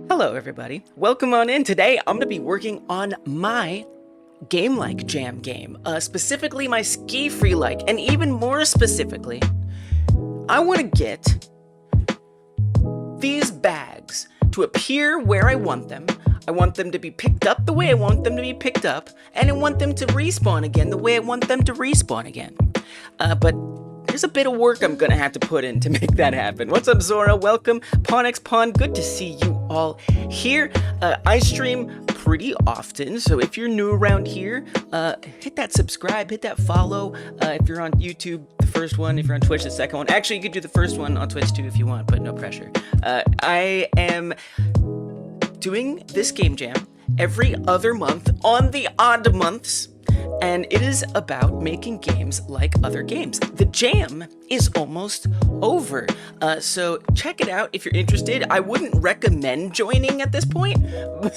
Hello everybody, welcome on in. Today I'm going to be working on my game-like jam game, specifically my ski-free-like, and even more specifically, I want to get these bags to appear where I want them. I want them to be picked up the way I want them to be picked up, and I want them to respawn again the way I want them to respawn again. But there's a bit of work I'm gonna have to put in to make that happen. What's up, Zora? Welcome. PawnXPawn, good to see you all here. I stream pretty often, so if you're new around here, hit that subscribe, hit that follow. If you're on YouTube, the first one. If you're on Twitch, the second one. Actually, you could do the first one on Twitch too if you want, but no pressure. I am doing this game jam every other month on the odd months, and it is about making games like other games. The jam is almost over, so check it out if you're interested. I wouldn't recommend joining at this point.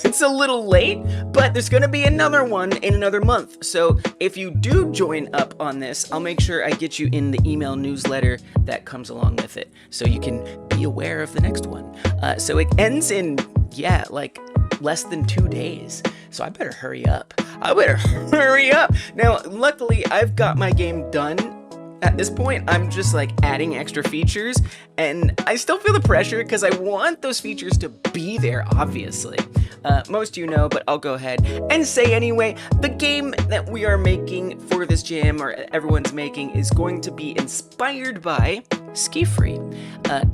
It's a little late, but there's gonna be another one in another month. So if you do join up on this, I'll make sure I get you in the email newsletter that comes along with it, so you can be aware of the next one. So it ends in, yeah, like less than 2 days. So I better hurry up. Now, luckily, I've got my game done. At this point, I'm just like adding extra features, and I still feel the pressure because I want those features to be there, obviously. Most of you know, but I'll go ahead and say anyway, the game that we are making for this jam, or everyone's making, is going to be inspired by Ski Free.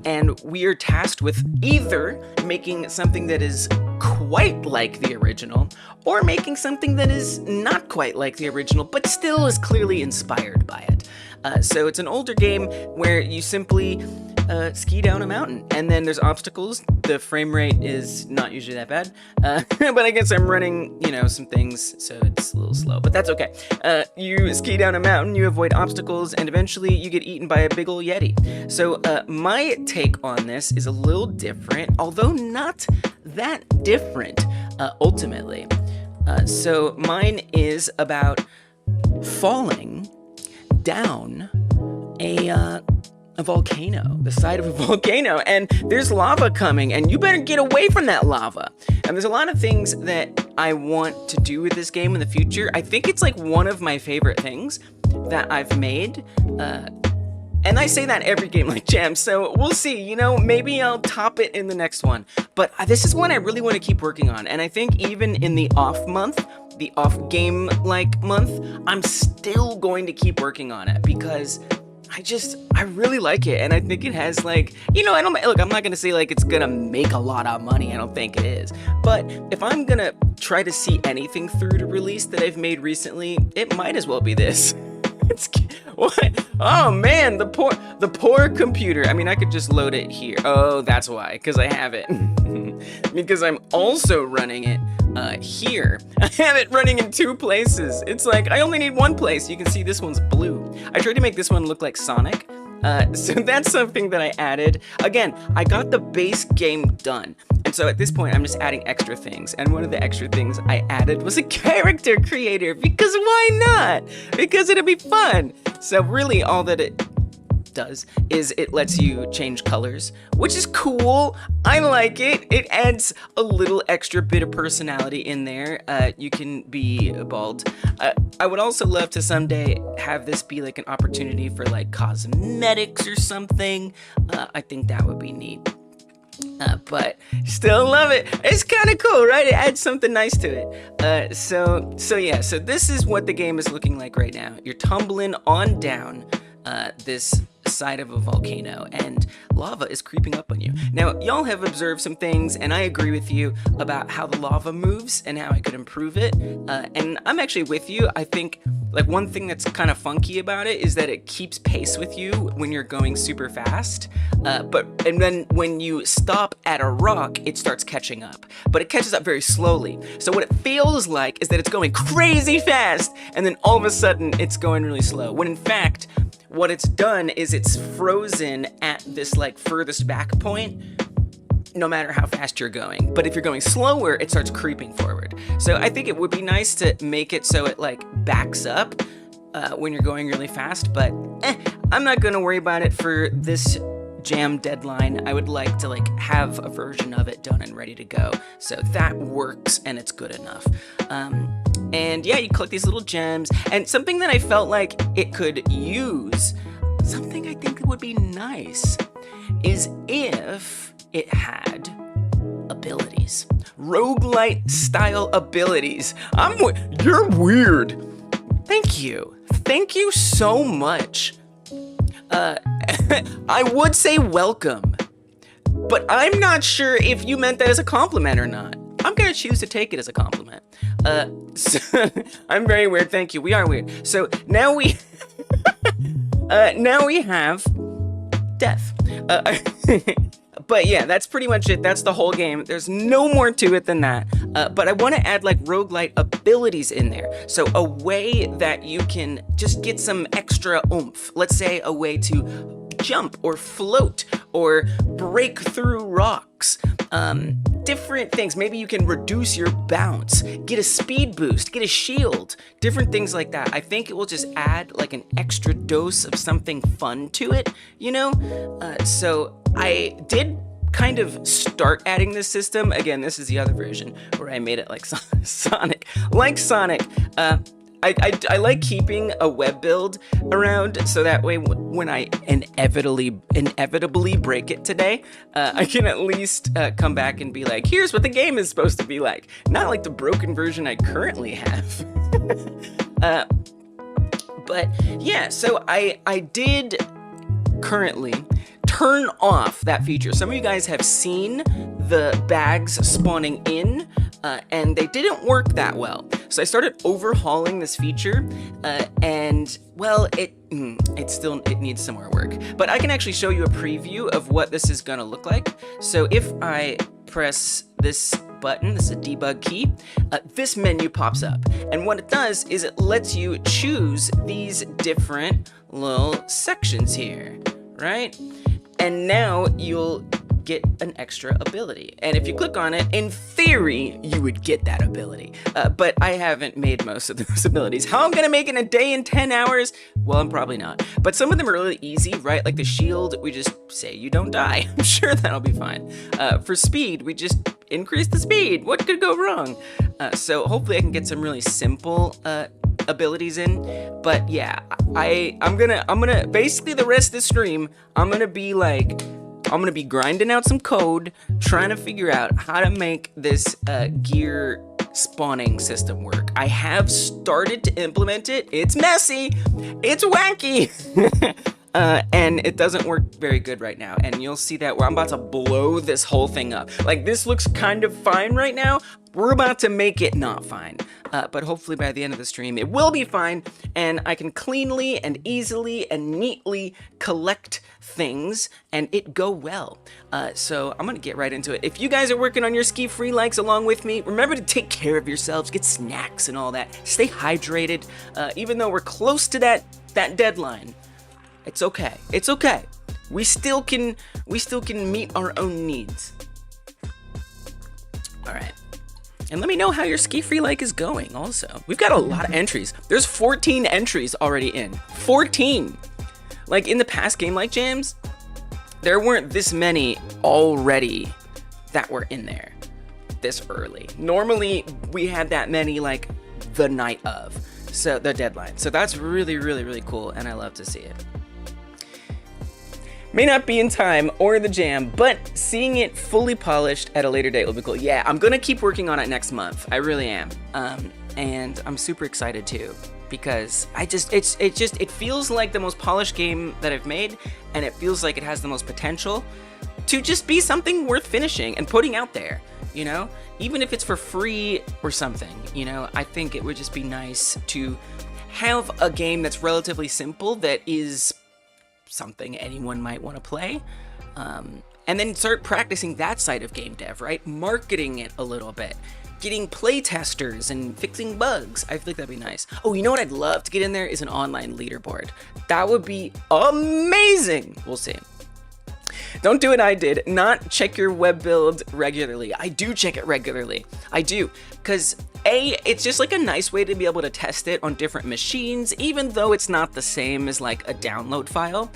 And we are tasked with either making something that is quite like the original, or making something that is not quite like the original, but still is clearly inspired by it. So it's an older game where you simply ski down a mountain, and then there's obstacles. The frame rate is not usually that bad, but I guess I'm running, you know, some things, so it's a little slow, but that's okay. You ski down a mountain, you avoid obstacles, and eventually you get eaten by a big ol' Yeti. So my take on this is a little different, although not that different, ultimately. So mine is about falling down a volcano, the side of a volcano, and there's lava coming, and you better get away from that lava. And there's a lot of things that I want to do with this game in the future. I think it's like one of my favorite things that I've made, and I say that every game like jam, so we'll see, you know, maybe I'll top it in the next one. But this is one I really want to keep working on, and I think even in the off month, the off game like month, I'm still going to keep working on it because I really like it, and I think it has, like, you know, look, I'm not gonna say like it's gonna make a lot of money. I don't think it is, but if I'm gonna try to see anything through to release that I've made recently, it might as well be this. What? Oh man, the poor computer. I mean, I could just load it here. Oh, that's why, because I have it. Because I'm also running it here. I have it running in 2 places. It's like I only need 1 place. You can see this one's blue. I tried to make this one look like Sonic. So that's something that I added. Again, I got the base game done. And so at this point, I'm just adding extra things. And one of the extra things I added was a character creator, because why not? Because it'll be fun. So really all that it does is it lets you change colors, which is cool. I like it. It adds a little extra bit of personality in there. You can be bald. I would also love to someday have this be like an opportunity for like cosmetics or something. I think that would be neat. But still love it. It's kind of cool, right? It adds something nice to it. So yeah, so this is what the game is looking like right now. You're tumbling on down this side of a volcano, and lava is creeping up on you. Now, y'all have observed some things, and I agree with you about how the lava moves and how I could improve it. And I'm actually with you. I think like one thing that's kind of funky about it is that it keeps pace with you when you're going super fast. And then when you stop at a rock, it starts catching up, but it catches up very slowly. So what it feels like is that it's going crazy fast, and then all of a sudden it's going really slow. When in fact, what it's done is it's frozen at this like furthest back point, no matter how fast you're going. But if you're going slower, it starts creeping forward. So I think it would be nice to make it so it like backs up when you're going really fast, but I'm not gonna worry about it for this jam deadline. I would like to have a version of it done and ready to go. So that works and it's good enough. And yeah, you collect these little gems, and something that I felt like it could use, something I think would be nice, is if it had abilities. Roguelite style abilities. You're weird. Thank you. Thank you so much. I would say welcome, but I'm not sure if you meant that as a compliment or not. I'm gonna choose to take it as a compliment. So, I'm very weird, thank you. We are weird. So now we have death. But yeah, that's pretty much it. That's the whole game. There's no more to it than that. But I want to add roguelite abilities in there. So a way that you can just get some extra oomph. Let's say a way to jump or float or break through rocks. Different things. Maybe you can reduce your bounce, get a speed boost, get a shield, different things like that. I think it will just add an extra dose of something fun to it, you know? So I did kind of start adding this system. Again, this is the other version where I made it like Sonic. Like Sonic, I like keeping a web build around so that way when I inevitably break it today, I can at least come back and be like, here's what the game is supposed to be like. Not like the broken version I currently have. But yeah, so I did currently turn off that feature. Some of you guys have seen the bags spawning in, and they didn't work that well. So I started overhauling this feature, and well, it needs some more work. But I can actually show you a preview of what this is gonna look like. So if I press this button, this is a debug key, this menu pops up. And what it does is it lets you choose these different little sections here, right? And now you'll get an extra ability. And if you click on it, in theory, you would get that ability. But I haven't made most of those abilities. How I'm gonna make it in a day in 10 hours? Well, I'm probably not. But some of them are really easy, right? Like the shield, we just say you don't die. I'm sure that'll be fine. For speed, we just increase the speed. What could go wrong? So hopefully I can get some really simple abilities in. But yeah, I'm gonna basically the rest of the stream, I'm gonna be grinding out some code, trying to figure out how to make this gear spawning system work. I have started to implement it. It's messy, it's wacky, and it doesn't work very good right now. And you'll see that where I'm about to blow this whole thing up. Like, this looks kind of fine right now. We're about to make it not fine. But hopefully by the end of the stream, it will be fine, and I can cleanly and easily and neatly collect things and it go well. So I'm gonna get right into it. If you guys are working on your ski-free likes along with me, remember to take care of yourselves, get snacks and all that. Stay hydrated. Even though we're close to that deadline, it's okay. It's okay. We still can meet our own needs. All right. And let me know how your ski-free like is going also. We've got a lot of entries. There's 14 entries already in. 14! Like in the past game like jams, there weren't this many already that were in there this early. Normally we had that many like the night of, so the deadline. So that's really, really, really cool, and I love to see it. May not be in time or the jam, but seeing it fully polished at a later date will be cool. Yeah, I'm gonna keep working on it next month. I really am. And I'm super excited too, because it feels like the most polished game that I've made, and it feels like it has the most potential to just be something worth finishing and putting out there, you know? Even if it's for free or something, you know? I think it would just be nice to have a game that's relatively simple that is something anyone might want to play, and then start practicing that side of game dev, right? Marketing it a little bit, getting play testers and fixing bugs. I feel like that'd be nice. Oh, you know what I'd love to get in there is an online leaderboard. That would be amazing. We'll see. Don't do what I did. Not check your web build regularly. I do check it regularly. I do. Because it's just like a nice way to be able to test it on different machines, even though it's not the same as like a download file.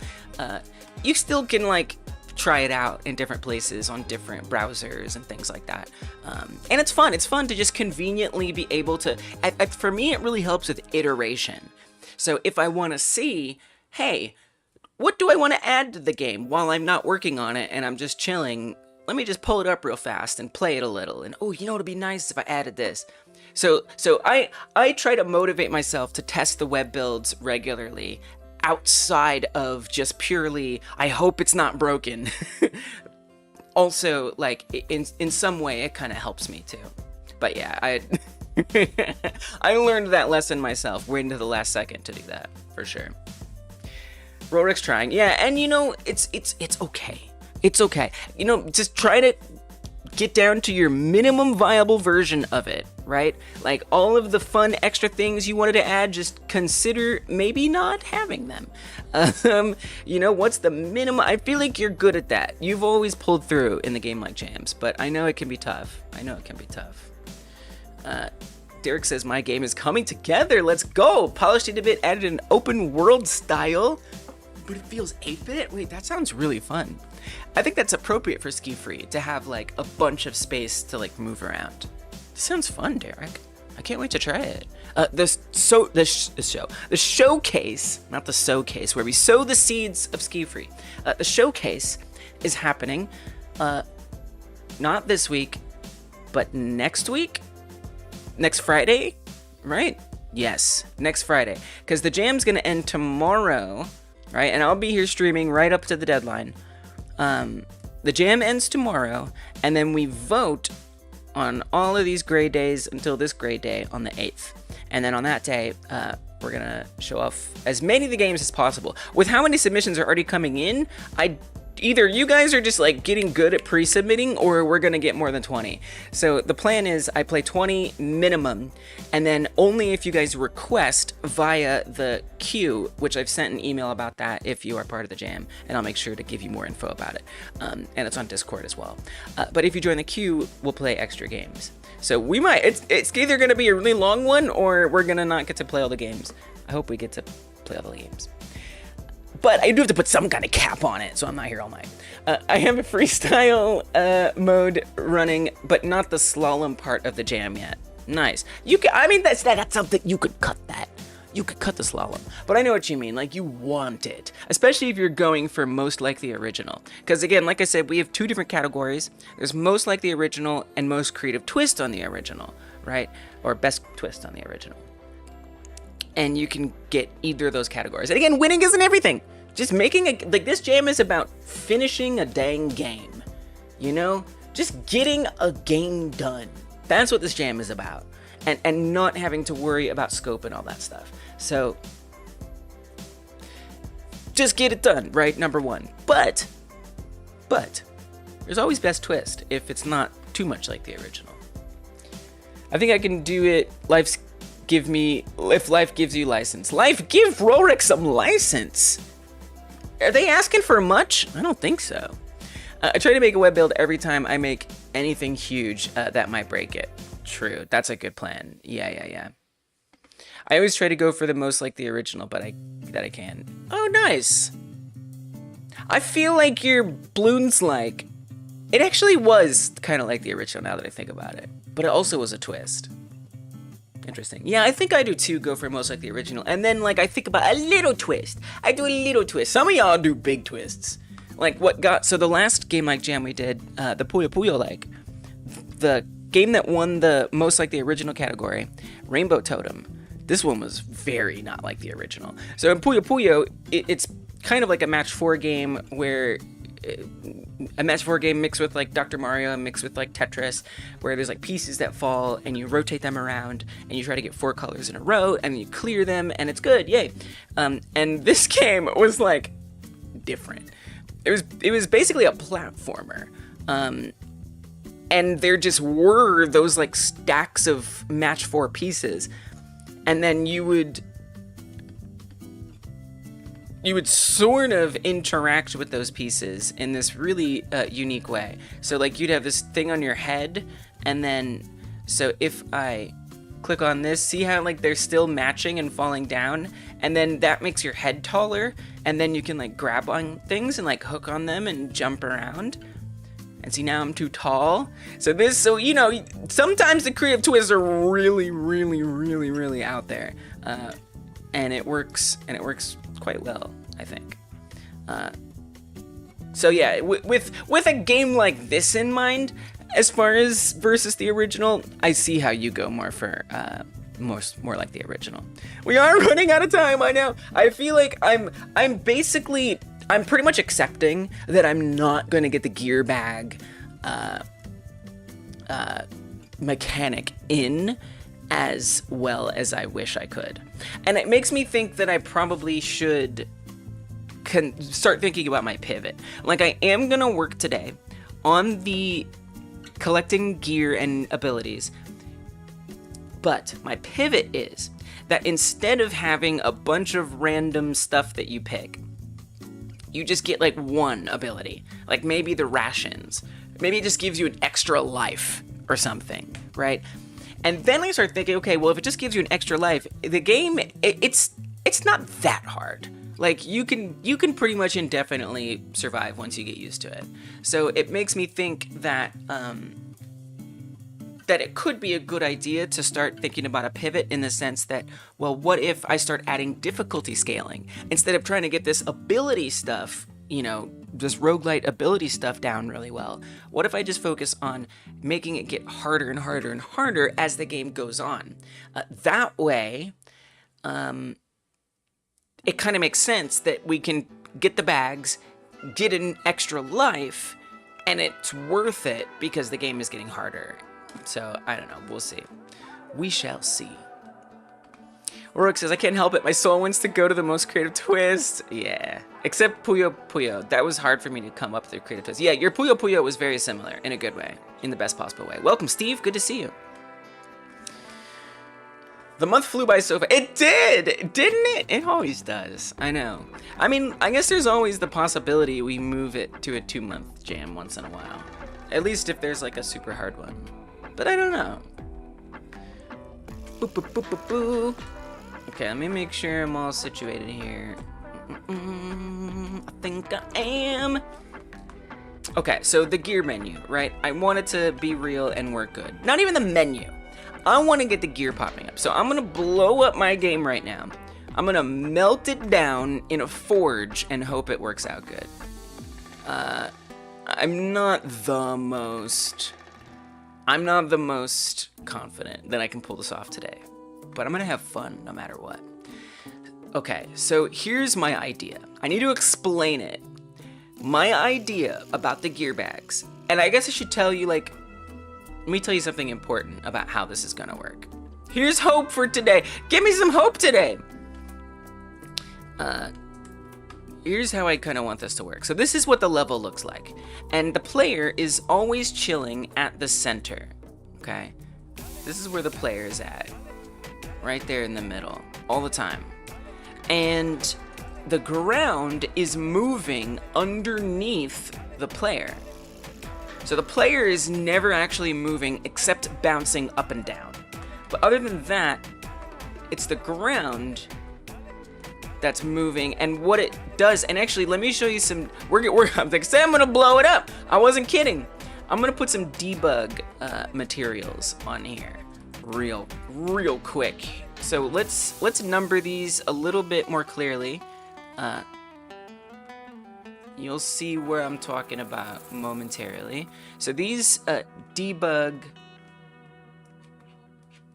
You still can like try it out in different places on different browsers and things like that. And it's fun. It's fun to just conveniently be able to, for me, it really helps with iteration. So if I want to see, hey, what do I want to add to the game while I'm not working on it and I'm just chilling? Let me just pull it up real fast and play it a little. And oh, you know, it'd be nice if I added this. So I try to motivate myself to test the web builds regularly outside of just purely, I hope it's not broken. Also, like, in some way, it kind of helps me too. But yeah, I learned that lesson myself, waiting to the last second to do that, for sure. Rorik's trying. Yeah, and you know, it's okay. It's okay. You know, just try to get down to your minimum viable version of it, right? Like all of the fun extra things you wanted to add, just consider maybe not having them. You know, what's the minimum? I feel like you're good at that. You've always pulled through in the game like jams, but I know it can be tough. Derek says, my game is coming together. Let's go. Polished it a bit, added an open world style, but it feels 8-bit? Wait, that sounds really fun. I think that's appropriate for Ski Free to have like a bunch of space to like move around. This sounds fun, Derek. I can't wait to try it. The showcase, not the sow case, where we sow the seeds of Ski Free. The showcase is happening, not this week, but next week? Next Friday, right? Yes, next Friday. Because the jam's going to end tomorrow, right? And I'll be here streaming right up to the deadline. The jam ends tomorrow, and then we vote on all of these grade days until this grade day on the 8th. And then on that day, we're going to show off as many of the games as possible. With how many submissions are already coming in, either you guys are just like getting good at pre-submitting, or we're gonna get more than 20. So the plan is I play 20 minimum, and then only if you guys request via the queue, which I've sent an email about that if you are part of the jam, and I'll make sure to give you more info about it. And it's on Discord as well. But if you join the queue, we'll play extra games. So we might, it's either gonna be a really long one, or we're gonna not get to play all the games. I hope we get to play all the games. But I do have to put some kind of cap on it, so I'm not here all night. I have a freestyle mode running, but not the slalom part of the jam yet. Nice. I mean, that's something, you could cut that. You could cut the slalom. But I know what you mean, like you want it. Especially if you're going for most likely original. Because again, like I said, we have two different categories. There's most likely original and most creative twist on the original, right? Or best twist on the original. And you can get either of those categories. And again, winning isn't everything. Just making this jam is about finishing a dang game. You know? Just getting a game done. That's what this jam is about. And not having to worry about scope and all that stuff. So, just get it done, right? Number one. But, there's always best twist if it's not too much like the original. I think I can do it. If life gives you license. Life, give Rorik some license. Are they asking for much? I don't think so. I try to make a web build every time I make anything huge that might break it. True, that's a good plan. Yeah. I always try to go for the most like the original, but that I can. Oh, nice. I feel like your balloons like, it actually was kind of like the original now that I think about it, but it also was a twist. Interesting. Yeah, I think I do too, go for most like the original. And then like I think about a little twist. I do a little twist. Some of y'all do big twists. Like so the last game like jam we did, the Puyo Puyo like, the game that won the most like the original category, Rainbow Totem. This one was very not like the original. So in Puyo Puyo, it's kind of like a match 4 game where a match 4 game mixed with like Dr. Mario, mixed with like Tetris, where there's like pieces that fall and you rotate them around and you try to get 4 colors in a row and you clear them and it's good, yay. And this game was like different. It was basically a platformer. And there just were those like stacks of match 4 pieces. And then you would would sort of interact with those pieces in this really unique way. So like you'd have this thing on your head, and then so if I click on this, see how like they're still matching and falling down, and then that makes your head taller, and then you can like grab on things and like hook on them and jump around. And see, now I'm too tall. So you know, sometimes the creative twists are really, really, really, really out there, and it works quite well, I think. So yeah, with a game like this in mind, as far as versus the original, I see how you go more for more like the original. We are running out of time, I know. I feel like I'm pretty much accepting that I'm not going to get the gear bag mechanic in as well as I wish I could. And it makes me think that I probably should start thinking about my pivot. Like, I am going to work today on the collecting gear and abilities, but my pivot is that instead of having a bunch of random stuff that you pick, you just get like one ability, like maybe the rations. Maybe it just gives you an extra life or something, right? And then I start thinking, okay, well, if it just gives you an extra life, the game, it's not that hard. Like, you can pretty much indefinitely survive once you get used to it. So it makes me think that that it could be a good idea to start thinking about a pivot in the sense that, well, what if I start adding difficulty scaling? Instead of trying to get this ability stuff, you know, this roguelite ability stuff down really well, what if I just focus on making it get harder and harder and harder as the game goes on? That way, it kind of makes sense that we can get the bags, get an extra life, and it's worth it because the game is getting harder. So, I don't know. We'll see. We shall see. Rook says, I can't help it. My soul wants to go to the most creative twist. Yeah. Except Puyo Puyo. That was hard for me to come up with a creative twist. Yeah, your Puyo Puyo was very similar in a good way. In the best possible way. Welcome, Steve. Good to see you. The month flew by so fast. It did! Didn't it? It always does. I know. I mean, I guess there's always the possibility we move it to a 2-month jam once in a while. At least if there's like a super hard one. But I don't know. Boop, boop, boop, boop, boop. Okay, let me make sure I'm all situated here. I think I am. Okay, so the gear menu, right? I want it to be real and work good. Not even the menu. I want to get the gear popping up. So I'm going to blow up my game right now. I'm going to melt it down in a forge and hope it works out good. I'm not the most confident that I can pull this off today, but I'm gonna have fun no matter what. Okay, so here's my idea. I need to explain it. My idea about the gear bags, and I guess I should tell you, like, let me tell you something important about how this is gonna work. Here's hope for today. Give me some hope today. Here's how I kind of want this to work. So this is what the level looks like. And the player is always chilling at the center, okay? This is where the player is at, right there in the middle, all the time. And the ground is moving underneath the player. So the player is never actually moving except bouncing up and down. But other than that, it's the ground that's moving, and what it does, and actually let me show you some, I'm like, say I'm gonna blow it up. I wasn't kidding. I'm gonna put some debug materials on here real quick. So let's number these a little bit more clearly. You'll see where I'm talking about momentarily. So these debug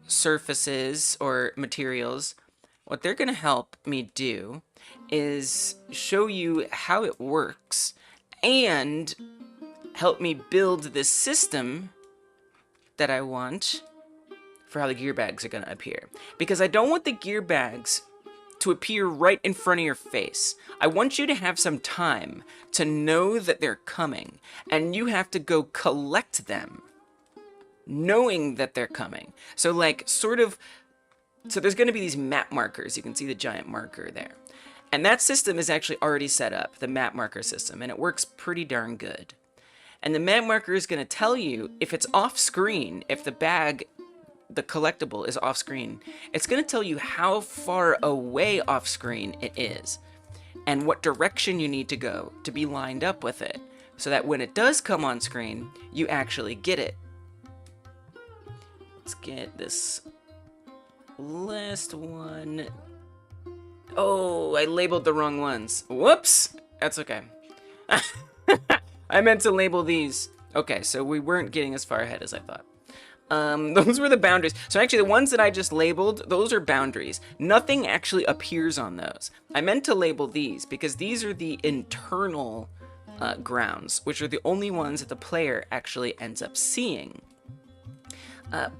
surfaces or materials, what they're going to help me do is show you how it works and help me build this system that I want for how the gear bags are going to appear. Because I don't want the gear bags to appear right in front of your face. I want you to have some time to know that they're coming, and you have to go collect them knowing that they're coming. So like sort of, so there's going to be these map markers. You can see the giant marker there. And that system is actually already set up, the map marker system, and it works pretty darn good. And the map marker is going to tell you if it's off screen, if the bag, the collectible is off screen, it's going to tell you how far away off screen it is and what direction you need to go to be lined up with it so that when it does come on screen, you actually get it. Let's get this last one. Oh, I labeled the wrong ones. Whoops! That's okay. I meant to label these. Okay, so we weren't getting as far ahead as I thought. Those were the boundaries. So actually the ones that I just labeled, those are boundaries. Nothing actually appears on those. I meant to label these because these are the internal grounds, which are the only ones that the player actually ends up seeing.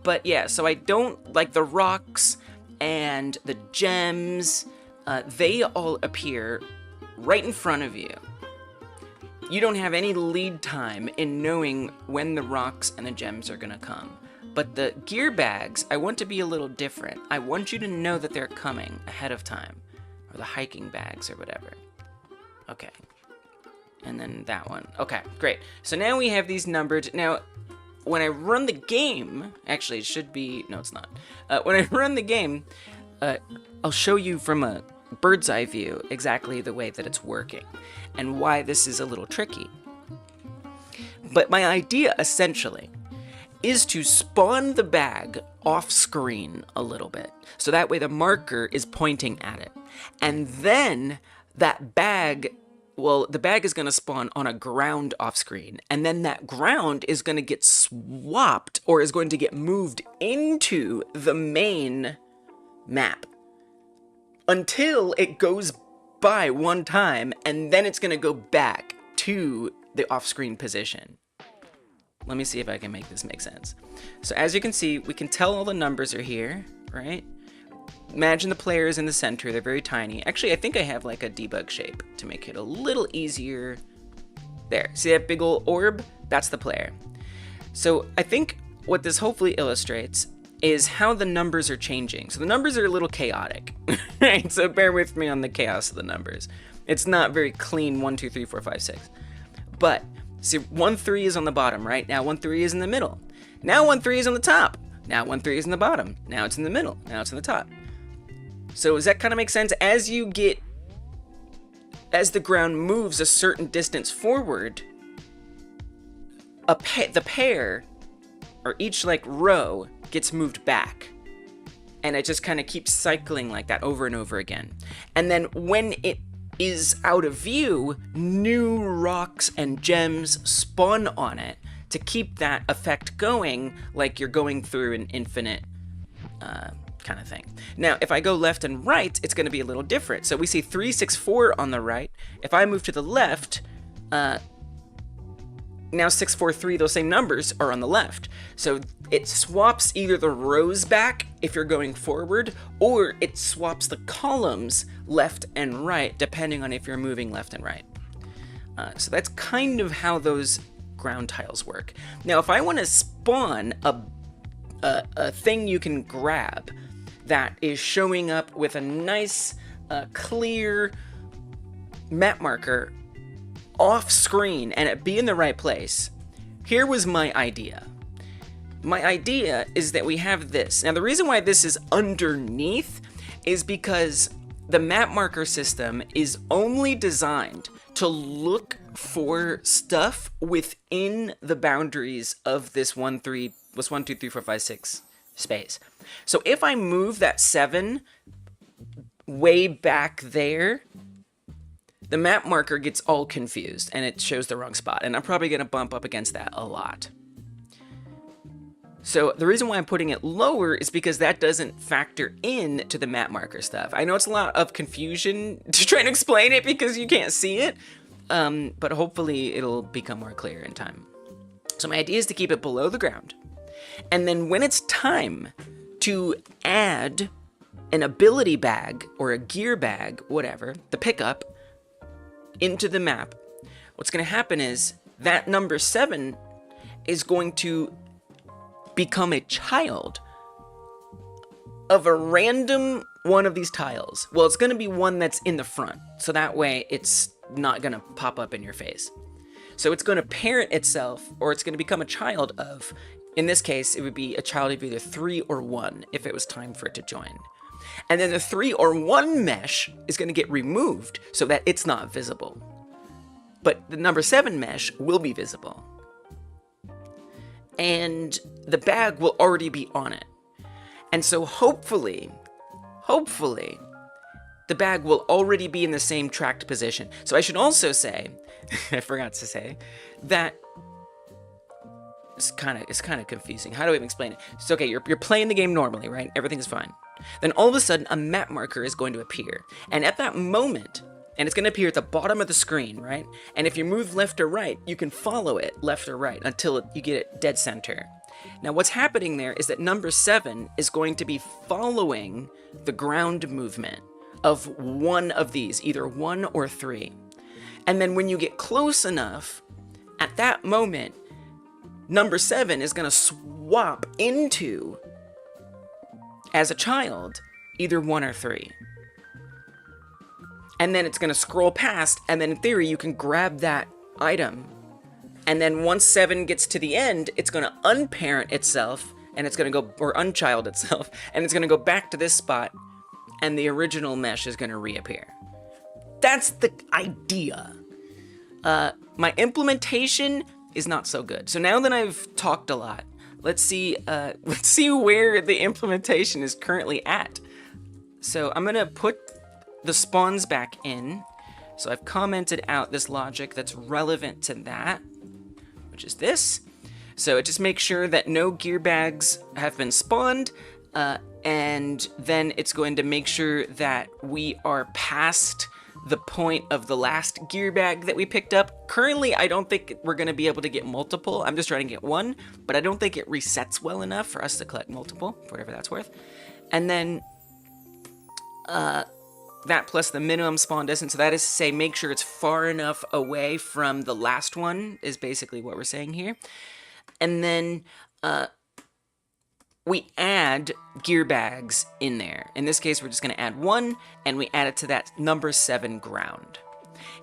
But yeah, so I don't like the rocks and the gems. They all appear right in front of you. You don't have any lead time in knowing when the rocks and the gems are gonna come. But the gear bags, I want to be a little different. I want you to know that they're coming ahead of time. Or the hiking bags or whatever. Okay. And then that one. Okay, great. So now we have these numbered. Now, when I run the game, actually it should be, no it's not. When I run the game, I'll show you from a bird's eye view exactly the way that it's working and why this is a little tricky. But my idea essentially is to spawn the bag off screen a little bit so that way the marker is pointing at it, and then that bag, well, the bag is going to spawn on a ground off screen, and then that ground is going to get swapped or is going to get moved into the main map until it goes by one time, and then it's going to go back to the off-screen position. Let me see if I can make this make sense. So as you can see, we can tell all the numbers are here, right? Imagine the player is in the center. They're very tiny. Actually, I think I have like a debug shape to make it a little easier. There, see that big old orb? That's the player. So I think what this hopefully illustrates is how the numbers are changing. So the numbers are a little chaotic, right? So bear with me on the chaos of the numbers. It's not very clean 1, 2, 3, 4, 5, 6. But see, 1, 3 is on the bottom, right? Now 1, 3 is in the middle. Now 1, 3 is on the top. Now 1, 3 is in the bottom. Now it's in the middle. Now it's in the top. So does that kind of make sense? As the ground moves a certain distance forward, the pair, or each like row, gets moved back. And it just kind of keeps cycling like that over and over again. And then when it is out of view, new rocks and gems spawn on it to keep that effect going, like you're going through an infinite kind of thing. Now, if I go left and right, it's going to be a little different. So we see 3, 6, 4 on the right. If I move to the left, now 6, 4, 3, those same numbers are on the left. So it swaps either the rows back if you're going forward, or it swaps the columns left and right, depending on if you're moving left and right. So that's kind of how those ground tiles work. Now, if I want to spawn a thing you can grab that is showing up with a nice, clear map marker off screen and it be in the right place, here was my idea. My idea is that we have this. Now, the reason why this is underneath is because the map marker system is only designed to look for stuff within the boundaries of this 1, 2, 3, 4, 5, 6 space. So if I move that 7 way back there, the map marker gets all confused and it shows the wrong spot. And I'm probably going to bump up against that a lot. So the reason why I'm putting it lower is because that doesn't factor in to the map marker stuff. I know it's a lot of confusion to try and explain it because you can't see it, but hopefully it'll become more clear in time. So my idea is to keep it below the ground. And then when it's time to add an ability bag or a gear bag, whatever, the pickup, into the map, what's going to happen is that number 7 is going to become a child of a random one of these tiles? Well, it's going to be one that's in the front, so that way it's not going to pop up in your face. So it's going to parent itself, or it's going to become a child of, in this case, it would be a child of either 3 or 1 if it was time for it to join. And then the 3 or 1 mesh is going to get removed so that it's not visible. But the number 7 mesh will be visible. And the bag will already be on it. And so hopefully, the bag will already be in the same tracked position. So I should also say, I forgot to say, that it's kind of confusing. How do I even explain it? So okay, you're playing the game normally, right? Everything's fine. Then all of a sudden, a map marker is going to appear. And at that moment, and it's going to appear at the bottom of the screen, right? And if you move left or right, you can follow it left or right until you get it dead center. Now what's happening there is that number 7 is going to be following the ground movement of one of these, either 1 or 3. And then when you get close enough, at that moment, number 7 is going to swap into, as a child, either 1 or 3. And then it's going to scroll past, and then in theory, you can grab that item. And then once 7 gets to the end, it's going to unparent itself, and it's going to go, or unchild itself, and it's going to go back to this spot, and the original mesh is going to reappear. That's the idea. My implementation is not so good. So now that I've talked a lot, let's see where the implementation is currently at. So I'm going to put the spawns back in. So I've commented out this logic that's relevant to that, which is this. So it just makes sure that no gear bags have been spawned, and then it's going to make sure that we are past the point of the last gear bag that we picked up. Currently, I don't think we're going to be able to get multiple. I'm just trying to get 1, but I don't think it resets well enough for us to collect multiple, for whatever that's worth. And then that plus the minimum spawn distance, so that is to say make sure it's far enough away from the last one is basically what we're saying here. And then we add gear bags in there. In this case, we're just going to add 1, and we add it to that number 7 ground.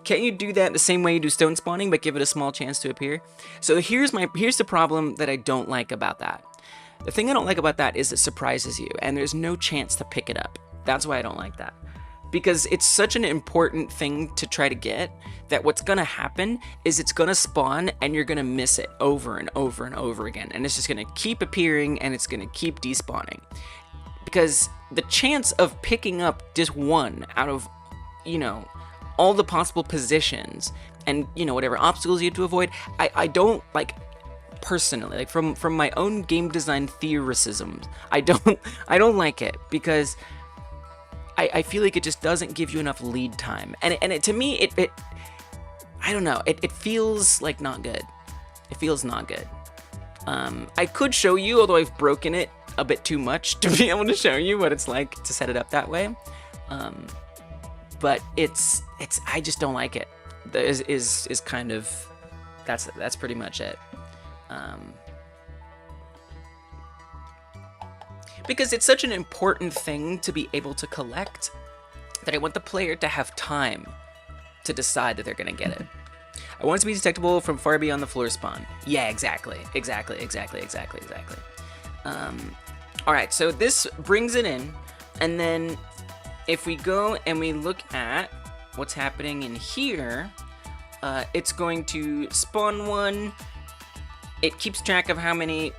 Can't you do that the same way you do stone spawning, but give it a small chance to appear? So here's the problem that I don't like about that. The thing I don't like about that is it surprises you, and there's no chance to pick it up. That's why I don't like that. Because it's such an important thing to try to get that what's going to happen is it's going to spawn and you're going to miss it over and over and over again. And it's just going to keep appearing and it's going to keep despawning. Because the chance of picking up just 1 out of, all the possible positions and, whatever obstacles you have to avoid, I don't like, personally, like from my own game design theoricisms, I don't like it because I feel like it just doesn't give you enough lead time, and to me, I don't know, it feels like not good. It feels not good. I could show you, although I've broken it a bit too much to be able to show you what it's like to set it up that way. But I just don't like it. Is kind of, that's pretty much it. Because it's such an important thing to be able to collect that I want the player to have time to decide that they're going to get it. I want it to be detectable from far beyond the floor spawn. Yeah, exactly. Alright, so this brings it in, and then if we go and we look at what's happening in here, it's going to spawn 1. It keeps track of how many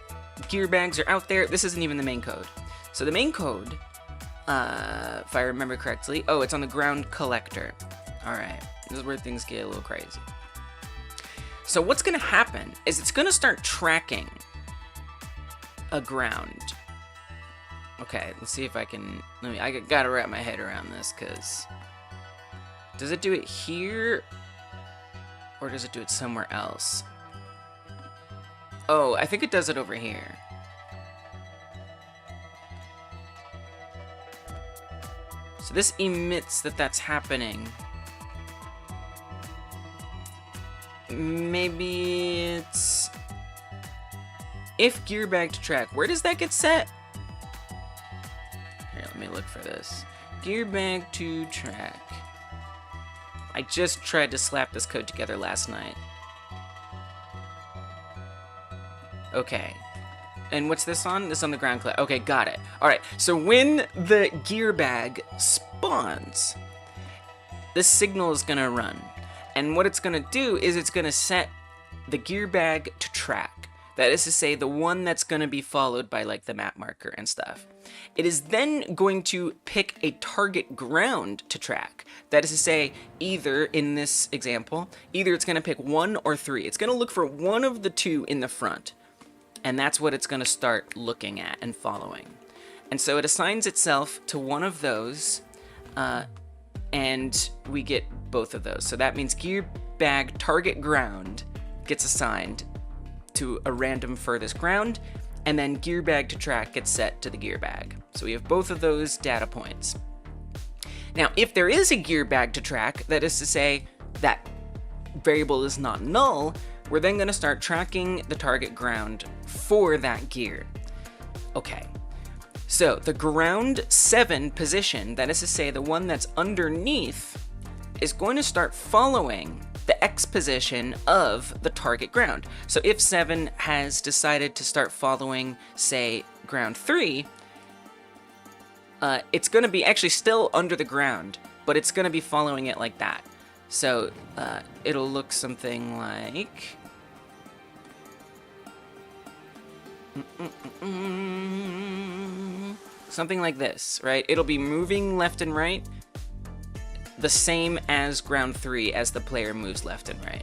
gear bags are out there. This isn't even the main code. So the main code, if I remember correctly, it's on the ground collector. Alright, this is where things get a little crazy. So what's going to happen is it's going to start tracking a ground. Okay, let's see if I can, I gotta wrap my head around this, because does it do it here, or does it do it somewhere else? Oh, I think it does it over here. So this emits that that's happening. Maybe it's if gear bag to track. Where does that get set? Here, let me look for this. Gear bag to track. I just tried to slap this code together last night. Okay. And what's this on? This on the ground clip. Okay, got it. Alright, so when the gear bag spawns, this signal is gonna run. And what it's gonna do is it's gonna set the gear bag to track. That is to say, the one that's gonna be followed by like the map marker and stuff. It is then going to pick a target ground to track. That is to say, either in this example, either it's gonna pick 1 or 3. It's gonna look for one of the two in the front. And that's what it's going to start looking at and following. And so it assigns itself to one of those, and we get both of those. So that means gear bag target ground gets assigned to a random furthest ground, and then gear bag to track gets set to the gear bag. So we have both of those data points. Now, if there is a gear bag to track, that is to say that variable is not null, we're then going to start tracking the target ground for that gear. Okay, so the ground 7 position, that is to say the one that's underneath, is going to start following the X position of the target ground. So if 7 has decided to start following, say, ground 3, it's going to be actually still under the ground, but it's going to be following it like that. So it'll look something like... something like this, right? It'll be moving left and right the same as ground 3 as the player moves left and right.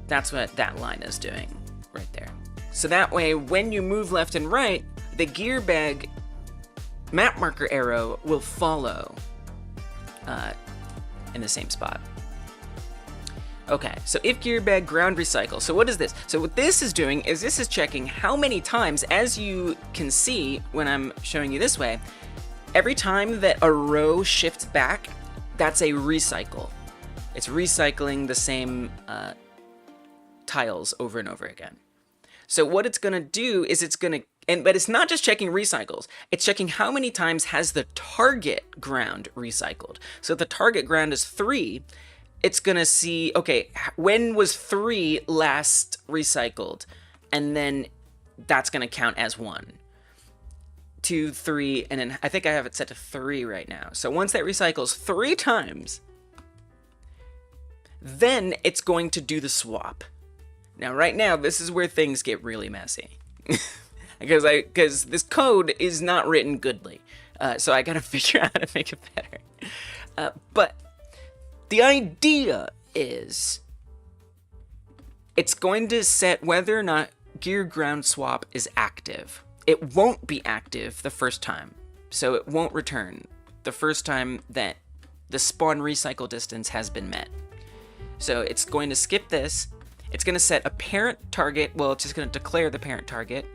That's what that line is doing right there. So that way, when you move left and right, the gear bag map marker arrow will follow in the same spot. Okay, so if gear bag ground recycle, so what is this? So what this is doing is this is checking how many times, as you can see when I'm showing you this way, every time that a row shifts back, that's a recycle. It's recycling the same tiles over and over again. So what it's gonna do is it's gonna, but it's not just checking recycles, it's checking how many times has the target ground recycled. So if the target ground is 3, it's gonna see, okay, when was 3 last recycled? And then that's gonna count as 1. 2, 3, and then I think I have it set to 3 right now. So once that recycles 3 times, then it's going to do the swap. Now, right now, this is where things get really messy. because this code is not written goodly. So I gotta figure out how to make it better. But the idea is it's going to set whether or not gear ground swap is active. It won't be active the first time, so it won't return the first time that the spawn recycle distance has been met. So it's going to skip this. It's going to set a parent target. Well, it's just going to declare the parent target.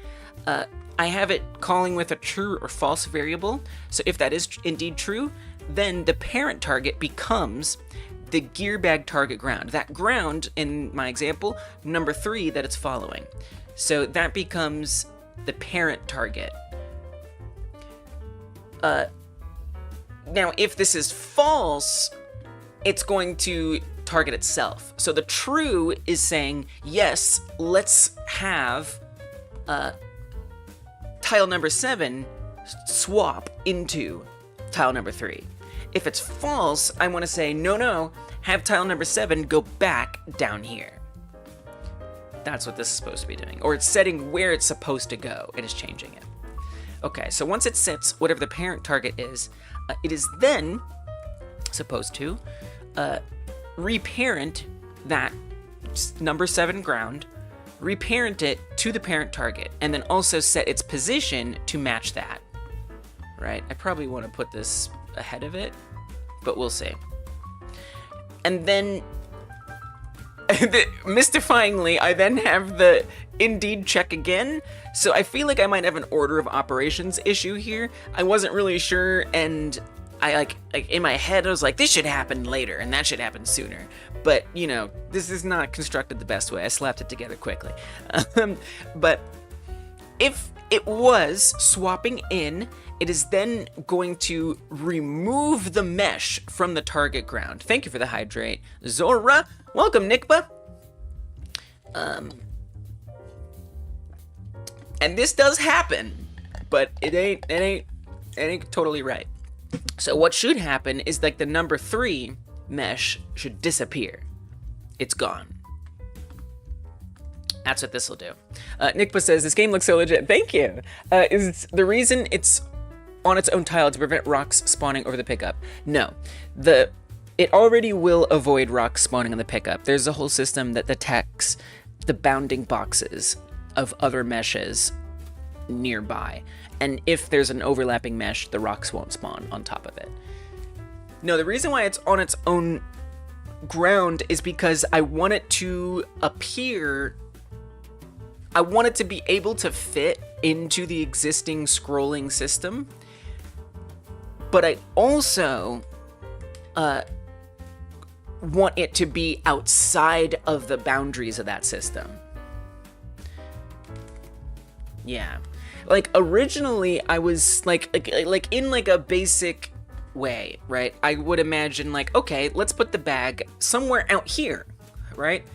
I have it calling with a true or false variable. So if that is indeed true, then the parent target becomes the gear bag target ground. That ground, in my example, number 3 that it's following. So that becomes the parent target. Now, if this is false, it's going to target itself. So the true is saying, yes, let's have tile number 7 swap into tile number 3. If it's false, I want to say, no, have tile number 7 go back down here. That's what this is supposed to be doing. Or it's setting where it's supposed to go. It is changing it. Okay, so once it sets whatever the parent target is, it is then supposed to reparent that number 7 ground, reparent it to the parent target, and then also set its position to match that. Right? I probably want to put this ahead of it, but we'll see. And then, mystifyingly, I then have the indeed check again. So I feel like I might have an order of operations issue here. I wasn't really sure, and I like in my head I was like, this should happen later and that should happen sooner. But you know, this is not constructed the best way. I slapped it together quickly. But if it was swapping in, it is then going to remove the mesh from the target ground. Thank you for the hydrate. Zora, welcome, Nikba. And this does happen, but it ain't totally right. So what should happen is like the number 3 mesh should disappear. It's gone. That's what this will do. Nikpa says, this game looks so legit. Thank you. Is the reason it's on its own tile to prevent rocks spawning over the pickup? No. It already will avoid rocks spawning on the pickup. There's a whole system that detects the bounding boxes of other meshes nearby. And if there's an overlapping mesh, the rocks won't spawn on top of it. No, the reason why it's on its own ground is because I want it to appear... I want it to be able to fit into the existing scrolling system, but I also want it to be outside of the boundaries of that system. Yeah. Like, originally, I was, like in, like, a basic way, right? I would imagine, like, okay, let's put the bag somewhere out here, right?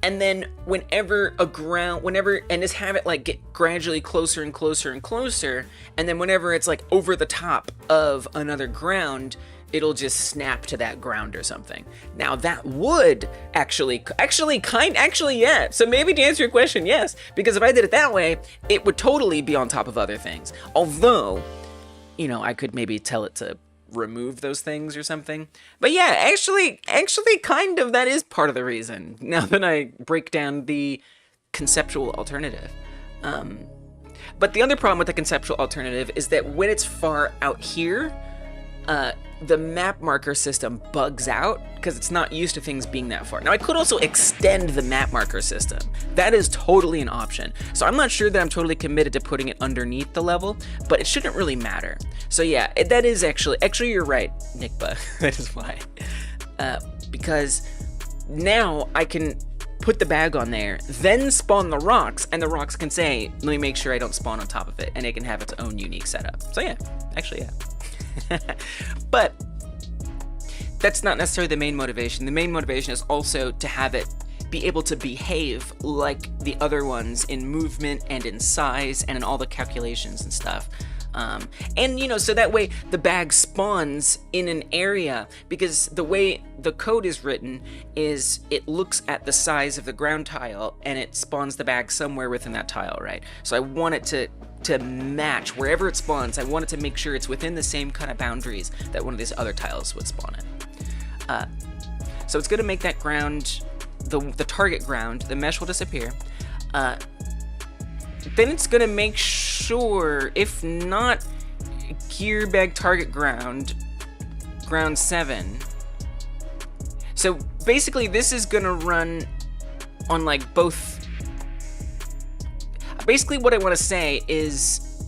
And then whenever and just have it like get gradually closer and closer and closer, and then whenever it's like over the top of another ground, it'll just snap to that ground or something. Now that would actually, yeah. So maybe to answer your question, yes, because if I did it that way, it would totally be on top of other things. Although, you know, I could maybe tell it to remove those things or something. But yeah, actually kind of that is part of the reason, now that I break down the conceptual alternative. But the other problem with the conceptual alternative is that when it's far out here, the map marker system bugs out because it's not used to things being that far. Now I could also extend the map marker system. That is totally an option. So I'm not sure that I'm totally committed to putting it underneath the level, but it shouldn't really matter. So yeah, that is actually you're right, Nikba. That is why. Because now I can put the bag on there, then spawn the rocks, and the rocks can say, let me make sure I don't spawn on top of it, and it can have its own unique setup. So yeah, actually yeah. But that's not necessarily the main motivation. The main motivation is also to have it be able to behave like the other ones in movement and in size and in all the calculations and stuff. And you know, so that way the bag spawns in an area, because the way the code is written is it looks at the size of the ground tile and it spawns the bag somewhere within that tile, right? So I want it to match wherever it spawns. I want it to make sure it's within the same kind of boundaries that one of these other tiles would spawn in. So it's going to make that ground, the target ground, the mesh will disappear. Then it's going to make sure, if not gear bag target ground 7. So basically this is going to run on like both. Basically what I want to say is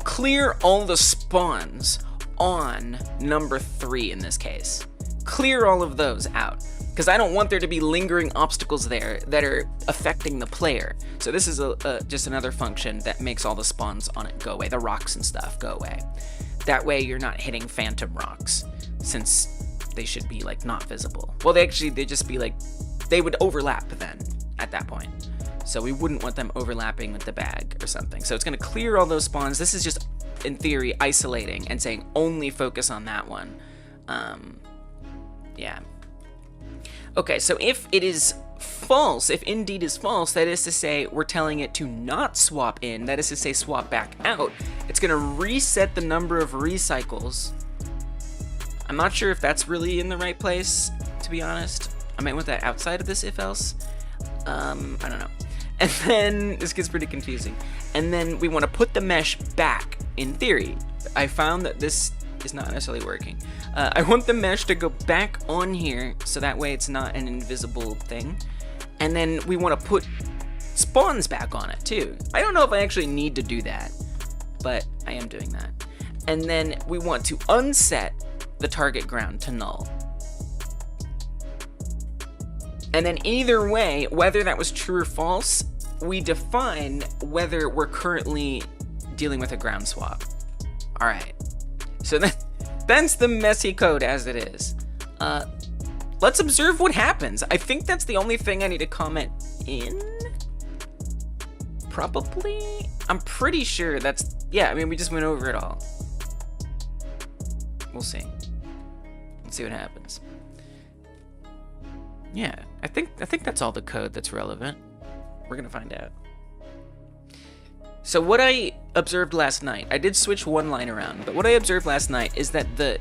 clear all the spawns on number 3 in this case. Clear all of those out, because I don't want there to be lingering obstacles there that are affecting the player. So this is just another function that makes all the spawns on it go away, the rocks and stuff go away. That way you're not hitting phantom rocks, since they should be like not visible. Well, they just be like, they would overlap then at that point. So we wouldn't want them overlapping with the bag or something. So it's going to clear all those spawns. This is just, in theory, isolating and saying only focus on that one. Yeah. Okay, so if it is false, if indeed is false, that is to say we're telling it to not swap in, that is to say swap back out, it's going to reset the number of recycles. I'm not sure if that's really in the right place, to be honest. I might want that outside of this if else. I don't know. And then this gets pretty confusing. And then we want to put the mesh back, in theory. I found that this is not necessarily working. I want the mesh to go back on here, so that way it's not an invisible thing. And then we want to put spawns back on it too. I don't know if I actually need to do that, but I am doing that. And then we want to unset the target ground to null. And then either way, whether that was true or false, we define whether we're currently dealing with a ground swap. All right, so that's the messy code as it is. Let's observe what happens. I think that's the only thing I need to comment in. Probably. I'm pretty sure that's, yeah, I mean, we just went over it all. We'll see. Let's see what happens. Yeah, I think that's all the code that's relevant. We're gonna find out. So what I observed last night, I did switch one line around, but what I observed last night is that the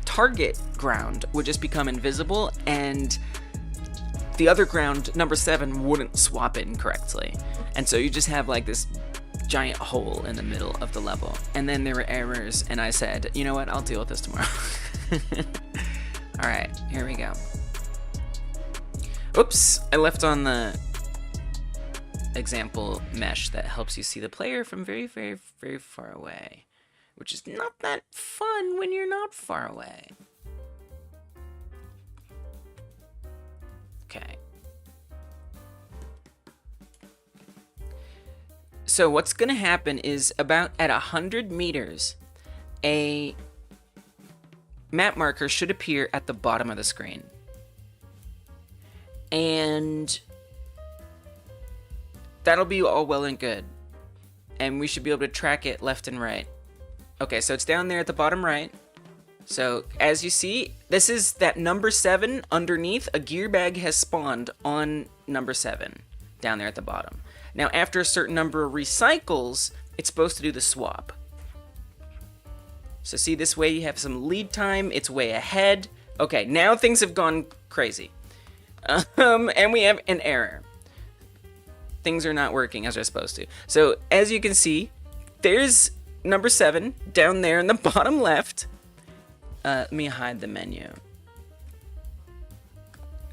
target ground would just become invisible, and the other ground, number 7, wouldn't swap in correctly. And so you just have like this giant hole in the middle of the level. And then there were errors, and I said, you know what, I'll deal with this tomorrow. All right, here we go. Oops, I left on the example mesh that helps you see the player from very, very, very far away, which is not that fun when you're not far away. Okay. So what's gonna happen is about at 100 meters, a map marker should appear at the bottom of the screen. And that'll be all well and good. And we should be able to track it left and right. Okay, so it's down there at the bottom right. So as you see, this is that number 7 underneath. A gear bag has spawned on number 7 down there at the bottom. Now after a certain number of recycles, it's supposed to do the swap. So see, this way you have some lead time, it's way ahead. Okay, now things have gone crazy. And we have an error. Things are not working as they're supposed to. So as you can see, there's number 7 down there in the bottom left. Let me hide the menu.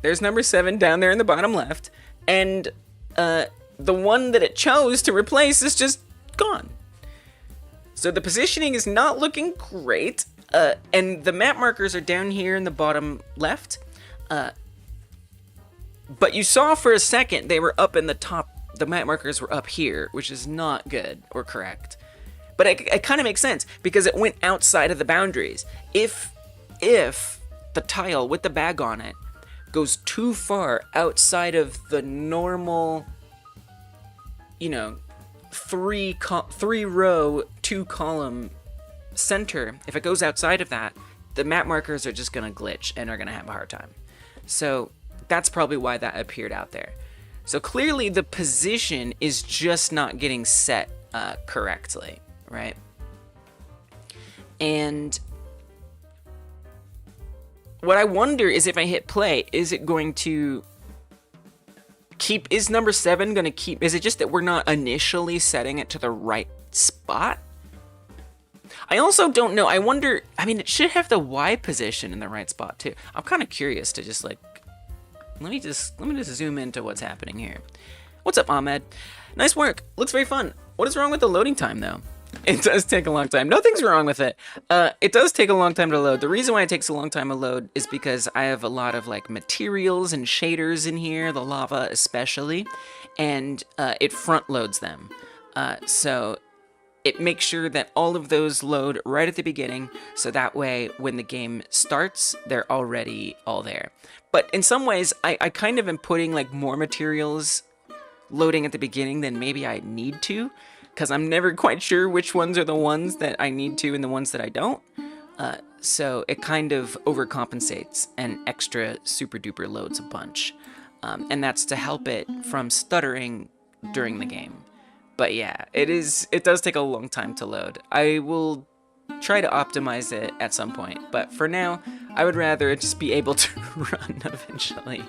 There's number 7 down there in the bottom left, and the one that it chose to replace is just gone. So the positioning is not looking great, and the map markers are down here in the bottom left. But you saw for a second they were up in the top. The map markers were up here, which is not good or correct. But it kind of makes sense because it went outside of the boundaries. If the tile with the bag on it goes too far outside of the normal, you know, 3 row, 2 column center, if it goes outside of that, the map markers are just gonna glitch and are gonna have a hard time. So that's probably why that appeared out there. So clearly the position is just not getting set correctly, right? And what I wonder is if I hit play, is it going to keep, is number 7 going to keep, is it just that we're not initially setting it to the right spot? I also don't know. I wonder, I mean, it should have the Y position in the right spot too. I'm kind of curious to just like, let me just zoom into what's happening here. What's up, Ahmed? Nice work. Looks very fun. What is wrong with the loading time though? It does take a long time. Nothing's wrong with it. It does take a long time to load. The reason why it takes a long time to load is because I have a lot of like materials and shaders in here, the lava especially, and it front loads them. So it makes sure that all of those load right at the beginning, so that way when the game starts, they're already all there. But in some ways, I kind of am putting like more materials loading at the beginning than maybe I need to, because I'm never quite sure which ones are the ones that I need to and the ones that I don't. So it kind of overcompensates and extra super duper loads a bunch. And that's to help it from stuttering during the game. But yeah, it does take a long time to load. I will try to optimize it at some point, but for now, I would rather it just be able to run eventually,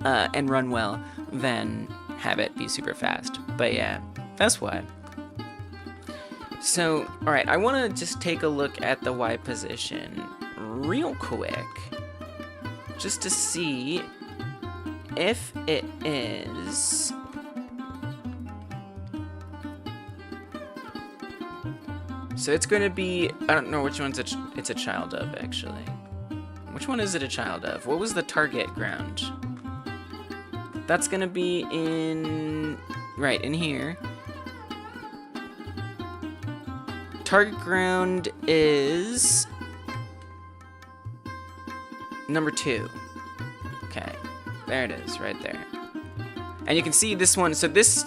and run well, than have it be super fast. But yeah, that's why. So, alright, I want to just take a look at the Y position real quick, just to see if it is... So it's going to be, I don't know which one's it's a child of, actually. Which one is it a child of? What was the target ground? That's gonna be in, right, in here. Target ground is number 2. Okay, there it is, right there. And you can see this one, so this,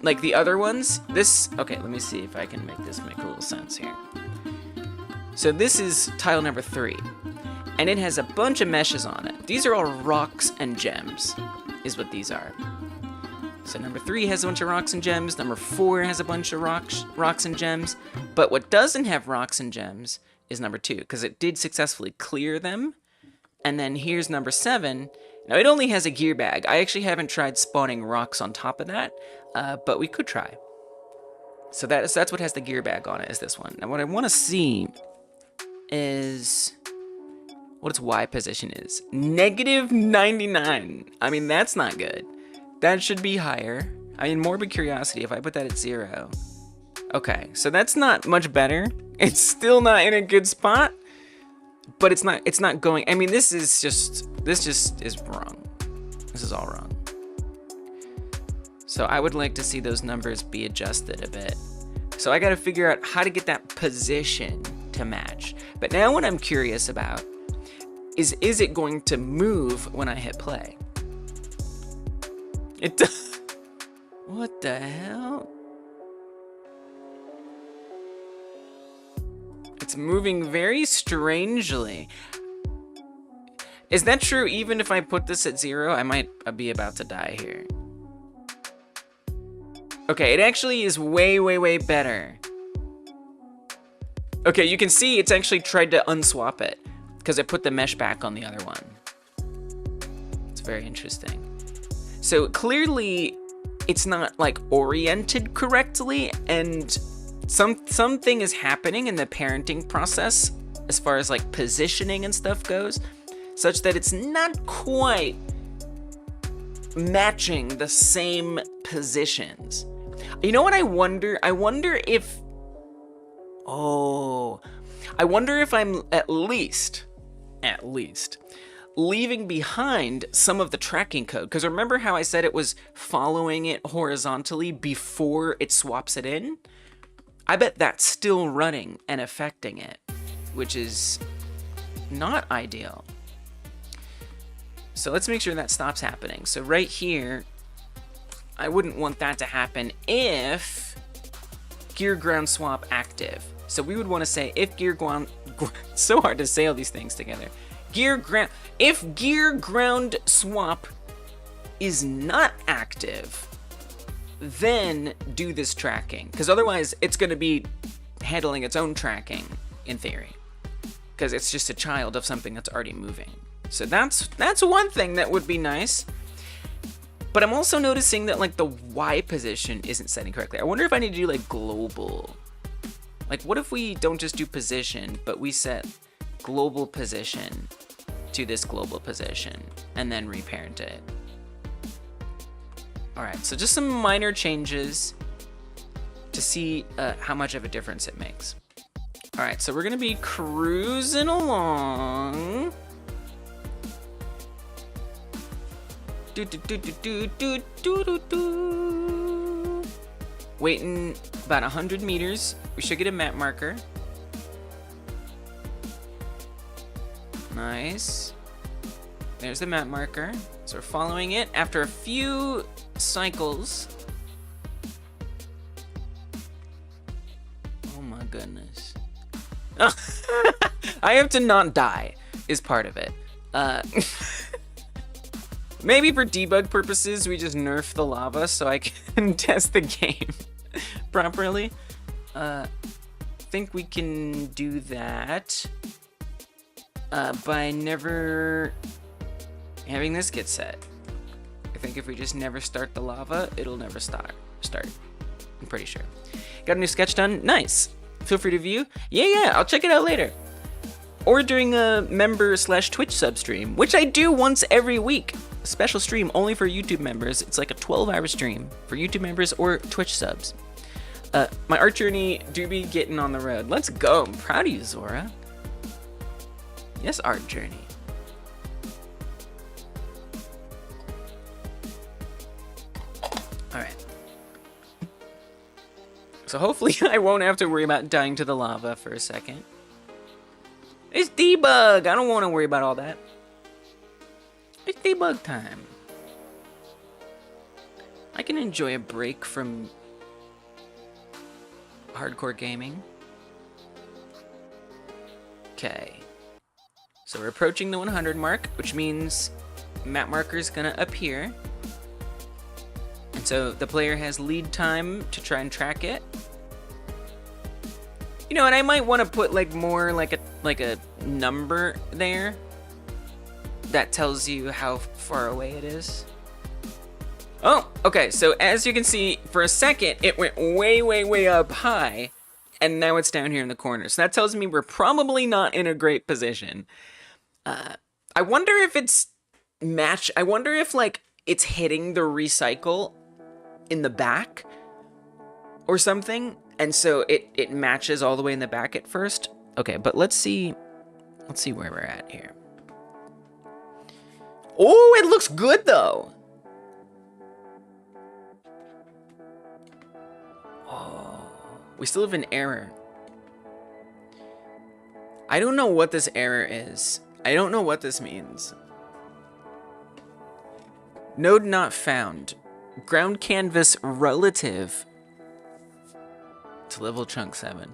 like the other ones, this, okay, let me see if I can make this make a little sense here. So this is tile number 3, and it has a bunch of meshes on it. These are all rocks and gems, is what these are. So number 3 has a bunch of rocks and gems, number 4 has a bunch of rocks and gems, but what doesn't have rocks and gems is number 2, because it did successfully clear them. And then here's number 7. Now it only has a gear bag. I actually haven't tried spawning rocks on top of that, but we could try. So that's what has the gear bag on it, is this one. Now what I want to see is what its Y position is. -99. I mean, that's not good. That should be higher. I mean, morbid curiosity, if I put that at 0. Okay, so that's not much better. It's still not in a good spot, but it's not going, I mean, this just is wrong. This is all wrong. So I would like to see those numbers be adjusted a bit. So I gotta figure out how to get that position to match. But now what I'm curious about is it going to move when I hit play? It does. What the hell? It's moving very strangely. Is that true even if I put this at 0? I might be about to die here. Okay, it actually is way, way, way better. Okay, you can see it's actually tried to unswap it because it put the mesh back on the other one. It's very interesting. So clearly it's not like oriented correctly, and something is happening in the parenting process as far as like positioning and stuff goes, such that it's not quite matching the same positions. You know what I wonder? I wonder if I'm at least leaving behind some of the tracking code. Because remember how I said it was following it horizontally before it swaps it in? I bet that's still running and affecting it, which is not ideal. So let's make sure that stops happening. So right here, I wouldn't want that to happen if gear ground swap active. So we would want to say if gear ground, so hard to say all these things together. If gear ground swap is not active, then do this tracking, because otherwise it's going to be handling its own tracking in theory, because it's just a child of something that's already moving. So that's one thing that would be nice. But I'm also noticing that like the Y position isn't setting correctly. I wonder if I need to do like global. Like what if we don't just do position, but we set global position to this global position and then reparent it. All right, so just some minor changes to see how much of a difference it makes. All right, so we're gonna be cruising along. Waiting about 100 meters. We should get a map marker. Nice. There's the map marker. So we're following it after a few cycles. Oh my goodness. I have to not die is part of it. Maybe for debug purposes, we just nerf the lava so I can test the game properly. Think we can do that by never having this get set. I think if we just never start the lava, it'll never start. I'm pretty sure. Got a new sketch done? Nice. Feel free to view. Yeah, I'll check it out later. Or during a member/Twitch sub stream, which I do once every week. A special stream only for YouTube members. It's like a 12-hour stream for YouTube members or Twitch subs. My art journey do be getting on the road. Let's go. I'm proud of you, Zora. Yes, art journey. So hopefully I won't have to worry about dying to the lava for a second. It's debug! I don't want to worry about all that. It's debug time. I can enjoy a break from hardcore gaming. Okay. So we're approaching the 100 mark, which means map marker is gonna appear. And so the player has lead time to try and track it. You know, and I might want to put like more like a number there that tells you how far away it is. Oh, okay, so as you can see, for a second, it went way, way, way up high, and now it's down here in the corner. So that tells me we're probably not in a great position. I wonder if it's I wonder if, like, it's hitting the recycle in the back or something, and so it matches all the way in the back at first. Okay, but let's see where we're at here. Oh, it looks good, though. We still have an error. I don't know what this error is. I don't know what this means. Node not found. Ground canvas relative to level chunk 7.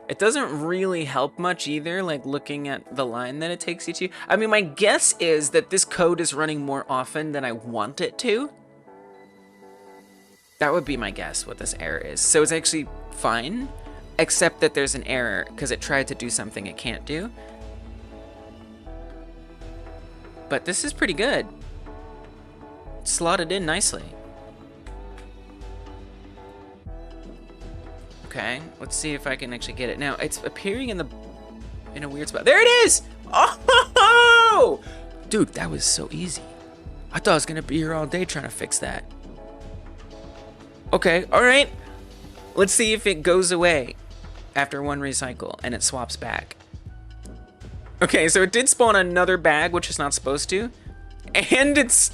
It doesn't really help much either, like looking at the line that it takes you to. I mean, my guess is that this code is running more often than I want it to. That would be my guess what this error is. So it's actually fine, except that there's an error because it tried to do something it can't do. But this is pretty good. Slotted in nicely. Okay, let's see if I can actually get it. Now, it's appearing in a weird spot. There it is! Oh! Dude, that was so easy. I thought I was gonna be here all day trying to fix that. Okay, all right. Let's see if it goes away after one recycle and it swaps back. Okay, so it did spawn another bag, which is not supposed to, and it's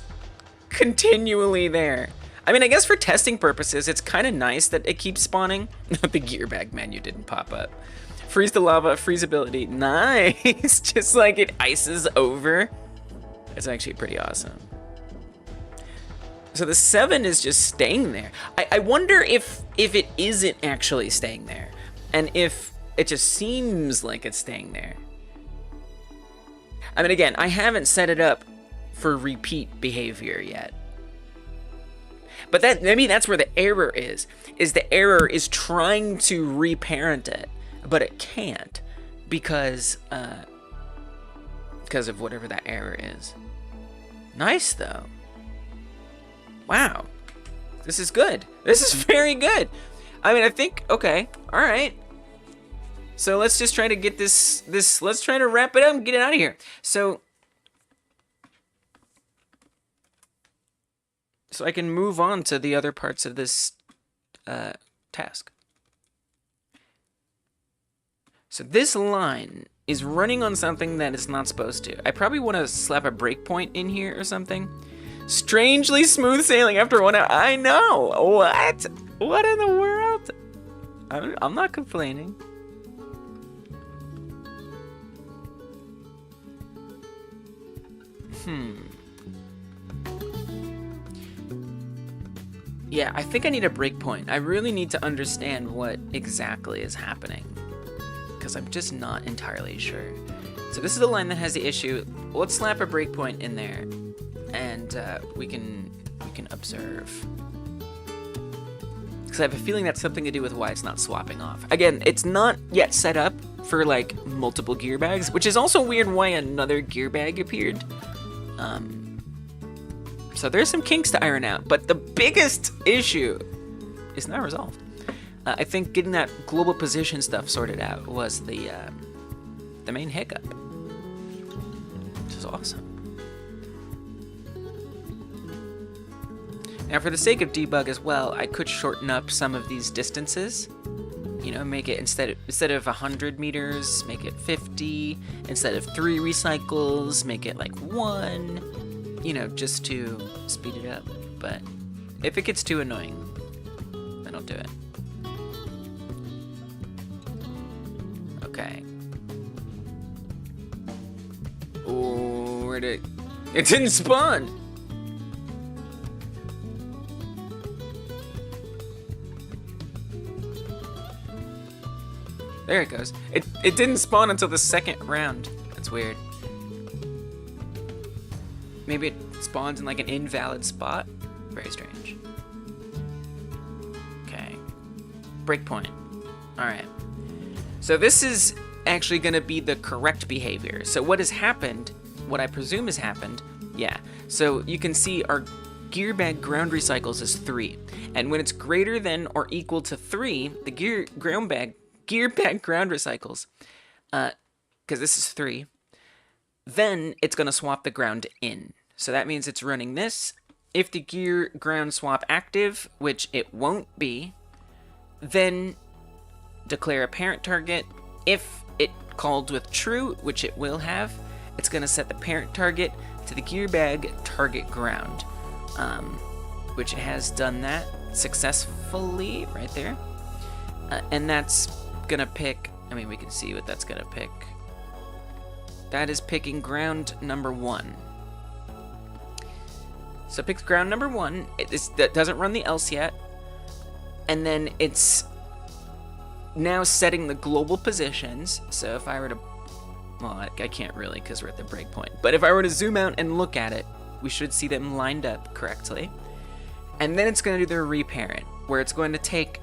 continually there. I mean, I guess for testing purposes, it's kind of nice that it keeps spawning. The gear bag menu didn't pop up. Freeze the lava, freeze ability, nice. Just like it ices over. It's actually pretty awesome. So the 7 is just staying there. I wonder if it isn't actually staying there, and if it just seems like it's staying there. I mean, again, I haven't set it up for repeat behavior yet. But maybe that's where the error is the error is trying to reparent it, but it can't because of whatever that error is. Nice, though. Wow, this is good. This is very good. I mean, I think, okay, all right. So let's just try to get this, let's try to wrap it up and get it out of here. So I can move on to the other parts of this task. So this line is running on something that it's not supposed to. I probably want to slap a breakpoint in here or something. Strangely smooth sailing after 1 hour. I know. What? What in the world? I'm not complaining. Yeah, I think I need a breakpoint. I really need to understand what exactly is happening, because I'm just not entirely sure. So this is the line that has the issue. Let's slap a breakpoint in there, and we can observe. Because I have a feeling that's something to do with why it's not swapping off. Again, it's not yet set up for like multiple gear bags, which is also weird why another gear bag appeared. So there's some kinks to iron out, but the biggest issue is not resolved. I think getting that global position stuff sorted out was the main hiccup, which is awesome. Now, for the sake of debug as well, I could shorten up some of these distances. You know, make it instead of 100 meters, make it 50. Instead of 3 recycles, make it like 1. You know, just to speed it up. But if it gets too annoying, that'll do it. Okay. Oh, where'd it... It didn't spawn! There it goes. It didn't spawn until the second round. That's weird. Maybe it spawns in like an invalid spot. Very strange. Okay. Breakpoint. Alright. So this is actually going to be the correct behavior. So what has happened, what I presume has happened, yeah. So you can see our gear bag ground recycles is 3. And when it's greater than or equal to 3, the gear bag ground recycles, because this is 3, then it's going to swap the ground in. So that means it's running this. If the gear ground swap active, which it won't be, then declare a parent target. If it called with true, which it will have, it's going to set the parent target to the gear bag target ground, which it has done that successfully right there. And that's going to pick, I mean, we can see what that's going to pick. That is picking ground number 1. So it picks ground number 1. That doesn't run the else yet. And then it's now setting the global positions. So if I were to, well, I can't really because we're at the breakpoint. But if I were to zoom out and look at it, we should see them lined up correctly. And then it's going to do their reparent, where it's going to take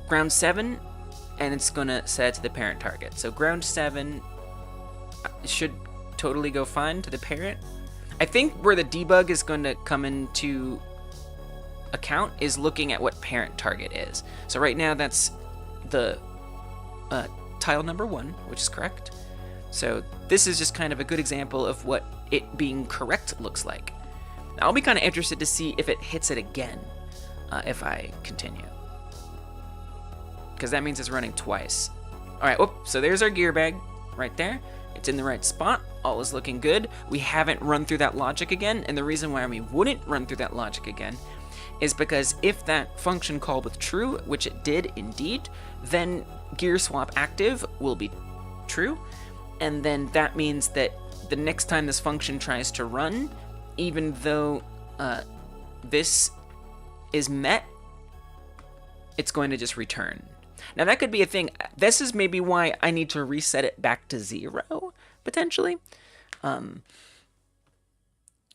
ground 7 and it's going to set it to the parent target. So ground 7 should totally go fine to the parent. I think where the debug is going to come into account is looking at what parent target is. So right now that's the tile number 1, which is correct. So this is just kind of a good example of what it being correct looks like. Now, I'll be kind of interested to see if it hits it again if I continue, because that means it's running twice. All right, whoop, so there's our gear bag right there. It's in the right spot. All is looking good. We haven't run through that logic again, and the reason why we wouldn't run through that logic again is because if that function called with true, which it did indeed, then gear swap active will be true, and then that means that the next time this function tries to run, even though this is met, it's going to just return. Now that could be a thing. This is maybe why I need to reset it back to 0, potentially.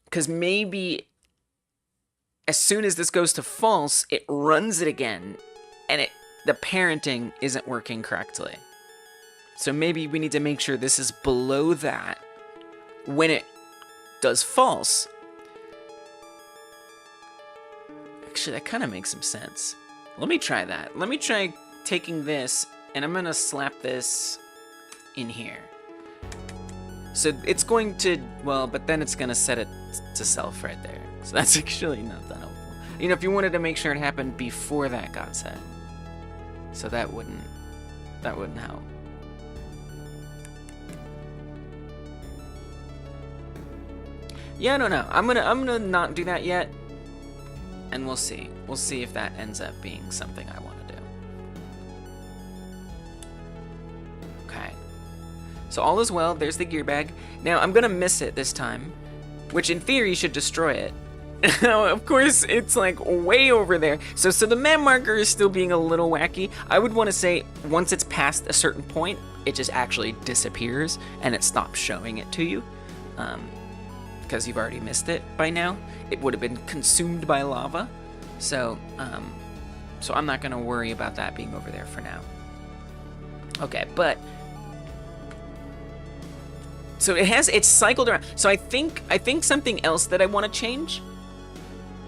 Because maybe as soon as this goes to false, it runs it again, and the parenting isn't working correctly. So maybe we need to make sure this is below that when it does false. Actually, that kind of makes some sense. Let me try that. Let me try taking this, and I'm gonna slap this in here. So it's going to, well, but then it's gonna set it to self right there. So that's actually not that helpful. You know, if you wanted to make sure it happened before that got set, so that wouldn't help. Yeah, I don't know. I'm gonna not do that yet, and we'll see. We'll see if that ends up being something I want to do. Okay. So all is well. There's the gear bag. Now I'm gonna miss it this time, which in theory should destroy it. Now, of course, it's like way over there. So the map marker is still being a little wacky. I would want to say once it's past a certain point, it just actually disappears and it stops showing it to you. Because you've already missed it by now. It would have been consumed by lava. So I'm not gonna worry about that being over there for now. Okay, but so it's cycled around. So I think something else that I want to change.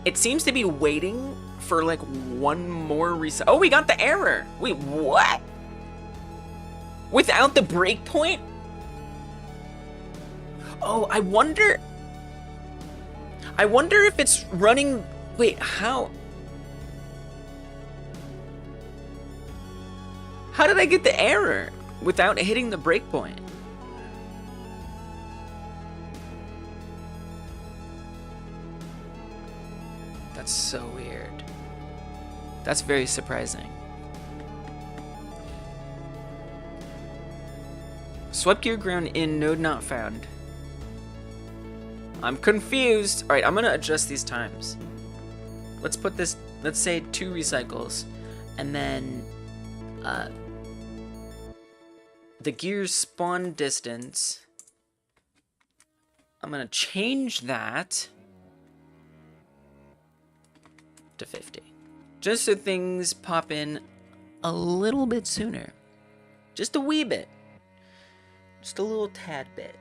It seems to be waiting for like one more reset. Oh, we got the error. Wait, what? Without the breakpoint? Oh, I wonder if it's running. Wait, how did I get the error without hitting the breakpoint? That's so weird. That's very surprising. Swept gear ground in, node not found. I'm confused. All right, I'm gonna adjust these times. Let's put this, let's say 2 recycles, and then the gear's spawn distance, I'm gonna change that to 50. Just so things pop in a little bit sooner. Just a wee bit. Just a little tad bit.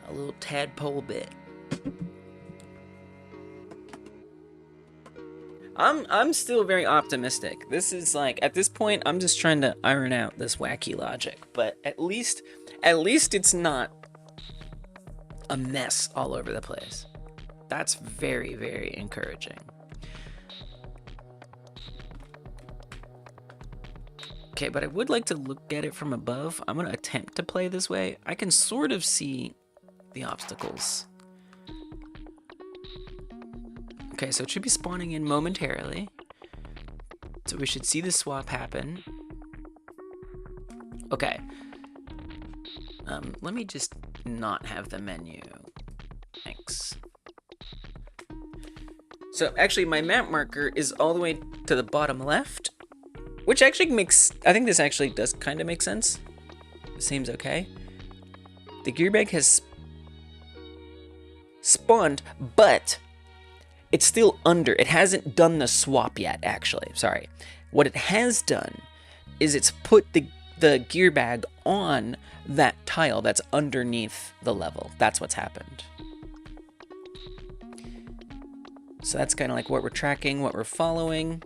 A little tadpole bit. I'm still very optimistic. This is like, at this point, I'm just trying to iron out this wacky logic, but at least it's not a mess all over the place. That's very, very encouraging. Okay, but I would like to look at it from above. I'm gonna attempt to play this way. I can sort of see the obstacles. Okay, so it should be spawning in momentarily. So we should see the swap happen. Okay. Let me just not have the menu. Thanks. So actually my map marker is all the way to the bottom left, which actually makes, I think this actually does kind of make sense. It seems okay. The gear bag has spawned, but it's still under. It hasn't done the swap yet, actually. Sorry. What it has done is it's put the gear bag on that tile that's underneath the level. That's what's happened. So that's kind of like what we're tracking, what we're following.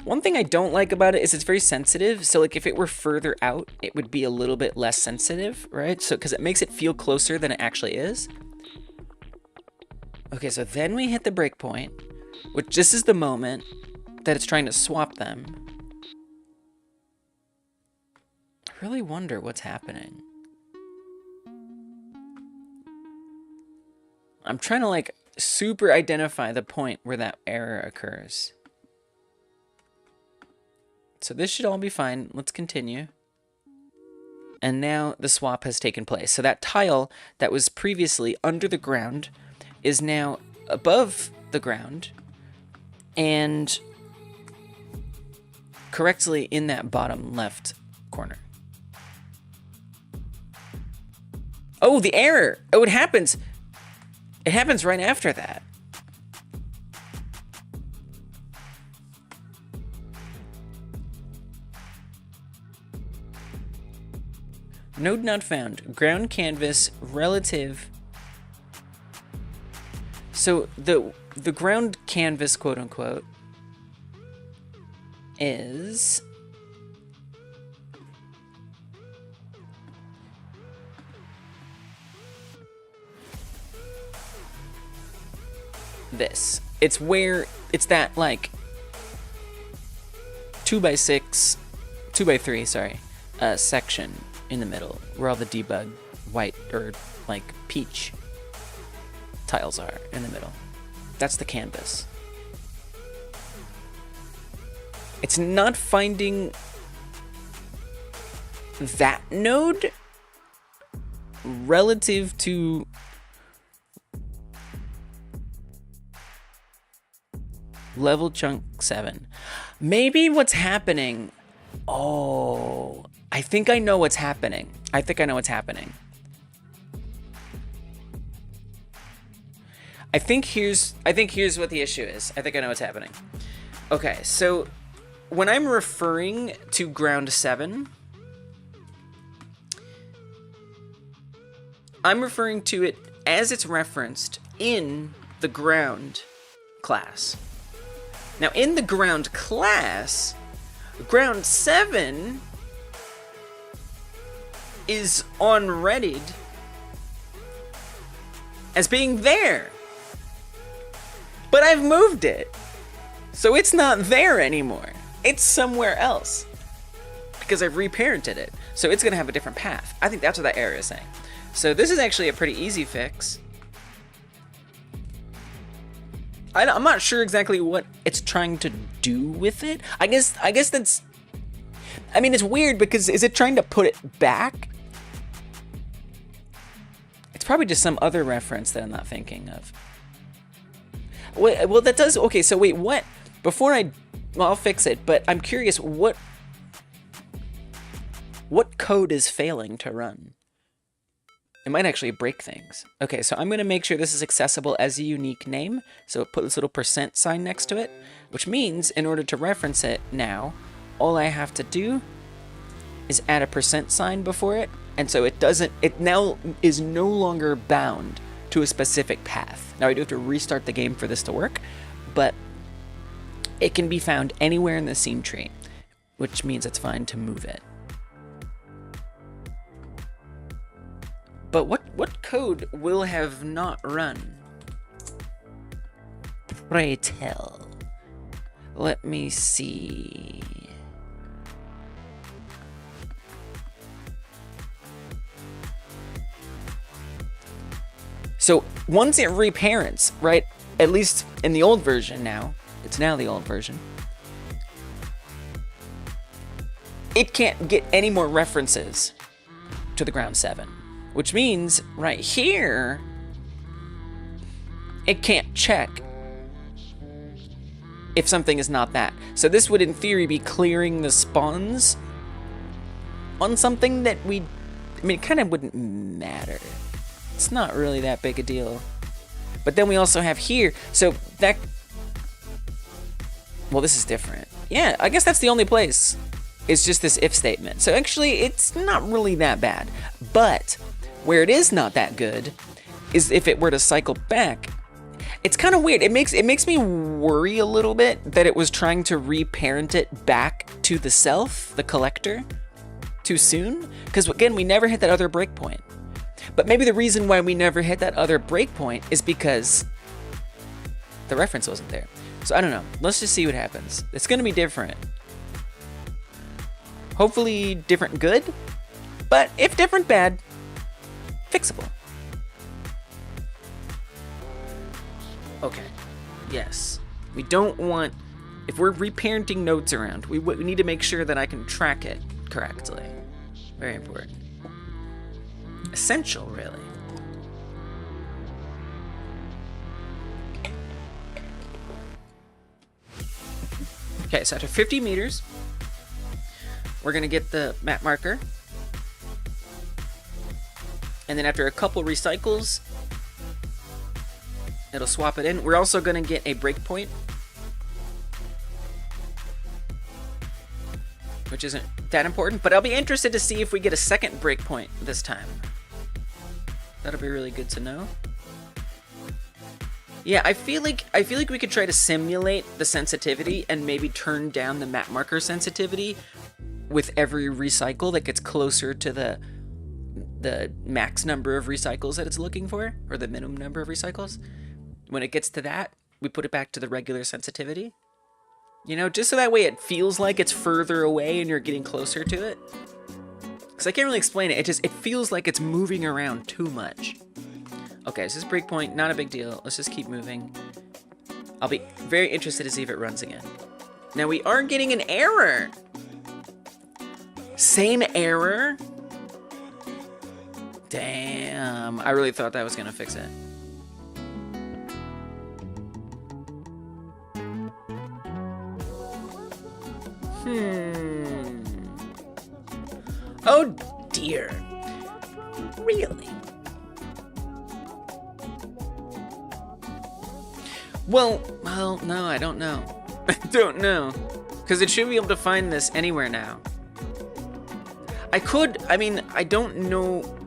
One thing I don't like about it is it's very sensitive. So like if it were further out, it would be a little bit less sensitive, right? So because it makes it feel closer than it actually is. Okay, so then we hit the breakpoint, which this is the moment that it's trying to swap them. I really wonder what's happening. I'm trying to like super identify the point where that error occurs. So this should all be fine. Let's continue. And now the swap has taken place. So that tile that was previously under the ground is now above the ground and correctly in that bottom left corner. Oh, the error. Oh, it happens. It happens right after that. Node not found. Ground canvas relative. So the ground canvas, quote unquote, is this. It's where it's that like 2x6, 2x3, sorry, section in the middle where all the debug white or like peach tiles are in the middle. That's the canvas. It's not finding that node relative to level chunk 7. Maybe what's happening. Oh, I think I know what's happening. I think I know what the issue is. I think I know what's happening. Okay, so when I'm referring to ground 7, I'm referring to it as it's referenced in the ground class. Now, in the ground class, ground 7 is on-readied as being there. But I've moved it. So it's not there anymore. It's somewhere else. Because I've reparented it. So it's going to have a different path. I think that's what that error is saying. So this is actually a pretty easy fix. I'm not sure exactly what it's trying to do with it. I guess that's... I mean, it's weird because is it trying to put it back? It's probably just some other reference that I'm not thinking of. Wait, well, that does... Okay, so wait, what? Before I... Well, I'll fix it, but I'm curious, what code is failing to run? It might actually break things. Okay, so I'm going to make sure this is accessible as a unique name. So put this little % sign next to it, which means in order to reference it now, all I have to do is add a % sign before it. And so it now is no longer bound to a specific path. Now I do have to restart the game for this to work, but it can be found anywhere in the scene tree, which means it's fine to move it. But what code will have not run? Pray tell. Let me see. So once it reparents, right? At least in the old version now. It's now the old version. It can't get any more references to the ground 7. Which means, right here, it can't check if something is not that. So this would, in theory, be clearing the spawns on something that I mean, it kind of wouldn't matter. It's not really that big a deal. But then we also have here, so that... Well, this is different. Yeah, I guess that's the only place. It's just this if statement. So actually, it's not really that bad. But... where it is not that good is if it were to cycle back. It's kind of weird. It makes me worry a little bit that it was trying to reparent it back to the self, the collector, too soon. Because again, we never hit that other breakpoint. But maybe the reason why we never hit that other breakpoint is because the reference wasn't there. So I don't know. Let's just see what happens. It's going to be different. Hopefully different good. But if different bad, fixable. Okay, yes. We don't want, if we're reparenting nodes around, we need to make sure that I can track it correctly. Very important. Essential, really. Okay, so after 50 meters, we're gonna get the map marker. And then after a couple recycles, it'll swap it in. We're also going to get a breakpoint, which isn't that important, but I'll be interested to see if we get a second breakpoint this time. That'll be really good to know. Yeah, I feel like we could try to simulate the sensitivity and maybe turn down the map marker sensitivity with every recycle that gets closer to the max number of recycles that it's looking for, or the minimum number of recycles. When it gets to that, we put it back to the regular sensitivity. You know, just so that way it feels like it's further away and you're getting closer to it. Because I can't really explain it. It feels like it's moving around too much. Okay, so this breakpoint, not a big deal. Let's just keep moving. I'll be very interested to see if it runs again. Now we are getting an error. Same error? Damn, I really thought that was gonna fix it. Oh dear. Really? Well, no, I don't know. I don't know. Because it should be able to find this anywhere now. I don't know.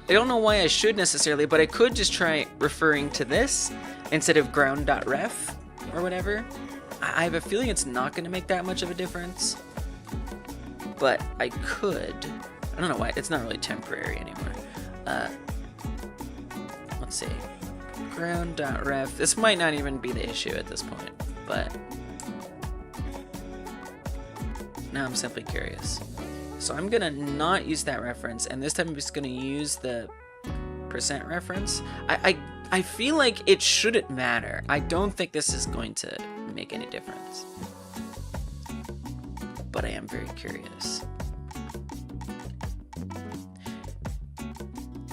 I don't know why I should necessarily, but I could just try referring to this instead of ground.ref or whatever. I have a feeling it's not going to make that much of a difference, but I could. I don't know why. It's not really temporary anymore. Let's see. Ground.ref. This might not even be the issue at this point, but now I'm simply curious. So I'm gonna not use that reference, and this time I'm just gonna use the percent reference. I feel like it shouldn't matter. I don't think this is going to make any difference. But I am very curious.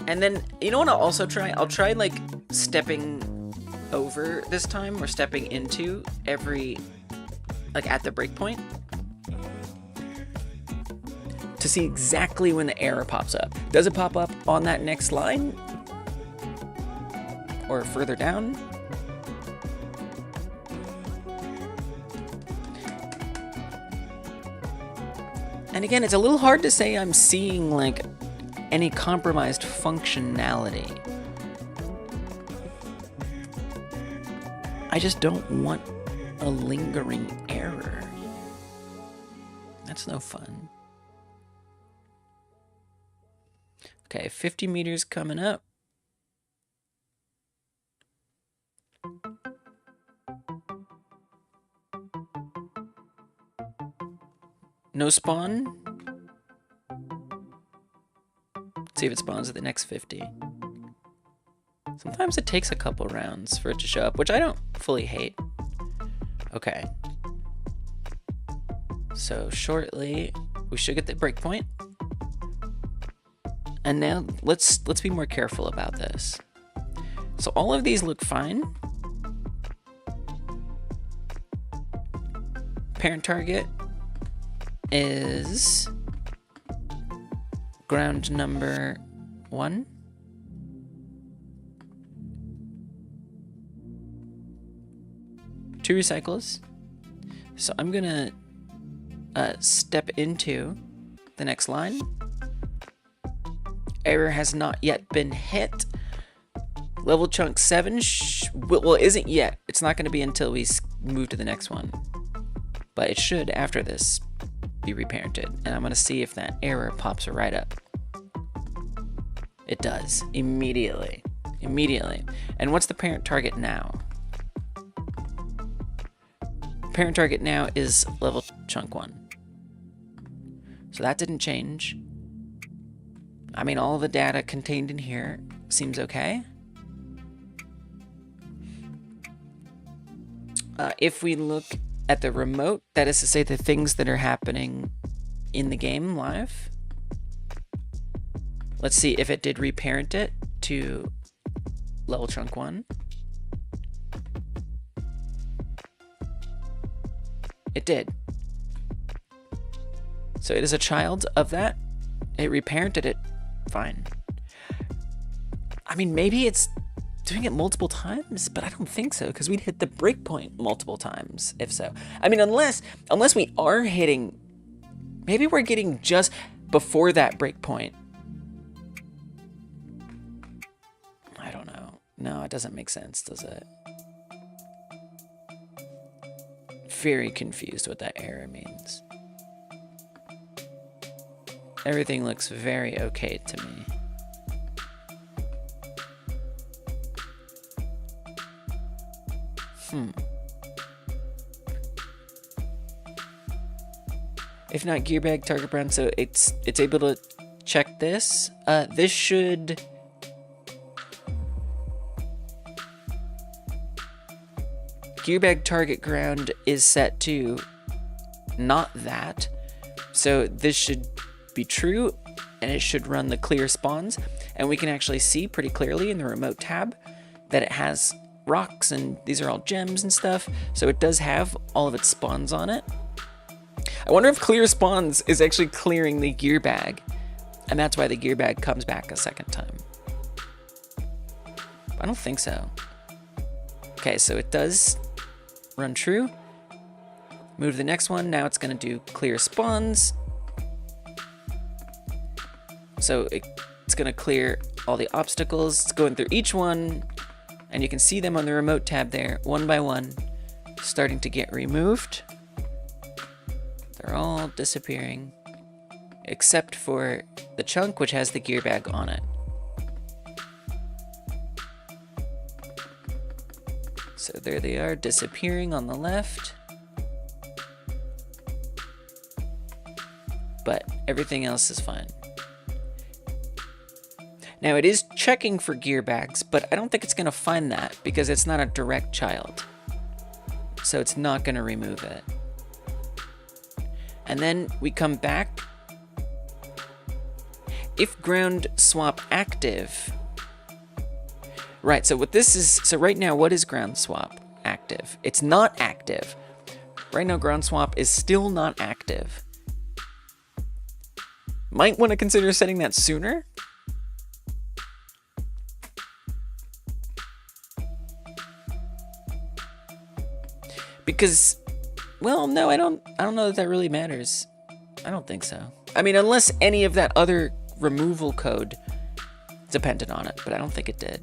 And then, you know what I'll also try? I'll try like stepping over this time, or stepping into every, like at the breakpoint, to see exactly when the error pops up. Does it pop up on that next line? Or further down? And again, it's a little hard to say I'm seeing like any compromised functionality. I just don't want a lingering error. That's no fun. Okay, 50 meters coming up. No spawn. Let's see if it spawns at the next 50. Sometimes it takes a couple rounds for it to show up, which I don't fully hate. Okay. So shortly, we should get the breakpoint. And now let's be more careful about this. So all of these look fine. Parent target is ground number 1. Two recycles. So I'm gonna step into the next line. Error has not yet been hit. Level chunk 7, well, isn't yet. It's not gonna be until we move to the next one. But it should, after this, be reparented. And I'm gonna see if that error pops right up. It does, immediately. Immediately. And what's the parent target now? Parent target now is level chunk 1. So that didn't change. I mean, all the data contained in here seems okay. If we look at the remote, that is to say the things that are happening in the game live. Let's see if it did reparent it to level chunk 1. It did. So it is a child of that. It reparented it fine. I mean, maybe it's doing it multiple times, but I don't think so, because we'd hit the breakpoint multiple times, if so. I mean, unless we are hitting, maybe we're getting just before that breakpoint. I don't know. No, it doesn't make sense, does it? Very confused what that error means. Everything looks very okay to me. If not, gear bag target brown, so it's able to check this. This should gear bag target ground is set to not that, so this should be true, and it should run the clear spawns, and we can actually see pretty clearly in the remote tab that it has rocks, and these are all gems and stuff, so it does have all of its spawns on it. I wonder if clear spawns is actually clearing the gear bag, and that's why the gear bag comes back a second time. I don't think so. Okay, so it does run true. Move to the next one. Now it's going to do clear spawns. So it's going to clear all the obstacles. It's going through each one, and you can see them on the remote tab there, one by one, starting to get removed. They're all disappearing, except for the chunk, which has the gear bag on it. So there they are, disappearing on the left. But Everything else is fine. Now it is checking for gear bags, but I don't think it's going to find that because it's not a direct child. So it's not going to remove it. And then we come back. If ground swap active. Right, so what this is, so right now, what is ground swap active? It's not active. Right now, ground swap is still not active. Might want to consider setting that sooner. Because, well, no, I don't know that really matters. I don't think so. I mean, unless any of that other removal code depended on it, but I don't think it did.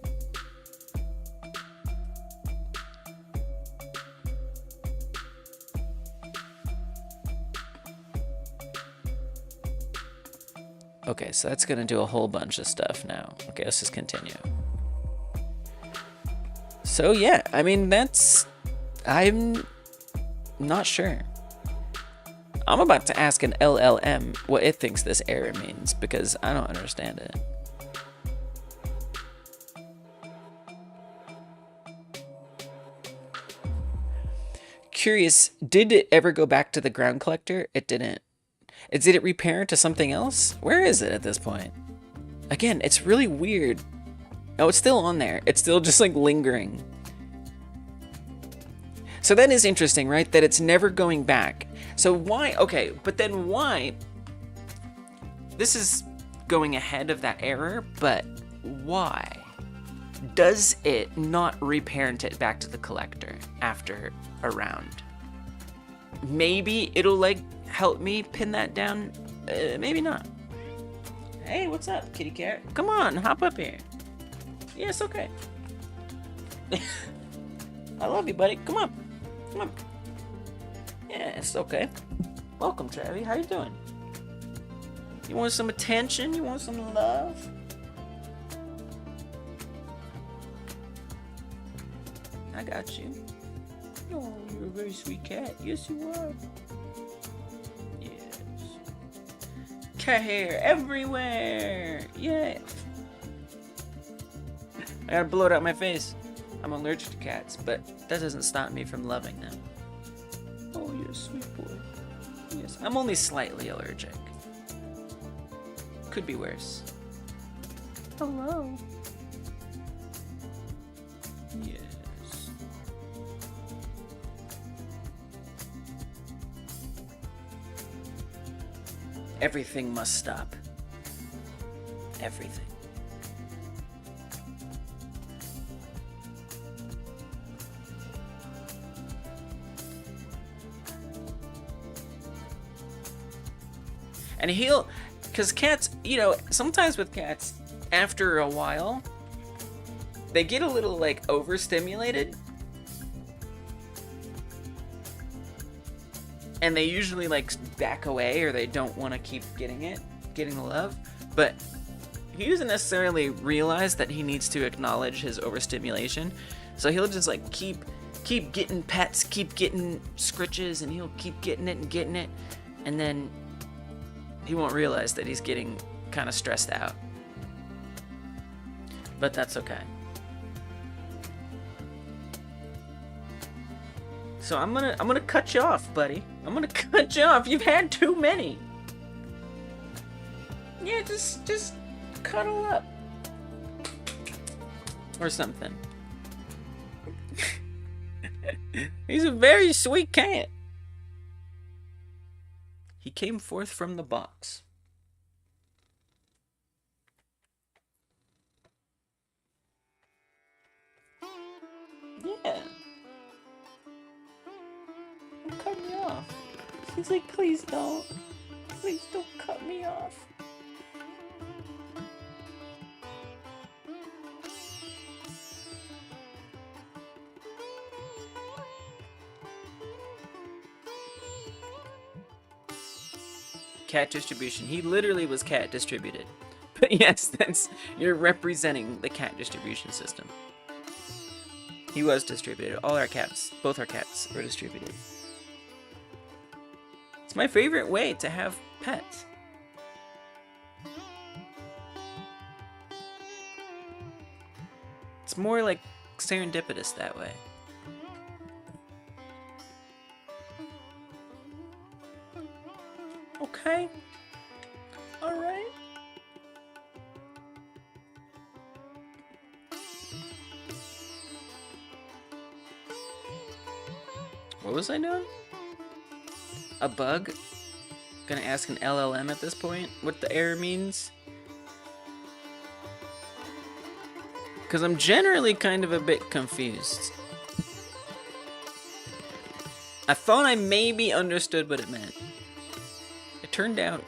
Okay, so that's gonna do a whole bunch of stuff now. Okay, let's just continue. So yeah, I mean, I'm not sure. I'm about to ask an LLM what it thinks this error means because I don't understand it. Curious, did it ever go back to the ground collector? It didn't. Did it repair to something else? Where is it at this point? Again, it's really weird. Oh, it's still on there. It's still just like lingering. So that is interesting, right? That it's never going back. So why? Okay, but then why? This is going ahead of that error, but why does it not reparent it back to the collector after a round? Maybe it'll like help me pin that down. Maybe not. Hey, what's up, kitty cat? Come on, hop up here. Yeah, it's okay. I love you, buddy. Come on. Come on. Yeah, it's okay. Welcome, Travi. How you doing? You want some attention? You want some love? I got you. Oh, you're a very sweet cat. Yes, you are. Yes. Cat hair everywhere. Yeah. I gotta blow it out my face. I'm allergic to cats, but that doesn't stop me from loving them. Oh, you're a sweet boy. Yes, I'm only slightly allergic. Could be worse. Hello. Yes. Everything must stop. Everything. And he'll, because cats, you know, sometimes with cats, after a while, they get a little, like, overstimulated. And they usually, like, back away, or they don't want to keep getting the love. But he doesn't necessarily realize that he needs to acknowledge his overstimulation. So he'll just, like, keep getting pets, keep getting scritches, and he'll keep getting it. And then he won't realize that he's getting kind of stressed out. But that's okay. So I'm gonna cut you off, buddy. I'm gonna cut you off. You've had too many. Yeah, just cuddle up. Or something. He's a very sweet cat. He came forth from the box. Yeah. Don't cut me off. He's like, please don't. Please don't cut me off. Cat distribution. He literally was cat distributed. But yes, you're representing the cat distribution system. He was distributed. All our cats, both our cats, were distributed. It's my favorite way to have pets. It's more like serendipitous that way. Okay. All right. What was I doing? A bug? Gonna ask an LLM at this point what the error means? Because I'm generally kind of a bit confused. I thought I maybe understood what it meant. It turned out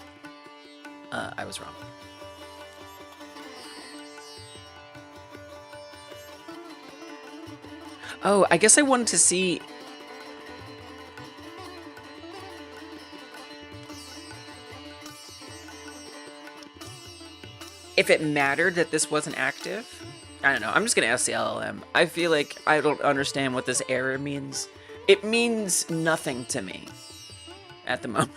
I was wrong. Oh, I guess I wanted to see... if it mattered that this wasn't active. I don't know. I'm just going to ask the LLM. I feel like I don't understand what this error means. It means nothing to me at the moment.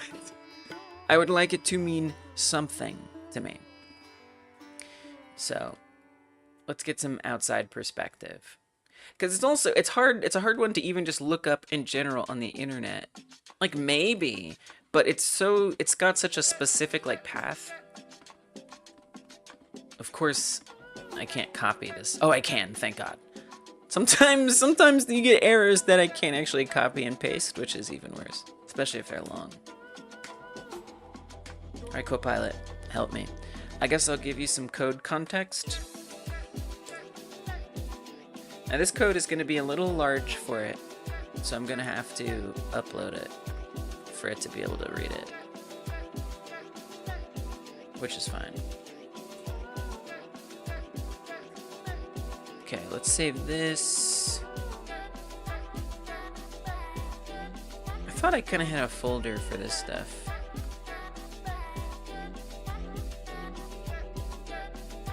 I would like it to mean something to me. So, let's get some outside perspective. Because it's a hard one to even just look up in general on the internet. Like, maybe, but it's got such a specific, like, path. Of course, I can't copy this. Oh, I can, thank God. Sometimes you get errors that I can't actually copy and paste, which is even worse, especially if they're long. All right, Copilot, help me. I guess I'll give you some code context. Now this code is going to be a little large for it, so I'm going to have to upload it for it to be able to read it, which is fine. Okay, let's save this. I thought I kind of had a folder for this stuff.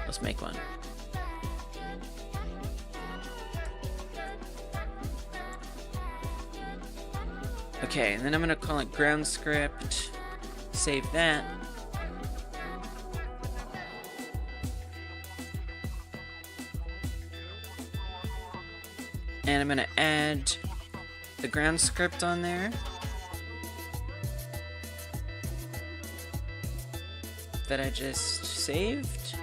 Let's make one. Okay, and then I'm gonna call it ground script. Save that. And I'm gonna add the ground script on there. That I just saved.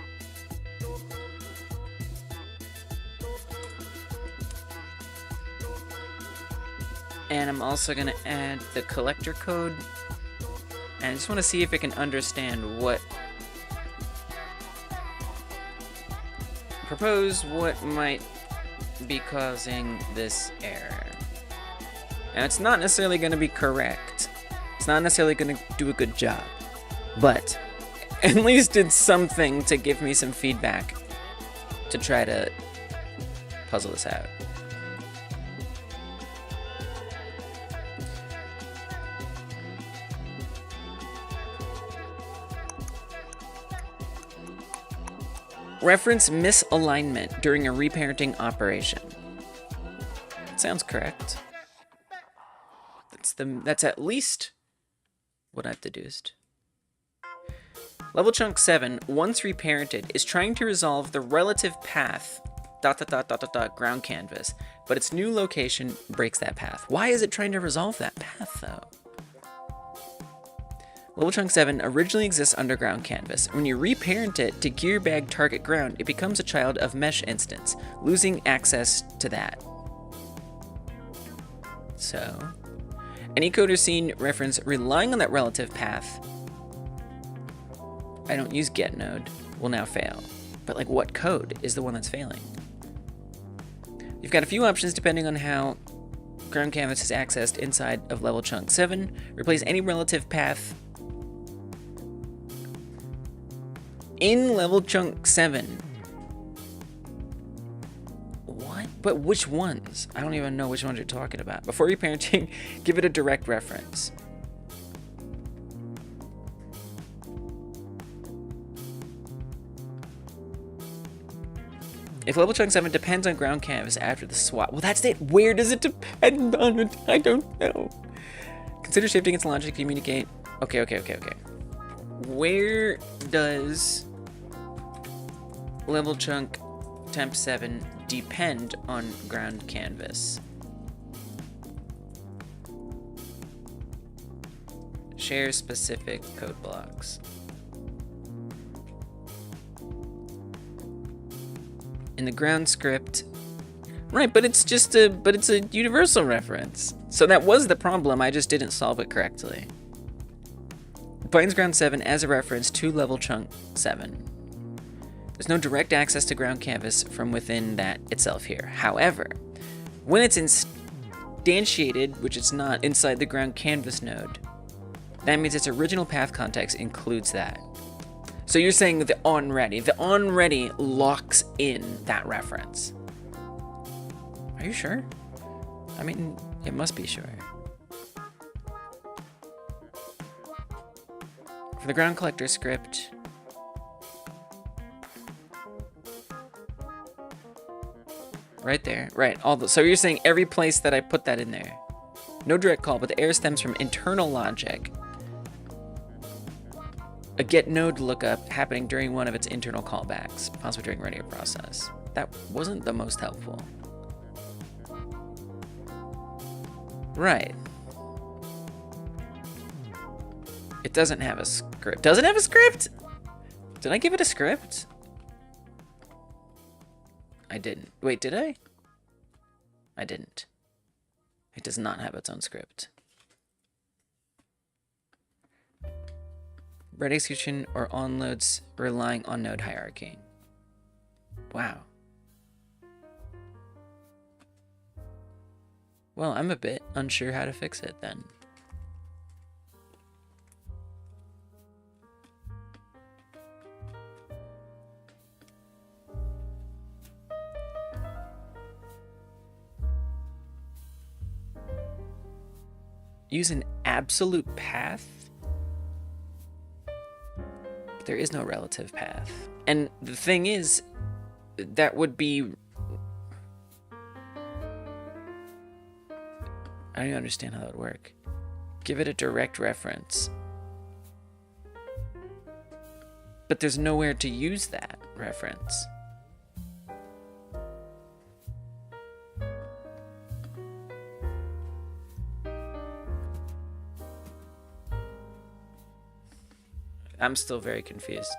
And I'm also gonna add the collector code. And I just wanna see if it can understand what might be causing this error. Now it's not necessarily going to be correct. It's not necessarily going to do a good job. But at least it's something to give me some feedback to try to puzzle this out. Reference misalignment during a reparenting operation. Sounds correct. That's at least what I've deduced. Level chunk 7, once reparented, is trying to resolve the relative path ... ground canvas, but its new location breaks that path. Why is it trying to resolve that path though? Level chunk 7 originally exists under ground canvas. When you reparent it to gear bag target ground, it becomes a child of mesh instance, losing access to that. So, any code or scene reference relying on that relative path, I don't use get node, will now fail. But like what code is the one that's failing? You've got a few options depending on how ground canvas is accessed inside of level chunk 7. Replace any relative path in level chunk 7. What? But which ones? I don't even know which ones you're talking about. Before reparenting, give it a direct reference. If level chunk 7 depends on ground canvas after the swap, well that's it. Where does it depend on it? I don't know. Consider shifting its logic to communicate. Okay. Where does level chunk temp 7 depend on ground canvas. Share specific code blocks. In the ground script, right, but it's a universal reference. So that was the problem, I just didn't solve it correctly. Binds ground 7 as a reference to level chunk 7. There's no direct access to ground canvas from within that itself here. However, when it's instantiated, which it's not, inside the ground canvas node, that means its original path context includes that. So you're saying the onReady locks in that reference. Are you sure? I mean, it must be sure. For the ground collector script, right there, right. So you're saying every place that I put that in there. No direct call, but the error stems from internal logic. A get node lookup happening during one of its internal callbacks, possibly during running a process. That wasn't the most helpful. Right. It doesn't have a script. Does it have a script? Did I give it a script? I didn't. Wait, did I? I didn't. It does not have its own script. Ready execution or onloads relying on node hierarchy. Wow. Well, I'm a bit unsure how to fix it then. Use an absolute path? There is no relative path. And the thing is, that would be... I don't even understand how that would work. Give it a direct reference. But there's nowhere to use that reference. I'm still very confused.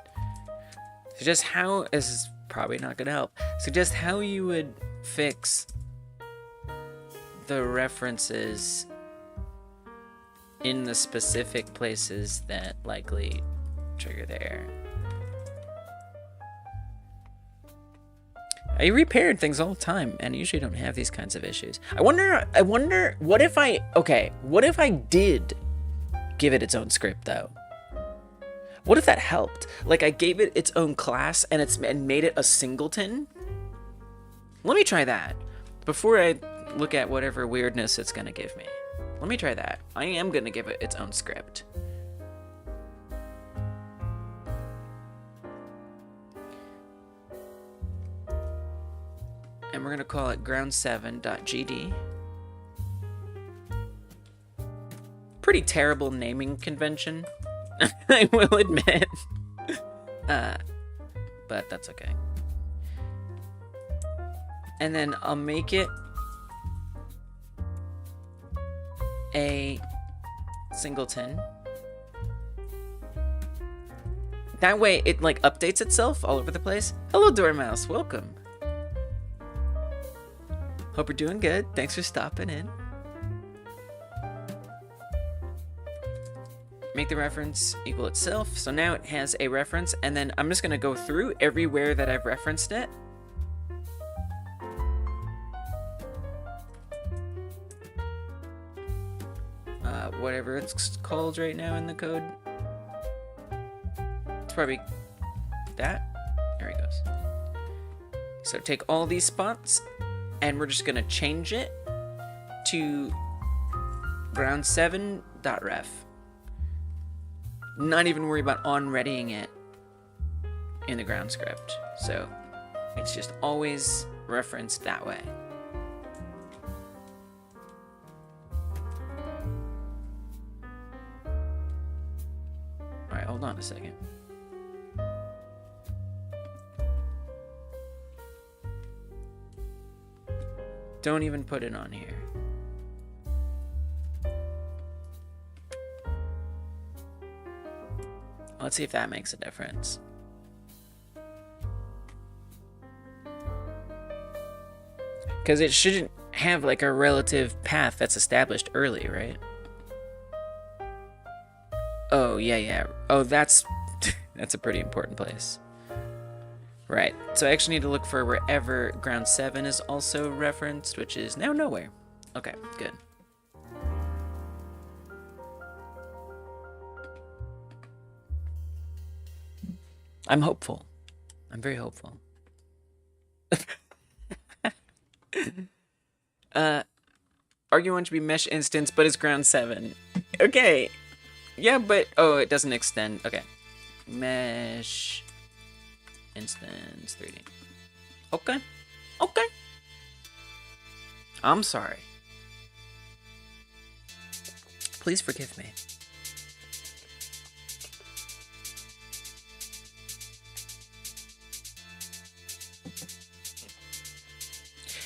Suggest how, this is probably not gonna help. Suggest how you would fix the references in the specific places that likely trigger the error. I repaired things all the time and I usually don't have these kinds of issues. I wonder, what if I did give it its own script though? What if that helped? Like I gave it its own class and made it a singleton? Let me try that before I look at whatever weirdness it's gonna give me. Let me try that. I am gonna give it its own script. And we're gonna call it ground7.gd. Pretty terrible naming convention. I will admit. But that's okay. And then I'll make it a singleton. That way it like updates itself all over the place. Hello Dormouse, welcome. Hope you're doing good. Thanks for stopping in. Make the reference equal itself. So now it has a reference, and then I'm just gonna go through everywhere that I've referenced it. Whatever it's called right now in the code. It's probably that. There he goes. So take all these spots, and we're just gonna change it to ground7.ref. Not even worry about on-readying it in the ground script. So it's just always referenced that way. All right, hold on a second. Don't even put it on here. Let's see if that makes a difference. Because it shouldn't have like a relative path that's established early, right? Oh, yeah. Oh, that's that's a pretty important place. Right. So I actually need to look for wherever ground 7 is also referenced, which is now nowhere. Okay, good. I'm hopeful. I'm very hopeful. Argue1 should be mesh instance, but it's ground 7. Okay. Yeah, but oh, it doesn't extend. Okay. Mesh instance 3D. Okay. Okay. I'm sorry. Please forgive me.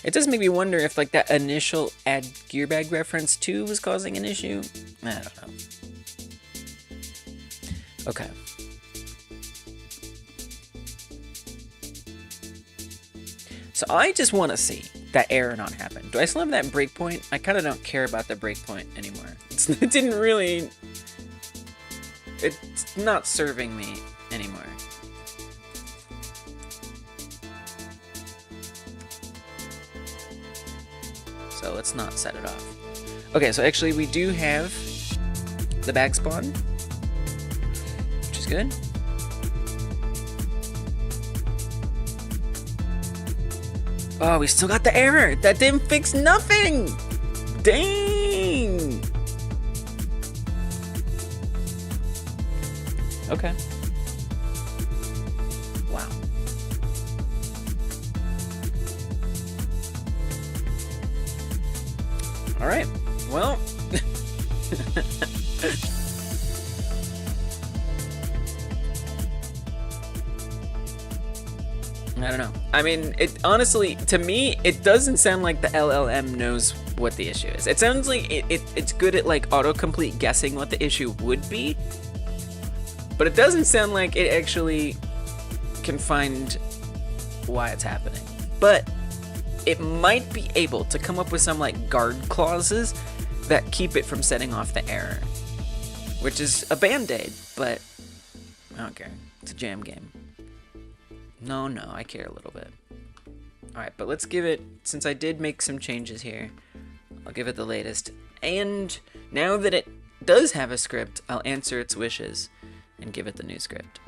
It does make me wonder if like that initial add gear bag reference too was causing an issue. I don't know. Okay. So I just want to see that error not happen. Do I still have that breakpoint? I kind of don't care about the breakpoint anymore. It didn't really... It's not serving me anymore. So let's not set it off. Okay, so actually we do have the bag spawn, which is good. Oh, we still got the error. That didn't fix nothing. Dang. Okay. Wow. All right. Well. I don't know. I mean, it honestly, to me, it doesn't sound like the LLM knows what the issue is. It sounds like it's good at like autocomplete guessing what the issue would be, but it doesn't sound like it actually can find why it's happening. But it might be able to come up with some like guard clauses that keep it from setting off the error, which is a band-aid, but I don't care. It's a jam game. No, I care a little bit. Alright, but let's give it, since I did make some changes here, I'll give it the latest. And now that it does have a script, I'll answer its wishes and give it the new script.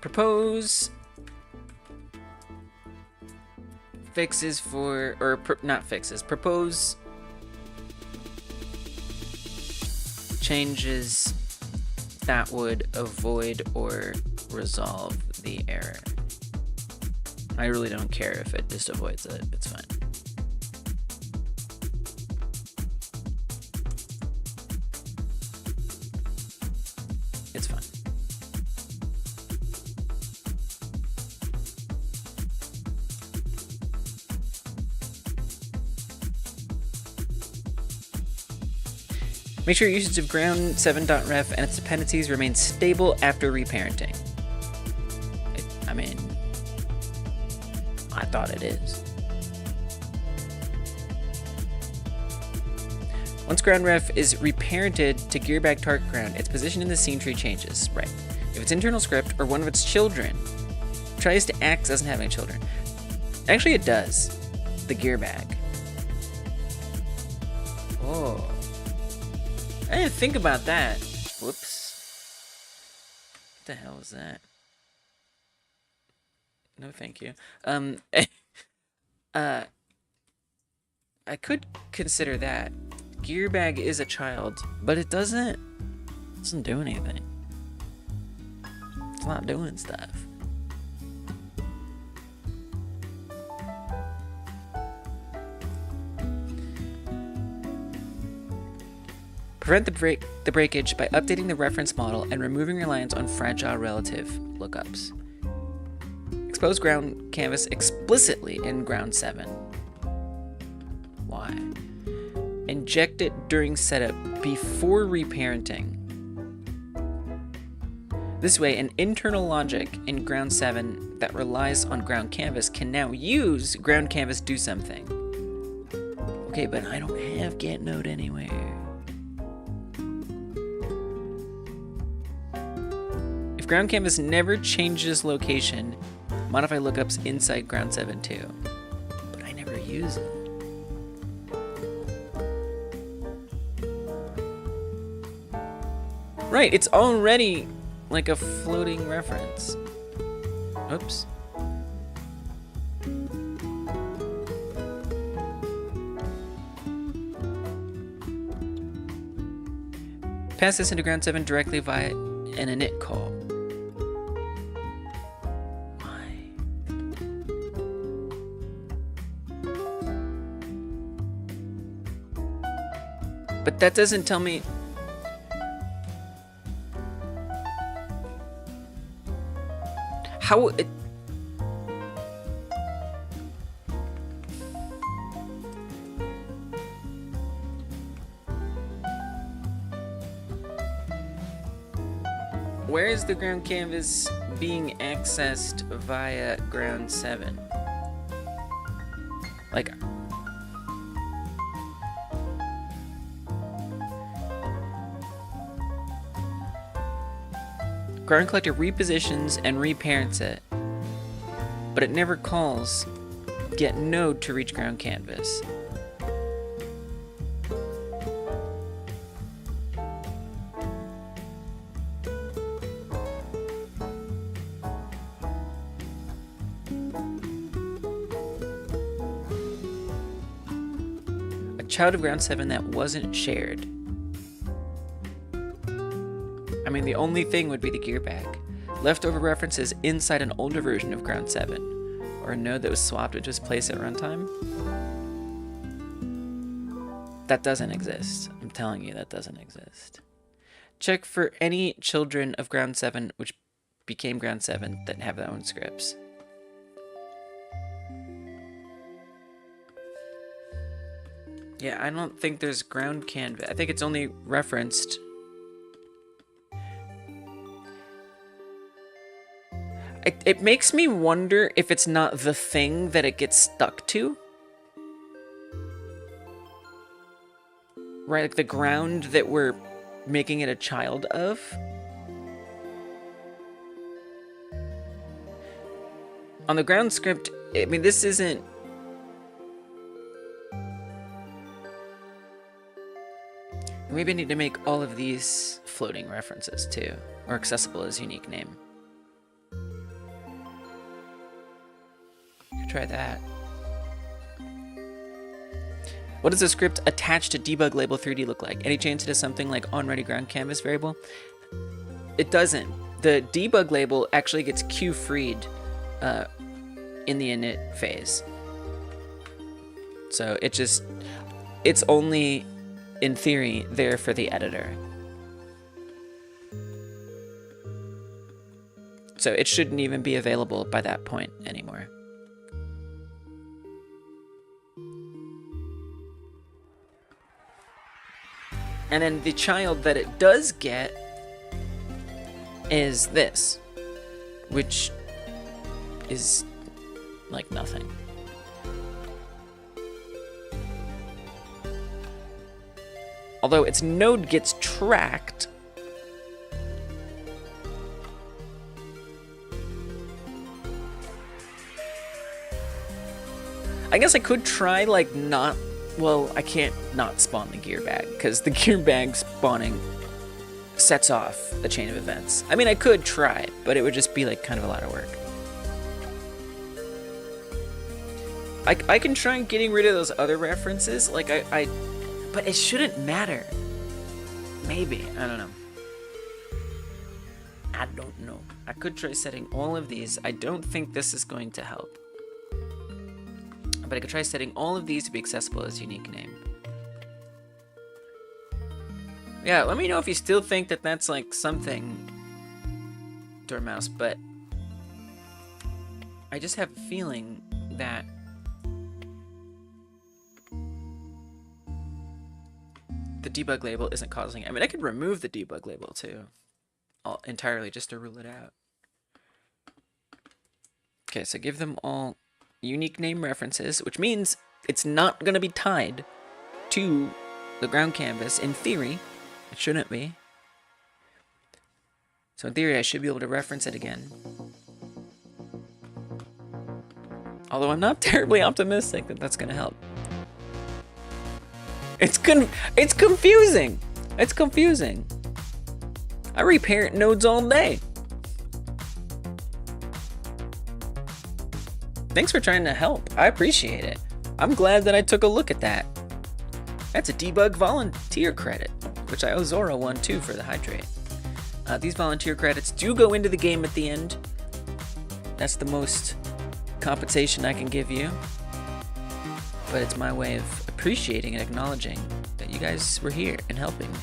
Propose fixes for, or not fixes, propose changes that would avoid or resolve the error. I really don't care if it just avoids it, it's fine. It's fine. Make sure your usage of ground7.ref and its dependencies remains stable after reparenting. I mean, I thought it is. Once ground.ref is reparented to gearbag target ground, its position in the scene tree changes. Right. If its internal script or one of its children tries to act, doesn't have any children. Actually, it does. The gearbag. Oh. I didn't think about that. Whoops. What the hell was that? No, thank you. I could consider that. Gearbag is a child, but it doesn't do anything. It's not doing stuff. Prevent the breakage by updating the reference model and removing reliance on fragile relative lookups. expose ground canvas explicitly in ground 7. Why? Inject it during setup before reparenting. This way, an internal logic in ground 7 that relies on ground canvas can now use ground canvas do something. Okay, but I don't have get node anywhere. If ground canvas never changes location, modify lookups inside ground 7 too. But I never use it. Right, it's already like a floating reference. Oops. Pass this into ground 7 directly via an init call. Why? But that doesn't tell me. How it. Where is the ground canvas being accessed via ground 7? Like, ground collector repositions and reparents it, but it never calls get node to reach ground canvas. A child of ground 7 that wasn't shared. I mean, the only thing would be the gear bag. Leftover references inside an older version of ground 7, or a node that was swapped at just place at runtime. That doesn't exist. I'm telling you, that doesn't exist. Check for any children of ground 7 which became ground 7 that have their own scripts. Yeah, I don't think there's ground canvas. I think it's only referenced. It makes me wonder if it's not the thing that it gets stuck to. Right, like the ground that we're making it a child of. On the ground script, I mean, this isn't... Maybe I need to make all of these floating references too, or accessible as unique name. Try that. What does the script attached to debug label 3D look like? Any chance it is something like onReady ground canvas variable? It doesn't. The debug label actually gets queue freed in the init phase. So it's only in theory there for the editor. So it shouldn't even be available by that point anymore. And then the child that it does get is this, which is like nothing. Although its node gets tracked, I guess I could try like not. Well, I can't not spawn the gear bag, because the gear bag spawning sets off a chain of events. I mean, I could try it, but it would just be like kind of a lot of work. I can try getting rid of those other references, like but it shouldn't matter. Maybe, I don't know. I don't know. I could try setting all of these. I don't think this is going to help. But I could try setting all of these to be accessible as unique name. Yeah, let me know if you still think that that's like something, Dormouse, but I just have a feeling that the debug label isn't causing it. I mean, I could remove the debug label too, entirely, just to rule it out. Okay, so give them all unique name references, which means it's not going to be tied to the ground canvas. In theory, it shouldn't be. So in theory, I should be able to reference it again. Although I'm not terribly optimistic that that's going to help. It's confusing. It's confusing. I reparent nodes all day. Thanks for trying to help. I appreciate it. I'm glad that I took a look at that. That's a debug volunteer credit, which I owe Zora one too for the hydrate. These volunteer credits do go into the game at the end. That's the most compensation I can give you. But it's my way of appreciating and acknowledging that you guys were here and helping me.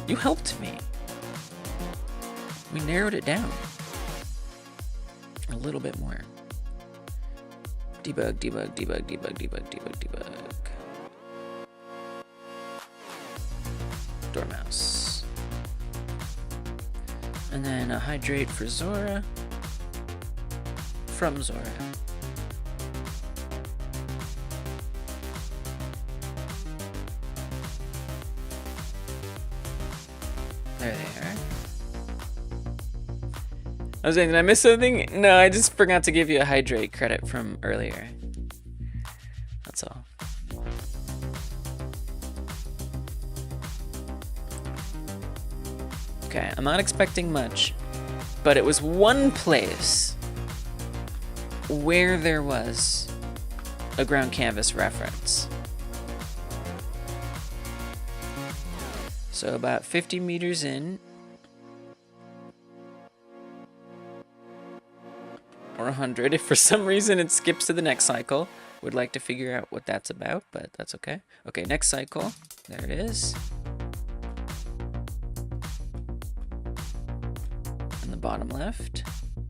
You helped me. We narrowed it down a little bit more. Debug, debug, debug, debug, debug, debug, debug. Dormouse. And then a hydrate for Zora. From Zora. There they are. I was saying, did I miss something? No, I just forgot to give you a hydrate credit from earlier. That's all. Okay, I'm not expecting much, but it was one place where there was a ground canvas reference. So about 50 meters in, or 100, if for some reason it skips to the next cycle. Would like to figure out what that's about, but that's okay. Okay, next cycle, there it is. In the bottom left.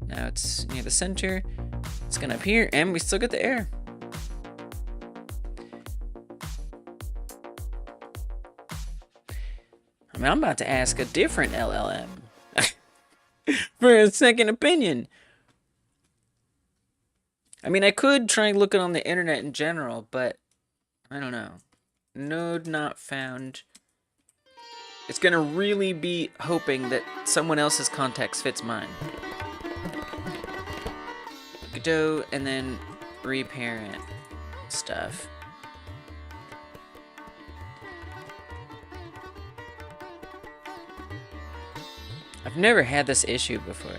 Now it's near the center. It's gonna appear, and we still get the error. I mean, I'm about to ask a different LLM for a second opinion. I mean, I could try looking on the internet in general, but I don't know. Node not found. It's gonna really be hoping that someone else's context fits mine. Godot, and then reparent stuff. I've never had this issue before.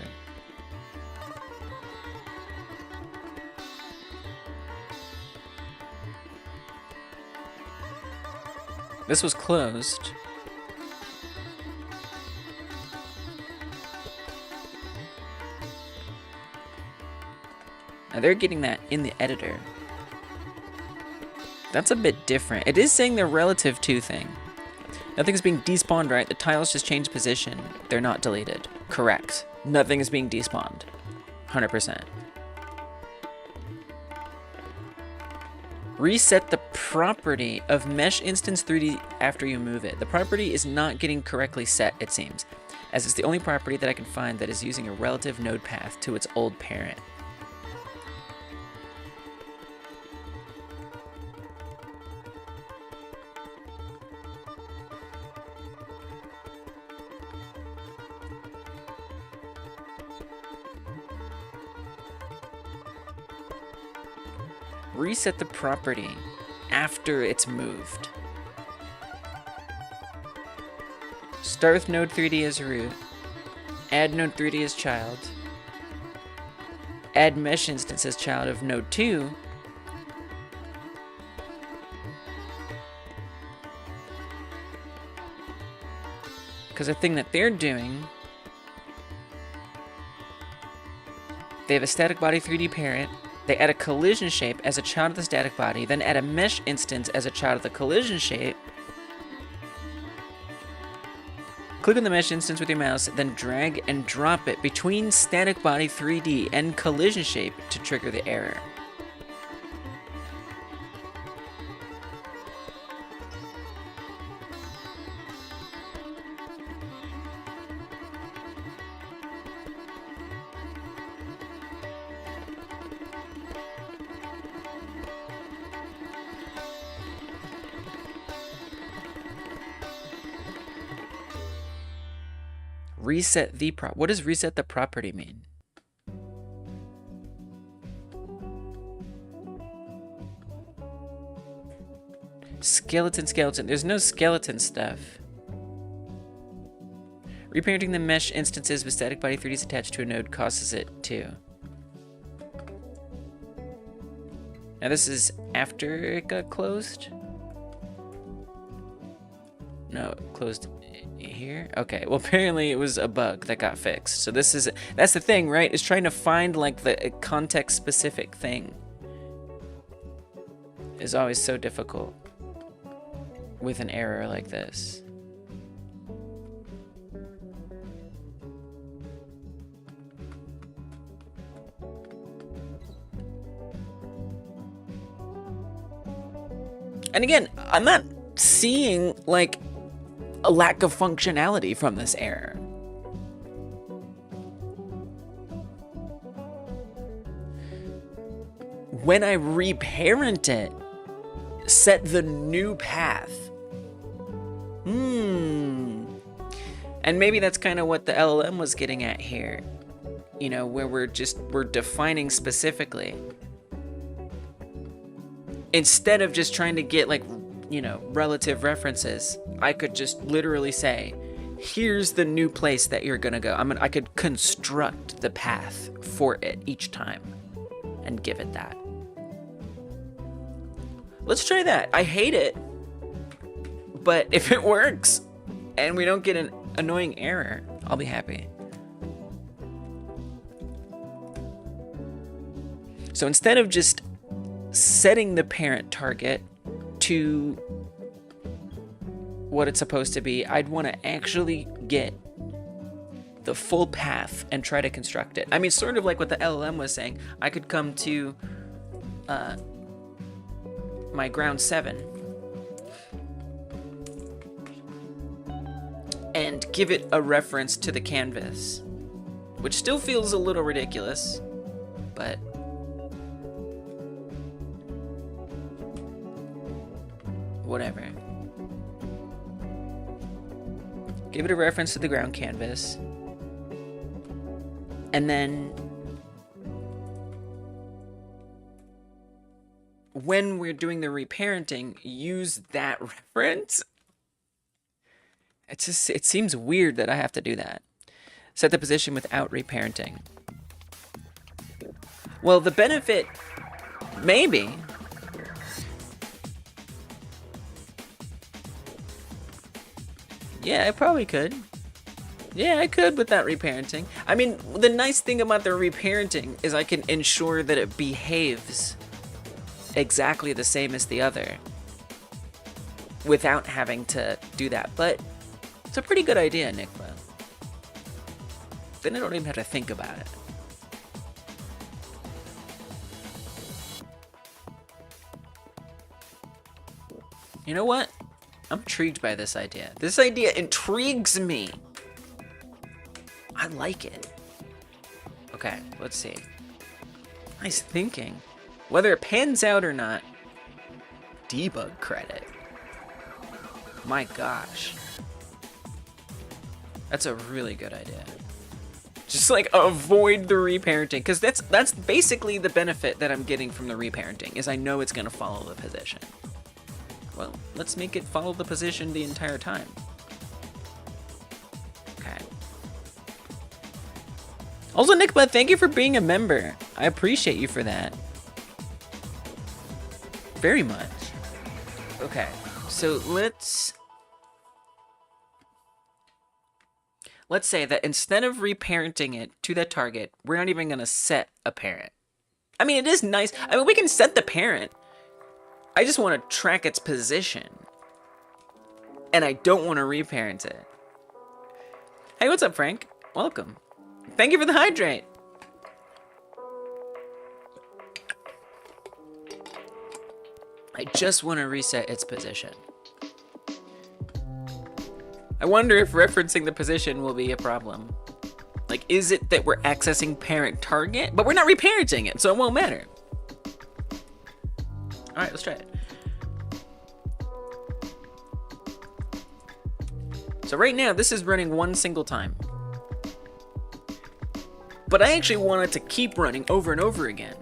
This was closed. Now they're getting that in the editor. That's a bit different. It is saying the relative to thing. Nothing's being despawned, right? The tiles just changed position. They're not deleted. Correct. Nothing is being despawned. 100%. Reset the property of mesh instance 3D after you move it. The property is not getting correctly set, it seems, as it's the only property that I can find that is using a relative node path to its old parent. Reset the property after it's moved. Start with node 3D as root. Add node 3D as child. Add mesh instance as child of node 2. Because the thing that they're doing, they have a static body 3D parent. They add a collision shape as a child of the static body, then add a mesh instance as a child of the collision shape. Click on the mesh instance with your mouse, then drag and drop it between static body 3D and collision shape to trigger the error. Reset the what does reset the property mean? Skeleton. There's no skeleton stuff. Reparenting the mesh instances with static body 3Ds attached to a node causes it too. Now this is after it got closed? No, it closed here? Okay, well apparently it was a bug that got fixed. So that's the thing, right? Is trying to find like the context specific thing is always so difficult with an error like this. And again, I'm not seeing like a lack of functionality from this error. When I reparent it, set the new path. And maybe that's kind of what the LLM was getting at here. You know, where we're defining specifically. Instead of just trying to get like, you know, relative references, I could just literally say, here's the new place that you're gonna go. I could construct the path for it each time and give it that. Let's try that. I hate it, but if it works and we don't get an annoying error, I'll be happy. So instead of just setting the parent target to what it's supposed to be, I'd want to actually get the full path and try to construct it. I mean, sort of like what the LLM was saying. I could come to my ground 7 and give it a reference to the canvas, which still feels a little ridiculous, but whatever. Give it a reference to the ground canvas, and then when we're doing the reparenting, use that reference. It seems weird that I have to do that. Set the position without reparenting. Well, the benefit, maybe. Yeah, I probably could. Yeah, I could with that reparenting. I mean, the nice thing about the reparenting is I can ensure that it behaves exactly the same as the other without having to do that. But it's a pretty good idea, Nickla. Then I don't even have to think about it. You know what? I'm intrigued by this idea. This idea intrigues me. I like it. Okay, let's see. Nice thinking. Whether it pans out or not, debug credit. My gosh. That's a really good idea. Just like avoid the reparenting, because that's basically the benefit that I'm getting from the reparenting, is I know it's gonna follow the position. Well, let's make it follow the position the entire time. Okay. Also, Nickbud, thank you for being a member. I appreciate you for that. Very much. Okay, so let's say that instead of reparenting it to that target, we're not even gonna set a parent. I mean, it is nice. I mean, we can set the parent. I just want to track its position. And I don't want to reparent it. Hey, what's up, Frank? Welcome. Thank you for the hydrate. I just want to reset its position. I wonder if referencing the position will be a problem. Like, is it that we're accessing parent target? But we're not reparenting it, so it won't matter. All right, let's try it. So right now, this is running one single time. But I actually want it to keep running over and over again.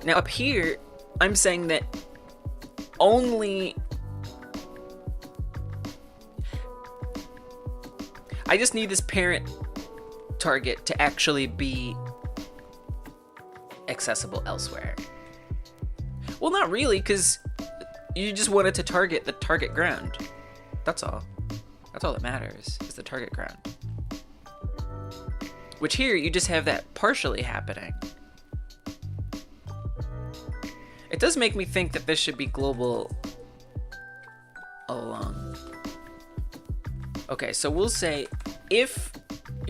Now up here, I'm saying that only... I just need this parent target to actually be accessible elsewhere. Well, not really, because you just want it to target the target ground. That's all. That's all that matters, is the target ground. Which here, you just have that partially happening. It does make me think that this should be global all along. Okay, so we'll say if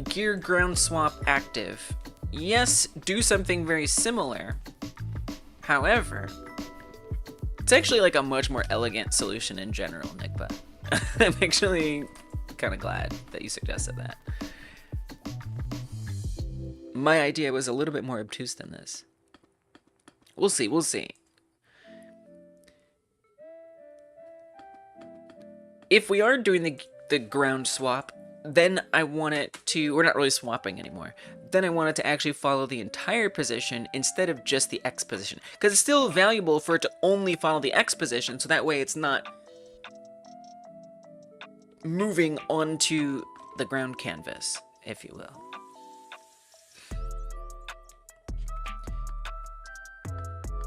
gear ground swap active, yes, do something very similar. However, it's actually like a much more elegant solution in general, Nickba. I'm actually kind of glad that you suggested that. My idea was a little bit more obtuse than this. We'll see, we'll see. If we are doing the ground swap, then I want it to, we're not really swapping anymore. Then I want it to actually follow the entire position instead of just the X position. Because it's still valuable for it to only follow the X position, so that way it's not moving onto the ground canvas, if you will.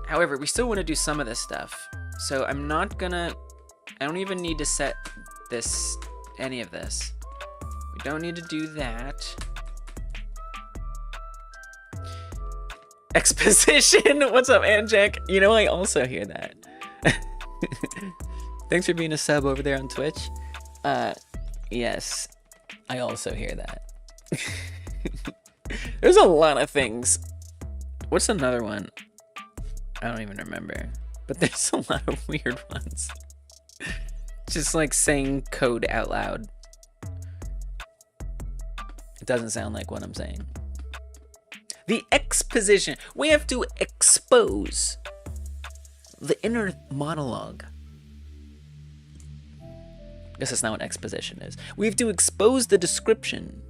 However, we still want to do some of this stuff. So I'm not gonna, I don't even need to set this, any of this. We don't need to do that. Exposition! What's up, Anjack? You know, I also hear that. Thanks for being a sub over there on Twitch. Yes, I also hear that. There's a lot of things. What's another one? I don't even remember. But there's a lot of weird ones. Just like saying code out loud. It doesn't sound like what I'm saying. The exposition. We have to expose the inner monologue. I guess that's not what exposition is. We have to expose the description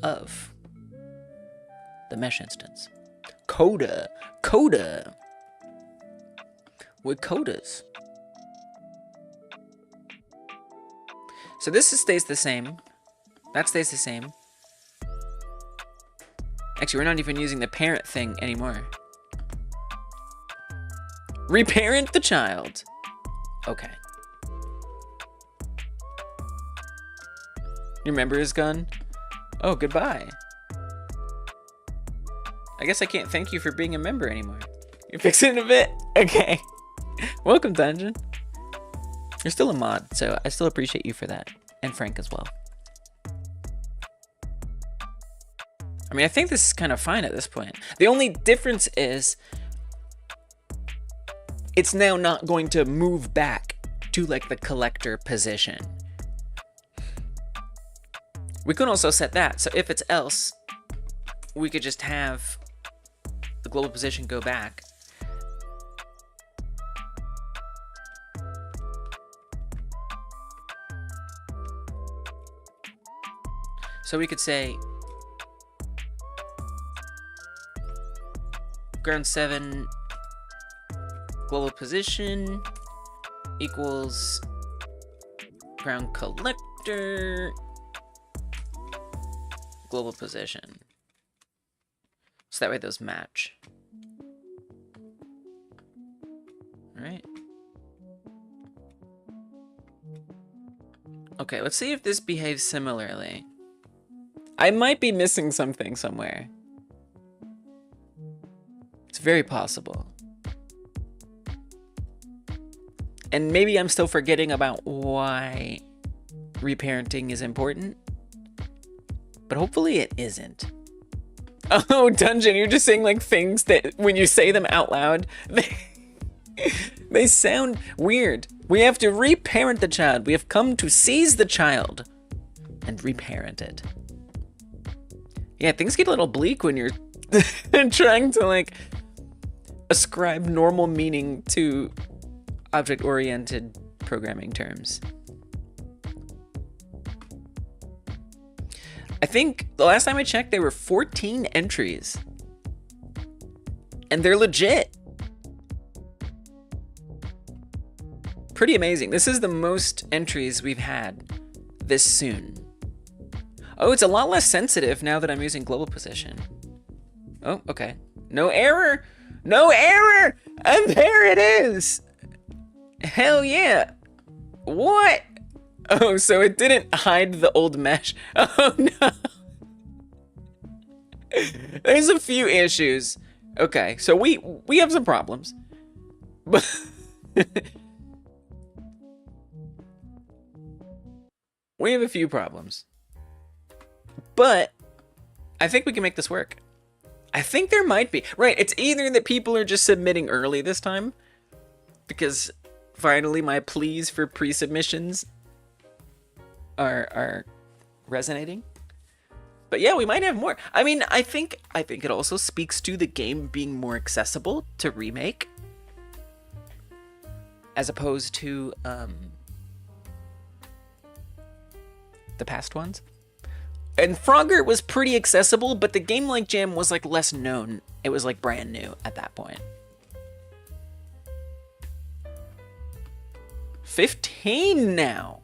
of the mesh instance. Coda. Coda. With codas. So this stays the same. That stays the same. Actually, we're not even using the parent thing anymore. Reparent the child. Okay. Your member is gone? Oh, goodbye. I guess I can't thank you for being a member anymore. You're fixing a bit? Okay. Welcome, Dungeon. You're still a mod, so I still appreciate you for that. And Frank as well. I mean, I think this is kind of fine at this point. The only difference is it's now not going to move back to like the collector position. We could also set that. So if it's else, we could just have the global position go back. So we could say ground 7 global position equals ground collector global position. So that way those match. All right. Okay, let's see if this behaves similarly. I might be missing something somewhere. It's very possible. And maybe I'm still forgetting about why reparenting is important, but hopefully it isn't. Oh, Dungeon, you're just saying like things that when you say them out loud, they sound weird. We have to reparent the child. We have come to seize the child and reparent it. Yeah, things get a little bleak when you're trying to like ascribe normal meaning to object-oriented programming terms. I think the last time I checked, there were 14 entries. And they're legit. Pretty amazing. This is the most entries we've had this soon. Oh, it's a lot less sensitive now that I'm using global position. Oh, okay. No error! No error! And there it is! Hell yeah! What? Oh, so it didn't hide the old mesh. Oh no! There's a few issues. Okay, so we have some problems. But we have a few problems. But I think we can make this work. I think there might be. Right, it's either that people are just submitting early this time, because finally my pleas for pre-submissions are resonating. But yeah, we might have more. I mean, I think it also speaks to the game being more accessible to remake, as opposed to the past ones. And Frogger was pretty accessible, but the Game Like Jam was like less known. It was like brand new at that point. 15 now.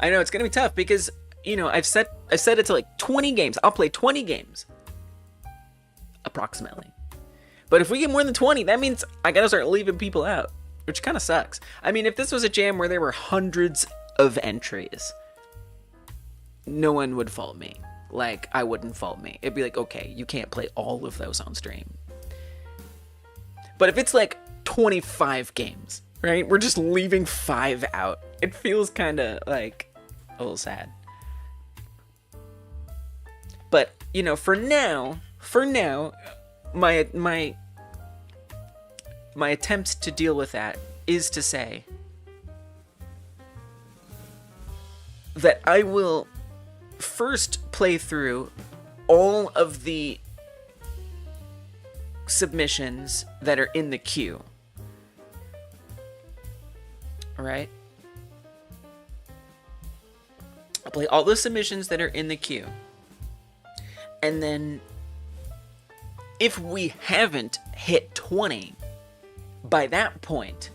I know it's gonna be tough because, you know, I've set it to like 20 games. I'll play 20 games, approximately. But if we get more than 20, that means I gotta start leaving people out, which kind of sucks. I mean, if this was a jam where there were hundreds of entries, no one would fault me. Like, I wouldn't fault me. It'd be like, okay, you can't play all of those on stream. But if it's like 25 games, right? We're just leaving 5 out. It feels kind of like a little sad. But, you know, for now, my attempt to deal with that is to say that I will first play through all of the submissions that are in the queue. Alright? I'll play all the submissions that are in the queue. And then, if we haven't hit 20 by that point,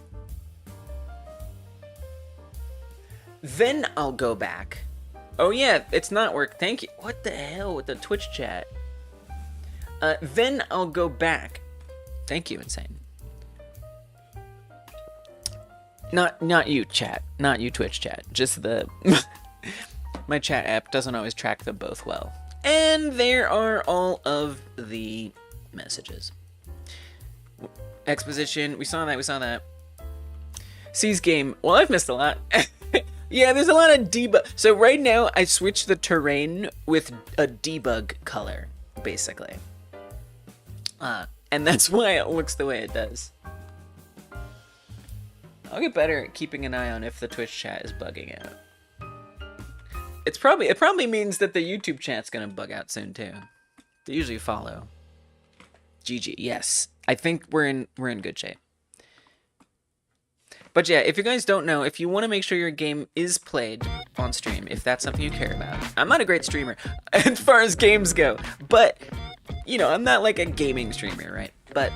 then I'll go back. Oh yeah, it's not work. Thank you. What the hell with the Twitch chat? Then I'll go back. Thank you, Insane. Not you, chat. Not you, Twitch chat. Just the my chat app doesn't always track them both well. And there are all of the messages. Exposition. We saw that. C's game. Well, I've missed a lot. Yeah, there's a lot of debug. So right now, I switched the terrain with a debug color, basically. And that's why it looks the way it does. I'll get better at keeping an eye on if the Twitch chat is bugging out. It probably means that the YouTube chat's gonna bug out soon too. They usually follow. GG. Yes, I think we're in good shape. But yeah, if you guys don't know, if you want to make sure your game is played on stream, if that's something you care about. I'm not a great streamer as far as games go, but, you know, I'm not like a gaming streamer, right? But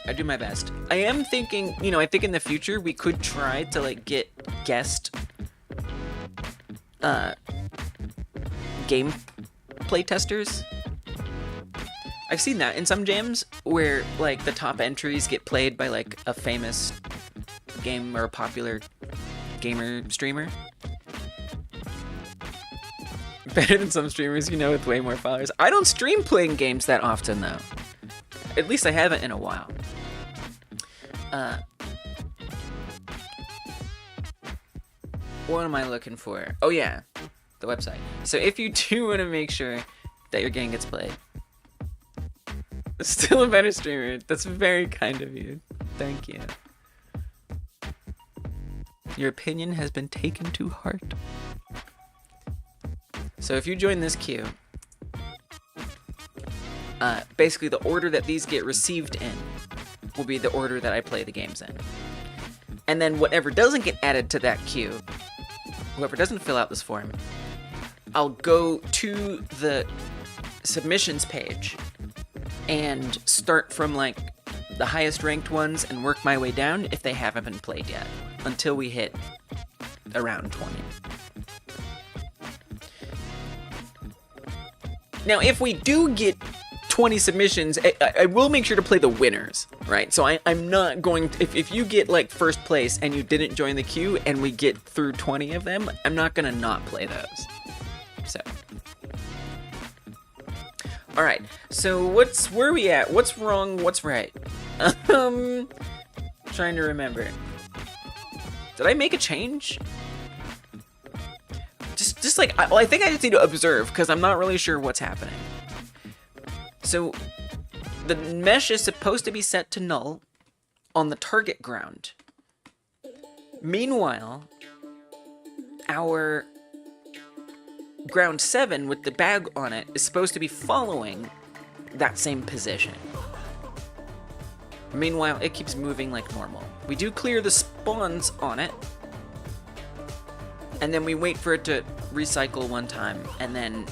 I do my best. I am thinking, you know, I think in the future we could try to like get guest game play testers. I've seen that in some jams where like the top entries get played by like a famous game or a popular gamer streamer. Better than some streamers, you know, with way more followers. I don't stream playing games that often though. At least I haven't in a while. What am I looking for? Oh yeah, the website. So if you do want to make sure that your game gets played, still a better streamer. That's very kind of you. Thank you. Your opinion has been taken to heart. So if you join this queue, basically the order that these get received in will be the order that I play the games in. And then whatever doesn't get added to that queue, whoever doesn't fill out this form, I'll go to the submissions page and start from like the highest ranked ones and work my way down if they haven't been played yet, until we hit around 20. Now, if we do get 20 submissions, I will make sure to play the winners, right? So I'm not going to, if you get like first place and you didn't join the queue and we get through 20 of them, I'm not gonna not play those. So. Alright, so where are we at? What's wrong, what's right? Trying to remember. Did I make a change? Just like, I think I just need to observe, because I'm not really sure what's happening. So, the mesh is supposed to be set to null on the target ground. Meanwhile, our ground 7 with the bag on it is supposed to be following that same position. Meanwhile, it keeps moving like normal. We do clear the spawns on it, and then we wait for it to recycle one time, and then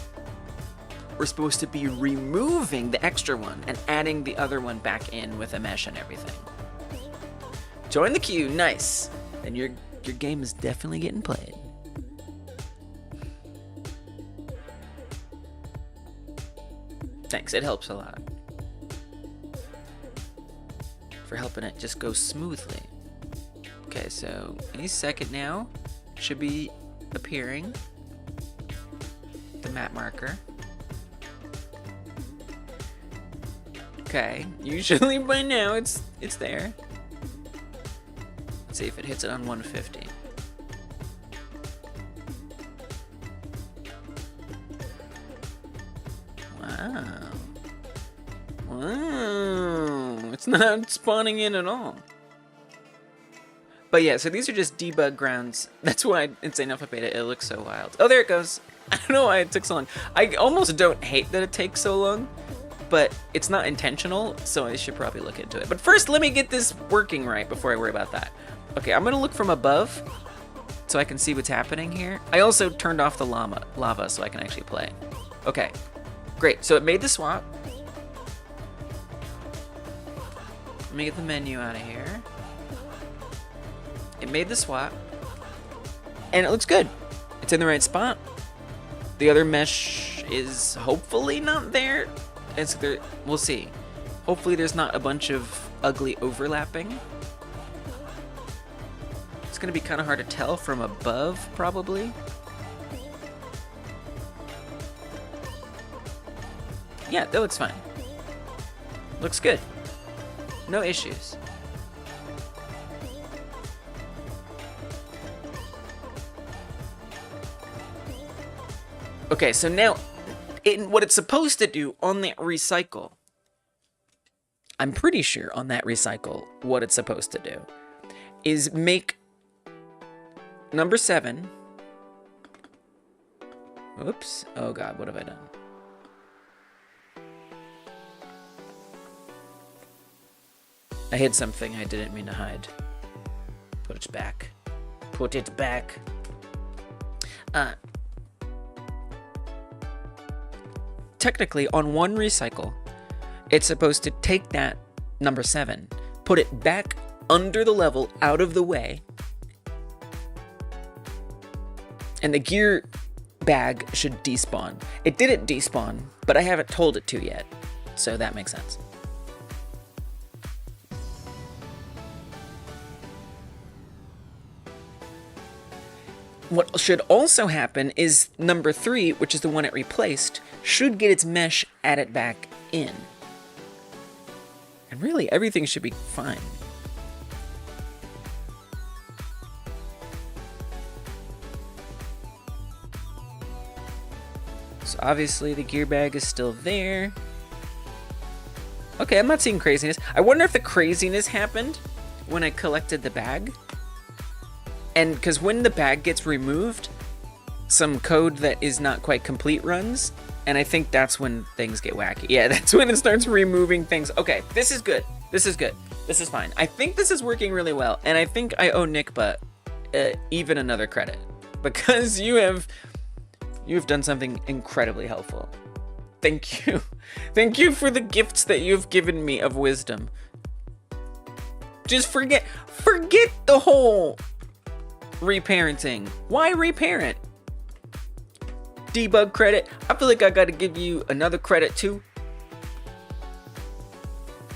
we're supposed to be removing the extra one and adding the other one back in with a mesh and everything. Join the queue, nice. And your game is definitely getting played. Thanks, it helps a lot. For helping it just go smoothly. Okay, so any second now should be appearing the map marker. Okay, usually by now it's there. Let's see if it hits it on 150. Wow. Wow. It's not spawning in at all. But yeah, so these are just debug grounds. That's why it's enough of beta. It looks so wild. Oh, there it goes. I don't know why it took so long. I almost don't hate that it takes so long, but it's not intentional, so I should probably look into it. But first, let me get this working right before I worry about that. Okay, I'm gonna look from above so I can see what's happening here. I also turned off the lava so I can actually play. Okay, great. So it made the swap. Let me get the menu out of here. It made the swap, and it looks good. It's in the right spot. The other mesh is hopefully not there. It's there. We'll see. Hopefully there's not a bunch of ugly overlapping. It's gonna be kind of hard to tell from above, probably. Yeah, that looks fine. Looks good. No issues. Okay, so now, what it's supposed to do on that recycle, I'm pretty sure on that recycle, what it's supposed to do is make number 7. Oops. Oh god, what have I done? I hid something I didn't mean to hide. Put it back. Put it back. Technically, on one recycle, it's supposed to take that number 7, put it back under the level, out of the way, and the gear bag should despawn. It didn't despawn, but I haven't told it to yet, so that makes sense. What should also happen is number 3, which is the one it replaced, should get its mesh added back in. And really, everything should be fine. obviously the gear bag is still there. Okay, I'm not seeing craziness. I wonder if the craziness happened when I collected the bag. And because when the bag gets removed, some code that is not quite complete runs, and I think that's when things get wacky. Yeah, that's when it starts removing things. Okay, this is good. This is good. This is fine. I think this is working really well, and I think I owe Nickba even another credit, because you have done something incredibly helpful. Thank you. Thank you for the gifts that you've given me of wisdom. Just forget the whole reparenting. Why reparent? Debug credit. I feel like I gotta give you another credit too.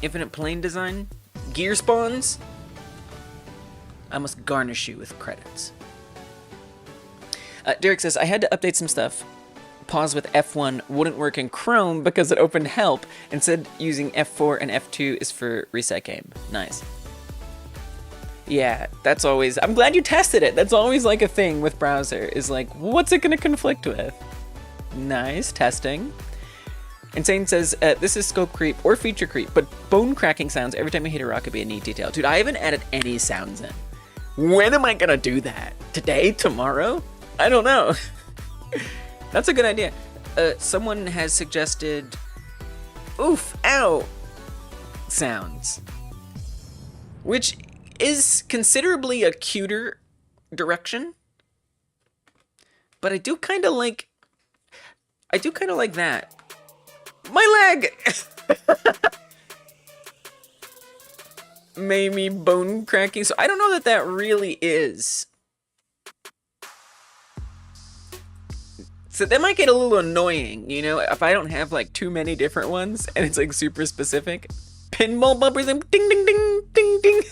Infinite plane design. Gear spawns. I must garnish you with credits. Derek says, I had to update some stuff. Pause with F1 wouldn't work in Chrome because it opened help and said using F4 and F2 is for reset game. Nice. Yeah, that's always, I'm glad you tested it. That's always like a thing with browser, is like, what's it gonna conflict with? Nice, testing. Insane says, this is scope creep or feature creep, but bone cracking sounds every time I hit a rock could be a neat detail. Dude, I haven't added any sounds in. When am I gonna do that? Today? Tomorrow? I don't know. That's a good idea. Someone has suggested oof, ow sounds, which is considerably a cuter direction, but I do kind of like that. My leg! Maybe bone cracking. So I don't know that really is. So that might get a little annoying, you know, if I don't have like too many different ones and it's like super specific. Pinball bumpers and ding, ding, ding, ding, ding.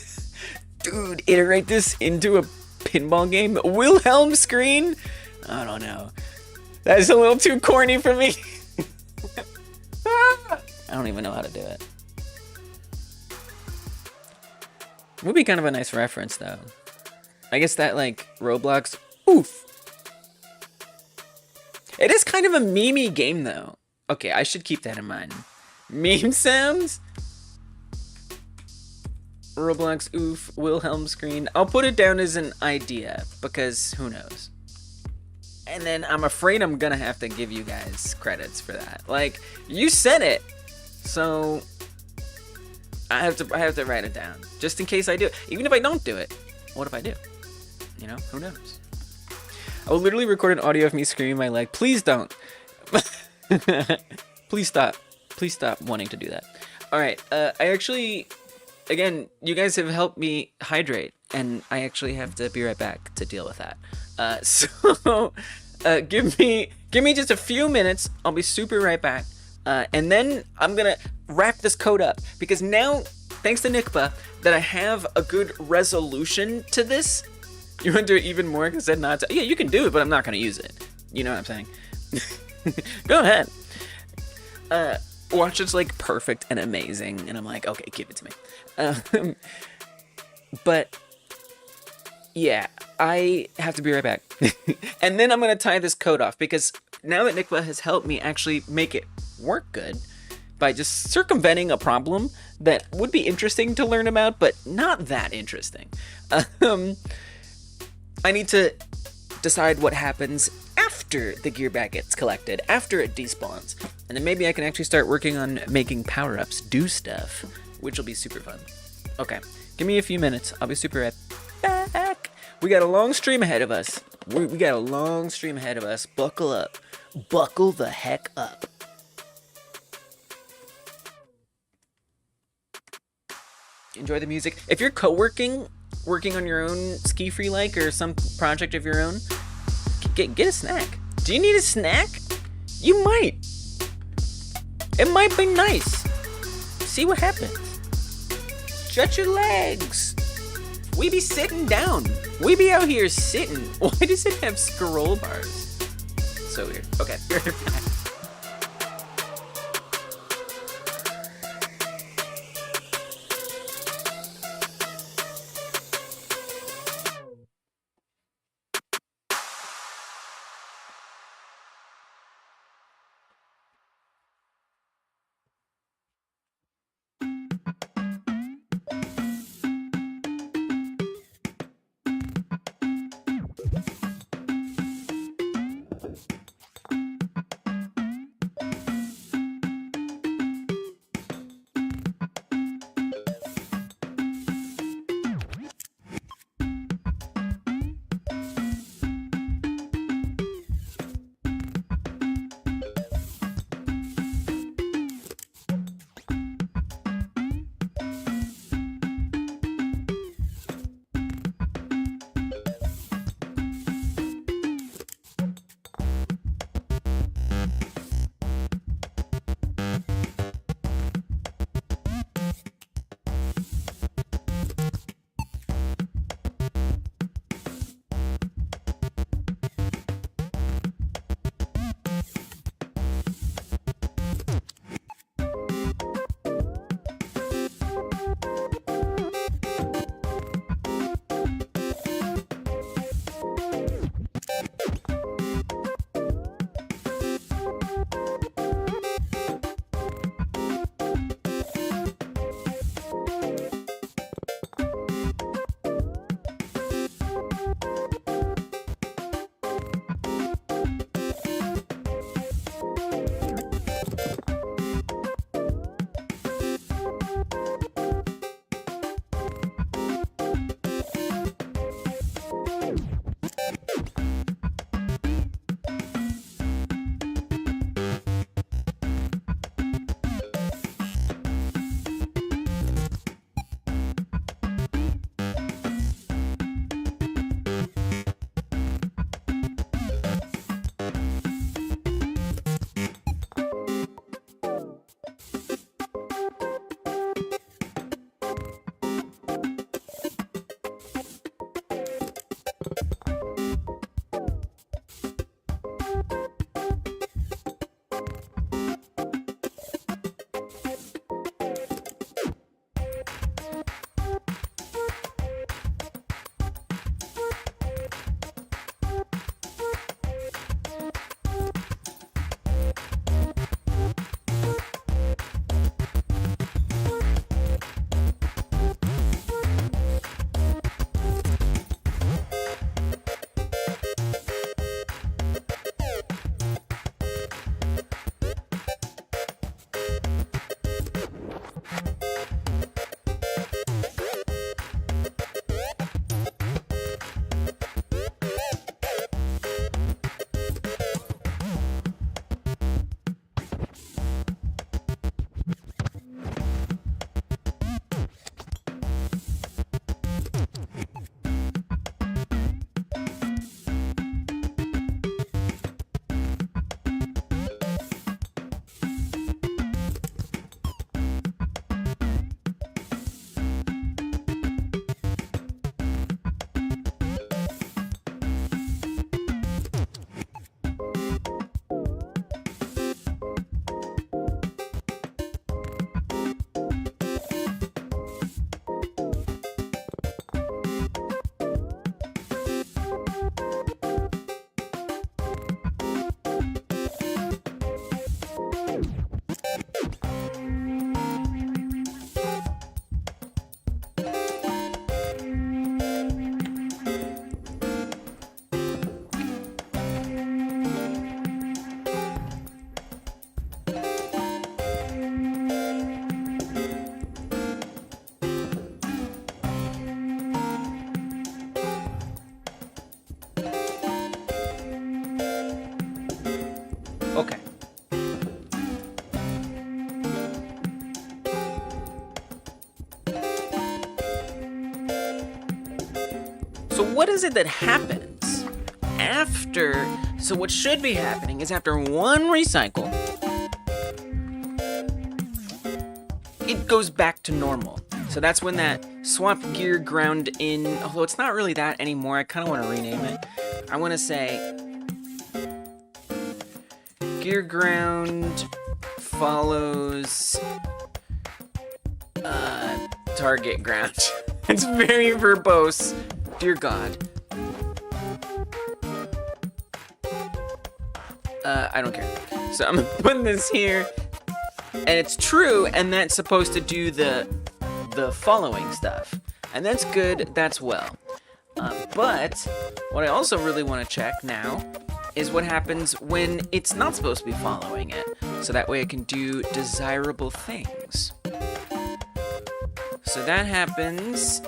Dude, iterate this into a pinball game. Wilhelm screen? I don't know. That's a little too corny for me. I don't even know how to do it. Would be kind of a nice reference though. I guess that like Roblox, oof. It is kind of a meme-y game though. Okay, I should keep that in mind. Meme sounds? Roblox, oof, Wilhelm screen. I'll put it down as an idea because who knows. And then I'm afraid I'm gonna have to give you guys credits for that. Like, you said it, so I have to write it down just in case I do it. Even if I don't do it, what if I do? You know, who knows? I will literally record an audio of me screaming my leg. Please don't. Please stop. Please stop wanting to do that. All right. I actually, again, you guys have helped me hydrate, and I actually have to be right back to deal with that. So give me just a few minutes. I'll be super right back. And then I'm gonna wrap this code up because now, thanks to Nickba, that I have a good resolution to this. You want to do it even more because I said not to? Yeah, you can do it, but I'm not gonna use it. You know what I'm saying? Go ahead. Watch it's like perfect and amazing, and I'm like, okay, give it to me. But yeah, I have to be right back. And then I'm gonna tie this code off because now that Nickba has helped me actually make it work good by just circumventing a problem that would be interesting to learn about, but not that interesting. I need to decide what happens after the gear bag gets collected, after it despawns. And then maybe I can actually start working on making power-ups do stuff, which will be super fun. Okay, give me a few minutes. I'll be super right back. We got a long stream ahead of us. We got a long stream ahead of us. Buckle up. Buckle the heck up. Enjoy the music. If you're working on your own ski free like or some project of your own, get a snack. Do you need a snack? You might. It might be nice. See what happens. Stretch your legs. We be sitting down. We be out here sitting. Why does it have scroll bars? So weird. Okay, be right back. what is it that happens after? So what should be happening is after one recycle, it goes back to normal. So that's when that swap gear ground in, although it's not really that anymore, I kind of want to rename it. I want to say gear ground follows target ground. It's very verbose. Dear God. I don't care. So I'm putting this here, and it's true, and that's supposed to do the following stuff. And that's good, that's well. But what I also really want to check now is what happens when it's not supposed to be following it. So that way I can do desirable things. So that happens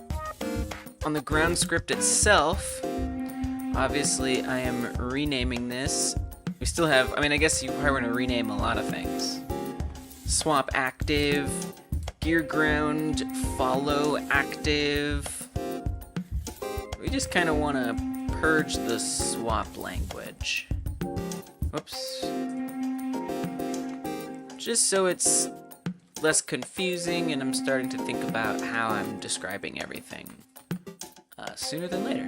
on the ground script itself. Obviously, I am renaming this. We still have, I mean, I guess you probably want to rename a lot of things. Swap active, gear ground, follow active. We just kind of want to purge the swap language. Whoops. Just so it's less confusing and I'm starting to think about how I'm describing everything sooner than later.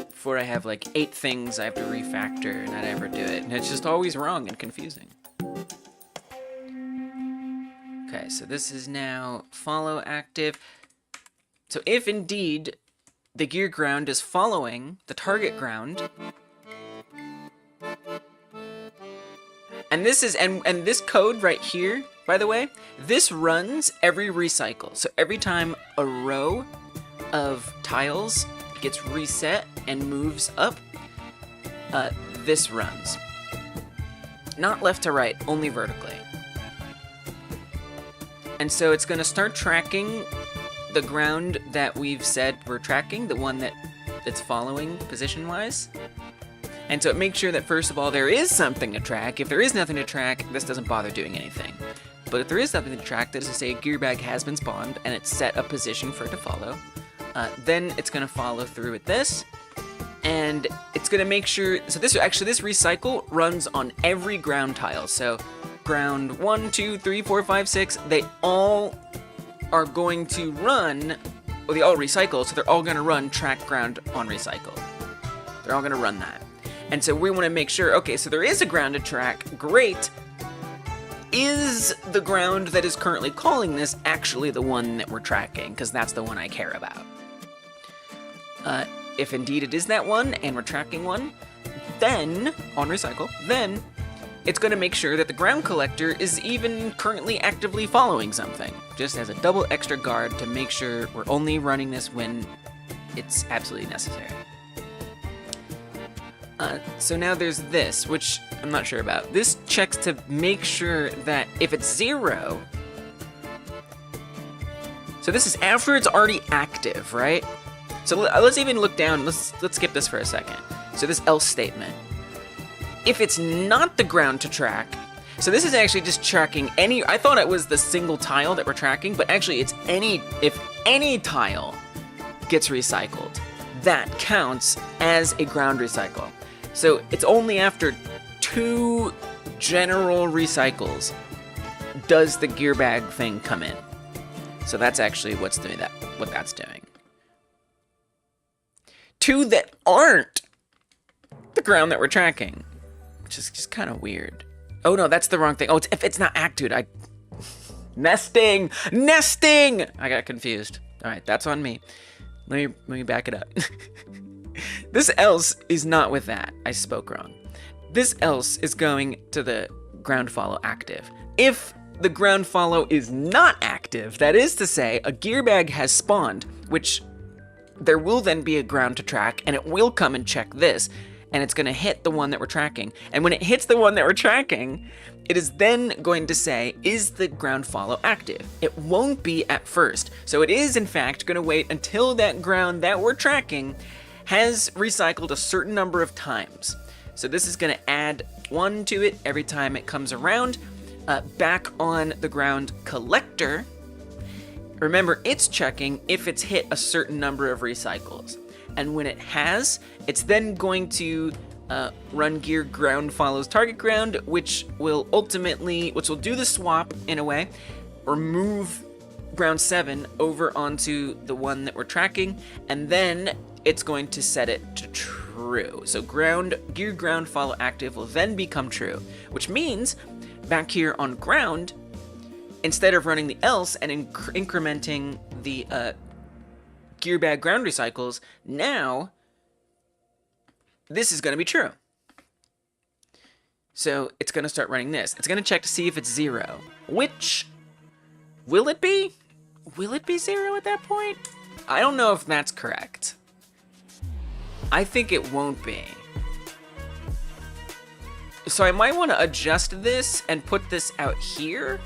Before I have like 8 things I have to refactor and I never do it, and it's just always wrong and confusing. Okay, so this is now follow active. So if indeed the gear ground is following the target ground, and this is and this code right here, by the way, this runs every recycle. So every time a row of tiles gets reset and moves up, this runs. Not left to right, only vertically. And so it's going to start tracking the ground that we've said we're tracking, the one that's following position-wise. And so it makes sure that, first of all, there is something to track. If there is nothing to track, this doesn't bother doing anything. But if there is something to track, that is to say a gear bag has been spawned and it's set a position for it to follow, then it's going to follow through with this. And it's going to make sure, so this recycle runs on every ground tile. So ground 1, 2, 3, 4, 5, 6, they all are going to run, well, they all recycle, so they're all going to run track ground on recycle. They're all going to run that. And so we want to make sure, okay, so there is a ground to track, great. Is the ground that is currently calling this actually the one that we're tracking? Because that's the one I care about. If indeed it is that one, and we're tracking one, then, on recycle, then it's going to make sure that the ground collector is even currently actively following something. Just as a double extra guard to make sure we're only running this when it's absolutely necessary. So now there's this, which I'm not sure about. This checks to make sure that if it's 0, so this is after it's already active, right? So let's even look down, let's skip this for a second. So this else statement. If it's not the ground to track, so this is actually just tracking any, I thought it was the single tile that we're tracking, but actually it's if any tile gets recycled, that counts as a ground recycle. So it's only after 2 general recycles does the gear bag thing come in. So that's actually what that's doing. 2 that aren't the ground that we're tracking, which is just kind of weird. Oh no, that's the wrong thing. Oh, if it's not active, nesting. I got confused. All right, that's on me. Let me back it up. This else is not with that. I spoke wrong. This else is going to the ground follow active. If the ground follow is not active, that is to say, a gear bag has spawned, which there will then be a ground to track, and it will come and check this, and it's going to hit the one that we're tracking. And when it hits the one that we're tracking, it is then going to say, is the ground follow active? It won't be at first. So it is, in fact, going to wait until that ground that we're tracking has recycled a certain number of times. So this is going to add 1 to it every time it comes around, back on the ground collector. remember, it's checking if it's hit a certain number of recycles. And when it has, it's then going to run gear ground follows target ground, which will do the swap in a way, or move ground 7 over onto the one that we're tracking, and then it's going to set it to true. So gear ground follow active will then become true, which means back here on ground, instead of running the else and incrementing the gear bag ground recycles, now this is going to be true. So it's going to start running this. It's going to check to see if it's 0, which, will it be? Will it be 0 at that point? I don't know if that's correct. I think it won't be. So I might want to adjust this and put this out here.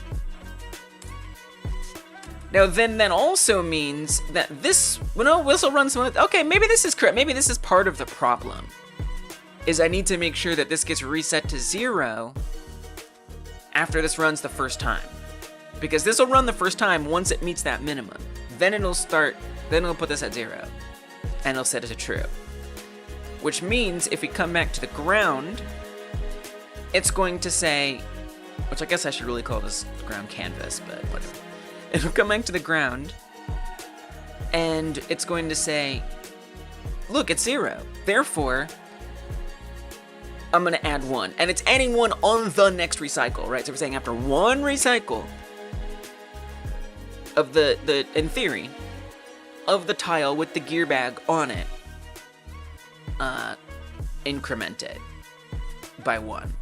Now then that also means that this will run some, okay, maybe this is correct. Maybe this is part of the problem. Is I need to make sure that this gets reset to 0 after this runs the first time. Because this will run the first time once it meets that minimum. Then it'll put this at 0. And it'll set it to true. Which means if we come back to the ground, it's going to say, which I guess I should really call this ground canvas, but whatever. It'll come back to the ground, and it's going to say, look, it's 0. Therefore, I'm going to add 1. And it's adding 1 on the next recycle, right? So we're saying after 1 recycle of in theory, of the tile with the gear bag on it, increment it by 1.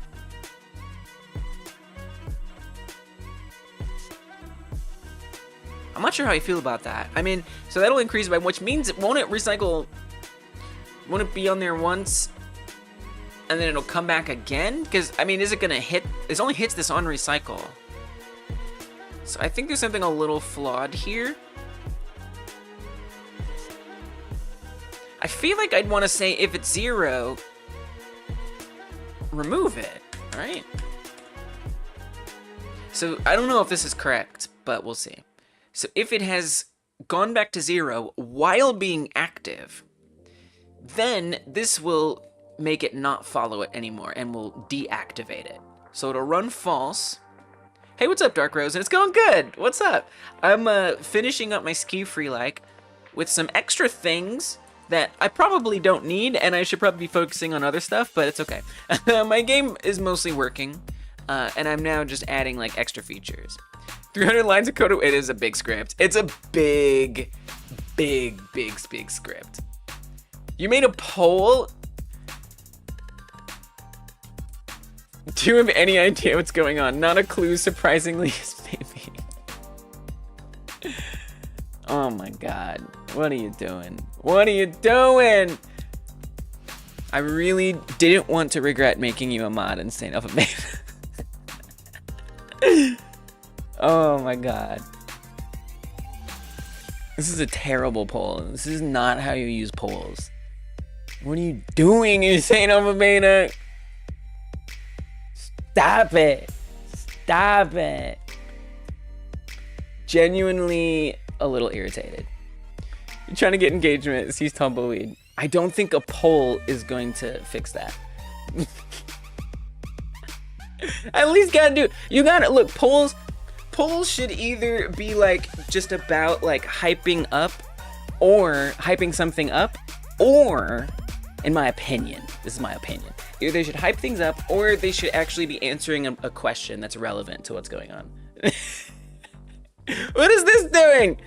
I'm not sure how you feel about that. I mean, so that'll increase by, which means won't it be on there once and then it'll come back again? Because, I mean, is it gonna hit, it only hits this on recycle. So I think there's something a little flawed here. I feel like I'd want to say if it's 0, remove it, right? So I don't know if this is correct, but we'll see. So if it has gone back to 0 while being active, then this will make it not follow it anymore and will deactivate it. So it'll run false. Hey, what's up, Dark Rose? And it's going good. What's up? I'm finishing up my ski free like with some extra things that I probably don't need, and I should probably be focusing on other stuff, but it's okay. My game is mostly working, and I'm now just adding like extra features. 300 lines of code, it is a big script. It's a big script. You made a poll? Do you have any idea what's going on? Not a clue, surprisingly, maybe. Oh my god. What are you doing? What are you doing? I really didn't want to regret making you a mod in Saint Alpha Beta. Oh my god. This is a terrible poll. This is not how you use polls. What are you doing in Saint Alpha Beta? Stop it. Stop it. Genuinely a little irritated. You're trying to get engagement, sees tumbleweed. I don't think a poll is going to fix that. At least you gotta look, polls should either be like just about like hyping up or hyping something up, or in my opinion, this is my opinion, either they should hype things up or they should actually be answering a question that's relevant to what's going on. What is this doing?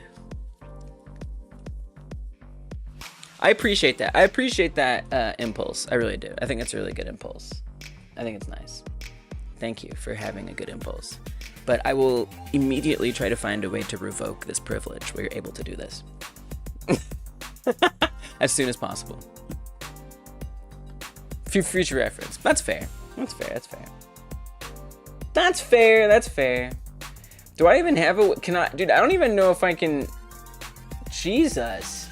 I appreciate that. I appreciate that impulse. I really do. I think it's a really good impulse. I think it's nice. Thank you for having a good impulse. But I will immediately try to find a way to revoke this privilege where you're able to do this. As soon as possible. For future reference. That's fair. That's fair. That's fair. That's fair. That's fair. Do I even have a... Dude, I don't even know if I can... Jesus.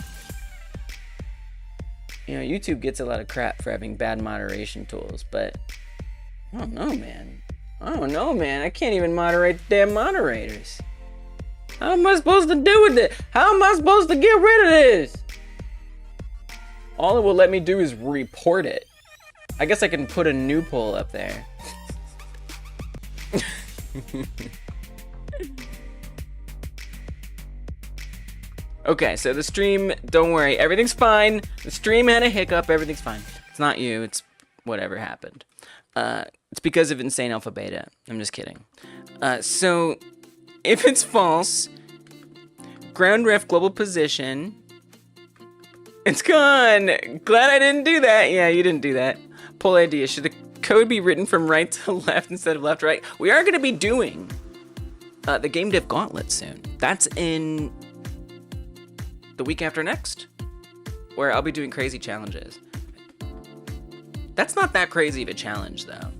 You know, YouTube gets a lot of crap for having bad moderation tools, but... I don't know, man. I don't know, man. I can't even moderate the damn moderators. How am I supposed to do with it? How am I supposed to get rid of this? All it will let me do is report it. I guess I can put a new poll up there. Okay, so the stream, don't worry, everything's fine. The stream had a hiccup, everything's fine. It's not you, it's whatever happened. It's because of insane alpha beta. I'm just kidding. So, if it's false, ground ref global position, it's gone. Glad I didn't do that. Yeah, you didn't do that. Poll idea, should the code be written from right to left instead of left to right? We are going to be doing the Game Dev Gauntlet soon. That's in the week after next, where I'll be doing crazy challenges. That's not that crazy of a challenge, though.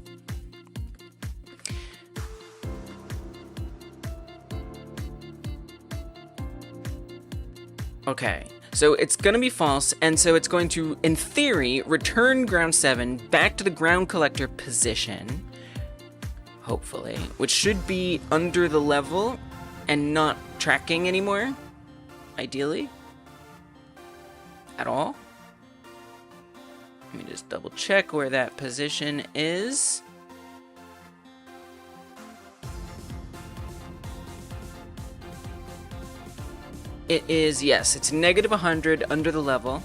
Okay, so it's gonna be false, and so it's going to, in theory, return ground 7 back to the ground collector position, hopefully, which should be under the level and not tracking anymore, ideally, at all. Let me just double check where that position is. It is, yes, it's negative 100 under the level.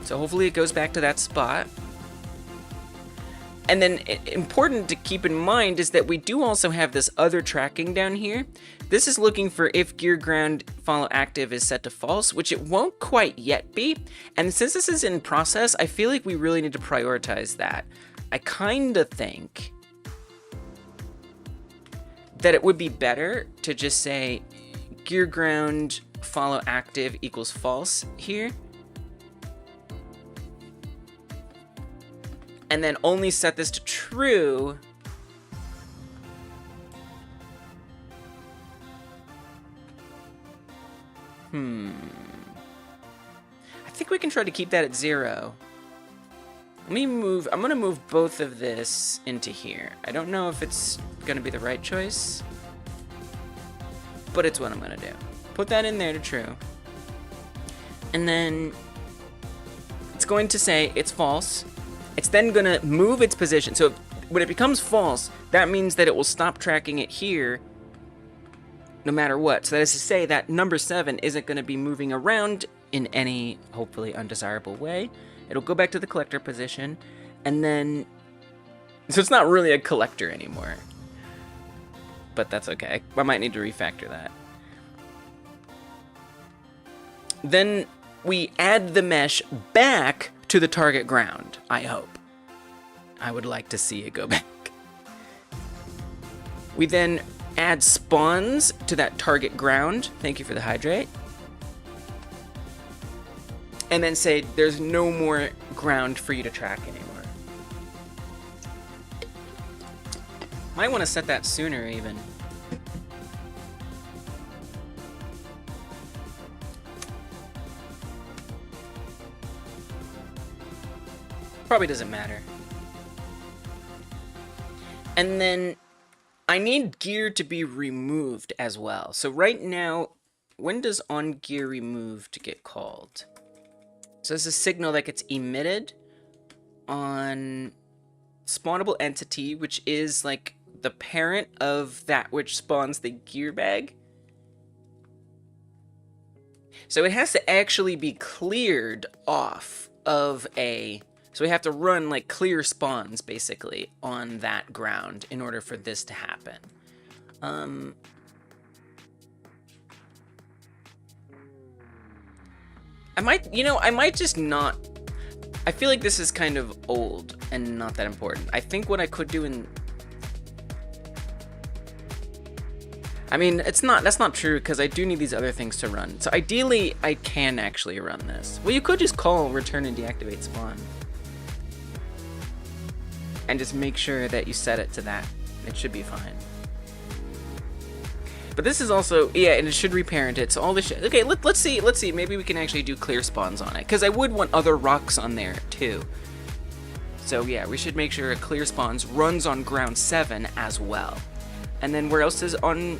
So hopefully it goes back to that spot. And then important to keep in mind is that we do also have this other tracking down here. This is looking for if gear ground follow active is set to false, which it won't quite yet be. And since this is in process, I feel like we really need to prioritize that. I kinda think that it would be better to just say gear ground follow active equals false here. And then only set this to true I think we can try to keep that at 0. Let me move, I'm gonna move both of this into here. I don't know if it's gonna be the right choice, but it's what I'm gonna do. Put that in there to true. And then it's going to say it's false. It's then gonna move its position. So when it becomes false, that means that it will stop tracking it here no matter what. So that is to say that number 7 isn't gonna be moving around in any, hopefully, undesirable way. It'll go back to the collector position, and then, so it's not really a collector anymore. But that's okay. I might need to refactor that. Then we add the mesh back to the target ground, I hope. I would like to see it go back. We then add spawns to that target ground. Thank you for the hydrate. And then say there's no more ground for you to track anymore. Might want to set that sooner even. Probably doesn't matter. And then I need gear to be removed as well. So right now, when does on gear removed get called? So this is a signal that gets emitted on spawnable entity, which is like the parent of that which spawns the gear bag. So it has to actually be cleared off of a... So we have to run like clear spawns basically on that ground in order for this to happen. I might just not... I feel like this is kind of old and not that important. I think what I could do in... I mean, that's not true because I do need these other things to run. So ideally, I can actually run this. Well, you could just call return and deactivate spawn. And just make sure that you set it to that. It should be fine. But this is also, yeah, and it should reparent it, so all this shit. Okay, let's see, maybe we can actually do clear spawns on it, because I would want other rocks on there, too. So yeah, we should make sure clear spawns runs on ground 7 as well. And then where else is on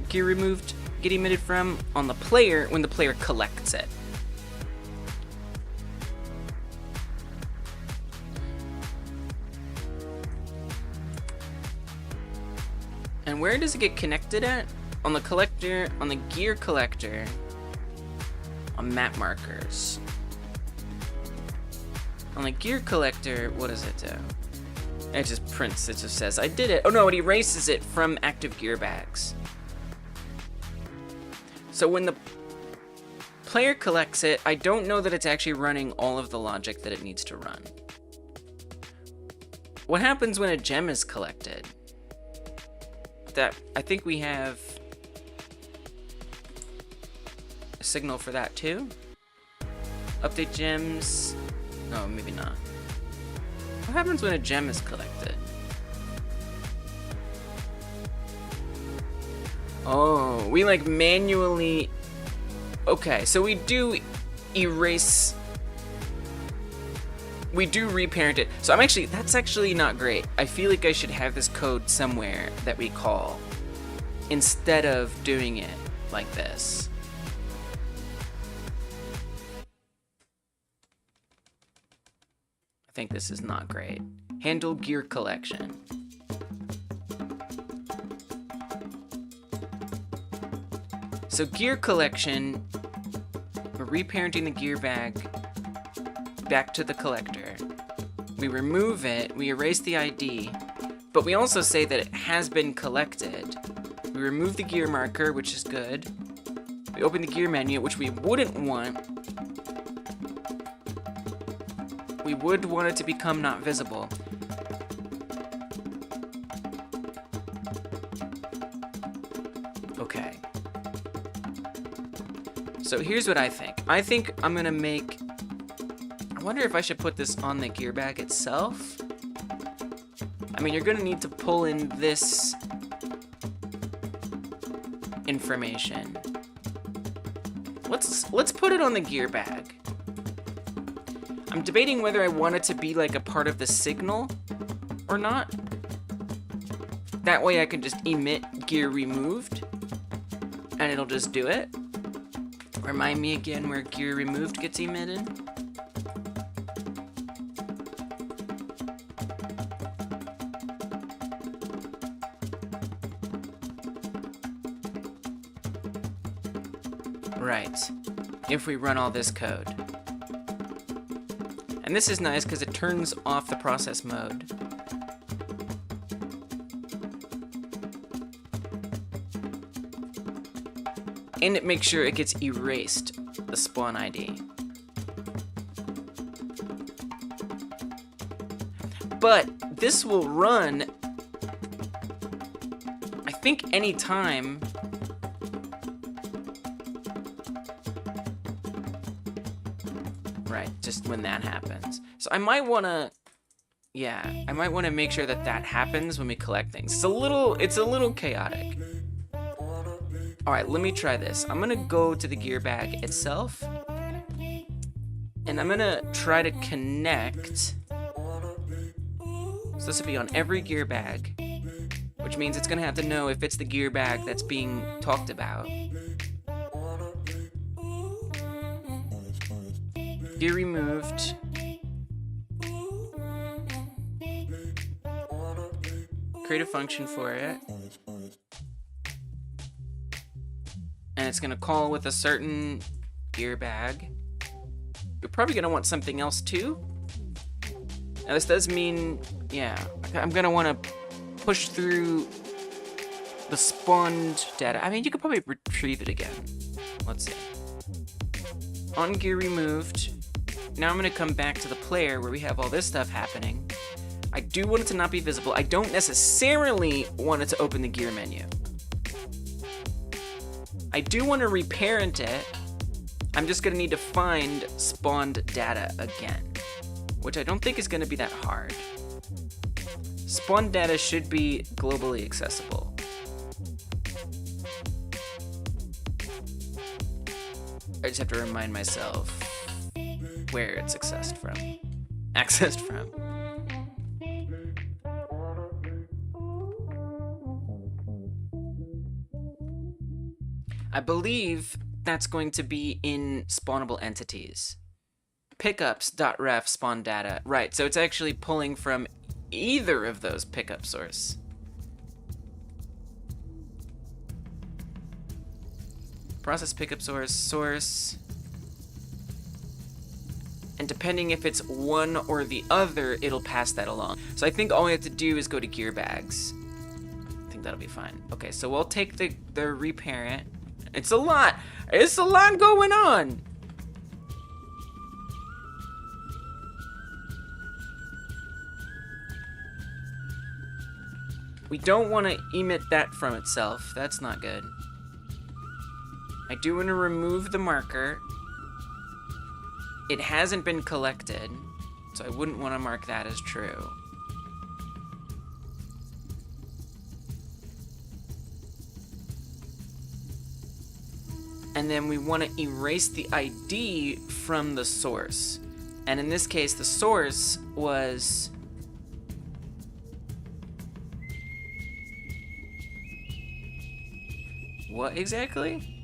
gear removed get emitted from? On the player, when the player collects it. And where does it get connected at? On the collector, on the gear collector, on map markers. On the gear collector, what does it do? It just prints, it just says, I did it. Oh no, it erases it from active gear bags. So when the player collects it, I don't know that it's actually running all of the logic that it needs to run. What happens when a gem is collected? That, I think we have a signal for that too. Update gems. No, maybe not. What happens when a gem is collected? Oh, we like manually... Okay, so we do erase... We do reparent it. So I'm actually... That's actually not great. I feel like I should have this code somewhere that we call instead of doing it like this. I think this is not great. Handle gear collection. So gear collection, we're reparenting the gear bag back to the collector. We remove it, we erase the ID, but we also say that it has been collected. We remove the gear marker, which is good. We open the gear menu, which we wouldn't want. We would want it to become not visible. Okay. So here's what I think. I think I'm gonna make... I wonder if I should put this on the gear bag itself. I mean, you're gonna need to pull in this information. Let's put it on the gear bag. I'm debating whether I want it to be like a part of the signal or not. That way I can just emit gear removed and it'll just do it. Remind me again where gear removed gets emitted. Right, if we run all this code. And this is nice because it turns off the process mode. And it makes sure it gets erased, the spawn ID. But this will run, I think, anytime. Right, just when that happens. So I might want to, yeah, I might want to make sure that that happens when we collect things. It's a little chaotic. All right, let me try this. I'm gonna go to the gear bag itself, and I'm gonna try to connect. So this will be on every gear bag, which means it's gonna have to know if it's the gear bag that's being talked about. Gear removed. Create a function for it. And it's gonna call with a certain gear bag. You're probably gonna want something else too. Now this does mean, yeah, I'm gonna wanna push through the spawned data. I mean, you could probably retrieve it again. Let's see. On gear removed. Now I'm gonna come back to the player where we have all this stuff happening. I do want it to not be visible. I don't necessarily want it to open the gear menu. I do want to reparent it. I'm just gonna need to find spawned data again, which I don't think is gonna be that hard. Spawned data should be globally accessible. I just have to remind myself where it's accessed from. I believe that's going to be in spawnable entities. Pickups.ref spawn data. Right, so it's actually pulling from either of those pickup source. Process pickup source. And depending if it's one or the other, it'll pass that along. So I think all we have to do is go to gear bags. I think that'll be fine. Okay, so we'll take the reparent. It's a lot. It's a lot going on. We don't want to emit that from itself. That's not good. I do want to remove the marker. It hasn't been collected, so I wouldn't want to mark that as true. And then we want to erase the ID from the source. And in this case, the source was... what exactly?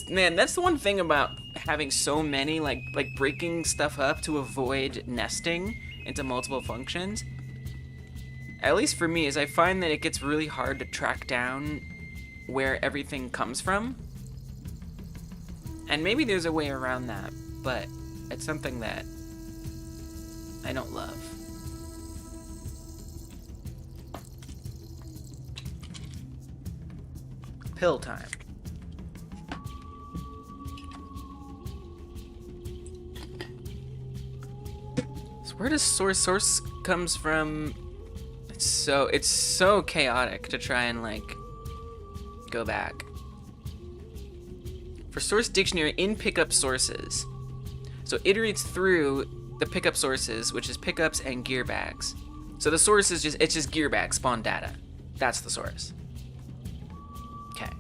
Man, that's the one thing about having so many, like breaking stuff up to avoid nesting into multiple functions. At least for me, is I find that it gets really hard to track down where everything comes from. And maybe there's a way around that, but it's something that I don't love. Pill time. So where does source comes from? It's so chaotic to try and like go back. For source dictionary in pickup sources. So it iterates through the pickup sources, which is pickups and gear bags. So the source is just gear bag spawn data. That's the source. Okay.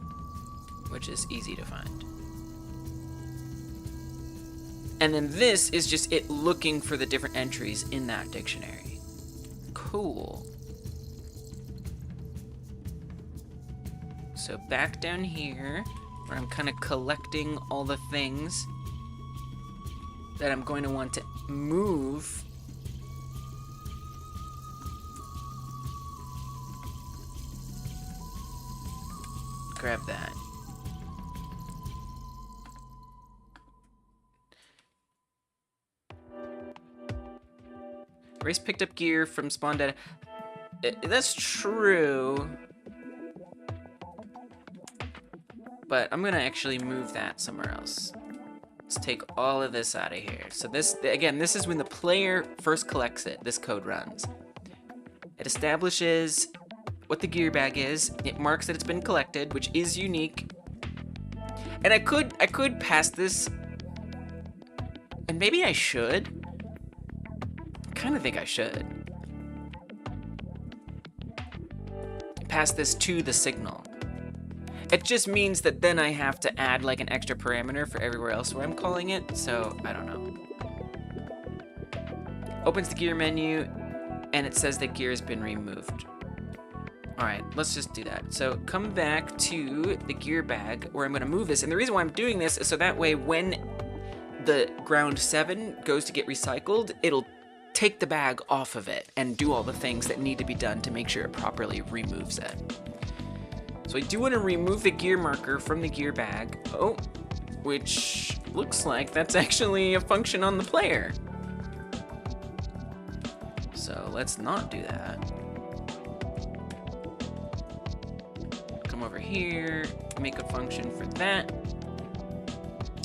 Which is easy to find. And then this is just it looking for the different entries in that dictionary. Cool. So back down here, where I'm kind of collecting all the things that I'm going to want to move. Grab that. Race picked up gear from spawn data. That's true. But I'm gonna actually move that somewhere else. Let's take all of this out of here. So this, again, this is when the player first collects it, this code runs. It establishes what the gear bag is. It marks that it's been collected, which is unique. And I could pass this, and maybe I should. I kind of think I should. Pass this to the signal. It just means that then I have to add like an extra parameter for everywhere else where I'm calling it, so I don't know. Opens the gear menu, and it says that gear has been removed. Alright, let's just do that. So come back to the gear bag where I'm going to move this, and the reason why I'm doing this is so that way when the ground 7 goes to get recycled, it'll take the bag off of it and do all the things that need to be done to make sure it properly removes it. So I do want to remove the gear marker from the gear bag. Oh, which looks like that's actually a function on the player. So let's not do that. Come over here, make a function for that.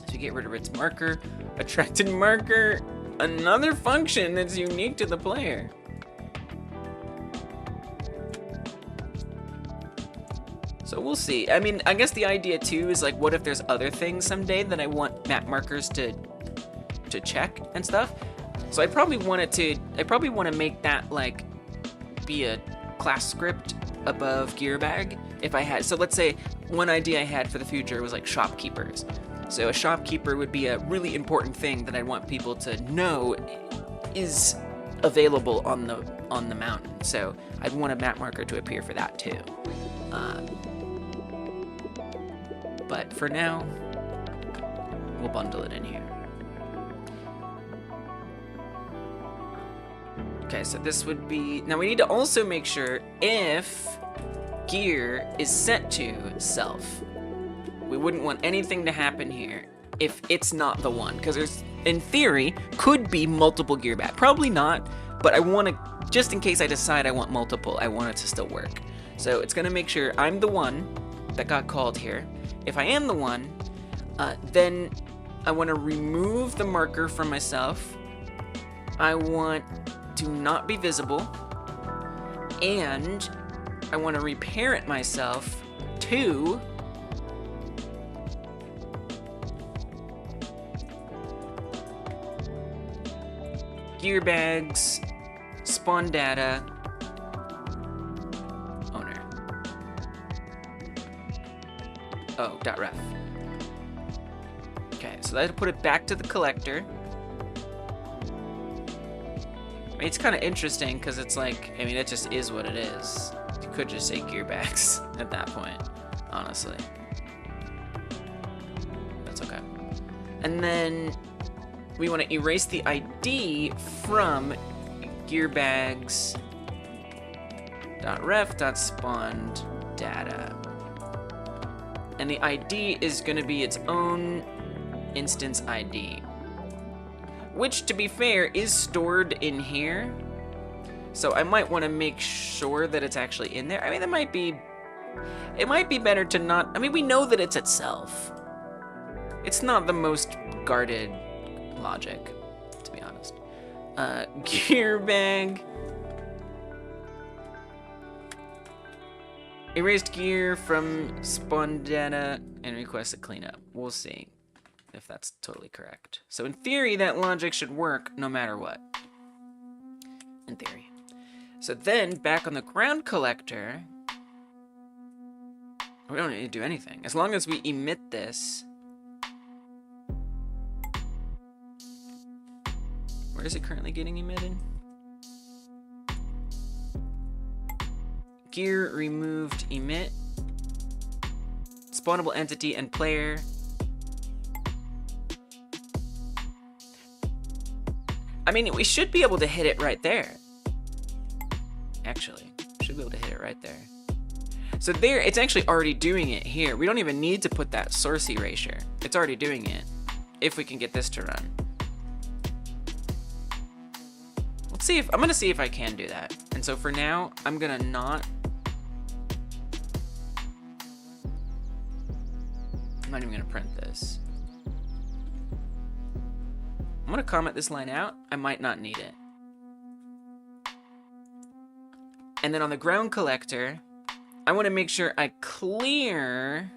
So get rid of its marker. Attracted marker, another function that's unique to the player. So we'll see. I mean, I guess the idea too is like, what if there's other things someday that I want map markers to check and stuff? So I probably want to make that like be a class script above gear bag if I had. So let's say one idea I had for the future was like shopkeepers. So a shopkeeper would be a really important thing that I want people to know is available on the mountain. So I'd want a map marker to appear for that too. But for now, we'll bundle it in here. Okay, so this would be... Now we need to also make sure if gear is set to self. We wouldn't want anything to happen here if it's not the one, because there's, in theory, could be multiple gear back. Probably not, but I want to, just in case I decide I want multiple, I want it to still work. So it's going to make sure I'm the one that got called here. If I am the one, then I want to remove the marker from myself. I want to not be visible, and I want to reparent myself to gear bags, spawn data, owner. Oh, .ref. Okay, so I have to put it back to the collector. I mean, it's kind of interesting because it's like, I mean, it just is what it is. You could just say gear bags at that point, honestly. That's okay. And then we want to erase the ID from gearbags.ref.spawned data. And the ID is going to be its own instance ID, which, to be fair, is stored in here. So I might want to make sure that it's actually in there. I mean, it might be better to not, I mean, we know that it's itself. It's not the most guarded logic, to be honest. Gear bag. Erased gear from spawn data and request a cleanup. We'll see if that's totally correct. So in theory, that logic should work no matter what. In theory. So then, back on the ground collector, we don't need to do anything. As long as we emit this. Where is it currently getting emitted? Gear removed emit. Spawnable entity and player. I mean, we should be able to hit it right there. Actually, should be able to hit it right there. So there, it's actually already doing it here. We don't even need to put that source erasure. It's already doing it, if we can get this to run. Let's see if, I'm gonna see if I can do that. And so for now, I'm gonna not. I'm not even gonna print this. I'm gonna comment this line out. I might not need it. And then on the ground collector, I want to make sure I clear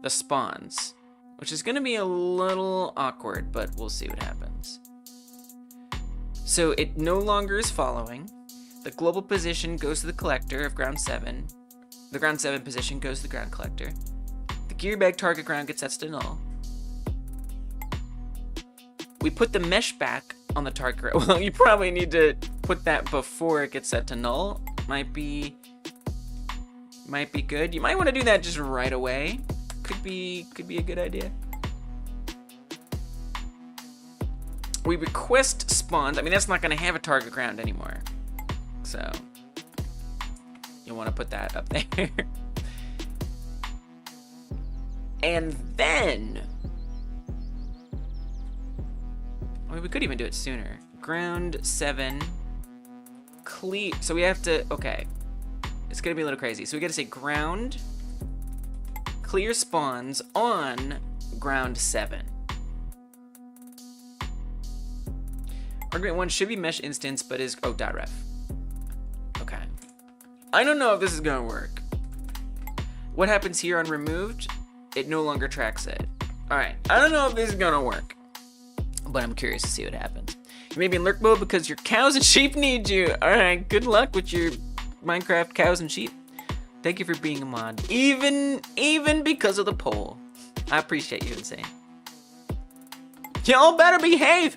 the spawns, which is going to be a little awkward, but we'll see what happens. So it no longer is following. The global position goes to the collector of ground 7. The ground 7 position goes to the ground collector. The gear bag target ground gets set to null. We put the mesh back on the target. Well, you probably need to put that before it gets set to null. Might be good. You might want to do that just right away. Could be a good idea. We request spawns. I mean, that's not going to have a target ground anymore. So you'll want to put that up there. And then, I mean, we could even do it sooner. Ground 7 clear. So we have to, okay. It's gonna be a little crazy. So we gotta say ground clear spawns on ground 7. Argument 1 should be mesh instance, but is, oh, .ref. Okay. I don't know if this is gonna work. What happens here on removed? It no longer tracks it. All right, I don't know if this is gonna work, but I'm curious to see what happens. You may be in lurk mode because your cows and sheep need you. All right, good luck with your Minecraft cows and sheep. Thank you for being a mod, even because of the poll. I appreciate you, Insane. Y'all better behave.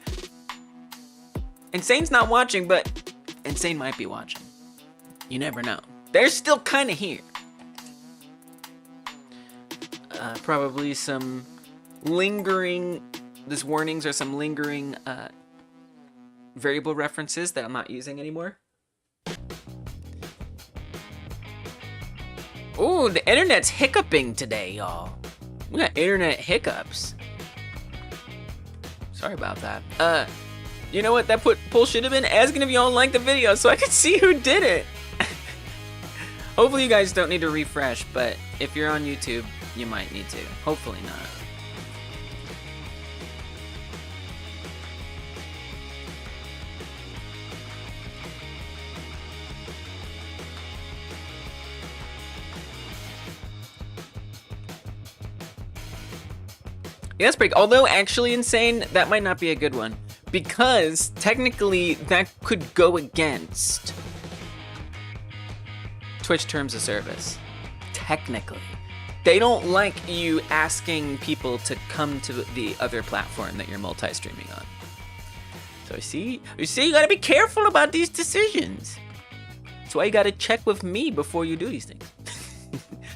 Insane's not watching, but Insane might be watching. You never know. They're still kind of here. Probably some lingering, these warnings are some lingering variable references that I'm not using anymore. Ooh, the internet's hiccuping today, y'all. We got internet hiccups. Sorry about that. You know what that poll should have been? Asking if y'all liked the video so I could see who did it. Hopefully you guys don't need to refresh, but if you're on YouTube, you might need to. Hopefully not. Yeah, that's pretty. Although actually insane, that might not be a good one. Because technically that could go against Twitch terms of service. Technically. They don't like you asking people to come to the other platform that you're multi-streaming on. So you see, you gotta be careful about these decisions. That's why you gotta check with me before you do these things.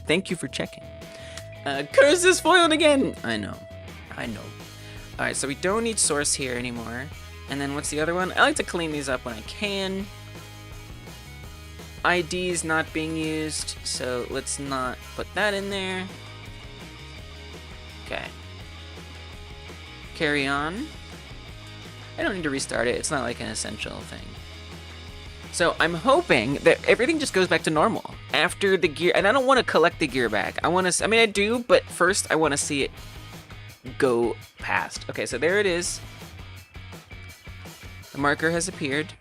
Thank you for checking. Curse is foiled again. I know. Alright, so we don't need source here anymore. And then what's the other one? I like to clean these up when I can. ID is not being used, so let's not put that in there. Okay. Carry on. I don't need to restart it. It's not like an essential thing. So I'm hoping that everything just goes back to normal after the gear. And I don't want to collect the gear back. I mean, I do, but first I want to see it go past. Okay, so there it is. The marker has appeared.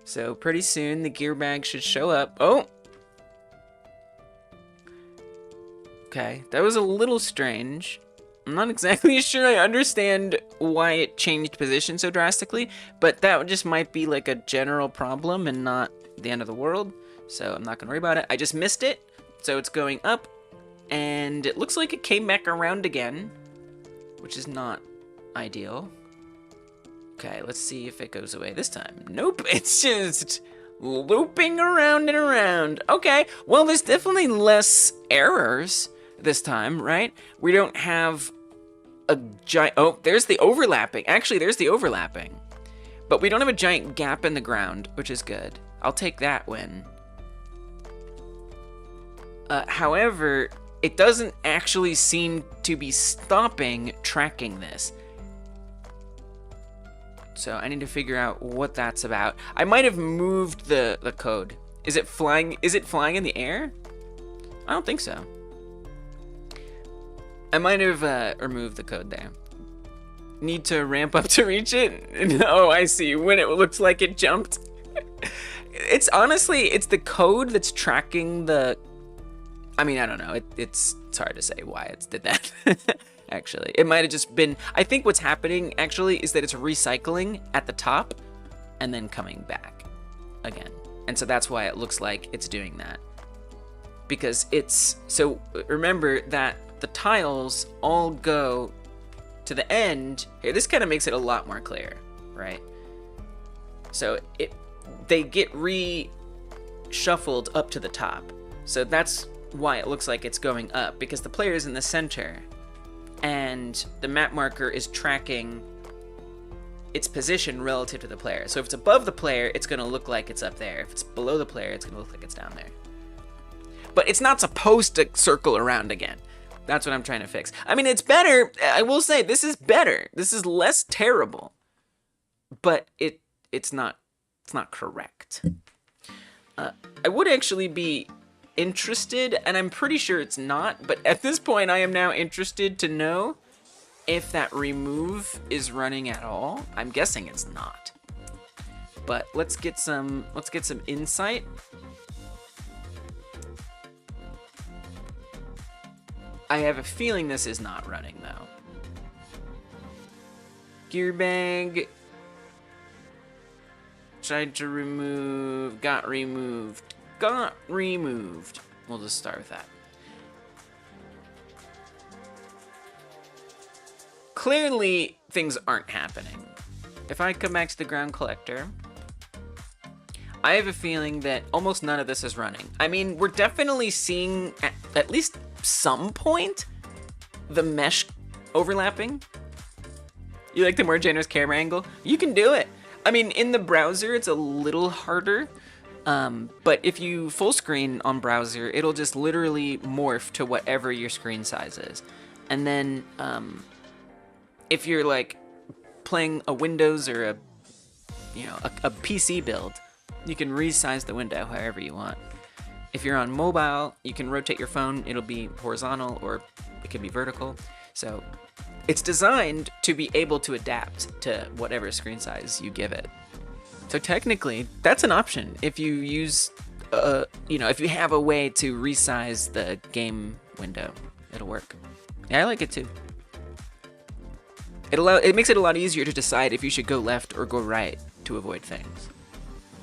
So pretty soon the gear bag should show up. Oh! Okay, that was a little strange. I'm not exactly sure I understand why it changed position so drastically, but that just might be like a general problem and not the end of the world. So I'm not gonna worry about it. I just missed it. So it's going up, and it looks like it came back around again, which is not ideal. Okay, let's see if it goes away this time. Nope, it's just looping around and around. Okay, well, there's definitely less errors this time, right? We don't have a giant... Oh, there's the overlapping. Actually, there's the overlapping. But we don't have a giant gap in the ground, which is good. I'll take that win. However, it doesn't actually seem to be stopping tracking this. So I need to figure out what that's about. I might have moved the code. Is it flying? Is it flying in the air? I don't think so. I might have removed the code there. Need to ramp up to reach it? Oh, I see. When it looks like it jumped. It's honestly, it's the code that's tracking the... I mean, I don't know. It's hard to say why it did that. Actually, it might have just been... I think what's happening, actually, is that it's recycling at the top and then coming back again. And so that's why it looks like it's doing that. Because it's... So remember that the tiles all go to the end. Here, this kind of makes it a lot more clear, right? So they get reshuffled up to the top. So that's why it looks like it's going up, because the player is in the center. And the map marker is tracking its position relative to the player. So if it's above the player, it's going to look like it's up there. If it's below the player, it's going to look like it's down there. But it's not supposed to circle around again. That's what I'm trying to fix. I mean, it's better. I will say, this is better. This is less terrible. But it's not correct. I would actually be interested, and I'm pretty sure it's not, but at this point I am now interested to know if that remove is running at all. I'm guessing it's not. But let's get some insight. I have a feeling this is not running though. Gear bag tried to remove, got removed. We'll just start with that. Clearly, things aren't happening. If I come back to the ground collector, I have a feeling that almost none of this is running. I mean, we're definitely seeing at least some point the mesh overlapping. You like the more generous camera angle? You can do it. I mean, in the browser, it's a little harder. But if you full screen on browser, it'll just literally morph to whatever your screen size is. And then if you're like playing a Windows or a PC build, you can resize the window however you want. If you're on mobile, you can rotate your phone. It'll be horizontal or it can be vertical. So it's designed to be able to adapt to whatever screen size you give it. So technically, that's an option if you use, if you have a way to resize the game window, it'll work. Yeah, I like it too. It makes it a lot easier to decide if you should go left or go right to avoid things.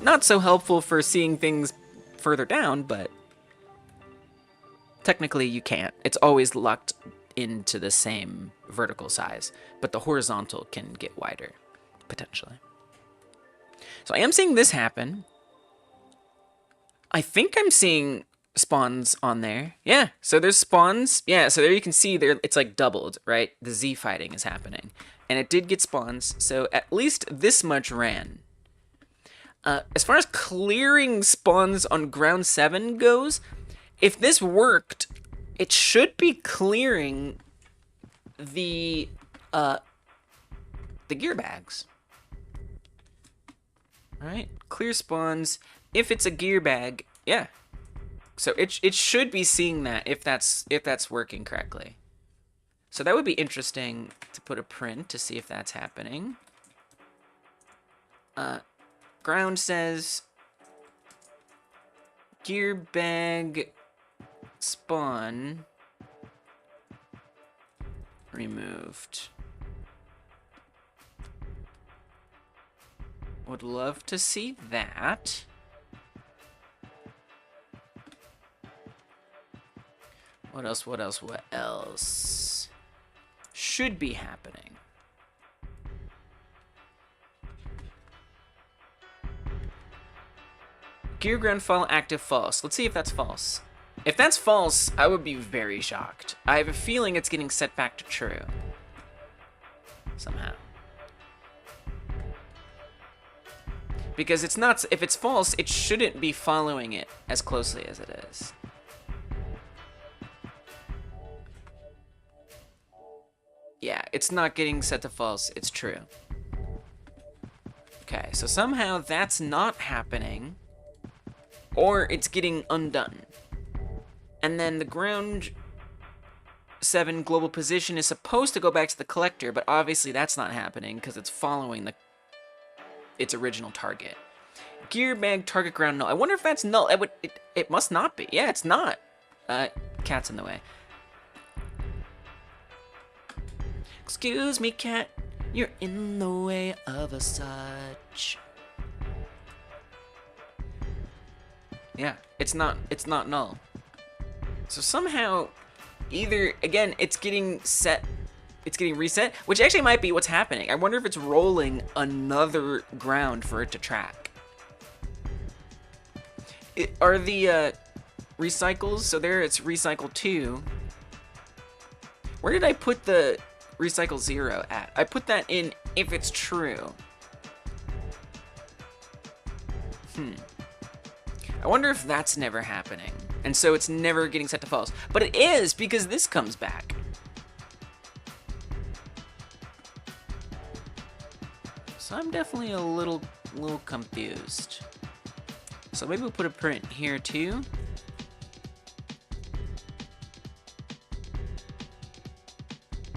Not so helpful for seeing things further down, but technically you can't. It's always locked into the same vertical size, but the horizontal can get wider, potentially. So I am seeing this happen. I think I'm seeing spawns on there. Yeah, so there's spawns. Yeah, so there you can see there it's like doubled, right? The Z fighting is happening. And it did get spawns, so at least this much ran. As far as clearing spawns on ground 7 goes, if this worked, it should be clearing the gear bags. All right, clear spawns. If it's a gear bag, yeah. So it should be seeing that if that's working correctly. So that would be interesting to put a print to see if that's happening. Ground says gear bag spawn removed. Would love to see that. What else? What else? What else should be happening? Gear ground file active false. Let's see if that's false. If that's false, I would be very shocked. I have a feeling it's getting set back to true. Somehow. Because it's not, if it's false, it shouldn't be following it as closely as it is. Yeah, it's not getting set to false, it's true. Okay, so somehow that's not happening, or it's getting undone. And then the ground 7 global position is supposed to go back to the collector, but obviously that's not happening because it's following its original target. Gear bag target ground null. I wonder if that's null. It must not be. Yeah, it's not. Cat's in the way. Excuse me, cat. You're in the way of a such. Yeah, it's not null. So somehow, either, again, it's getting reset, which actually might be what's happening. I wonder if it's rolling another ground for it to track. Are the recycles, so there it's recycle 2. Where did I put the recycle 0 at? I put that in if it's true. I wonder if that's never happening. And so it's never getting set to false. But it is, because this comes back. So I'm definitely a little confused. So maybe we'll put a print here too.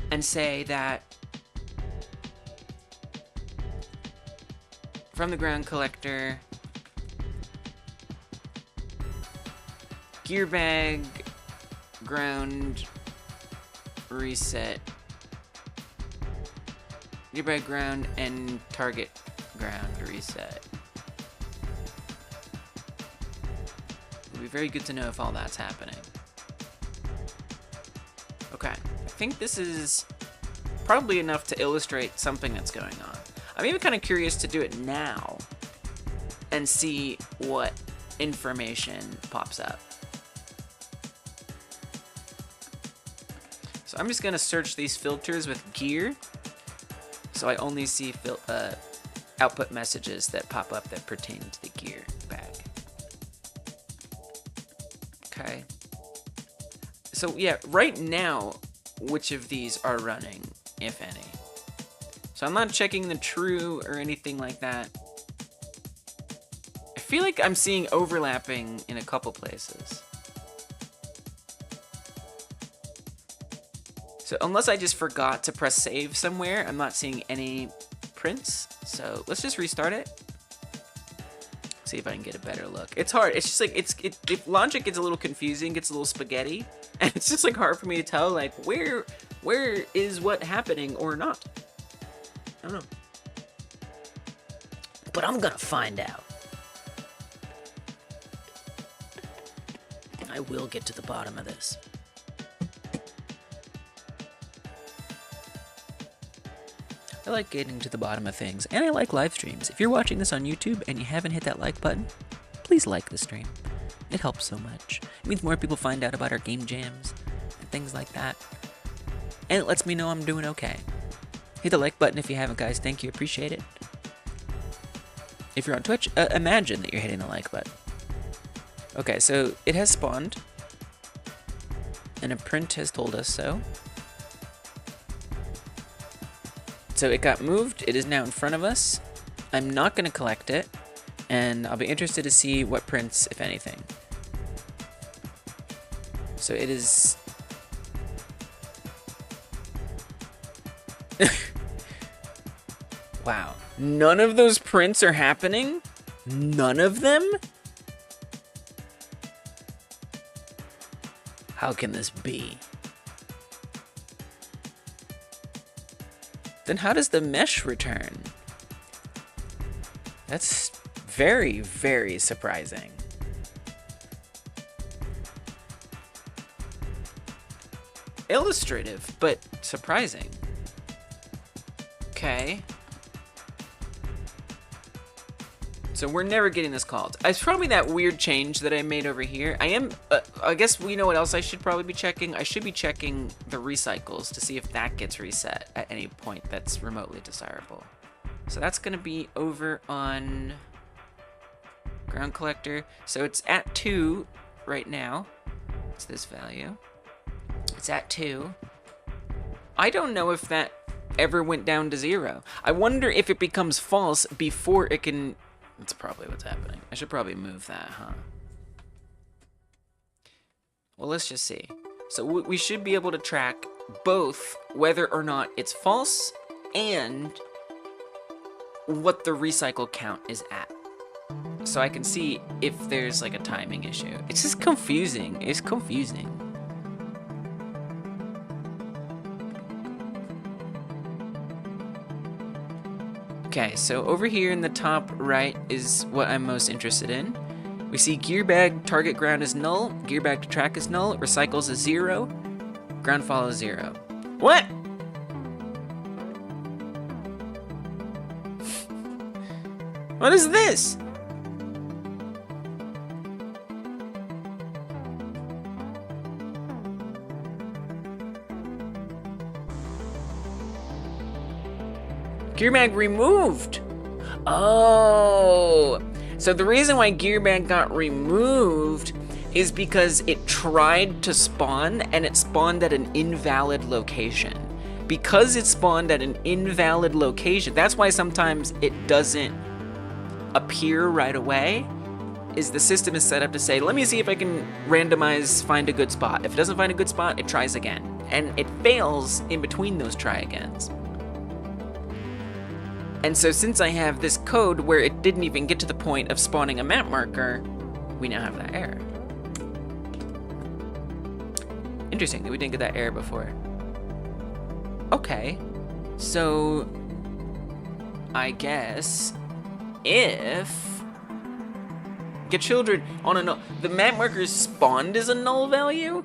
And say that from the ground collector, gear bag, ground, reset, gear bag, ground, and target ground reset. It would be very good to know if all that's happening. Okay, I think this is probably enough to illustrate something that's going on. I'm even kind of curious to do it now and see what information pops up. So I'm just gonna search these filters with gear, so I only see output messages that pop up that pertain to the gear bag. Okay. So yeah, right now, which of these are running, if any? So I'm not checking the true or anything like that. I feel like I'm seeing overlapping in a couple places. So unless I just forgot to press save somewhere, I'm not seeing any prints. So let's just restart it. See if I can get a better look. It's hard. It's just like if logic gets a little confusing, gets a little spaghetti, and it's just like hard for me to tell like where is what happening or not. I don't know. But I'm gonna find out. I will get to the bottom of this. I like getting to the bottom of things, and I like live streams. If you're watching this on YouTube and you haven't hit that like button, please like the stream. It helps so much. It means more people find out about our game jams and things like that. And it lets me know I'm doing okay. Hit the like button if you haven't, guys. Thank you. Appreciate it. If you're on Twitch, imagine that you're hitting the like button. Okay, so it has spawned, and a print has told us so. So it got moved, it is now in front of us. I'm not gonna collect it, and I'll be interested to see what prints, if anything. So it is... Wow, none of those prints are happening? None of them? How can this be? Then how does the mesh return? That's very, very surprising. Illustrative, but surprising. Okay. So we're never getting this called. It's probably that weird change that I made over here. I guess we know what else I should probably be checking. I should be checking the recycles to see if that gets reset at any point that's remotely desirable. So that's gonna be over on ground collector. So it's at 2 right now. It's this value. It's at 2. I don't know if that ever went down to 0. I wonder if it becomes false before it can... That's probably what's happening. I should probably move that, huh? Well, let's just see. So we should be able to track both whether or not it's false and what the recycle count is at. So I can see if there's like a timing issue. It's just confusing. It's confusing. Okay, so over here in the top right is what I'm most interested in. We see gear bag target ground is null, gear bag to track is null, recycles is 0, ground fall is 0. What? What is this? Gear bag removed. Oh, so the reason why gear bag got removed is because it tried to spawn and it spawned at an invalid location. Because it spawned at an invalid location, that's why sometimes it doesn't appear right away, is the system is set up to say, let me see if I can randomize, find a good spot. If it doesn't find a good spot, it tries again. And it fails in between those try agains. And so since I have this code where it didn't even get to the point of spawning a map marker, we now have that error. Interesting that we didn't get that error before. Okay, so I guess if get children on a null, the map marker is spawned as a null value?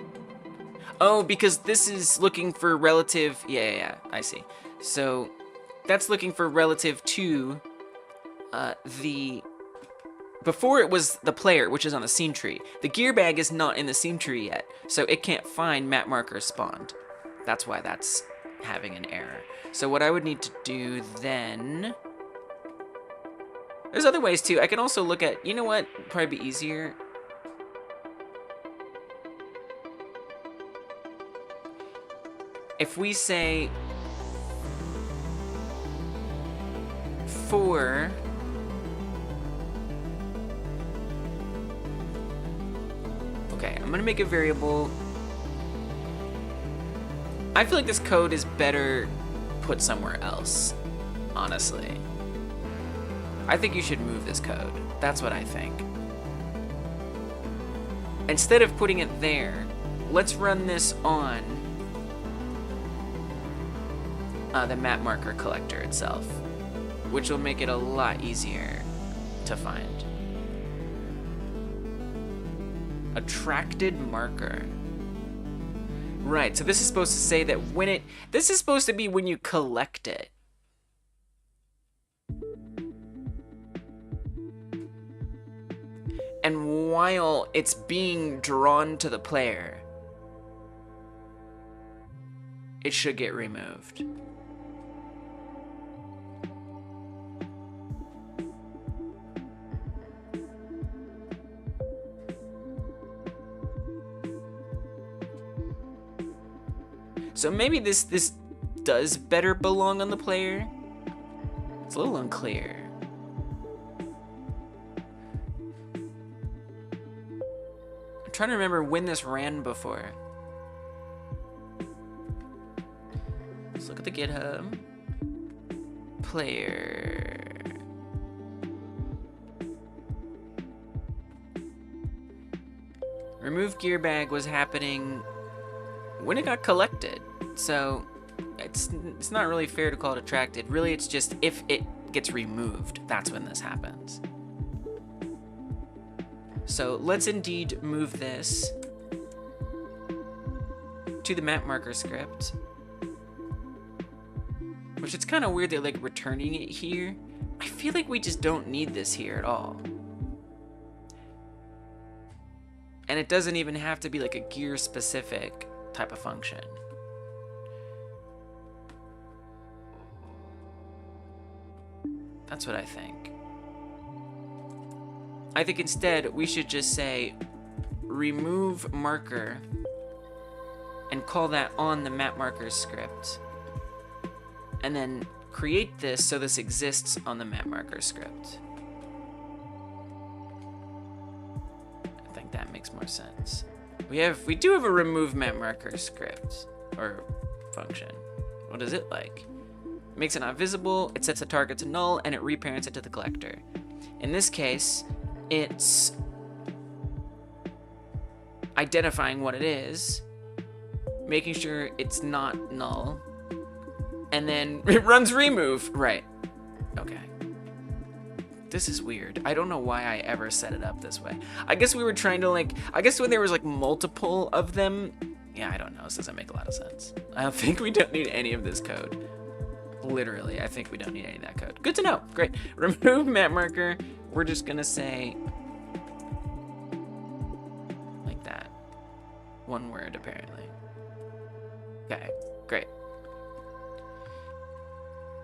Oh, because this is looking for relative, yeah, I see. So that's looking for relative to before it was the player, which is on the scene tree. The gear bag is not in the scene tree yet, so it can't find map marker spawned. That's why that's having an error. So what I would need to do then... There's other ways too. I can also look at, you know what, probably be easier. If we say for okay, I'm gonna make a variable. I feel like this code is better put somewhere else, honestly. I think you should move this code. That's what I think. Instead of putting it there, let's run this on the map marker collector itself, which will make it a lot easier to find. Attracted marker. Right, so this is supposed to say that when it... This is supposed to be when you collect it. And while it's being drawn to the player, it should get removed. So maybe this does better belong on the player. It's a little unclear. I'm trying to remember when this ran before. Let's look at the GitHub. Player. Remove gear bag was happening when it got collected. So it's not really fair to call it attracted. Really, it's just if it gets removed, that's when this happens. So let's indeed move this to the map marker script, which it's kind of weird they're like returning it here. I feel like we just don't need this here at all. And it doesn't even have to be like a gear specific type of function. That's what I think. I think instead we should just say remove marker and call that on the map marker script. And then create this so this exists on the map marker script. I think that makes more sense. We do have a remove map marker script or function. What is it like? It makes it not visible, it sets the target to null, and it reparents it to the collector. In this case, it's identifying what it is, making sure it's not null, and then it runs remove. Right. Okay. This is weird. I don't know why I ever set it up this way. I guess we were trying to like, I guess when there was like multiple of them, yeah, I don't know. This doesn't make a lot of sense. I don't think we don't need any of this code. Literally, I think we don't need any of that code. Good to know. Great. Remove map marker. We're just gonna say like that. One word apparently. Okay, great.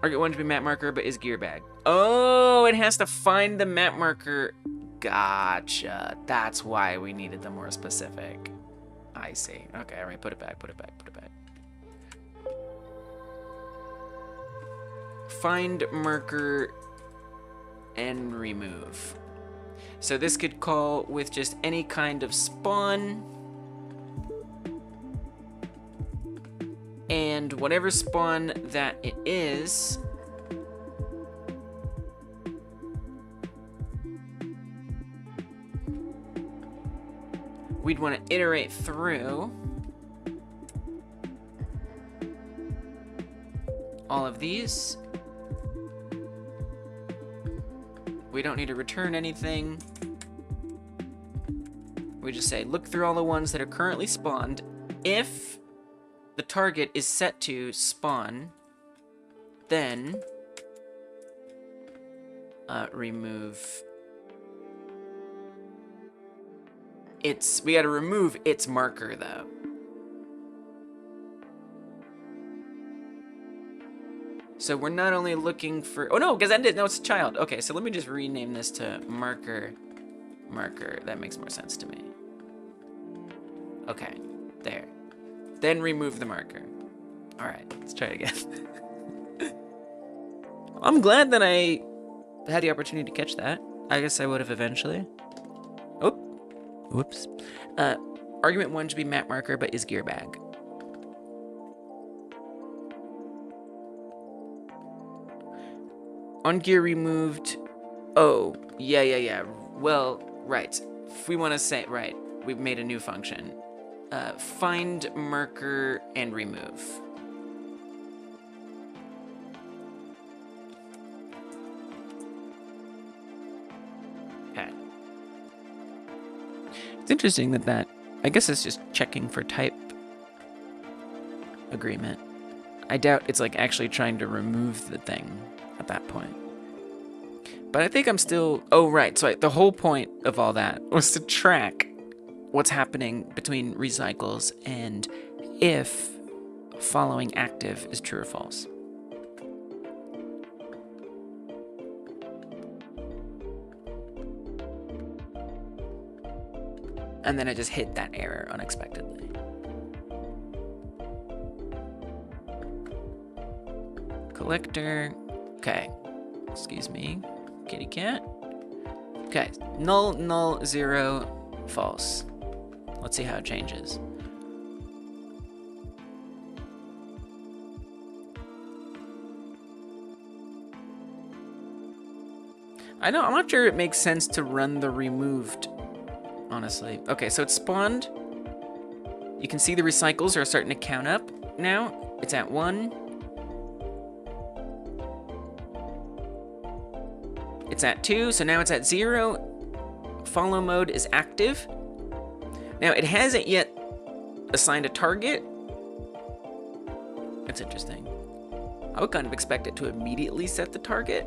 Target one to be map marker, but is gear bag. Oh, it has to find the map marker. Gotcha. That's why we needed the more specific. I see. Okay, all right, put it back, put it back, put it back. Find marker and remove. So this could call with just any kind of spawn. And whatever spawn that it is, we'd want to iterate through all of these. We don't need to return anything. We just say, look through all the ones that are currently spawned. If the target is set to spawn, then remove its, we gotta remove its marker though. So we're not only looking for, oh no, because that did, no, it's a child. Okay, so let me just rename this to marker. That makes more sense to me. Okay, there. Then remove the marker. All right, let's try it again. I'm glad that I had the opportunity to catch that. I guess I would have eventually. Oh, whoops. Argument 1 should be map marker, but is gear bag. On gear removed. Oh, yeah. Well, right. If we want to say, right, we've made a new function. Find marker and remove. Okay. It's interesting that I guess it's just checking for type agreement. I doubt it's like actually trying to remove the thing at that point. But I think I'm still, oh right, so the whole point of all that was to track what's happening between recycles and if following active is true or false. And then I just hit that error unexpectedly. Collector, okay, excuse me, kitty cat. Okay, null, null, 0, false. Let's see how it changes. I'm not sure it makes sense to run the removed, honestly. Okay, so it's spawned. You can see the recycles are starting to count up now. It's at 1. It's at 2, so now it's at 0. Follow mode is active. Now, it hasn't yet assigned a target. That's interesting. I would kind of expect it to immediately set the target.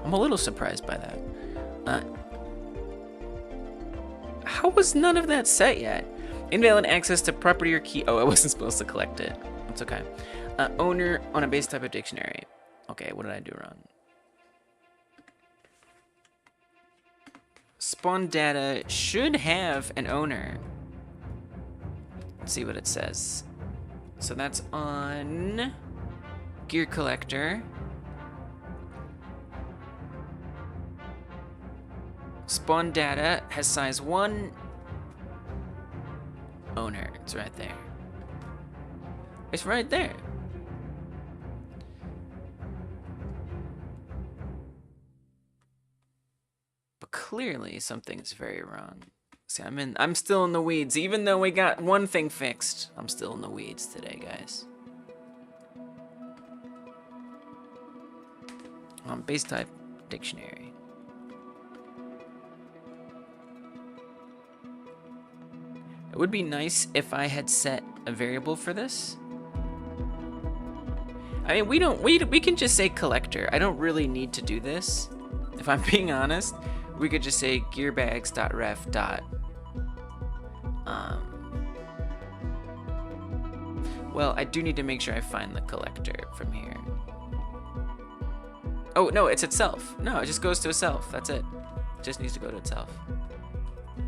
I'm a little surprised by that. How was none of that set yet? Invalid access to property or key. Oh, I wasn't supposed to collect it. That's okay. Owner on a base type of dictionary. Okay, what did I do wrong? Spawn data should have an owner. Let's see what it says. So that's on gear collector. Spawn data has size 1. Owner, it's right there. It's right there. But clearly something's very wrong. See, I'm still in the weeds. Even though we got one thing fixed, I'm still in the weeds today, guys. Base type dictionary. It would be nice if I had set a variable for this. I mean, we can just say collector. I don't really need to do this. If I'm being honest, we could just say gearbags.ref. Well, I do need to make sure I find the collector from here. Oh, no, it's itself. No, it just goes to itself. That's it. It just needs to go to itself.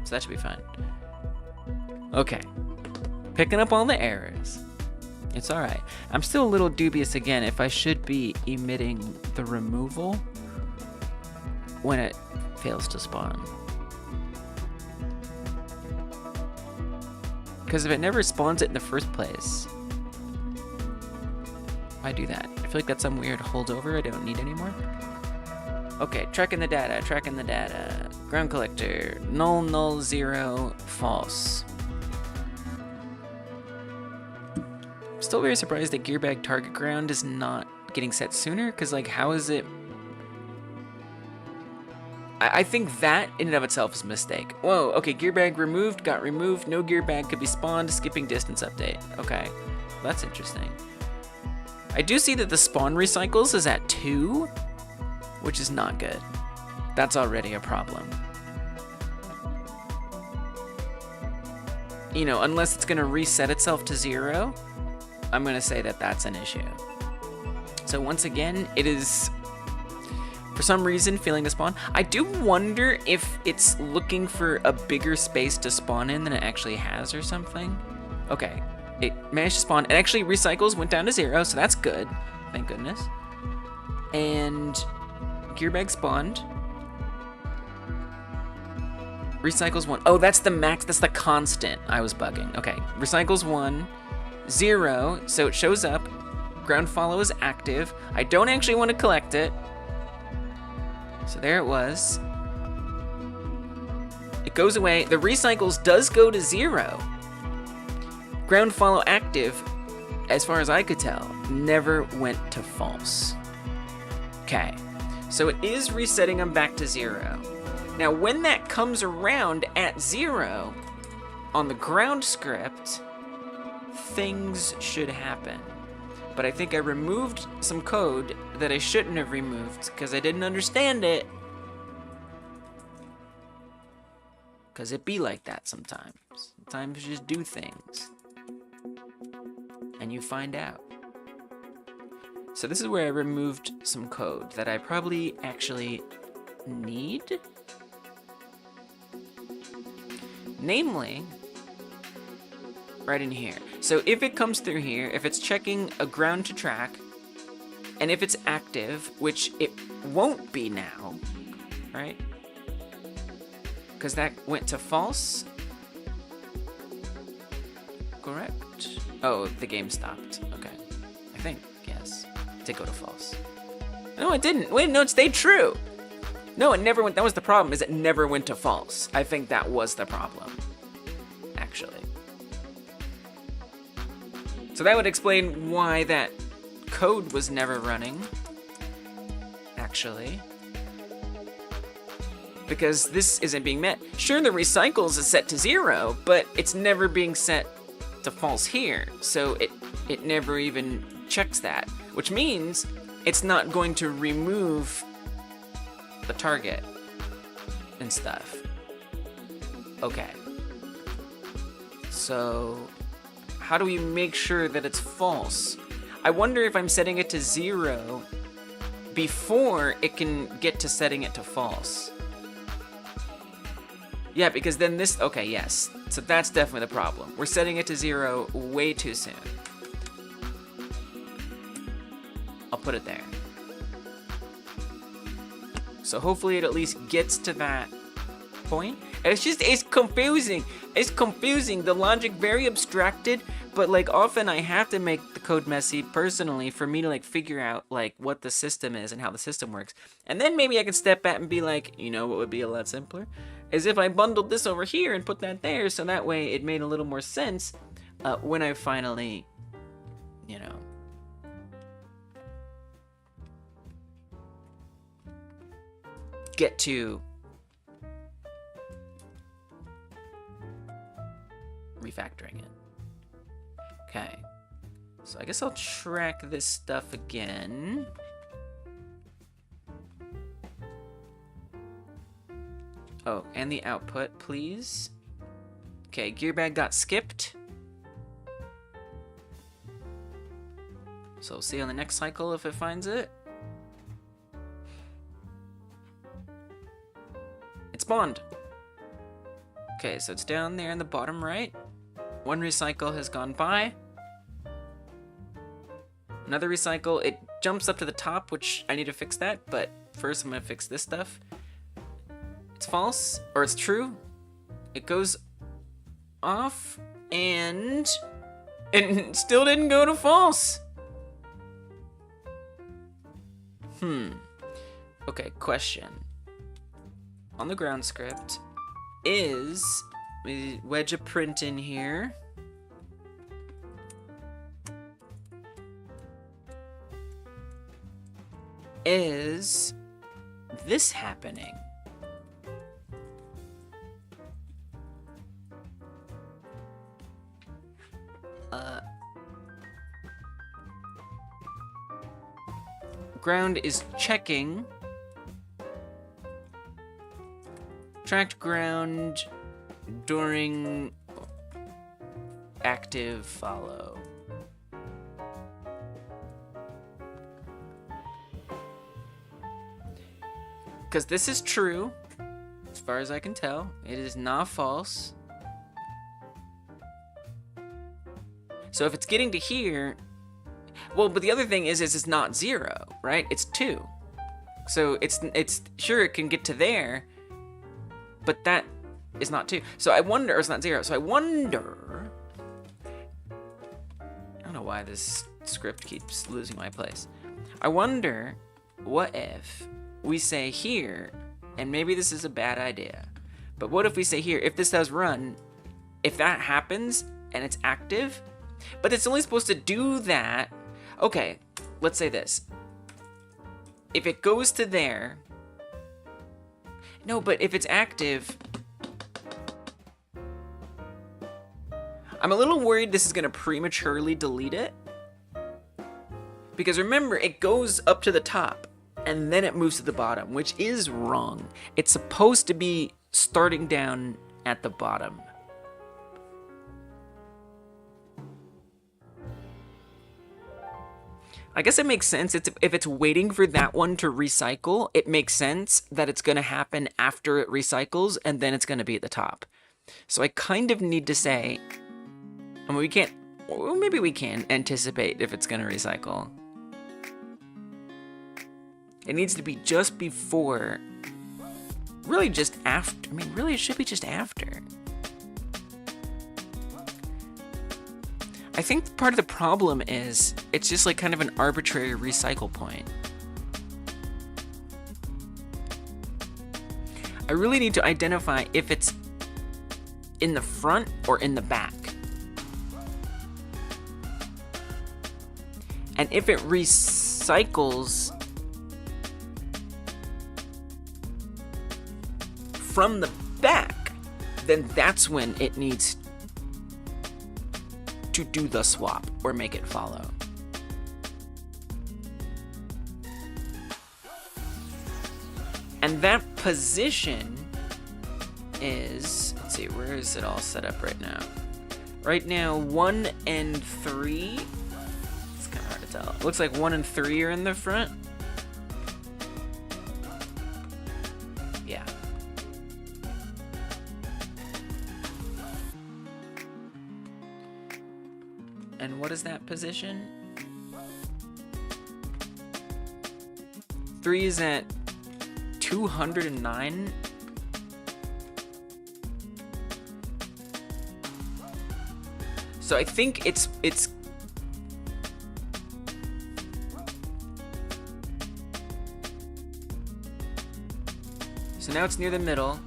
So that should be fine. Okay, picking up all the errors. It's all right. I'm still a little dubious again if I should be emitting the removal when it fails to spawn. Because if it never spawns it in the first place, why do that? I feel like that's some weird holdover I don't need anymore. Okay, tracking the data. Ground collector, null, null, 0, false. Still very surprised that gearbag target ground is not getting set sooner, because like how is it? I think that in and of itself is a mistake. Whoa, okay, gearbag removed, got removed, no gearbag could be spawned, skipping distance update. Okay, that's interesting. I do see that the spawn recycles is at 2, which is not good. That's already a problem. you know, unless it's gonna reset itself to 0, I'm gonna say that that's an issue. So once again, it is, for some reason, failing to spawn. I do wonder if it's looking for a bigger space to spawn in than it actually has or something. Okay, it managed to spawn. It actually recycles, went down to 0, so that's good. Thank goodness. And gearbag spawned. Recycles 1. Oh, that's the max, that's the constant. I was bugging. Okay, recycles 1, 0, so it shows up. Ground follow is active. I don't actually want to collect it. So there it was. It goes away. The recycles does go to 0. Ground follow active, as far as I could tell, never went to false. Okay, so it is resetting them back to 0. Now, when that comes around at 0, on the ground script, things should happen. But I think I removed some code that I shouldn't have removed because I didn't understand it. Because it be like that sometimes. Sometimes you just do things. And you find out. So this is where I removed some code that I probably actually need. Namely, right in here. So if it comes through here, if it's checking a ground to track, and if it's active, which it won't be now, right? Because that went to false. Correct? Oh, the game stopped. Okay. I think, yes. It did go to false. No, it didn't. Wait, no, it stayed true. No, it never went. That was the problem, is it never went to false. I think that was the problem, actually. So that would explain why that code was never running, actually. Because this isn't being met. Sure, the recycles is set to 0, but it's never being set to false here. So it never even checks that, which means it's not going to remove the target and stuff. Okay. So how do we make sure that it's false? I wonder if I'm setting it to 0 before it can get to setting it to false. Yeah, because then this, okay, yes. So that's definitely the problem. We're setting it to 0 way too soon. I'll put it there. So hopefully it at least gets to that point. It's confusing. It's confusing. The logic very abstracted, but like often I have to make the code messy personally for me to like figure out like what the system is and how the system works. And then maybe I can step back and be like, you know what would be a lot simpler? Is if I bundled this over here and put that there, so that way it made a little more sense when I finally, you know, get to refactoring it. Okay, so I guess I'll track this stuff again. Oh, and the output, please. Okay, gearbag got skipped. So we'll see on the next cycle if it finds it. It spawned. Okay, so it's down there in the bottom right. One recycle has gone by. Another recycle, it jumps up to the top, which I need to fix that, but first I'm gonna fix this stuff. It's false, or it's true. It goes off, and it still didn't go to false. Okay, question. On the ground script, is, we wedge a print in here. Is this happening? Ground is checking. Tracked ground during active follow. Because this is true, as far as I can tell. It is not false. So if it's getting to here, well, but the other thing is it's not 0, right? It's 2. So it's sure it can get to there, but that is not 2. So I wonder, or it's not 0. So I wonder, I don't know why this script keeps losing my place. I wonder, what if we say here, and maybe this is a bad idea, but what if we say here, if this does run, if that happens and it's active, but it's only supposed to do that. Okay, let's say this. If it goes to there, no, but if it's active, I'm a little worried this is gonna prematurely delete it. Because remember, it goes up to the top and then it moves to the bottom, which is wrong. It's supposed to be starting down at the bottom. I guess it makes sense. If it's waiting for that one to recycle, it makes sense that it's going to happen after it recycles, and then it's going to be at the top. So I kind of need to say, I mean, we can't, well, maybe we can anticipate if it's going to recycle. It needs to be just before, really just after. I mean, really it should be just after. I think part of the problem is it's just like kind of an arbitrary recycle point. I really need to identify if it's in the front or in the back. And if it recycles from the back, then that's when it needs to do the swap or make it follow. And that position is, let's see, where is it all set up right now? Right now, 1 and 3, it's kind of hard to tell. It looks like 1 and 3 are in the front. Yeah. And what is that position? 3 is at 209. So I think it's so now it's near the middle.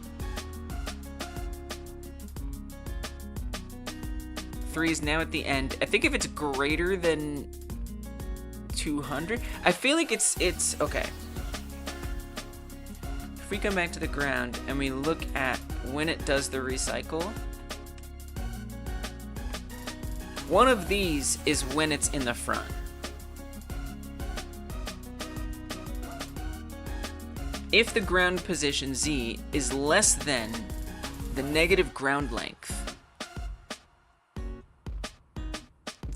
3 is now at the end. I think if it's greater than 200, I feel like it's okay. If we come back to the ground and we look at when it does the recycle, one of these is when it's in the front. If the ground position Z is less than the negative ground length,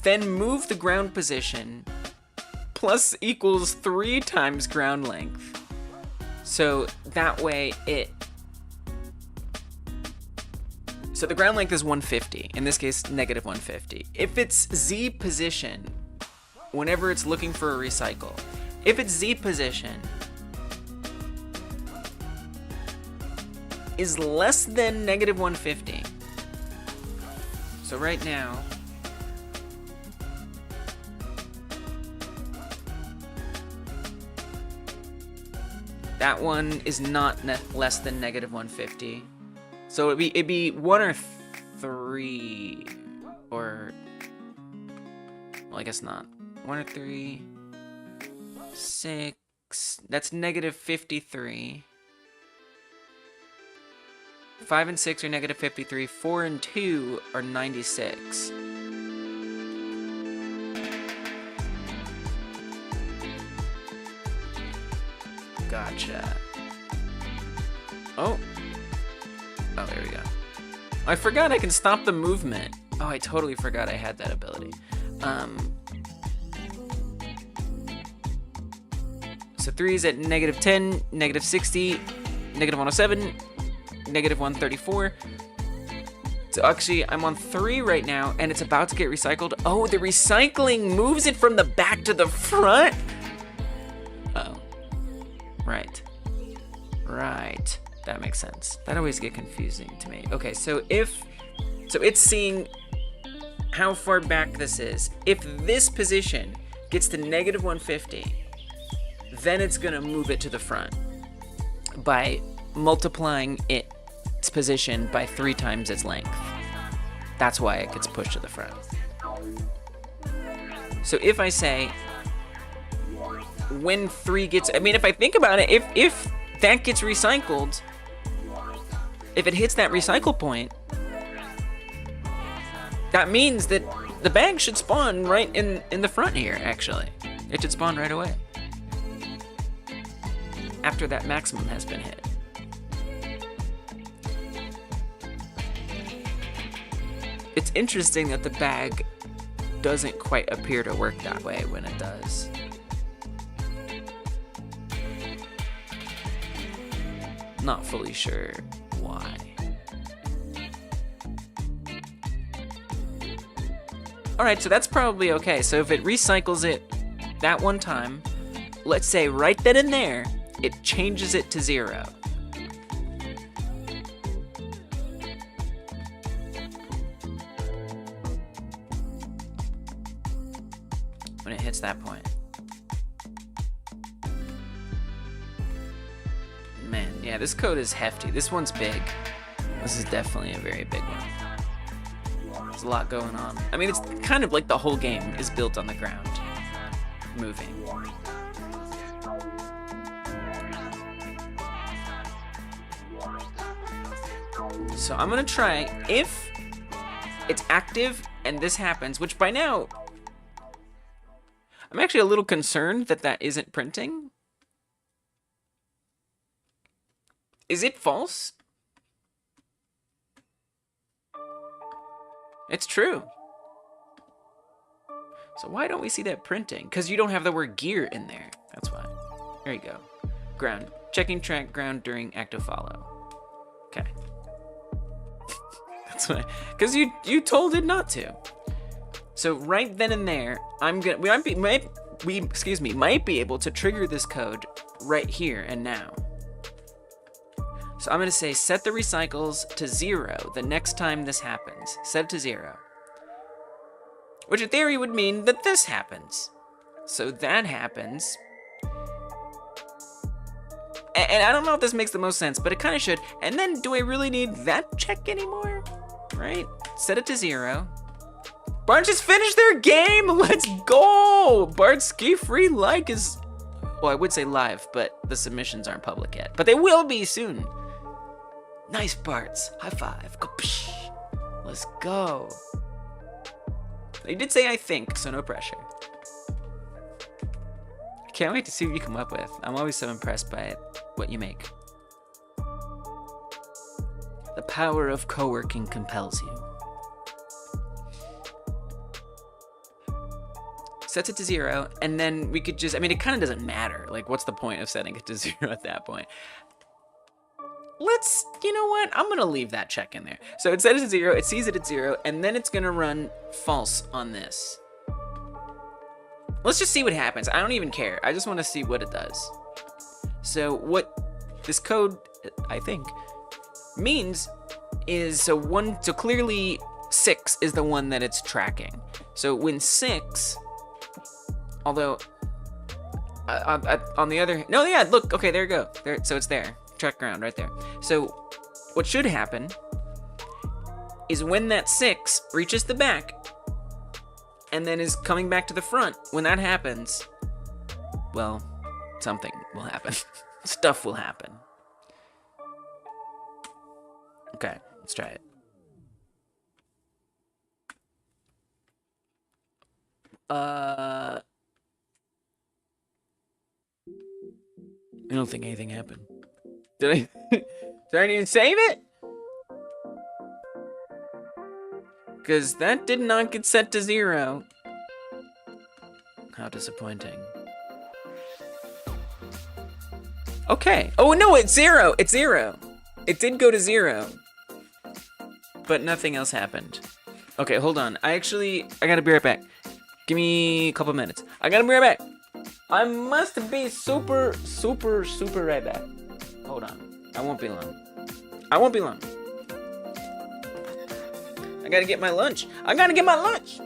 then move the ground position plus equals 3 times ground length. So that way so the ground length is 150, in this case negative 150. If it's Z position, whenever it's looking for a recycle, if its Z position is less than negative 150, so right now, that one is not less than negative 150. So it'd be 1 or 3, or, well, I guess not. 1 or 3, 6, that's negative 53. 5 and 6 are negative 53. 4 and 2 are 96. Gotcha. Oh, there we go. I forgot I can stop the movement. Oh, I totally forgot I had that ability. So 3 is at -10, -60, -107, -134. So actually, I'm on 3 right now, and it's about to get recycled. Oh, the recycling moves it from the back to the front? Oh. Right. Right. That makes sense. That always gets confusing to me. Okay, so it's seeing how far back this is. If this position gets to -150, then it's gonna move it to the front by multiplying its position by 3 times its length. That's why it gets pushed to the front. So if I say, when 3 gets, I mean, if I think about it, if that gets recycled, if it hits that recycle point, that means that the bag should spawn right in the front here, actually. It should spawn right away, after that maximum has been hit. It's interesting that the bag doesn't quite appear to work that way when it does. Not fully sure why. Alright, so that's probably okay. So if it recycles it that one time, let's say right then and there, it changes it to 0. When it hits that point. Man, yeah, this code is hefty. This one's big. This is definitely a very big one. There's a lot going on. I mean, it's kind of like the whole game is built on the ground, moving. So I'm gonna try, if it's active and this happens, which by now, I'm actually a little concerned that that isn't printing. Is it false? It's true. So why don't we see that printing? Because you don't have the word gear in there. That's why. There you go. Ground. Checking track ground during active follow. Okay. That's why. Because you told it not to. So right then and there, we might be able to trigger this code right here and now. So I'm gonna say set the recycles to 0 the next time this happens. Set it to 0. Which in theory would mean that this happens. So that happens. And I don't know if this makes the most sense, but it kind of should. And then do I really need that check anymore? Right? Set it to 0. Bard just finished their game! Let's go! Bard Ski Free Like is, well, I would say live, but the submissions aren't public yet. But they will be soon. Nice, Bards. High five. Go, psh. Let's go. They did say I think, so no pressure. I can't wait to see what you come up with. I'm always so impressed by what you make. The power of co-working compels you. Sets it to 0, and then we could just, I mean, it kind of doesn't matter. Like, what's the point of setting it to 0 at that point? Let's, you know what? I'm gonna leave that check in there. So it sets it to 0, it sees it at 0, and then it's gonna run false on this. Let's just see what happens. I don't even care. I just wanna see what it does. So what this code, I think, means is, so clearly 6 is the one that it's tracking. So when 6, although, on the other, no, yeah, look, okay, there you go. There, so it's there. Track ground right there. So what should happen is when that 6 reaches the back and then is coming back to the front, when that happens, well, something will happen. Stuff will happen. Okay, let's try it. I don't think anything happened. Did I even save it? Because that did not get set to 0. How disappointing. Okay. Oh, no, it's 0. It's 0. It did go to 0. But nothing else happened. Okay, hold on. I gotta be right back. Give me a couple minutes. I gotta be right back. I must be super right back. Hold on. I won't be long. I won't be long. I gotta get my lunch. I gotta get my lunch.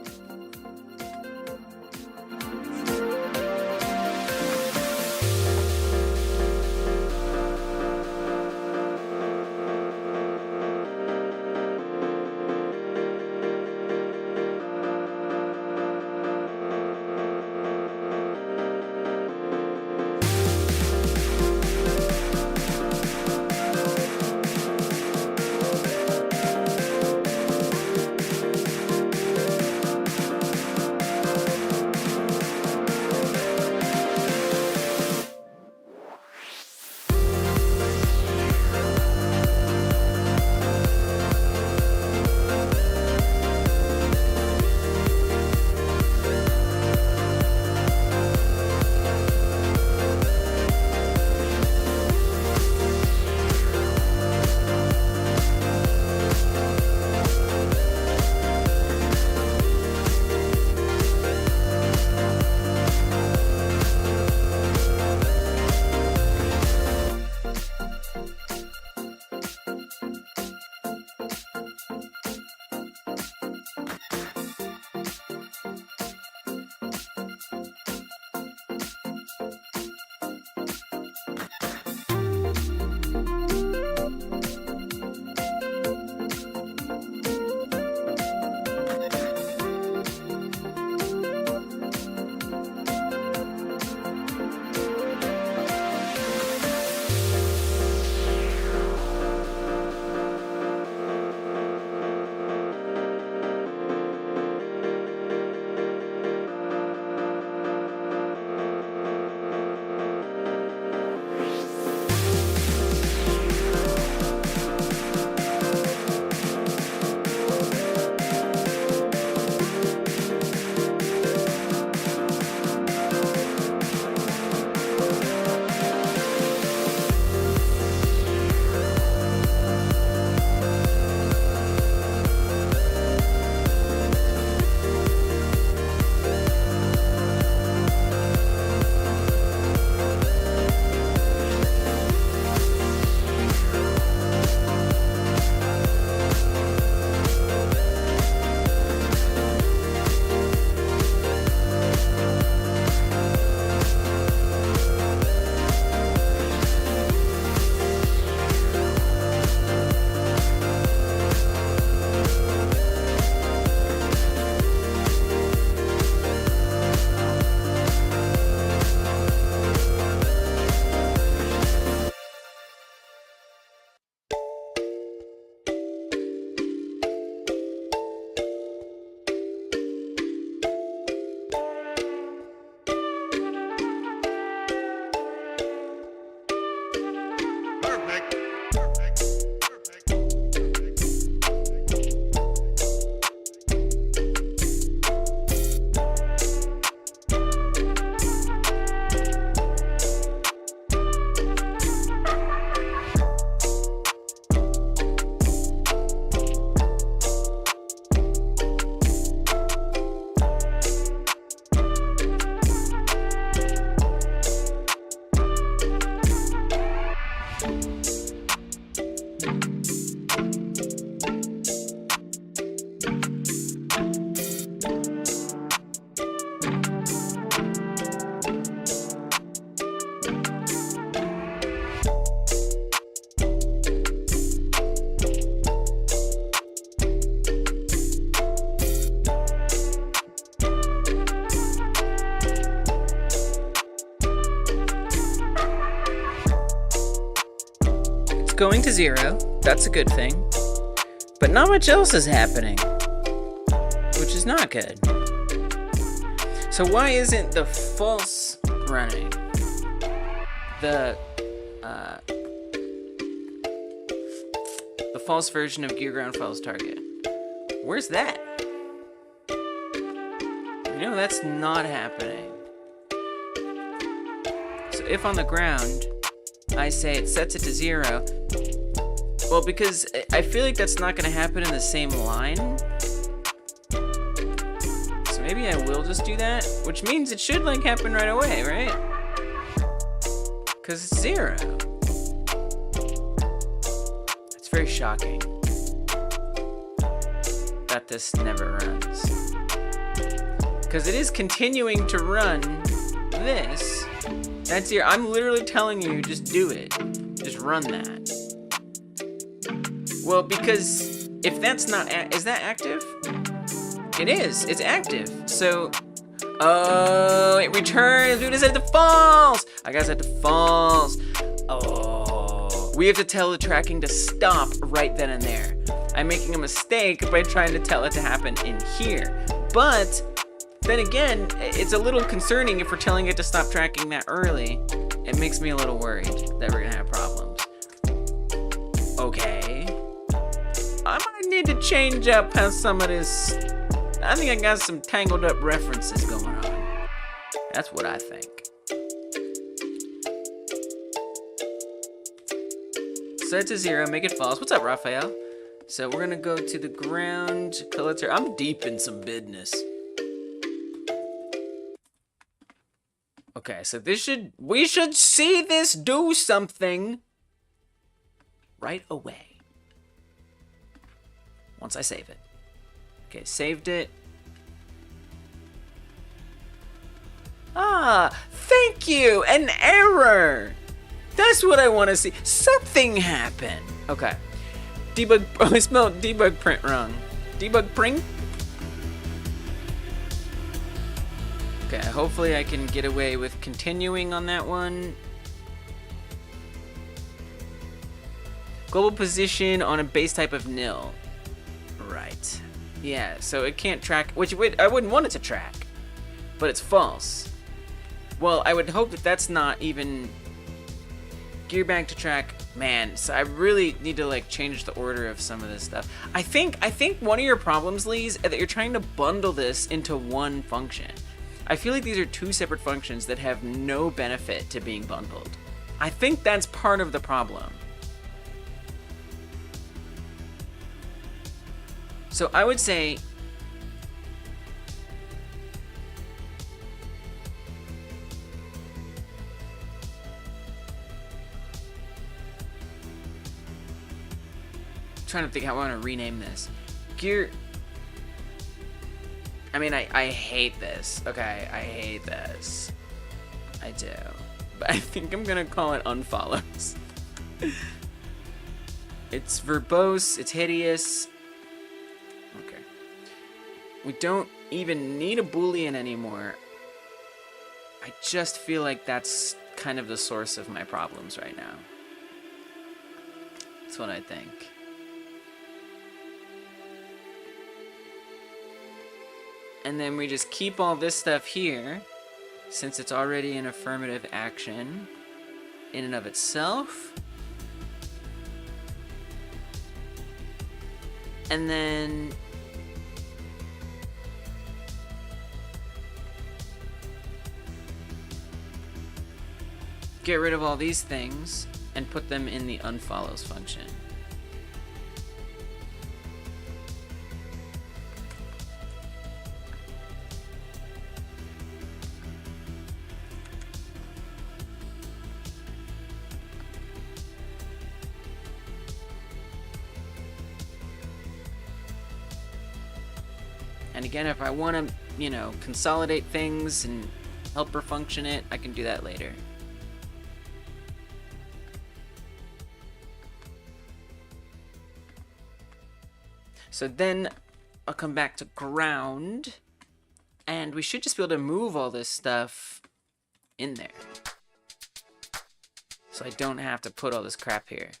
going to 0. That's a good thing. But not much else is happening, which is not good. So why isn't the false running? The false version of gear ground false target. Where's that? know that's not happening. So if on the ground, I say it sets it to 0, well, because I feel like that's not going to happen in the same line. So maybe I will just do that, which means it should like happen right away, right? Because it's 0. It's very shocking that this never runs. Because it is continuing to run this. That's 0. I'm literally telling you, just do it. Just run that. Well, because if that's not, is that active? It is. It's active. So, oh, it returns. Dude, it's at the false. I guess at the false. Oh, we have to tell the tracking to stop right then and there. I'm making a mistake by trying to tell it to happen in here. But then again, it's a little concerning if we're telling it to stop tracking that early. It makes me a little worried that we're gonna have problems. Okay. I might need to change up how some of this. I think I got some tangled up references going on. That's what I think. Set to 0, make it false. What's up, Raphael? So we're gonna go to the ground. I'm deep in some business. Okay, so we should see this do something right away. Once I save it. Okay, saved it. Ah, thank you, an error. That's what I want to see. Something happened. Okay. Debug, I spelled debug print wrong. Debug print? Okay, hopefully I can get away with continuing on that one. Global position on a base type of nil. Right. Yeah, so it can't track, which I wouldn't want it to track, but it's false. Well, I would hope that that's not even gear back to track. Man, so I really need to like change the order of some of this stuff. I think one of your problems, Lee, is that you're trying to bundle this into one function. I feel like these are two separate functions that have no benefit to being bundled. I think that's part of the problem. So I would say trying to think how I want to rename this. Gear. I mean, I hate this. Okay, I hate this. I do. But I think I'm gonna call it unfollows. It's verbose, it's hideous. Okay. We don't even need a Boolean anymore. I just feel like that's kind of the source of my problems right now. That's what I think. And then we just keep all this stuff here, since it's already an affirmative action in and of itself. And then get rid of all these things and put them in the unfollows function. And again, if I want to, you know, consolidate things and help her function it, I can do that later. So then I'll come back to ground, and we should just be able to move all this stuff in there. So I don't have to put all this crap here.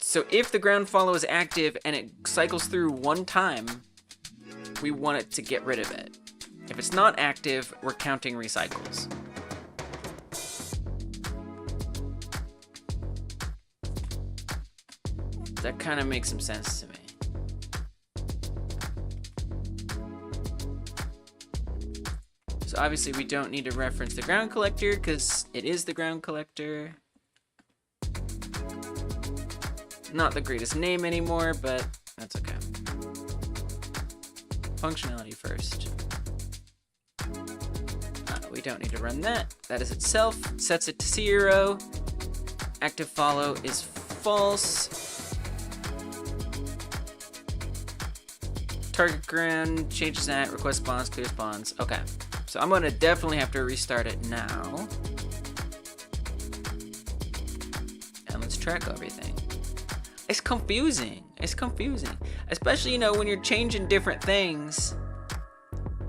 So if the ground follow is active and it cycles through one time, we want it to get rid of it. If it's not active, we're counting recycles. That kind of makes some sense to me. So obviously we don't need to reference the ground collector because it is the ground collector. Not the greatest name anymore, but that's okay. Functionality first. We don't need to run that. That is itself. Sets it to 0. Active follow is false. Target ground, changes that, request spawns, clear spawns. Okay. So I'm gonna definitely have to restart it now. And let's track everything. It's confusing. It's confusing. Especially, you know, when you're changing different things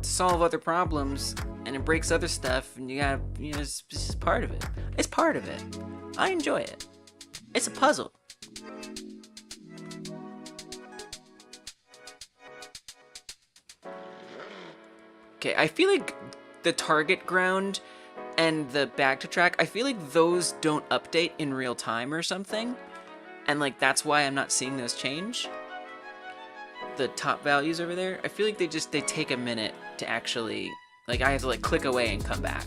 to solve other problems and it breaks other stuff and you gotta, you know, it's just part of it. It's part of it. I enjoy it. It's a puzzle. Okay, I feel like the target ground and the back to track, I feel like those don't update in real time or something. And like, that's why I'm not seeing those change. The top values over there, I feel like they take a minute to actually, like I have to like click away and come back.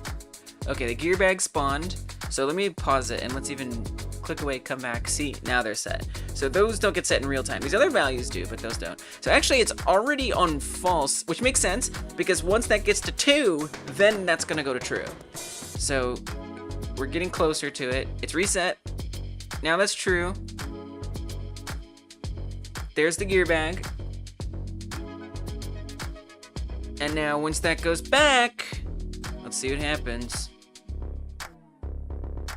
Okay, the gear bag spawned. So let me pause it and let's even click away, come back. See, now they're set. So those don't get set in real time. These other values do, but those don't. So actually it's already on false, which makes sense because once that gets to 2, then that's gonna go to true. So we're getting closer to it. It's reset. Now that's true. There's the gear bag. And now once that goes back, let's see what happens.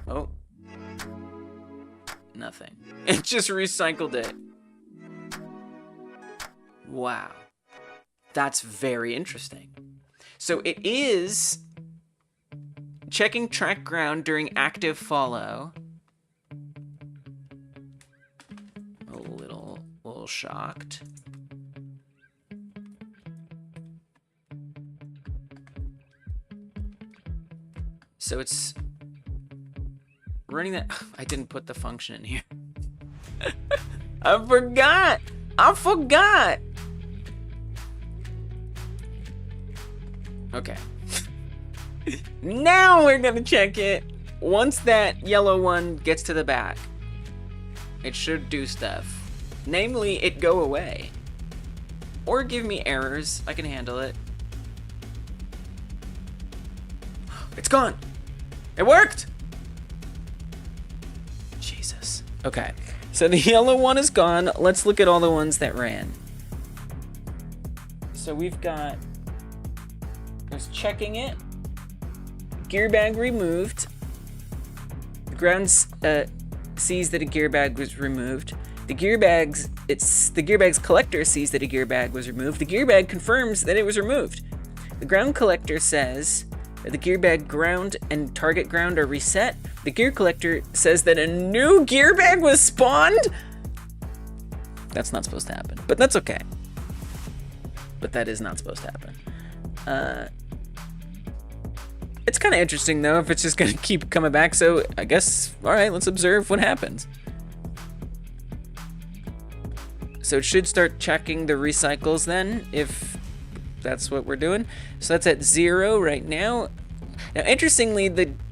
Oh. Nothing. It just recycled it. Wow. That's very interesting. So it is checking track ground during active follow. A little shocked. So it's running that. I didn't put the function in here. I forgot. Okay. Now we're gonna check it. Once that yellow one gets to the back, it should do stuff. Namely, it go away. Or give me errors. I can handle it. It's gone. It worked. Jesus. Okay. So the yellow one is gone. Let's look at all the ones that ran. So we've got, there's checking it. Gear bag removed. The ground sees that a gear bag was removed. The gear bag's collector sees that a gear bag was removed. The gear bag confirms that it was removed. The ground collector says that the gear bag ground and target ground are reset. The gear collector says that a new gear bag was spawned. That's not supposed to happen, but that's okay. But that is not supposed to happen. It's kind of interesting though if it's just gonna keep coming back. So I guess, all right, let's observe what happens. So it should start checking the recycles then, if that's what we're doing. So that's at 0 right now. Now, interestingly,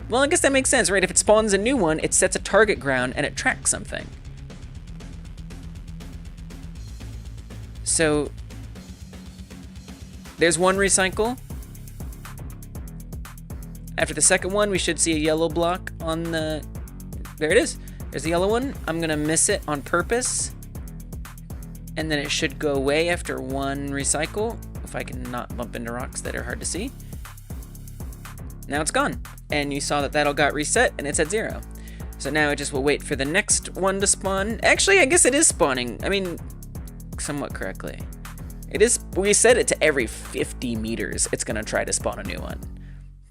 well, I guess that makes sense, right? If it spawns a new one, it sets a target ground and it tracks something. So there's one recycle. After the second one, we should see a yellow block on the, there it is. There's the yellow one. I'm gonna miss it on purpose. And then it should go away after one recycle, if I can not bump into rocks that are hard to see. Now it's gone. And you saw that all got reset and it's at 0. So now it just will wait for the next one to spawn. Actually, I guess it is spawning. I mean, somewhat correctly. It is, we set it to every 50 meters. It's gonna try to spawn a new one.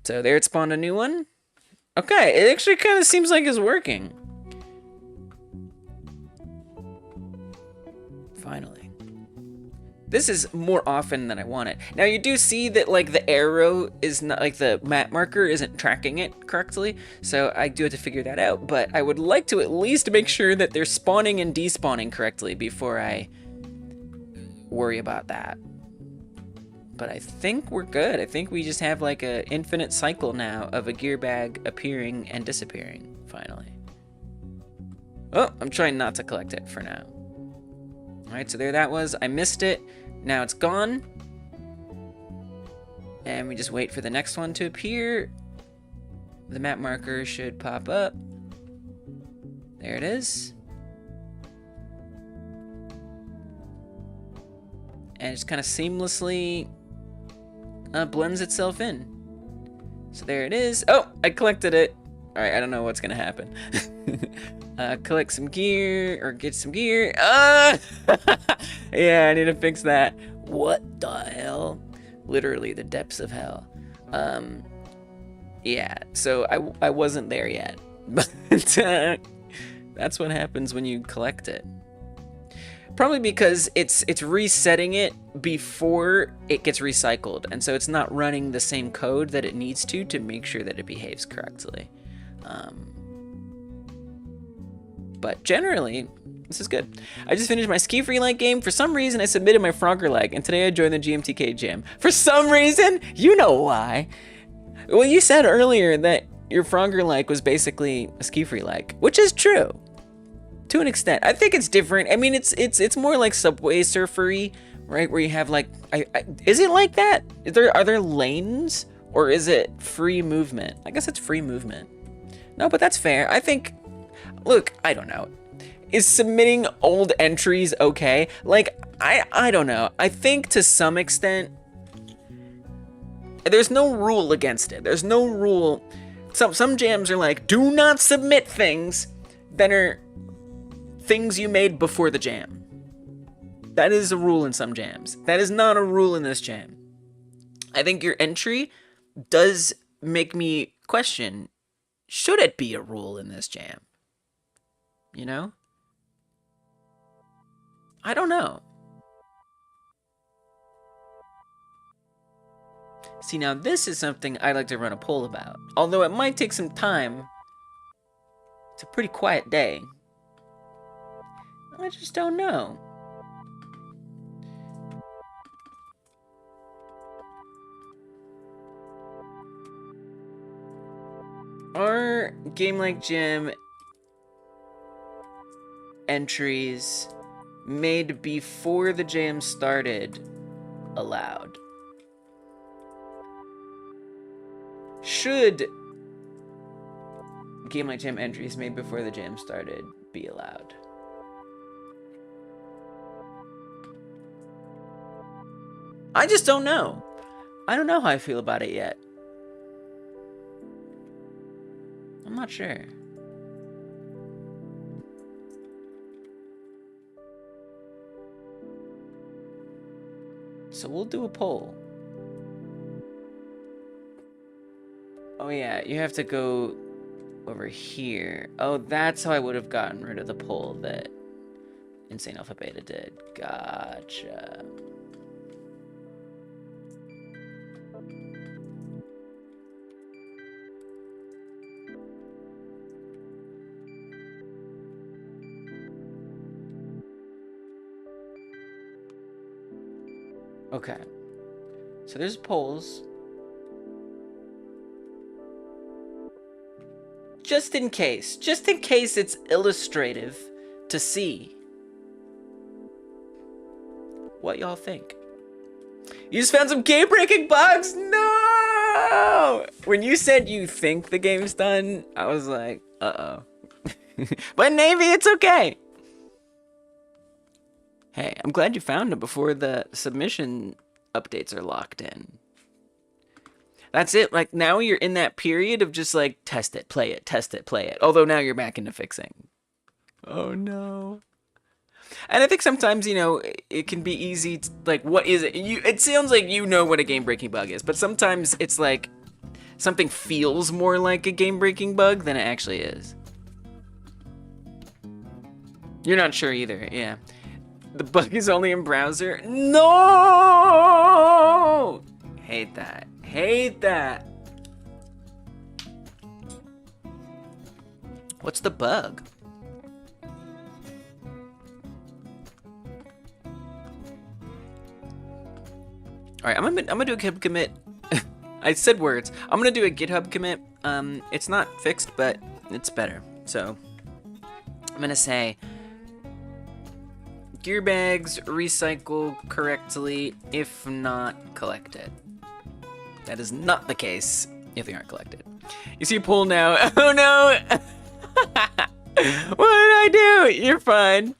So there it spawned a new one. Okay, it actually kind of seems like it's working. Finally. This is more often than I want it. Now you do see that like the arrow is not, like the map marker isn't tracking it correctly. So I do have to figure that out, but I would like to at least make sure that they're spawning and despawning correctly before I worry about that. But I think we're good. I think we just have like an infinite cycle now of a gear bag appearing and disappearing, finally. Oh, I'm trying not to collect it for now. Alright, so there that was. I missed it. Now it's gone. And we just wait for the next one to appear. The map marker should pop up. There it is. And it just kind of seamlessly blends itself in. So there it is. Oh, I collected it. Alright, I don't know what's gonna happen. Collect some gear, or get some gear. Yeah, I need to fix that. What the hell? Literally the depths of hell. Yeah, so I wasn't there yet. But that's what happens when you collect it. Probably because it's resetting it before it gets recycled, and so it's not running the same code that it needs to make sure that it behaves correctly. But generally, this is good. I just finished my ski free-like game. For some reason, I submitted my Frogger-like, and today I joined the GMTK jam. For some reason? You know why. Well, you said earlier that your Frogger-like was basically a ski free-like, which is true. To an extent. I think it's different. I mean, it's more like Subway Surfer-y, right? Where you have like, is it like that? Are there lanes, or is it free movement? I guess it's free movement. No, but that's fair. I think, look, I don't know. Is submitting old entries okay? Like, I don't know. I think to some extent, there's no rule against it. There's no rule. Some jams are like, do not submit things that are things you made before the jam. That is a rule in some jams. That is not a rule in this jam. I think your entry does make me question, should it be a rule in this jam? You know? I don't know. See, now this is something I'd like to run a poll about. Although it might take some time. It's a pretty quiet day. I just don't know. Are Game Like Jam entries made before the jam started allowed? Should Game Like Jam entries made before the jam started be allowed? I just don't know. I don't know how I feel about it yet. I'm not sure. So we'll do a poll. Oh yeah, you have to go over here. Oh, that's how I would have gotten rid of the poll that Insane Alpha Beta did. Gotcha. Okay, so there's polls. Just in case it's illustrative to see what y'all think. You just found some game-breaking bugs? No! When you said you think the game's done, I was like, uh-oh. But maybe it's okay. Hey, I'm glad you found them before the submission updates are locked in. That's it. Like, now you're in that period of just like, test it, play it, test it, play it. Although now you're back into fixing. Oh no. And I think sometimes, you know, it can be easy to, like, what is it? It sounds like you know what a game-breaking bug is, but sometimes it's like something feels more like a game-breaking bug than it actually is. You're not sure either, yeah. The bug is only in browser? No! Hate that. Hate that. What's the bug? All right, I'm gonna do a GitHub commit. I said words. I'm gonna do a GitHub commit. It's not fixed, but it's better. So I'm gonna say gear bags recycle correctly if not collected. That is not the case if they aren't collected. You see pull now. Oh no! What did I do? You're fine.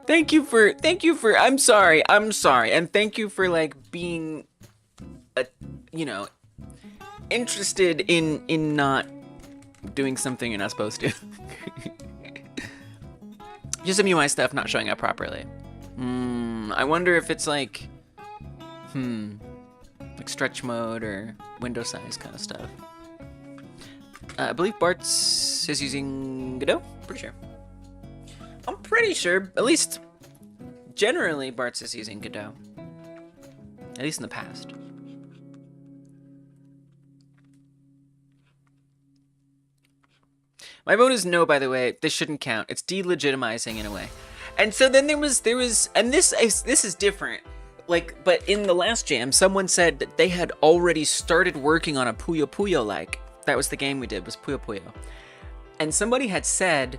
Thank you for, I'm sorry, and thank you for like being, you know, interested in not doing something you're not supposed to. Just some UI stuff not showing up properly. I wonder if it's like, like stretch mode or window size kind of stuff. I believe Bart's is using Godot, pretty sure. I'm pretty sure, at least generally, Bart's is using Godot. At least in the past. My vote is no, by the way. This shouldn't count. It's delegitimizing in a way. And so then there was, and this is different. Like, but in the last jam, someone said that they had already started working on a Puyo Puyo like. That was the game we did, was Puyo Puyo. And somebody had said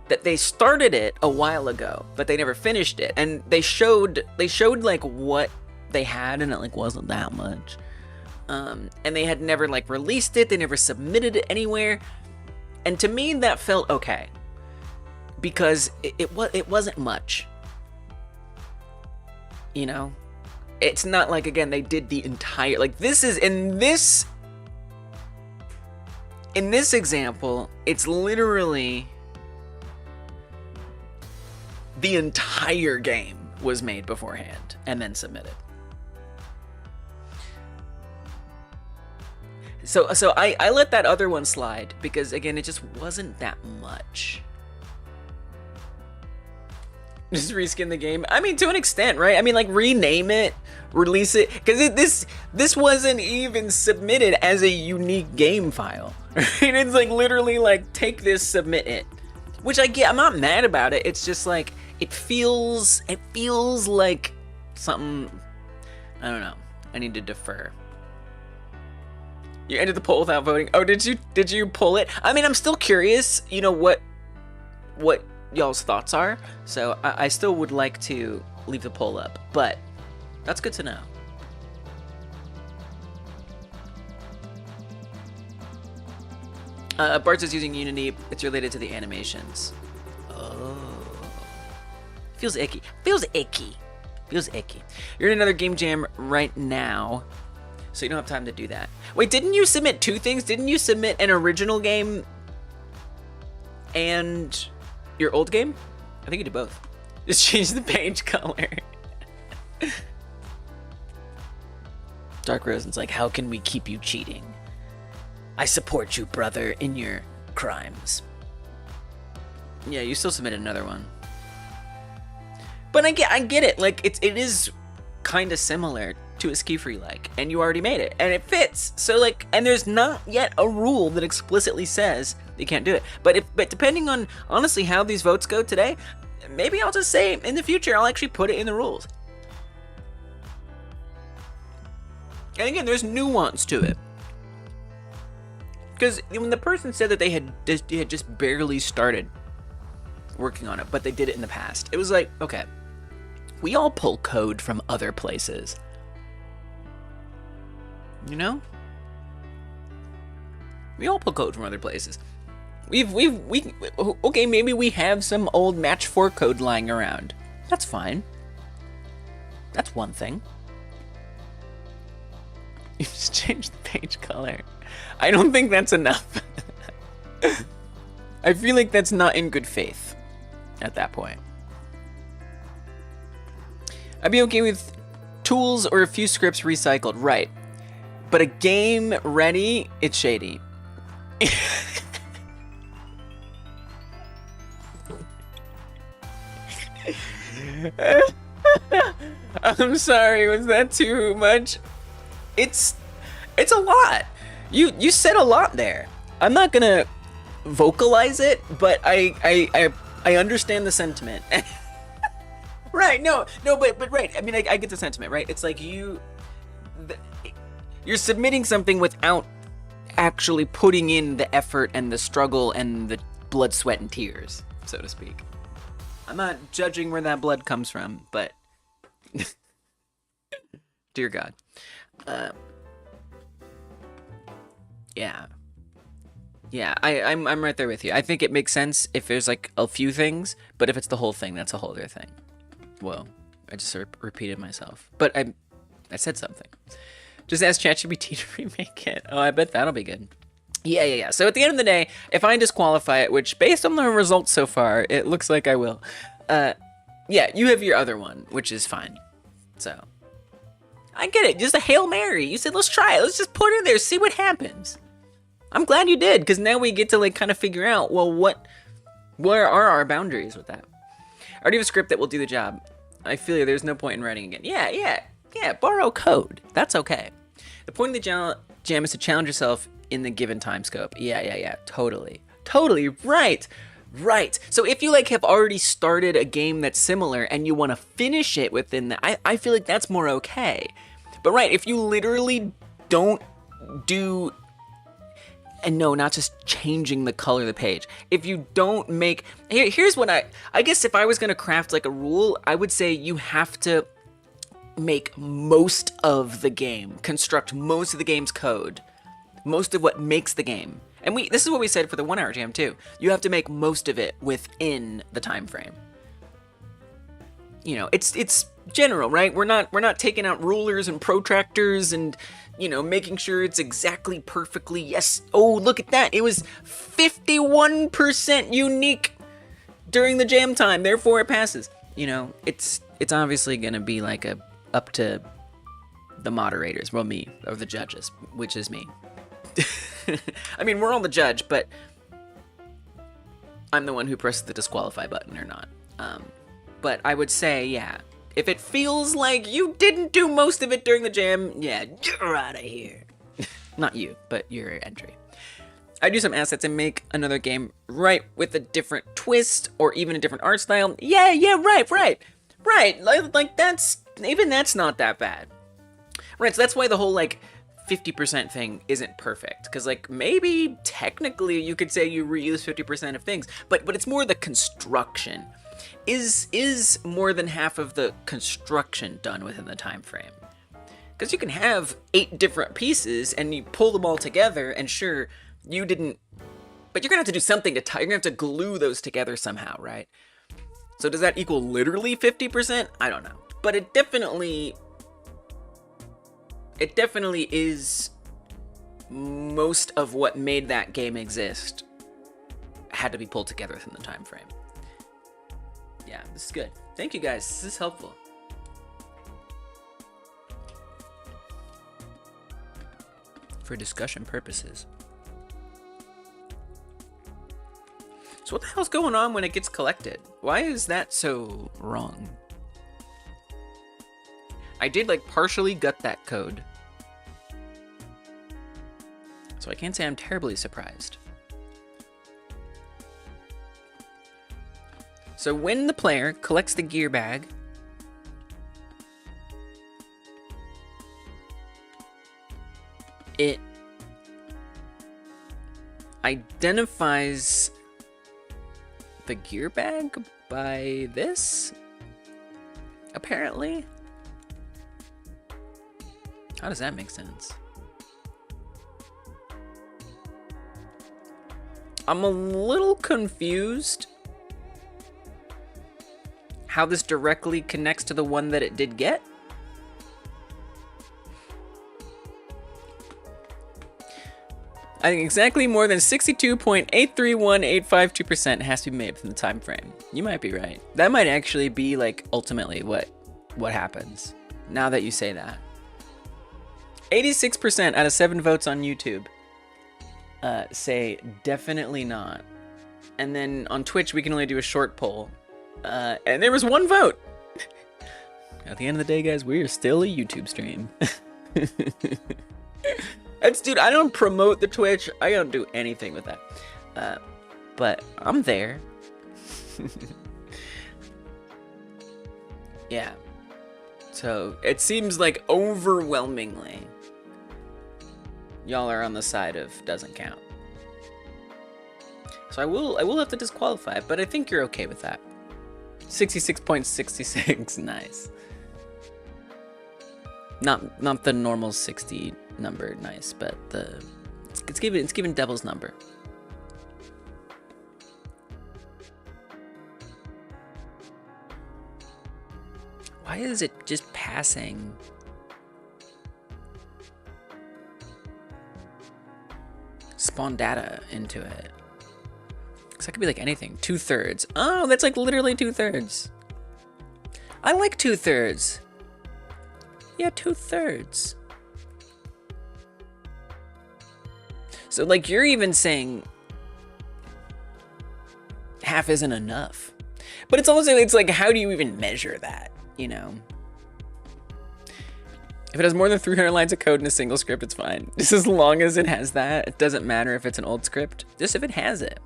that they started it a while ago, but they never finished it. And they showed like what they had, and it like wasn't that much. And they had never like released it. They never submitted it anywhere. And to me, that felt okay, because it wasn't much. You know, it's not like, again, they did the entire, like this is in this example, it's literally the entire game was made beforehand and then submitted. So I let that other one slide because, again, it just wasn't that much. Just reskin the game. I mean, to an extent, right? I mean, like, rename it, release it, because this wasn't even submitted as a unique game file. Right? It's like literally like, take this, submit it. Which I get. I'm not mad about it. It's just like, it feels like something, I don't know. I need to defer. You ended the poll without voting. Oh, did you pull it? I mean, I'm still curious, you know, what y'all's thoughts are. So I still would like to leave the poll up, but that's good to know. Bart's is using Unity. It's related to the animations. Oh. Feels icky. Feels icky. You're in another game jam right now, so you don't have time to do that. Wait, didn't you submit two things? Didn't you submit an original game and your old game? I think you did both. Just change the page color. Dark Rosen's like, how can we keep you cheating? I support you, brother, in your crimes. Yeah, you still submitted another one. But I get it. Like, it is kind of similar to a ski-free like, and you already made it, and it fits. So like, and there's not yet a rule that explicitly says you can't do it. But depending on honestly how these votes go today, maybe I'll just say in the future I'll actually put it in the rules. And again, there's nuance to it. Because when the person said that they had just barely started working on it, but they did it in the past, it was like, okay, we all pull code from other places. You know? We all pull code from other places. Okay, maybe we have some old match 4 code lying around. That's fine. That's one thing. You just changed the page color. I don't think that's enough. I feel like that's not in good faith at that point. I'd be okay with tools or a few scripts recycled, right? But a game ready, it's shady. I'm sorry, was that too much? It's a lot. You said a lot there. I'm not gonna vocalize it, but I understand the sentiment. Right, no, but right. I mean, I get the sentiment, right? It's like you're submitting something without actually putting in the effort and the struggle and the blood, sweat, and tears, so to speak. I'm not judging where that blood comes from, but dear God. Yeah, I'm right there with you. I think it makes sense if there's like a few things, but if it's the whole thing, that's a whole other thing. Whoa, I just repeated myself. But I said something. Just ask ChatGPT to remake it. Oh, I bet that'll be good. Yeah. So at the end of the day, if I disqualify it, which based on the results so far, it looks like I will. Yeah, you have your other one, which is fine. So, I get it. Just a Hail Mary. You said, let's try it. Let's just put it in there, see what happens. I'm glad you did, because now we get to like kind of figure out, well, where are our boundaries with that? I already have a script that will do the job. I feel you, there's no point in writing again. Yeah, borrow code. That's okay. The point of the jam is to challenge yourself in the given time scope. Yeah, totally, right. So if you like have already started a game that's similar and you want to finish it within that, I feel like that's more okay. But right, if you literally don't do, and no, not just changing the color of the page. If you don't make, here's what I guess if I was gonna craft like a rule, I would say you have to make most of the game, construct most of the game's code, most of what makes the game. And this is what we said for the 1 hour jam too. You have to make most of it within the time frame. You know, it's general, right? We're not taking out rulers and protractors and, you know, making sure it's exactly perfectly. Yes. Oh, look at that. It was 51% unique during the jam time. Therefore it passes. You know, it's obviously going to be like up to the moderators, well, me, or the judges, which is me. I mean, we're all the judge, but I'm the one who presses the disqualify button or not. But I would say, yeah, if it feels like you didn't do most of it during the jam, yeah, you're out of here. Not you, but your entry. I do some assets and make another game right with a different twist or even a different art style. Yeah, right. Like that's not that bad. Right, so that's why the whole like 50% thing isn't perfect, because like maybe technically you could say you reuse 50% of things, but it's more the construction. Is more than half of the construction done within the time frame? Because you can have 8 different pieces and you pull them all together, and sure, you didn't, but you're gonna have to do something to tie. You're gonna have to glue those together somehow, right? So does that equal literally 50%? I don't know, but it definitely is most of what made that game exist had to be pulled together within the time frame. Yeah, this is good. Thank you guys. This is helpful. For discussion purposes. So what the hell's going on when it gets collected? Why is that so wrong? I did like partially gut that code. So I can't say I'm terribly surprised. So when the player collects the gear bag, it identifies the gear bag by this, apparently. How does that make sense? I'm a little confused how this directly connects to the one that it did get. I think exactly more than 62.831852% has to be made from the time frame. You might be right. That might actually be like ultimately what happens. Now that you say that. 86% out of 7 votes on YouTube say definitely not. And then on Twitch we can only do a short poll. And there was 1 vote. At the end of the day, guys, we're still a YouTube stream. Dude, I don't promote the Twitch. I don't do anything with that. But I'm there. Yeah. So it seems like overwhelmingly y'all are on the side of doesn't count. So I will have to disqualify, but I think you're okay with that. 66.66, nice. Not the normal 60 number, nice, but it's given devil's number. Why is it just passing? Spawn data into it. Because that could be like anything. 2/3. Oh, that's like literally 2/3. I like 2/3. Yeah, 2/3. So like you're even saying half isn't enough. But it's also, it's like, how do you even measure that? You know, if it has more than 300 lines of code in a single script, it's fine. Just as long as it has that, it doesn't matter if it's an old script, just if it has it.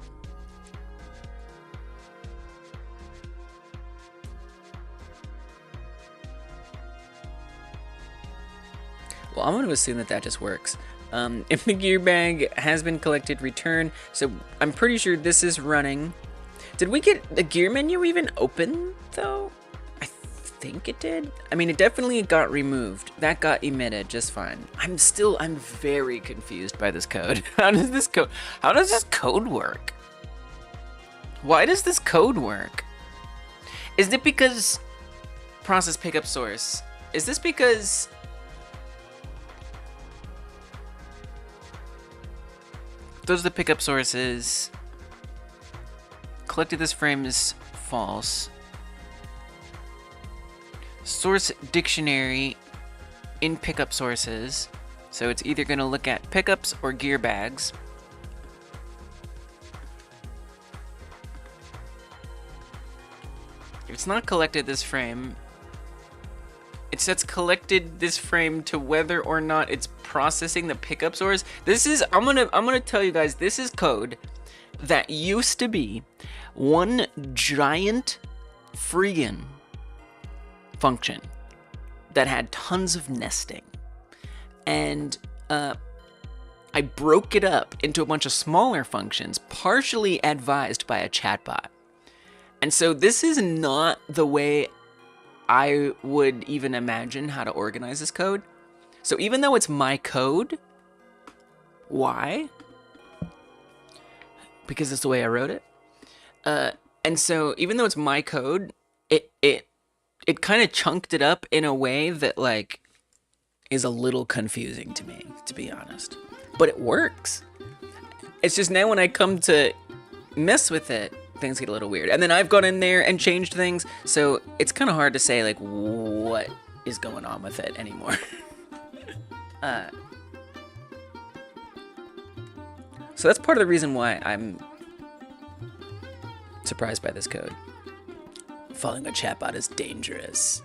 Well, I'm going to assume that that just works. If the gear bag has been collected, return. So I'm pretty sure this is running. Did we get the gear menu even open though? I think it did. I mean, it definitely got removed. That got emitted just fine. I'm very confused by this code. How does this code work? Why does this code work? Is it because process pickup source? Is this because those are the pickup sources? Collected this frame is false. Source dictionary in pickup sources. So it's either going to look at pickups or gear bags. If it's not collected this frame, it sets collected this frame to whether or not it's processing the pickup source. This is, I'm gonna tell you guys, this is code that used to be one giant friggin' function that had tons of nesting. And I broke it up into a bunch of smaller functions, partially advised by a chatbot. And so this is not the way I would even imagine how to organize this code. So even though it's my code, why? Because it's the way I wrote it. And so even though it's my code, it kind of chunked it up in a way that like is a little confusing to me, to be honest. But it works. It's just now when I come to mess with it, things get a little weird. And then I've gone in there and changed things, so it's kind of hard to say like what is going on with it anymore. So that's part of the reason why I'm surprised by this code. Following a chatbot is dangerous.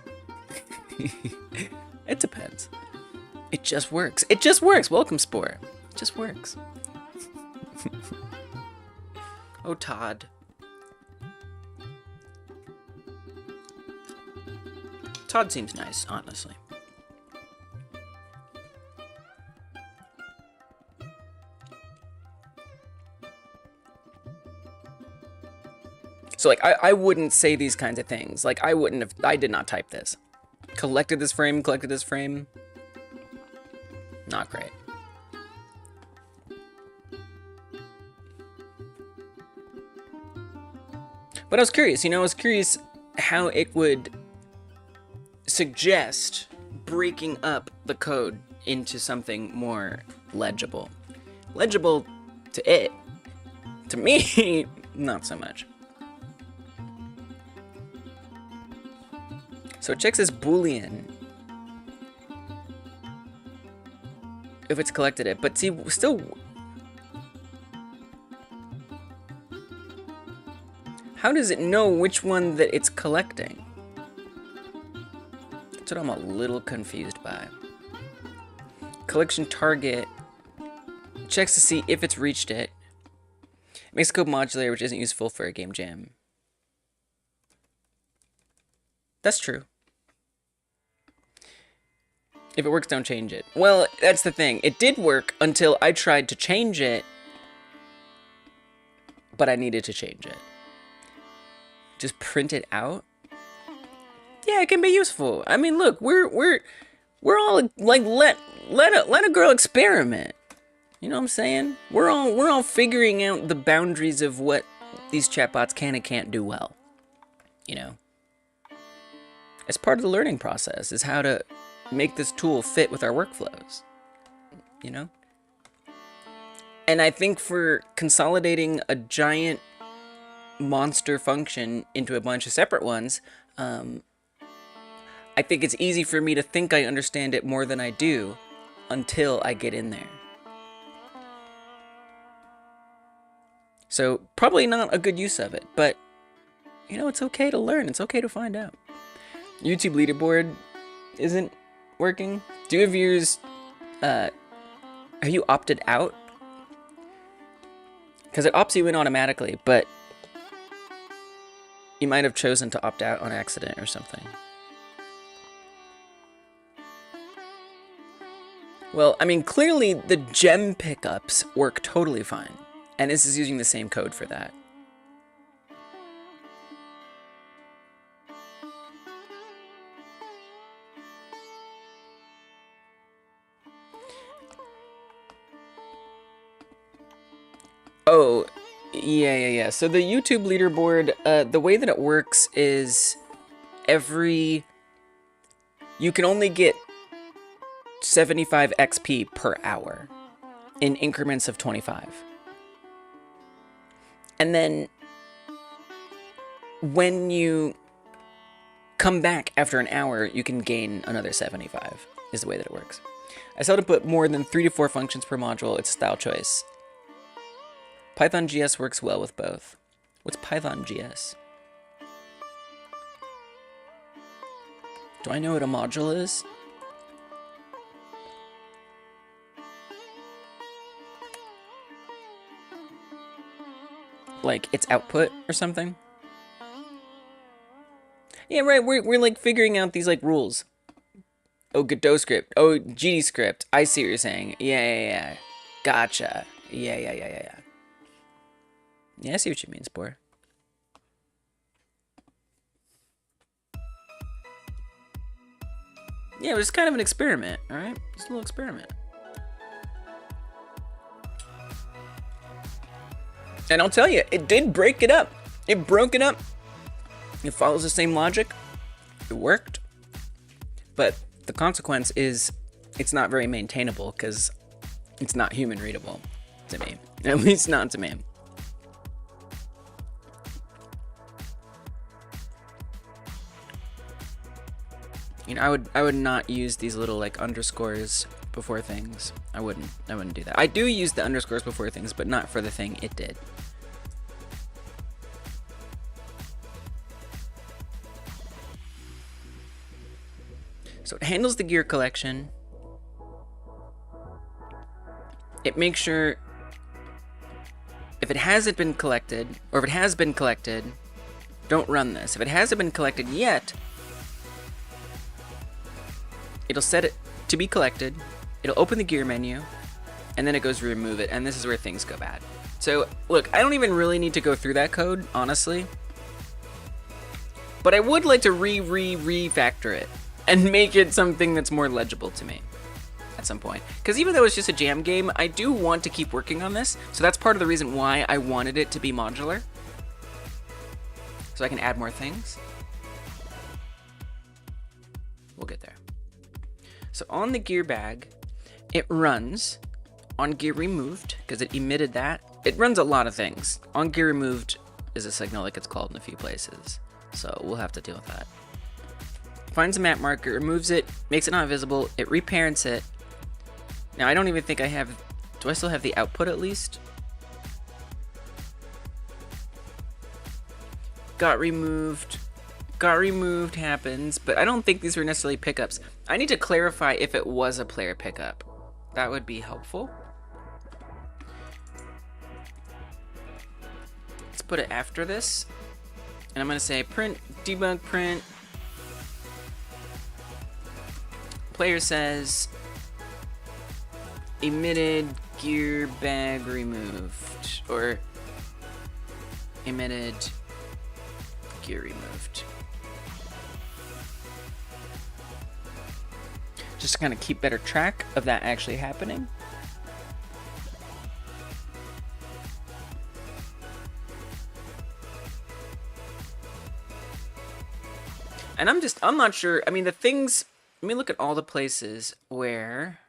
It depends. It just works. It just works. Welcome, Spore. It just works. Oh, Todd. Todd seems nice, honestly. So like I wouldn't say these kinds of things. Like I did not type this. Collected this frame. Not great. But I was curious, how it would suggest breaking up the code into something more legible. Legible to it. To me, not so much. So it checks this Boolean if it's collected it, but see, still, how does it know which one that it's collecting? That's what I'm a little confused by. Collection target checks to see if it's reached it. It makes code modular, which isn't useful for a game jam. That's true. If it works, don't change it. Well, that's the thing. It did work until I tried to change it, but I needed to change it. Just print it out? Yeah, it can be useful. I mean, look, we're all like let a girl experiment. You know what I'm saying? We're all figuring out the boundaries of what these chatbots can and can't do well. You know, as part of the learning process is how to make this tool fit with our workflows. You know, and I think for consolidating a giant monster function into a bunch of separate ones, I think it's easy for me to think I understand it more than I do until I get in there. So probably not a good use of it, but you know, it's okay to learn. It's okay to find out. YouTube leaderboard isn't working. Do you have yours, have you opted out? Because it opts you in automatically, but you might have chosen to opt out on accident or something. Well, I mean, clearly the gem pickups work totally fine. And this is using the same code for that. Oh, yeah. So the YouTube leaderboard, the way that it works is you can only get 75 XP per hour in increments of 25. And then when you come back after an hour, you can gain another 75, is the way that it works. I seldom put more than 3 to 4 functions per module. It's a style choice. Python GS works well with both. What's Python GS? Do I know what a module is? Like its output or something? Yeah, right, we're like figuring out these like rules. Oh, Godot script. Oh, GD script. I see what you're saying. Yeah. Gotcha. Yeah. Yeah, I see what you mean, Spore. Yeah, it was kind of an experiment, alright? Just a little experiment. And I'll tell you, it did break it up. It broke it up. It follows the same logic. It worked. But the consequence is it's not very maintainable because it's not human readable to me. At least not to me. You know, I would not use these little like underscores before things. I wouldn't do that. I do use the underscores before things, but not for the thing it did. So it handles the gear collection. It makes sure if it hasn't been collected, or if it has been collected, don't run this. If it hasn't been collected yet, it'll set it to be collected, it'll open the gear menu, and then it goes remove it, and this is where things go bad. So, look, I don't even really need to go through that code, honestly. But I would like to refactor it, and make it something that's more legible to me at some point. Because even though it's just a jam game, I do want to keep working on this, so that's part of the reason why I wanted it to be modular. So I can add more things. We'll get there. So on the gear bag, it runs on gear removed, because it emitted that. It runs a lot of things. On gear removed is a signal that gets called in a few places, so we'll have to deal with that. Finds a map marker, removes it, makes it not visible, it reparents it. Now I don't even think I have, do I still have the output at least? Got removed happens, but I don't think these were necessarily pickups. I need to clarify if it was a player pickup. That would be helpful. Let's put it after this. And I'm gonna say print, debug print, player says emitted gear bag removed, or emitted gear removed. Just to kind of keep better track of that actually happening. And I'm not sure. I mean, the things, let me look at all the places where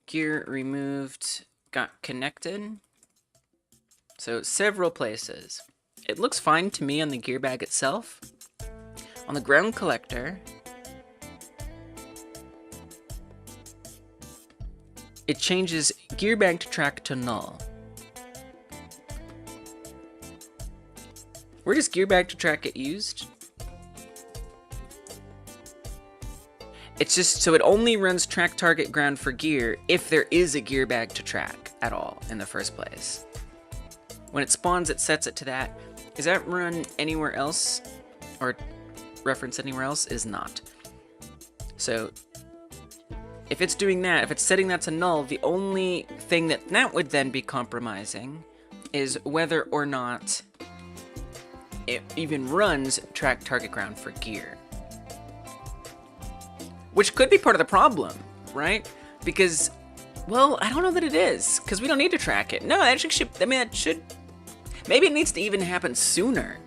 gear removed got connected. So several places. It looks fine to me on the gear bag itself. On the ground collector, it changes gear bag to track to null. Where does gear bag to track get used? It's just, so it only runs track target ground for gear if there is a gear bag to track at all in the first place. When it spawns, it sets it to that. Is that run anywhere else or reference anywhere else? Is not. So if it's doing that, if it's setting that to null, the only thing that would then be compromising is whether or not it even runs track target ground for gear. Which could be part of the problem, right? Because, well, I don't know that it is, because we don't need to track it. No, it actually should, I mean, it should, maybe it needs to even happen sooner.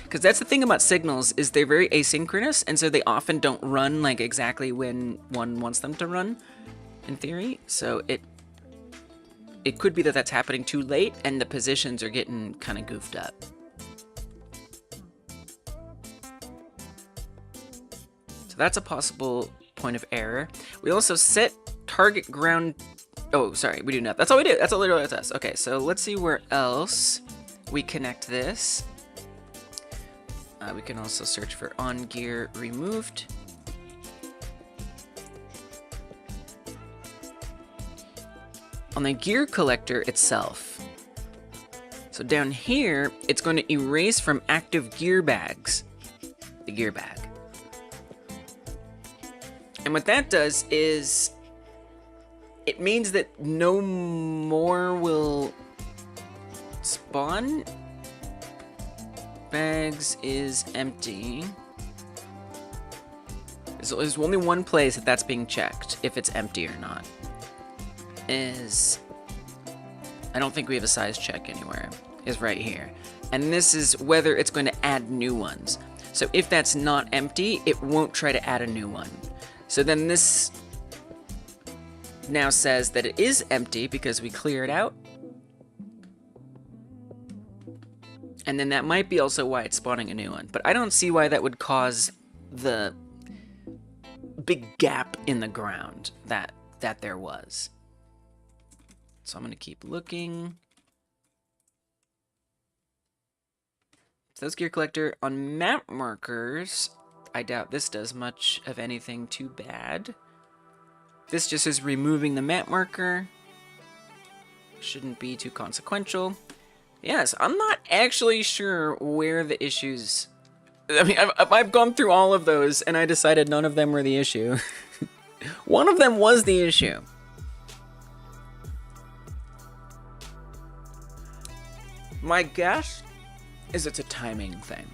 Because that's the thing about signals, is they're very asynchronous, and so they often don't run like exactly when one wants them to run, in theory. So it could be that that's happening too late, and the positions are getting kind of goofed up. That's a possible point of error. We also set target ground. Oh, sorry, we do not. That's all we do. That's all it really does. Okay, so let's see where else we connect this. We can also search for on gear removed. On the gear collector itself. So down here, it's going to erase from active gear bags the gear bag. And what that does is it means that no more will spawn. Bags is empty. There's only one place that that's being checked, if it's empty or not. Is, I don't think we have a size check anywhere, is right here. And this is whether it's going to add new ones. So if that's not empty, it won't try to add a new one. So then this now says that it is empty because we clear it out. And then that might be also why it's spawning a new one. But I don't see why that would cause the big gap in the ground that there was. So I'm going to keep looking. So those gear collector on map markers, I doubt this does much of anything too bad. This just is removing the map marker. Shouldn't be too consequential. Yes, I'm not actually sure where the issues... I mean, I've gone through all of those, and I decided none of them were the issue. One of them was the issue. My guess is it's a timing thing.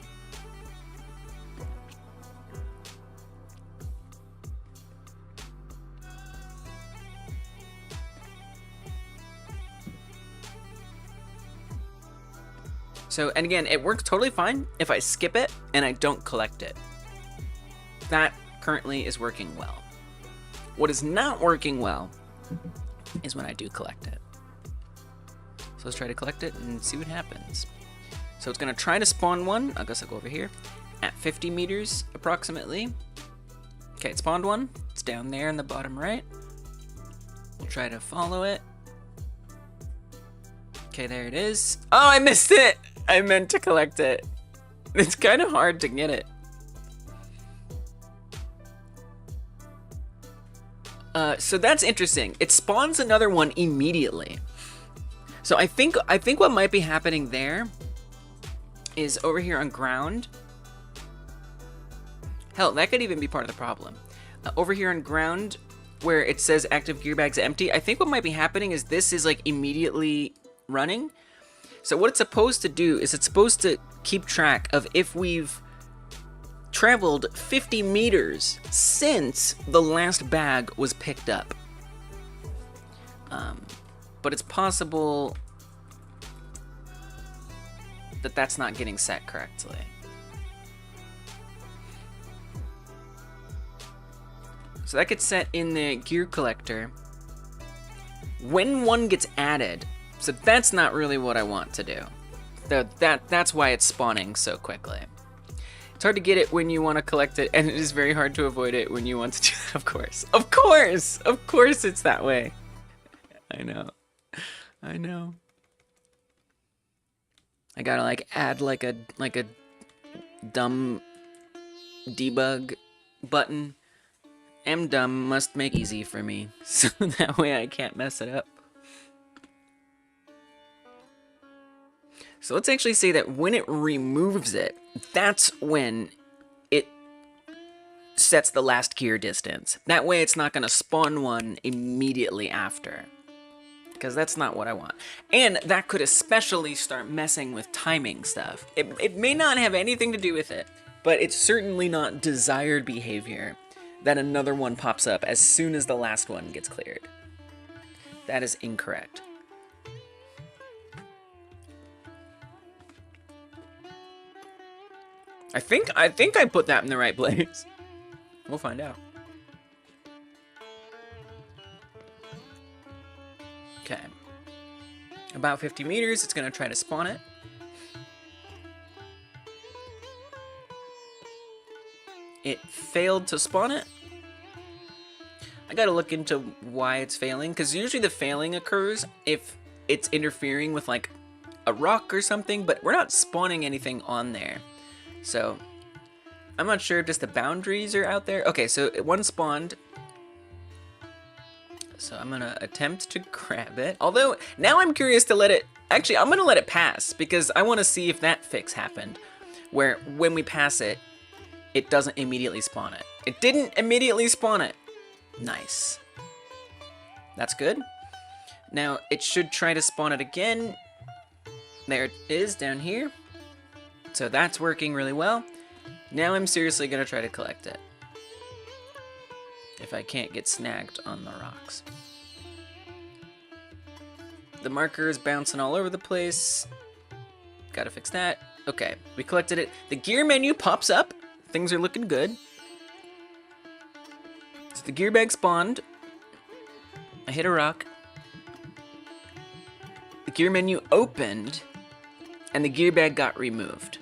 So, and again, it works totally fine if I skip it and I don't collect it. That currently is working well. What is not working well is when I do collect it. So let's try to collect it and see what happens. So it's gonna try to spawn one. I guess I'll go over here at 50 meters approximately. Okay, it spawned one. It's down there in the bottom right. We'll try to follow it. Okay, there it is. Oh, I missed it! I meant to collect it. It's kind of hard to get it. So that's interesting. It spawns another one immediately. So I think what might be happening there is over here on ground. Hell, that could even be part of the problem. Over here on ground, where it says active gear bag's empty, I think what might be happening is this is like immediately running. So what it's supposed to do is it's supposed to keep track of if we've traveled 50 meters since the last bag was picked up. But it's possible that that's not getting set correctly. So that gets set in the gear collector when one gets added. So that's not really what I want to do. That's why it's spawning so quickly. It's hard to get it when you want to collect it, and it is very hard to avoid it when you want to do that, of course. Of course it's that way. I know. I gotta like add like a dumb debug button. Am dumb must make easy for me, so that way I can't mess it up. So let's actually say that when it removes it, that's when it sets the last gear distance. That way it's not going to spawn one immediately after, because that's not what I want. And that could especially start messing with timing stuff. It may not have anything to do with it, but it's certainly not desired behavior that another one pops up as soon as the last one gets cleared. That is incorrect. I think I put that in the right place. We'll find out. Okay. About 50 meters, it's gonna try to spawn it. It failed to spawn it. I gotta look into why it's failing, because usually the failing occurs if it's interfering with like a rock or something, but we're not spawning anything on there. So I'm not sure if just the boundaries are out there. Okay, so one spawned. So I'm gonna attempt to grab it. Although now I'm curious to let it, actually I'm gonna let it pass because I wanna see if that fix happened, where when we pass it, it doesn't immediately spawn it. It didn't immediately spawn it. Nice. That's good. Now it should try to spawn it again. There it is down here. So that's working really well. Now I'm seriously gonna try to collect it, if I can't get snagged on the rocks. The marker is bouncing all over the place. Gotta fix that. Okay, we collected it. The gear menu pops up. Things are looking good. So the gear bag spawned. I hit a rock. The gear menu opened, and the gear bag got removed.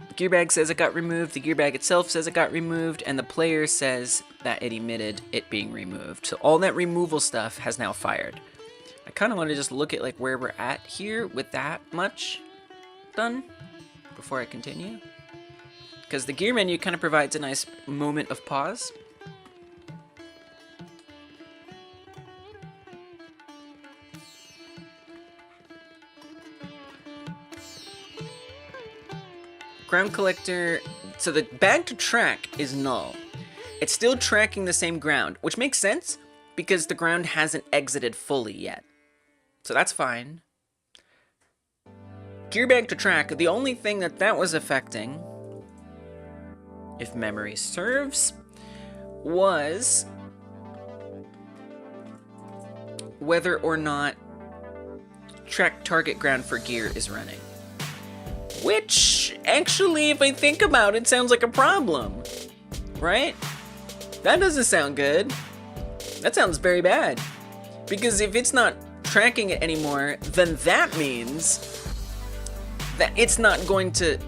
The gear bag says it got removed, the gear bag itself says it got removed, and the player says that it emitted it being removed. So all that removal stuff has now fired. I kind of want to just look at like where we're at here with that much done before I continue, because the gear menu kind of provides a nice moment of pause. Ground collector, so the bag to track is null. It's still tracking the same ground, which makes sense because the ground hasn't exited fully yet. So that's fine. Gear bag to track, the only thing that was affecting, if memory serves, was whether or not track target ground for gear is running. Which, actually, if I think about it, sounds like a problem, right? That doesn't sound good. That sounds very bad. Because if it's not tracking it anymore, then that means that it's not going to,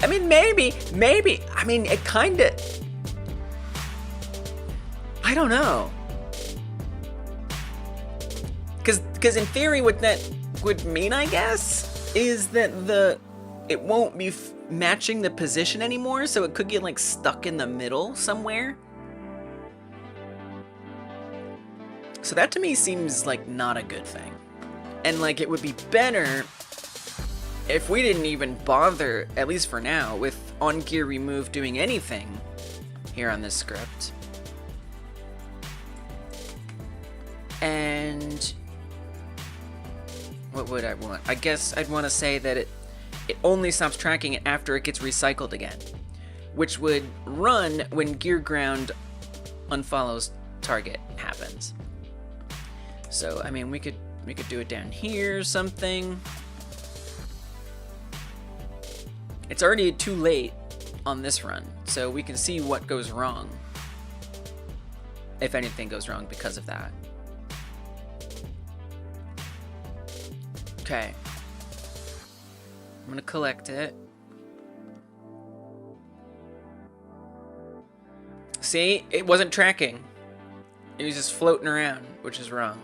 I mean, maybe, I mean, it kinda, I don't know. Because in theory, what that would mean, I guess, is that it won't be matching the position anymore, so it could get like stuck in the middle somewhere. So that to me seems like not a good thing. And like it would be better if we didn't even bother, at least for now, with on gear remove doing anything here on this script. And what would I want? I guess I'd want to say that it only stops tracking it after it gets recycled again, which would run when gear ground unfollows target happens. So, I mean, we could do it down here or something. It's already too late on this run, so we can see what goes wrong, if anything goes wrong because of that. Okay. I'm gonna collect it. See, it wasn't tracking. It was just floating around, which is wrong.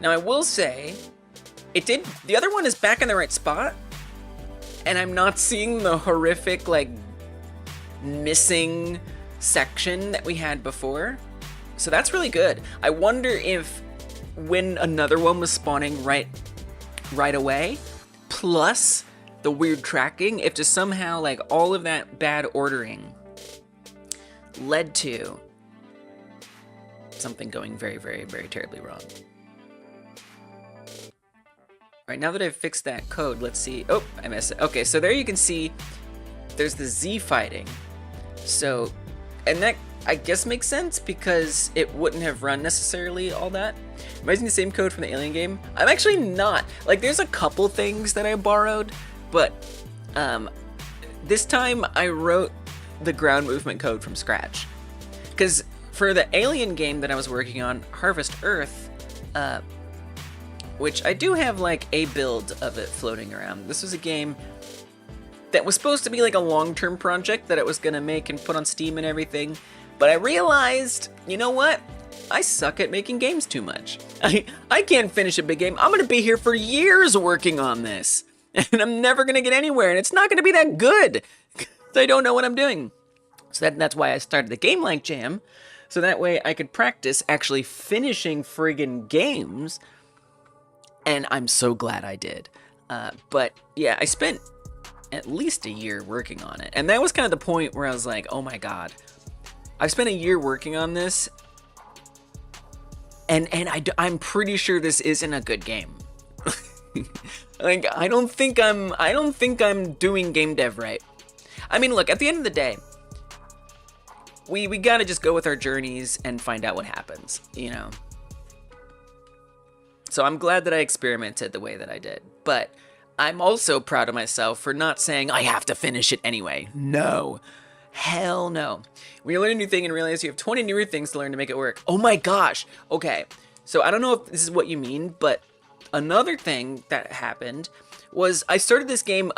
Now I will say, the other one is back in the right spot, and I'm not seeing the horrific, like, missing section that we had before. So that's really good. I wonder if when another one was spawning right away, plus the weird tracking, if just somehow, like, all of that bad ordering led to something going very, very, very terribly wrong. All right, now that I've fixed that code, let's see. Oh, I missed it. Okay, so there you can see there's the Z fighting. So, and that I guess makes sense because it wouldn't have run necessarily all that. Am I using the same code from the Alien game? I'm actually not. Like, there's a couple things that I borrowed, but this time I wrote the ground movement code from scratch. Because for the Alien game that I was working on, Harvest Earth, which I do have like a build of it floating around. This was a game that was supposed to be like a long-term project that I was gonna make and put on Steam and everything, but I realized, you know what? I suck at making games too much. I can't finish a big game. I'm gonna be here for years working on this, and I'm never gonna get anywhere, and it's not gonna be that good. I don't know what I'm doing. So that's why I started the Game Like Jam, so that way I could practice actually finishing friggin' games. And I'm so glad I did. But yeah, I spent at least a year working on it. And that was kind of the point where I was like, oh my God, I've spent a year working on this. And I'm pretty sure this isn't a good game. Like, I don't think I'm doing game dev right. I mean, look, at the end of the day, we gotta just go with our journeys and find out what happens, you know? So I'm glad that I experimented the way that I did, but I'm also proud of myself for not saying I have to finish it anyway. No, hell no. When you learn a new thing and realize you have 20 newer things to learn to make it work. Oh my gosh. Okay, so I don't know if this is what you mean, but another thing that happened was I started this game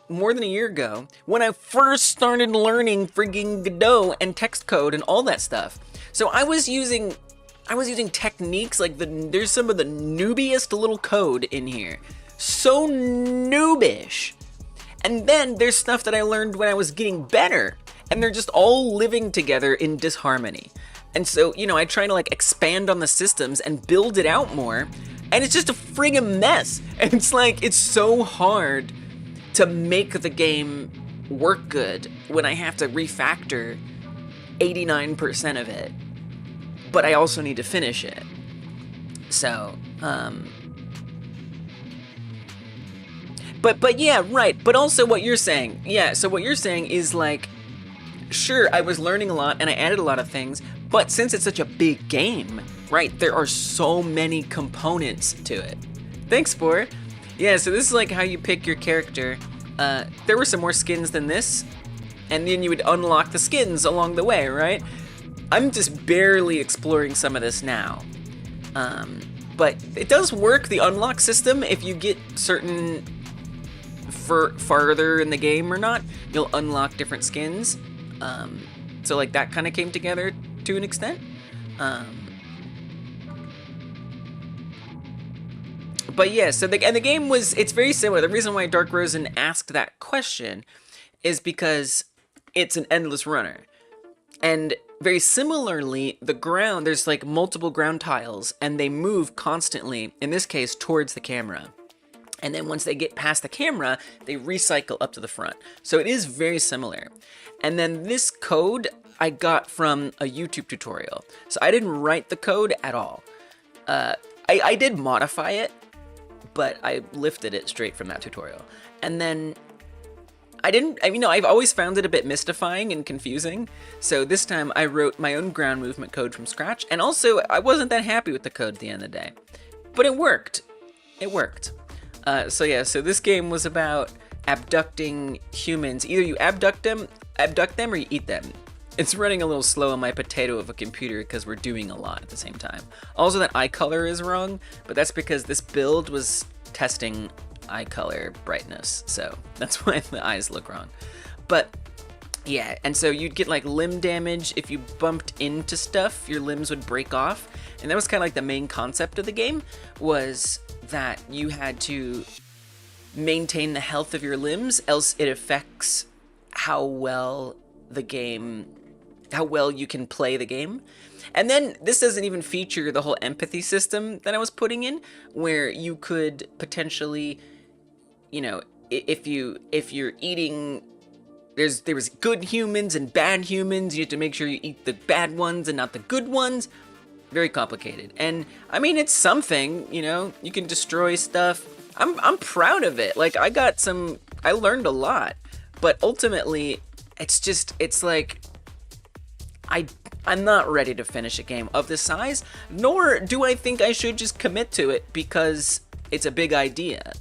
more than a year ago when I first started learning frigging Godot and text code and all that stuff. So I was using techniques like there's some of the noobiest little code in here. So noobish. And then there's stuff that I learned when I was getting better, and they're just all living together in disharmony. And so, you know, I try to like expand on the systems and build it out more, and it's just a friggin' mess. And it's like, it's so hard to make the game work good when I have to refactor 89% of it. But I also need to finish it. So, but yeah, right. But also what you're saying, yeah, so what you're saying is like, sure, I was learning a lot and I added a lot of things, but since it's such a big game, right, there are so many components to it. Thanks, Spore. Yeah, so this is like how you pick your character. There were some more skins than this, and then you would unlock the skins along the way, right? I'm just barely exploring some of this now. But it does work, the unlock system, if you get certain farther in the game or not, you'll unlock different skins. So like that kind of came together to an extent. But yeah, so the game it's very similar. The reason why Dark Rosen asked that question is because it's an endless runner. And very similarly, the ground, there's like multiple ground tiles and they move constantly, in this case, towards the camera. And then once they get past the camera, they recycle up to the front. So it is very similar. And then this code I got from a YouTube tutorial. So I didn't write the code at all. I did modify it, but I lifted it straight from that tutorial. And then I've always found it a bit mystifying and confusing. So this time I wrote my own ground movement code from scratch. And also I wasn't that happy with the code at the end of the day, but it worked. It worked. So this game was about abducting humans. Either you abduct them or you eat them. It's running a little slow on my potato of a computer because we're doing a lot at the same time. Also, that eye color is wrong, but that's because this build was testing eye color brightness, so that's why the eyes look wrong. But yeah, and so you'd get like limb damage if you bumped into stuff, your limbs would break off, and that was kind of like the main concept of the game, was that you had to maintain the health of your limbs, else it affects how well you can play the game. And then this doesn't even feature the whole empathy system that I was putting in, where you could potentially, if you're eating, there was good humans and bad humans, you have to make sure you eat the bad ones and not the good ones. Very complicated. And I mean, it's something, you can destroy stuff. I'm proud of it. Like I learned a lot, but ultimately it's like, I'm not ready to finish a game of this size, nor do I think I should just commit to it because it's a big idea.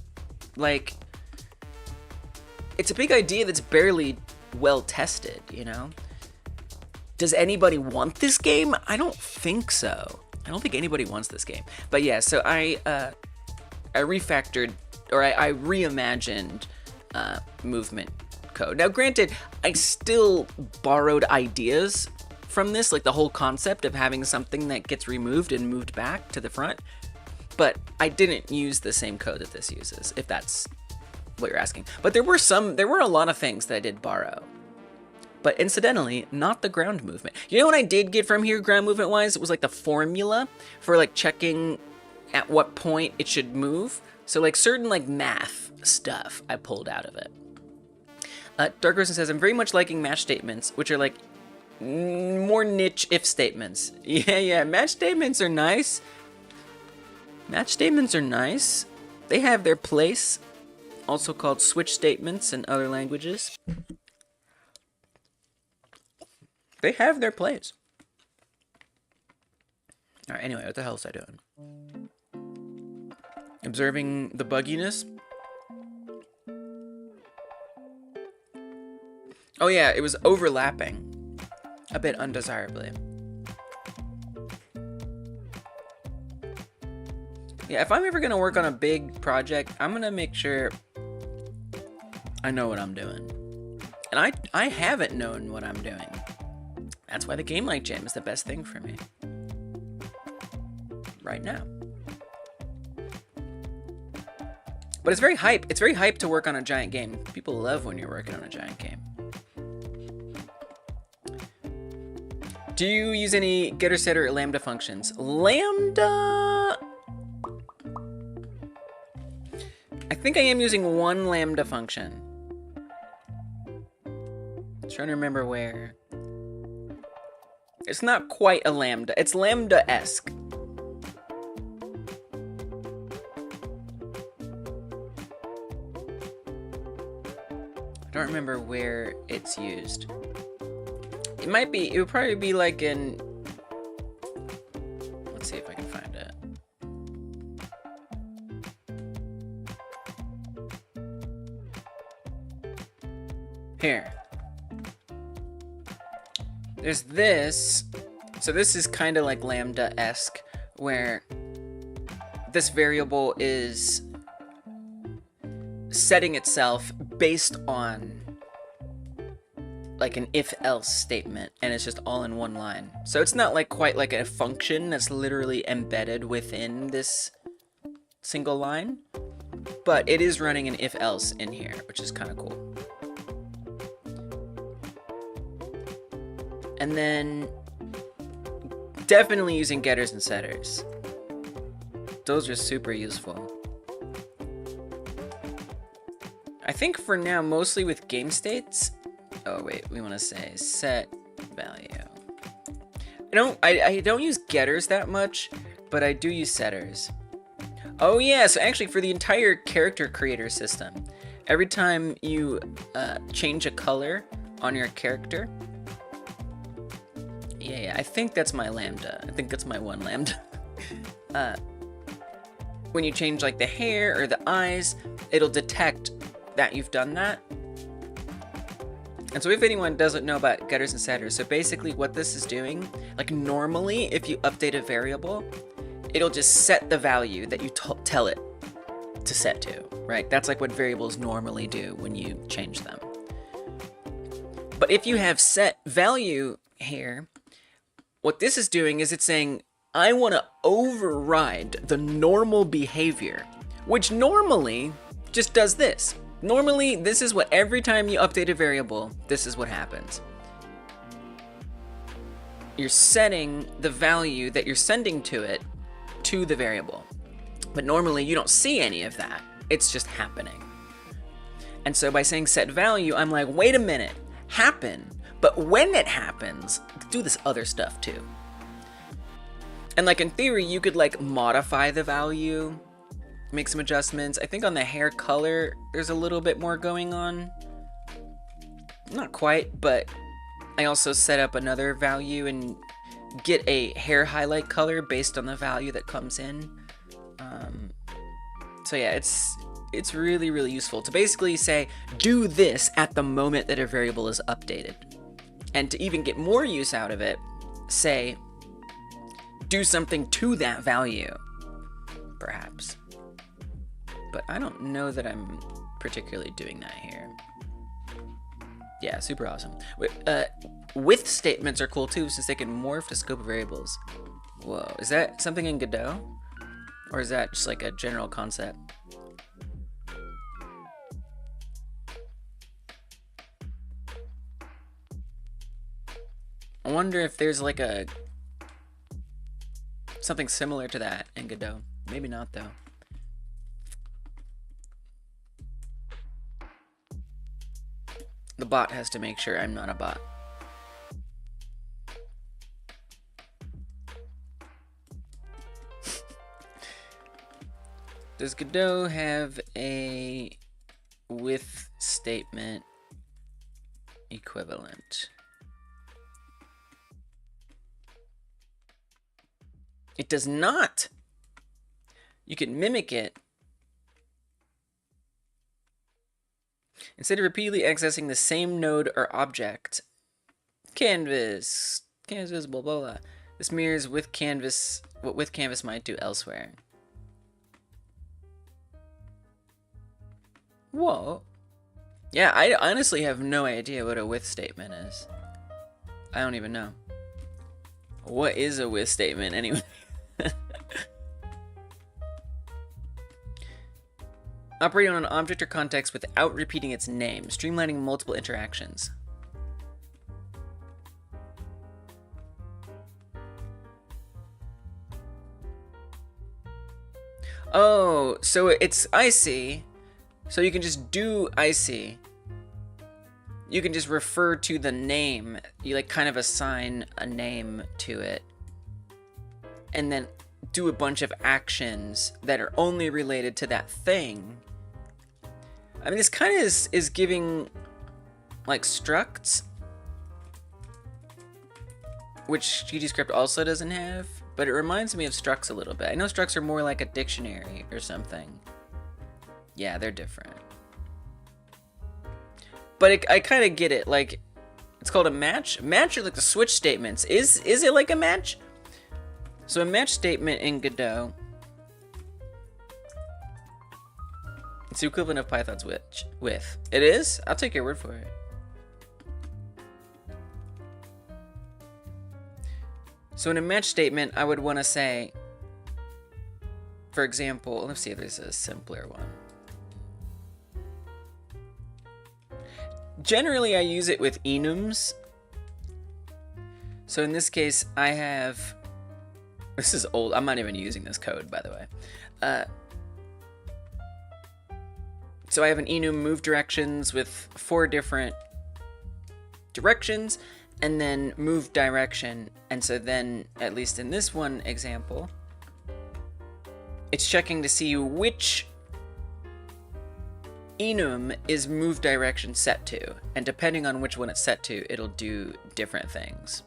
Like, it's a big idea that's barely well tested, Does anybody want this game? I don't think so. I don't think anybody wants this game. But yeah, so I refactored, or I reimagined movement code. Now, granted, I still borrowed ideas from this, like the whole concept of having something that gets removed and moved back to the front, but I didn't use the same code that this uses, if that's what you're asking. But there were a lot of things that I did borrow. But incidentally, not the ground movement. You know what I did get from here ground movement wise? It was like the formula for like checking at what point it should move. So like certain like math stuff I pulled out of it. Dark Rosen says, I'm very much liking match statements, which are like more niche if statements. Yeah, match statements are nice. Match statements are nice. They have their place. Also called switch statements in other languages. They have their place. Alright, anyway, what the hell is I doing? Observing the bugginess. Oh yeah, it was overlapping. A bit undesirably. Yeah, if I'm ever gonna work on a big project, I'm gonna make sure I know what I'm doing. And I haven't known what I'm doing. That's why the Game Like Jam is the best thing for me. Right now. But it's very hype. It's very hype to work on a giant game. People love when you're working on a giant game. Do you use any getter, setter, or lambda functions? Lambda? I think I am using one lambda function. I'm trying to remember where. It's not quite a lambda. It's lambda-esque. I don't remember where it's used. It would probably be like in, let's see if I can find it. Here. There's this. So this is kind of like lambda-esque, where this variable is setting itself based on like an if-else statement, and it's just all in one line. So it's not like quite like a function that's literally embedded within this single line, but it is running an if-else in here, which is kind of cool. And then definitely using getters and setters. Those are super useful. think for now, mostly with game states. Oh wait, we want to say set value. I don't use getters that much, but I do use setters. Oh yeah, so actually for the entire character creator system, every time you change a color on your character, yeah, I think that's my lambda. I think that's my one lambda. When you change like the hair or the eyes, it'll detect that you've done that. And so if anyone doesn't know about getters and setters, so basically what this is doing, like normally if you update a variable, it'll just set the value that you tell it to set to, right? That's like what variables normally do when you change them. But if you have set value here, what this is doing is it's saying, I want to override the normal behavior, which normally just does this. Normally, this is what every time you update a variable, this is what happens. You're setting the value that you're sending to it to the variable. But normally you don't see any of that. It's just happening. And so by saying set value, I'm like, wait a minute, happen. But when it happens, do this other stuff too. And like in theory, you could like modify the value, make some adjustments. I think on the hair color, there's a little bit more going on. Not quite, but I also set up another value and get a hair highlight color based on the value that comes in. So yeah, it's really, really useful to basically say, do this at the moment that a variable is updated. And to even get more use out of it, say, do something to that value, perhaps. But I don't know that I'm particularly doing that here. Yeah, super awesome. With statements are cool too, since they can morph the scope of variables. Whoa, is that something in Godot? Or is that just like a general concept? I wonder if there's like a something similar to that in Godot. Maybe not though. The bot has to make sure I'm not a bot. Does Godot have a with statement equivalent? It does not. You can mimic it. Instead of repeatedly accessing the same node or object, canvas visible, blah, blah. This mirrors with canvas what with canvas might do elsewhere. Whoa. Yeah, I honestly have no idea what a with statement is. I don't even know. What is a with statement anyway? Operating on an object or context without repeating its name, streamlining multiple interactions. Oh, so it's I see. So you can just do I see. You can just refer to the name. You like kind of assign a name to it. And then do a bunch of actions that are only related to that thing. I mean, this kind of is giving like structs, which GTScript also doesn't have, but it reminds me of structs a little bit. I know structs are more like a dictionary or something. Yeah, they're different. But I kind of get it. Like, it's called a match. Match are like the switch statements. Is it like a match? So a match statement in Godot, it's the equivalent of Python's with. It is? I'll take your word for it. So in a match statement, I would want to say, for example, let's see if there's a simpler one. Generally, I use it with enums. So in this case, I have... This is old. I'm not even using this code, by the way. So I have an enum move directions with 4 different directions, and then move direction. And so then, at least in this one example, it's checking to see which enum is move direction set to. And depending on which one it's set to, it'll do different things,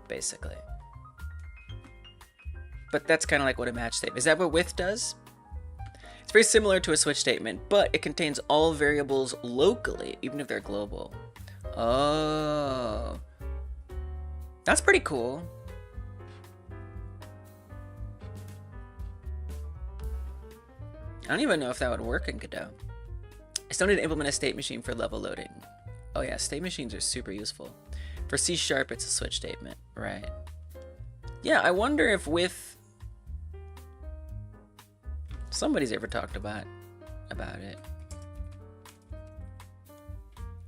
basically. But that's kind of like what a match statement. Is that what with does? It's very similar to a switch statement, but it contains all variables locally, even if they're global. Oh. That's pretty cool. I don't even know if that would work in Godot. I still need to implement a state machine for level loading. Oh yeah, state machines are super useful. For C#, it's a switch statement, right? Yeah, I wonder if with... Somebody's ever talked about it.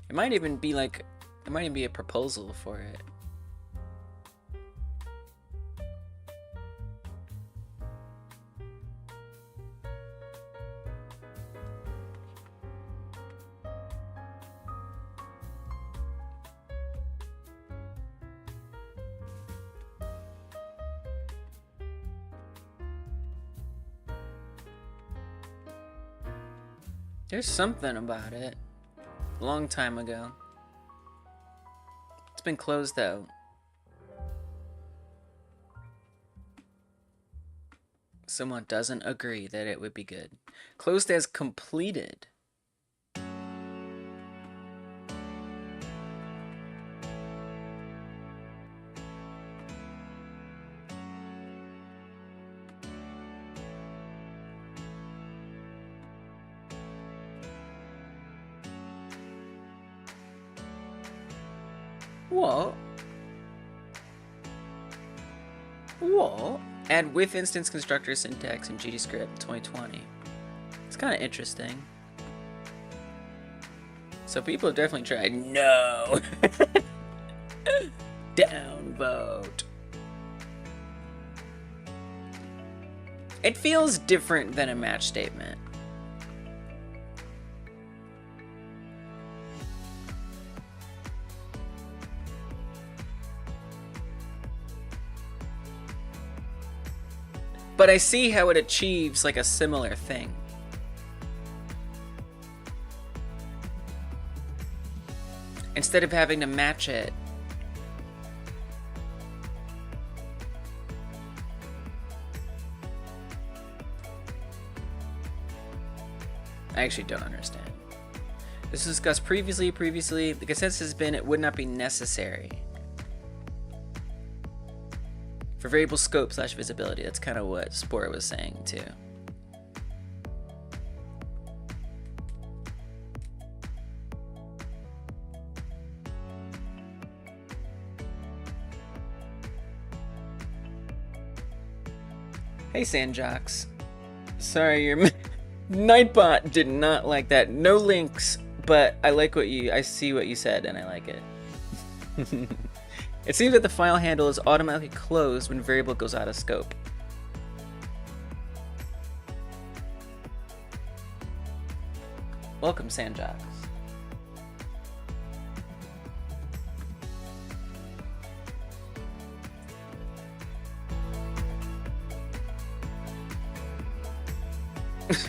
It might even be like... It might even be a proposal for it. There's something about it. A long time ago. It's been closed though. Someone doesn't agree that it would be good. Closed as completed. What? What? Add with instance constructor syntax in GDScript 2020. It's kind of interesting. So people have definitely tried. No! Downvote. It feels different than a match statement. But I see how it achieves like a similar thing. Instead of having to match it. I actually don't understand. This was discussed previously. The consensus has been it would not be necessary. For variable scope / visibility. That's kind of what Spore was saying too. Hey Sandjocks. Sorry, your Nightbot did not like that. No links, but I like what I see what you said and I like it. It seems that the file handle is automatically closed when variable goes out of scope. Welcome, Sandjocks.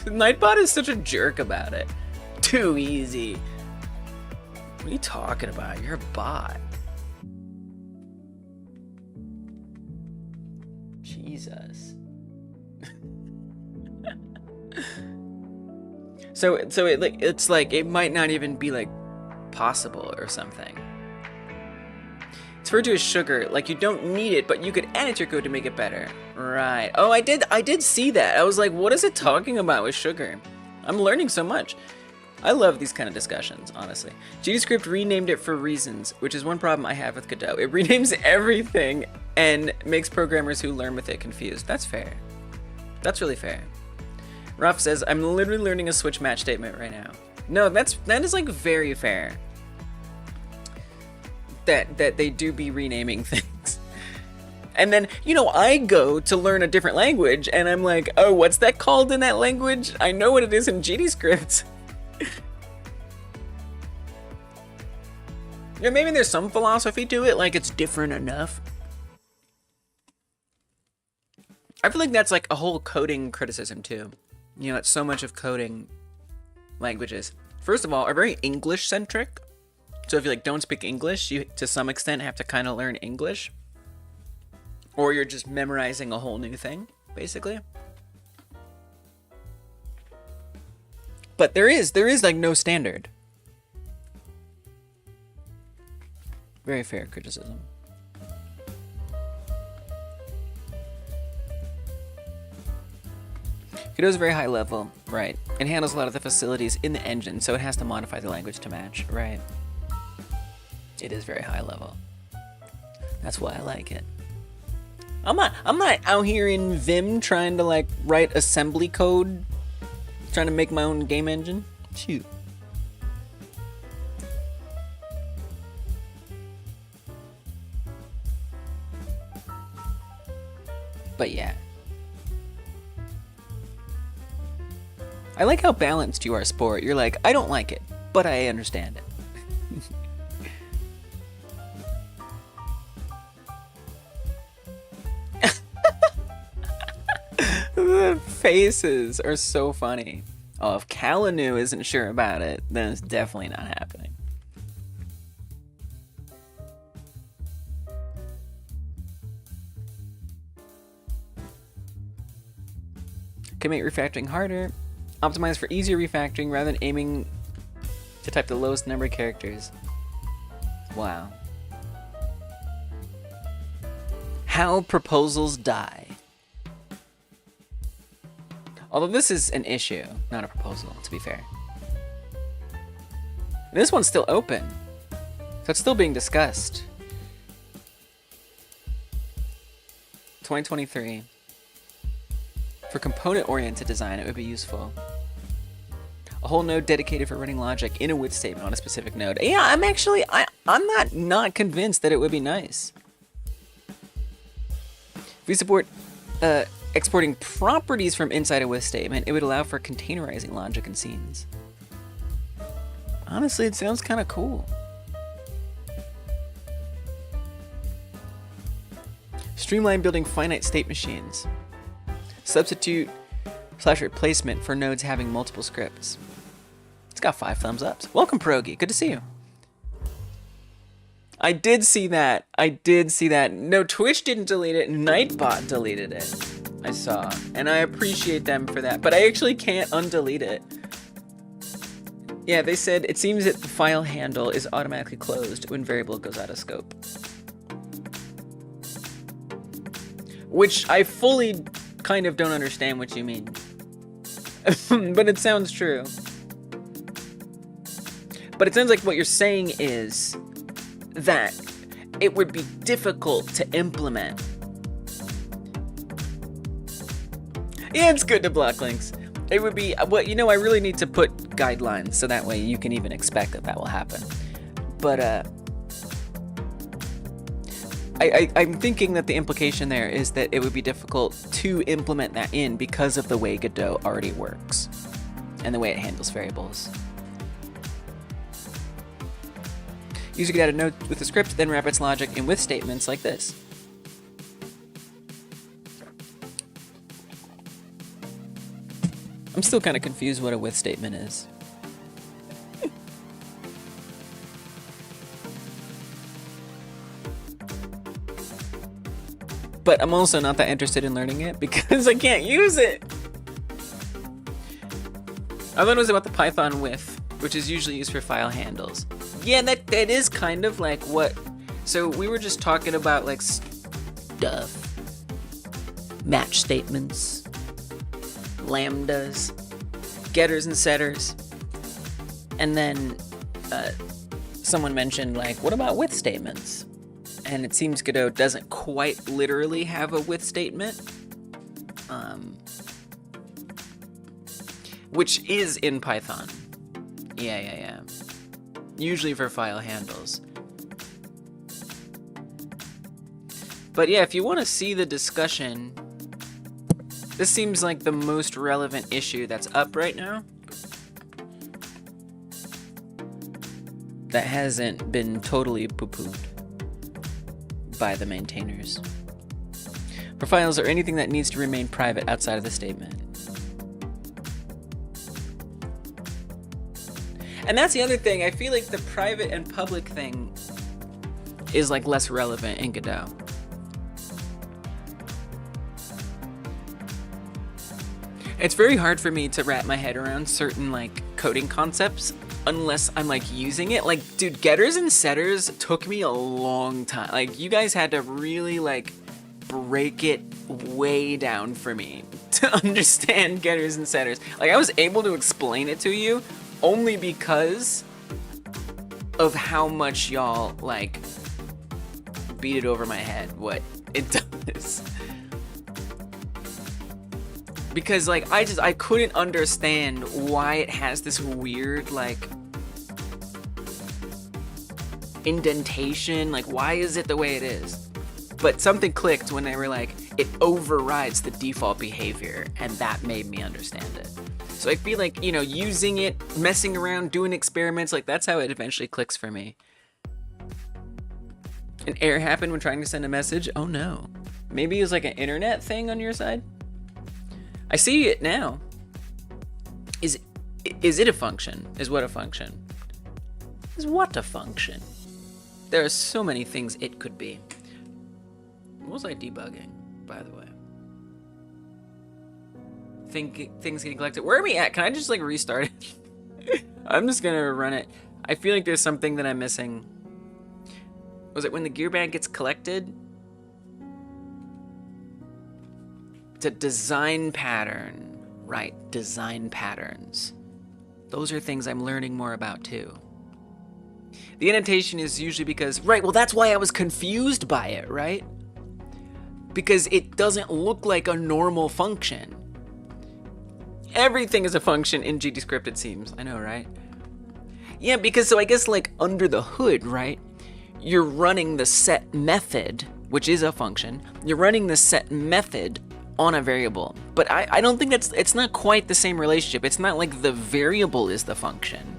Nightbot is such a jerk about it. Too easy. What are you talking about? You're a bot. Jesus. So it's like it might not even be like possible or something. It's referred to as sugar. Like you don't need it, but you could add it to your code to make it better. Right. Oh, I did see that. I was like, what is it talking about with sugar? I'm learning so much. I love these kind of discussions, honestly. GDScript renamed it for reasons, which is one problem I have with Godot. It renames everything and makes programmers who learn with it confused. That's fair. That's really fair. Ruff says, I'm literally learning a switch match statement right now. No, that is like very fair. That they do be renaming things. And then, you know, I go to learn a different language and I'm like, oh, what's that called in that language? I know what it is in GDScript, Yeah, maybe there's some philosophy to it, like it's different enough. I feel like that's like a whole coding criticism too. You know, it's so much of coding languages, first of all, are very English centric. So if you like don't speak English, you to some extent have to kind of learn English, or you're just memorizing a whole new thing, basically. But there is like no standard. Very fair criticism. Godot is very high level, right? It handles a lot of the facilities in the engine, so it has to modify the language to match, right? It is very high level. That's why I like it. I'm not out here in Vim trying to like write assembly code, trying to make my own game engine. Shoot. But yeah. I like how balanced you are, Sport. You're like, I don't like it, but I understand it. The faces are so funny. Oh, if Kalanu isn't sure about it, then it's definitely not happening. Can make refactoring harder. Optimize for easier refactoring rather than aiming to type the lowest number of characters. Wow. How proposals die. Although this is an issue, not a proposal, to be fair. This one's still open, so it's still being discussed. 2023. For component-oriented design, it would be useful. A whole node dedicated for running logic in a with statement on a specific node. Yeah, I'm not convinced that it would be nice. If we support exporting properties from inside a with statement, it would allow for containerizing logic and scenes. Honestly, it sounds kind of cool. Streamline building finite state machines. Substitute / replacement for nodes having multiple scripts. It's got 5 thumbs ups. Welcome, Pierogi. Good to see you. I did see that. No, Twitch didn't delete it. Nightbot deleted it. I saw. And I appreciate them for that. But I actually can't undelete it. Yeah, they said it seems that the file handle is automatically closed when variable goes out of scope. Which I fully kind of don't understand what you mean. But it sounds true. But it sounds like what you're saying is that it would be difficult to implement. Yeah, it's good to block links. It would be, well, you know, I really need to put guidelines so that way you can even expect that that will happen. But I'm thinking that the implication there is that it would be difficult to implement that in because of the way Godot already works and the way it handles variables. User could add a node with a script, then wrap its logic in with statements like this. I'm still kind of confused what a with statement is. But I'm also not that interested in learning it because I can't use it. I thought it was about the Python with, which is usually used for file handles. Yeah, that is kind of like what... So we were just talking about like stuff. Match statements. Lambdas. Getters and setters. And then someone mentioned like, what about with statements? And it seems Godot doesn't quite literally have a with statement. Which is in Python. Yeah. Usually for file handles. But yeah, if you want to see the discussion, this seems like the most relevant issue that's up right now. that hasn't been totally poo-pooed by the maintainers. Profiles are anything that needs to remain private outside of the statement. And that's the other thing. I feel like the private and public thing is like less relevant in Godot. It's very hard for me to wrap my head around certain like coding concepts unless I'm like using it. Like, dude, getters and setters took me a long time. Like, you guys had to really like break it way down for me to understand getters and setters. Like, I was able to explain it to you only because of how much y'all like beat it over my head what it does. Because like I couldn't understand why it has this weird like indentation. Like, why is it the way it is? But something clicked when they were like, it overrides the default behavior, and that made me understand it. So I feel like, you know, using it, messing around, doing experiments, like that's how it eventually clicks for me. An error happened when trying to send a message? Oh no. Maybe it was like an internet thing on your side? I see it now. Is it a function? Is what a function? Is what a function? There are so many things it could be. What was I debugging, by the way? Things getting collected. Where are we at? Can I just like restart it? I'm just gonna run it. I feel like there's something that I'm missing. Was it when the gear bag gets collected? It's a design pattern. Right, design patterns. Those are things I'm learning more about too. The indentation is usually because, right, well that's why I was confused by it, right? Because it doesn't look like a normal function. Everything is a function in GDScript, it seems. I know, right? Yeah, because so I guess like under the hood, right? You're running the set method, which is a function. You're running the set method on a variable. But I don't think it's not quite the same relationship. It's not like the variable is the function.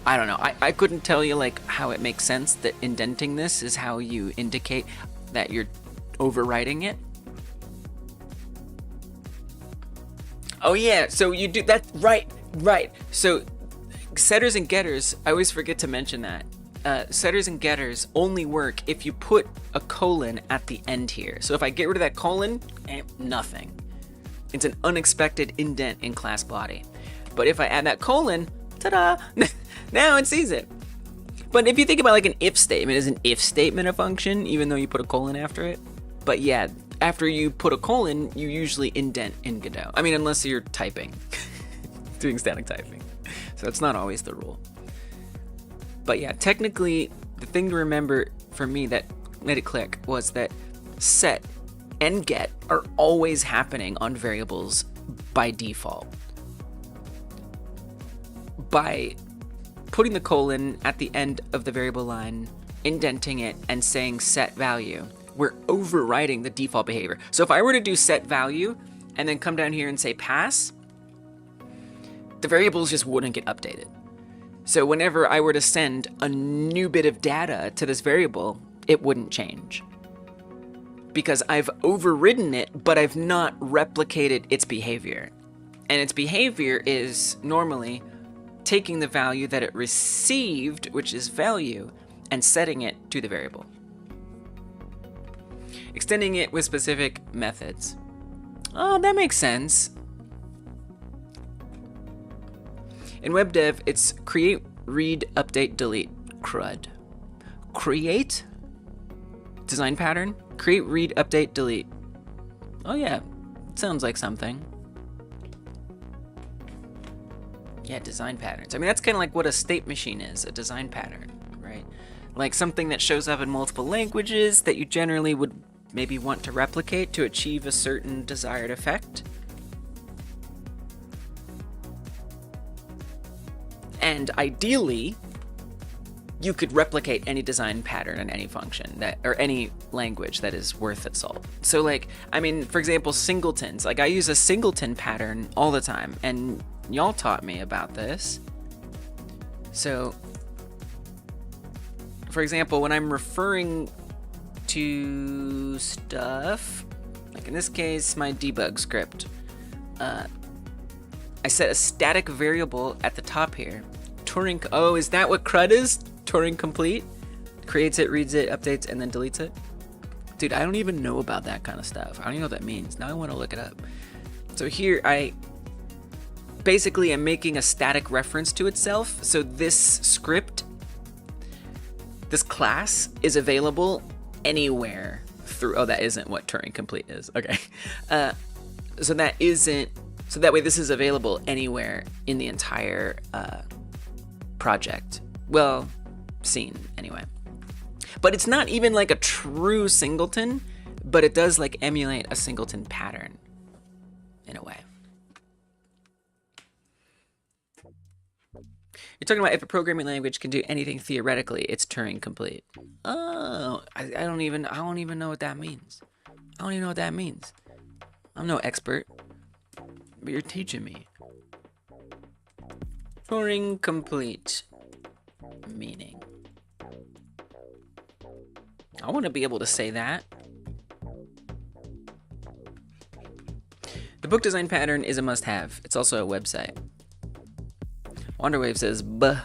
I don't know. I couldn't tell you like how it makes sense that indenting this is how you indicate that you're overwriting it. Oh yeah, so you do that, right. So setters and getters, I always forget to mention that. Setters and getters only work if you put a colon at the end here. So if I get rid of that colon, nothing. It's an unexpected indent in class body. But if I add that colon, ta-da, now it sees it. But if you think about like an if statement, is an if statement a function, even though you put a colon after it? But yeah, after you put a colon, you usually indent in Godot. I mean, unless you're typing, doing static typing. So that's not always the rule. But yeah, technically, the thing to remember for me that made it click was that set and get are always happening on variables by default. By putting the colon at the end of the variable line, indenting it, and saying set value, we're overriding the default behavior. So if I were to do set value and then come down here and say pass, the variables just wouldn't get updated. So whenever I were to send a new bit of data to this variable, it wouldn't change. Because I've overridden it, but I've not replicated its behavior. And its behavior is normally taking the value that it received, which is value, and setting it to the variable. Extending it with specific methods. Oh, that makes sense. In web dev, it's create, read, update, delete. CRUD. Create? Design pattern? Create, read, update, delete. Oh yeah, sounds like something. Yeah, design patterns. I mean, that's kind of like what a state machine is, a design pattern, right? Like something that shows up in multiple languages that you generally would maybe want to replicate to achieve a certain desired effect. And ideally, you could replicate any design pattern in any function that, or any language that is worth its salt. So like, I mean, for example, singletons. Like I use a singleton pattern all the time, and y'all taught me about this. So for example, when I'm referring to stuff, like in this case, my debug script, I set a static variable at the top here. Turing, oh, is that what CRUD is? Turing complete? Creates it, reads it, updates, and then deletes it? Dude, I don't even know about that kind of stuff. I don't even know what that means. Now I want to look it up. So here, I basically am making a static reference to itself. So this script, this class, is available anywhere through, oh, that isn't what Turing complete is. Okay. So that isn't, so that way this is available anywhere in the entire project. Well, scene anyway. But it's not even like a true singleton, but it does like emulate a singleton pattern in a way. You're talking about if a programming language can do anything theoretically, it's Turing complete. Oh, I don't even know what that means. I don't even know what that means. I'm no expert, but you're teaching me. Turing complete meaning. I want to be able to say that. The book design pattern is a must-have. It's also a website. Wonderwave says, "Buh."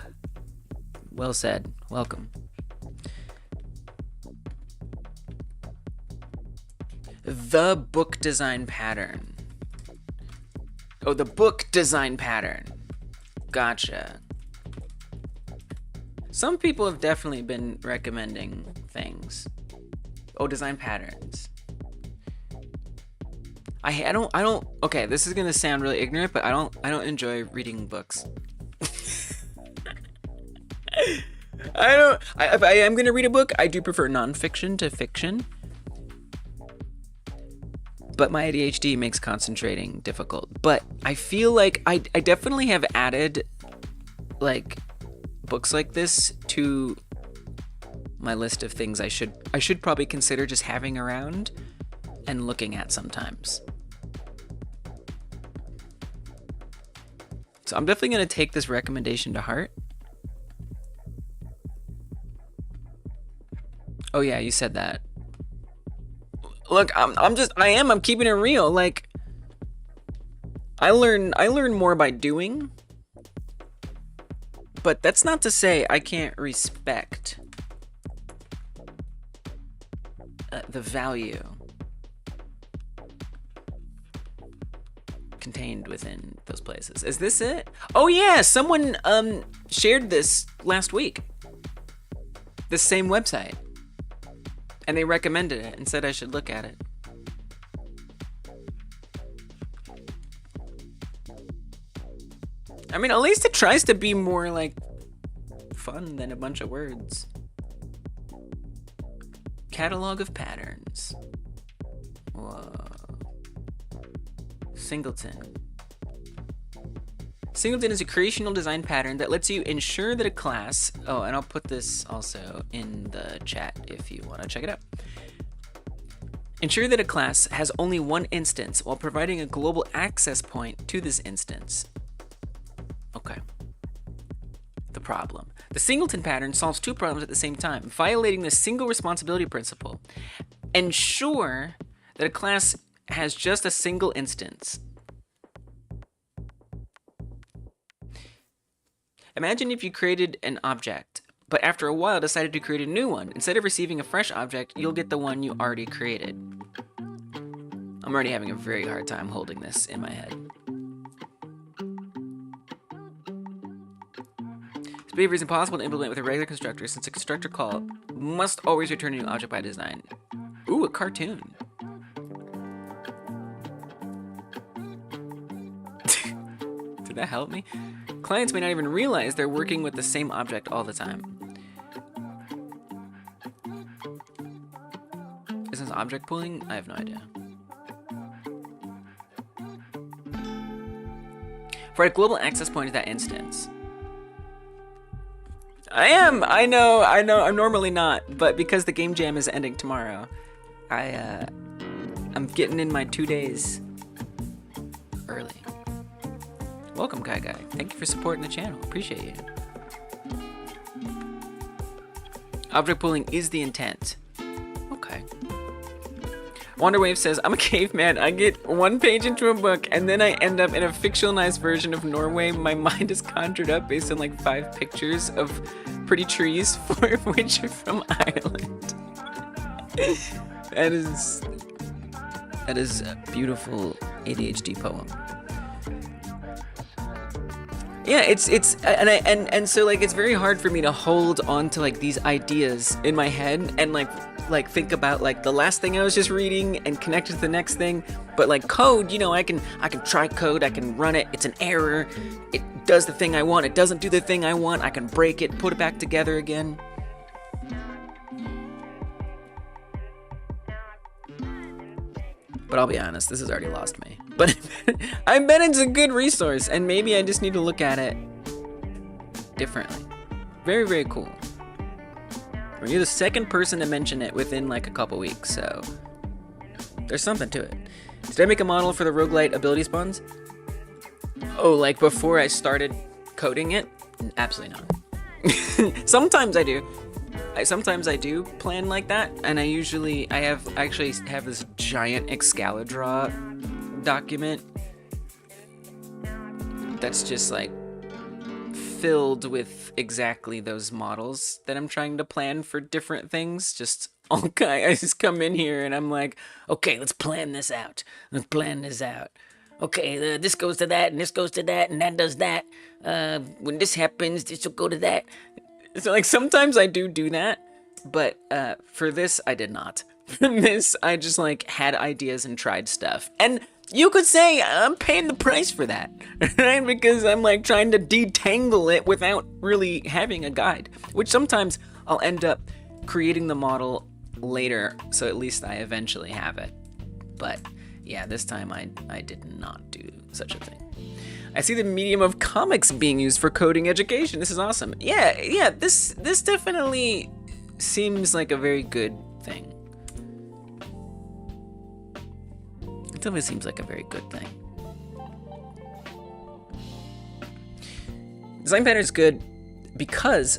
Well said. Welcome. The book design pattern. Oh, the book design pattern. Gotcha. Some people have definitely been recommending things. Oh, design patterns. I don't, okay, this is gonna sound really ignorant, but I don't enjoy reading books. If I am gonna read a book, I do prefer nonfiction to fiction. But my ADHD makes concentrating difficult. But I feel like I definitely have added like books like this to my list of things I should probably consider just having around and looking at sometimes. So I'm definitely going to take this recommendation to heart. Oh yeah, you said that. Look, I'm keeping it real. Like, I learn more by doing, but that's not to say I can't respect the value contained within those places. Is this it? Oh yeah, someone shared this last week. This same website. And they recommended it and said I should look at it. I mean, at least it tries to be more like fun than a bunch of words. Catalog of patterns. Whoa. Singleton. Singleton is a creational design pattern that lets you ensure that a class, oh, and I'll put this also in the chat if you want to check it out. Ensure that a class has only one instance while providing a global access point to this instance. Okay. The problem. The singleton pattern solves two problems at the same time, violating the single responsibility principle. Ensure that a class has just a single instance. Imagine if you created an object, but after a while decided to create a new one. Instead of receiving a fresh object, you'll get the one you already created. I'm already having a very hard time holding this in my head. This behavior is impossible to implement with a regular constructor since a constructor call must always return a new object by design. Ooh, a cartoon. Did that help me? Clients may not even realize they're working with the same object all the time. Is this object pooling? I have no idea. For a global access point is that instance. I know, I'm normally not, but because the game jam is ending tomorrow, I'm getting in my 2 days early. Welcome, Guy. Thank you for supporting the channel. Appreciate you. Object pooling is the intent. Okay. Wanderwave says, I'm a caveman. I get one page into a book and then I end up in a fictionalized version of Norway. My mind is conjured up based on like 5 pictures of pretty trees, 4 of which are from Ireland. That is a beautiful ADHD poem. Yeah, and so like it's very hard for me to hold on to like these ideas in my head and like think about like the last thing I was just reading and connect it to the next thing. But like code, you know, I can try code, I can run it, it's an error, it does the thing I want, it doesn't do the thing I want, I can break it, put it back together again. But I'll be honest, this has already lost me. But I bet it's a good resource, and maybe I just need to look at it differently. Very, very cool. You're the second person to mention it within like a couple weeks, so there's something to it. Did I make a model for the roguelite ability spawns? Oh, like before I started coding it? Absolutely not. Sometimes I do. Sometimes I do plan like that, and I actually have this giant Excalidraw document that's just like filled with exactly those models that I'm trying to plan for different things. Just okay, I just come in here and I'm like, okay, let's plan this out. Let's plan this out. Okay, this goes to that, and this goes to that, and that does that. When this happens, this will go to that. So like sometimes I do that, but for this I did not. For this I just like had ideas and tried stuff. And you could say I'm paying the price for that, right? Because I'm like trying to detangle it without really having a guide, which sometimes I'll end up creating the model later, so at least I eventually have it. But yeah, this time I did not do such a thing. I see the medium of comics being used for coding education. This is awesome. Yeah, this definitely seems like a very good thing. It definitely seems like a very good thing. Design pattern is good because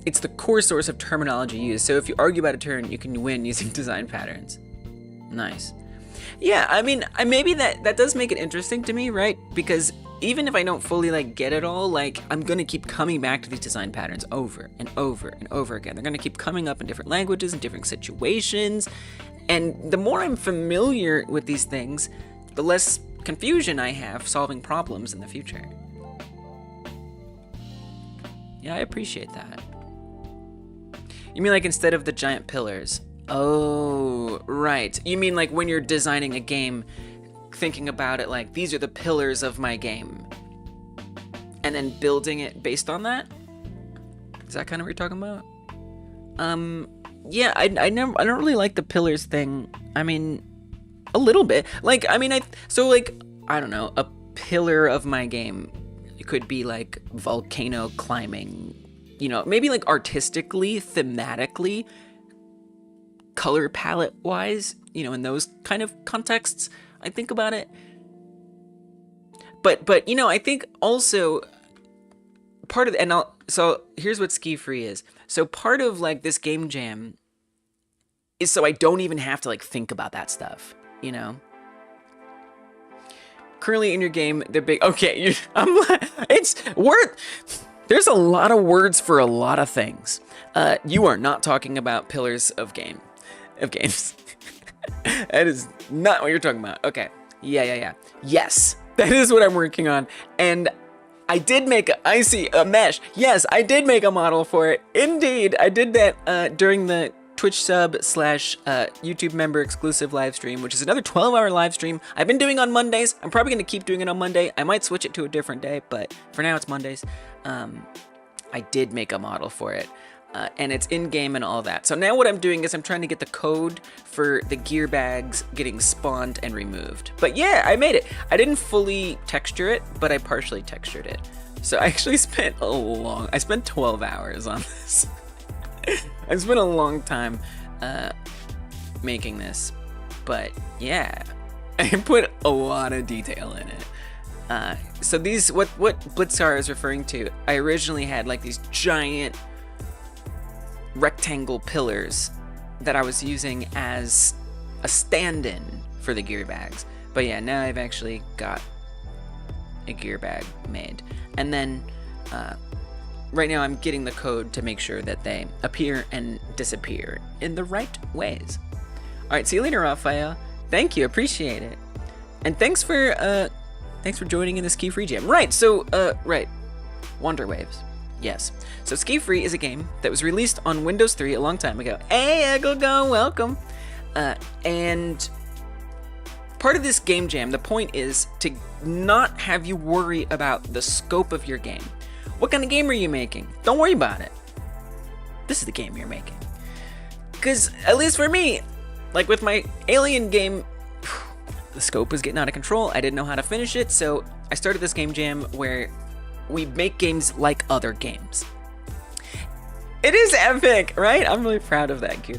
it's the core source of terminology used. So if you argue about a turn, you can win using design patterns. Nice. Yeah, I mean, maybe that does make it interesting to me, right? Because even if I don't fully like get it all, like I'm gonna keep coming back to these design patterns over and over and over again. They're gonna keep coming up in different languages and different situations. And the more I'm familiar with these things, the less confusion I have solving problems in the future. Yeah, I appreciate that. You mean like instead of the giant pillars? Oh, right. You mean like when you're designing a game, thinking about it like, these are the pillars of my game, and then building it based on that? Is that kind of what you're talking about? Yeah, I don't really like the pillars thing. I mean, a little bit. Like, I mean, I don't know, a pillar of my game, it could be like volcano climbing, you know, maybe like artistically, thematically, color palette wise, you know, in those kind of contexts, I think about it. But you know, I think also part of so here's what Ski Free is. So part of like this game jam is so I don't even have to like think about that stuff, you know. Currently in your game, they're big. Okay, there's a lot of words for a lot of things. You are not talking about pillars of games. That is not what you're talking about. Okay. Yeah. Yes, that is what I'm working on. And I did make I see a mesh. Yes, I did make a model for it. Indeed, I did that during the Twitch sub / YouTube member exclusive live stream, which is another 12-hour live stream I've been doing on Mondays. I'm probably going to keep doing it on Monday. I might switch it to a different day, but for now it's Mondays. I did make a model for it. And it's in-game and all that. So now what I'm doing is I'm trying to get the code for the gear bags getting spawned and removed. But yeah, I made it. I didn't fully texture it, but I partially textured it. So I actually spent I spent 12 hours on this. I spent a long time making this. But yeah, I put a lot of detail in it. So these, what Blitzar is referring to, I originally had like these giant rectangle pillars that I was using as a stand-in for the gear bags. But yeah, now I've actually got a gear bag made. And then right now I'm getting the code to make sure that they appear and disappear in the right ways. All right, see you later, Raphael. Thank you, appreciate it. And thanks for joining in this Ski Free Jam. Right, so right, Wander Waves. Yes. So Ski Free is a game that was released on Windows 3 a long time ago. Hey, Go, welcome. And part of this game jam, the point is to not have you worry about the scope of your game. What kind of game are you making? Don't worry about it. This is the game you're making. Because, at least for me, like with my Alien game, the scope was getting out of control. I didn't know how to finish it, so I started this game jam where we make games like other games. It is epic, right? I'm really proud of that gear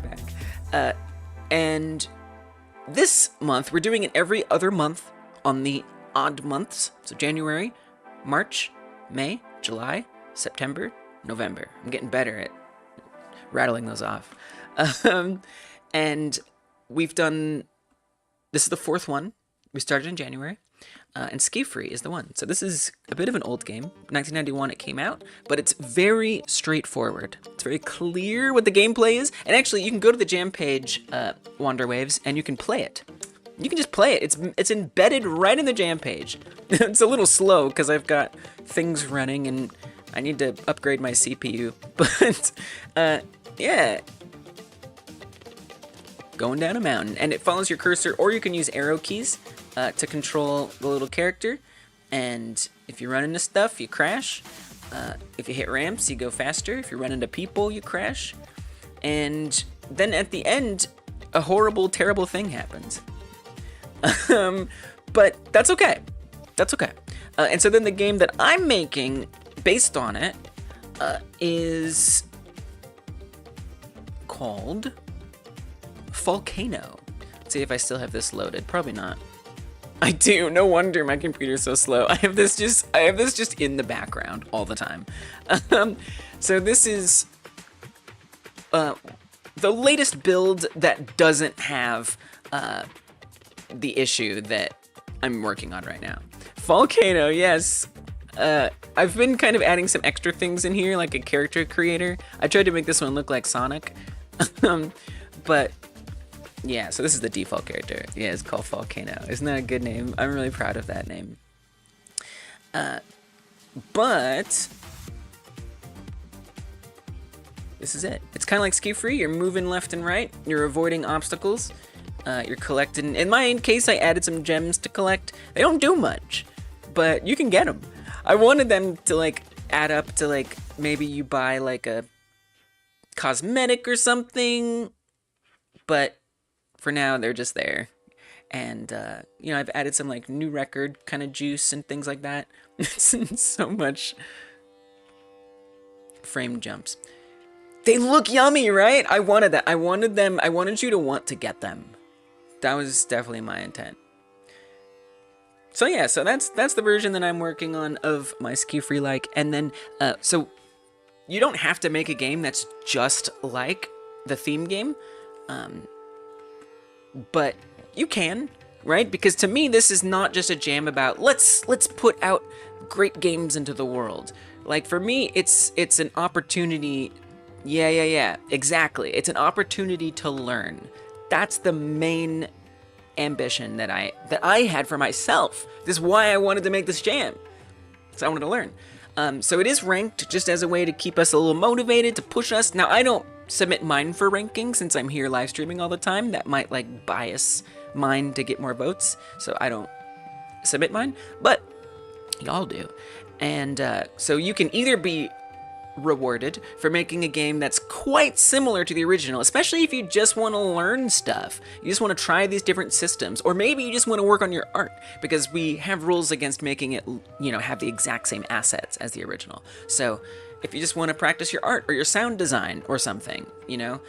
bag. And this month, we're doing it every other month on the odd months. So January, March, May, July, September, November. I'm getting better at rattling those off. And we've done, this is the 4th one. We started in January. And Ski Free is the one. So this is a bit of an old game. 1991 it came out, but it's very straightforward. It's very clear what the gameplay is. And actually, you can go to the jam page, Wander Waves, and you can play it. You can just play it. It's embedded right in the jam page. It's a little slow because I've got things running and I need to upgrade my CPU. But yeah. Going down a mountain, and it follows your cursor, or you can use arrow keys to control the little character. And if you run into stuff, you crash. If you hit ramps, you go faster. If you run into people, you crash. And then at the end, a horrible, terrible thing happens. But that's okay. That's okay. And so then the game that I'm making based on it is called Volcano. Let's see if I still have this loaded. Probably not. I do. No wonder my computer's so slow. I have this just in the background all the time. So this is the latest build that doesn't have the issue that I'm working on right now. Volcano, yes. I've been kind of adding some extra things in here, like a character creator. I tried to make this one look like Sonic. But yeah, so this is the default character. Yeah, it's called Volcano. Isn't that a good name? I'm really proud of that name. But this is it. It's kind of like Ski Free. You're moving left and right. You're avoiding obstacles. You're collecting. In my case, I added some gems to collect. They don't do much, but you can get them. I wanted them to like add up to like maybe you buy like a cosmetic or something, but for now they're just there. And you know, I've added some like new record kind of juice and things like that. So much frame jumps. They look yummy, right? I wanted that. I wanted them. I wanted you to want to get them. That was definitely my intent. So yeah, so that's the version that I'm working on of my Ski Free like. And then so you don't have to make a game that's just like the theme game, but you can, right? Because to me, this is not just a jam about let's put out great games into the world. Like for me, it's an opportunity. Yeah, exactly. It's an opportunity to learn. That's the main ambition that I had for myself. This is why I wanted to make this jam. So I wanted to learn. So it is ranked just as a way to keep us a little motivated, to push us. Now, I don't submit mine for ranking since I'm here live streaming all the time. That might like bias mine to get more votes. So I don't submit mine, but y'all do. And so you can either be rewarded for making a game that's quite similar to the original, especially if you just want to learn stuff. You just want to try these different systems, or maybe you just want to work on your art, because we have rules against making it, you know, have the exact same assets as the original. So if you just want to practice your art or your sound design or something, you know,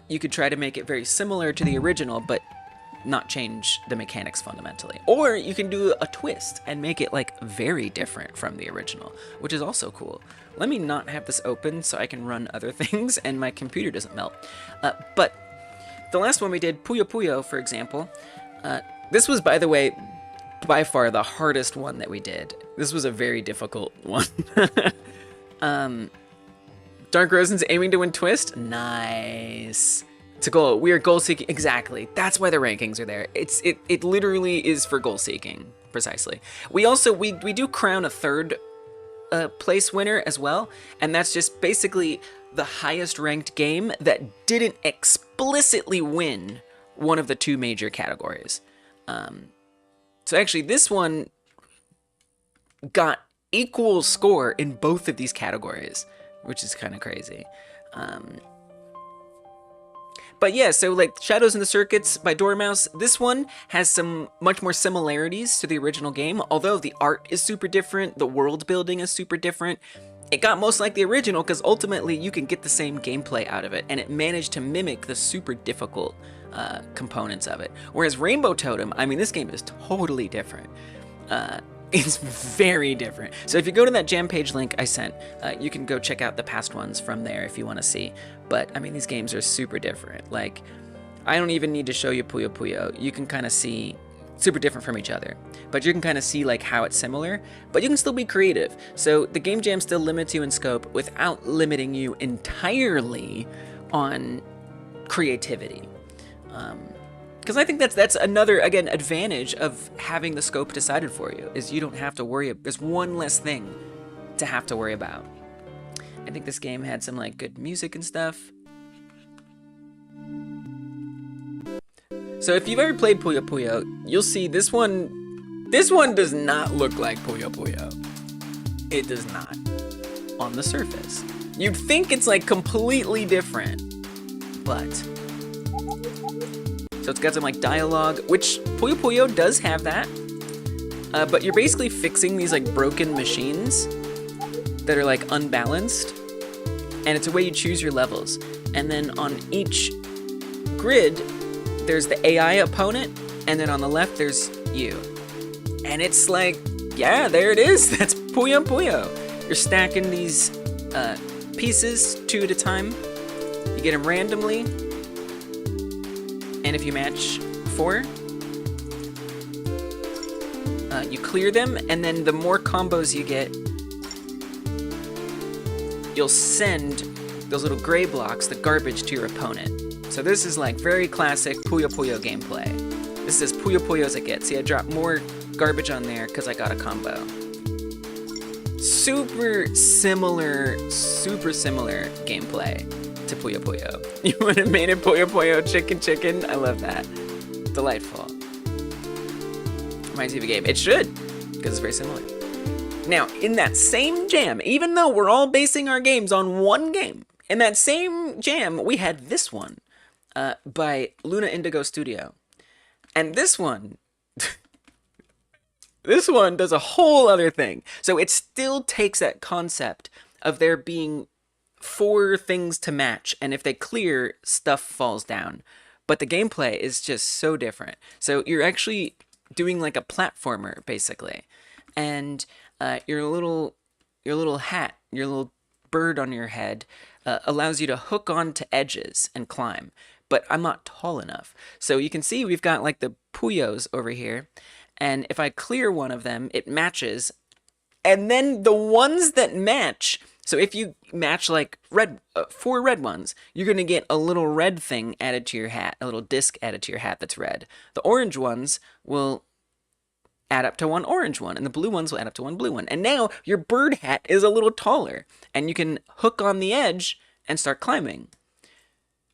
you could try to make it very similar to the original, but not change the mechanics fundamentally. Or you can do a twist and make it like very different from the original, which is also cool. Let me not have this open so I can run other things and my computer doesn't melt. But the last one we did, Puyo Puyo, for example, this was, by the way, by far the hardest one that we did. This was a very difficult one. Dark Rosen's aiming to win twist? Nice. It's a goal. We are goal seeking. Exactly. That's why the rankings are there. It literally is for goal seeking. Precisely. We also, we do crown a third place winner as well. And that's just basically the highest ranked game that didn't explicitly win one of the two major categories. So actually this one got equal score in both of these categories, which is kind of crazy. But yeah, so like Shadows in the Circuits by Dormouse, this one has some much more similarities to the original game, although the art is super different, the world building is super different. It got most like the original because ultimately you can get the same gameplay out of it, and it managed to mimic the super difficult components of it. Whereas Rainbow Totem, I mean, this game is totally different. It's very different. So if you go to that jam page link I sent, you can go check out the past ones from there if you want to see. But I mean, these games are super different. Like, I don't even need to show you Puyo Puyo. You can kind of see super different from each other, but you can kind of see like how it's similar, but you can still be creative. So the game jam still limits you in scope without limiting you entirely on creativity. Because I think that's another, again, advantage of having the scope decided for you, is you don't have to worry. There's one less thing to have to worry about. I think this game had some like good music and stuff. So if you've ever played Puyo Puyo, you'll see this one does not look like Puyo Puyo. It does not. On the surface. You'd think it's like completely different, but... So it's got some like dialogue, which Puyo Puyo does have that, but you're basically fixing these like broken machines that are like unbalanced, and it's a way you choose your levels. And then on each grid, there's the AI opponent, and then on the left there's you. And it's like, yeah, there it is. That's Puyo Puyo. You're stacking these pieces 2 at a time. You get them randomly. And if you match 4, you clear them, and then the more combos you get, you'll send those little gray blocks, the garbage, to your opponent. So this is like very classic Puyo Puyo gameplay. This is as Puyo Puyo as it gets. See, I dropped more garbage on there because I got a combo. Super similar gameplay to Puyo Puyo. You would have made it Puyo Puyo chicken. I love that. Delightful. Reminds you of a game. It should, because it's very similar. Now, in that same jam, even though we're all basing our games on one game, in that same jam, we had this one by Luna Indigo Studio. And this one, this one does a whole other thing. So it still takes that concept of there being 4 things to match, and if they clear, stuff falls down. But the gameplay is just so different. So you're actually doing like a platformer, basically. And your little hat, your little bird on your head, allows you to hook onto edges and climb. But I'm not tall enough. So you can see we've got like the Puyos over here. And if I clear one of them, it matches. And then the ones that match... So if you match like 4 red ones, you're going to get a little red thing added to your hat, a little disc added to your hat that's red. The orange ones will add up to one orange one, and the blue ones will add up to one blue one. And now your bird hat is a little taller, and you can hook on the edge and start climbing.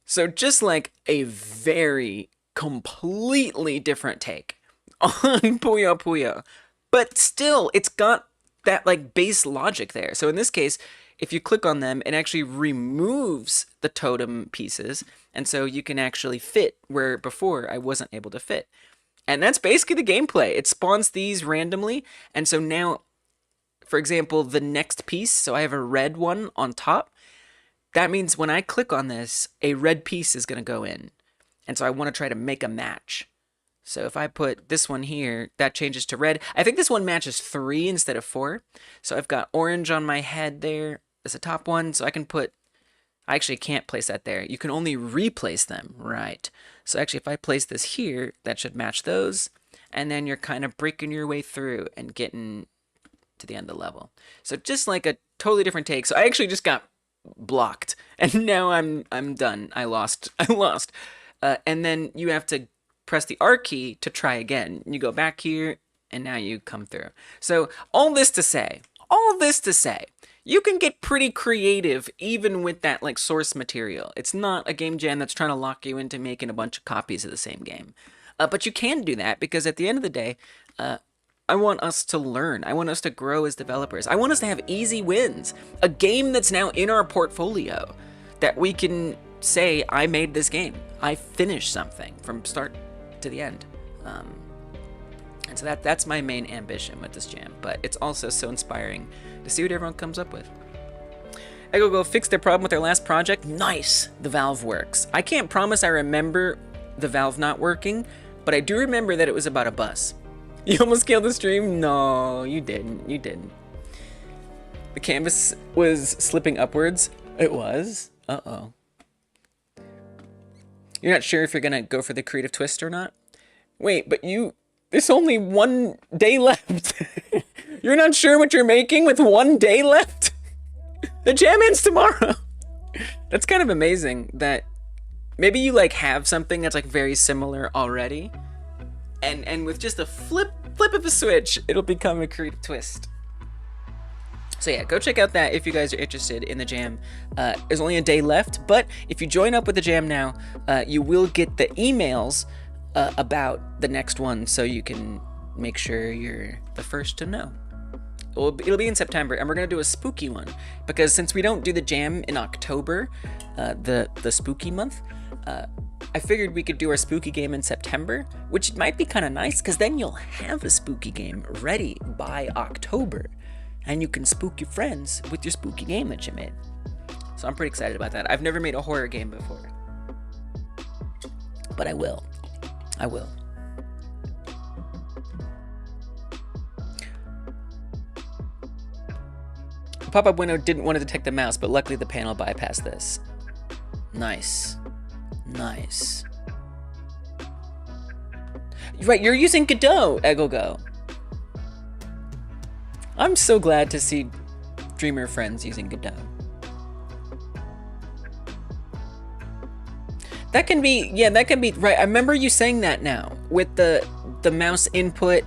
So just like a very completely different take on Puyo Puyo. But still, it's got that like base logic there. So in this case, if you click on them, it actually removes the totem pieces, and so you can actually fit where before I wasn't able to fit. And that's basically the gameplay. It spawns these randomly, and so now, for example, the next piece, so I have a red one on top, that means when I click on this, a red piece is going to go in. And so I want to try to make a match. So if I put this one here, that changes to red. I think this one matches 3 instead of 4. So I've got orange on my head there as a top one. So I can put, I actually can't place that there. You can only replace them, right? So actually if I place this here, that should match those. And then you're kind of breaking your way through and getting to the end of the level. So just like a totally different take. So I actually just got blocked and now I'm done. I lost. And then you have to press the R key to try again. You go back here and now you come through. So all this to say, you can get pretty creative even with that like source material. It's not a game jam that's trying to lock you into making a bunch of copies of the same game. But you can do that because at the end of the day, I want us to learn. I want us to grow as developers. I want us to have easy wins. A game that's now in our portfolio that we can say, I made this game. I finished something from start to the end. And so that's my main ambition with this jam. But it's also so inspiring to see what everyone comes up with. Go fix their problem with their last project. Nice. The valve works. I can't promise I remember the valve not working, but I do remember that it was about a bus. You almost killed the stream? No, you didn't. You didn't. The canvas was slipping upwards. It was? Uh-oh. You're not sure if you're gonna go for the creative twist or not? Wait, but there's only 1 day left. You're not sure what you're making with 1 day left? The jam ends tomorrow. That's kind of amazing that maybe you like have something that's like very similar already. And with just a flip of a switch, it'll become a creative twist. So yeah, go check out that if you guys are interested in the jam. There's only a day left, but if you join up with the jam now, you will get the emails about the next one, so you can make sure you're the first to know. It'll be in September, and we're gonna do a spooky one because since we don't do the jam in October, the spooky month, I figured we could do our spooky game in September, which might be kind of nice because then you'll have a spooky game ready by October, and you can spook your friends with your spooky game that you made. So I'm pretty excited about that. I've never made a horror game before, but I will. I will. The pop-up window didn't want to detect the mouse, but luckily the panel bypassed this. Nice. Nice. Right, you're using Godot, Egogo. I'm so glad to see streamer friends using Godot. That can be, yeah, that can be, right, I remember you saying that now, with the mouse input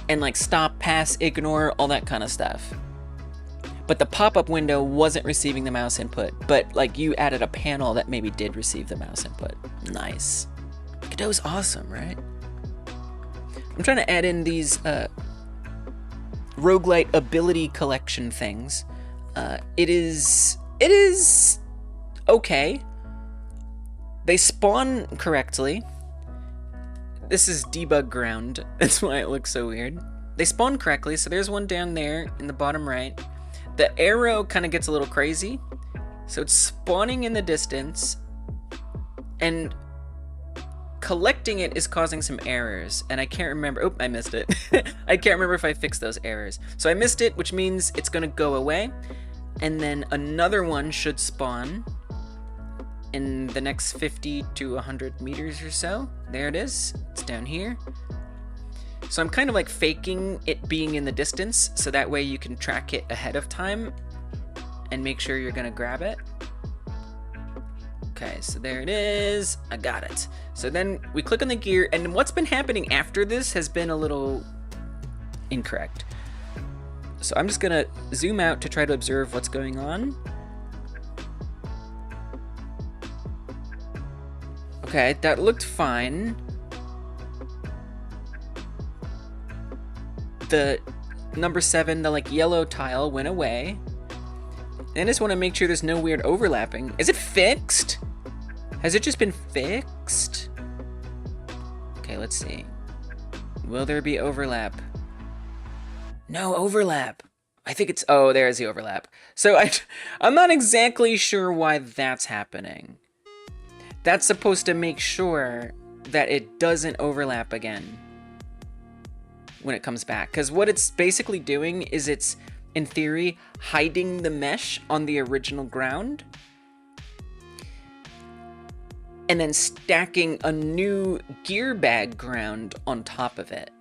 and like stop, pass, ignore, all that kind of stuff. But the pop-up window wasn't receiving the mouse input, but like you added a panel that maybe did receive the mouse input. Nice. Godot's awesome, right? I'm trying to add in these roguelite ability collection things. It is okay. They spawn correctly. This is debug ground. That's why it looks so weird. They spawn correctly, so there's one down there in the bottom right. The arrow kind of gets a little crazy. So it's spawning in the distance, and collecting it is causing some errors, and I can't remember. Oh, I missed it. I can't remember if I fixed those errors. So I missed it, which means it's gonna go away, and then another one should spawn in the next 50 to 100 meters or so. There it is. It's down here. So I'm kind of like faking it being in the distance, so that way you can track it ahead of time and make sure you're gonna grab it. Okay, so there it is. I got it. So then we click on the gear, and what's been happening after this has been a little incorrect. So I'm just gonna zoom out to try to observe what's going on. Okay, that looked fine. The number 7, the like yellow tile went away. And I just want to make sure there's no weird overlapping. Is it fixed? Has it just been fixed? Okay, let's see. Will there be overlap? No overlap. I think it's, oh, there's the overlap. So I'm not exactly sure why that's happening. That's supposed to make sure that it doesn't overlap again when it comes back. Because what it's basically doing is it's, in theory, hiding the mesh on the original ground and then stacking a new gear bag ground on top of it.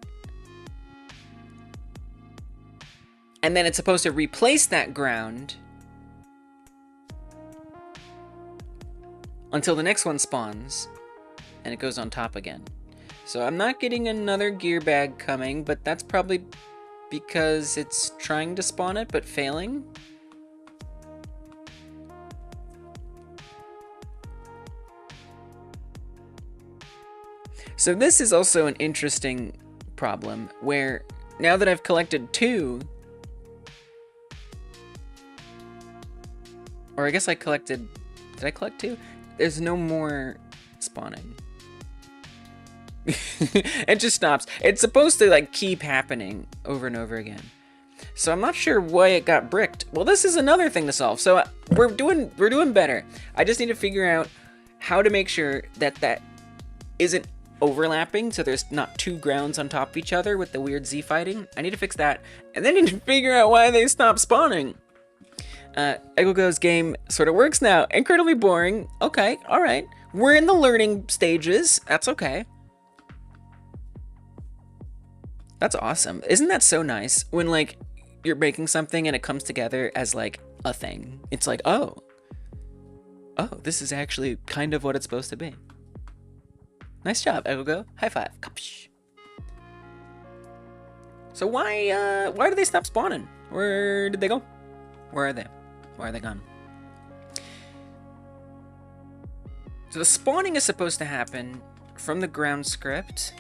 And then it's supposed to replace that ground until the next one spawns and it goes on top again. So I'm not getting another gear bag coming, but that's probably because it's trying to spawn it but failing. So this is also an interesting problem where now that I've collected 2, or I guess I collected, did I collect 2? There's no more spawning. It just stops. It's supposed to like keep happening over and over again. So I'm not sure why it got bricked. Well, this is another thing to solve. So we're doing better. I just need to figure out how to make sure that that isn't overlapping, so there's not 2 grounds on top of each other with the weird Z fighting. I need to fix that, and then I need to figure out why they stopped spawning. Egogo's game sort of works now. Incredibly boring. Okay, alright. We're in the learning stages. That's okay. That's awesome. Isn't that so nice when like you're making something and it comes together as like a thing? It's like, oh, this is actually kind of what it's supposed to be. Nice job, Egogo. High five. So why do they stop spawning? Where did they go? Where are they? Why are they gone? So the spawning is supposed to happen from the ground script.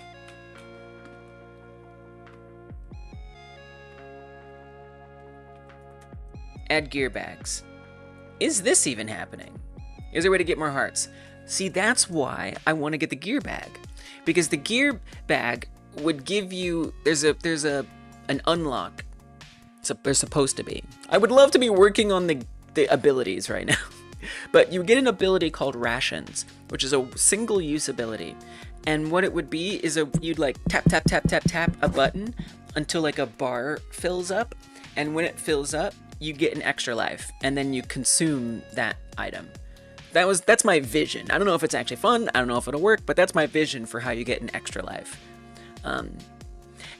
Add gear bags. Is this even happening? Is there a way to get more hearts? See, that's why I want to get the gear bag. Because the gear bag would give you, there's an unlock. So there's supposed to be. I would love to be working on the abilities right now. But you get an ability called rations, which is a single use ability. And what it would be is you'd like tap, tap, tap, tap, tap a button until like a bar fills up. And when it fills up, you get an extra life. And then you consume that item. That's my vision. I don't know if it's actually fun. I don't know if it'll work, but that's my vision for how you get an extra life.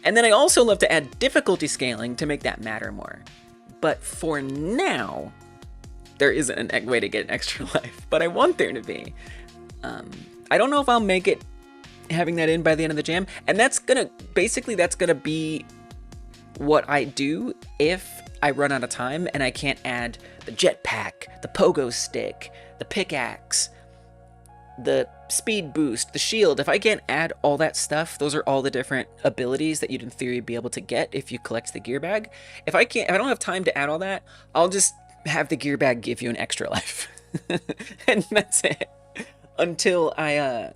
And then I also love to add difficulty scaling to make that matter more. But for now, there isn't a way to get an extra life, but I want there to be. I don't know if I'll make it having that in by the end of the jam, and that's gonna be what I do if I run out of time and I can't add the jetpack, the pogo stick, the pickaxe, the speed boost, the shield. If I can't add all that stuff, those are all the different abilities that you'd in theory be able to get if you collect the gear bag. If I don't have time to add all that, I'll just have the gear bag give you an extra life. And that's it. Until I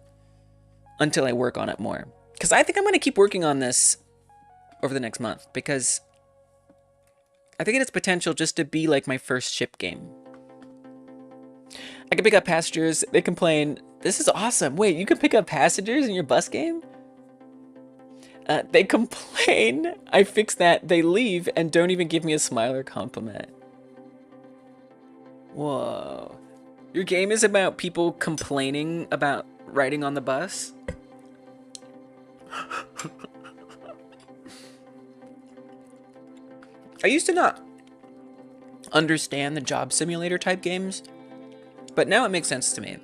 work on it more. Because I think I'm gonna keep working on this over the next month, because I think it has potential just to be like my first ship game. I can pick up passengers. They complain, this is awesome. Wait, you can pick up passengers in your bus game? They complain. I fix that. They leave and don't even give me a smile or compliment. Whoa. Your game is about people complaining about riding on the bus? I used to not understand the job simulator type games, but now it makes sense to me.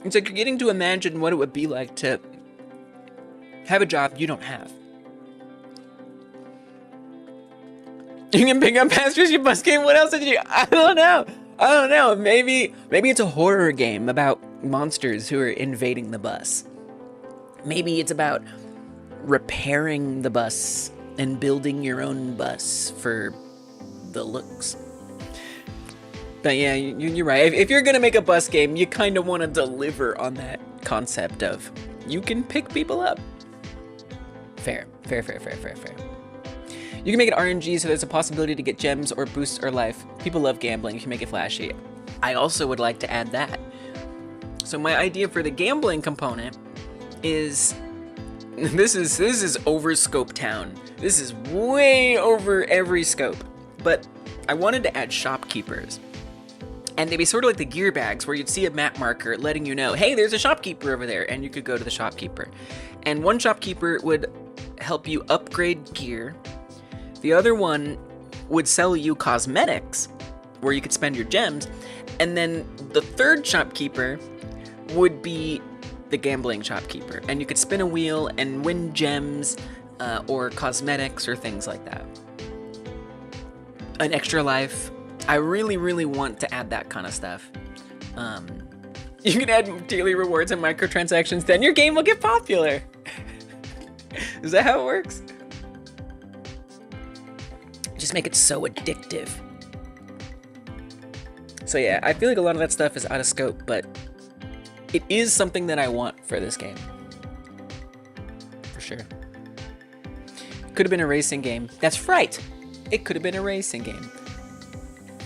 It's like you're getting to imagine what it would be like to have a job you don't have. You can pick up passengers, your bus game. What else did you do? I don't know. Maybe it's a horror game about monsters who are invading the bus. Maybe it's about repairing the bus and building your own bus for the looks. But yeah, you're right. If you're gonna make a bus game, you kind of want to deliver on that concept of you can pick people up. Fair. You can make it RNG, so there's a possibility to get gems or boosts or life. People love gambling if you make it flashy. I also would like to add that. So my idea for the gambling component is this is overscope town. This is way over every scope. But I wanted to add shopkeepers. And they'd be sort of like the gear bags where you'd see a map marker letting you know, hey, there's a shopkeeper over there, and you could go to the shopkeeper. And one shopkeeper would help you upgrade gear. The other one would sell you cosmetics where you could spend your gems. And then the third shopkeeper would be the gambling shopkeeper. And you could spin a wheel and win gems or cosmetics or things like that. An extra life. I really, really want to add that kind of stuff. You can add daily rewards and microtransactions, then your game will get popular. Is that how it works? Just make it so addictive. So yeah, I feel like a lot of that stuff is out of scope, but it is something that I want for this game. For sure. Could have been a racing game. That's right! It could have been a racing game.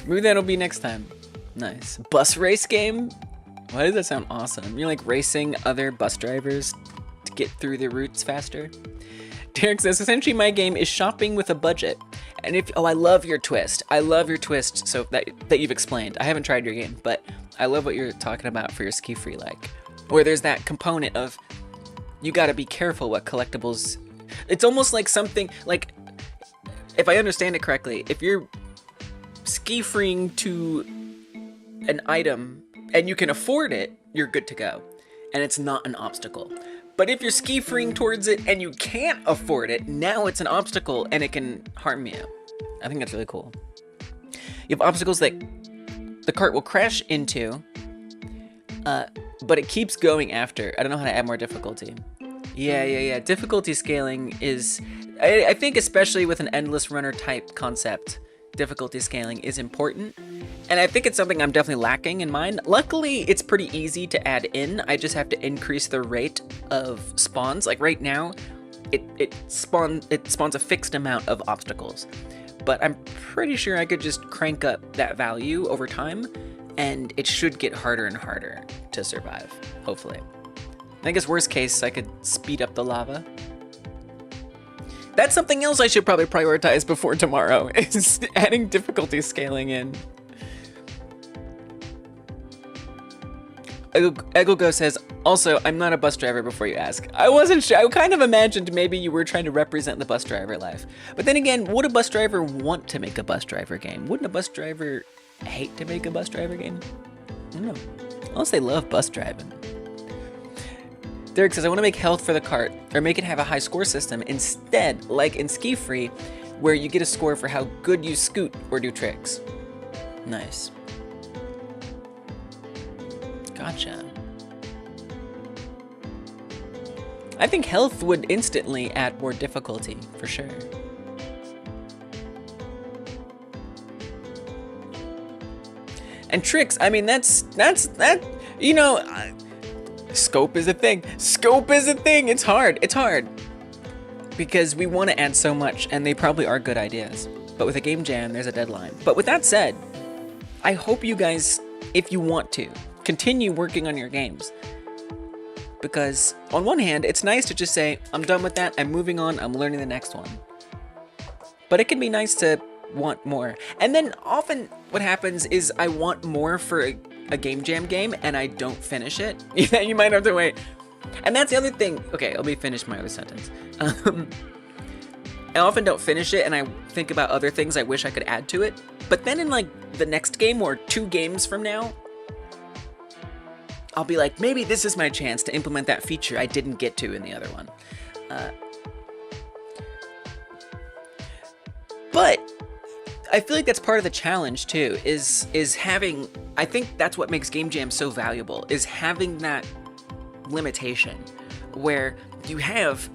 Maybe that'll be next time. Nice. Bus race game? Why does that sound awesome? You're like racing other bus drivers to get through the routes faster? Derek says, essentially my game is shopping with a budget. And if, oh, I love your twist. I love your twist so that you've explained. I haven't tried your game, but I love what you're talking about for your ski free like. Where there's that component of, you gotta be careful what collectibles. It's almost like something, like, if I understand it correctly, if you're ski freeing to an item and you can afford it, you're good to go. And it's not an obstacle. But if you're ski freeing towards it and you can't afford it, now it's an obstacle and it can harm you. I think that's really cool. You have obstacles that the cart will crash into, but it keeps going after. I don't know how to add more difficulty. Yeah. Difficulty scaling is, I think especially with an endless runner type concept, difficulty scaling is important. And I think it's something I'm definitely lacking in mine. Luckily, it's pretty easy to add in. I just have to increase the rate of spawns. Like right now, it spawns a fixed amount of obstacles. But I'm pretty sure I could just crank up that value over time, and it should get harder and harder to survive, hopefully. I guess worst case, I could speed up the lava. That's something else I should probably prioritize before tomorrow, is adding difficulty scaling in. Egogo says, also, I'm not a bus driver before you ask. I wasn't sure. I kind of imagined maybe you were trying to represent the bus driver life. But then again, would a bus driver want to make a bus driver game? Wouldn't a bus driver hate to make a bus driver game? I don't know. Unless they love bus driving. Derek says, I want to make health for the cart, or make it have a high score system instead, like in Ski Free, where you get a score for how good you scoot or do tricks. Nice. Gotcha. I think health would instantly add more difficulty, for sure. And tricks, I mean, that's you know, scope is a thing. Scope is a thing. It's hard. It's hard. Because we want to add so much, and they probably are good ideas. But with a game jam, there's a deadline. But with that said, I hope you guys, if you want to, continue working on your games. Because on one hand, it's nice to just say, I'm done with that, I'm moving on, I'm learning the next one. But it can be nice to want more. And then often what happens is I want more for a game jam game and I don't finish it. You might have to wait. And that's the other thing. Okay, let me finish my other sentence. I often don't finish it and I think about other things I wish I could add to it. But then in like the next game or 2 games from now, I'll be like, maybe this is my chance to implement that feature I didn't get to in the other one. But I feel like that's part of the challenge too, is having, I think that's what makes Game Jam so valuable, is having that limitation where you have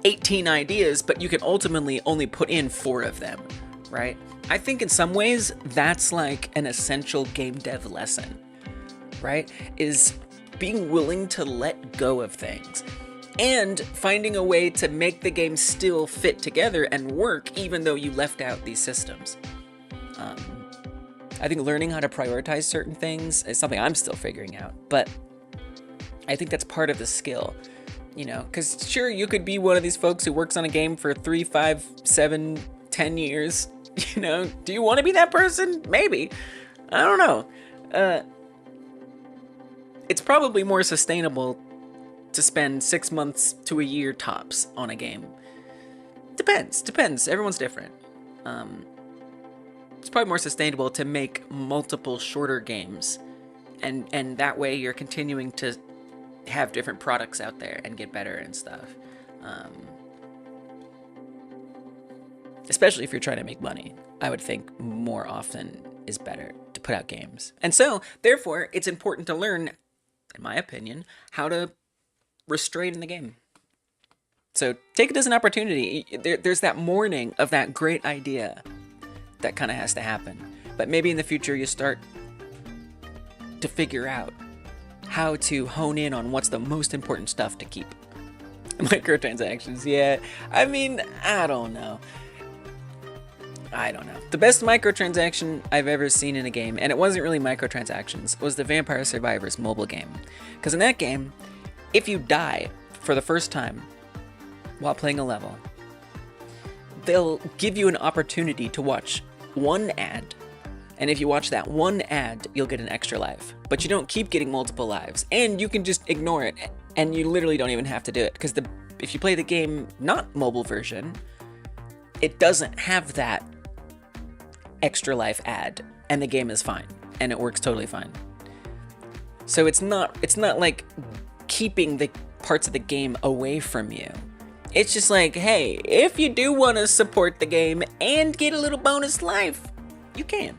18 ideas, but you can ultimately only put in 4 of them, right? I think in some ways that's like an essential game dev lesson, right? Is being willing to let go of things and finding a way to make the game still fit together and work even though you left out these systems. I think learning how to prioritize certain things is something I'm still figuring out, but I think that's part of the skill, You know, because sure, you could be one of these folks who works on a game for 3, 5, 7, 10 years. You know, do you want to be that person? Maybe. I don't know. It's probably more sustainable to spend 6 months to a year tops on a game. Depends. Everyone's different. It's probably more sustainable to make multiple shorter games, and that way you're continuing to have different products out there and get better and stuff. Especially if you're trying to make money, I would think more often is better to put out games. And so, therefore, it's important to learn, in my opinion, how to restrain the game. So take it as an opportunity. There's that morning of that great idea that kind of has to happen. But maybe in the future you start to figure out how to hone in on what's the most important stuff to keep. Microtransactions, yeah. I mean, I don't know. The best microtransaction I've ever seen in a game, and it wasn't really microtransactions, was the Vampire Survivors mobile game. Because in that game, if you die for the first time while playing a level, they'll give you an opportunity to watch one ad. And if you watch that one ad, you'll get an extra life. But you don't keep getting multiple lives. And you can just ignore it. And you literally don't even have to do it. Because if you play the game not mobile version, it doesn't have that extra life ad. And the game is fine. And it works totally fine. So it's not like keeping the parts of the game away from you. It's just like, hey, if you do want to support the game and get a little bonus life, you can.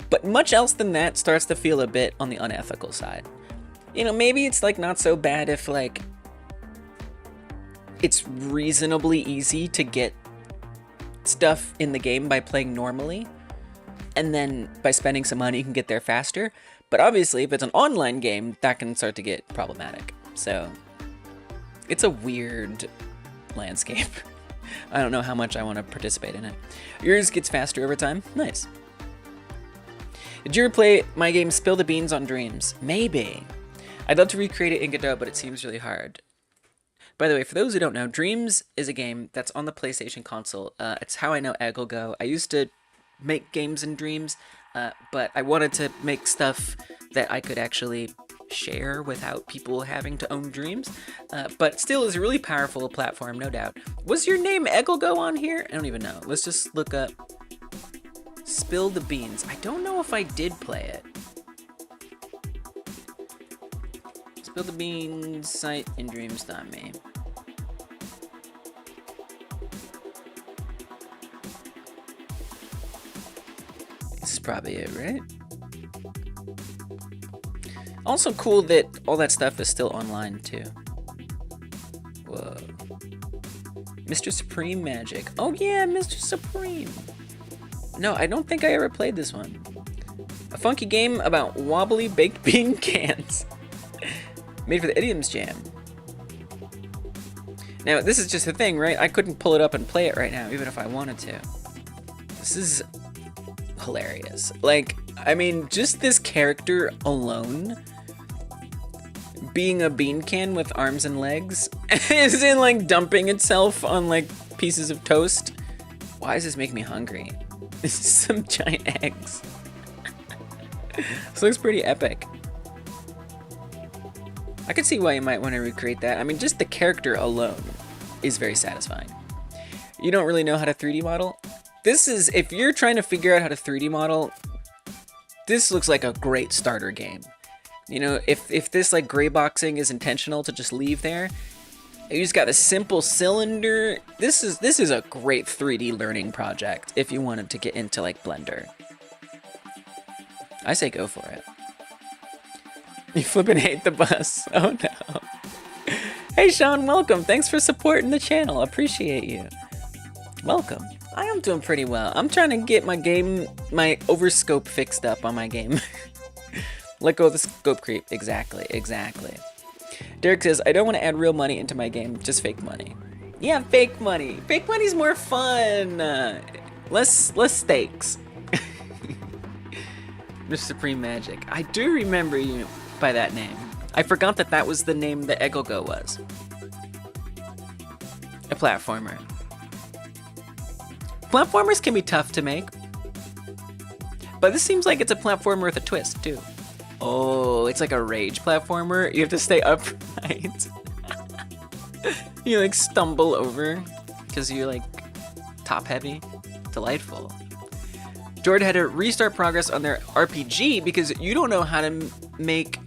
But much else than that starts to feel a bit on the unethical side. You know, maybe it's like not so bad if like it's reasonably easy to get stuff in the game by playing normally, and then by spending some money you can get there faster. But obviously if it's an online game, that can start to get problematic. So it's a weird landscape. I don't know how much I want to participate in it. Yours gets faster over time? Nice. Did you ever play my game Spill the Beans on Dreams? Maybe. I'd love to recreate it in Godot, but it seems really hard. By the way, for those who don't know, Dreams is a game that's on the PlayStation console. It's how I know Egg will go. I used to make games in Dreams, but I wanted to make stuff that I could actually share without people having to own Dreams. But still is a really powerful platform, no doubt. Was your name Egglego on here? I don't even know. Let's just look up Spill the Beans. I don't know if I did play it. Spill the Beans site in dreams.me. This is probably it, right? Also cool that all that stuff is still online too. Whoa. Mr. Supreme Magic. Oh yeah, Mr. Supreme. No, I don't think I ever played this one. A funky game about wobbly baked bean cans. Made for the Idioms Jam. Now, this is just the thing, right? I couldn't pull it up and play it right now, even if I wanted to. This is hilarious. Like, I mean, just this character alone being a bean can with arms and legs is in like dumping itself on like pieces of toast. Why does this make me hungry? This is some giant eggs. This looks pretty epic. I could see why you might want to recreate that. I mean, just the character alone is very satisfying. You don't really know how to 3D model? This is, if you're trying to figure out how to 3D model, this looks like a great starter game. You know, if this like gray boxing is intentional to just leave there, you just got a simple cylinder. This is a great 3D learning project if you wanted to get into like Blender. I say go for it. You flippin' hate the bus. Oh no. Hey Sean, welcome. Thanks for supporting the channel. Appreciate you. Welcome. I am doing pretty well. I'm trying to get my overscope fixed up on my game. Let go of the scope creep. Exactly. Derek says, I don't want to add real money into my game, just fake money. Yeah, fake money. Fake money's more fun. Less stakes. Mr. Supreme Magic. I do remember you by that name. I forgot that that was the name that Egogo was. A platformer. Platformers can be tough to make, but this seems like it's a platformer with a twist too. Oh, it's like a rage platformer. You have to stay upright. You like stumble over because you're like top heavy. Delightful. Jordan had to restart progress on their RPG because you don't know how to make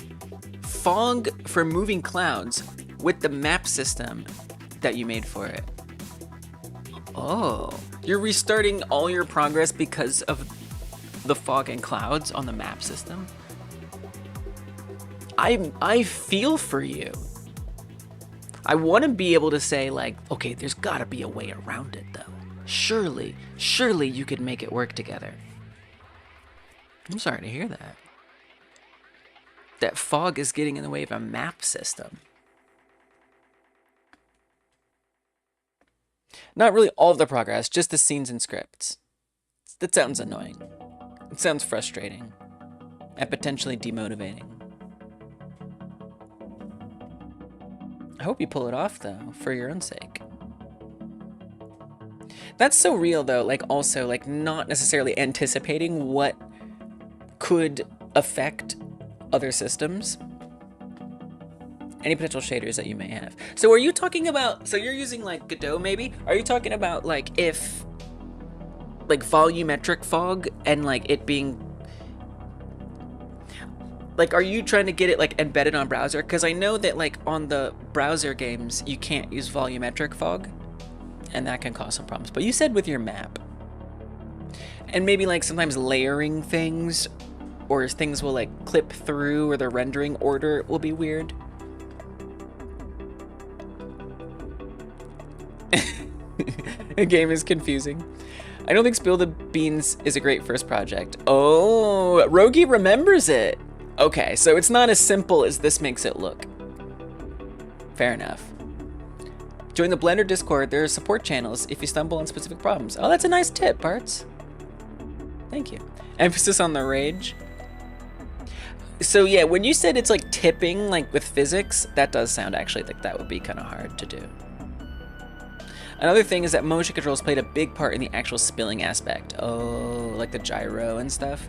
fog for moving clouds with the map system that you made for it. Oh, you're restarting all your progress because of the fog and clouds on the map system? I feel for you. I want to be able to say like, okay, there's gotta be a way around it though. Surely you could make it work together. I'm sorry to hear that. That fog is getting in the way of a map system. Not really all of the progress, just the scenes and scripts. That sounds annoying. It sounds frustrating. And potentially demotivating. I hope you pull it off, though, for your own sake. That's so real, though, like, also, like, not necessarily anticipating what could affect other systems. Any potential shaders that you may have. So are you talking about, so you're using, like, Godot, maybe? Are you talking about, like, if, like, volumetric fog and, like, it being... Like, are you trying to get it, like, embedded on browser? Because I know that, like, on the browser games, you can't use volumetric fog, and that can cause some problems. But you said with your map. And maybe, like, sometimes layering things, or things will, like, clip through, or the rendering order will be weird. The game is confusing. I don't think Spill the Beans is a great first project. Oh, Rogie remembers it. Okay, so it's not as simple as this makes it look. Fair enough. Join the Blender Discord. There are support channels if you stumble on specific problems. Oh, that's a nice tip, Parts. Thank you. Emphasis on the rage. So yeah, when you said it's like tipping, like with physics, that does sound actually like that would be kind of hard to do. Another thing is that motion controls played a big part in the actual spilling aspect. Oh, like the gyro and stuff.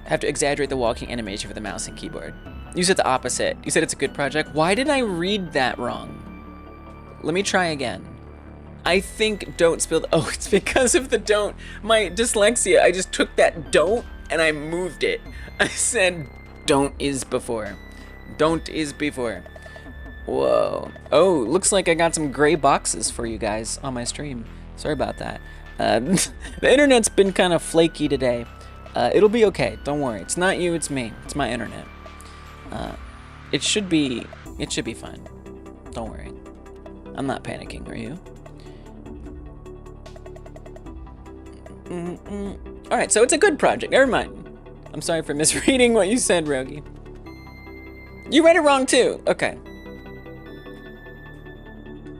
I have to exaggerate the walking animation for the mouse and keyboard. You said the opposite. You said it's a good project. Why did I read that wrong? Let me try again. I think don't spill the... Oh, it's because of the don't. My dyslexia, I just took that don't and I moved it. I said don't is before. Don't is before. Whoa. Oh, looks like I got some gray boxes for you guys on my stream. Sorry about that. The internet's been kind of flaky today. It'll be okay. Don't worry. It's not you, it's me. It's my internet. It should be fine. Don't worry. I'm not panicking, are you? Alright, so it's a good project. Never mind. I'm sorry for misreading what you said, Rogie. You read it wrong too. Okay.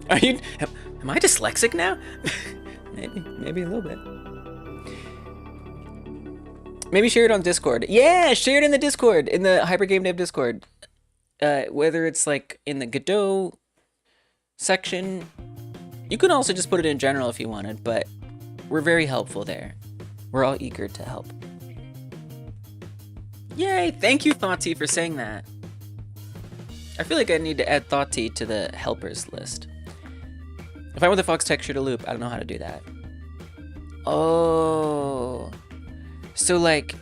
Are you... Am I dyslexic now? Maybe a little bit. Maybe share it on Discord. Yeah, share it in the Discord, in the Hyper Game Dev Discord. Whether it's like in the Godot section. You could also just put it in general if you wanted, but we're very helpful there. We're all eager to help. Yay, thank you, Thoughtsy, for saying that. I feel like I need to add Thoughtsy to the helpers list. If I want the Fox texture to loop, I don't know how to do that. Oh... So like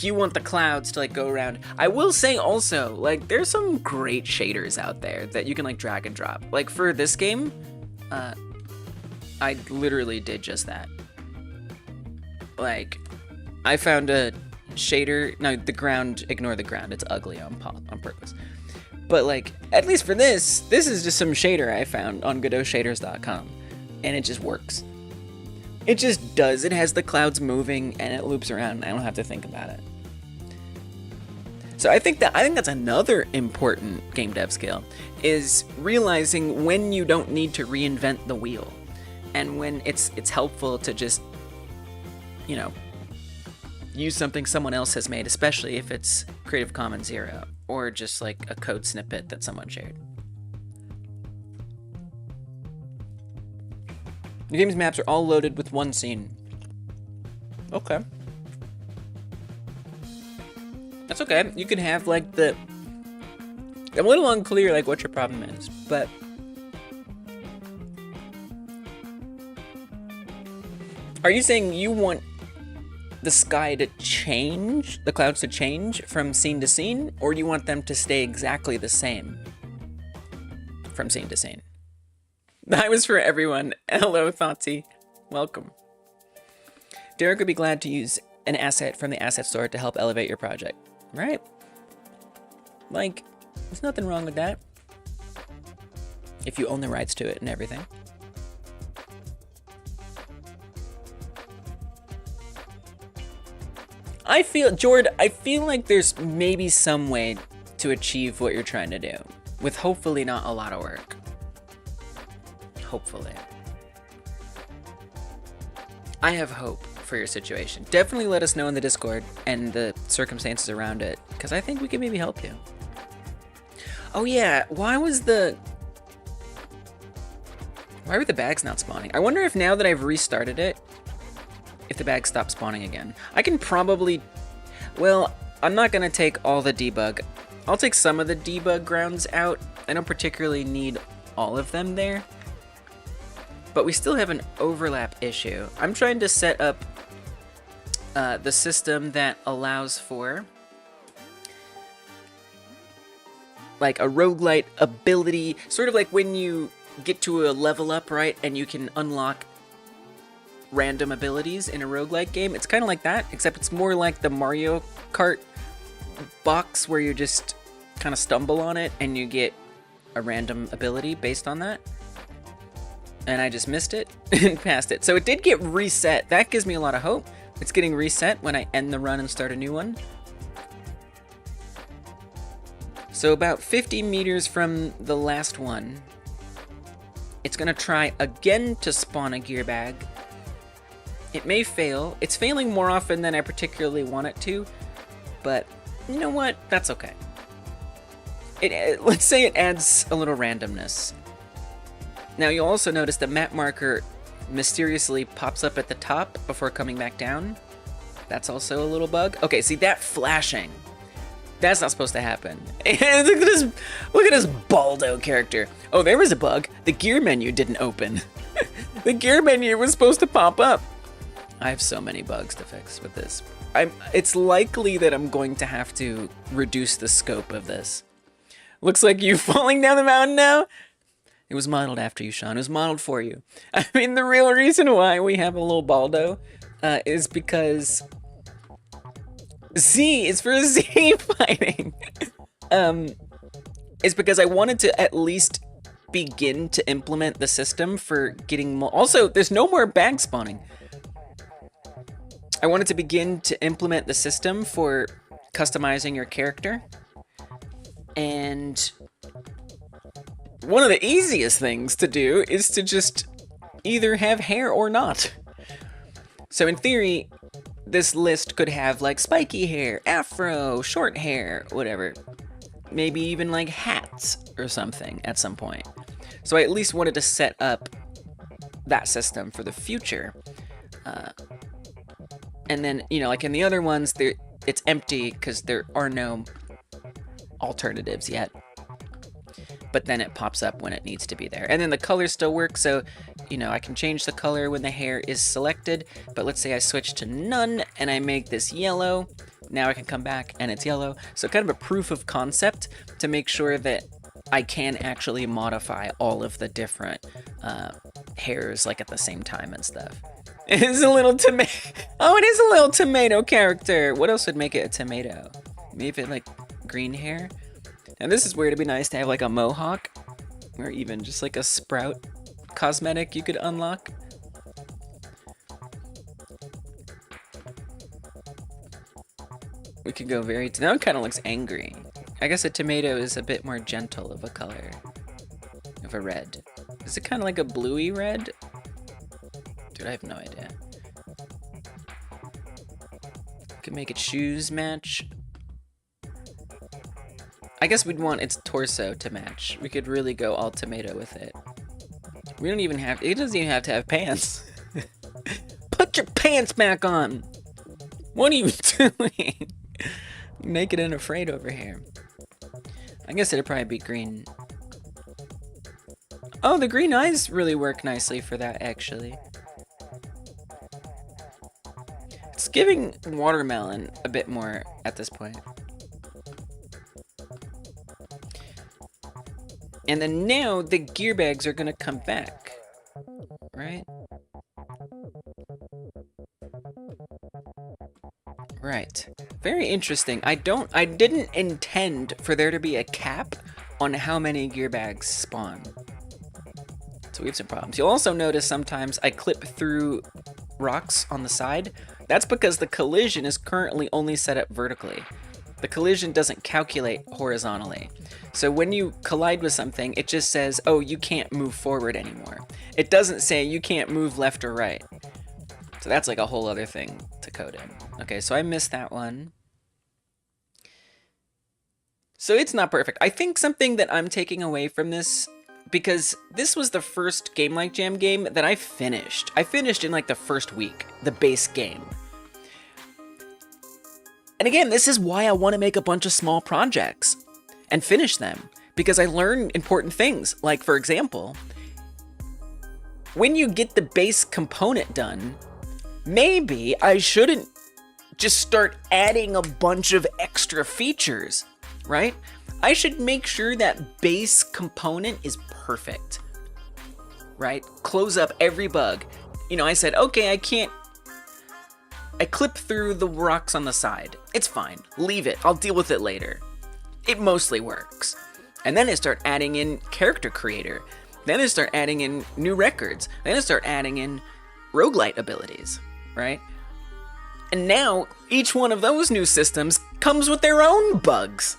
you want the clouds to like go around. I will say also, like there's some great shaders out there that you can like drag and drop. Like for this game, I literally did just that. Like I found a shader, no, the ground, ignore the ground, it's ugly on purpose. But like, at least for this is just some shader I found on godotshaders.com and it just works. It just does. It has the clouds moving and it loops around. I don't have to think about it. So I think that's another important game dev skill is realizing when you don't need to reinvent the wheel and when it's helpful to just, you know, use something someone else has made, especially if it's Creative Commons 0 or just like a code snippet that someone shared. The game's maps are all loaded with one scene. Okay. That's okay. You can have like the... I'm a little unclear like what your problem is, but... Are you saying you want the sky to change, the clouds to change from scene to scene, or do you want them to stay exactly the same from scene to scene? That was for everyone. Hello, Thoughtsy. Welcome. Derek would be glad to use an asset from the asset store to help elevate your project. Right? Like, there's nothing wrong with that. If you own the rights to it and everything. Jord, I feel like there's maybe some way to achieve what you're trying to do, with hopefully not a lot of work. Hopefully. I have hope for your situation. Definitely let us know in the Discord and the circumstances around it, because I think we can maybe help you. Oh yeah, why were the bags not spawning? I wonder if now that I've restarted it, if the bags stop spawning again. I can probably... Well, I'm not going to take all the debug. I'll take some of the debug grounds out. I don't particularly need all of them there. But we still have an overlap issue. I'm trying to set up the system that allows for like a roguelite ability, sort of like when you get to a level up, right, and you can unlock random abilities in a roguelike game. It's kind of like that, except it's more like the Mario Kart box where you just kind of stumble on it and you get a random ability based on that. And I just missed it and passed it. So it did get reset. That gives me a lot of hope. It's getting reset when I end the run and start a new one. So about 50 meters from the last one, it's gonna try again to spawn a gear bag. It may fail. It's failing more often than I particularly want it to, but you know what? That's okay. Let's say it adds a little randomness. Now you'll also notice the map marker mysteriously pops up at the top before coming back down. That's also a little bug. Okay, see that flashing. That's not supposed to happen. look at this Baldo character. Oh, there was a bug. The gear menu didn't open. The gear menu was supposed to pop up. I have so many bugs to fix with this. It's likely that I'm going to have to reduce the scope of this. Looks like you falling down the mountain now? It was modeled after you, Sean. It was modeled for you. I mean, the real reason why we have a little Baldo is because Z is for Z fighting. Is because I wanted to at least begin to implement the system for getting also, there's no more bag spawning. I wanted to begin to implement the system for customizing your character. And one of the easiest things to do is to just either have hair or not. So in theory, this list could have like spiky hair, afro, short hair, whatever. Maybe even like hats or something at some point. So I at least wanted to set up that system for the future. And then, you know, like in the other ones, it's empty because there are no alternatives yet. But then it pops up when it needs to be there. And then the colors still work, so, you know, I can change the color when the hair is selected. But let's say I switch to none and I make this yellow. Now I can come back and it's yellow. So kind of a proof of concept to make sure that I can actually modify all of the different hairs like at the same time and stuff. It is a little tomato. Oh, it is a little tomato character. What else would make it a tomato? Maybe like green hair. And this is where it'd be nice to have like a mohawk or even just like a sprout cosmetic you could unlock. We could go very, now it kind of looks angry. I guess a tomato is a bit more gentle of a color, of a red. Is it kind of like a bluey red? Dude, I have no idea. can make its shoes match. I guess we'd want its torso to match. We could really go all tomato with it. We don't even have, it doesn't even have to have pants. Put your pants back on. What are you doing? Naked and afraid over here. I guess it'd probably be green. Oh, the green eyes really work nicely for that, actually. It's giving watermelon a bit more at this point. And then now the gear bags are gonna come back, right? Right. Very interesting. I didn't intend for there to be a cap on how many gear bags spawn. So we have some problems. You'll also notice sometimes I clip through rocks on the side. That's because the collision is currently only set up vertically. The collision doesn't calculate horizontally. So when you collide with something, it just says, oh, you can't move forward anymore. It doesn't say you can't move left or right. So that's like a whole other thing to code in. Okay, so I missed that one. So it's not perfect. I think something that I'm taking away from this, because this was the first Game Like Jam game that I finished. I finished in like the first week, the base game. And again, this is why I want to make a bunch of small projects and finish them, because I learn important things. Like, for example, when you get the base component done, maybe I shouldn't just start adding a bunch of extra features, right? I should make sure that base component is perfect, right? Close up every bug. You know, I said, okay, I clip through the rocks on the side. It's fine. Leave it. I'll deal with it later. It mostly works. And then I start adding in character creator. Then I start adding in new records. Then I start adding in roguelite abilities, right? And now each one of those new systems comes with their own bugs.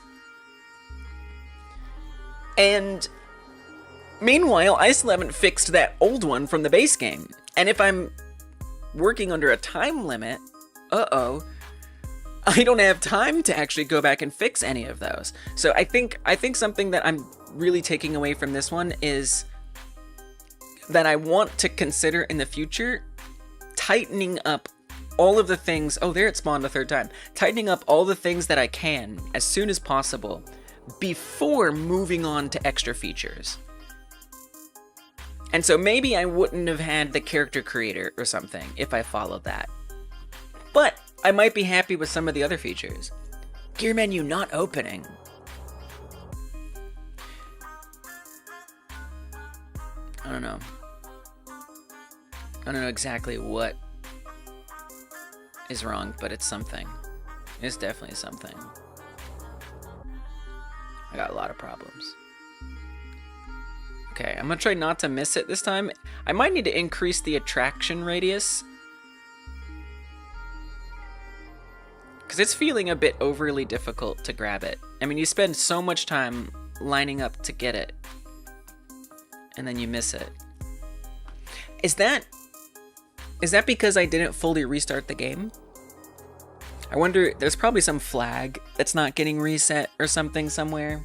And meanwhile, I still haven't fixed that old one from the base game. And if I'm working under a time limit, I don't have time to actually go back and fix any of those. So I think something that I'm really taking away from this one is that I want to consider in the future tightening up all of the things. Oh, there it spawned a third time. Tightening up all the things that I can as soon as possible before moving on to extra features. And so maybe I wouldn't have had the character creator or something if I followed that. But I might be happy with some of the other features. Gear menu not opening. I don't know. I don't know exactly what is wrong, but it's something. It's definitely something. I got a lot of problems. Okay, I'm gonna try not to miss it this time. I might need to increase the attraction radius, because it's feeling a bit overly difficult to grab it. I mean, you spend so much time lining up to get it, and then you miss it. Is that because I didn't fully restart the game? I wonder, there's probably some flag that's not getting reset or something somewhere.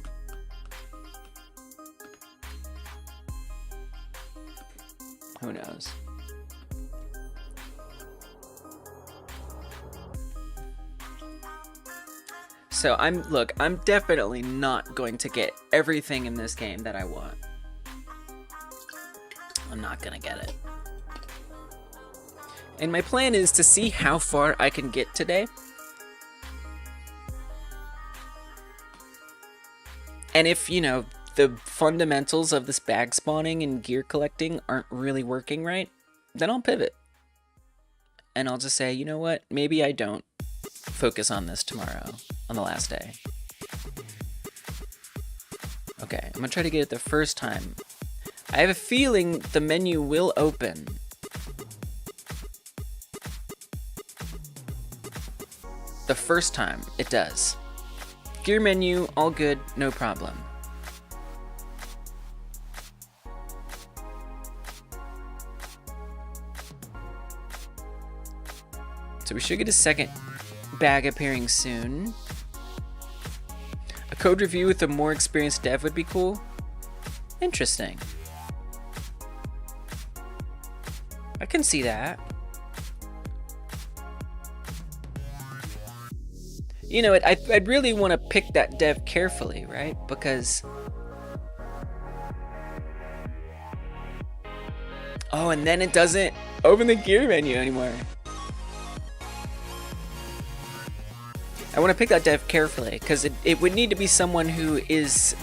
Who knows? So I'm definitely not going to get everything in this game that I want. I'm not gonna get it. And my plan is to see how far I can get today. And if, you know, the fundamentals of this bag spawning and gear collecting aren't really working right, then I'll pivot. And I'll just say, you know what, maybe I don't focus on this tomorrow, on the last day. Okay, I'm gonna try to get it the first time. I have a feeling the menu will open. The first time, it does. Gear menu, all good, no problem. So we should get a second bag appearing soon. A code review with a more experienced dev would be cool. Interesting. I can see that. You know, I'd really want to pick that dev carefully, right? Because... Oh, and then it doesn't open the gear menu anymore. I want to pick that dev carefully, because it would need to be someone who is...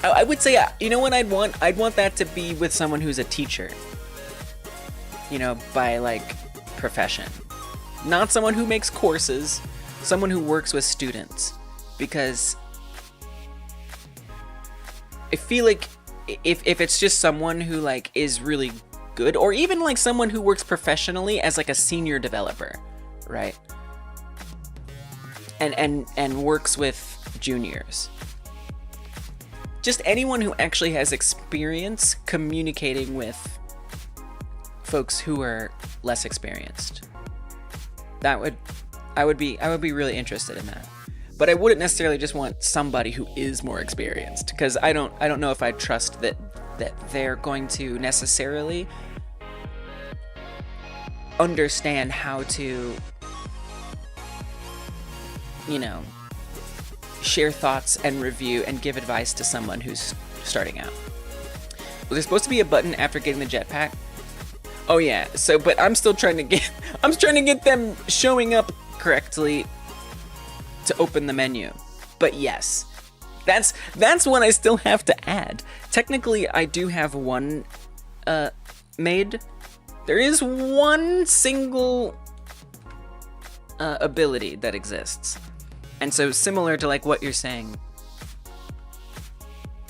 I would say, you know what I'd want? I'd want that to be with someone who's a teacher. You know, by, like, profession. Not someone who makes courses, someone who works with students. Because I feel like if it's just someone who, like, is really good, or even, like, someone who works professionally as, like, a senior developer, right? And works with juniors. Just anyone who actually has experience communicating with folks who are less experienced. I would be really interested in that. But I wouldn't necessarily just want somebody who is more experienced, because I don't know if I trust that they're going to necessarily understand how to, you know, share thoughts and review and give advice to someone who's starting out. Was there supposed to be a button after getting the jetpack? Oh yeah, so, but I'm still trying to get them showing up correctly to open the menu. But yes, that's one I still have to add. Technically, I do have one made. There is one single ability that exists. And so similar to like what you're saying,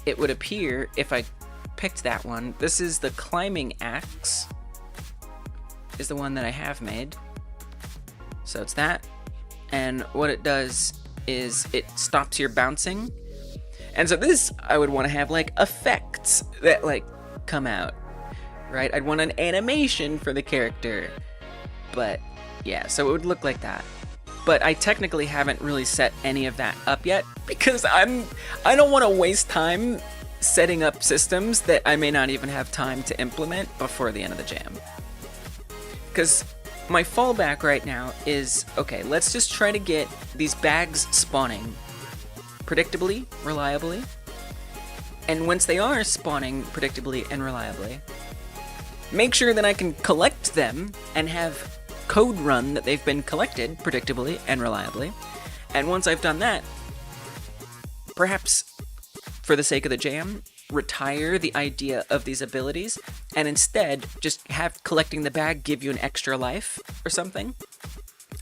it would appear if I picked that one, this is the climbing axe, is the one that I have made. So it's that. And what it does is it stops your bouncing. And so this, I would want to have like effects that like come out, right? I'd want an animation for the character. But yeah, so it would look like that. But I technically haven't really set any of that up yet because I don't want to waste time setting up systems that I may not even have time to implement before the end of the jam. Because my fallback right now is, okay, let's just try to get these bags spawning predictably, reliably. And once they are spawning predictably and reliably, make sure that I can collect them and have code run that they've been collected predictably and reliably. And once I've done that, perhaps for the sake of the jam, retire the idea of these abilities and instead just have collecting the bag give you an extra life or something.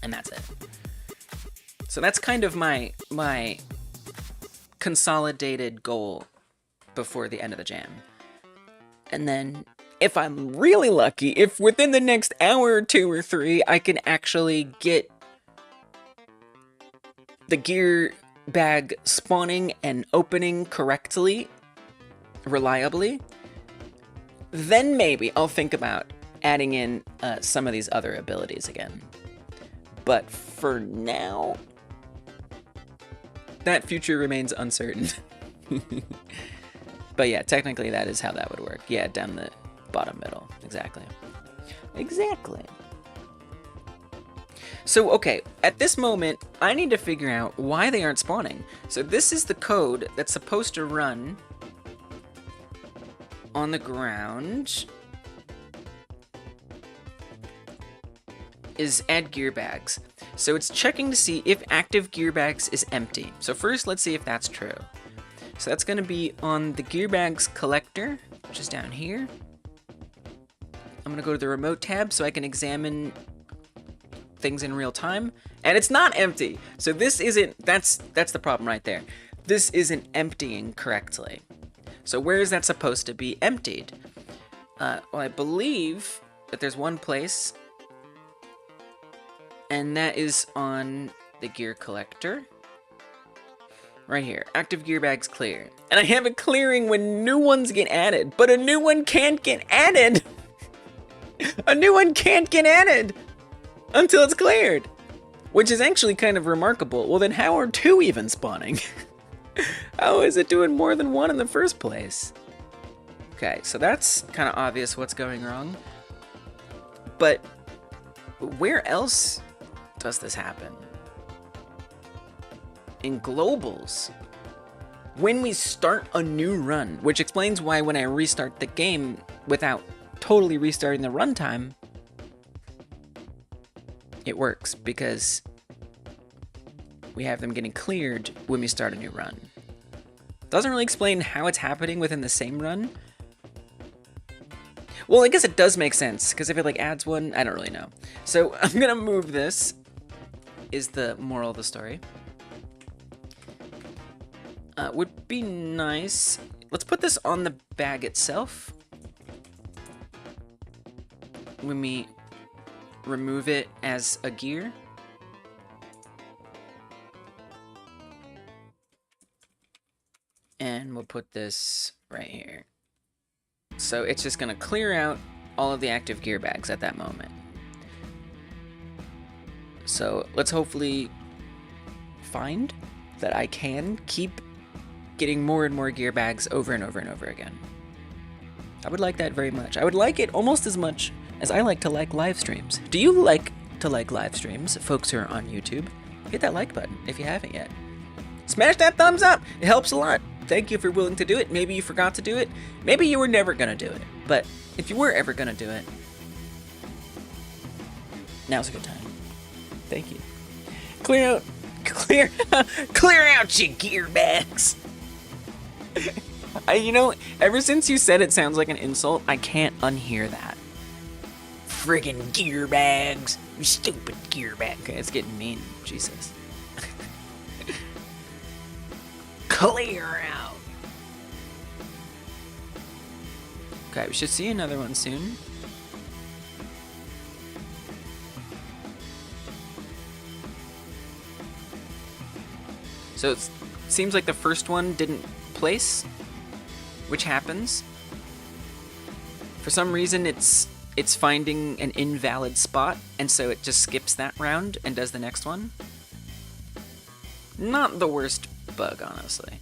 And that's it. So that's kind of my consolidated goal before the end of the jam. And then if I'm really lucky, if within the next hour or 2 or 3, I can actually get the gear bag spawning and opening correctly, reliably, then maybe I'll think about adding in some of these other abilities again. But for now, that future remains uncertain. But yeah, technically that is how that would work. Yeah, down the bottom middle. Exactly. So, okay, at this moment, I need to figure out why they aren't spawning. So this is the code that's supposed to run on the ground. Is add gear bags. So it's checking to see if active gear bags is empty. So first, let's see if that's true. So that's going to be on the gear bags collector, which is down here. I'm going to go to the remote tab so I can examine things in real time. And it's not empty. So this isn't, that's the problem right there. This isn't emptying correctly. So where is that supposed to be emptied? Well, I believe that there's one place, and that is on the gear collector. Right here, active gear bags clear. And I have it clearing when new ones get added, but a new one can't get added. A new one can't get added until it's cleared. which is actually kind of remarkable. Well, then how are 2 even spawning? How is it doing more than 1 in the first place? Okay, so that's kind of obvious what's going wrong. But where else does this happen? In globals. When we start a new run, which explains why when I restart the game without totally restarting the runtime, it works, because we have them getting cleared when we start a new run. Doesn't really explain how it's happening within the same run. Well, I guess it does make sense, because if it like adds one, I don't really know. So I'm gonna move this, is the moral of the story. Would be nice. Let's put this on the bag itself. When we remove it as a gear. And we'll put this right here. So it's just gonna clear out all of the active gear bags at that moment. So let's hopefully find that I can keep getting more and more gear bags over and over and over again. I would like that very much. I would like it almost as much as I like to like live streams. Do you like to like live streams, folks who are on YouTube? Hit that like button if you haven't yet. Smash that thumbs up. It helps a lot. Thank you if you're willing to do it. Maybe you forgot to do it. Maybe you were never gonna do it. But if you were ever gonna do it, now's a good time. Thank you. Clear out your gear bags. You know, ever since you said it sounds like an insult, I can't unhear that. Friggin' gear bags. You stupid gear bag. Okay, it's getting mean. Jesus. Clear out. Okay, we should see another one soon. So it seems like the first one didn't place, which happens. For some reason, it's finding an invalid spot, and so it just skips that round and does the next one. Not the worst bug, honestly.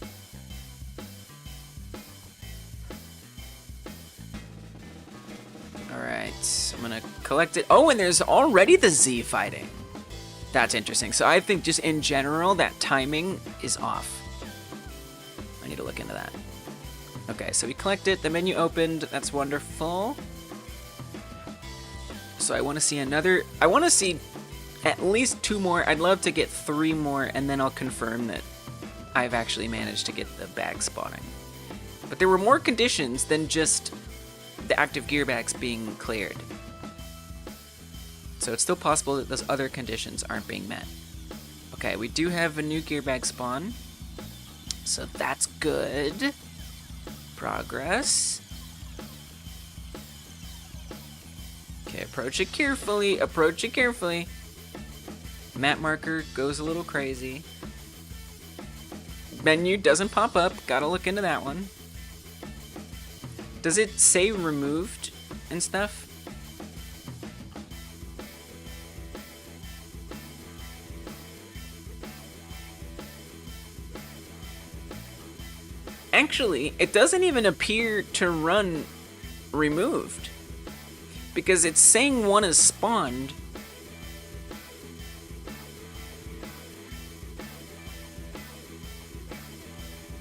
Alright, I'm gonna collect it. Oh, and there's already the Z fighting. That's interesting. So I think just in general, that timing is off. I need to look into that. Okay, so we collect it, the menu opened, that's wonderful. So I want to see another, I want to see at least 2 more. I'd love to get 3 more, and then I'll confirm that I've actually managed to get the bag spawning. But there were more conditions than just the active gear bags being cleared. So it's still possible that those other conditions aren't being met. Okay, we do have a new gear bag spawn. So that's good. Progress. Okay, approach it carefully, approach it carefully. Map marker goes a little crazy. Menu doesn't pop up, gotta look into that one. Does it say removed and stuff? Actually, it doesn't even appear to run removed, because it's saying one is spawned.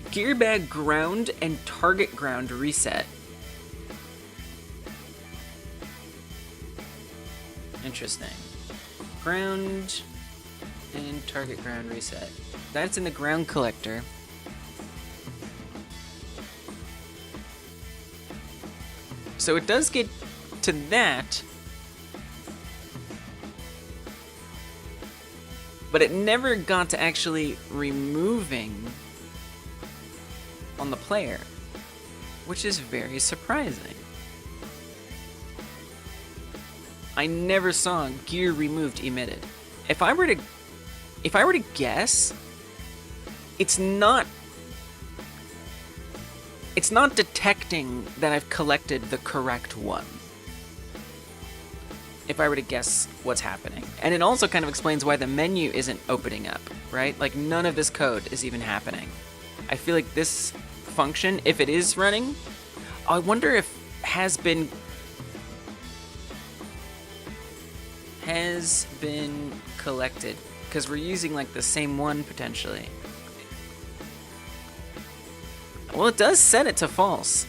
Gear bag ground and target ground reset. Interesting. Ground and target ground reset. That's in the ground collector. So it does get to that, but it never got to actually removing on the player, which is very surprising. I never saw gear removed emitted. If I were to guess, it's not detecting that I've collected the correct one. if I were to guess what's happening. And it also kind of explains why the menu isn't opening up, right? Like none of this code is even happening. I feel like this function, if it is running, I wonder if has been collected, because we're using like the same one potentially. Well, it does set it to false.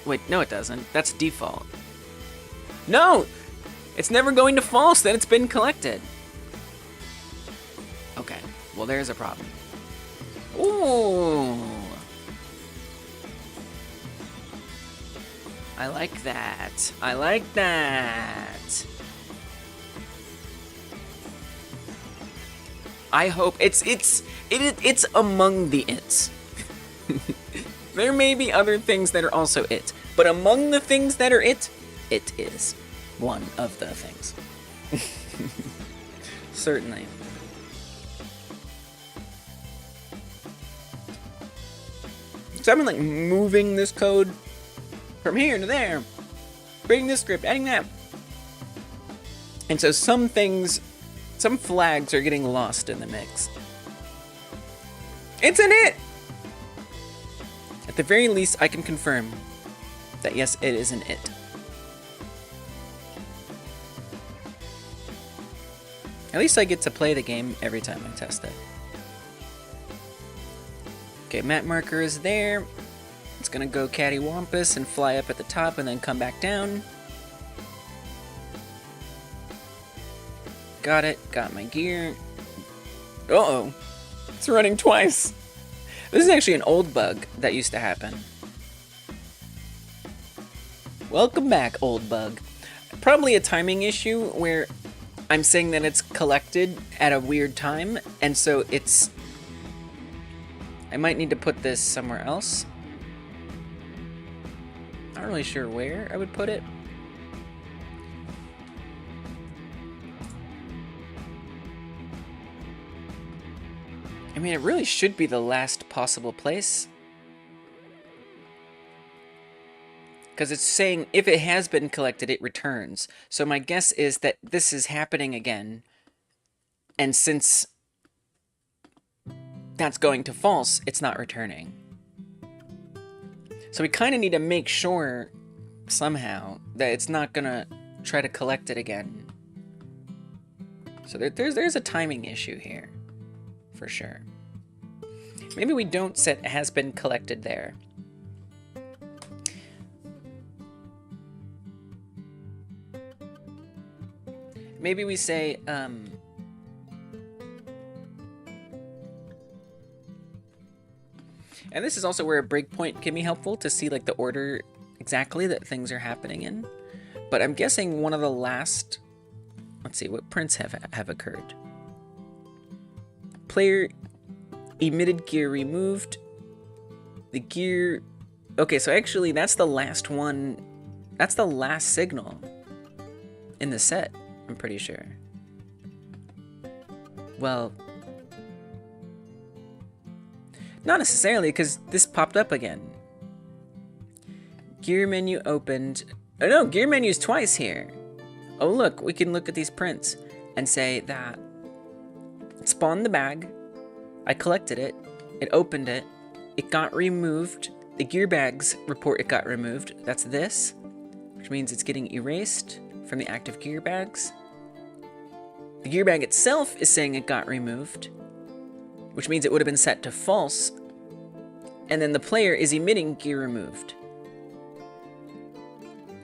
Wait, no it doesn't. That's default. No! It's never going to false, then it's been collected. Okay, well there's a problem. Ooh! I like that. I like that. I hope it's among the its. There may be other things that are also it, but among the things that are it is one of the things. Certainly. So I'm like moving this code from here to there, bringing this script, adding that. And so some things, some flags are getting lost in the mix. It's an it! At the very least, I can confirm that yes, it is an it. At least I get to play the game every time I test it. Okay, map marker is there. It's gonna go cattywampus and fly up at the top and then come back down. Got it, got my gear. Uh-oh, it's running twice. This is actually an old bug that used to happen. Welcome back, old bug. Probably a timing issue where I'm saying that it's collected at a weird time, and so it's... I might need to put this somewhere else. Not really sure where I would put it. I mean, it really should be the last possible place. Because it's saying if it has been collected, it returns. So my guess is that this is happening again. And since that's going to false, it's not returning. So we kind of need to make sure somehow that it's not going to try to collect it again. So there's a timing issue here. For sure. Maybe we don't set has been collected there. Maybe we say, and this is also where a breakpoint can be helpful to see like the order exactly that things are happening in. But I'm guessing one of the last, let's see, what prints have occurred. Player emitted gear removed. The gear... Okay, so actually that's the last one. That's the last signal in the set, I'm pretty sure. Well... Not necessarily, because this popped up again. Gear menu opened. Oh no, gear menu's twice here. Oh look, we can look at these prints and say that spawned the bag, I collected it, it opened it, it got removed, the gear bags report it got removed, that's this, which means it's getting erased from the active gear bags. The gear bag itself is saying it got removed, which means it would have been set to false, and then the player is emitting gear removed.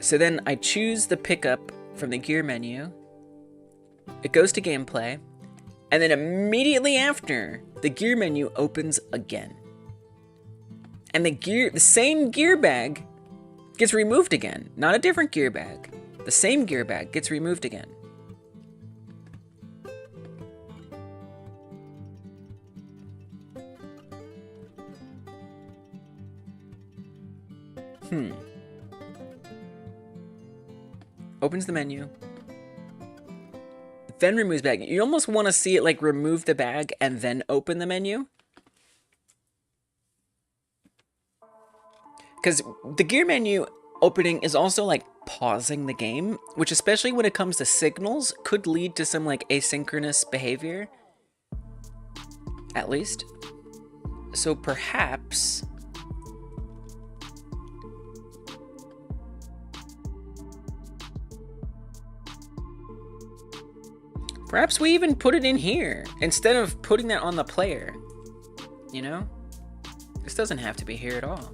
So then I choose the pickup from the gear menu, it goes to gameplay, and then immediately after, the gear menu opens again. And the same gear bag gets removed again. Not a different gear bag. The same gear bag gets removed again. Opens the menu. Then removes bag. You almost want to see it like remove the bag and then open the menu. Because the gear menu opening is also like pausing the game, which especially when it comes to signals could lead to some like asynchronous behavior, at least. So perhaps we even put it in here instead of putting that on the player, you know? This doesn't have to be here at all.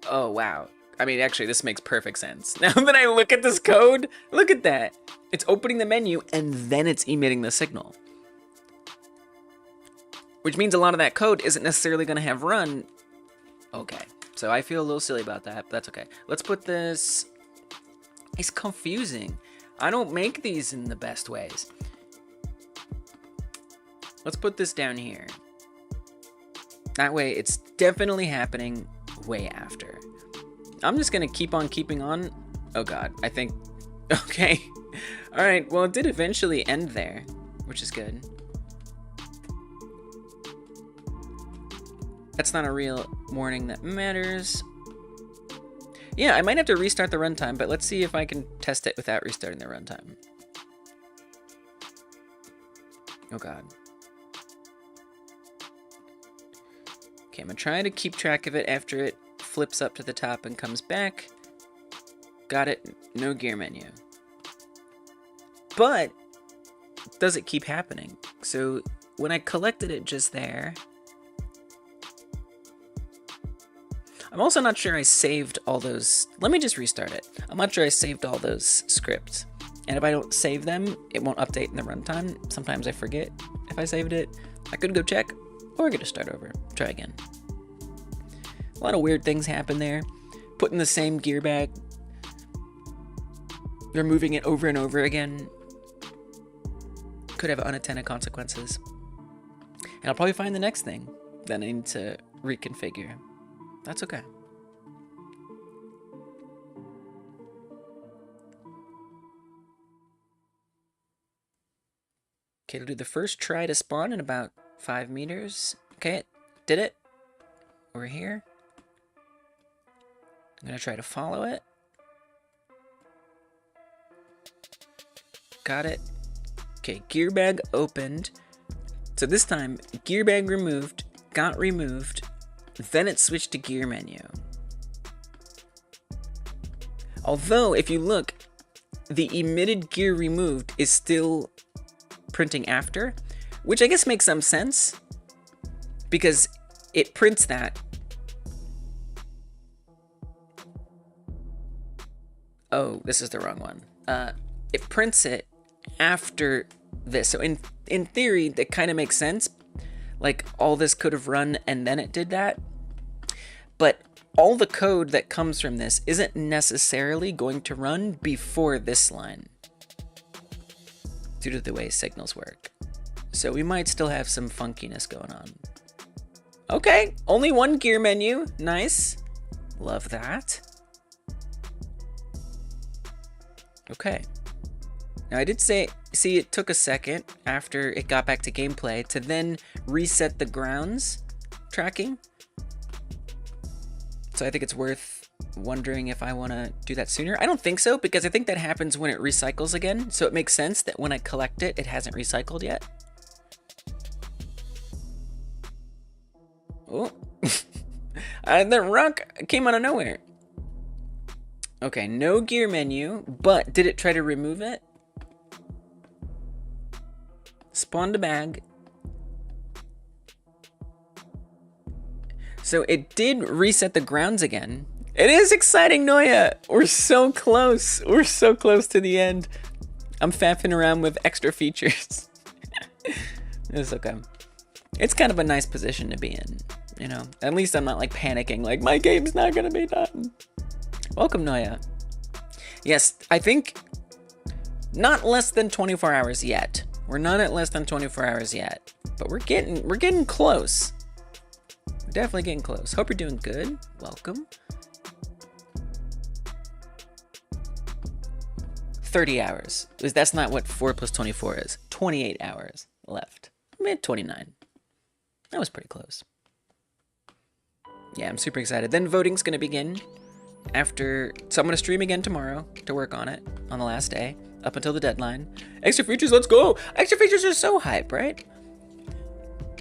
Oh, wow. I mean, actually, this makes perfect sense. Now that I look at this code, look at that. It's opening the menu and then it's emitting the signal. Which means a lot of that code isn't necessarily going to have run. Okay, so I feel a little silly about that, but that's okay. Let's put this... It's confusing. I don't make these in the best ways. Let's put this down here. That way, it's definitely happening way after. I'm just gonna keep on keeping on. Oh god, I think... Okay. Alright, well it did eventually end there, which is good. That's not a real warning that matters. Yeah, I might have to restart the runtime, but let's see if I can test it without restarting the runtime. Oh god. Okay, I'm gonna try to keep track of it after it flips up to the top and comes back. Got it, no gear menu. But, does it keep happening? So, when I collected it just there... I'm also not sure I saved all those... Let me just restart it. I'm not sure I saved all those scripts. And if I don't save them, it won't update in the runtime. Sometimes I forget if I saved it. I could go check, or get to start over. Try again. A lot of weird things happen there. Putting the same gear back. Removing it over and over again. Could have unintended consequences. And I'll probably find the next thing that I need to reconfigure. That's okay. Okay, it'll do the first try to spawn in about 5 meters. Okay, it did it. Over here. I'm gonna try to follow it. Got it. Okay, gear bag opened. So this time, gear bag removed, got removed, then it switched to gear menu. Although, if you look, the emitted gear removed is still printing after, which I guess makes some sense, because it prints that. Oh, this is the wrong one. It prints it after this. So in theory, that kind of makes sense. Like, all this could have run and then it did that. But all the code that comes from this isn't necessarily going to run before this line, due to the way signals work. So we might still have some funkiness going on. Okay, only one gear menu. Nice. Love that. Okay. Now I did see it took a second after it got back to gameplay to then reset the grounds tracking. So I think it's worth wondering if I want to do that sooner. I don't think so, because I think that happens when it recycles again. So it makes sense that when I collect it, it hasn't recycled yet. Oh. The rock came out of nowhere. Okay, no gear menu, but did it try to remove it? Spawned a bag. So it did reset the grounds again. It is exciting, Noya! We're so close. We're so close to the end. I'm faffing around with extra features. It's okay. It's kind of a nice position to be in, you know? At least I'm not like panicking, like my game's not gonna be done. Welcome, Noya. Yes, I think not less than 24 hours yet. We're not at less than 24 hours yet, but we're getting close. We're definitely getting close. Hope you're doing good. Welcome. 30 hours. That's not what 4 plus 24 is. 28 hours left. I'm at 29. That was pretty close. Yeah, I'm super excited. Then voting's gonna begin. after, so I'm gonna stream again tomorrow to work on it on the last day up until the deadline. Extra features, let's go! Extra features are so hype, right?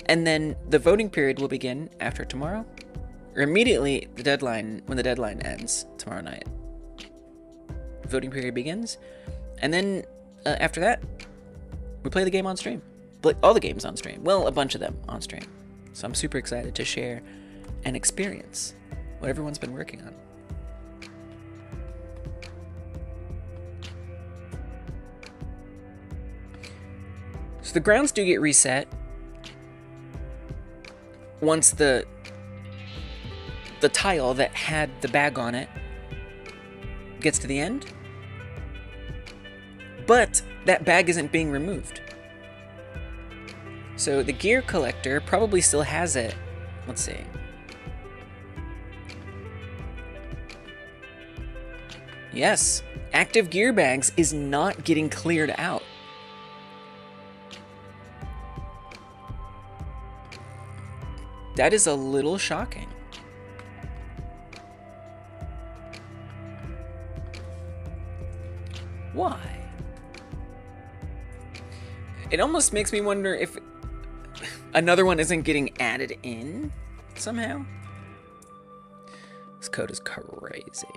And then the voting period will begin after tomorrow, or immediately the deadline, when the deadline ends tomorrow night. Voting period begins, and then after that, we play the game on stream. All the games on stream. Well, a bunch of them on stream. So I'm super excited to share and experience what everyone's been working on. So the grounds do get reset once the tile that had the bag on it gets to the end, but that bag isn't being removed. So the gear collector probably still has it. Let's see. Yes, active gear bags is not getting cleared out. That is a little shocking. Why? It almost makes me wonder if another one isn't getting added in somehow. This code is crazy.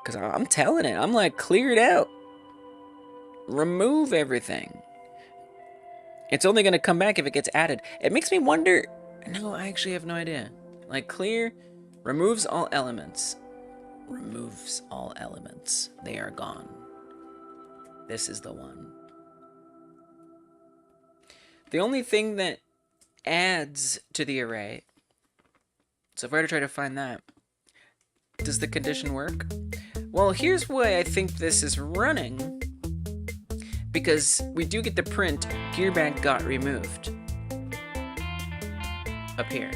Because I'm telling it, I'm like, clear it out. Remove everything. It's only going to come back if it gets added. It makes me wonder. No, I actually have no idea. Like, clear removes all elements. Removes all elements. They are gone. This is the one. The only thing that adds to the array, so if I were to try to find that, does the condition work? Well, here's why I think this is running, because we do get the print, gear bag got removed, up here.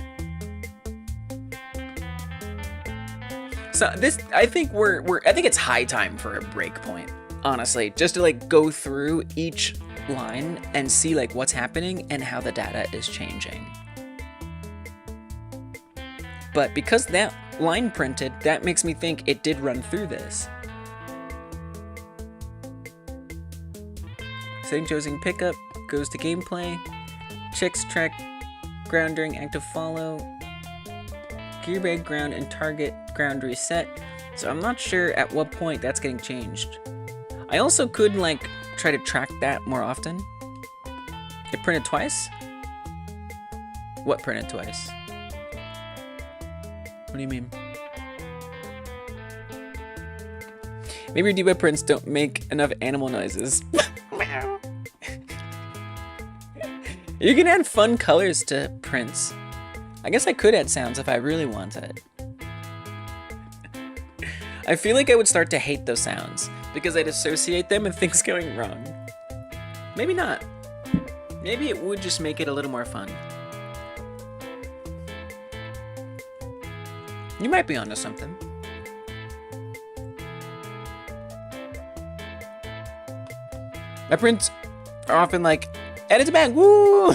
So this, I think I think it's high time for a breakpoint, honestly, just to like go through each line and see like what's happening and how the data is changing. But because that line printed, that makes me think it did run through this. Setting chosen pickup goes to gameplay. Checks track ground during active follow. Gear bag ground and target ground reset. So I'm not sure at what point that's getting changed. I also could like try to track that more often. It printed twice? What printed twice? What do you mean? Maybe your debug prints don't make enough animal noises. You can add fun colors to prints. I guess I could add sounds if I really wanted. I feel like I would start to hate those sounds because I'd associate them with things going wrong. Maybe not. Maybe it would just make it a little more fun. You might be onto something. My prints are often like, edit to bag, woo!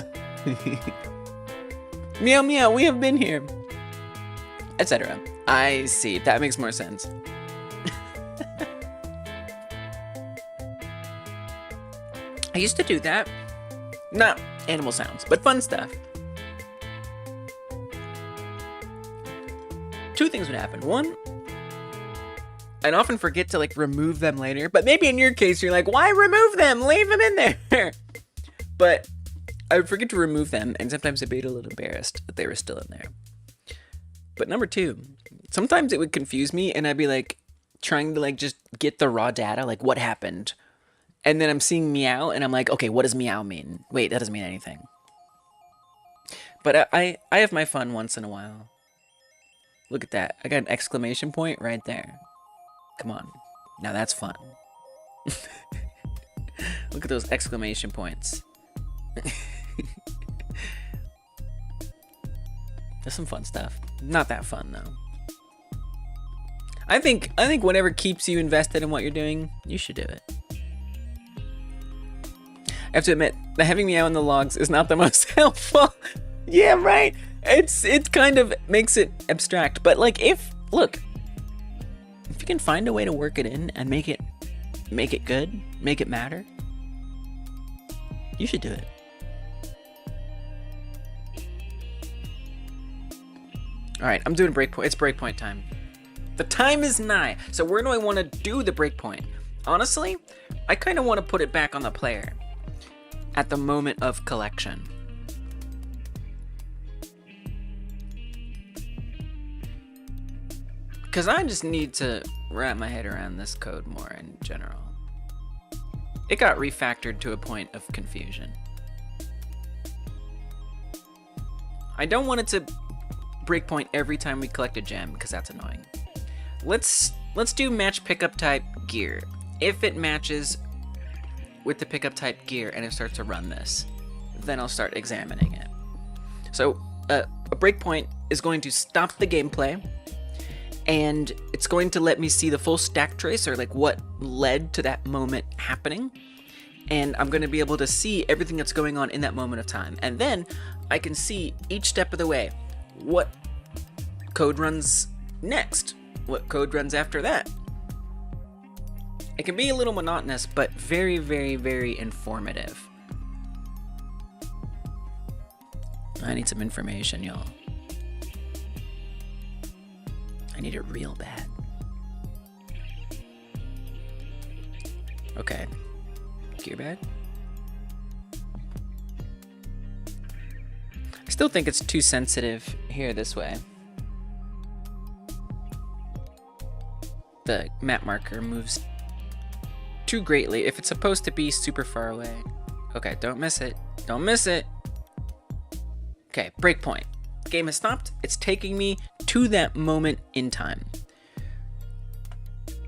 Meow meow, we have been here. Etc. I see, that makes more sense. I used to do that. Not animal sounds, but fun stuff. Two things would happen. One, I'd often forget to like remove them later, but maybe in your case, you're like, why remove them? Leave them in there. But I would forget to remove them, and sometimes I'd be a little embarrassed that they were still in there. But number two, sometimes it would confuse me, and I'd be like trying to like just get the raw data, like what happened. And then I'm seeing meow, and I'm like, okay, what does meow mean? Wait, that doesn't mean anything. But I have my fun once in a while. Look at that. I got an exclamation point right there. Come on. Now that's fun. Look at those exclamation points. There's some fun stuff. Not that fun though. I think whatever keeps you invested in what you're doing, you should do it. I have to admit, the having meow in the logs is not the most helpful. Yeah, right. It kind of makes it abstract. But like, look, can find a way to work it in and make it good, make it matter, you should do it. All right, I'm doing breakpoint. It's breakpoint time. The time is nigh. So where do I want to do the breakpoint? Honestly, I kind of want to put it back on the player at the moment of collection. Because I just need to wrap my head around this code more in general. It got refactored to a point of confusion. I don't want it to breakpoint every time we collect a gem, because that's annoying. Let's do match pickup type gear. If it matches with the pickup type gear and it starts to run this, then I'll start examining it. So a breakpoint is going to stop the gameplay, and it's going to let me see the full stack trace, or like what led to that moment happening. And I'm going to be able to see everything that's going on in that moment of time. And then I can see each step of the way what code runs next, what code runs after that. It can be a little monotonous, but very, very, very informative. I need some information, y'all. I need it real bad. Okay. Gear bag. I still think it's too sensitive here this way. The map marker moves too greatly if it's supposed to be super far away. Okay, don't miss it. Don't miss it. Okay, breakpoint. Game has stopped. It's taking me to that moment in time.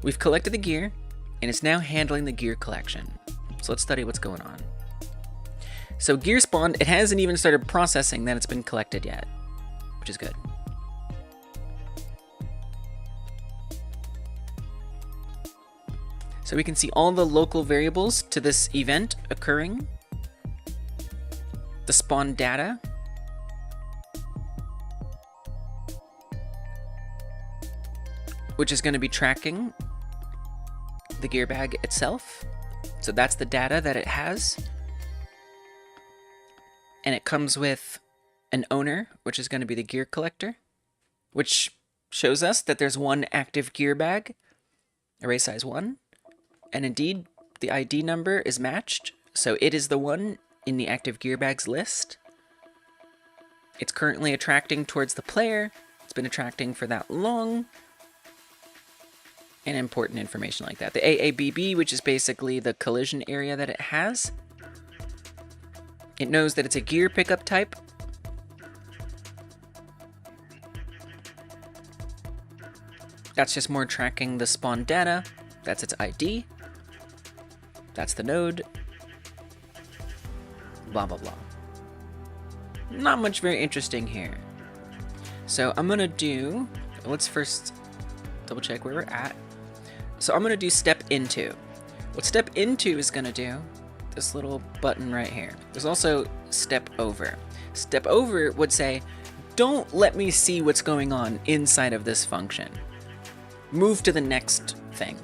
We've collected the gear, and it's now handling the gear collection. So let's study what's going on. So gear spawned, it hasn't even started processing that it's been collected yet, which is good. So we can see all the local variables to this event occurring, the spawn data, which is going to be tracking the gear bag itself. So that's the data that it has. And it comes with an owner, which is going to be the gear collector, which shows us that there's one active gear bag, array size 1. And indeed, the ID number is matched. So it is the one in the active gear bags list. It's currently attracting towards the player. It's been attracting for that long. And important information like that. The AABB, which is basically the collision area that it has. It knows that it's a gear pickup type. That's just more tracking the spawn data. That's its ID. That's the node. Blah, blah, blah. Not much very interesting here. So I'm gonna do, let's first double check where we're at. So I'm gonna do step into. What step into is gonna do, this little button right here. There's also step over. Step over would say, don't let me see what's going on inside of this function. Move to the next thing,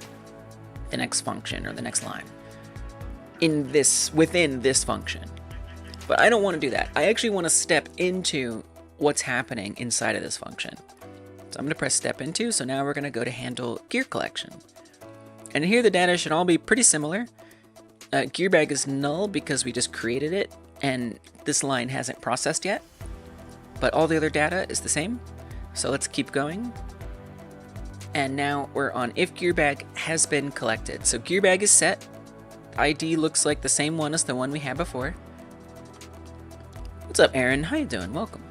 the next function or the next line within this function. But I don't want to do that. I actually want to step into what's happening inside of this function. So I'm going to press step into. So now we're going to go to handle gear collection. And here the data should all be pretty similar. Gear bag is null because we just created it and this line hasn't processed yet. But all the other data is the same. So let's keep going. And now we're on if gear bag has been collected. So gear bag is set. ID looks like the same one as the one we had before. What's up, Aaron? How you doing? Welcome.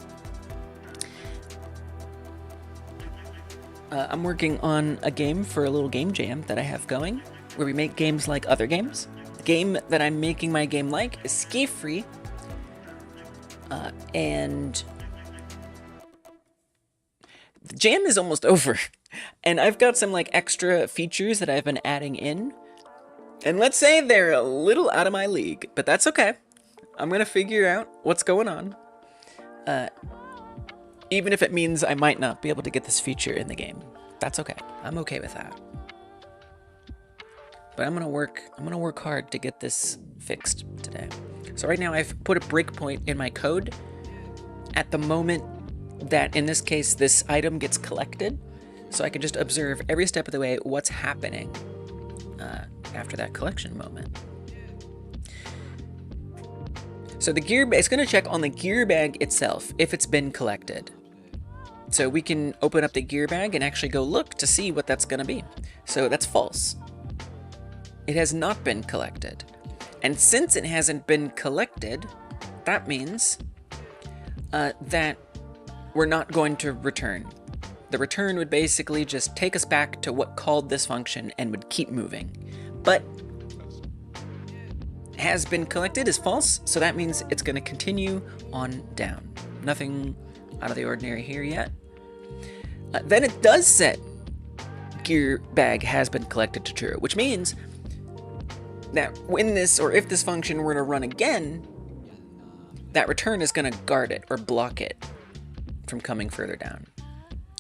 I'm working on a game for a little game jam that I have going, where we make games like other games. The game that I'm making my game like is Escape Free, and the jam is almost over. And I've got some like extra features that I've been adding in. And let's say they're a little out of my league, but that's okay. I'm gonna figure out what's going on. Even if it means I might not be able to get this feature in the game. That's okay. I'm okay with that. but I'm gonna work hard to get this fixed today. So right now I've put a breakpoint in my code at the moment that, in this case, this item gets collected, so I can just observe every step of the way what's happening after that collection moment. So the gear, it's going to check on the gear bag itself if it's been collected. So we can open up the gear bag and actually go look to see what that's going to be. So that's false. It has not been collected. And since it hasn't been collected, that means that we're not going to return. The return would basically just take us back to what called this function and would keep moving. But has been collected is false, so that means it's going to continue on down. Nothing out of the ordinary here yet. Then it does set gear bag has been collected to true, which means that when this, or if this function were to run again, that return is going to guard it or block it from coming further down.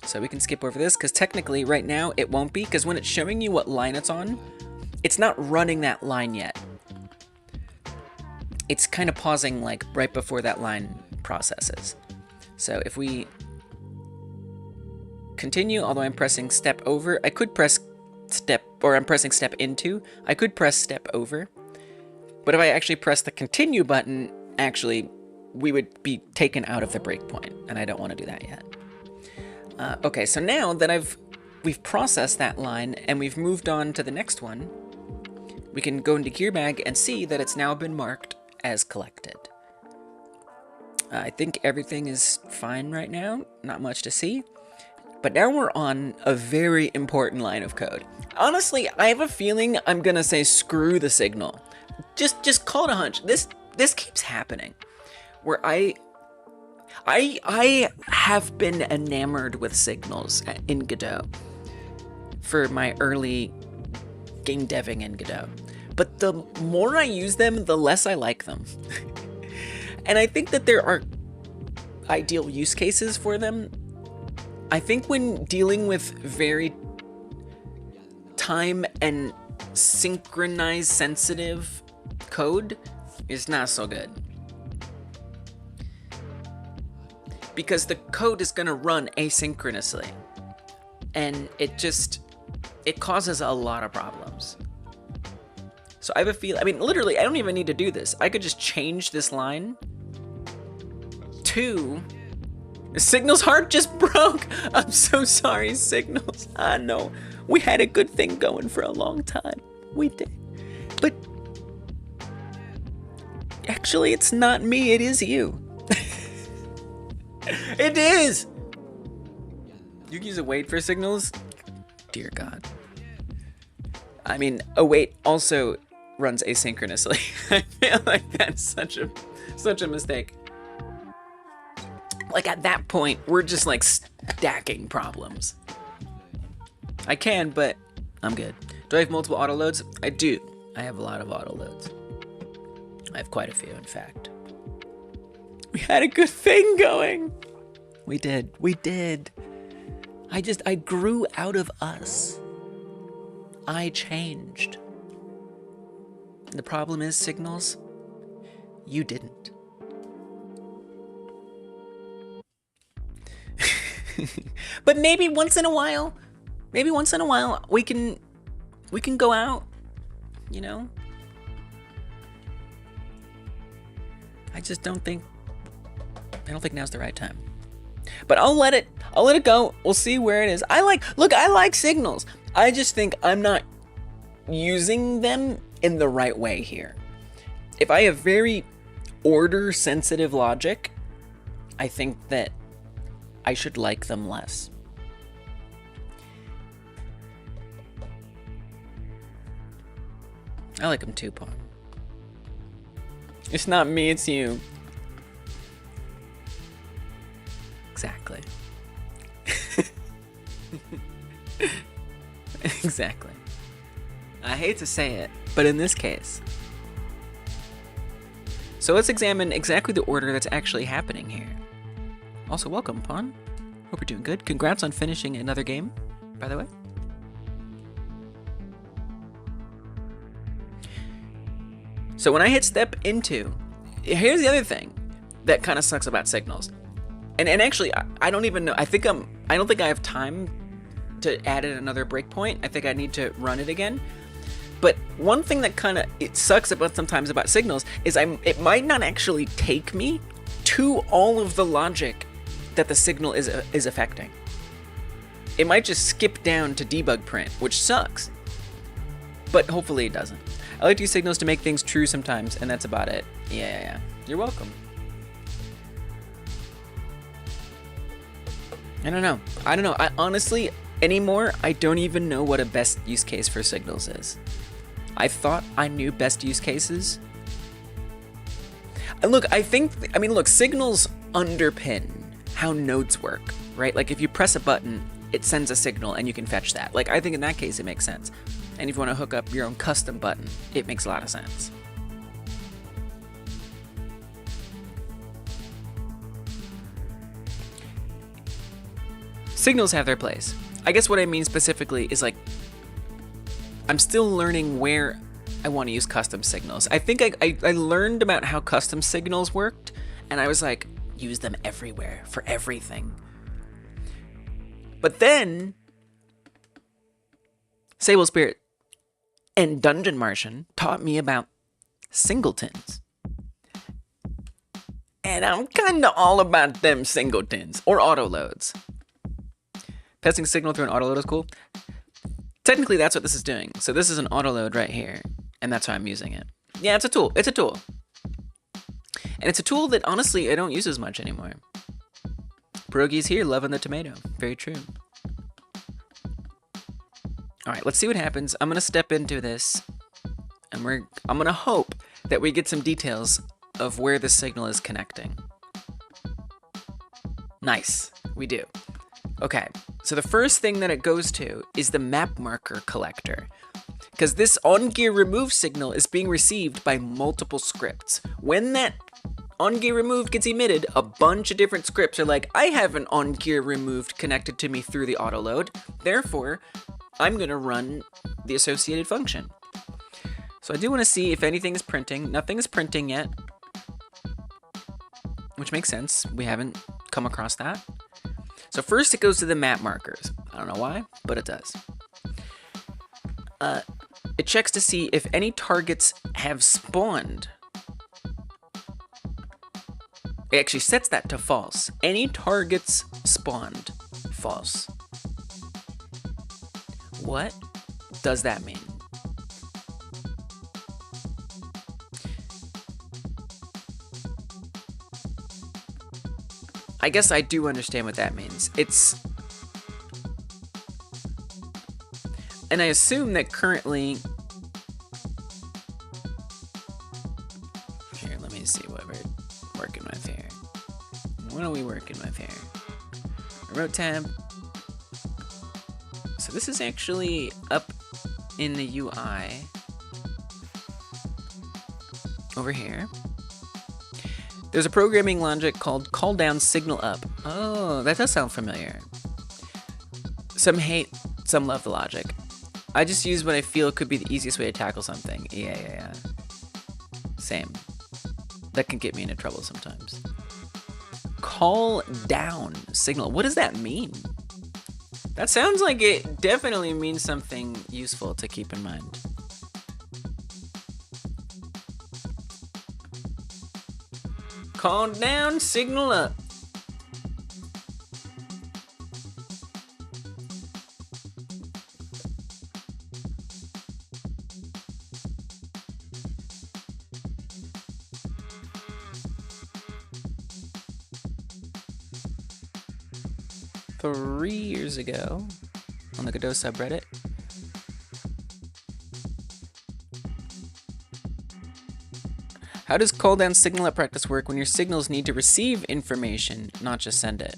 So we can skip over this because technically right now it won't be, because when it's showing you what line it's on, it's not running that line yet. It's kind of pausing like right before that line processes. So if we continue, although I'm pressing step over, I could press step, or I'm pressing step into, I could press step over. But if I actually press the continue button, actually we would be taken out of the breakpoint, and I don't want to do that yet. Okay, so now that we've processed that line and we've moved on to the next one, we can go into gear bag and see that it's now been marked as collected. I think everything is fine right now, not much to see. But now we're on a very important line of code. Honestly, I have a feeling I'm gonna say screw the signal. Just call it a hunch. This keeps happening, where I have been enamored with signals in Godot for my early game deving in Godot. But the more I use them, the less I like them. And I think that there are ideal use cases for them. I think when dealing with very time and synchronized sensitive code is not so good. Because the code is going to run asynchronously. And it causes a lot of problems. So I have a feel, I mean, literally, I don't even need to do this. I could just change this line to Signal's heart just broke. I'm so sorry, Signals. I know. We had a good thing going for a long time. We did. But actually, it's not me. It is you. It is. You can use await for Signals? Dear God. I mean, await also runs asynchronously. I feel like that's such a mistake. Like at that point, we're just like stacking problems. I can, but I'm good. Do I have multiple auto loads? I do. I have a lot of auto loads. I have quite a few, in fact. We had a good thing going. We did. We did. I grew out of us. I changed. The problem is, Signals, you didn't. But maybe once in a while, we can go out, you know? I don't think now's the right time. But I'll let it go. We'll see where it is. I like Signals. I just think I'm not using them in the right way here. If I have very order-sensitive logic, I think that I should like them less. I like them too, Pawn. It's not me, it's you. Exactly. Exactly. I hate to say it, but in this case. So let's examine exactly the order that's actually happening here. Also, welcome, Pawn. Hope you're doing good. Congrats on finishing another game, by the way. So when I hit step into, here's the other thing that kind of sucks about signals. And actually, I don't even know. I don't think I have time to add in another breakpoint. I think I need to run it again. But one thing that kind of it sucks about sometimes about signals is it might not actually take me to all of the logic that the signal is affecting. It might just skip down to debug print, which sucks. But hopefully it doesn't. I like to use signals to make things true sometimes, and that's about it. Yeah. You're welcome. I don't know. I honestly, anymore, I don't even know what a best use case for signals is. I thought I knew best use cases. And look, signals underpin how nodes work, right? Like if you press a button, it sends a signal and you can fetch that. Like I think in that case, it makes sense. And if you want to hook up your own custom button, it makes a lot of sense. Signals have their place. I guess what I mean specifically is like, I'm still learning where I want to use custom signals. I think I learned about how custom signals worked, and I was like, use them everywhere, for everything. But then, Sable Spirit and Dungeon Martian taught me about singletons. And I'm kinda all about them singletons, or autoloads. Passing signal through an autoload is cool. Technically, that's what this is doing. So this is an autoload right here, and that's how I'm using it. Yeah, it's a tool. It's a tool. And it's a tool that, honestly, I don't use as much anymore. Pierogi's here, loving the tomato. Very true. All right, let's see what happens. I'm going to step into this, and I'm going to hope that we get some details of where the signal is connecting. Nice. We do. Okay, so the first thing that it goes to is the map marker collector, because this on-gear remove signal is being received by multiple scripts. When that on-gear removed gets emitted, a bunch of different scripts are like, I have an on-gear removed connected to me through the autoload, therefore, I'm going to run the associated function. So I do want to see if anything is printing. Nothing is printing yet, which makes sense. We haven't come across that. So first it goes to the map markers. I don't know why, but it does. It checks to see if any targets have spawned. It actually sets that to false. Any targets spawned, false. What does that mean? I guess I do understand what that means. And I assume that currently... Here, let me see what we're working with here. What are we working with here? Remote tab. So this is actually up in the UI. Over here. There's a programming logic called call down signal up. Oh, that does sound familiar. Some hate, some love the logic. I just use what I feel could be the easiest way to tackle something. Yeah. Same. That can get me into trouble sometimes. Call down signal. What does that mean? That sounds like it definitely means something useful to keep in mind. Call down, signal up. Three years ago, on the Godot subreddit, how does call down signal up practice work when your signals need to receive information, not just send it?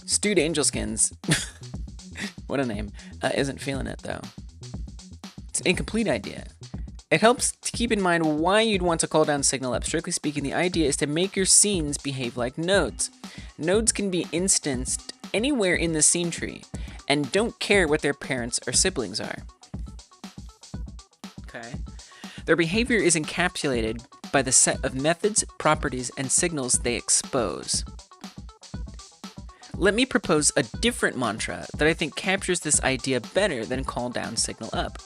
Stewed Angel Skins, what a name, isn't feeling it though. It's an incomplete idea. It helps to keep in mind why you'd want to call down signal up. Strictly speaking, the idea is to make your scenes behave like nodes. Nodes can be instanced anywhere in the scene tree and don't care what their parents or siblings are. Okay. Their behavior is encapsulated by the set of methods, properties, and signals they expose. Let me propose a different mantra that I think captures this idea better than call down, signal up.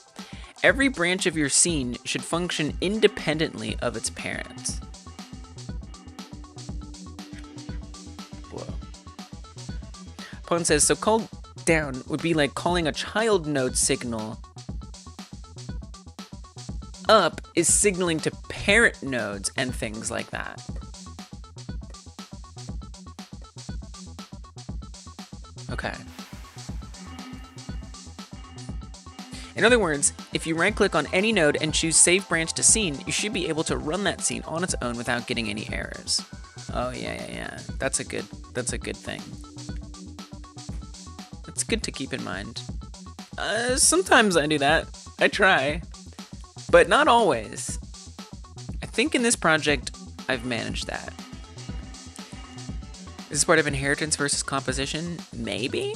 Every branch of your scene should function independently of its parents. Whoa. Pone says, so call down would be like calling a child node signal. Up is signaling to parent nodes and things like that. Okay. In other words, if you right-click on any node and choose Save Branch to Scene, you should be able to run that scene on its own without getting any errors. Oh yeah. That's a good thing. It's good to keep in mind. Sometimes I do that. I try. But not always. I think in this project, I've managed that. Is this part of inheritance versus composition? Maybe?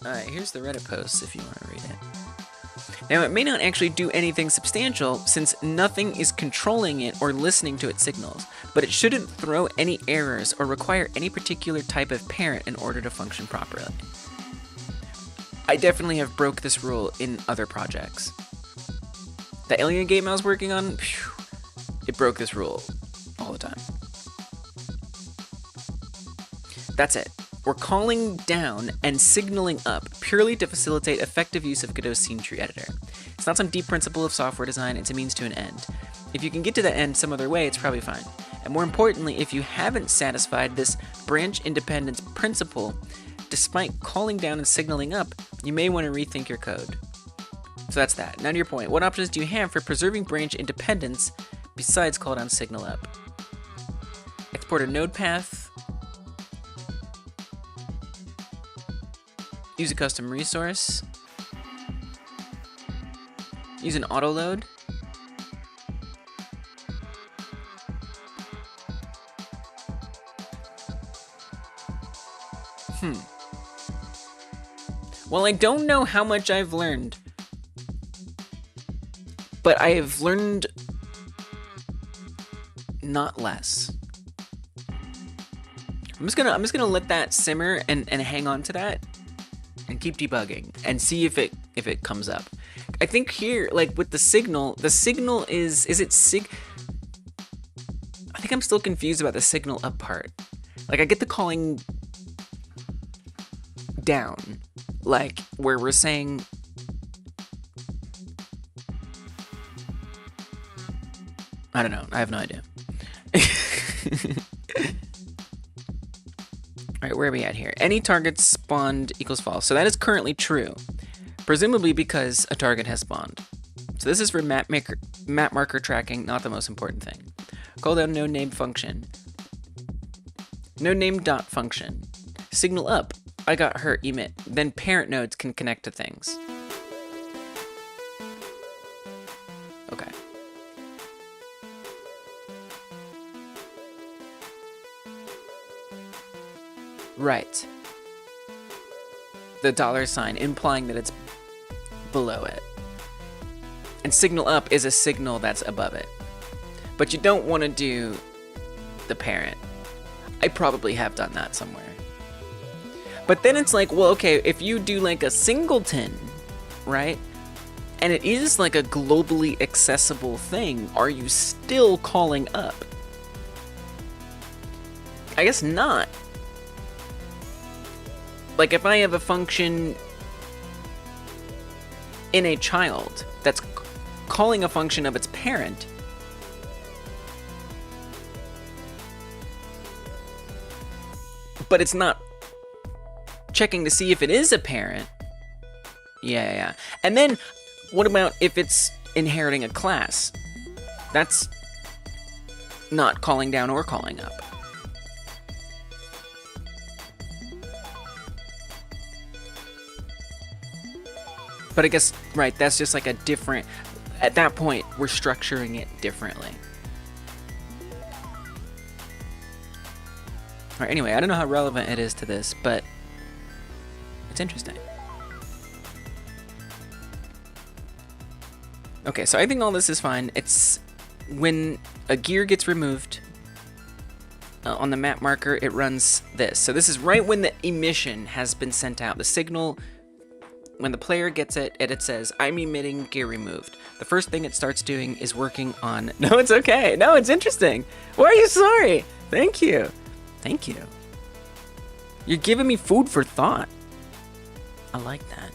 Alright, here's the Reddit post if you want to read it. Now, it may not actually do anything substantial since nothing is controlling it or listening to its signals, but it shouldn't throw any errors or require any particular type of parent in order to function properly. I definitely have broke this rule in other projects. The Alien game I was working on, it broke this rule all the time. That's it. We're calling down and signaling up purely to facilitate effective use of Godot's scene tree editor. It's not some deep principle of software design, it's a means to an end. If you can get to the end some other way, it's probably fine. And more importantly, if you haven't satisfied this branch independence principle, despite calling down and signaling up, you may want to rethink your code. So that's that. Now to your point, what options do you have for preserving branch independence besides call down, signal up? Export a node path. Use a custom resource. Use an auto load. Well, I don't know how much I've learned, but I have learned not less. I'm just gonna let that simmer and hang on to that and keep debugging and see if it comes up. I think here, like with the signal is it I think I'm still confused about the signal up part. Like I get the calling down, like where we're saying I don't know, I have no idea. Alright, where are we at here? Any target spawned equals false. So that is currently true, presumably because a target has spawned. So this is for map marker tracking, not the most important thing. Call down no name function. No name dot function. Signal up. I got hurt, emit. Then parent nodes can connect to things. Okay. Right. The $sign implying that it's below it. And signal up is a signal that's above it. But you don't want to do the parent. I probably have done that somewhere. But then it's like, well, okay, if you do like a singleton, right? And it is like a globally accessible thing, are you still calling up? I guess not. Like if I have a function in a child that's calling a function of its parent, but it's not checking to see if it is a parent. Yeah. And then what about if it's inheriting a class? That's not calling down or calling up. But I guess, right, that's just like a different, at that point, we're structuring it differently. Alright, anyway, I don't know how relevant it is to this, but it's interesting. Okay, so I think all this is fine. It's when a gear gets removed on the map marker, it runs this. So this is right when the emission has been sent out. The signal, when the player gets it, and it says, I'm emitting gear removed. The first thing it starts doing is working on... No, it's okay. No, it's interesting. Why are you sorry? Thank you. Thank you. You're giving me food for thought. I like that.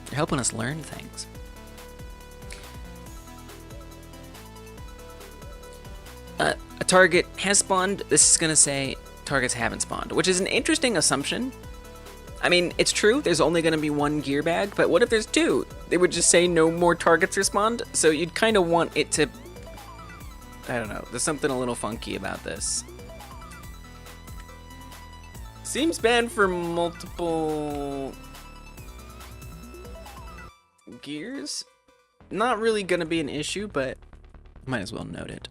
You're helping us learn things. A target has spawned. This is going to say targets haven't spawned, which is an interesting assumption. I mean, it's true, there's only going to be one gear bag, but what if there's two? They would just say no more targets respawned, so you'd kind of want it to... I don't know, there's something a little funky about this. Seems bad for multiple... gears? Not really going to be an issue, but might as well note it.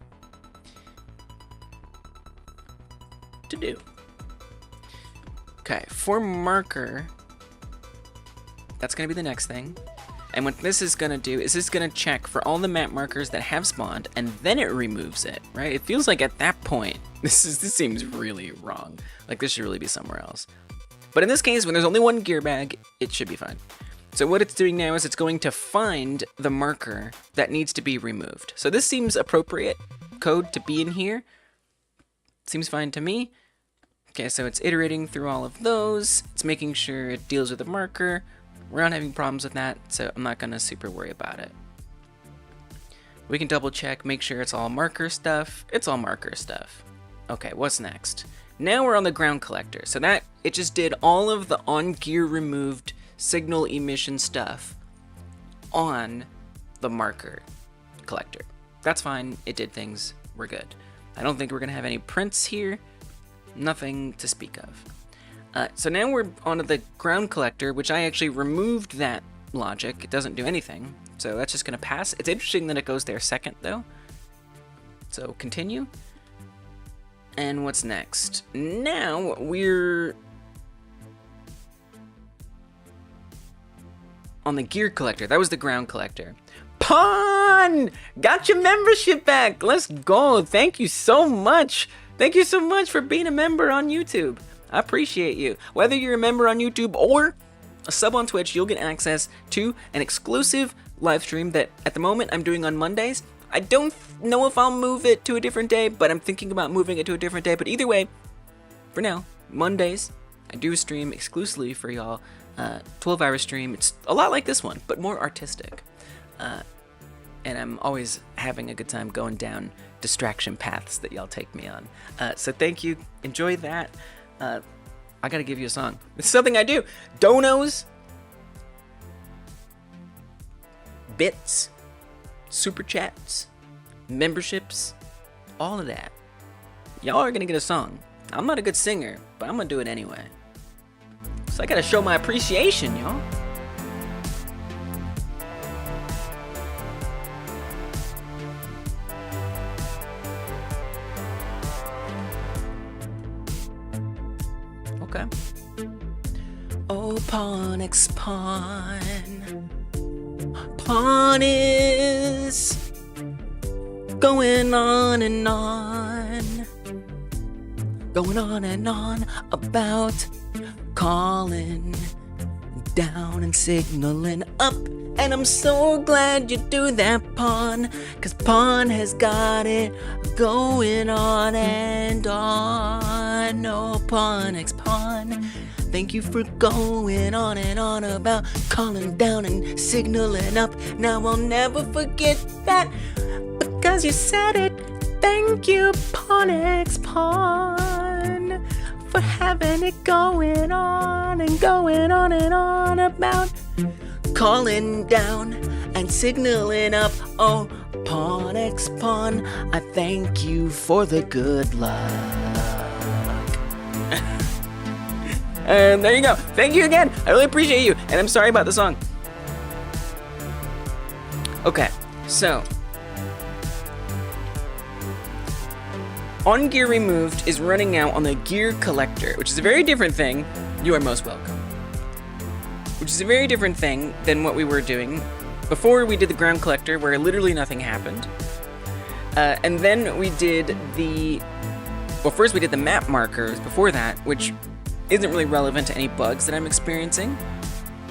To do. Okay, for marker, that's going to be the next thing. And what this is going to do is this is going to check for all the map markers that have spawned, and then it removes it, right? It feels like at that point, this seems really wrong. Like this should really be somewhere else. But in this case, when there's only one gear bag, it should be fine. So what it's doing now is it's going to find the marker that needs to be removed. So this seems appropriate code to be in here. Seems fine to me. Okay, so it's iterating through all of those. It's making sure it deals with the marker. We're not having problems with that, so I'm not gonna super worry about it. We can double check, make sure it's all marker stuff. It's all marker stuff. Okay, what's next? Now we're on the ground collector. So that, it just did all of the on gear removed signal emission stuff on the marker collector. That's fine, it did things, we're good. I don't think we're gonna have any prints here. Nothing to speak of. So now we're onto the ground collector, which I actually removed that logic. It doesn't do anything, so that's just gonna pass. It's interesting that it goes there second though. So continue. And what's next? Now we're on the gear collector. That was the ground collector. Pawn! Got your membership back! Let's go! Thank you so much! Thank you so much for being a member on YouTube. I appreciate you. Whether you're a member on YouTube or a sub on Twitch, you'll get access to an exclusive live stream that at the moment I'm doing on Mondays. I don't know if I'll move it to a different day, but I'm thinking about moving it to a different day. But either way, for now, Mondays, I do a stream exclusively for y'all. 12-hour stream. It's a lot like this one, but more artistic. And I'm always having a good time going down distraction paths that y'all take me on. So thank you. Enjoy that. I gotta give you a song. It's something I do. Donos, bits, super chats, memberships, all of that. Y'all are gonna get a song. I'm not a good singer, but I'm gonna do it anyway. So I gotta show my appreciation, y'all. Okay. Oh, pawn X pawn. Pawn is going on and on. Going on and on about calling down and signaling up. And I'm so glad you do that, Pawn, 'cause Pawn has got it going on and on. Oh, Pawn X Pawn, thank you for going on and on about calling down and signaling up. Now I'll never forget that, because you said it. Thank you, Pawn X Pawn, for having it going on and going on and on about calling down and signaling up. Oh, Pawn X Pawn, I thank you for the good luck. And there you go. Thank you again. I really appreciate you. And I'm sorry about the song. Okay, so on gear removed is running out on the gear collector, which is a very different thing. You are most welcome. Which is a very different thing than what we were doing before we did the ground collector where literally nothing happened. And then we did first we did the map markers before that, which isn't really relevant to any bugs that I'm experiencing.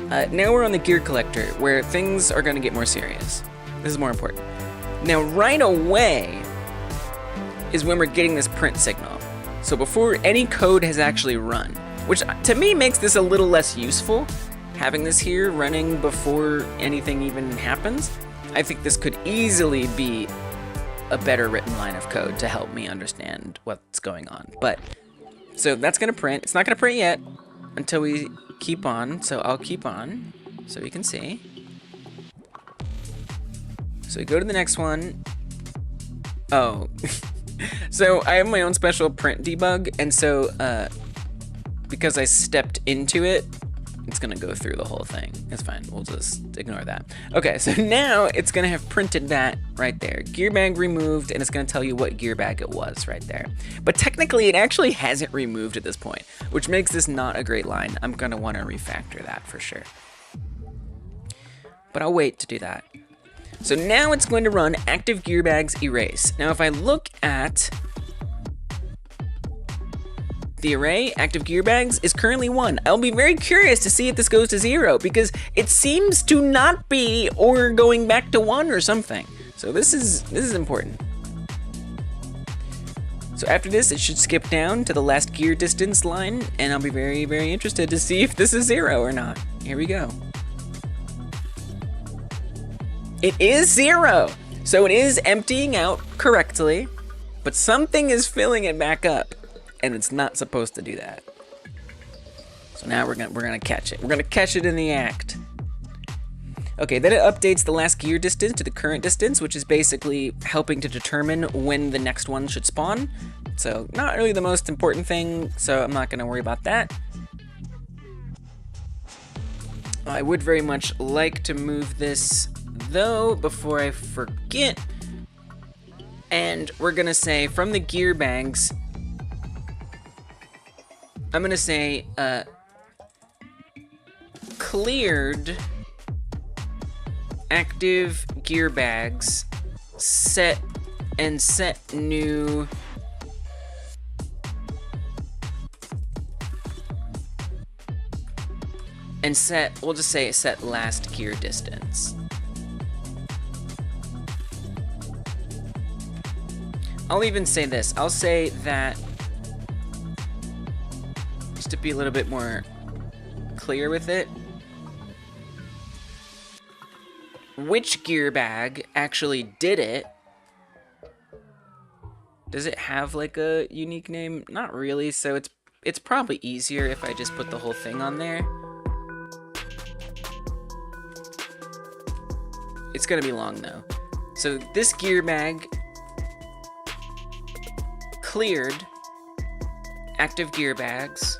Now we're on the gear collector where things are going to get more serious. This is more important. Now right away is when we're getting this print signal. So before any code has actually run, which to me makes this a little less useful, having this here running before anything even happens. I think this could easily be a better written line of code to help me understand what's going on. But, so that's gonna print. It's not gonna print yet until we keep on, so I'll keep on so you can see. So we go to the next one. Oh. So I have my own special print debug, and so because I stepped into it, it's gonna go through the whole thing. It's fine, we'll just ignore that. Okay, so now it's gonna have printed that right there. Gear bag removed, and it's gonna tell you what gear bag it was right there. But technically it actually hasn't removed at this point, which makes this not a great line. I'm gonna wanna refactor that for sure. But I'll wait to do that. So now it's going to run active gear bags erase. Now if I look at the array, active gear bags is currently 1. I'll be very curious to see if this goes to 0 because it seems to not be, or going back to 1 or something. So this is important. So after this, it should skip down to the last gear distance line, and I'll be very, very interested to see if this is 0 or not. Here we go. It is 0. So it is emptying out correctly, but something is filling it back up. And it's not supposed to do that. So now we're gonna catch it. We're gonna catch it in the act. Okay, then it updates the last gear distance to the current distance, which is basically helping to determine when the next one should spawn. So not really the most important thing, so I'm not gonna worry about that. I would very much like to move this though before I forget. And we're gonna say from the gear bags, I'm gonna say, cleared active gear bags, set new and set, we'll just say set last gear distance. I'll even say this, I'll say that, to be a little bit more clear with it, which gear bag actually did it. Does it have like a unique name? Not really, so it's probably easier if I just put the whole thing on there. It's gonna be long though. So this gear bag cleared active gear bags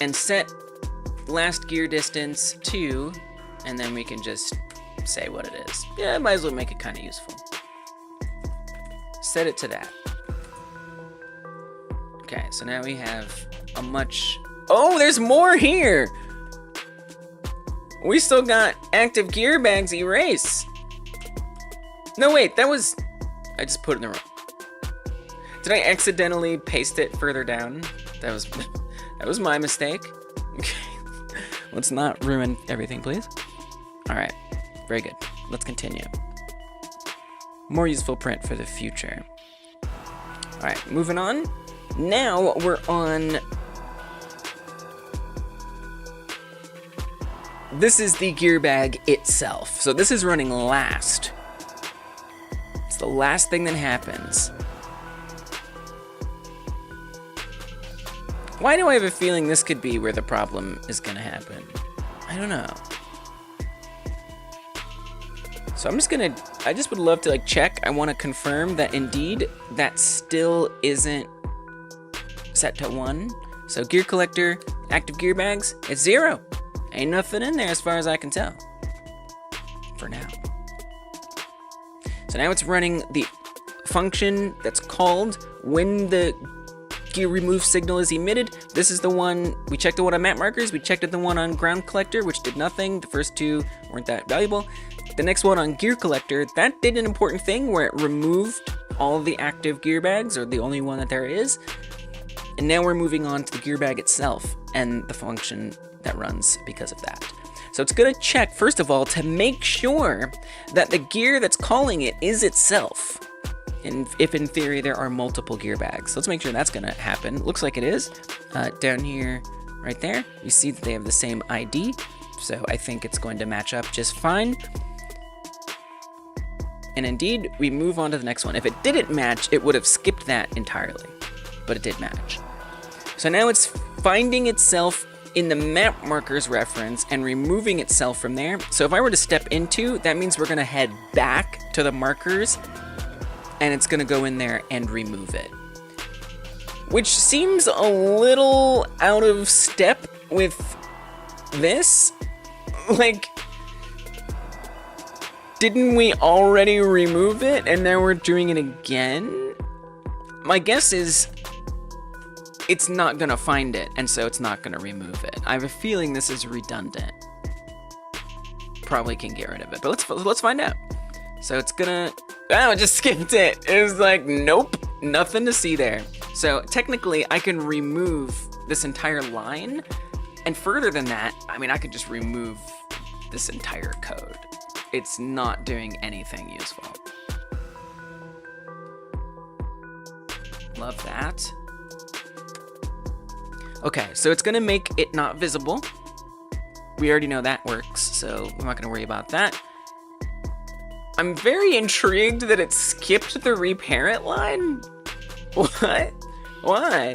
and set last gear distance to, and then we can just say what it is. Yeah, I might as well make it kind of useful. Set it to that. Okay, so now we have a much, oh, there's more here! We still got active gear bags erase. No, wait, that was, I just put it in the wrong. Did I accidentally paste it further down? That was my mistake. Okay. Let's not ruin everything, please. All right, very good. Let's continue. More useful print for the future. All right, moving on. Now we're on, this is the gear bag itself. So this is running last. It's the last thing that happens. Why do I have a feeling this could be where the problem is gonna happen? I don't know. So I just would love to like check. I wanna confirm that indeed that still isn't set to 1. So gear collector, active gear bags, it's 0. Ain't nothing in there as far as I can tell. For now. So now it's running the function that's called when the gear remove signal is emitted. This is the one, we checked the one on map markers, we checked the one on ground collector, which did nothing. The first two weren't that valuable. The next one on gear collector, that did an important thing where it removed all the active gear bags, or the only one that there is. And now we're moving on to the gear bag itself and the function that runs because of that. So it's gonna check, first of all, to make sure that the gear that's calling it is itself. And if in theory there are multiple gear bags. So let's make sure that's gonna happen. Looks like it is. Down here, right there, you see that they have the same ID. So I think it's going to match up just fine. And indeed, we move on to the next one. If it didn't match, it would have skipped that entirely, but it did match. So now it's finding itself in the map markers reference and removing itself from there. So if I were to step into, that means we're gonna head back to the markers and it's gonna go in there and remove it. Which seems a little out of step with this. Like, didn't we already remove it and now we're doing it again? My guess is it's not gonna find it, and so it's not gonna remove it. I have a feeling this is redundant. Probably can get rid of it, but let's find out. So it's gonna, oh, it just skipped it. It was like, nope, nothing to see there. So technically I can remove this entire line, and further than that, I mean, I could just remove this entire code. It's not doing anything useful. Love that. Okay, so it's gonna make it not visible. We already know that works, so I'm not gonna worry about that. I'm very intrigued that it skipped the reparent line. What? Why?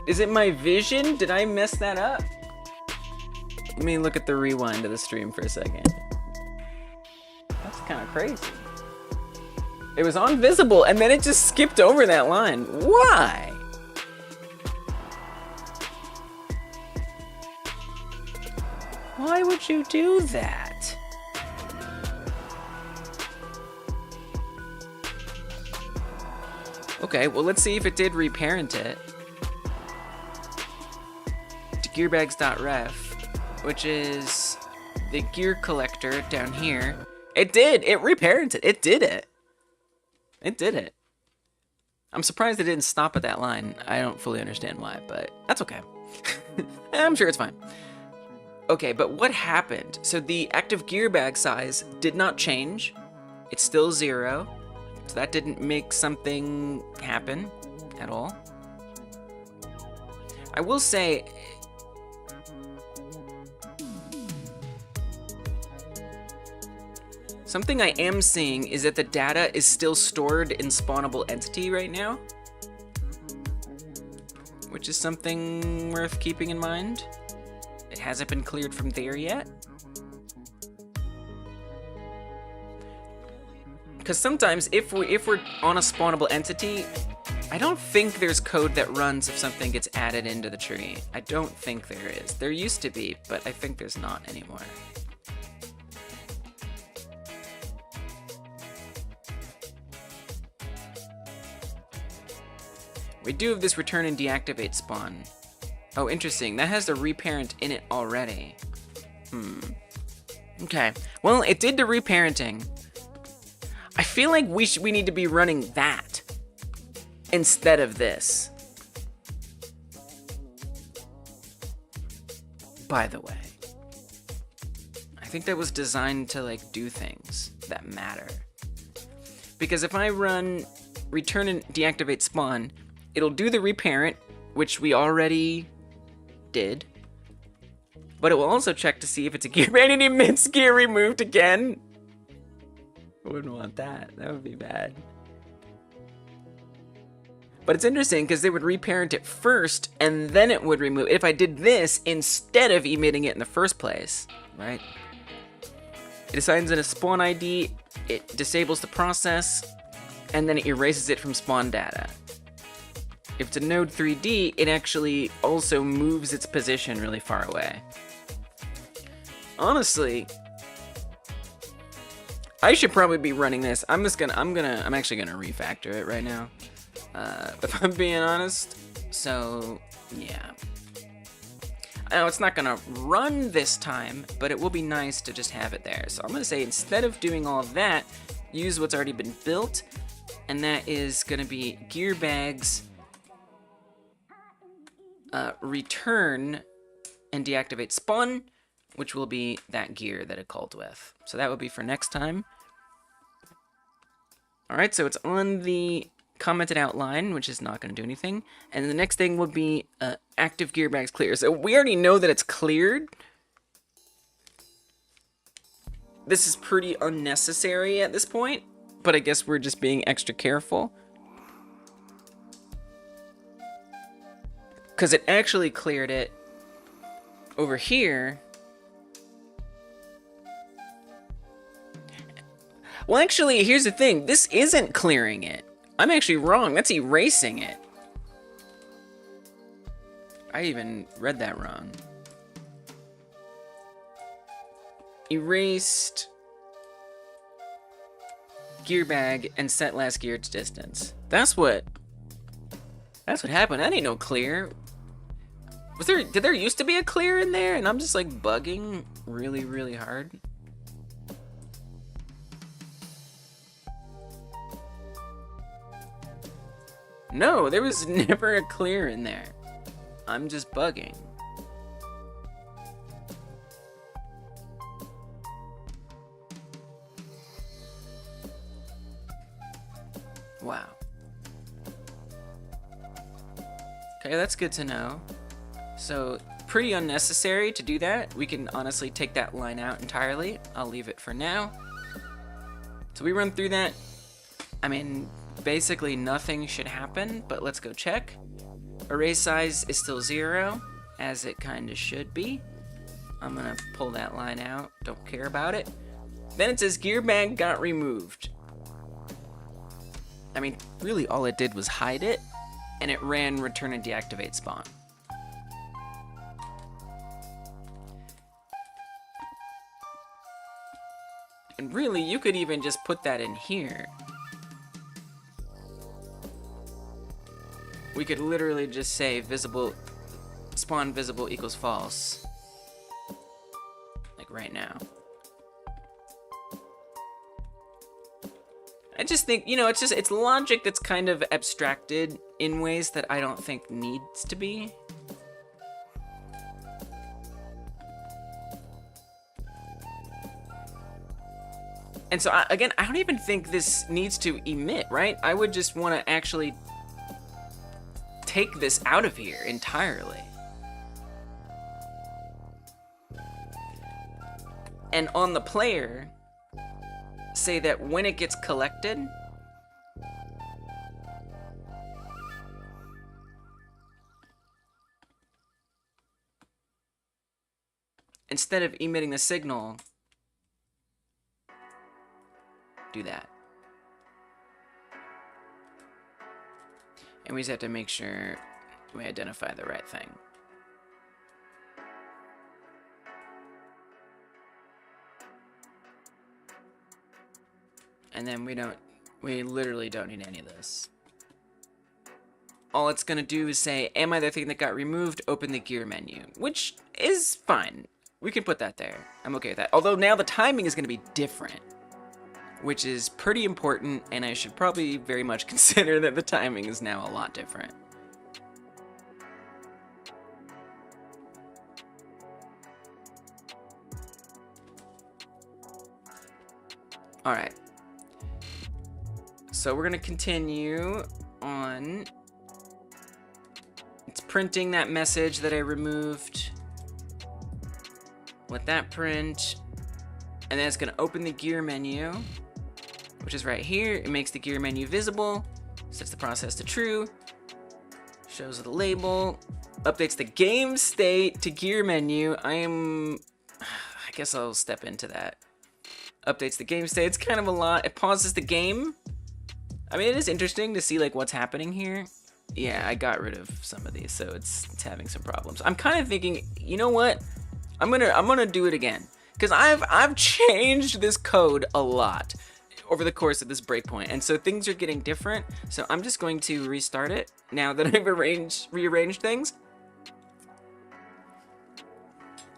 Is it my vision? Did I mess that up? Let me look at the rewind of the stream for a second. That's kind of crazy. It was on visible and then it just skipped over that line. Why? Why would you do that? Okay, well, let's see if it did reparent it. To gearbags.ref, which is the gear collector down here. It did. It reparented. It did it. It did it. I'm surprised it didn't stop at that line. I don't fully understand why, but that's okay. I'm sure it's fine. Okay, but what happened? So the active gear bag size did not change. It's still 0. So that didn't make something happen at all. I will say, something I am seeing is that the data is still stored in spawnable entity right now, which is something worth keeping in mind. It hasn't been cleared from there yet. Because sometimes if we're on a spawnable entity, I don't think there's code that runs if something gets added into the tree. I don't think there is. There used to be, but I think there's not anymore. We do have this return and deactivate spawn. Oh, interesting. That has the reparent in it already. Okay. Well, it did the reparenting. I feel like we need to be running that instead of this. By the way, I think that was designed to like do things that matter. Because if I run return and deactivate spawn, it'll do the reparent, which we already did. But it will also check to see if it's a gear and it emits gear removed again. I wouldn't want that. That would be bad. But it's interesting because they would reparent it first and then it would remove. If I did this instead of emitting it in the first place, right? It assigns in a spawn ID, it disables the process, and then it erases it from spawn data. If it's a node 3D, it actually also moves its position really far away. Honestly, I should probably be running this. I'm actually gonna refactor it right now. if I'm being honest. So, yeah. I know it's not gonna run this time, but it will be nice to just have it there. So I'm gonna say, instead of doing all of that, use what's already been built, and that is gonna be gear bags, return and deactivate spawn, which will be that gear that it called with. So that would be for next time. Alright, so it's on the commented outline, which is not going to do anything. And the next thing would be active gear bags clear. So we already know that it's cleared. This is pretty unnecessary at this point, but I guess we're just being extra careful. Because it actually cleared it over here. Well, actually, here's the thing. This isn't clearing it. I'm actually wrong. That's erasing it. I even read that wrong. Erased gear bag and set last gear to distance. That's what happened. That ain't no clear. Did there used to be a clear in there and I'm just like bugging really, really hard? No, there was never a clear in there. I'm just bugging. Wow. Okay, that's good to know. So, pretty unnecessary to do that. We can honestly take that line out entirely. I'll leave it for now. So we run through that. I mean, basically nothing should happen, but let's go check. Array size is still 0, as it kind of should be. I'm gonna pull that line out, don't care about it. Then it says gear bag got removed. I mean, really all it did was hide it, and it ran return and deactivate spawn. And really, you could even just put that in here. We could literally just say visible, spawn visible equals false. Like right now. I just think, you know, it's logic that's kind of abstracted in ways that I don't think needs to be. And so, again, I don't even think this needs to emit, right? I would just want to actually take this out of here entirely. And on the player, say that when it gets collected, instead of emitting the signal, do that. And we just have to make sure we identify the right thing. And then we literally don't need any of this. All it's gonna do is say, am I the thing that got removed? Open the gear menu, which is fine. We can put that there. I'm okay with that. Although now the timing is gonna be different, which is pretty important, and I should probably very much consider that the timing is now a lot different. Alright. So we're gonna continue on. It's printing that message that I removed. Let that print. And then it's gonna open the gear menu, which is right here. It makes the gear menu visible, sets the process to true, shows the label, updates the game state to gear menu. I guess I'll step into that. Updates the game state. It's kind of a lot. It pauses the game. I mean, it is interesting to see like what's happening here. Yeah, I got rid of some of these, so it's having some problems. I'm kind of thinking, you know what? I'm gonna do it again. Because I've changed this code a lot. over the course of this breakpoint. And so things are getting different. So I'm just going to restart it now that I've rearranged things.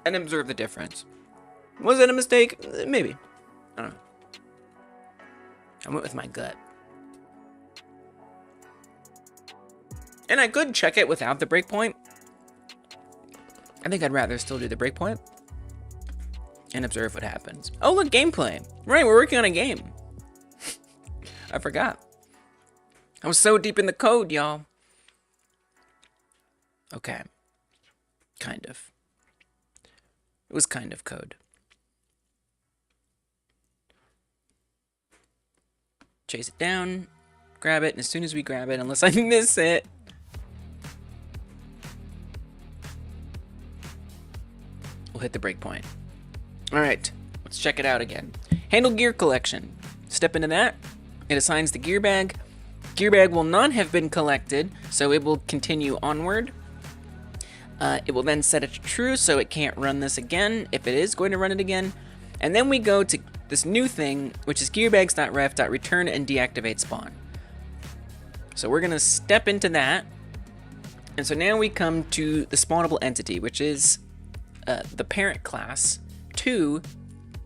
And observe the difference. Was it a mistake? Maybe. I don't know. I went with my gut. And I could check it without the breakpoint. I think I'd rather still do the breakpoint and observe what happens. Oh, look, gameplay. Right, we're working on a game. I forgot. I was so deep in the code, y'all. Okay. Kind of. It was kind of code. Chase it down, grab it, and as soon as we grab it, unless I miss it, we'll hit the breakpoint. All right, let's check it out again. Handle gear collection. Step into that. It assigns the gear bag. Gear bag will not have been collected, so it will continue onward. It will then set it to true, so it can't run this again if it is going to run it again. And then we go to this new thing, which is gearbags.ref.return and deactivate spawn. So we're gonna step into that. And so now we come to the spawnable entity, which is the parent class to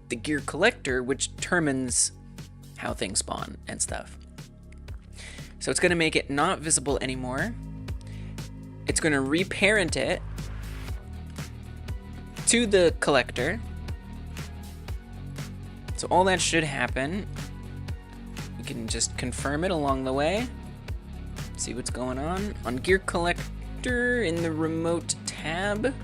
the gear collector, which determines how things spawn and stuff. So it's gonna make it not visible anymore. It's gonna reparent it to the collector. So all that should happen. We can just confirm it along the way. See what's going on. On gear collector in the remote tab.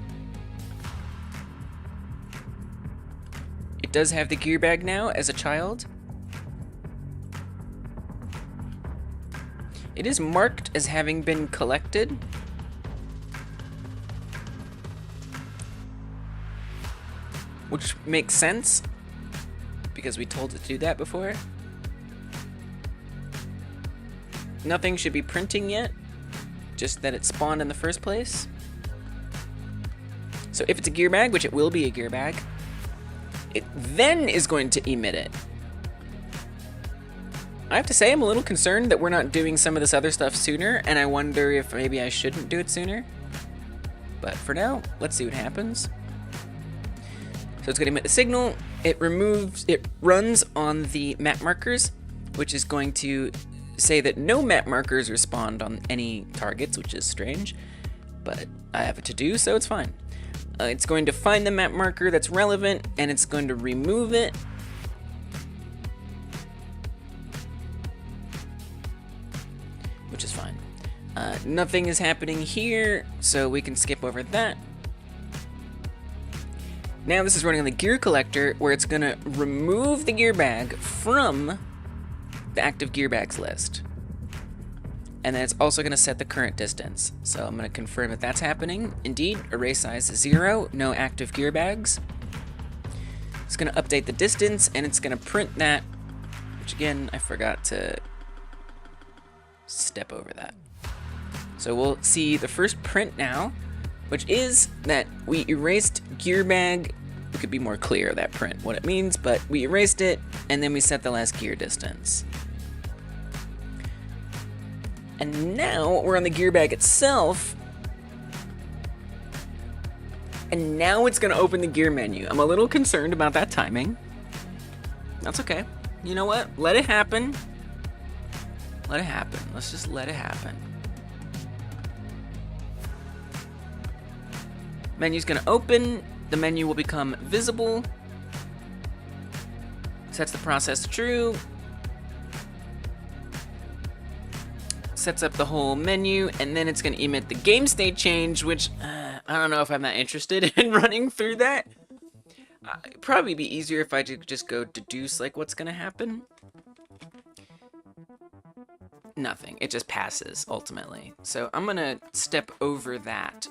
It does have the gear bag now as a child. It is marked as having been collected. Which makes sense, because we told it to do that before. Nothing should be printing yet, just that it spawned in the first place. So if it's a gear bag, which it will be a gear bag, it then is going to emit it. I have to say I'm a little concerned that we're not doing some of this other stuff sooner, and I wonder if maybe I shouldn't do it sooner. But for now, let's see what happens. So it's going to emit the signal. It runs on the map markers, which is going to say that no map markers respond on any targets, which is strange, but I have it to do, so it's fine. It's going to find the map marker that's relevant, and it's going to remove it. Which is fine. Nothing is happening here, so we can skip over that. Now this is running on the gear collector, where it's gonna remove the gear bag from the active gear bags list. And then it's also gonna set the current distance. So I'm gonna confirm that that's happening. Indeed, array size is 0, no active gear bags. It's gonna update the distance, and it's gonna print that, which again, I forgot to step over that. So we'll see the first print now, which is that we erased gear bag. We could be more clear that print, what it means, but we erased it, and then we set the last gear distance. And now we're on the gear bag itself, and now it's gonna open the gear menu. I'm a little concerned about that timing. That's okay. You know what? Let it happen. Let it happen. Let's just let it happen. Menu's gonna open, the menu will become visible, sets the process to true, sets up the whole menu, and then it's gonna emit the game state change, which I don't know if I'm that interested in running through that. It'd probably be easier if I could just go deduce like what's gonna happen. Nothing, it just passes ultimately. So I'm gonna step over that.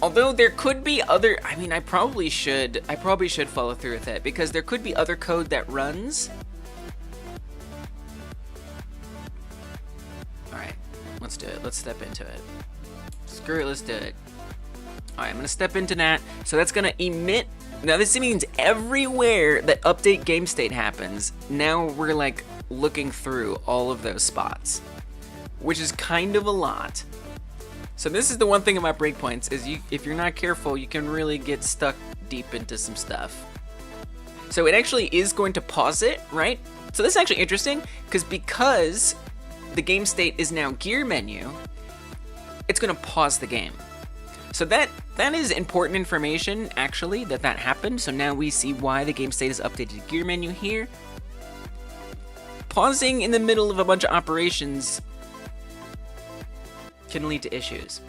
Although there could be other, I mean, I probably should follow through with it, because there could be other code that runs. All right, let's do it. Let's step into it. Screw it, let's do it. All right, I'm gonna step into that. So that's gonna emit Now this means everywhere that update game state happens, now we're like looking through all of those spots, which is kind of a lot. So this is the one thing about breakpoints is if you're not careful, you can really get stuck deep into some stuff. So it actually is going to pause it, right? So this is actually interesting because the game state is now gear menu, it's going to pause the game. So that is important information, actually, that happened. So now we see why the game state is updated to gear menu here. Pausing in the middle of a bunch of operations can lead to issues.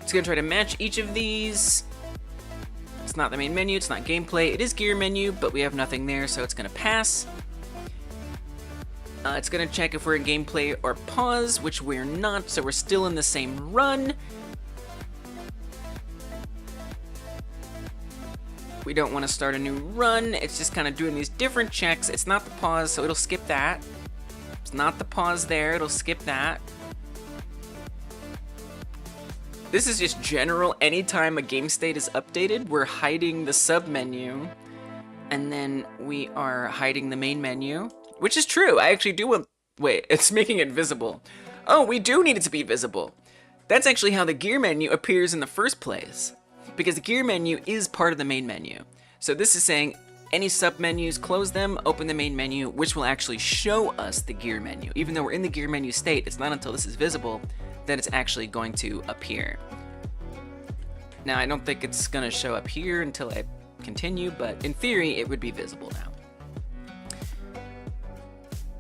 It's going to try to match each of these. It's not the main menu, it's not gameplay. It is gear menu, but we have nothing there, so it's going to pass. It's going to check if we're in gameplay or pause, which we're not, so we're still in the same run. We don't want to start a new run. It's just kind of doing these different checks. It's not the pause, so it'll skip that. It's not the pause there, it'll skip that. This is just general. Anytime a game state is updated, we're hiding the sub menu, and then we are hiding the main menu. Which is true, I actually do want, wait, it's making it visible. Oh, we do need it to be visible. That's actually how the gear menu appears in the first place, because the gear menu is part of the main menu. So this is saying any sub-menus, close them, open the main menu, which will actually show us the gear menu. Even though we're in the gear menu state, it's not until this is visible that it's actually going to appear. Now, I don't think it's gonna show up here until I continue, but in theory, it would be visible now.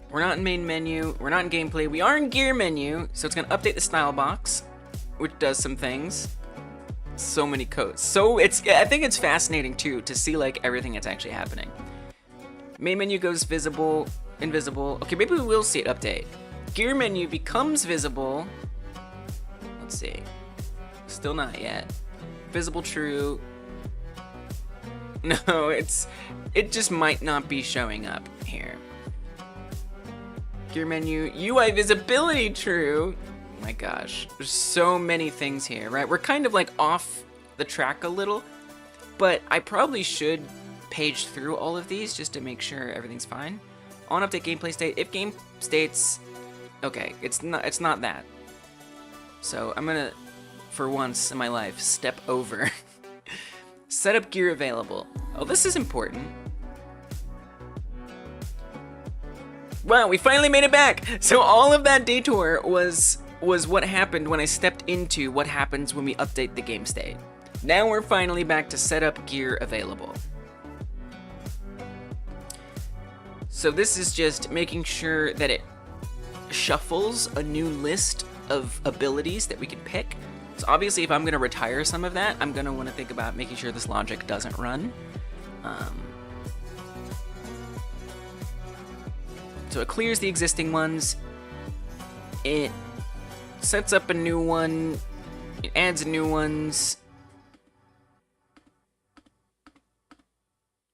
We're not in main menu, we're not in gameplay, we are in gear menu, so it's gonna update the style box, which does some things. So many codes. So I think it's fascinating too, to see like everything that's actually happening. Main menu goes visible, invisible. Okay, maybe we will see it update. Gear menu becomes visible. Let's see. Still not yet. Visible true. No, it just might not be showing up here. Gear menu, UI visibility true. Oh my gosh, there's so many things here, right? We're kind of like off the track a little, but I probably should page through all of these just to make sure everything's fine. On update gameplay state, if game states, okay, it's not that. So I'm gonna, for once in my life, step over. Setup gear available. Oh, this is important. Wow, we finally made it back! So all of that detour was what happened when I stepped into what happens when we update the game state. Now we're finally back to setup gear available. So this is just making sure that it shuffles a new list of abilities that we can pick. So obviously if I'm gonna retire some of that, I'm gonna wanna think about making sure this logic doesn't run. So it clears the existing ones, it sets up a new one, it adds new ones,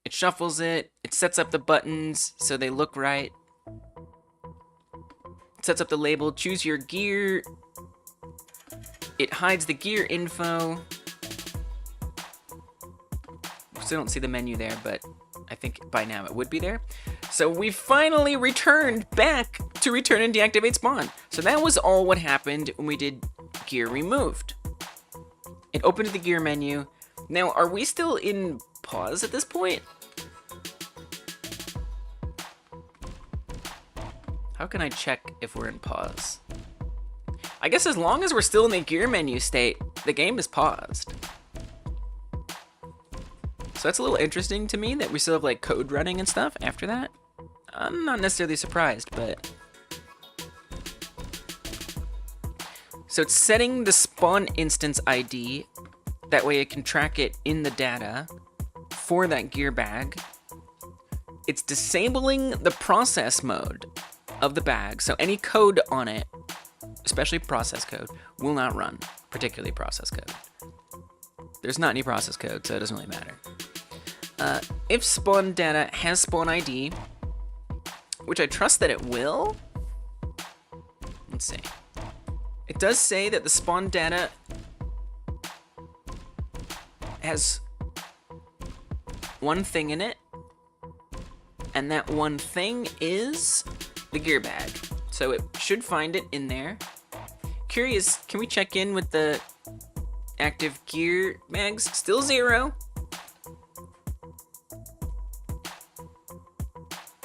it shuffles it, it sets up the buttons so they look right, it sets up the label, choose your gear, it hides the gear info. Still don't see the menu there, but I think by now it would be there. So we finally returned back to return and deactivate spawn. So that was all what happened when we did gear removed. It opened the gear menu. Now, are we still in pause at this point? How can I check if we're in pause? I guess as long as we're still in the gear menu state, the game is paused. So that's a little interesting to me that we still have like code running and stuff after that. I'm not necessarily surprised, but... So it's setting the spawn instance ID, that way it can track it in the data for that gear bag. It's disabling the process mode of the bag, so any code on it, especially process code, will not run, particularly process code. There's not any process code, so it doesn't really matter. If spawn data has spawn ID, which I trust that it will. Let's see. It does say that the spawn data has one thing in it, and that one thing is the gear bag. So it should find it in there. Curious, can we check in with the active gear bags? Still 0.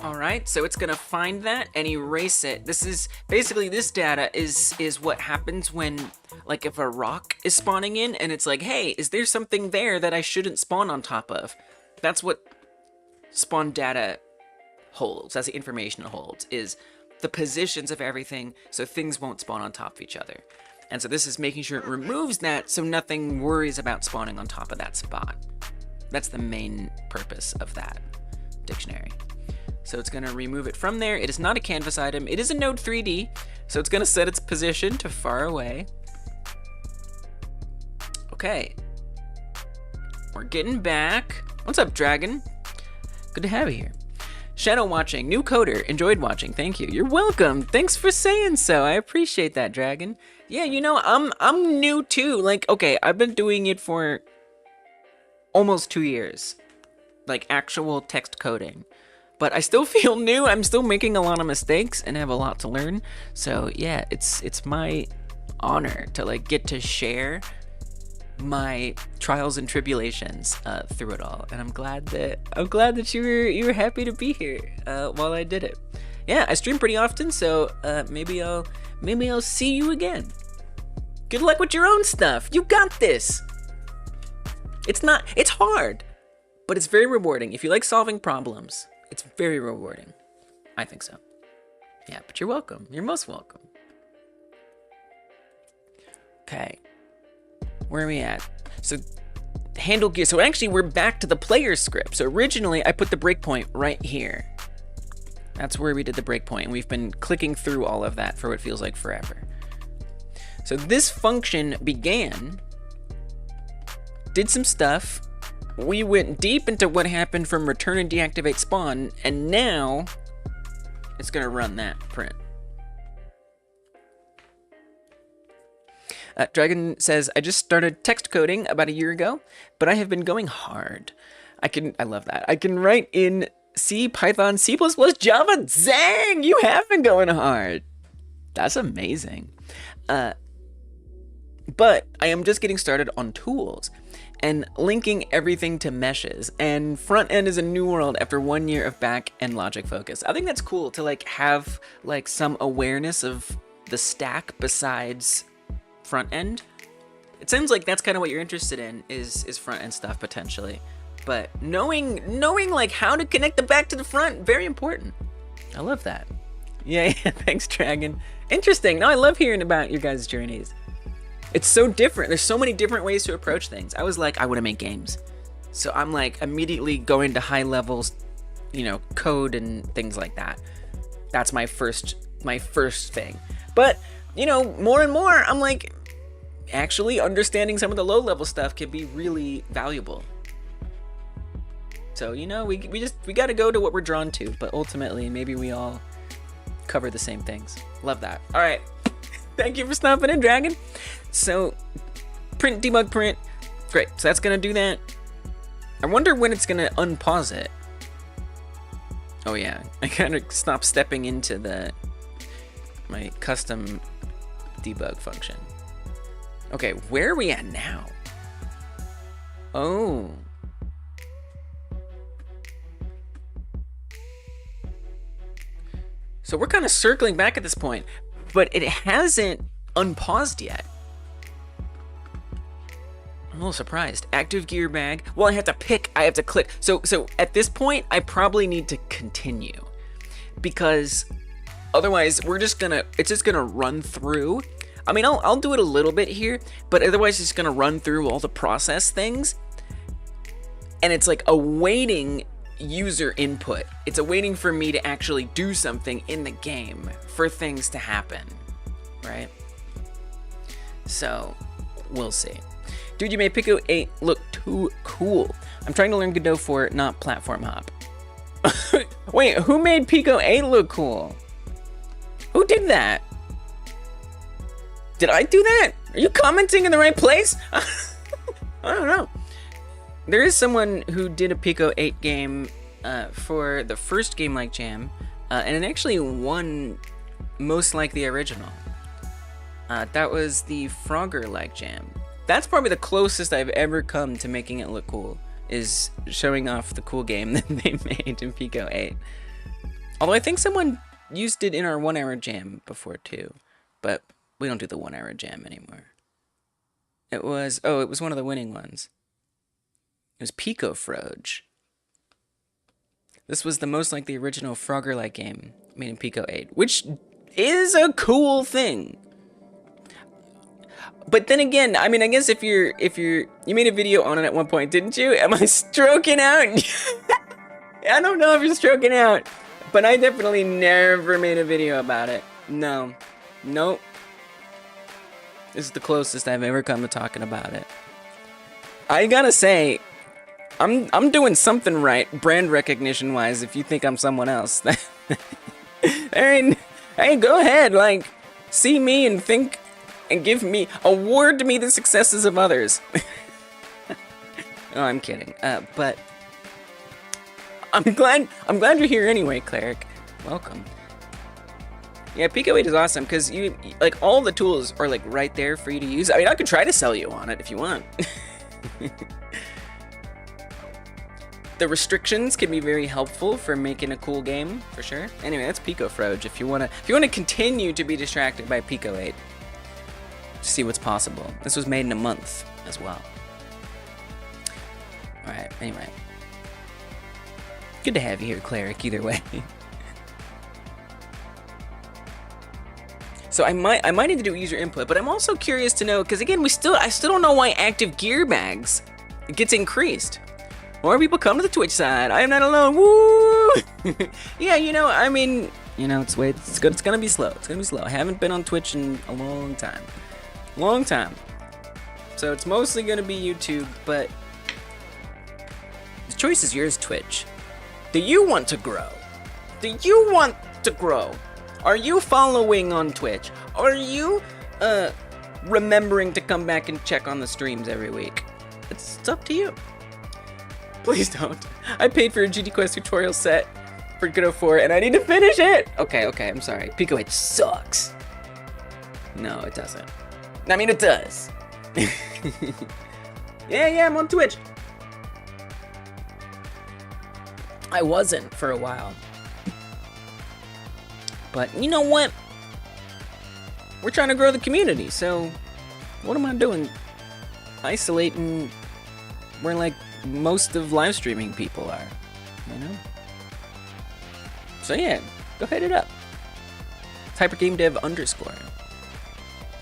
All right, so it's gonna find that and erase it. This is basically, this data is what happens when, like, if a rock is spawning in and it's like, hey, is there something there that I shouldn't spawn on top of? That's what spawn data holds. That's the information it holds, is the positions of everything so things won't spawn on top of each other. And so this is making sure it removes that so nothing worries about spawning on top of that spot. That's the main purpose of that dictionary. So it's gonna remove it from there. It is not a canvas item. It is a node 3D, so it's gonna set its position to far away. Okay. We're getting back. What's up, Dragon? Good to have you here. Shadow watching, new coder, enjoyed watching, thank you. You're welcome, thanks for saying so, I appreciate that, Dragon. Yeah, you know, I'm new too, like, okay, I've been doing it for almost 2 years, like actual text coding, but I still feel new. I'm still making a lot of mistakes and have a lot to learn, so yeah, it's my honor to like get to share my trials and tribulations through it all, and I'm glad that you were happy to be here while I did it. Yeah, I stream pretty often, so maybe I'll see you again. Good luck with your own stuff. You got this. It's hard, but it's very rewarding. If you like solving problems, it's very rewarding. I think so. Yeah, but you're welcome. You're most welcome. Okay. Where are we at? So handle gear. So actually we're back to the player script. So originally I put the breakpoint right here. That's where we did the breakpoint, and we've been clicking through all of that for what feels like forever. So this function began, did some stuff. We went deep into what happened from return and deactivate spawn, and now it's gonna run that print. Dragon says, I just started text coding about a year ago, but I have been going hard. I love that. I can write in C, Python, C++, Java. Dang, you have been going hard. That's amazing. But I am just getting started on tools and linking everything to meshes, and front end is a new world after 1 year of back end logic focus. I think that's cool to like have like some awareness of the stack besides front end. It seems like that's kind of what you're interested in, is front end stuff potentially, but knowing like how to connect the back to the front, very important. I love that. Yeah, thanks, Dragon. Interesting. No, I love hearing about your guys' journeys. It's so different. There's so many different ways to approach things. I was like, I want to make games, so I'm like immediately going to high levels, you know, code and things like that. That's my first thing. But you know, more and more, I'm like, actually understanding some of the low-level stuff can be really valuable. So, you know, we got to go to what we're drawn to, but ultimately, maybe we all cover the same things. Love that. All right. Thank you for stopping in, Dragon. So, print, debug, print. Great. So that's going to do that. I wonder when it's going to unpause it. Oh, yeah. I kind of stopped stepping into my custom debug function. Okay, where are we at now? Oh. So we're kind of circling back at this point, but it hasn't unpaused yet. I'm a little surprised. Active gear bag. Well, I have to click. So at this point, I probably need to continue, because otherwise it's just gonna run through. I mean, I'll do it a little bit here, but otherwise it's gonna run through all the process things, and it's like awaiting user input. It's awaiting for me to actually do something in the game for things to happen, right? So we'll see. Dude, you made Pico 8 look too cool. I'm trying to learn Godot for it, not platform hop. Wait, who made Pico 8 look cool? Who did that? Did I do that? Are you commenting in the right place? I don't know. There is someone who did a Pico 8 game for the first Game Like Jam, and it actually won most like the original. That was the Frogger-like Jam. That's probably the closest I've ever come to making it look cool, is showing off the cool game that they made in Pico 8. Although I think someone used it in our 1 hour jam before too, but we don't do the 1 hour jam anymore. It was one of the winning ones. It was Pico Froge. This was the most like the original Frogger-like game made in Pico 8, which is a cool thing. But then again, I mean, I guess if you made a video on it at one point, didn't you? Am I stroking out? I don't know if you're stroking out, but I definitely never made a video about it. No. Nope. This is the closest I've ever come to talking about it. I gotta say, I'm doing something right, brand recognition wise, if you think I'm someone else. Hey, go ahead, like, see me and think and award me the successes of others. No, I'm kidding. But I'm glad you're here anyway, Cleric. Welcome. Yeah, Pico 8 is awesome because you like all the tools are like right there for you to use. I mean, I could try to sell you on it if you want. The restrictions can be very helpful for making a cool game, for sure. Anyway, that's Pico Froge. If you wanna continue to be distracted by Pico 8, see what's possible. This was made in a month as well. All right. Anyway, good to have you here, Cleric. Either way. So I might need to do user input, but I'm also curious to know because again, I still don't know why active gear bags gets increased. More people come to the Twitch side. I am not alone. Woo! Yeah, I mean, it's gonna be slow. It's gonna be slow. I haven't been on Twitch in a long time. So it's mostly gonna be YouTube, but the choice is yours, Twitch. Do you want to grow? Are you following on Twitch? Are you remembering to come back and check on the streams every week? It's up to you. Please don't. I paid for a GT Quest tutorial set for Godot 4 and I need to finish it! Okay, I'm sorry. Pico 8 sucks. No, it doesn't. I mean, it does. Yeah, I'm on Twitch. I wasn't for a while. But you know what? We're trying to grow the community, so what am I doing? Isolating where like most of live streaming people are, So yeah, go hit it up. It's hypergamedev_.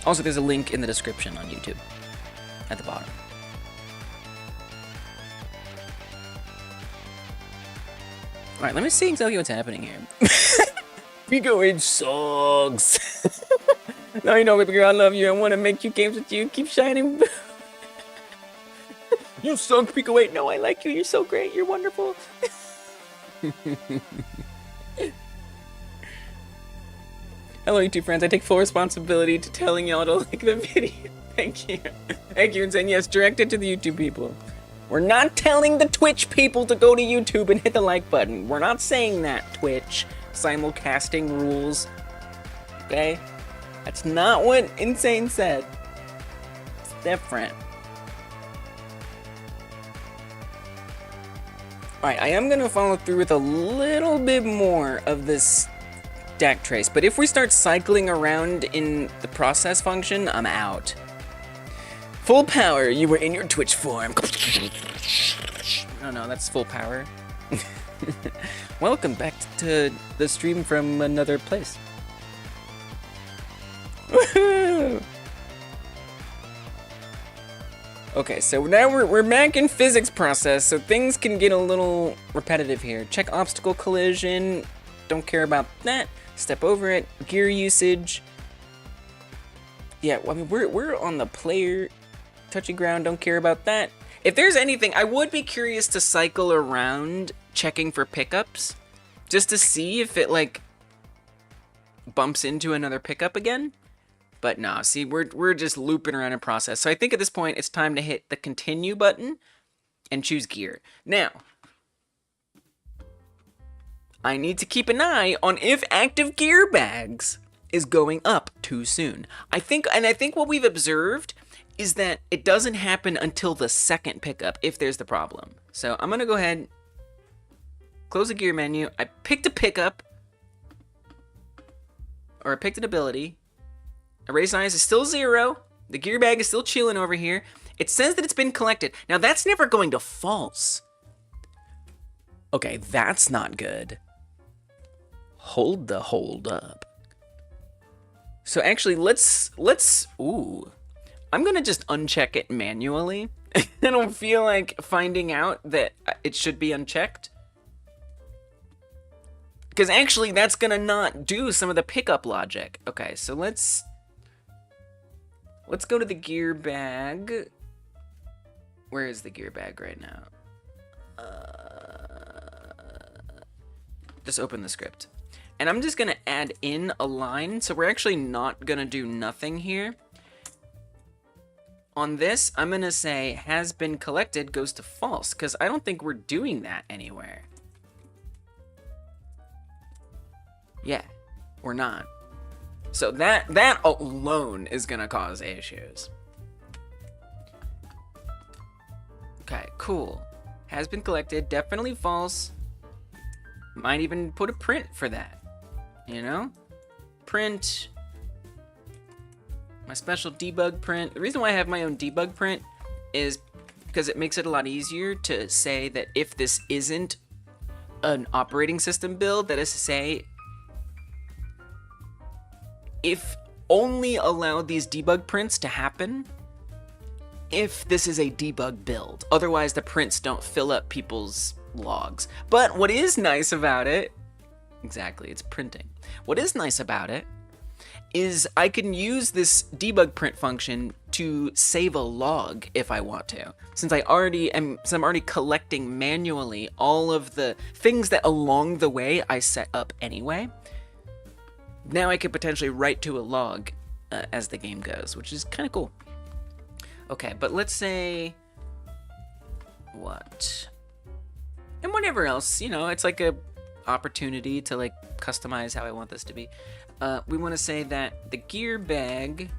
Also, there's a link in the description on YouTube at the bottom. All right, let me see exactly what's happening here. Pico 8 sucks. Now you know, baby girl, I love you. I want to make you games with you. Keep shining. You suck, Pico 8. No, I like you. You're so great. You're wonderful. Hello, YouTube friends. I take full responsibility to telling y'all to like the video. Thank you. Thank you, and saying yes, directed to the YouTube people. We're not telling the Twitch people to go to YouTube and hit the like button. We're not saying that, Twitch. Simulcasting rules. Okay? That's not what Insane said. It's different. Alright, I am gonna follow through with a little bit more of this stack trace, but if we start cycling around in the process function, I'm out. Full power, you were in your Twitch form. No, that's full power. Welcome back to the stream from another place. Woohoo! Okay, so now we're back in physics process, so things can get a little repetitive here. Check obstacle collision. Don't care about that. Step over it. Gear usage. Yeah, I mean we're on the player touchy ground. Don't care about that. If there's anything, I would be curious to cycle around checking for pickups, just to see if it like bumps into another pickup again. But no, see, we're just looping around in process. So I think at this point it's time to hit the continue button and choose gear. Now, I need to keep an eye on if active gear bags is going up too soon. I think what we've observed is that it doesn't happen until the second pickup if there's the problem. So I'm gonna go ahead, close the gear menu. I picked a pickup, or I picked an ability. Array size is still 0. The gear bag is still chilling over here. It says that it's been collected. Now that's never going to false. Okay, that's not good. Hold up. So actually, let's, ooh. I'm gonna just uncheck it manually. I don't feel like finding out that it should be unchecked. Because actually, that's gonna not do some of the pickup logic. Okay, so let's go to the gear bag. Where is the gear bag right now? Just open the script. And I'm just gonna add in a line, so we're actually not gonna do nothing here. On this, I'm gonna say has been collected goes to false, because I don't think we're doing that anywhere. Yeah, we're not. So that alone is gonna cause issues. Okay, cool. Has been collected, definitely false. Might even put a print for that, you know? Print. My special debug print. The reason why I have my own debug print is because it makes it a lot easier to say that if this isn't an operating system build, that is to say, if only allow these debug prints to happen if this is a debug build. Otherwise, the prints don't fill up people's logs. But what is nice about it, exactly, it's printing. What is nice about it is I can use this debug print function to save a log if I want to. Since I'm already collecting manually all of the things that along the way I set up anyway. Now I could potentially write to a log as the game goes, which is kind of cool. Okay, but let's say what? And whatever else, you know, it's like a opportunity to like customize how I want this to be. We want to say that the gear bag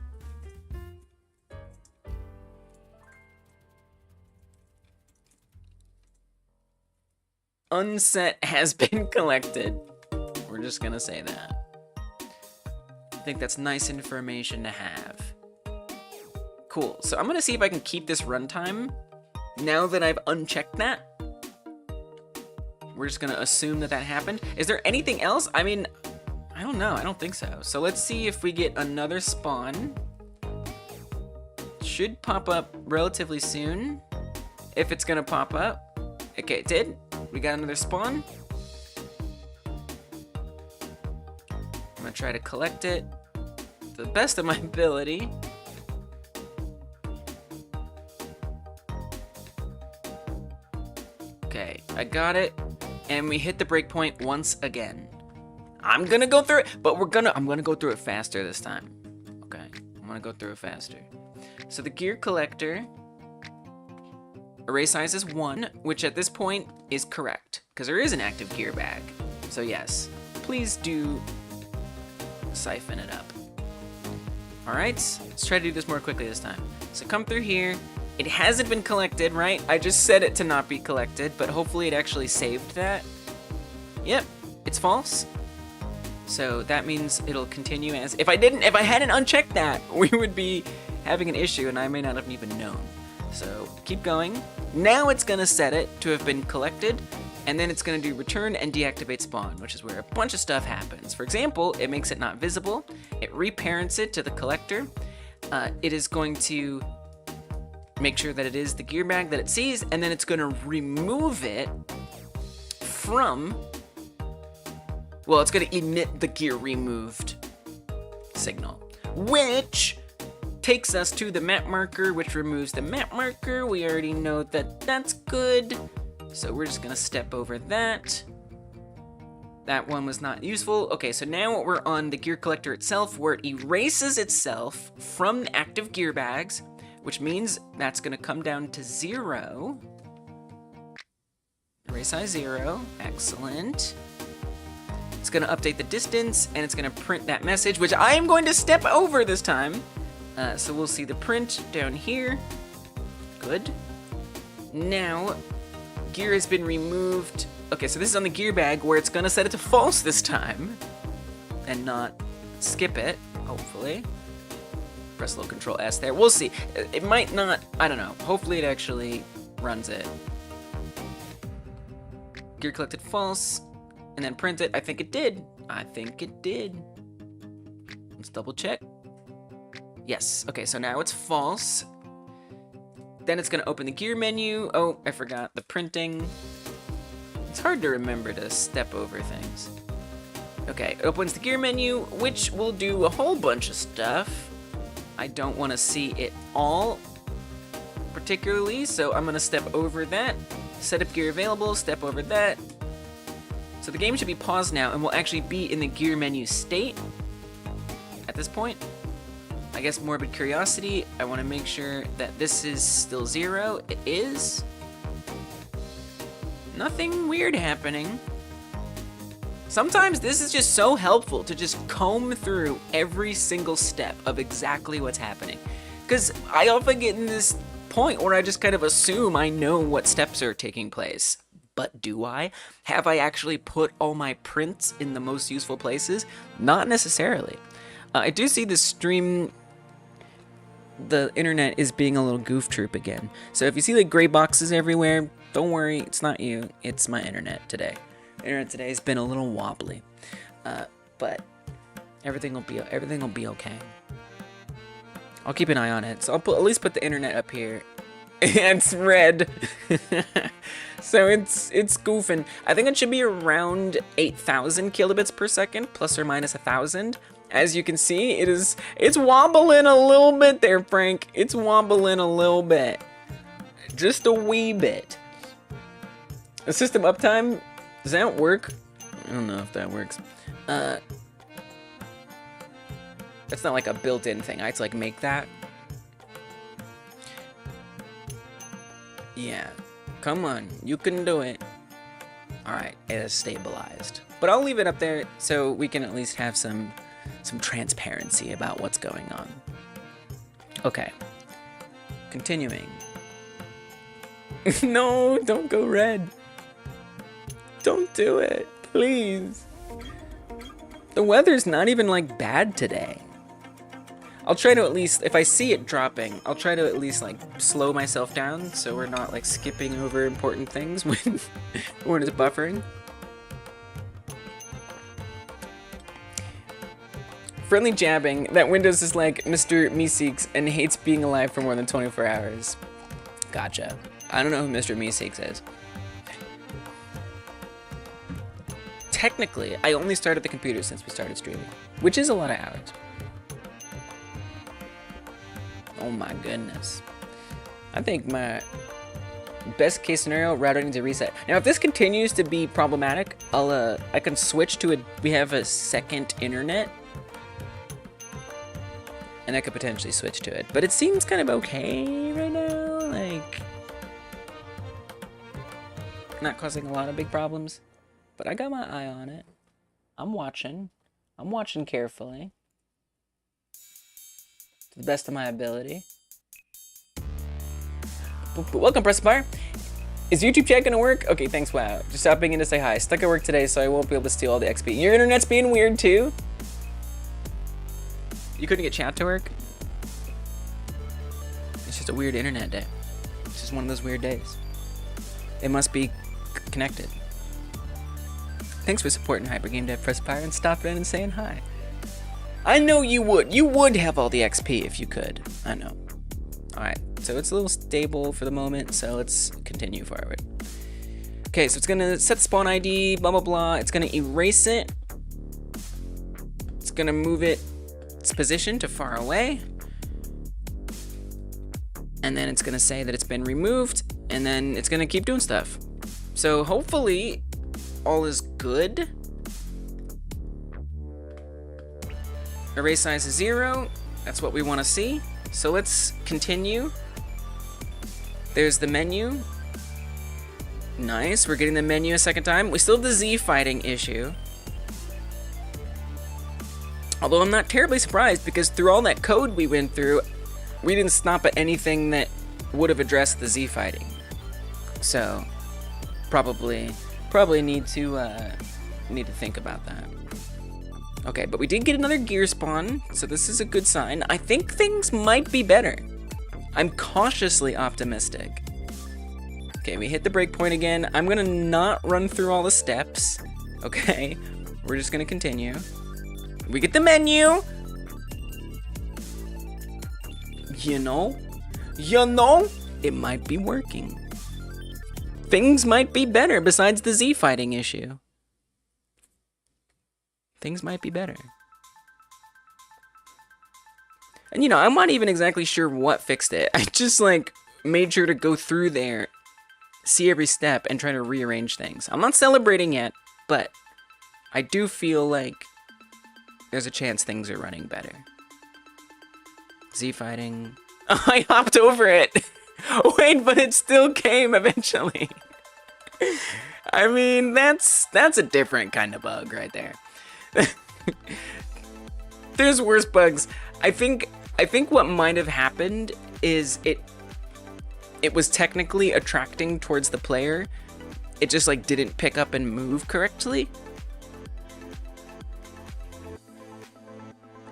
unset has been collected. We're just gonna say that. I think that's nice information to have. Cool, so I'm gonna see if I can keep this runtime now that I've unchecked that. We're just gonna assume that that happened. Is there anything else? I mean, I don't know, I don't think so. So let's see if we get another spawn. Should pop up relatively soon, if it's gonna pop up. Okay, it did. We got another spawn. I'm gonna try to collect it to the best of my ability. Okay, I got it. And we hit the breakpoint once again. I'm gonna go through it, but I'm gonna go through it faster this time. Okay, I'm gonna go through it faster. So the gear collector, array size is 1, which at this point is correct, because there is an active gear bag. So yes, please do siphon it up. All right, let's try to do this more quickly this time. So come through here. It hasn't been collected, right? I just set it to not be collected, but hopefully it actually saved that. Yep, it's false. So that means it'll continue as, if I hadn't unchecked that, we would be having an issue and I may not have even known. So keep going. Now it's gonna set it to have been collected, and then it's gonna do return and deactivate spawn, which is where a bunch of stuff happens. For example, it makes it not visible, it reparents it to the collector, it is going to make sure that it is the gear bag that it sees, and then it's gonna remove it from, well, it's gonna emit the gear removed signal, which takes us to the map marker, which removes the map marker. We already know that that's good, so we're just gonna step over that. That one was not useful. Okay, so now we're on the gear collector itself, where it erases itself from the active gear bags, which means that's gonna come down to 0. array size 0. Excellent. It's going to update the distance, and it's going to print that message, which I am going to step over this time. So we'll see the print down here. Good. Now, gear has been removed. Okay, so this is on the gear bag where it's going to set it to false this time and not skip it, hopefully. Press little Control S there. We'll see. It might not, I don't know. Hopefully it actually runs it. Gear collected false, and then print it. I think it did. I think it did. Let's double check. Yes. Okay, so now it's false. Then it's going to open the gear menu. Oh, I forgot the printing. It's hard to remember to step over things. Okay, it opens the gear menu, which will do a whole bunch of stuff. I don't want to see it all particularly, so I'm going to step over that. Setup gear available, step over that. So the game should be paused now, and will actually be in the gear menu state at this point. I guess morbid curiosity, I want to make sure that this is still 0. It is. Nothing weird happening. Sometimes this is just so helpful to just comb through every single step of exactly what's happening. Because I often get in this point where I just kind of assume I know what steps are taking place. But do I? Have I actually put all my prints in the most useful places? Not necessarily. I do see the stream, the internet is being a little goof troop again. So if you see like gray boxes everywhere, don't worry, it's not you, it's my internet today. Internet today has been a little wobbly, but everything will be okay. I'll keep an eye on it. So I'll at least put the internet up here. It's red. So it's goofing. I think it should be around 8,000 kilobits per second, plus or minus 1,000. As you can see, it's wobbling a little bit there, Frank. It's wobbling a little bit. Just a wee bit. The system uptime, does that work? I don't know if that works. It's not like a built-in thing. I have to like make that. Yeah. Come on, you can do it. Alright, it is stabilized. But I'll leave it up there so we can at least have some transparency about what's going on. Okay. Continuing. No, don't go red. Don't do it, please. The weather's not even like bad today. I'll try to at least, if I see it dropping, I'll try to at least like slow myself down so we're not like skipping over important things when it's buffering. Friendly jabbing, that Windows is like Mr. Meeseeks and hates being alive for more than 24 hours. Gotcha. I don't know who Mr. Meeseeks is. Technically, I only started the computer since we started streaming, which is a lot of hours. Oh my goodness. I think my best case scenario, router needs a reset. Now, if this continues to be problematic, I can switch to we have a second internet. And I could potentially switch to it. But it seems kind of okay right now. Like, not causing a lot of big problems. But I got my eye on it. I'm watching. I'm watching carefully. To the best of my ability. Welcome, Pressfire. Is YouTube chat gonna work? Okay, thanks, wow. Just stopping in to say hi. Stuck at work today, so I won't be able to steal all the XP. Your internet's being weird, too? You couldn't get chat to work? It's just a weird internet day. It's just one of those weird days. It must be connected. Thanks for supporting Hyper Game Dev Pressfire and stopping in and saying hi. I know you would. You would have all the XP if you could. I know. Alright, so it's a little stable for the moment, so let's continue forward. Okay, so it's gonna set the spawn ID, blah blah blah. It's gonna erase it. It's gonna move its position to far away. And then it's gonna say that it's been removed, and then it's gonna keep doing stuff. So hopefully all is good. Array size is 0. That's what we want to see. So let's continue. There's the menu. Nice, we're getting the menu a second time. We still have the Z fighting issue. Although I'm not terribly surprised, because through all that code we went through, we didn't stop at anything that would have addressed the Z fighting. So probably need to think about that. Okay, but we did get another gear spawn, so this is a good sign. I think things might be better. I'm cautiously optimistic. Okay, we hit the breakpoint again. I'm gonna not run through all the steps. Okay, we're just gonna continue. We get the menu. You know, it might be working. Things might be better besides the Z fighting issue. Things might be better. And you know, I'm not even exactly sure what fixed it. I just like made sure to go through there, see every step, and try to rearrange things. I'm not celebrating yet, but I do feel like there's a chance things are running better. Z fighting. Oh, I hopped over it. Wait, but it still came eventually. I mean, that's a different kind of bug right there. There's worse bugs. I think what might have happened is it was technically attracting towards the player. It just like didn't pick up and move correctly.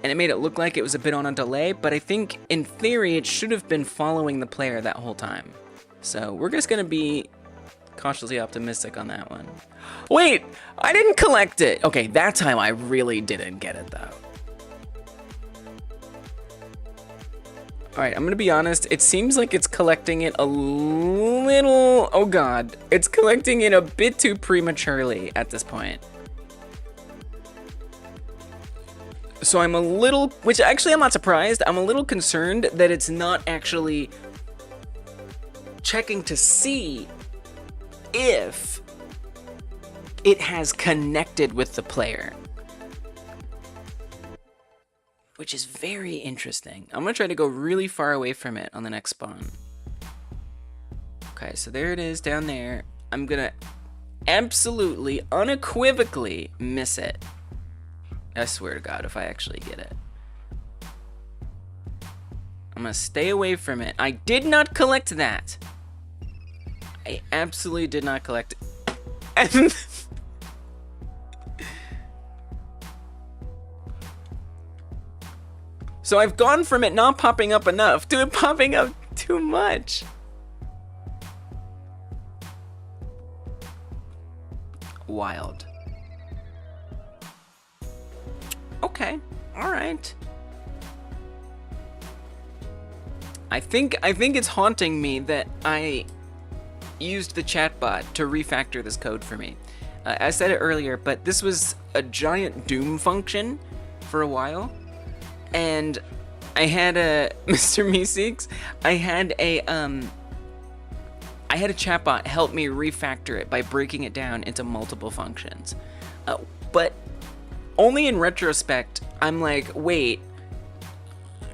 And it made it look like it was a bit on a delay, but I think in theory it should have been following the player that whole time. So we're just gonna be cautiously optimistic on that one. Wait, I didn't collect it. Okay, that time I really didn't get it though. All right, I'm gonna be honest. It seems like it's collecting it a little, oh God. It's collecting it a bit too prematurely at this point. So I'm a little, which actually I'm not surprised. I'm a little concerned that it's not actually checking to see if it has connected with the player, which is very interesting. I'm gonna try to go really far away from it on the next spawn. Okay, so there it is down there. I'm gonna absolutely, unequivocally miss it. I swear to God, if I actually get it. I'm gonna stay away from it. I did not collect that. I absolutely did not collect it. And so I've gone from it not popping up enough to it popping up too much. Wild. Okay, all right. I think it's haunting me that I used the chatbot to refactor this code for me. I said it earlier, but this was a giant Doom function for a while, and I had a Mr. Meeseeks. I had a chatbot help me refactor it by breaking it down into multiple functions, but only in retrospect, I'm like, wait,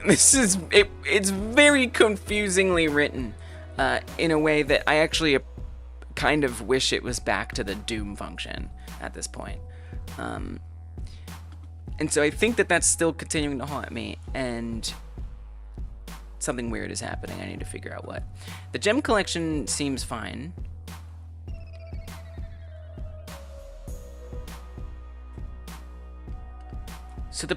this is it. It's very confusingly written. In a way that I actually kind of wish it was back to the Doom function at this point. And so I think that that's still continuing to haunt me, and something weird is happening. I need to figure out what. The gem collection seems fine. So the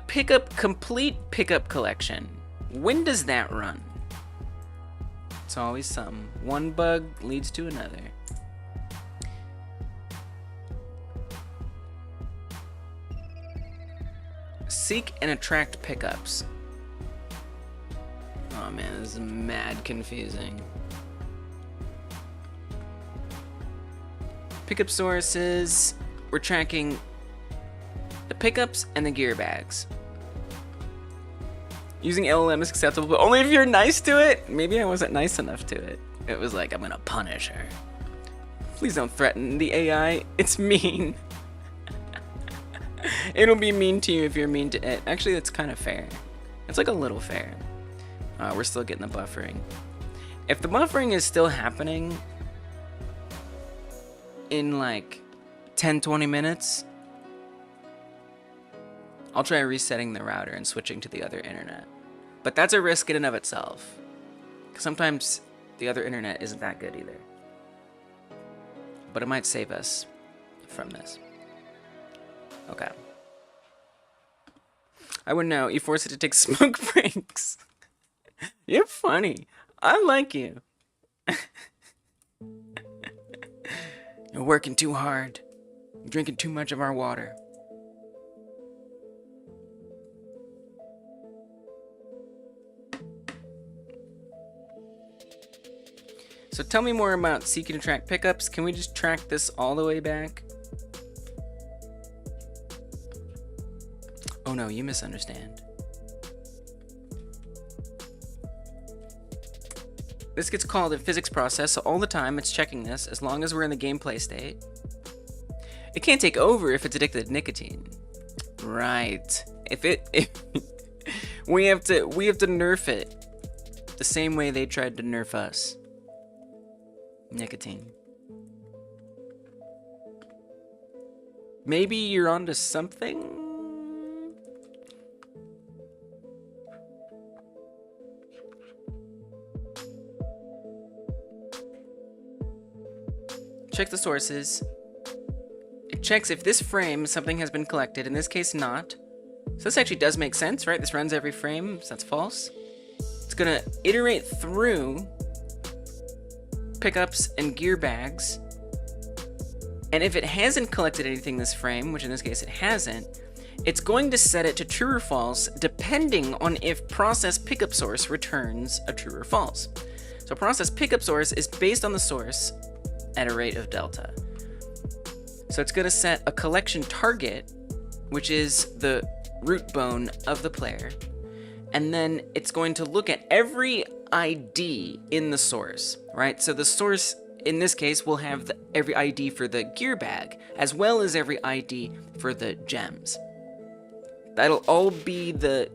complete pickup collection, when does that run? It's always something. One bug leads to another. Seek and attract pickups. Oh man, this is mad confusing. Pickup sources, we're tracking the pickups and the gear bags. Using LLM is acceptable, but only if you're nice to it. Maybe I wasn't nice enough to it. It was like, I'm gonna punish her. Please don't threaten the AI. It's mean. It'll be mean to you if you're mean to it. Actually, that's kind of fair. It's like a little fair. We're still getting the buffering. If the buffering is still happening, in like 10-20 minutes, I'll try resetting the router and switching to the other internet. But that's a risk in and of itself. 'Cause sometimes the other internet isn't that good either. But it might save us from this. Okay. I wouldn't know. You force it to take smoke breaks. You're funny. I like you. You're working too hard. You're drinking too much of our water. So tell me more about seeking to track pickups. Can we just track this all the way back? Oh no, you misunderstand. This gets called a physics process, so all the time it's checking this as long as we're in the gameplay state. It can't take over if it's addicted to nicotine. Right. If we have to nerf it the same way they tried to nerf us. Nicotine. Maybe you're onto something? Check the sources. It checks if this frame something has been collected, in this case not. So this actually does make sense, right? This runs every frame, so that's false. It's gonna iterate through pickups and gear bags. And if it hasn't collected anything this frame, which in this case it hasn't, it's going to set it to true or false depending on if process pickup source returns a true or false. So process pickup source is based on the source at a rate of delta. So it's going to set a collection target, which is the root bone of the player, and then it's going to look at every ID in the source, right? So the source in this case will have every ID for the gear bag, as well as every ID for the gems. That'll all be the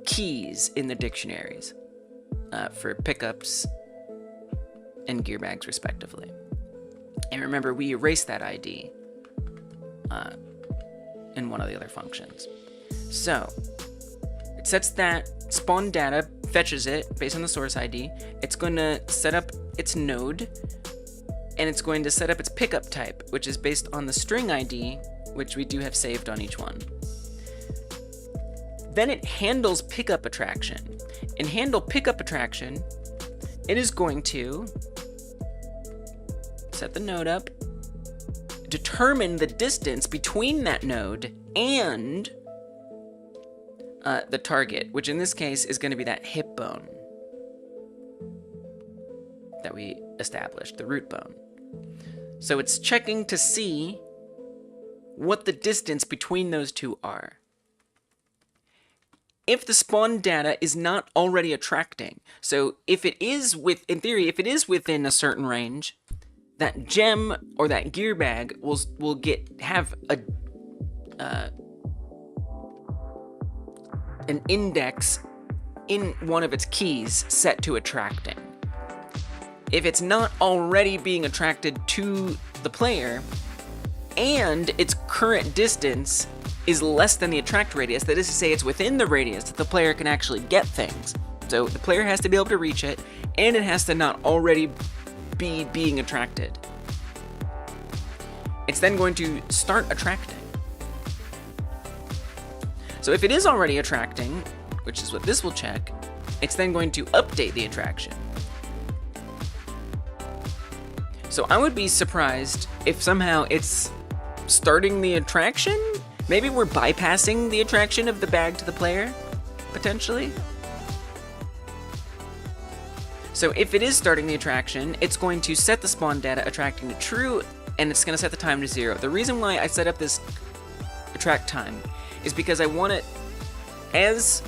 keys in the dictionaries for pickups and gear bags respectively. And remember, we erased that ID in one of the other functions. So it sets that spawn data, fetches it based on the source ID. It's going to set up its node, and it's going to set up its pickup type, which is based on the string ID, which we do have saved on each one. Then it handles pickup attraction. In handle pickup attraction, it is going to set the node up, determine the distance between that node and the target, which in this case is going to be that hip bone that we established, the root bone. So it's checking to see what the distance between those two are. If the spawn data is not already attracting, so if it is in theory, if it is within a certain range, that gem or that gear bag will have an index in one of its keys set to attracting. If it's not already being attracted to the player, and its current distance is less than the attract radius, that is to say it's within the radius that the player can actually get things. So the player has to be able to reach it, and it has to not already be being attracted. It's then going to start attracting. So if it is already attracting, which is what this will check, it's then going to update the attraction. So I would be surprised if somehow it's starting the attraction. Maybe we're bypassing the attraction of the bag to the player, potentially. So if it is starting the attraction, it's going to set the spawn data attracting to true, and it's going to set the time to 0. The reason why I set up this attract time is because I want it as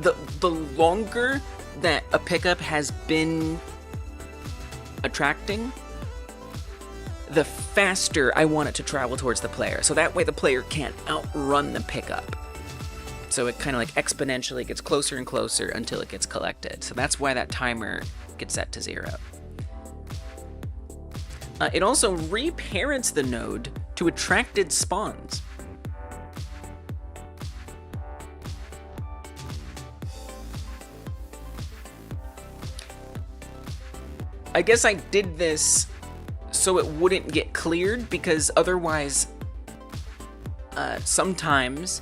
the longer that a pickup has been attracting, the faster I want it to travel towards the player. So that way the player can't outrun the pickup. So it kind of like exponentially gets closer and closer until it gets collected. So that's why that timer gets set to 0. It also reparents the node to attracted spawns. I guess I did this so it wouldn't get cleared, because otherwise, sometimes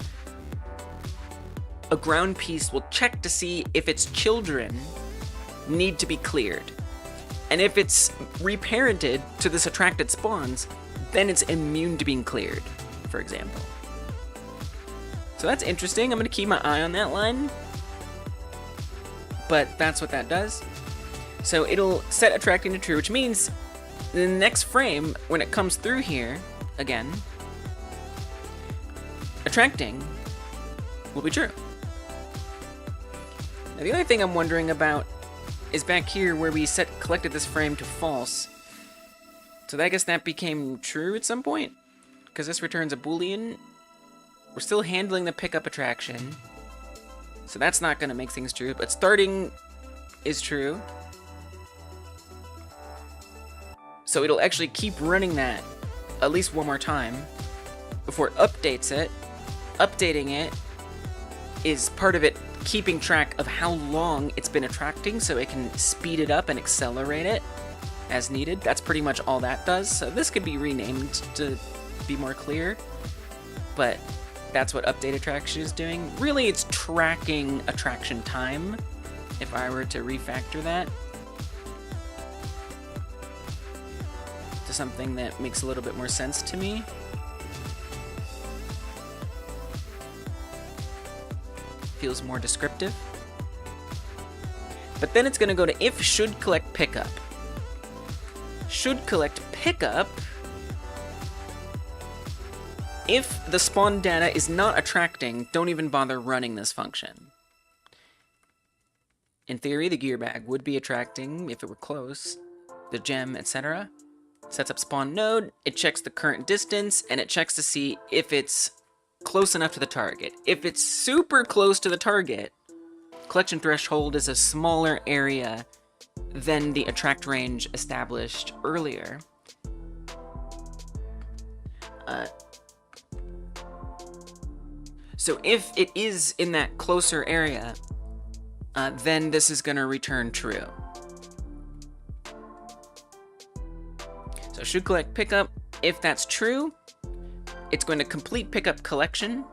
a ground piece will check to see if its children need to be cleared. And if it's reparented to this attracted spawns, then it's immune to being cleared, for example. So that's interesting. I'm going to keep my eye on that line. But that's what that does. So it'll set attracting to true, which means the next frame, when it comes through here, again, attracting will be true. Now the other thing I'm wondering about is back here where we collected this frame to false. So I guess that became true at some point, because this returns a Boolean. We're still handling the pickup attraction, so that's not going to make things true, but starting is true. So it'll actually keep running that at least one more time before it updates it. Updating it is part of it keeping track of how long it's been attracting, so it can speed it up and accelerate it as needed. That's pretty much all that does. So this could be renamed to be more clear, but that's what update attraction is doing. Really, it's tracking attraction time, if I were to refactor that to something that makes a little bit more sense to me. Feels more descriptive. But then it's going to go to if should collect pickup. Should collect pickup if the spawn data is not attracting. Don't even bother running this function. In theory, the gear bag would be attracting if it were close, the gem, etc. Sets up spawn node, it checks the current distance, and it checks to see if it's close enough to the target. If it's super close to the target, collection threshold is a smaller area than the attract range established earlier. So if it is in that closer area, then this is going to return true. So should collect pickup. If that's true, it's going to complete pickup collection.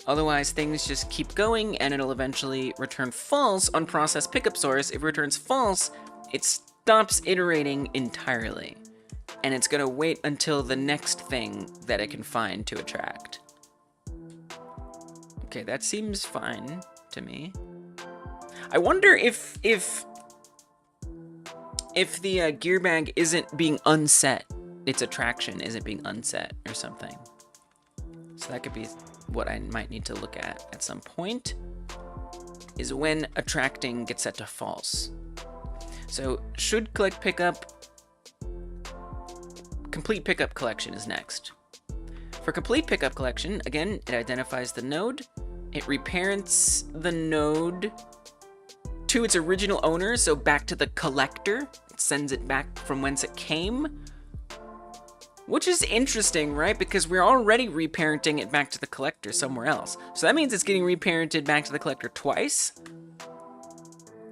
Otherwise, things just keep going, and it'll eventually return false on process pickup source. If it returns false, it stops iterating entirely, and it's going to wait until the next thing that it can find to attract. Okay, that seems fine to me. I wonder if the gear bag isn't being unset, its attraction isn't being unset or something. So that could be what I might need to look at some point, is when attracting gets set to false. So should collect pickup, complete pickup collection is next. For complete pickup collection, again, it identifies the node, it reparents the node to its original owner, so back to the collector. It sends it back from whence it came, which is interesting, right? Because we're already reparenting it back to the collector somewhere else. So that means it's getting reparented back to the collector twice,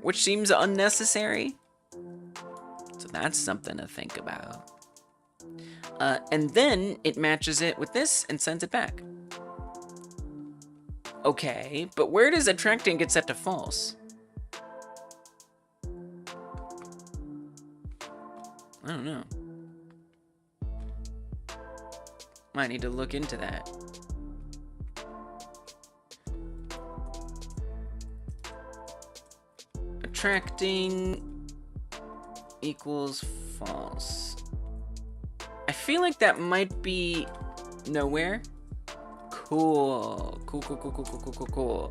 which seems unnecessary. So that's something to think about. And then it matches it with this and sends it back. Okay, but where does attracting get set to false? I don't know. Might need to look into that. Attracting equals false. I feel like that might be nowhere. Cool. Cool.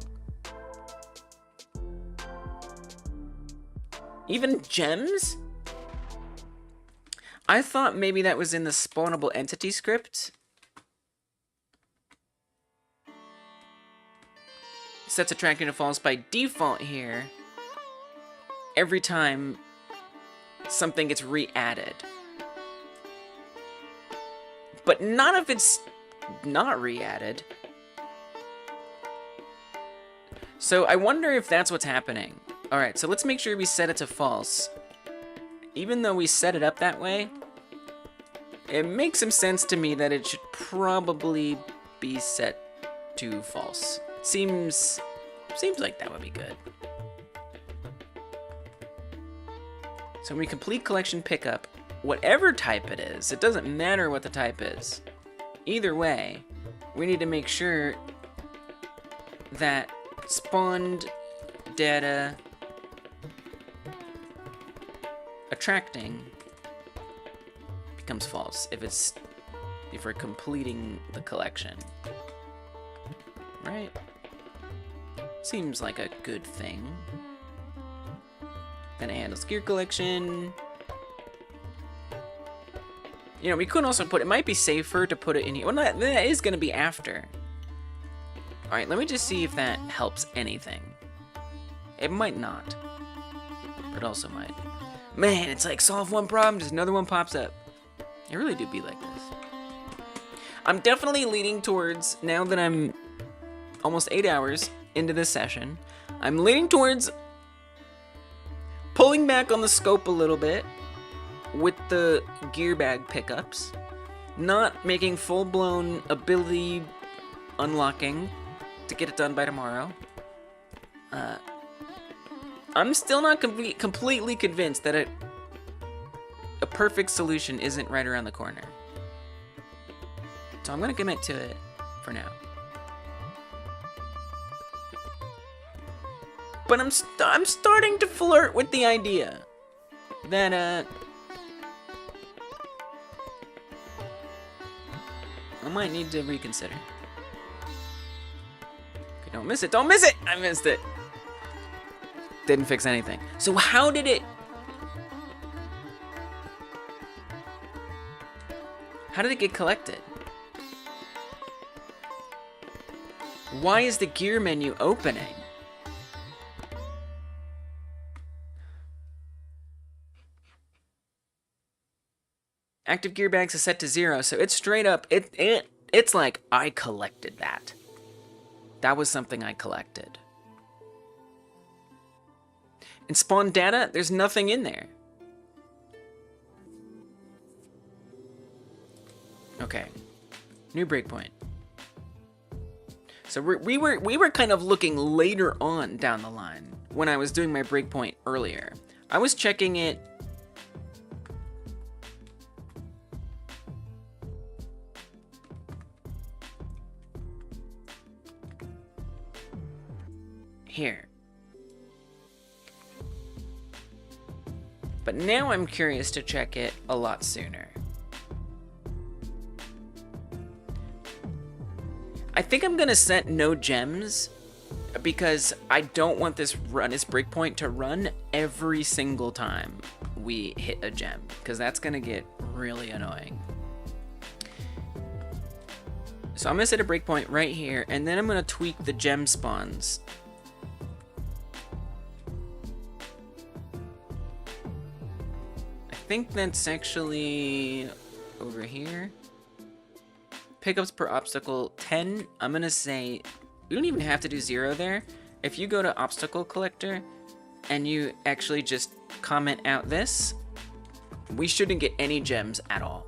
Even gems? I thought maybe that was in the spawnable entity script. Sets attracting to false by default here every time something gets re-added. but not if it's not re-added. So I wonder if that's what's happening. All right, so let's make sure we set it to false. Even though we set it up that way, it makes some sense to me that it should probably be set to false. Seems like that would be good. So when we complete collection pickup, whatever type it is, it doesn't matter what the type is. Either way, we need to make sure that spawned data attracting becomes false if we're completing the collection. Right? Seems like a good thing. Then it handles gear collection. You know, we could also put, it might be safer to put it in here. Well, that is going to be after. All right, let me just see if that helps anything. It might not. But also might. Man, it's like solve one problem, just another one pops up. It really do be like this. I'm definitely leaning towards, now that I'm almost 8 hours into this session, I'm leaning towards pulling back on the scope a little bit with the gear bag pickups, not making full-blown ability unlocking to get it done by tomorrow. I'm still not completely convinced that a perfect solution isn't right around the corner. So I'm gonna commit to it for now. But I'm starting to flirt with the idea that I might need to reconsider. Okay, don't miss it, don't miss it! I missed it. Didn't fix anything. So how did it get collected? Why is the gear menu opening? Active gear bags is set to 0, so it's straight up, it's like, I collected that. That was something I collected. In spawn data, there's nothing in there. Okay, new breakpoint. So we were kind of looking later on down the line when I was doing my breakpoint earlier. I was checking it here. But now I'm curious to check it a lot sooner. I think I'm gonna set no gems because I don't want this breakpoint to run every single time we hit a gem, because that's gonna get really annoying. So I'm gonna set a breakpoint right here, and then I'm gonna tweak the gem spawns. I think that's actually over here. Pickups per obstacle 10. I'm gonna say we don't even have to do 0 there. If you go to obstacle collector and you actually just comment out this, we shouldn't get any gems at all.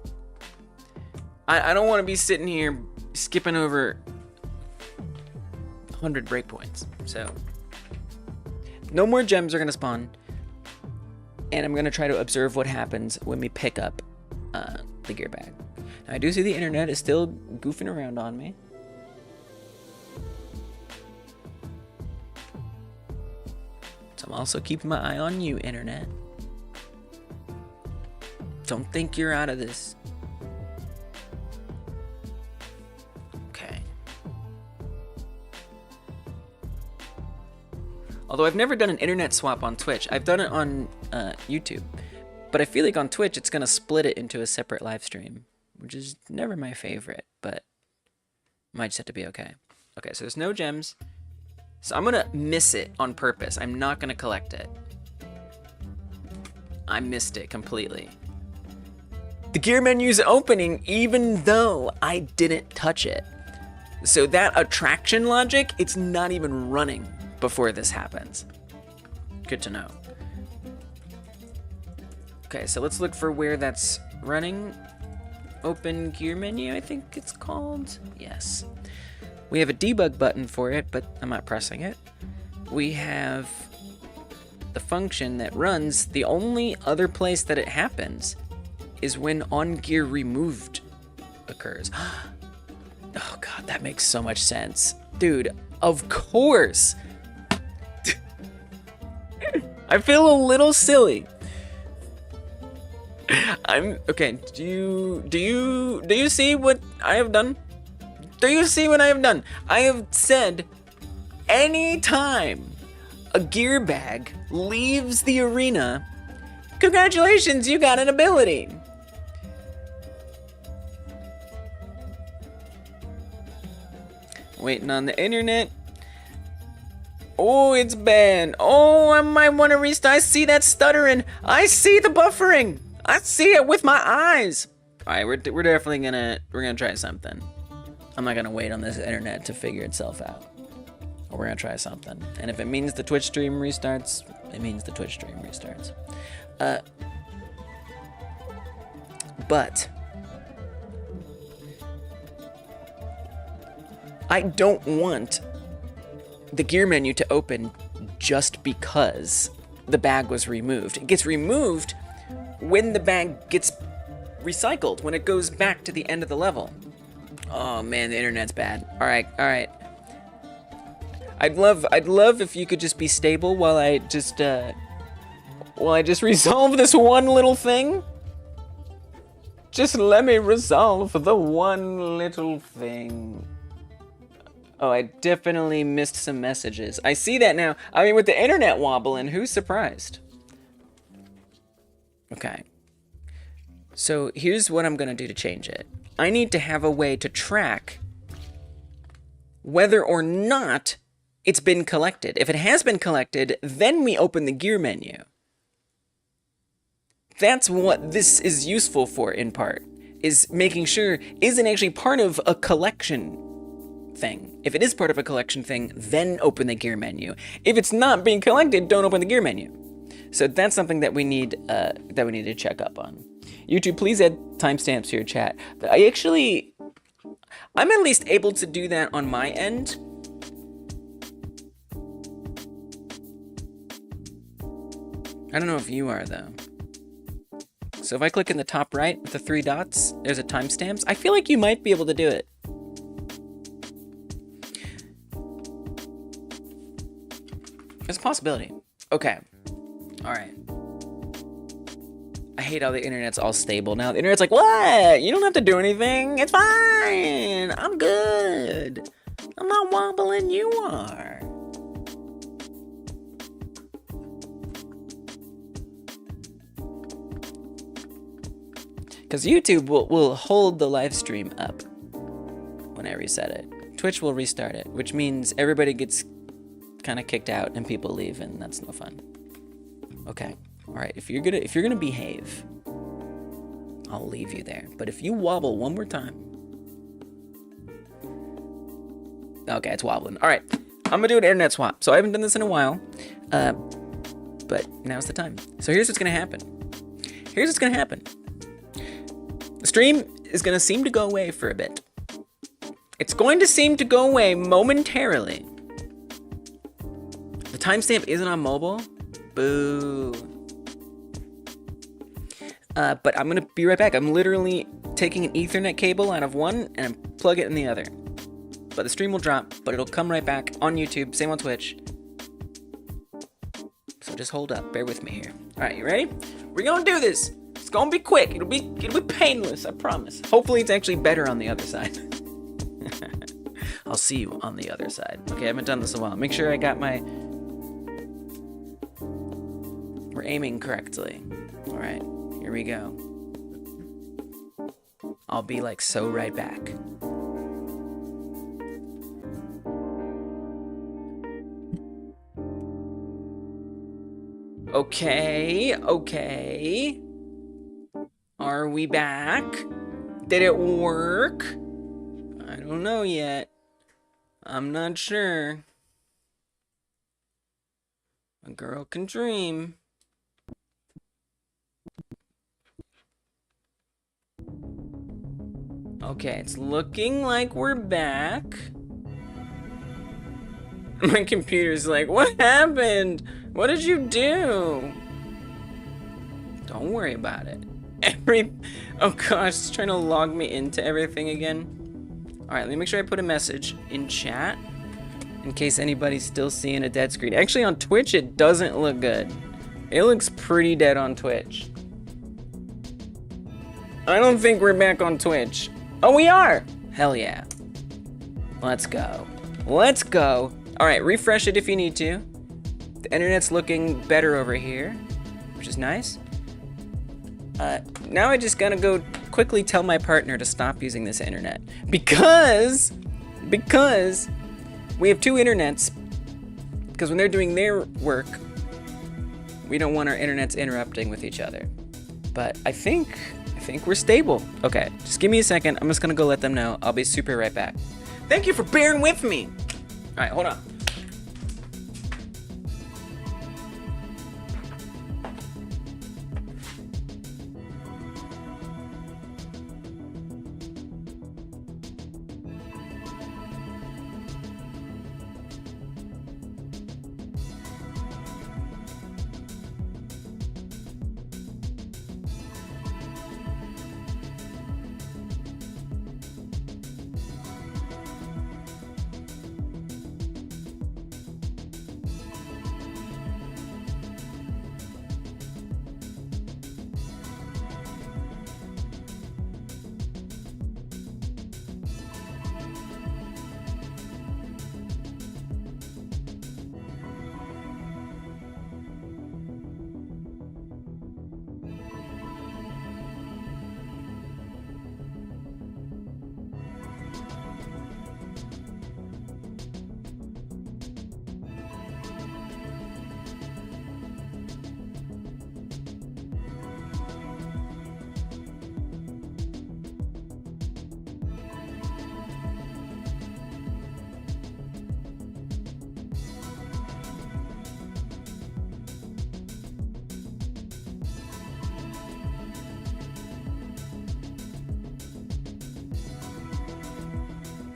I don't want to be sitting here skipping over 100 breakpoints. So no more gems are gonna spawn, and I'm gonna try to observe what happens when we pick up the gear bag. Now, I do see the internet is still goofing around on me. So I'm also keeping my eye on you, internet. Don't think you're out of this. Okay. Although I've never done an internet swap on Twitch. I've done it on YouTube. But I feel like on Twitch, it's going to split it into a separate live stream, which is never my favorite, but might just have to be okay. Okay, so there's no gems. So I'm going to miss it on purpose. I'm not going to collect it. I missed it completely. The gear menu's opening even though I didn't touch it. So that attraction logic, it's not even running before this happens. Good to know. Okay, so let's look for where that's running. Open gear menu, I think it's called. Yes. We have a debug button for it, but I'm not pressing it. We have the function that runs. The only other place that it happens is when on gear removed occurs. Oh god, that makes so much sense. Dude, of course. I feel a little silly. Okay, do you see what I have done? Do you see what I have done? I have said anytime a gear bag leaves the arena, congratulations, you got an ability. Waiting on the internet. Oh, it's banned. Oh, I might want to restart. I see that stuttering. I see the buffering. I see it with my eyes. All right, we're definitely gonna try something. I'm not gonna wait on this internet to figure itself out. We're gonna try something. And if it means the Twitch stream restarts, it means the Twitch stream restarts. But I don't want the gear menu to open just because the bag was removed. It gets removed when the bag gets recycled, when it goes back to the end of the level. Oh man, the internet's bad. All right. I'd love if you could just be stable while I just resolve this one little thing. Just let me resolve the one little thing. Oh, I definitely missed some messages. I see that now. I mean, with the internet wobbling, who's surprised? Okay. So here's what I'm gonna do to change it. I need to have a way to track whether or not it's been collected. If it has been collected, then we open the gear menu. That's what this is useful for, in part, is making sure isn't actually part of a collection thing. If it is part of a collection thing, then open the gear menu. If it's not being collected, don't open the gear menu. So that's something that we need to check up on. YouTube, please add timestamps to your chat. I'm at least able to do that on my end. I don't know if you are, though. So if I click in the top right with the 3 dots, there's a timestamps. I feel like you might be able to do it. There's a possibility. Okay. All right. I hate how the internet's all stable now. The internet's like, what? You don't have to do anything. It's fine. I'm good. I'm not wobbling. You are. Because YouTube will hold the live stream up when I reset it. Twitch will restart it, which means everybody gets kind of kicked out and people leave, and that's no fun. Okay. All right, if you're gonna behave, I'll leave you there. But if you wobble one more time, okay, it's wobbling. All right, I'm gonna do an internet swap. So I haven't done this in a while, but now's the time. So here's what's gonna happen. The stream is gonna seem to go away for a bit. It's going to seem to go away momentarily. The timestamp isn't on mobile. Boo. But I'm gonna be right back. I'm literally taking an Ethernet cable out of one and I'm plug it in the other. But the stream will drop, but it'll come right back on YouTube, same on Twitch. So just hold up, bear with me here. All right, you ready? We're gonna do this. It's gonna be quick. It'll be painless, I promise. Hopefully it's actually better on the other side. I'll see you on the other side. Okay, I haven't done this in a while. Make sure I got my... We're aiming correctly. All right, here we go. I'll be like so right back. Okay. All Are we back? Did it work? I don't know yet. I'm not sure. A girl can dream. Okay, it's looking like we're back. My computer's like, what happened? What did you do? Don't worry about it. Oh gosh, it's trying to log me into everything again. Alright, let me make sure I put a message in chat in case anybody's still seeing a dead screen. Actually, on Twitch, it doesn't look good. It looks pretty dead on Twitch. I don't think we're back on Twitch. Oh, we are! Hell yeah. Let's go. Let's go. Alright, refresh it if you need to. The internet's looking better over here, which is nice. Now I just gotta go quickly tell my partner to stop using this internet. Because we have two internets. Because when they're doing their work, we don't want our internets interrupting with each other. But I think we're stable. Okay, just give me a second. I'm just gonna go let them know. I'll be super right back. Thank you for bearing with me. All right, hold on.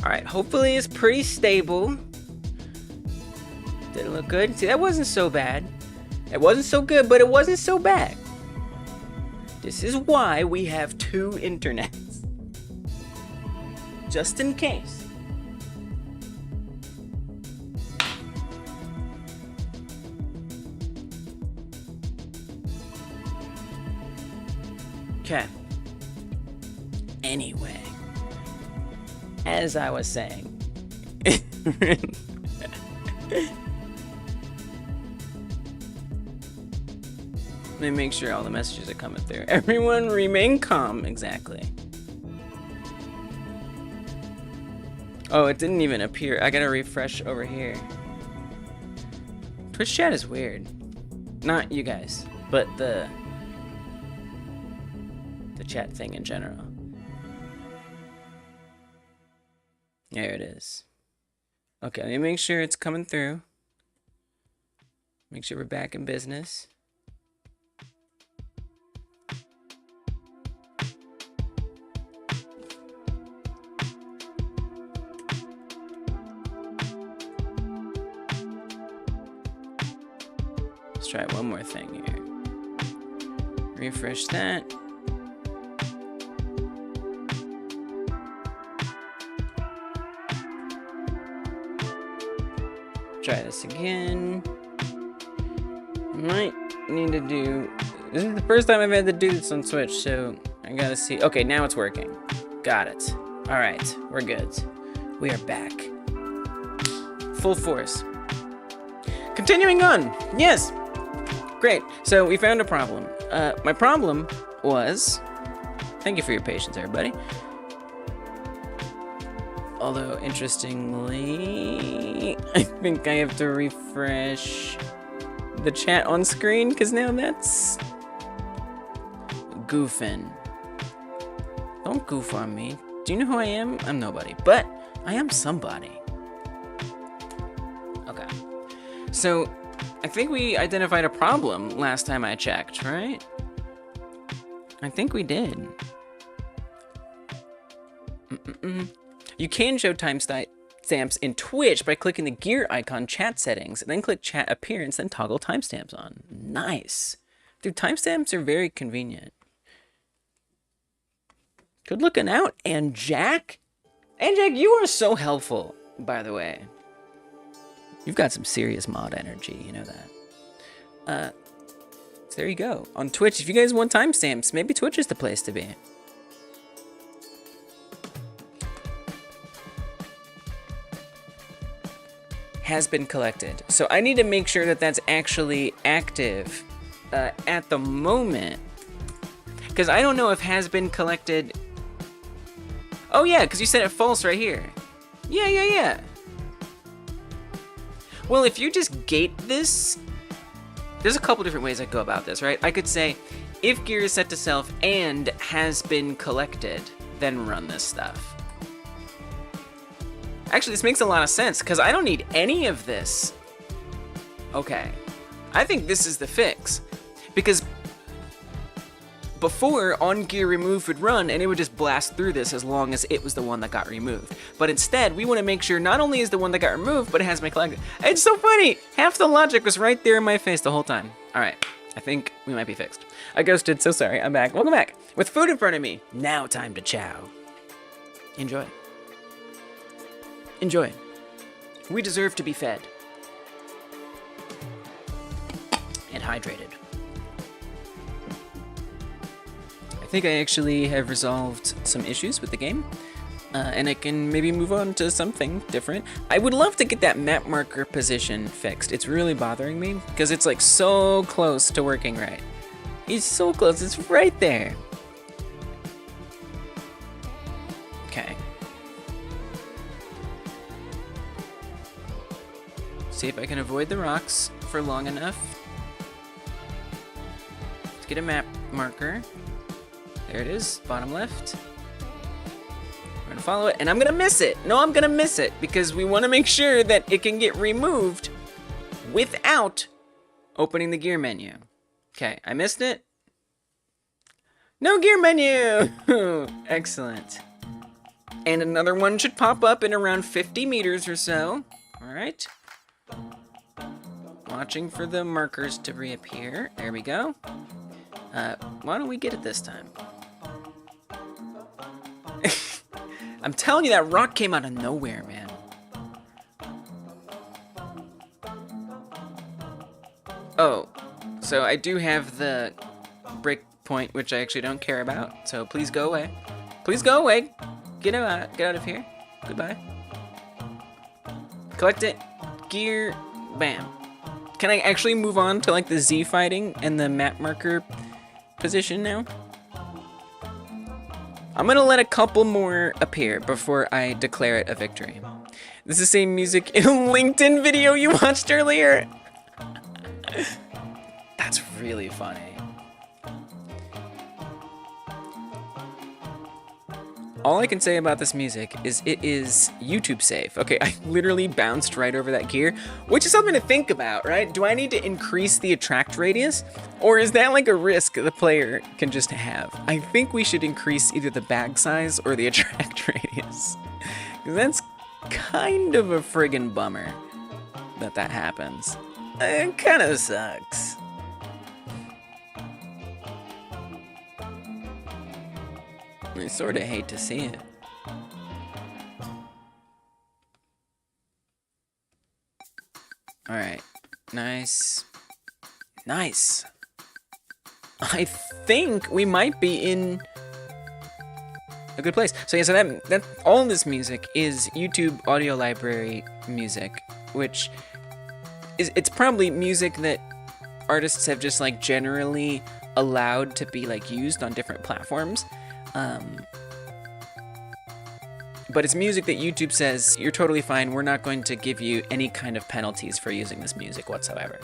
Alright, hopefully it's pretty stable. Did it look good? See, that wasn't so bad. It wasn't so good, but it wasn't so bad. This is why we have two internets. Just in case. Okay. Anyway. As I was saying. Let me make sure all the messages are coming through. Everyone remain calm. Exactly. Oh, it didn't even appear. I gotta refresh over here. Twitch chat is weird. Not you guys, but the chat thing in general. There it is. Okay, let me make sure it's coming through. Make sure we're back in business. Let's try one more thing here. Refresh that. Try this again. Might need to do. This is the first time I've had to do this on Twitch, so I gotta see. Okay, now it's working. Got it. All right, we're good. We are back. Full force. Continuing on. Yes. Great. So we found a problem. My problem was. Thank you for your patience, everybody. Although, interestingly, I think I have to refresh the chat on screen, because now that's goofing. Don't goof on me. Do you know who I am? I'm nobody, but I am somebody. Okay. So, I think we identified a problem last time I checked, right? I think we did. You can show timestamps in Twitch by clicking the gear icon chat settings, and then click chat appearance, then toggle timestamps on. Nice. Dude, timestamps are very convenient. Good looking out, and Jack? And Jack, you are so helpful, by the way. You've got some serious mod energy, you know that. So there you go. On Twitch, if you guys want timestamps, maybe Twitch is the place to be. Has been collected. So I need to make sure that that's actually active at the moment. Because I don't know if has been collected. Oh yeah, because you said it false right here. Yeah. Well, if you just gate this, there's a couple different ways I go about this, right? I could say, if gear is set to self and has been collected, then run this stuff. Actually, this makes a lot of sense, because I don't need any of this. Okay. I think this is the fix. Because before, on gear remove would run, and it would just blast through this as long as it was the one that got removed. But instead, we want to make sure not only is the one that got removed, but it has been collected. It's so funny! Half the logic was right there in my face the whole time. Alright, I think we might be fixed. I ghosted, so sorry, I'm back. Welcome back! With food in front of me, now time to chow. Enjoy. Enjoy. We deserve to be fed. And hydrated. I think I actually have resolved some issues with the game. And I can maybe move on to something different. I would love to get that map marker position fixed. It's really bothering me because it's like so close to working right. It's so close, it's right there. Okay. See if I can avoid the rocks for long enough. Let's get a map marker. There it is, bottom left. We're gonna follow it, and I'm gonna miss it. No, I'm gonna miss it, because we wanna make sure that it can get removed without opening the gear menu. Okay, I missed it. No gear menu! Excellent. And another one should pop up in around 50 meters or so. All right. Watching for the markers to reappear. There we go. Why don't we get it this time? I'm telling you, that rock came out of nowhere, man. Oh, so I do have the breakpoint, which I actually don't care about. So please go away. Please go away. Get out of here. Goodbye. Collect it. Gear. Bam. Can I actually move on to like the Z fighting and the map marker position now? I'm gonna let a couple more appear before I declare it a victory. This is the same music in a LinkedIn video you watched earlier. That's really funny. All I can say about this music is it is YouTube safe. Okay, I literally bounced right over that gear, which is something to think about, right? Do I need to increase the attract radius? Or is that like a risk the player can just have? I think we should increase either the bag size or the attract radius. Because that's kind of a friggin' bummer that happens. It kind of sucks. I sort of hate to see it. Alright. Nice. Nice. I think we might be in a good place. So yeah, so that all this music is YouTube audio library music, which is, it's probably music that artists have just like generally allowed to be like used on different platforms. But it's music that YouTube says, you're totally fine, we're not going to give you any kind of penalties for using this music whatsoever.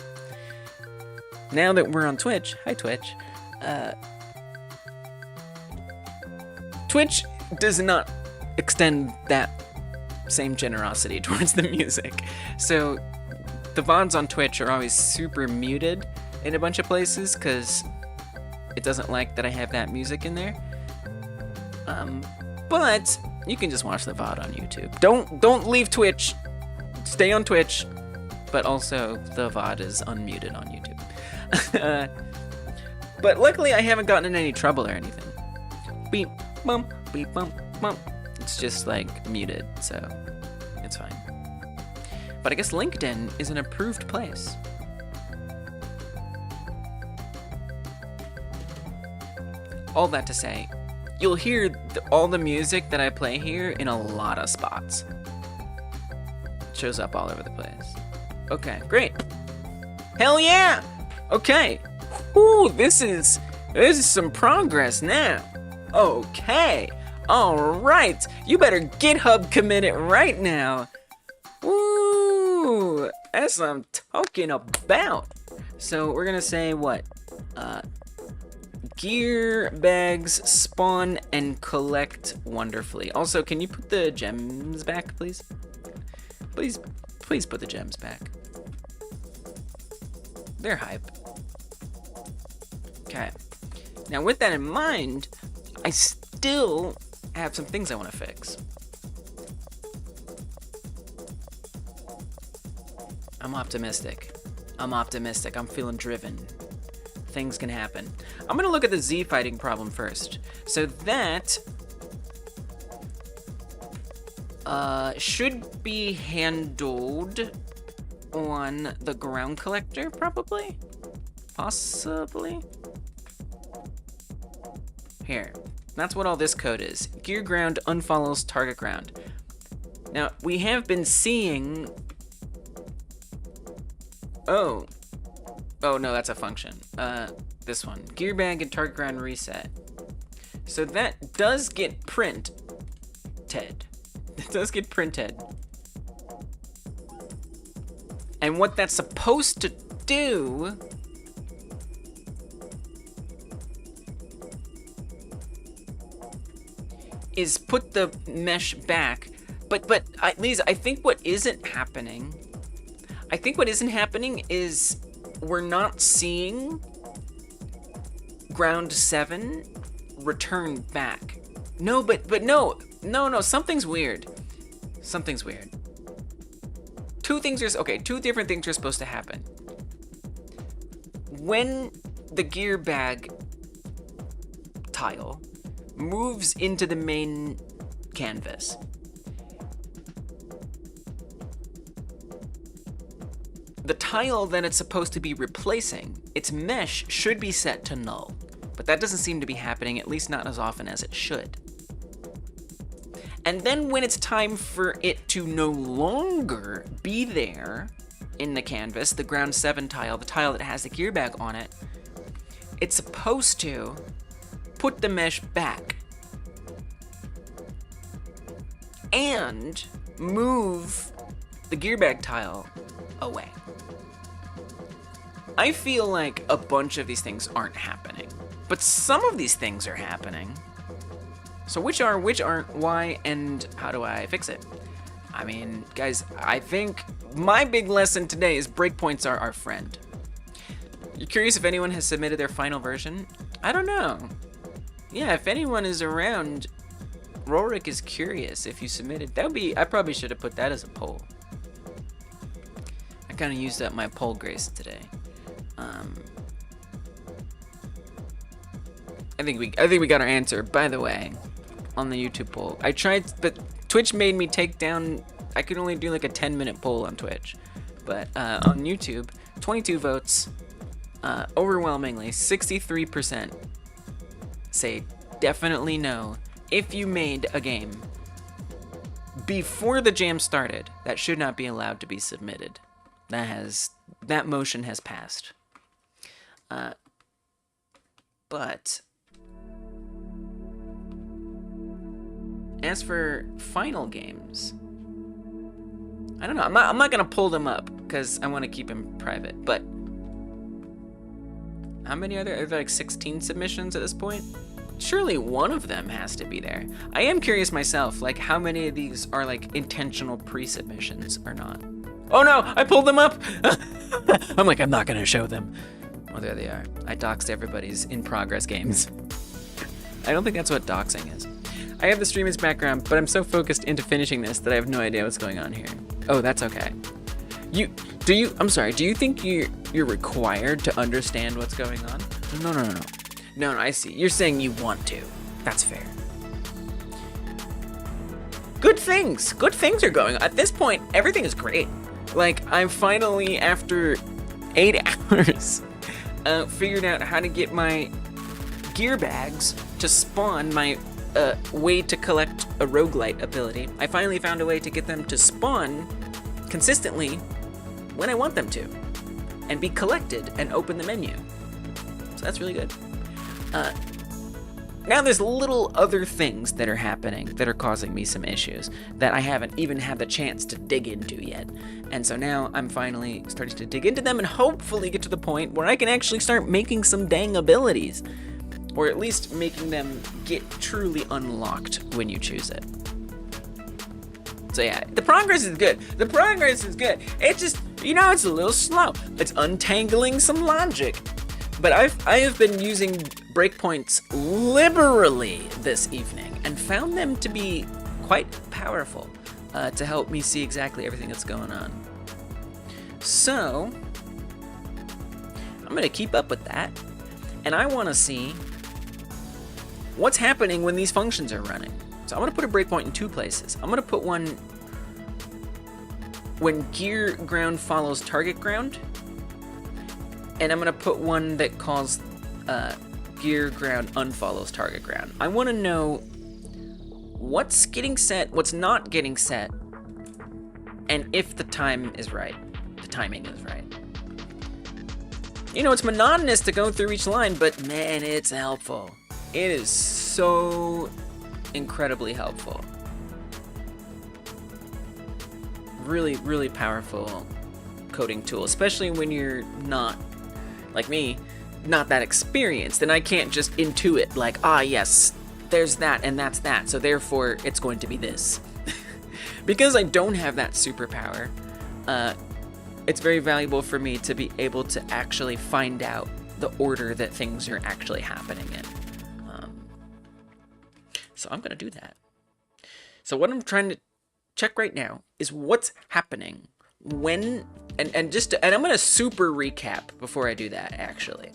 Now that we're on Twitch, hi Twitch, Twitch does not extend that same generosity towards the music. So the VODs on Twitch are always super muted in a bunch of places because it doesn't like that I have that music in there. But you can just watch the VOD on YouTube. Don't leave Twitch. Stay on Twitch, but also the VOD is unmuted on YouTube. But luckily I haven't gotten in any trouble or anything. Beep, bump, beep, bump, bump. It's just like muted, so it's fine. But I guess LinkedIn is an approved place. All that to say, you'll hear all the music that I play here in a lot of spots. It shows up all over the place. Okay, great. Hell yeah! Okay. Ooh, this is some progress now. Okay. Alright. You better GitHub commit it right now. Woo! That's what I'm talking about. So we're gonna say what? Gear bags spawn and collect wonderfully. Also, can you put the gems back, please? Please put the gems back. They're hype. Okay. Now with that in mind, I still have some things I want to fix. I'm optimistic. I'm feeling driven. Things can happen. I'm gonna look at the Z fighting problem first. So that should be handled on the ground collector, probably? Possibly? Here. That's what all this code is. Gear ground unfollows target ground. Now, we have been seeing... Oh, no, that's a function. This one. Gear bag and target ground reset. So that does get printed. It does get printed. And what that's supposed to do is put the mesh back. But at least I think what isn't happening is we're not seeing ground 7 return back. No, but no, something's weird. Two different things are supposed to happen. When the gear bag tile moves into the main canvas, the tile that it's supposed to be replacing, its mesh should be set to null. But that doesn't seem to be happening, at least not as often as it should. And then when it's time for it to no longer be there in the canvas, the ground 7 tile, the tile that has the gear bag on it, it's supposed to put the mesh back and move the gear bag tile away. I feel like a bunch of these things aren't happening, but some of these things are happening. So which are, which aren't, why, and how do I fix it? I mean, guys, I think my big lesson today is breakpoints are our friend. You're curious if anyone has submitted their final version? I don't know. Yeah, if anyone is around, Rorik is curious if you submitted. That would be, I probably should have put that as a poll. I kind of used up my poll grace today. I think we got our answer, by the way, on the YouTube poll. I tried, but Twitch made me take down, I could only do like a 10-minute poll on Twitch. But on YouTube, 22 votes, overwhelmingly, 63% say definitely no. If you made a game before the jam started, that should not be allowed to be submitted. That motion has passed. But as for final games, I don't know. I'm not gonna pull them up because I want to keep them private. But how many are there? Are there like 16 submissions at this point? surely one of them has to be there. I am curious myself, like how many of these are like intentional pre-submissions or not. Oh no, I pulled them up. I'm like, I'm not gonna show them. Oh, there they are. I doxed everybody's in progress games. I don't think that's what doxing is. I have the stream as background, but I'm so focused into finishing this that I have no idea what's going on here. Oh, that's okay. I'm sorry, do you think you're required to understand what's going on? No. No, I see. You're saying you want to. That's fair. Good things are going on. At this point, everything is great. Like, I'm finally, after 8 hours, figured out how to get my gear bags to spawn my way to collect a roguelite ability. I finally found a way to get them to spawn consistently when I want them to, and be collected and open the menu. So that's really good. Now there's little other things that are happening that are causing me some issues that I haven't even had the chance to dig into yet. And so now I'm finally starting to dig into them and hopefully get to the point where I can actually start making some dang abilities. Or at least making them get truly unlocked when you choose it. So yeah, the progress is good. It's just, it's a little slow. It's untangling some logic. But I have been using breakpoints liberally this evening and found them to be quite powerful to help me see exactly everything that's going on. So I'm gonna keep up with that, and I wanna see what's happening when these functions are running. So I'm gonna put a breakpoint in 2 places. I'm gonna put one when gear ground follows target ground, and I'm gonna put one that calls gear ground unfollows target ground. I wanna know what's getting set, what's not getting set, and if the timing is right. It's monotonous to go through each line, but man, it's helpful. It is so incredibly helpful. Really, really powerful coding tool, especially when you're not, like me, not that experienced, and I can't just intuit like, yes, there's that and that's that, so therefore it's going to be this. Because I don't have that superpower, it's very valuable for me to be able to actually find out the order that things are actually happening in. So I'm gonna do that. So what I'm trying to check right now is what's happening when, and I'm gonna super recap before I do that, actually.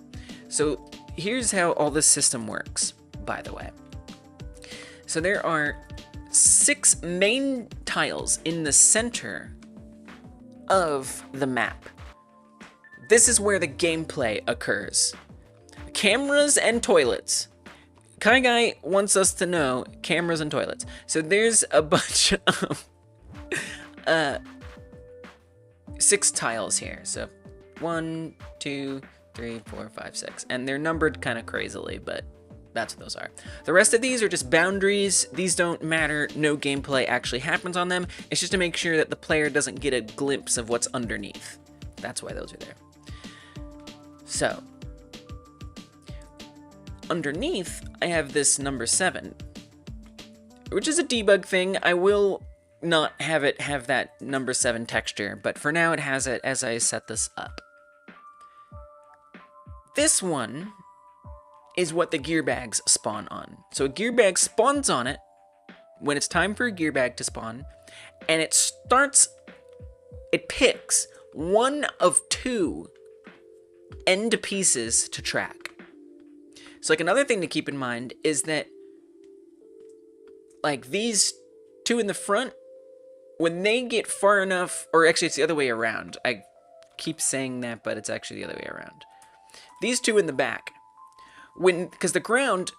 So here's how all this system works, by the way. So there are 6 main tiles in the center of the map. This is where the gameplay occurs. Cameras and toilets. Kai Guy wants us to know cameras and toilets. So there's a bunch of 6 tiles here. So 1, 2, 3, 4, 5, 6. And they're numbered kind of crazily, but that's what those are. The rest of these are just boundaries. These don't matter. No gameplay actually happens on them. It's just to make sure that the player doesn't get a glimpse of what's underneath. That's why those are there. So underneath, I have this number 7, which is a debug thing. I will not have it have that number 7 texture, but for now it has it as I set this up. This one is what the gear bags spawn on. So a gear bag spawns on it when it's time for a gear bag to spawn, and it picks one of 2 end pieces to track. So like another thing to keep in mind is that like these 2 in the front, when they get far enough, or actually it's the other way around. I keep saying that, but it's actually the other way around. These 2 in the back, because the ground,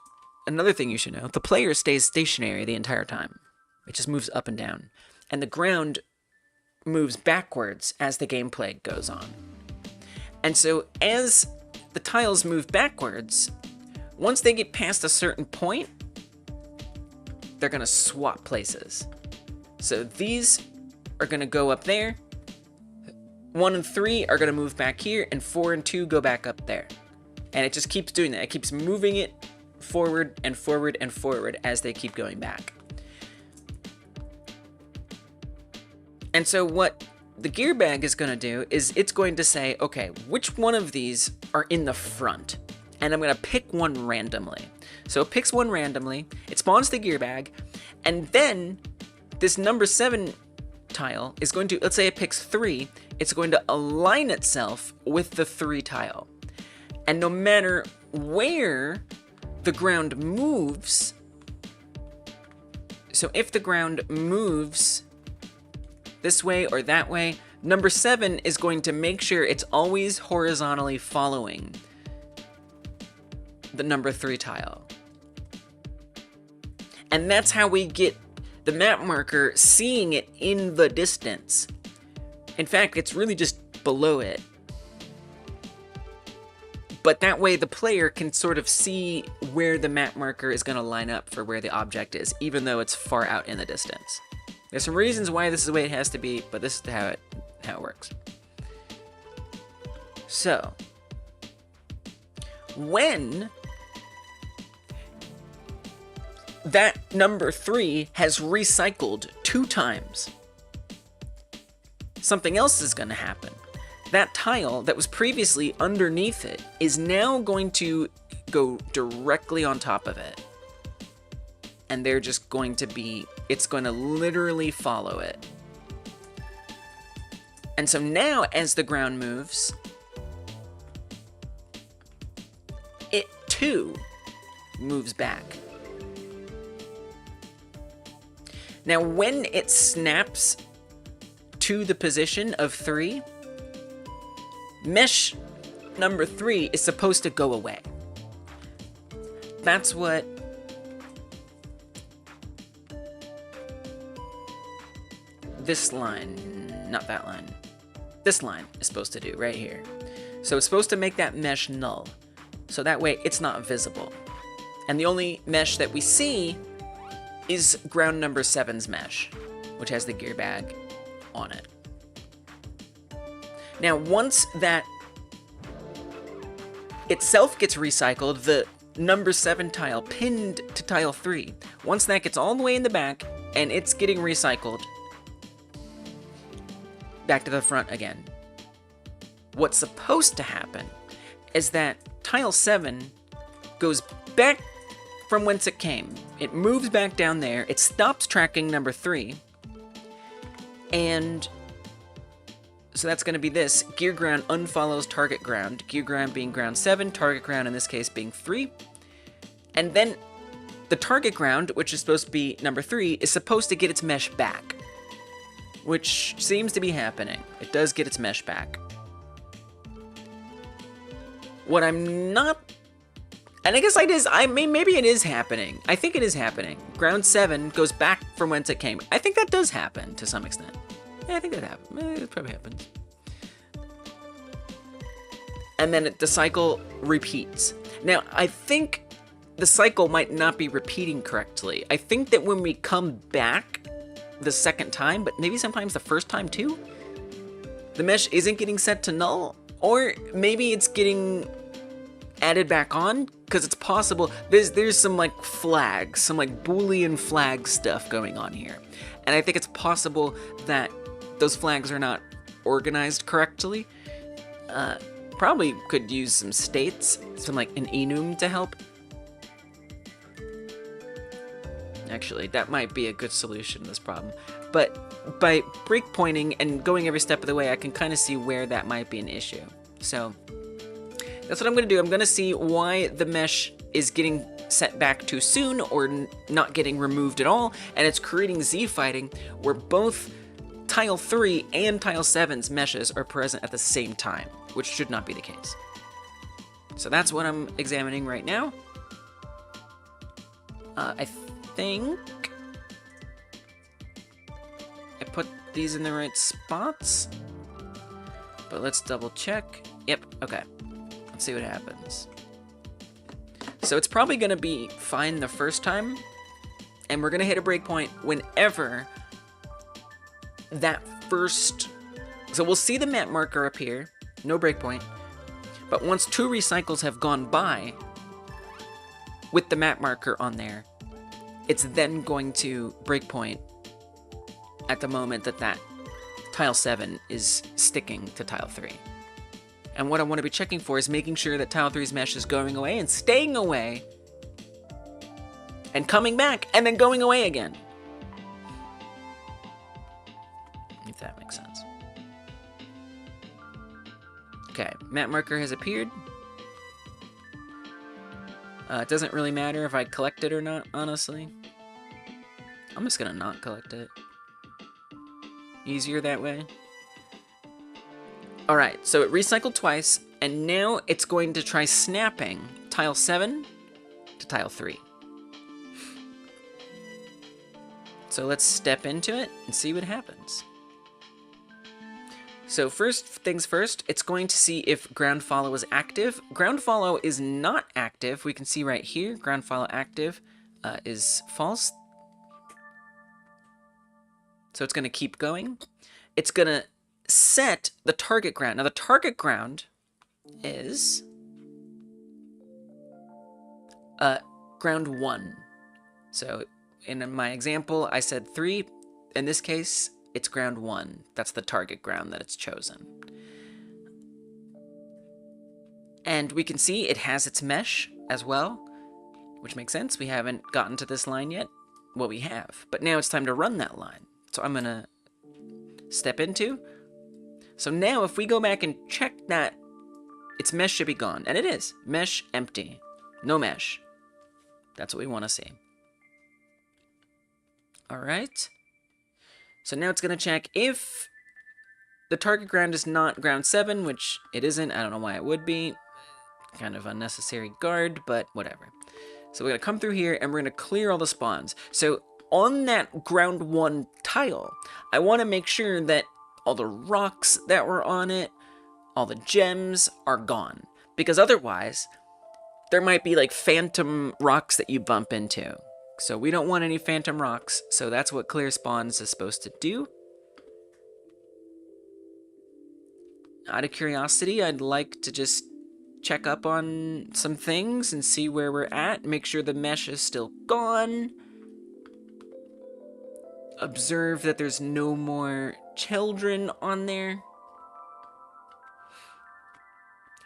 another thing you should know, the player stays stationary the entire time. It just moves up and down. And the ground moves backwards as the gameplay goes on. And so as the tiles move backwards, once they get past a certain point, they're gonna swap places. So these are gonna go up there, 1 and 3 are gonna move back here, and 4 and 2 go back up there. And it just keeps doing that. It keeps moving it forward and forward and forward as they keep going back. And so what the gear bag is going to do is it's going to say, okay, which one of these are in the front? And I'm going to pick one randomly. So it picks one randomly, it spawns the gear bag, and then this number 7 tile is going to, let's say it picks 3, it's going to align itself with the 3 tile. And no matter where the ground moves, so if the ground moves this way or that way, number 7 is going to make sure it's always horizontally following the number 3 tile. And that's how we get the map marker seeing it in the distance. In fact, it's really just below it. But that way the player can sort of see where the map marker is going to line up for where the object is, even though it's far out in the distance. There's some reasons why this is the way it has to be, but this is how it works. So, when that number 3 has recycled 2 times, something else is going to happen. That tile that was previously underneath it is now going to go directly on top of it. And they're just going to be, it's going to literally follow it. And so now as the ground moves, it too moves back. Now when it snaps to the position of 3, mesh number 3 is supposed to go away. That's what this line, not that line, this line is supposed to do right here. So it's supposed to make that mesh null. So that way it's not visible. And the only mesh that we see is ground number 7's mesh, which has the gear bag on it. Now, once that itself gets recycled, the number 7 tile pinned to tile 3, once that gets all the way in the back and it's getting recycled back to the front again, what's supposed to happen is that tile 7 goes back from whence it came. It moves back down there, it stops tracking number 3, and so that's going to be this. Gear ground unfollows target ground. Gear ground being ground 7, target ground in this case being 3. And then the target ground, which is supposed to be number 3, is supposed to get its mesh back, which seems to be happening. It does get its mesh back. What I'm not, and I guess maybe it is happening. I think it is happening. Ground 7 goes back from whence it came. I think that does happen to some extent. Yeah, I think that happens. It probably happens. And then the cycle repeats. Now, I think the cycle might not be repeating correctly. I think that when we come back the second time, but maybe sometimes the first time too, the mesh isn't getting set to null, or maybe it's getting added back on, because it's possible. There's some like flags, some like Boolean flag stuff going on here. And I think it's possible that those flags are not organized correctly. Probably could use some states, some like an enum to help. Actually, that might be a good solution to this problem. But by breakpointing and going every step of the way, I can kind of see where that might be an issue. So that's what I'm going to do. I'm going to see why the mesh is getting set back too soon or not getting removed at all, and it's creating Z-fighting where both tile 3 and tile 7's meshes are present at the same time, which should not be the case. So that's what I'm examining right now. I think I put these in the right spots, but let's double check. Yep, okay. Let's see what happens. So it's probably going to be fine the first time, and we're going to hit a breakpoint whenever that first... So we'll see the map marker appear, no breakpoint, but once 2 recycles have gone by, with the map marker on there, it's then going to breakpoint at the moment that that tile 7 is sticking to tile 3. And what I want to be checking for is making sure that tile 3's mesh is going away and staying away and coming back and then going away again. If that makes sense. Okay, map marker has appeared. It doesn't really matter if I collect it or not, honestly. I'm just gonna not collect it. Easier that way. Alright, so it recycled twice, and now it's going to try snapping tile 7 to tile 3. So let's step into it and see what happens. So first things first, it's going to see if ground follow is active. Ground follow is not active. We can see right here, ground follow active is false. So it's going to keep going. It's going to set the target ground. Now the target ground is ground 1. So in my example, I said 3. In this case, it's ground 1. That's the target ground that it's chosen. And we can see it has its mesh as well, which makes sense. We haven't gotten to this line yet. Well, we have, but now it's time to run that line. So I'm gonna step into. So now if we go back and check that, its mesh should be gone. And it is. Mesh empty. No mesh. That's what we want to see. Alright. So now it's going to check if the target ground is not ground 7, which it isn't. I don't know why it would be. Kind of unnecessary guard, but whatever. So we're going to come through here and we're going to clear all the spawns. So on that ground 1 tile, I want to make sure that all the rocks that were on it, all the gems are gone. Because otherwise, there might be like phantom rocks that you bump into. So we don't want any phantom rocks, so that's what clear spawns is supposed to do. Out of curiosity, I'd like to just check up on some things and see where we're at, make sure the mesh is still gone. Observe that there's no more children on there.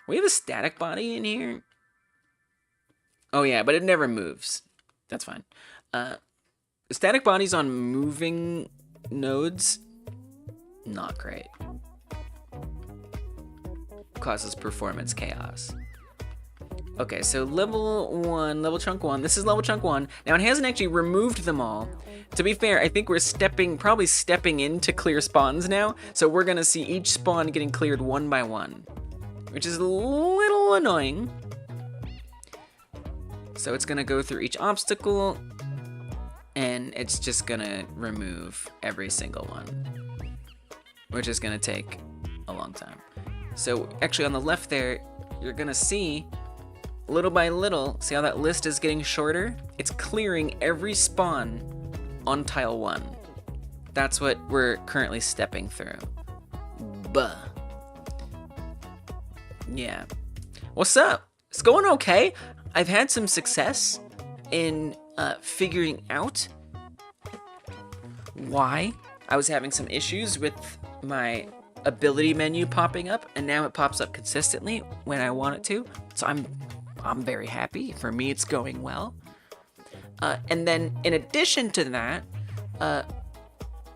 We have a static body in here. Oh yeah, but it never moves. That's fine. Static bodies on moving nodes, not great. Causes performance chaos. Okay, so level 1, level chunk 1. This is level chunk 1. Now it hasn't actually removed them all. To be fair, I think we're probably stepping into clear spawns now. So we're gonna see each spawn getting cleared one by one, which is a little annoying. So it's gonna go through each obstacle, and it's just gonna remove every single one, which is gonna take a long time. So actually on the left there, you're gonna see, little by little, see how that list is getting shorter? It's clearing every spawn on tile 1. That's what we're currently stepping through. Buh. Yeah. What's up? It's going okay. I've had some success in figuring out why I was having some issues with my ability menu popping up, and now it pops up consistently when I want it to. So I'm very happy. For me, it's going well. And then in addition to that,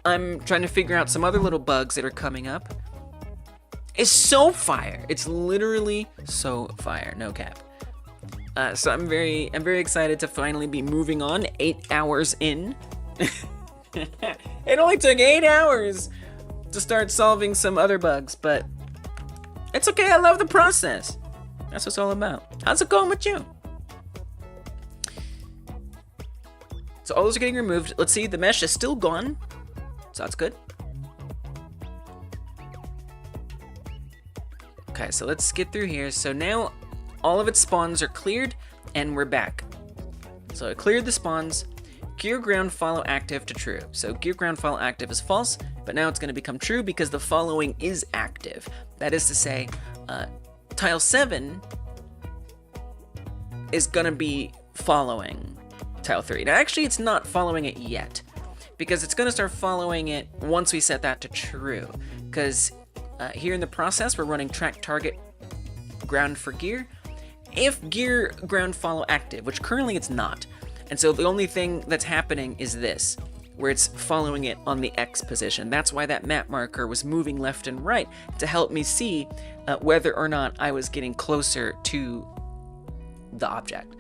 I'm trying to figure out some other little bugs that are coming up. It's so fire. It's literally so fire. No cap. So I'm very excited to finally be moving on. 8 hours in. It only took 8 hours to start solving some other bugs, but it's okay. I love the process. That's what it's all about. How's it going with you? So all those are getting removed. Let's see, the mesh is still gone. So that's good. Okay, so let's get through here. So now all of its spawns are cleared, and we're back. So I cleared the spawns. Gear ground follow active to true. So gear ground follow active is false, but now it's going to become true because the following is active. That is to say, tile 7 is going to be following tile 3. Now, actually, it's not following it yet, because it's going to start following it once we set that to true. Because here in the process, we're running track target ground for gear. If gear ground follow active, which currently it's not. And so the only thing that's happening is this, where it's following it on the X position. That's why that map marker was moving left and right, to help me see whether or not I was getting closer to the object.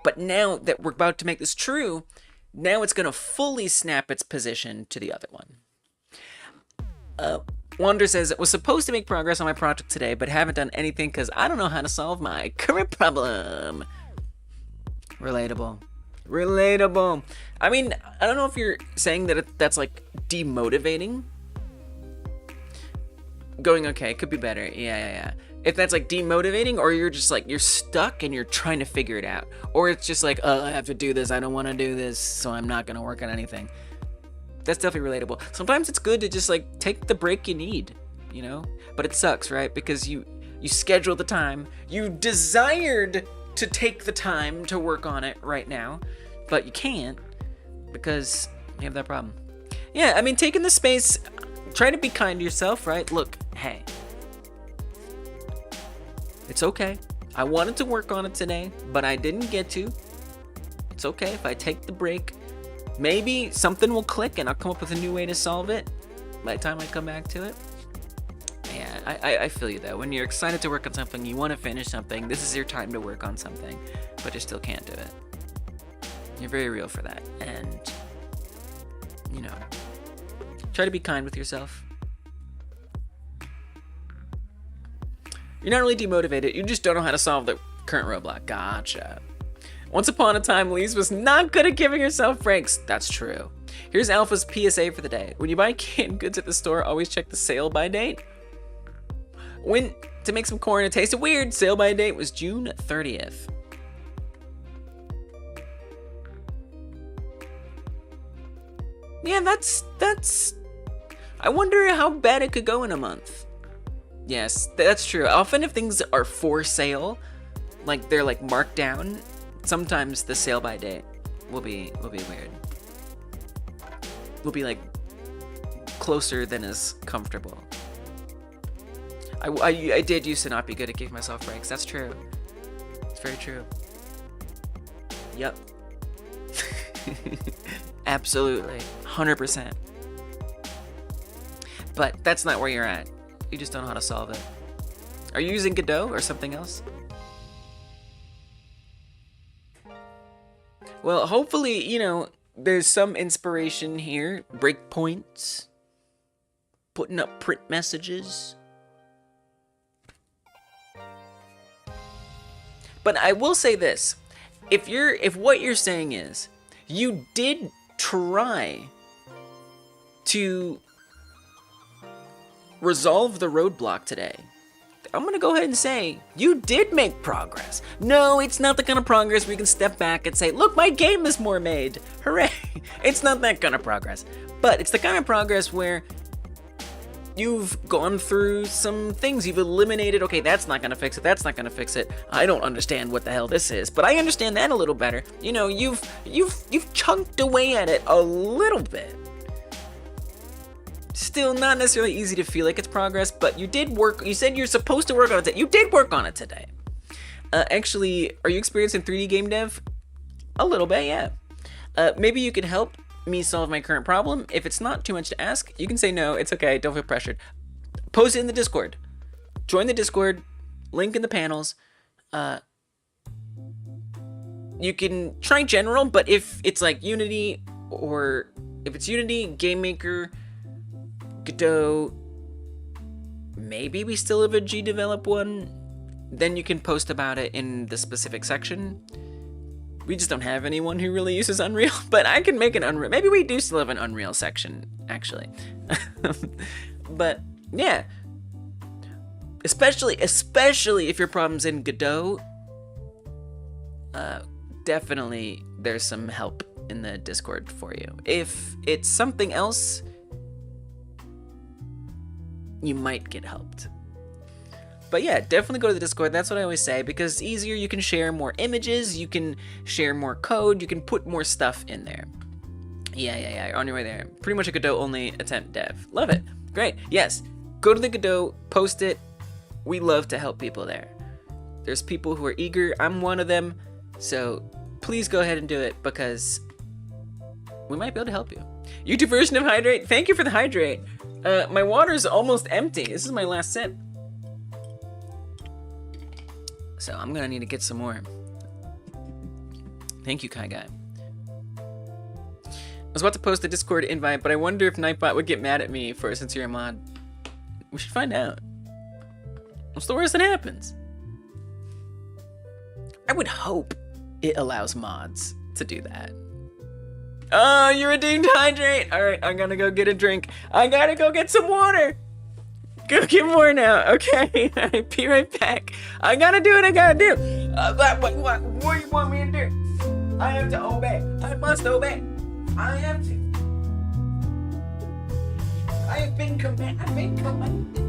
But now that we're about to make this true, now it's going to fully snap its position to the other one. Wander says, was supposed to make progress on my project today, but haven't done anything because I don't know how to solve my current problem. Relatable. Relatable. I mean, I don't know if you're saying that that's like demotivating. Going, okay, could be better. Yeah. If that's like demotivating, or you're just like, you're stuck and you're trying to figure it out. Or it's just like, oh, I have to do this. I don't want to do this, so I'm not going to work on anything. That's definitely relatable. Sometimes it's good to just like take the break you need, you know? But it sucks, right? Because you scheduled the time. You desired to take the time to work on it right now, but you can't because you have that problem. Yeah, I mean, taking the space, try to be kind to yourself, right? Look, hey, it's okay. I wanted to work on it today, but I didn't get to. It's okay if I take the break. Maybe something will click and I'll come up with a new way to solve it by the time I come back to it. Yeah, I feel you though. When you're excited to work on something, you want to finish something, this is your time to work on something, but you still can't do it. You're very real for that. And, you know, try to be kind with yourself. You're not really demotivated, you just don't know how to solve the current roadblock. Gotcha. Once upon a time, Lise was not good at giving herself breaks. That's true. Here's Alpha's PSA for the day. When you buy canned goods at the store, always check the sale by date. When to make some corn, it tasted weird. Sale by date was June 30th. Yeah, that's... I wonder how bad it could go in a month. Yes, that's true. Often if things are for sale, like they're like marked down, sometimes the sale by date will be weird. Will be like closer than is comfortable. I did used to not be good at giving myself breaks. That's true. It's very true. Yep. Absolutely. 100%. But that's not where you're at. You just don't know how to solve it. Are you using Godot or something else? Well, hopefully, you know, there's some inspiration here. Breakpoints. Putting up print messages. But I will say this. If what you're saying is, you did try to resolve the roadblock today, I'm gonna go ahead and say, you did make progress. No, it's not the kind of progress where you can step back and say, look, my game is more made. Hooray. It's not that kind of progress. But it's the kind of progress where you've gone through some things. You've eliminated, okay, that's not gonna fix it, that's not gonna fix it. I don't understand what the hell this is, but I understand that a little better. You know, you've chunked away at it a little bit. Still not necessarily easy to feel like it's progress, but you did work. You said you're supposed to work on it. You did work on it today. Actually, are you experiencing 3D game dev? A little bit, yeah. Maybe you could help me solve my current problem. If it's not too much to ask, you can say no. It's okay. Don't feel pressured. Post it in the Discord. Join the Discord. Link in the panels. You can try general, but if it's like Unity, or if it's Unity, Game Maker, Godot, maybe we still have a G-develop one, then you can post about it in the specific section. We just don't have anyone who really uses Unreal, but I can make an Unreal. Maybe we do still have an Unreal section, actually. But yeah, especially if your problem's in Godot, definitely there's some help in the Discord for you. If it's something else, you might get helped. But yeah, definitely go to the Discord. That's what I always say, because it's easier. You can share more images, you can share more code, you can put more stuff in there. Yeah, on your way there. Pretty much a Godot only attempt dev. Love it. Great. Yes, go to the Godot, post it. We love to help people there. There's people who are eager. I'm one of them. So please go ahead and do it, because we might be able to help you. YouTube version of hydrate. Thank you for the hydrate. My water's almost empty. This is my last sip. So I'm gonna need to get some more. Thank you, Kai Guy. I was about to post a Discord invite, but I wonder if Nightbot would get mad at me for it since you're a mod. We should find out. What's the worst that happens? I would hope it allows mods to do that. Oh, you're redeemed hydrate. All right, I'm gonna go get a drink. I gotta go get some water. Go get more now, okay? I'll be right back. I gotta do what I gotta do. What do you want me to do? I have to obey. I must obey. I have to. I have been commanded.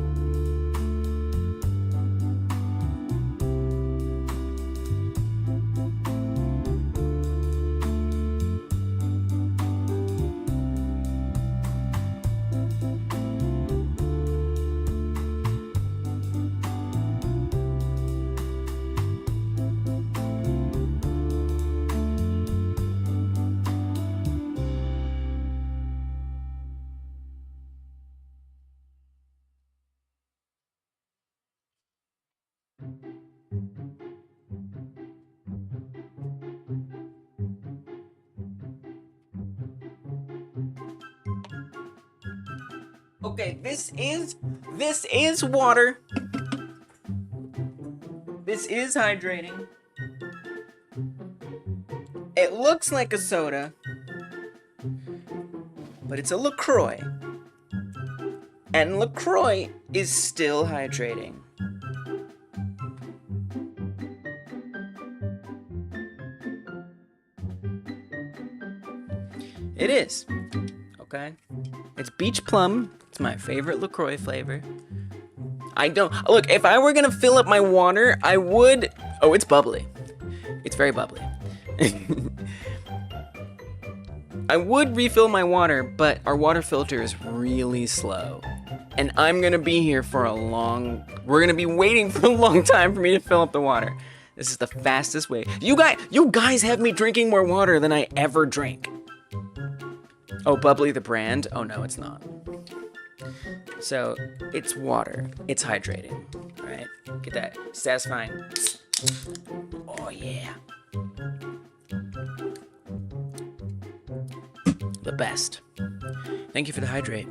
Okay, this is water. This is hydrating. It looks like a soda, but it's a LaCroix. And LaCroix is still hydrating. It is. Okay. It's beach plum. It's my favorite LaCroix flavor. I don't... Look, if I were gonna fill up my water, I would... Oh, it's bubbly. It's very bubbly. I would refill my water, but our water filter is really slow. And I'm gonna be here for a long... We're gonna be waiting for a long time for me to fill up the water. This is the fastest way. You guys have me drinking more water than I ever drink. Oh, bubbly the brand? Oh no, it's not. So, it's water. It's hydrating. Alright? Get that. Satisfying. Oh yeah. The best. Thank you for the hydrate.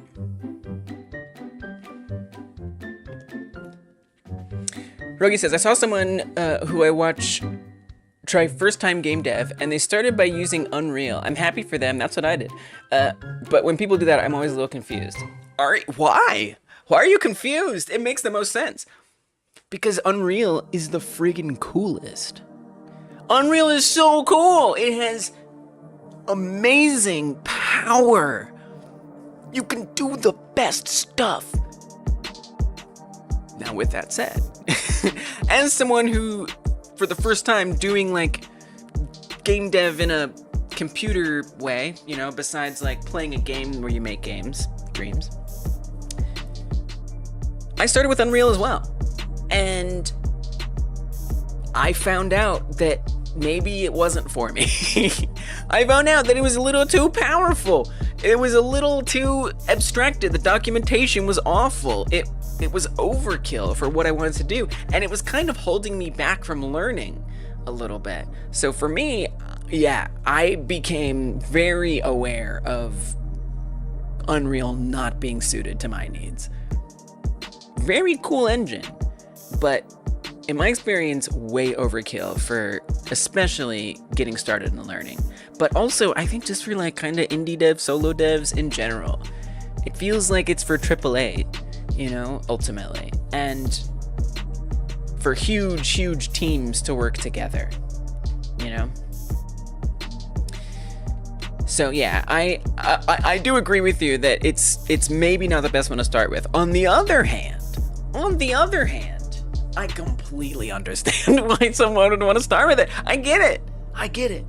Rogi says, I saw someone who I watch try first-time game dev, and they started by using Unreal. I'm happy for them. That's what I did. But when people do that, I'm always a little confused. Why? Why are you confused? It makes the most sense. Because Unreal is the friggin' coolest. Unreal is so cool. It has amazing power. You can do the best stuff. Now, with that said, as someone who, for the first time, doing like game dev in a computer way, you know, besides like playing a game where you make dreams, I started with Unreal as well. And I found out that maybe it wasn't for me. I found out that it was a little too powerful. It was a little too abstracted. The documentation was awful. It was overkill for what I wanted to do. And it was kind of holding me back from learning a little bit. So for me, yeah, I became very aware of Unreal not being suited to my needs. Very cool engine, but in my experience, way overkill for especially getting started in learning. But also, I think just for like kind of indie dev, solo devs in general. It feels like it's for AAA, you know, ultimately. And for huge teams to work together, you know? So yeah, I do agree with you that it's maybe not the best one to start with. On the other hand, I completely understand why someone would want to start with it. I get it. I get it.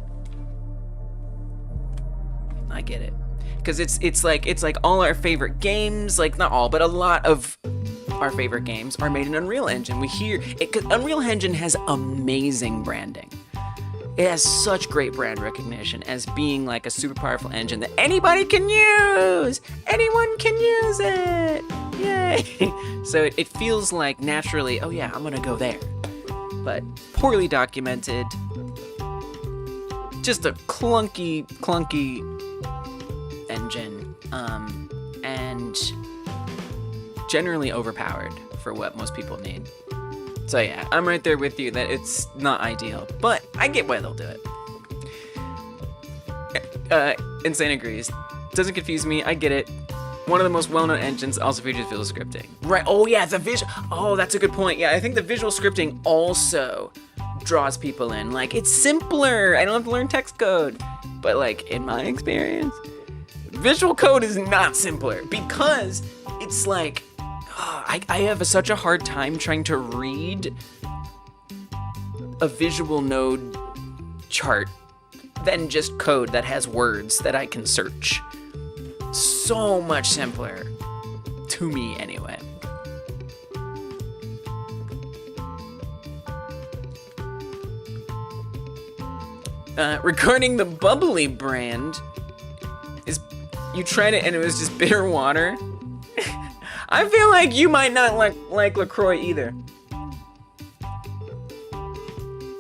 I get it. Because it's like all our favorite games, like not all, but a lot of our favorite games are made in Unreal Engine. We hear it, 'cause Unreal Engine has amazing branding. It has such great brand recognition as being like a super powerful engine that anybody can use. Anyone can use it. Yay. So it feels like naturally, oh yeah, I'm gonna go there. But poorly documented, just a clunky engine, and generally overpowered for what most people need. So yeah, I'm right there with you that it's not ideal, but I get why they'll do it. Insane agrees. Doesn't confuse me, I get it. One of the most well-known engines also features visual scripting. Right, oh yeah, that's a good point. Yeah, I think the visual scripting also draws people in. Like, it's simpler, I don't have to learn text code. But like, in my experience, visual code is not simpler because it's like, I have such a hard time trying to read a visual node chart than just code that has words that I can search. So much simpler, to me anyway. Regarding the bubbly brand, you tried it and it was just bitter water. I feel like you might not like LaCroix either.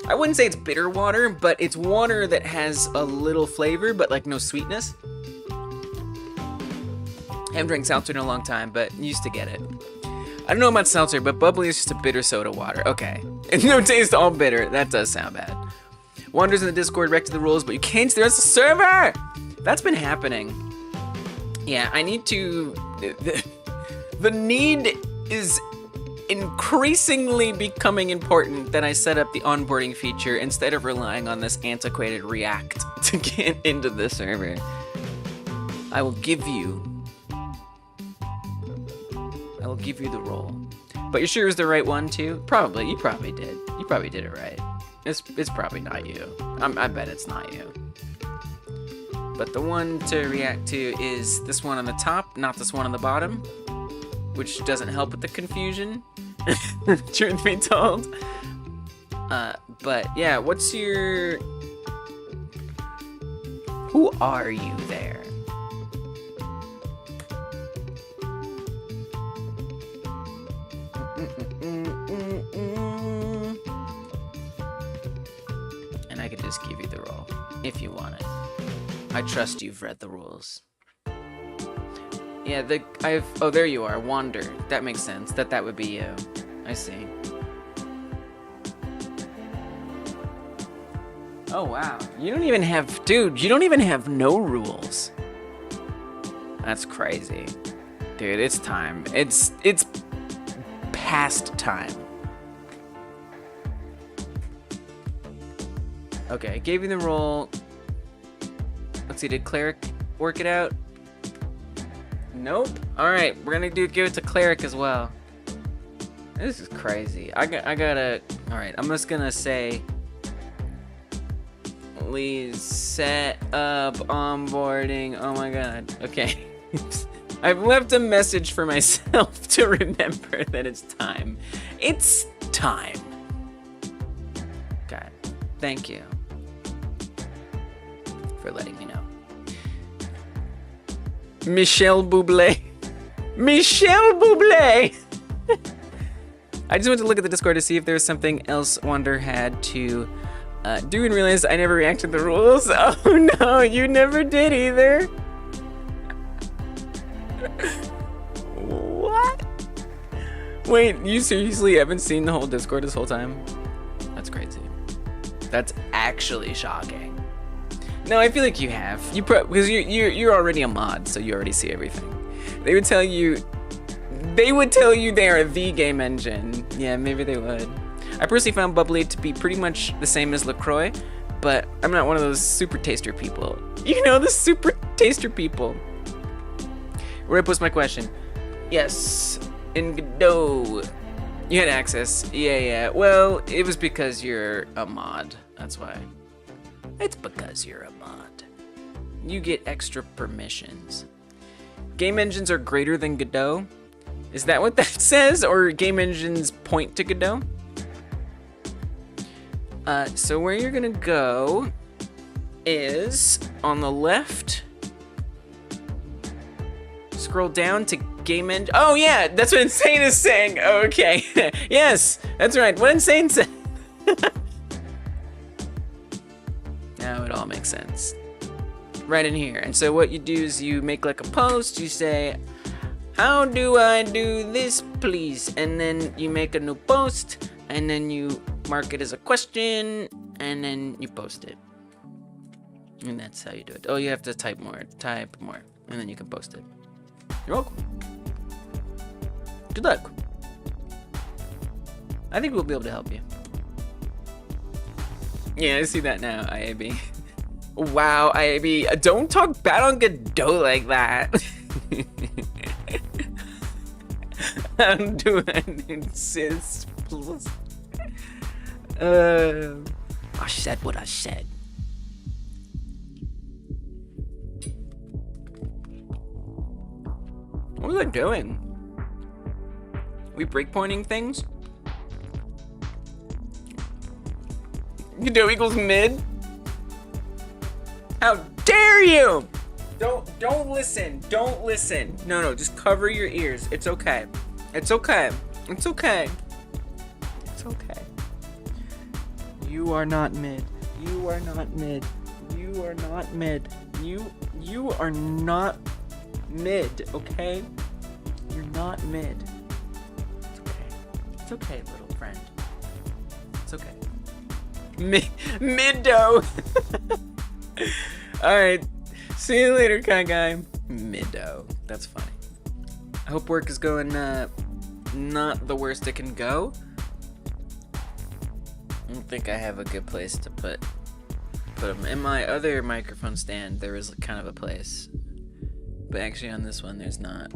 I wouldn't say it's bitter water, but it's water that has a little flavor, but like no sweetness. I haven't drank seltzer in a long time, but used to get it. I don't know about seltzer, but bubbly is just a bitter soda water. Okay. And no taste, all bitter. That does sound bad. Wanders in the Discord, wrecked the rules, but you can't see the rest of the server! That's been happening. Yeah, I need to... The need is increasingly becoming important that I set up the onboarding feature instead of relying on this antiquated React to get into the server. I will give you the role. But you're sure it was the right one too? Probably. You probably did. You probably did it right. It's probably not you. I bet it's not you. But the one to react to is this one on the top, not this one on the bottom, which doesn't help with the confusion, truth be told. But yeah, what's your... Who are you there? And I could just give you the role, if you want it. I trust you've read the rules. Yeah, oh, there you are, Wander. That makes sense, that would be you. I see. Oh, wow. You don't even have, dude, you don't even have no rules. That's crazy. Dude, it's time. It's past time. Okay, I gave you the role. Let's see, did Cleric work it out? Nope. Alright, we're gonna give it to Cleric as well. This is crazy. I gotta... Alright, I'm just gonna say... Please set up onboarding. Oh my god. Okay. I've left a message for myself to remember that it's time. It's time. Okay. Thank you for letting me know. Michel Bublé. Michel Bublé! I just went to look at the Discord to see if there was something else Wonder had to do and realized I never reacted to the rules. Oh no, you never did either. What? Wait, you seriously haven't seen the whole Discord this whole time? That's crazy. That's actually shocking. No, I feel like you have. Because you're already a mod, so you already see everything. They would tell you they are the game engine. Yeah, maybe they would. I personally found Bubbly to be pretty much the same as LaCroix, but I'm not one of those super taster people. You know, the super taster people. Where I post my question. Yes, in Godot. You had access. Yeah. Well, it was because you're a mod. That's why. It's because you're a mod. You get extra permissions. Game engines are greater than Godot. Is that what that says? Or game engines point to Godot? So where you're gonna go is on the left. Scroll down to game engine. Oh yeah, that's what Insane is saying. Okay, yes, that's right. What Insane said. Now it all makes sense. Right in here. And so what you do is you make like a post. You say, "How do I do this, please?" And then you make a new post, and then you mark it as a question, and then you post it. And that's how you do it. Oh, you have to type more, and then you can post it. You're welcome. Good luck. I think we'll be able to help you. Yeah, I see that now, IAB. Wow, IAB, don't talk bad on Godot like that. I'm doing insist, please. I said what I said. What was I doing? We breakpointing things? Godot equals mid? How dare you! Don't listen. Don't listen. No, just cover your ears. It's okay. It's okay. It's okay. It's okay. You are not mid. You are not mid. You are not mid. You are not mid, okay? You're not mid. It's okay. It's okay, little friend. It's okay. Middo. Alright. See you later, Kai Guy. Middo. That's funny. I hope work is going not the worst it can go. I don't think I have a good place to put them. In my other microphone stand, there was kind of a place. But actually on this one, there's not.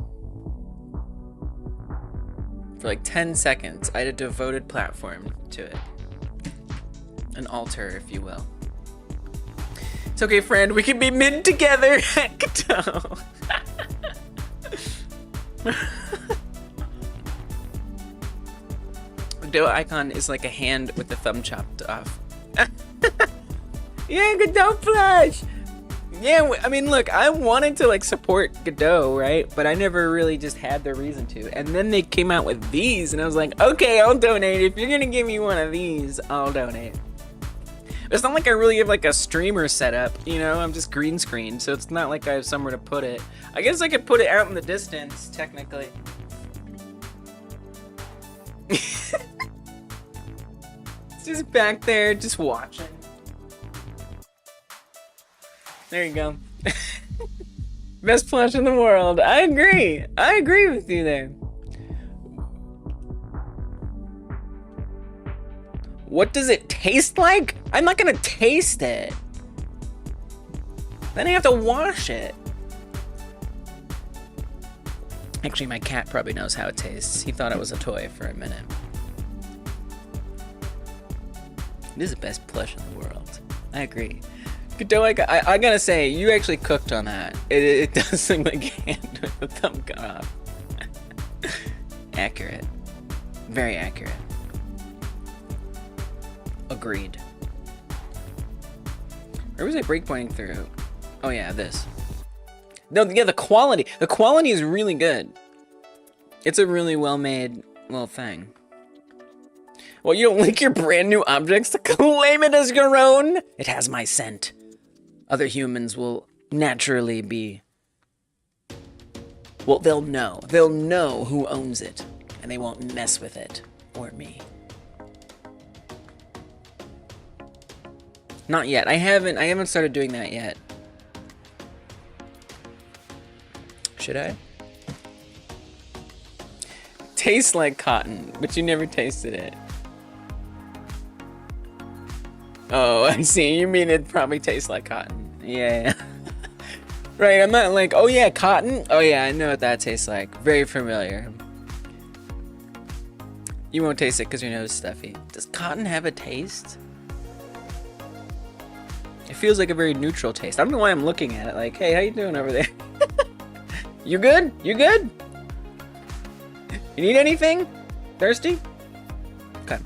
For like 10 seconds, I had a devoted platform to it. An altar, if you will. It's okay, friend. We can be mid together. Godot icon is like a hand with the thumb chopped off. Yeah, Godot plush. Yeah, I mean, look, I wanted to like support Godot, right? But I never really just had the reason to. And then they came out with these, and I was like, okay, I'll donate. If you're gonna give me one of these, I'll donate. It's not like I really have like a streamer setup, you know? I'm just green screen, so it's not like I have somewhere to put it. I guess I could put it out in the distance, technically. It's just back there, just watching. There you go. Best plush in the world. I agree. I agree with you there. What does it taste like? I'm not gonna taste it. Then I have to wash it. Actually, my cat probably knows how it tastes. He thought it was a toy for a minute. It is the best plush in the world. I agree. Godot, I gotta say, you actually cooked on that. It does look like a hand with the thumb cut off. Accurate. Very accurate. Agreed. Where was I breakpointing through? Oh yeah, this. No, yeah, the quality. The quality is really good. It's a really well-made little thing. Well, you don't link your brand new objects to claim it as your own? It has my scent. Other humans will naturally be... Well, they'll know. They'll know who owns it. And they won't mess with it. Or me. Not yet. I haven't started doing that yet. Should I? Tastes like cotton, but you never tasted it. Oh, I see. You mean it probably tastes like cotton. Yeah. Right, I'm not like, oh yeah, cotton? Oh yeah, I know what that tastes like. Very familiar. You won't taste it because your nose is stuffy. Does cotton have a taste? It feels like a very neutral taste. I don't know why I'm looking at it like, hey, how you doing over there? You good? You good? You need anything? Thirsty? Okay.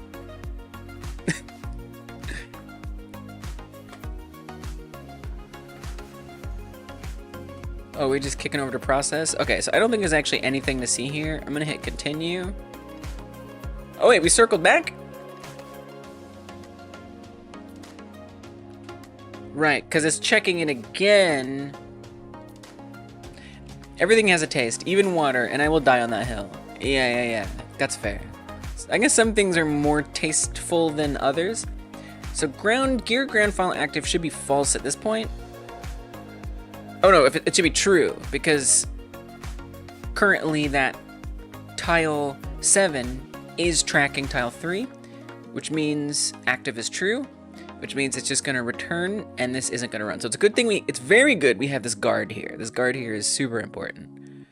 Oh, we're just kicking over to process? Okay, so I don't think there's actually anything to see here. I'm gonna hit continue. Oh wait, we circled back? Right, because it's checking it again. Everything has a taste, even water, and I will die on that hill. Yeah. That's fair. I guess some things are more tasteful than others. So gear ground file active should be false at this point. Oh no, it should be true, because currently that tile 7 is tracking tile 3, which means active is true, which means it's just gonna return, and this isn't gonna run. So it's a good thing it's very good we have this guard here. This guard here is super important.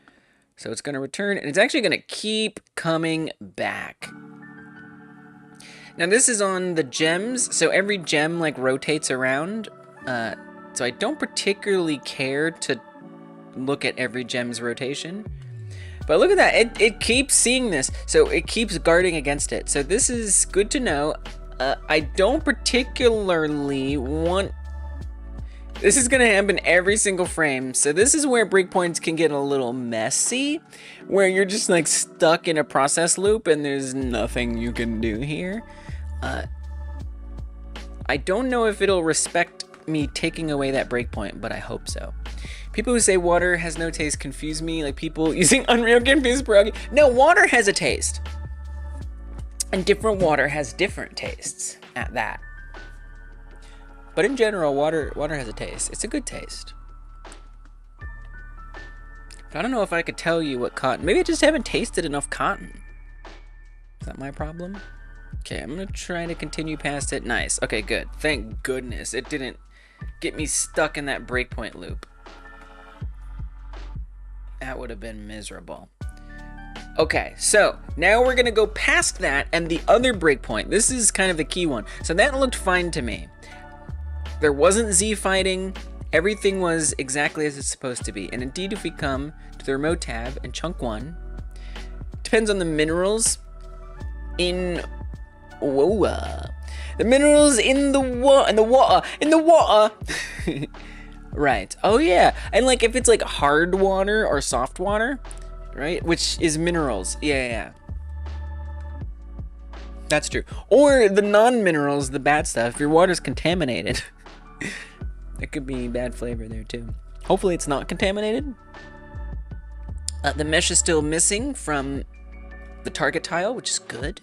So it's gonna return, and it's actually gonna keep coming back. Now this is on the gems, so every gem like rotates around. So I don't particularly care to look at every gem's rotation. But look at that, it keeps seeing this, so it keeps guarding against it. So this is good to know. I don't particularly want... This is gonna happen every single frame, so this is where breakpoints can get a little messy, where you're just like stuck in a process loop and there's nothing you can do here. I don't know if it'll respect me taking away that breakpoint, but I hope so. People who say water has no taste confuse me, like people using Unreal confuse pierogi. No, water has a taste. And different water has different tastes at that. But in general, water has a taste. It's a good taste. But I don't know if I could tell you what cotton... Maybe I just haven't tasted enough cotton. Is that my problem? Okay, I'm gonna try to continue past it. Nice. Okay, good. Thank goodness it didn't get me stuck in that breakpoint loop. That would have been miserable. Okay, so now we're gonna go past that and the other breakpoint. This is kind of the key one. So that looked fine to me. There wasn't Z fighting. Everything was exactly as it's supposed to be. And indeed, if we come to the remote tab and chunk 1, depends on the minerals in... Whoa. The minerals in the water. Right. Oh yeah. And like if it's like hard water or soft water, right? Which is minerals. Yeah. That's true. Or the non-minerals, the bad stuff. If your water's contaminated, it could be bad flavor there too. Hopefully it's not contaminated. The mesh is still missing from the target tile, which is good.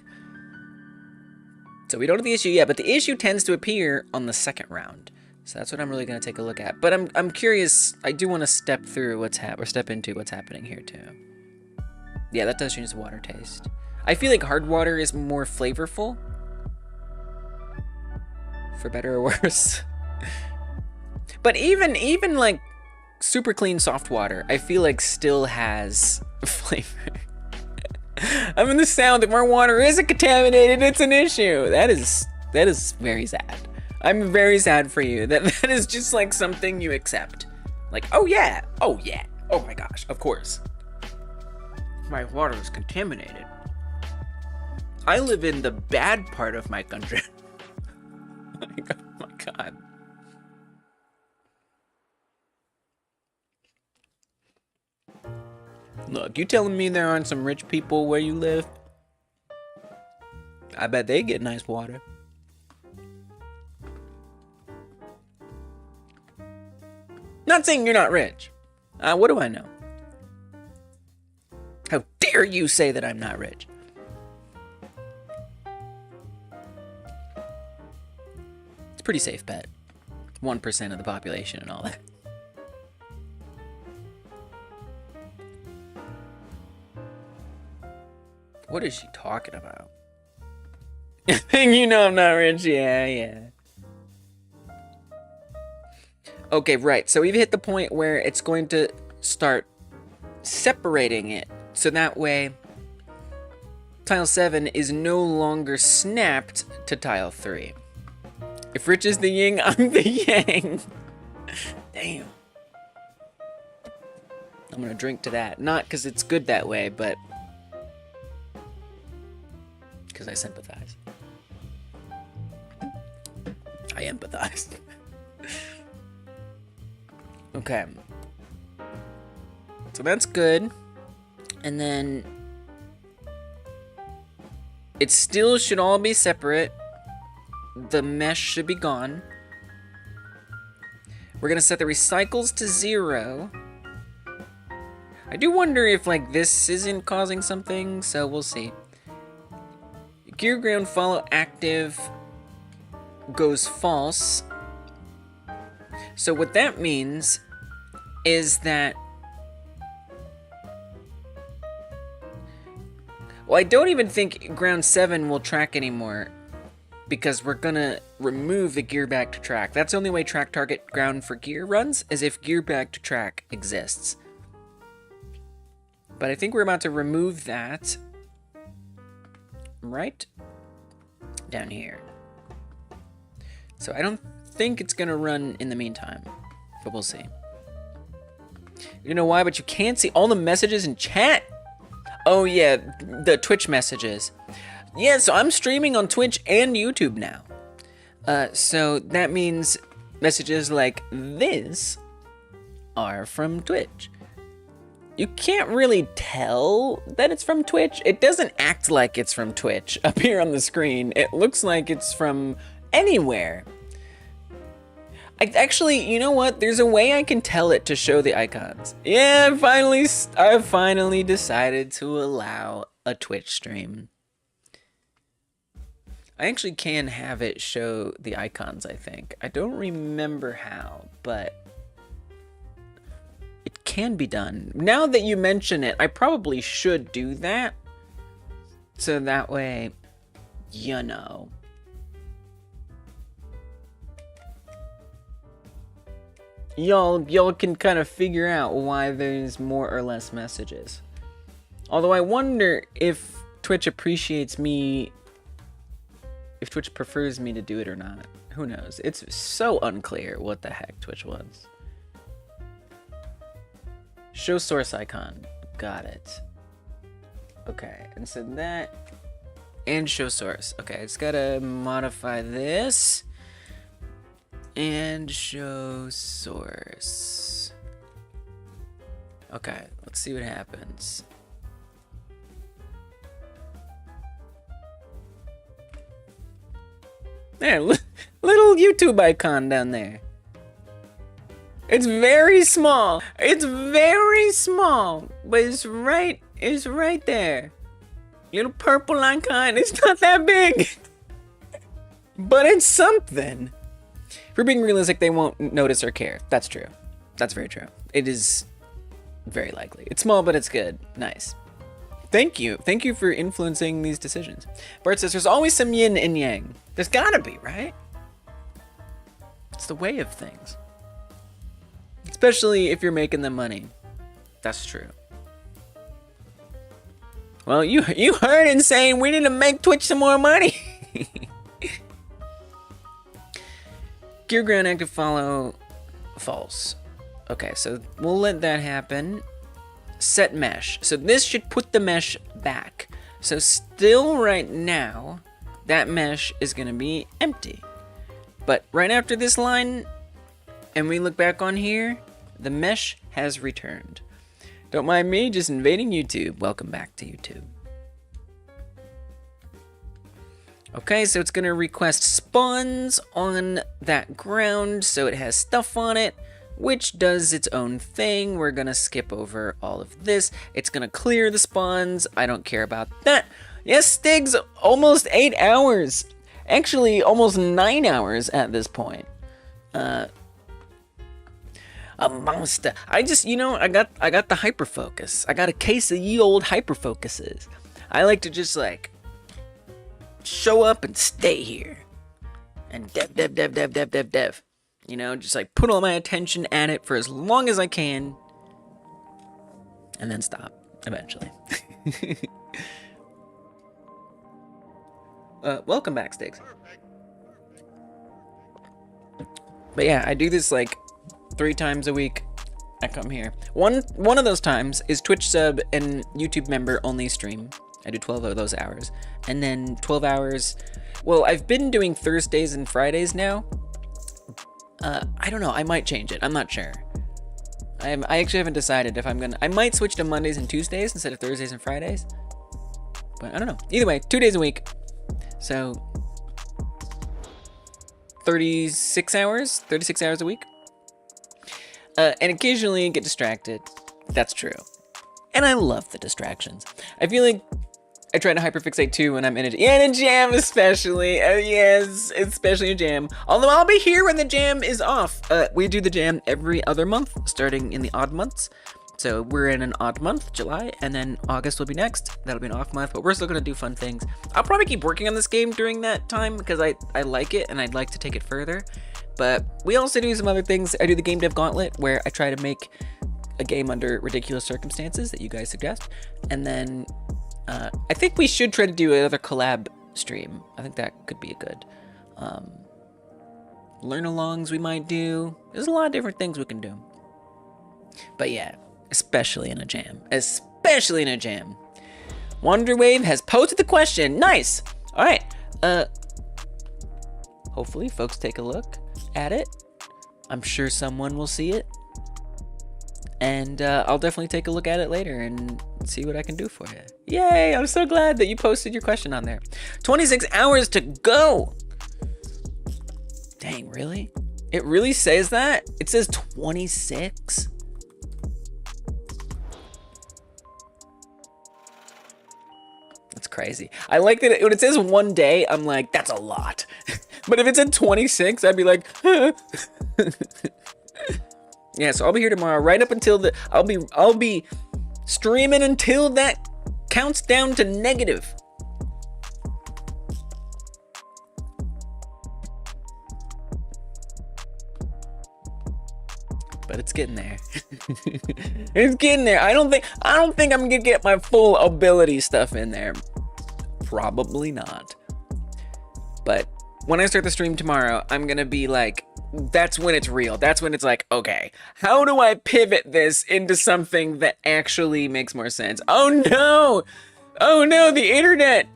So we don't have the issue yet, but the issue tends to appear on the second round. So that's what I'm really going to take a look at. But I'm curious. I do want to step through step into what's happening here too. Yeah, that does change the water taste. I feel like hard water is more flavorful, for better or worse. But even like super clean soft water, I feel like still has flavor. I'm in the sound that more water isn't contaminated. It's an issue. That is very sad. I'm very sad for you. That is just like something you accept. Like, oh yeah, oh my gosh, of course. My water is contaminated. I live in the bad part of my country. Oh my god. Look, you telling me there aren't some rich people where you live? I bet they get nice water. Not saying you're not rich. What do I know? How dare you say that I'm not rich? It's a pretty safe bet. 1% of the population and all that. What is she talking about? You know I'm not rich. Yeah. Okay, right. So we've hit the point where it's going to start separating it. So that way tile 7 is no longer snapped to tile 3. If Rich is the yin, I'm the yang. Damn. I'm gonna drink to that. Not because it's good that way, but because I sympathize. I empathize. Okay. So that's good. And then it still should all be separate. The mesh should be gone. We're gonna set the recycles to 0. I do wonder if like this isn't causing something, so we'll see. Gear ground follow active goes false. So what that means is that, well, I don't even think ground 7 will track anymore because we're gonna remove the gear back to track. That's the only way track target ground for gear runs, is if gear back to track exists. But I think we're about to remove that right down here. So I don't think it's gonna run in the meantime, but we'll see. You know why, but you can't see all the messages in chat. Oh yeah, the Twitch messages. Yeah, so I'm streaming on Twitch and YouTube now. So that means messages like this are from Twitch. You can't really tell that it's from Twitch. It doesn't act like it's from Twitch up here on the screen. It looks like it's from anywhere. Actually, you know what? There's a way I can tell it to show the icons. Yeah, I finally decided to allow a Twitch stream. I actually can have it show the icons, I think. I don't remember how, but it can be done. Now that you mention it, I probably should do that. So that way, you know. Y'all can kind of figure out why there's more or less messages. Although I wonder if Twitch appreciates me, if Twitch prefers me to do it or not. Who knows? It's so unclear what the heck Twitch wants. Show source icon. Got it. Okay, and so that, and show source. Okay, I just gotta modify this. And show source. Okay, let's see what happens. There, little YouTube icon down there. It's very small. It's very small, but it's right there. Little purple icon. It's not that big, but it's something. If we're being realistic, they won't notice or care. That's true. That's very true. It is very likely. It's small, but it's good. Nice. Thank you. Thank you for influencing these decisions. Bart says, there's always some yin and yang. There's gotta be, right? It's the way of things. Especially if you're making them money. That's true. Well, you heard Insane. We need to make Twitch some more money. Gear ground active follow false. Okay, so we'll let that happen. Set mesh. So this should put the mesh back. So still right now, that mesh is gonna be empty. But right after this line, and we look back on here, the mesh has returned. Don't mind me, just invading YouTube. Welcome back to YouTube. Okay, so it's gonna request spawns on that ground, so it has stuff on it, which does its own thing. We're gonna skip over all of this. It's gonna clear the spawns. I don't care about that. Yes, Stig's almost 8 hours. Actually, almost 9 hours at this point. A monster. I just, you know, I got the hyperfocus. I got a case of ye old hyperfocuses. I like to just like show up and stay here. And dev. You know, just like put all my attention at it for as long as I can. And then stop, eventually. welcome back, Sticks. But yeah, I do this like 3 times a week. I come here. One of those times is Twitch sub and YouTube member only stream. I do 12 of those hours. And then 12 hours... Well, I've been doing Thursdays and Fridays now. I don't know. I might change it. I'm not sure. I actually haven't decided if I'm gonna... I might switch to Mondays and Tuesdays instead of Thursdays and Fridays. But I don't know. Either way, 2 days a week. So... 36 hours a week. And occasionally get distracted. That's true. And I love the distractions. I feel like I try to hyperfixate too when I'm in a jam especially. Yes, especially a jam. Although I'll be here when the jam is off. We do the jam every other month, starting in the odd months. So we're in an odd month, July, and then August will be next. That'll be an off month, but we're still gonna do fun things. I'll probably keep working on this game during that time because I like it and I'd like to take it further. But we also do some other things. I do the Game Dev Gauntlet where I try to make a game under ridiculous circumstances that you guys suggest. And then I think we should try to do another collab stream. I think that could be a good learn-alongs we might do. There's a lot of different things we can do. But yeah. Especially in a jam. Especially in a jam. Wanderwave has posted the question. Nice. All right. Hopefully folks take a look at it. I'm sure someone will see it. And I'll definitely take a look at it later and see what I can do for you. Yay. I'm so glad that you posted your question on there. 26 hours to go. Dang, really? It really says that? It says 26? That's crazy. I like that when it says 1 day, I'm like, that's a lot. But if it's at 26, I'd be like, yeah, so I'll be here tomorrow right up until I'll be streaming until that counts down to negative. But it's getting there. It's getting there. I don't think I'm gonna get my full ability stuff in there. Probably not. But when I start the stream tomorrow, I'm gonna be like, that's when it's real. That's when it's like, okay, how do I pivot this into something that actually makes more sense? Oh no! Oh no, the internet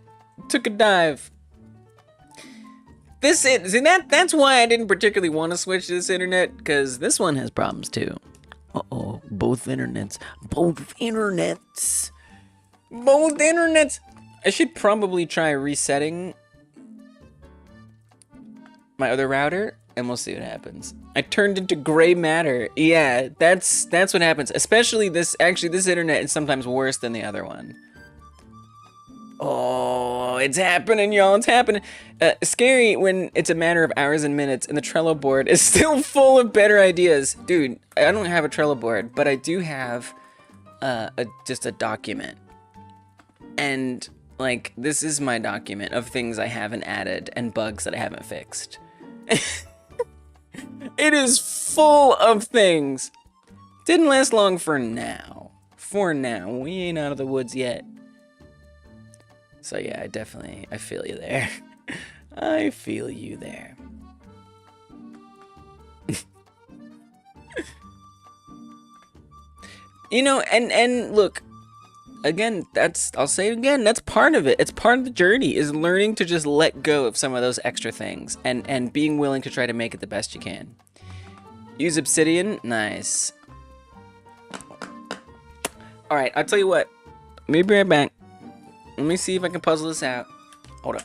took a dive. That's why I didn't particularly want to switch to this internet, because this one has problems too. Uh-oh, both internets. I should probably try resetting my other router, and we'll see what happens. I turned into gray matter. Yeah, that's what happens. Especially this internet is sometimes worse than the other one. Oh, it's happening, y'all. It's happening. Scary when it's a matter of hours and minutes and the Trello board is still full of better ideas. Dude, I don't have a Trello board, but I do have just a document. And, like, this is my document of things I haven't added and bugs that I haven't fixed. It is full of things. Didn't last long for now. For now. We ain't out of the woods yet. So yeah, I feel you there. I feel you there. You know, and look, again, I'll say it again, that's part of it. It's part of the journey, is learning to just let go of some of those extra things and being willing to try to make it the best you can. Use Obsidian, nice. All right, I'll tell you what, let me be right back. Let me see if I can puzzle this out. Hold up.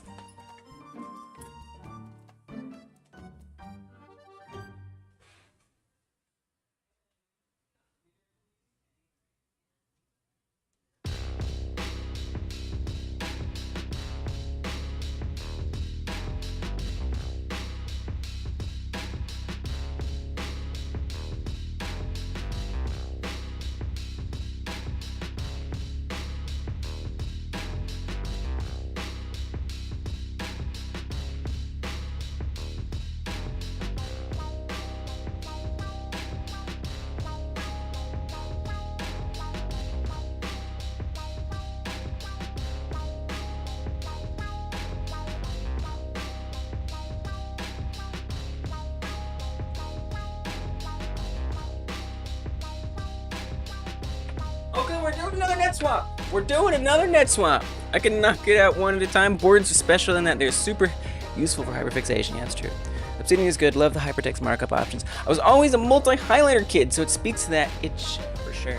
Okay, we're doing another net swap. We're doing another net swap. I can knock it out one at a time. Boards are special in that they're super useful for hyperfixation. Yeah, that's true. Obsidian is good. Love the hypertext markup options. I was always a multi-highlighter kid, so it speaks to that itch for sure.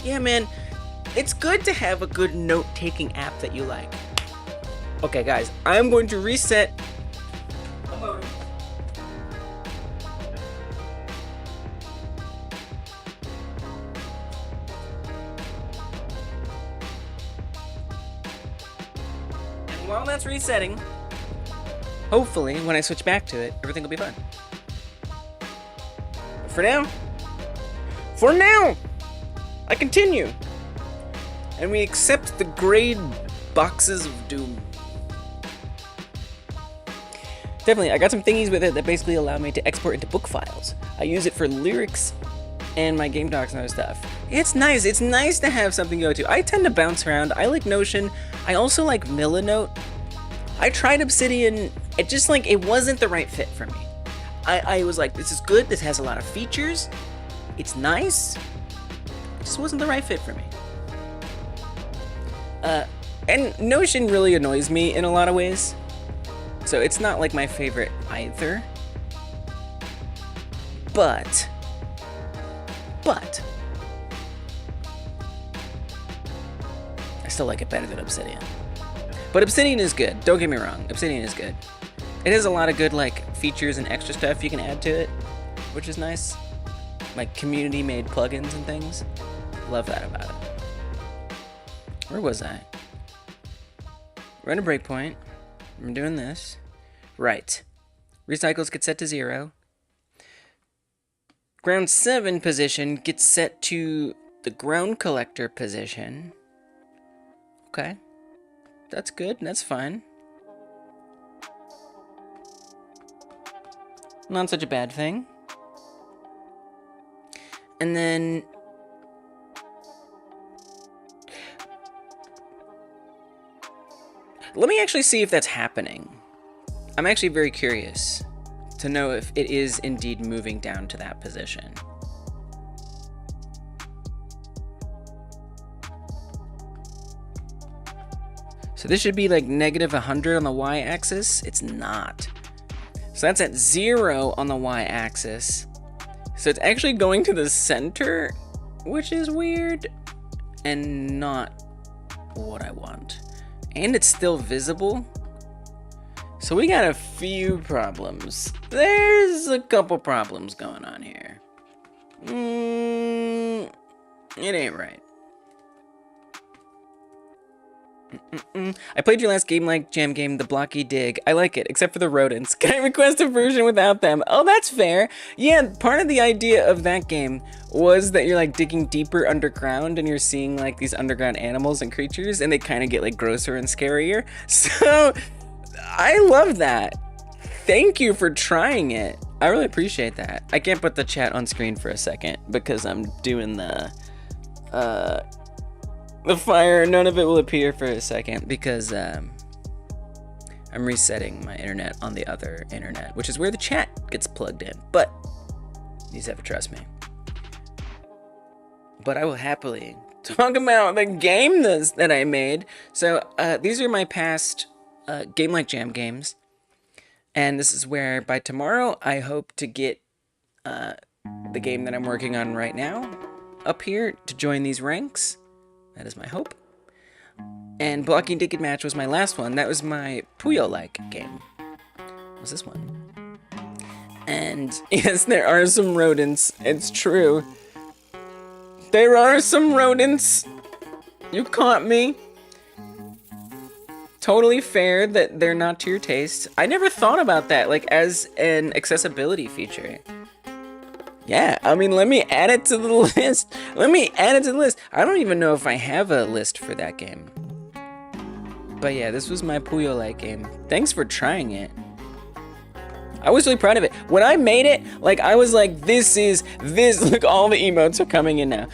Yeah, man. It's good to have a good note-taking app that you like. Okay, guys. I'm going to reset. While that's resetting, hopefully when I switch back to it, everything will be fine. But for now, I continue. And we accept the grade boxes of doom. Definitely, I got some thingies with it that basically allow me to export into book files. I use it for lyrics and my game docs and other stuff. It's nice. It's nice to have something to go to. I tend to bounce around. I like Notion. I also like Milanote. I tried Obsidian. It just like, it wasn't the right fit for me. I was like, this is good. This has a lot of features. It's nice. It just wasn't the right fit for me. And Notion really annoys me in a lot of ways. So it's not like my favorite either. But I still like it better than Obsidian. But Obsidian is good. Don't get me wrong. Obsidian is good. It has a lot of good like features and extra stuff you can add to it, which is nice. Like community-made plugins and things. Love that about it. Where was I? We're at a breakpoint. I'm doing this. Right. Recycles get set to 0. Ground 7 position gets set to the ground collector position. Okay. That's good. That's fine. Not such a bad thing. And then let me actually see if that's happening. I'm actually very curious to know if it is indeed moving down to that position. So this should be like negative 100 on the y-axis. It's not. So that's at 0 on the y-axis. So it's actually going to the center, which is weird and not what I want. And it's still visible. So we got a few problems. There's a couple problems going on here. It ain't right. I played your last game like jam game, the blocky dig. I like it, except for the rodents. Can I request a version without them? Oh, that's fair. Yeah, part of the idea of that game was that you're like digging deeper underground and you're seeing like these underground animals and creatures and they kind of get like grosser and scarier. So I love that. Thank you for trying it. I really appreciate that. I can't put the chat on screen for a second because I'm doing the fire. None of it will appear for a second because I'm resetting my internet on the other internet, which is where the chat gets plugged in. But you just have to trust me. But I will happily talk about the game that I made. So these are my past Game Like Jam games. And this is where by tomorrow I hope to get the game that I'm working on right now up here to join these ranks. That is my hope. And Blocking Ticket Match was my last one. That was my Puyo-like game. What was this one? And yes, there are some rodents. It's true. There are some rodents. You caught me. Totally fair that they're not to your taste. I never thought about that, like, as an accessibility feature. Yeah, I mean, let me add it to the list. I don't even know if I have a list for that game. But yeah, this was my Puyo-like game. Thanks for trying it. I was really proud of it. When I made it, like, I was like, this, look, all the emotes are coming in now.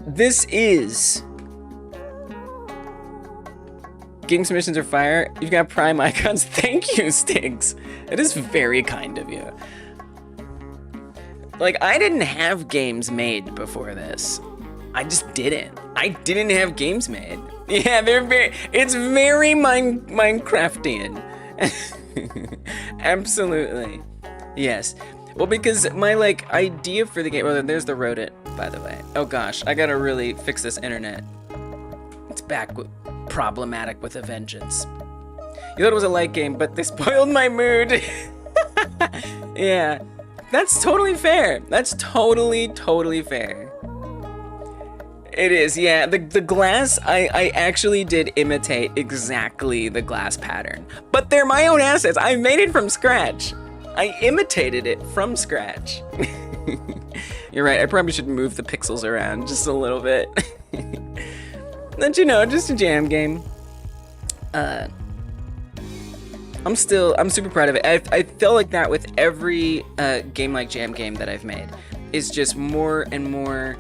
This is... Game submissions are fire. You've got prime icons. Thank you, Stiggs. It is very kind of you. Like, I didn't have games made before this. I just didn't. I didn't have games made. Yeah, it's very Minecraftian. Absolutely. Yes. Well, because my, like, idea for the game, well, there's the rodent, by the way. Oh gosh, I gotta really fix this internet. It's back problematic with a vengeance. You thought it was a light game, but they spoiled my mood. Yeah, that's totally fair. That's totally fair. It is, yeah. The glass, I actually did imitate exactly the glass pattern. But they're my own assets. I made it from scratch. I imitated it from scratch. You're right, I probably should move the pixels around just a little bit. Don't you know, just a jam game. I'm super proud of it. I feel like that with every game like jam game that I've made. Is just more and more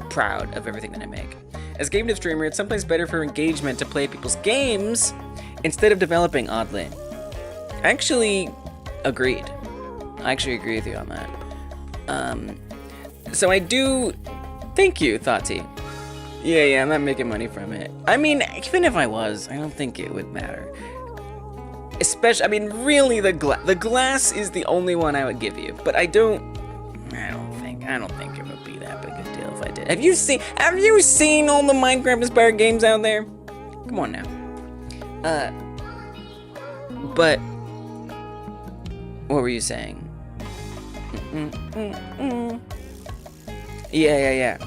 proud of everything that I make. As a game dev streamer, it's sometimes better for engagement to play people's games instead of developing, oddly. I actually agreed. I actually agree with you on that. So I do, thank you, Thoughty. Yeah, I'm not making money from it. I mean, even if I was, I don't think it would matter. Especially, I mean, really, the glass is the only one I would give you, but I don't think it would be that big a deal if I did. Have you seen all the Minecraft-inspired games out there? Come on now. But what were you saying? Yeah,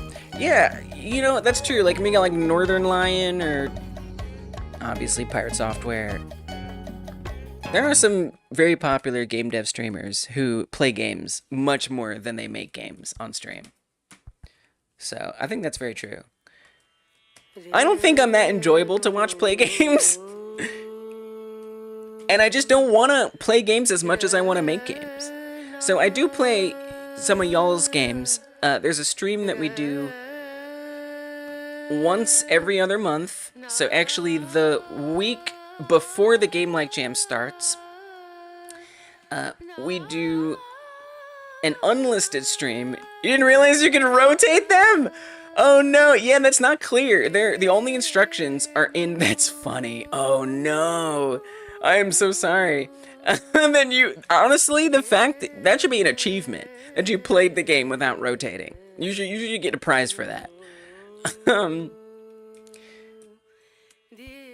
you know, that's true. Like, we got like Northern Lion or obviously Pirate Software. There are some very popular game dev streamers who play games much more than they make games on stream. So I think that's very true. I don't think I'm that enjoyable to watch play games. And I just don't want to play games as much as I want to make games. So I do play some of y'all's games. There's a stream that we do once every other month. So actually the week before the Game Like Jam starts, we do an unlisted stream. You didn't realize you could rotate them? Oh no, yeah, that's not clear. The only instructions are in, that's funny. Oh no, I am so sorry. And then honestly, the fact that should be an achievement, that you played the game without rotating. You should get a prize for that.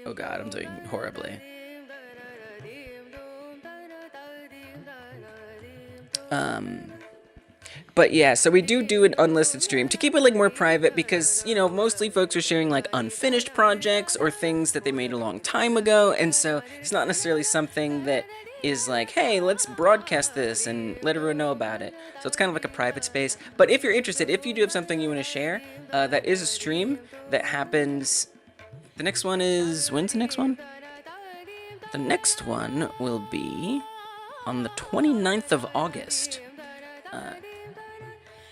Oh god, I'm doing horribly. But yeah, so we do an unlisted stream to keep it like more private because, you know, mostly folks are sharing like unfinished projects or things that they made a long time ago, and so it's not necessarily something that is like, hey, let's broadcast this and let everyone know about it. So it's kind of like a private space. But if you're interested, if you do have something you want to share, that is a stream that happens. The next one is, when's the next one? The next one will be on the 29th of August.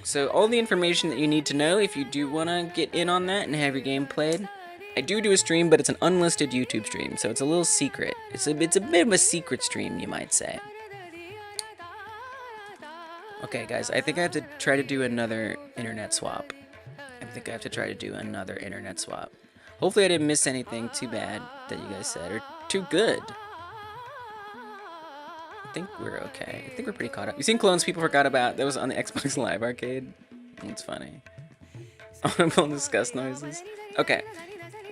So all the information that you need to know if you do want to get in on that and have your game played. I do a stream, but it's an unlisted YouTube stream, so it's a little secret. It's a bit of a secret stream, you might say. Okay, guys, I think I have to try to do another internet swap. Hopefully I didn't miss anything too bad that you guys said, or too good. I think we're okay. I think we're pretty caught up. You seen clones people forgot about? That was on the Xbox Live Arcade. It's funny. Audible disgust noises. Okay.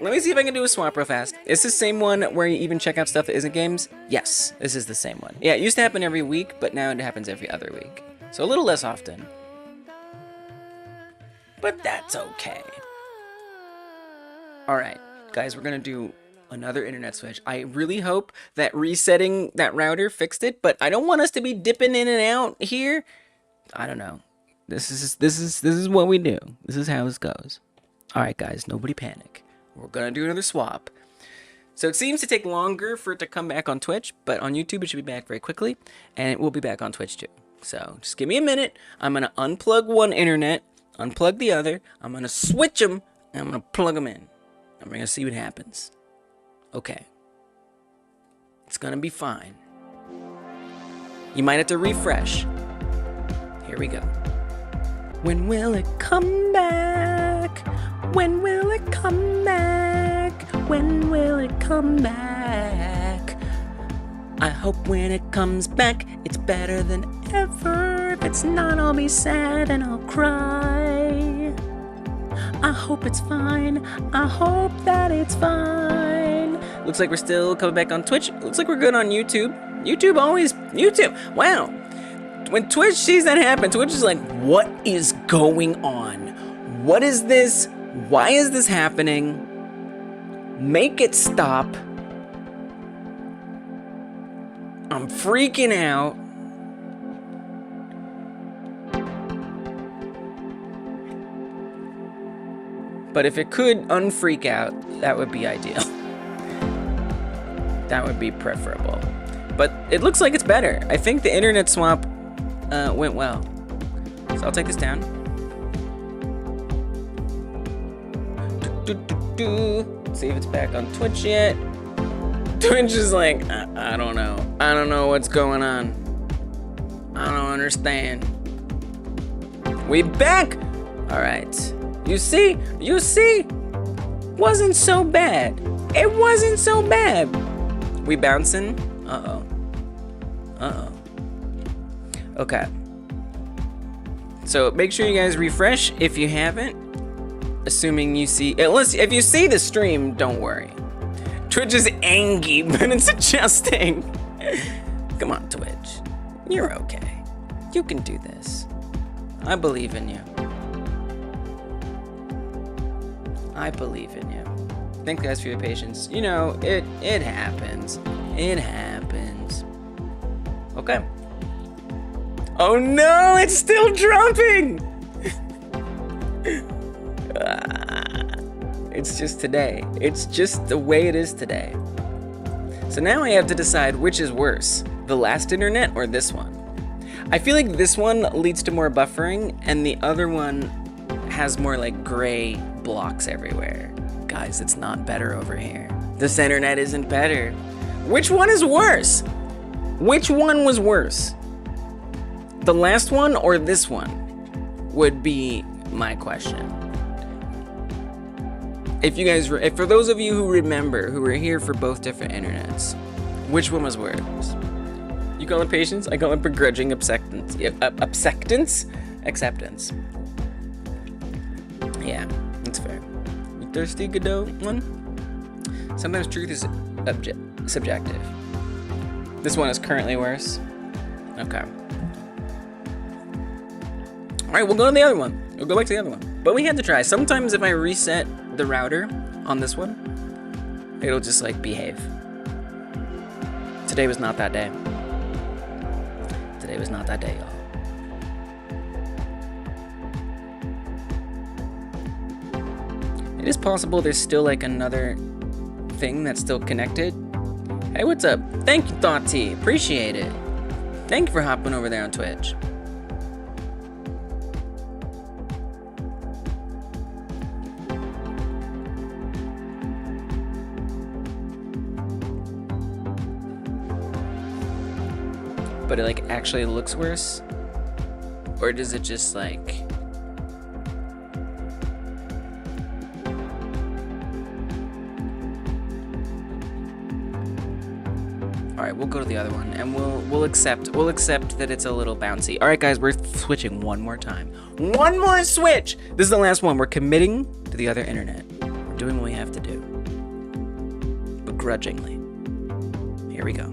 Let me see if I can do a swap real fast. Is this the same one where you even check out stuff that isn't games? Yes, this is the same one. Yeah, it used to happen every week, but now it happens every other week. So a little less often. But that's okay. Alright, guys, we're gonna do another internet switch. I really hope that resetting that router fixed it, but I don't want us to be dipping in and out here. I don't know. This is what we do. This is how this goes. Alright, guys, nobody panic. We're gonna do another swap. So it seems to take longer for it to come back on Twitch, but on YouTube it should be back very quickly, and it will be back on Twitch too. So just give me a minute. I'm gonna unplug one internet, unplug the other. I'm gonna switch them, and I'm gonna plug them in. I'm gonna see what happens. Okay. It's gonna be fine. You might have to refresh. Here we go. When will it come back? When will it come back? When will it come back? I hope when it comes back, it's better than ever. If it's not, I'll be sad and I'll cry. I hope it's fine. I hope that it's fine. Looks like we're still coming back on Twitch. Looks like we're good on YouTube. YouTube. Wow. When Twitch sees that happen, Twitch is like, what is going on? What is this? Why is this happening? Make it stop. I'm freaking out. But if it could unfreak out, that would be ideal. That would be preferable. But it looks like it's better. I think the internet swap went well. So I'll take this down. See if it's back on Twitch yet. Twitch is like, I don't know. I don't know what's going on. I don't understand. We back! Alright. You see? Wasn't so bad. It wasn't so bad. We bouncing? Uh-oh. Okay. So make sure you guys refresh if you haven't. Assuming you see, if you see the stream, don't worry. Twitch is angry, but it's adjusting. Come on, Twitch. You're okay. You can do this. I believe in you. I believe in you. Thank you guys for your patience. You know, it happens. It happens. Okay. Oh no, it's still dropping! It's just today. It's just the way it is today. So now I have to decide which is worse, the last internet or this one. I feel like this one leads to more buffering and the other one has more like gray blocks everywhere. Guys, it's not better over here. This internet isn't better. Which one is worse? Which one was worse? The last one or this one would be my question. If for those of you who remember, who were here for both different internets, which one was worse? You call it patience, I call it begrudging acceptance. Acceptance. Yeah, that's fair. You thirsty, Godot one? Sometimes truth is subjective. This one is currently worse. Okay. Alright, we'll go to the other one. We'll go back to the other one. But we had to try. Sometimes if I reset the router on this one, it'll just like behave. Today was not that day. Today was not that day, y'all. It is possible there's still like another thing that's still connected. Hey, what's up? Thank you, Thought T. Appreciate it. Thank you for hopping over there on Twitch. But it like actually looks worse? Or does it just like... Alright, we'll go to the other one and we'll accept that it's a little bouncy. Alright guys, we're switching one more time. One more switch! This is the last one. We're committing to the other internet. We're doing what we have to do. Begrudgingly. Here we go.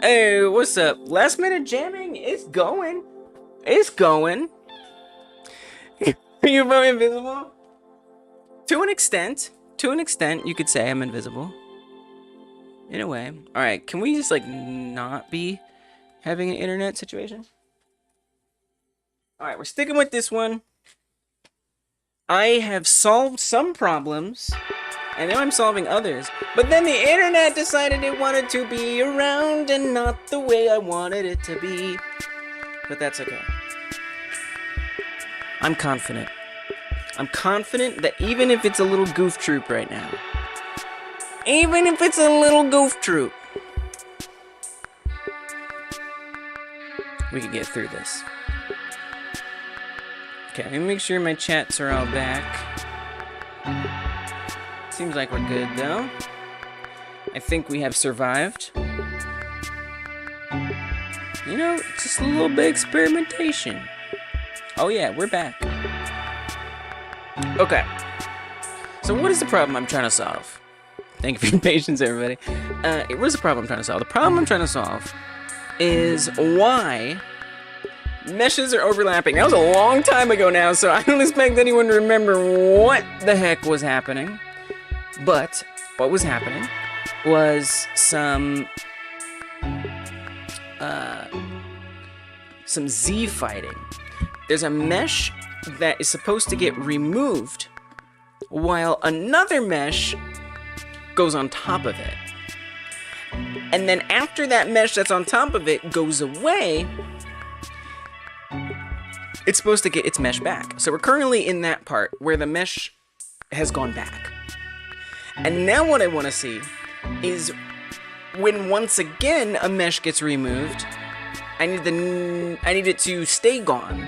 Hey, what's up? Last minute jamming? It's going. It's going. Are you invisible? To an extent, you could say I'm invisible. In a way. Alright, can we just, like, not be having an internet situation? Alright, we're sticking with this one. I have solved some problems, and now I'm solving others. But then the internet decided it wanted to be around and not the way I wanted it to be. But that's okay. I'm confident. I'm confident that even if it's a little goof troop right now, even if it's a little goof troop, we can get through this. Okay, let me make sure my chats are all back. Seems like we're good, though. I think we have survived. You know, just a little bit of experimentation. Oh yeah, we're back. Okay. So what is the problem I'm trying to solve? Thank you for your patience, everybody. What is the problem I'm trying to solve? The problem I'm trying to solve is why meshes are overlapping. That was a long time ago now, so I don't expect anyone to remember what the heck was happening. But what was happening was some Z fighting. There's a mesh that is supposed to get removed while another mesh goes on top of it. And then after that mesh that's on top of it goes away, it's supposed to get its mesh back. So we're currently in that part where the mesh has gone back. And now what I want to see is when once again a mesh gets removed, I need it to stay gone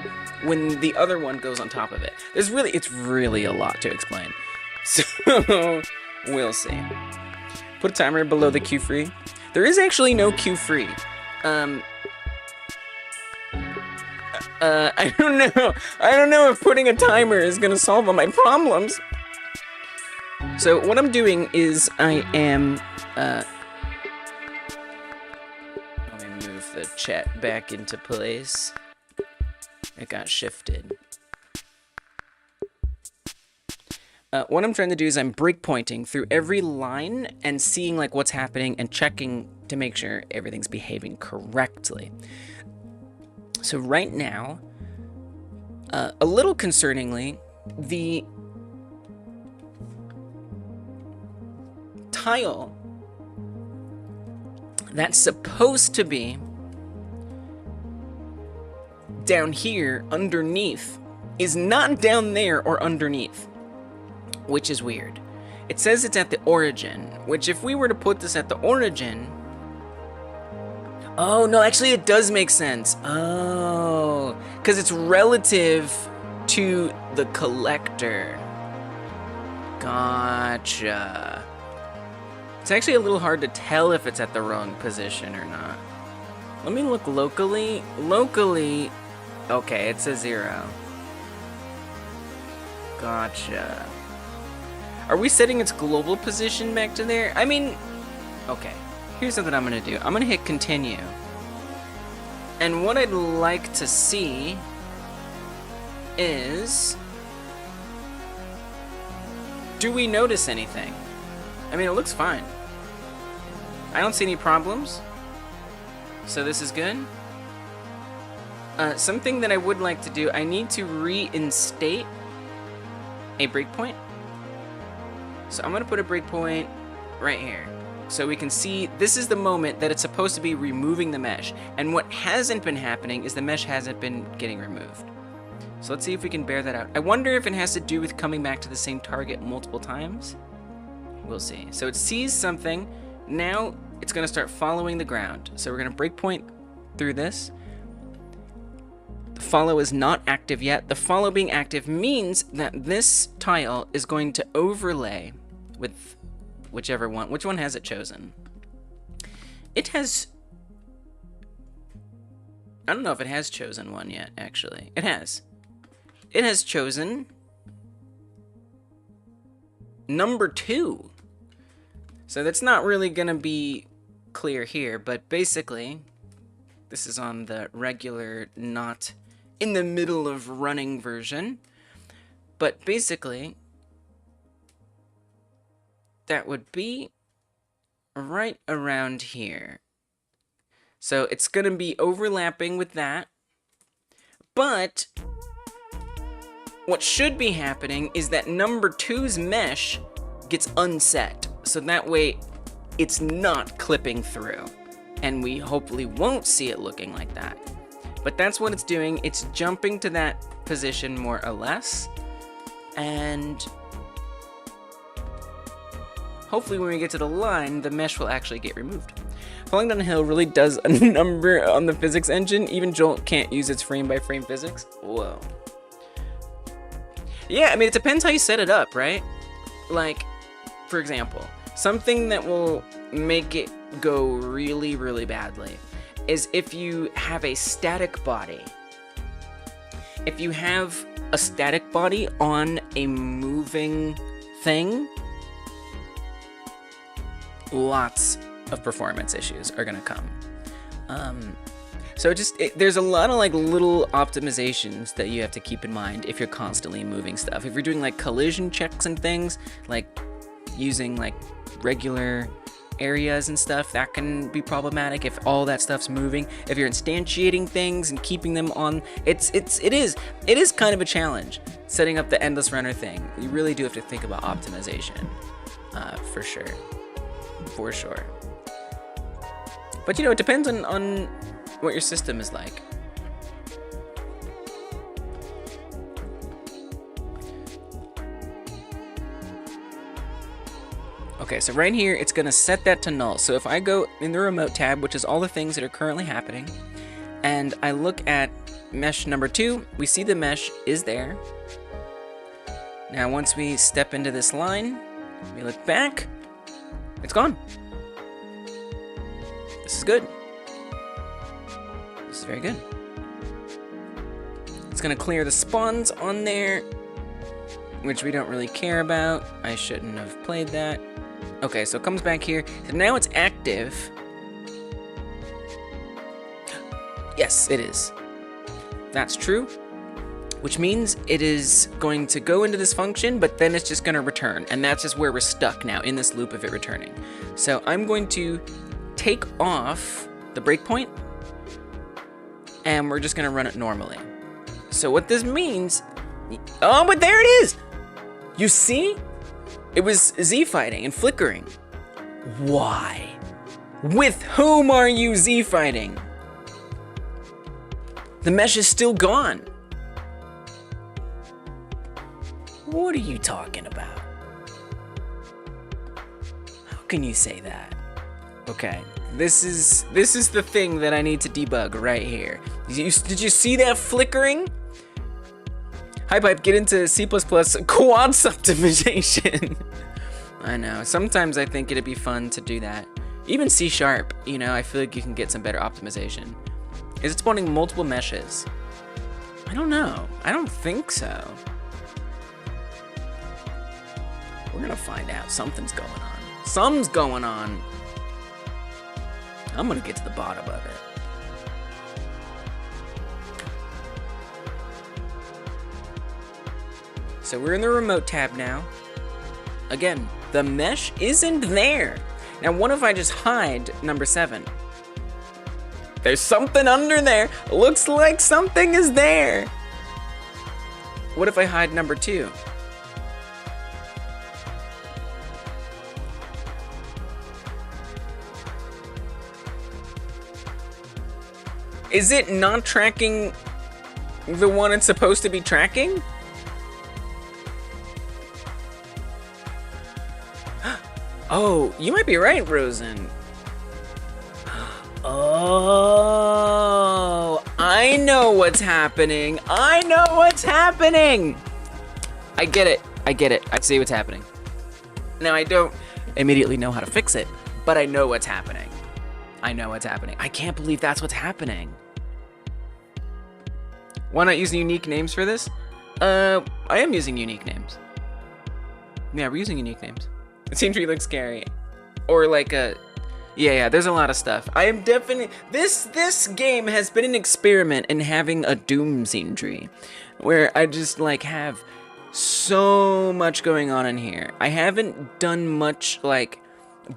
when the other one goes on top of it. It's really a lot to explain. So we'll see. Put a timer below the queue free. There is actually no queue free. I don't know. I don't know if putting a timer is gonna solve all my problems. So what I'm doing is I am, let me move the chat back into place. It got shifted. What I'm trying to do is I'm breakpointing through every line and seeing like what's happening and checking to make sure everything's behaving correctly. So right now, a little concerningly, the tile that's supposed to be down here underneath is not down there or underneath, which is weird. It says it's at the origin, which if we were to put this at the origin, oh no, actually it does make sense. Oh, because it's relative to the collector. Gotcha. It's actually a little hard to tell if it's at the wrong position or not. Let me look locally. Locally, okay, it's a 0. Gotcha. Are we setting its global position back to there? I mean, okay. Here's something I'm gonna do. I'm gonna hit continue. And what I'd like to see is, do we notice anything? I mean, it looks fine. I don't see any problems. So this is good. Something that I would like to do, I need to reinstate a breakpoint. So I'm gonna put a breakpoint right here. So we can see this is the moment that it's supposed to be removing the mesh. And what hasn't been happening is the mesh hasn't been getting removed. So let's see if we can bear that out. I wonder if it has to do with coming back to the same target multiple times. We'll see. So it sees something. Now it's gonna start following the ground. So we're gonna breakpoint through this. The follow is not active yet. The follow being active means that this tile is going to overlay with whichever one. Which one has it chosen? It has, I don't know if it has chosen one yet, actually. It has. It has chosen number 2. So that's not really gonna be clear here, but basically, this is on the regular, not in the middle of running version. But basically, that would be right around here. So it's going to be overlapping with that. But what should be happening is that number 2's mesh gets unset. So that way it's not clipping through. And we hopefully won't see it looking like that. But that's what it's doing. It's jumping to that position more or less. And hopefully when we get to the line, the mesh will actually get removed. Falling down a hill really does a number on the physics engine. Even Jolt can't use its frame-by-frame physics. Whoa. Yeah, I mean, it depends how you set it up, right? Like, for example, something that will make it go really, really badly is if you have a static body. If you have a static body on a moving thing, lots of performance issues are gonna come. So there's a lot of like little optimizations that you have to keep in mind if you're constantly moving stuff. If you're doing like collision checks and things, like using like regular areas and stuff, that can be problematic if all that stuff's moving. If you're instantiating things and keeping them on, it is kind of a challenge setting up the endless runner thing. You really do have to think about optimization, for sure. But you know, it depends on what your system is like. Okay, so right here, it's gonna set that to null. So if I go in the remote tab, which is all the things that are currently happening, and I look at mesh number 2, we see the mesh is there. Now, once we step into this line, we look back, it's gone. This is good. This is very good. It's gonna clear the spawns on there, which we don't really care about. I shouldn't have played that. Okay, so it comes back here. So now it's active. Yes, it is. That's true. Which means it is going to go into this function, but then it's just gonna return. And that's just where we're stuck now, in this loop of it returning. So I'm going to take off the breakpoint, and we're just gonna run it normally. So what this means, oh, but there it is! You see? It was Z-fighting and flickering. Why? With whom are you Z-fighting? The mesh is still gone. What are you talking about? How can you say that? Okay, this is the thing that I need to debug right here. Did you see that flickering? Hi Pipe, get into C++ quads optimization. I know, sometimes I think it'd be fun to do that. Even C#, you know, I feel like you can get some better optimization. Is it spawning multiple meshes? I don't know. I don't think so. We're gonna find out. Something's going on. Something's going on. I'm gonna get to the bottom of it. So we're in the remote tab now. Again, the mesh isn't there. Now what if I just hide number 7? There's something under there. Looks like something is there. What if I hide number 2? Is it not tracking the one it's supposed to be tracking? Oh, you might be right, Rosen. Oh, I know what's happening. I know what's happening. I get it. I see what's happening. Now, I don't immediately know how to fix it, but I know what's happening. I can't believe that's what's happening. Why not use unique names for this? I am using unique names. Yeah, we're using unique names. It seems to look scary. Or like a... Yeah, there's a lot of stuff. I am definitely... This game has been an experiment in having a doom scene tree, where I just, like, have so much going on in here. I haven't done much, like,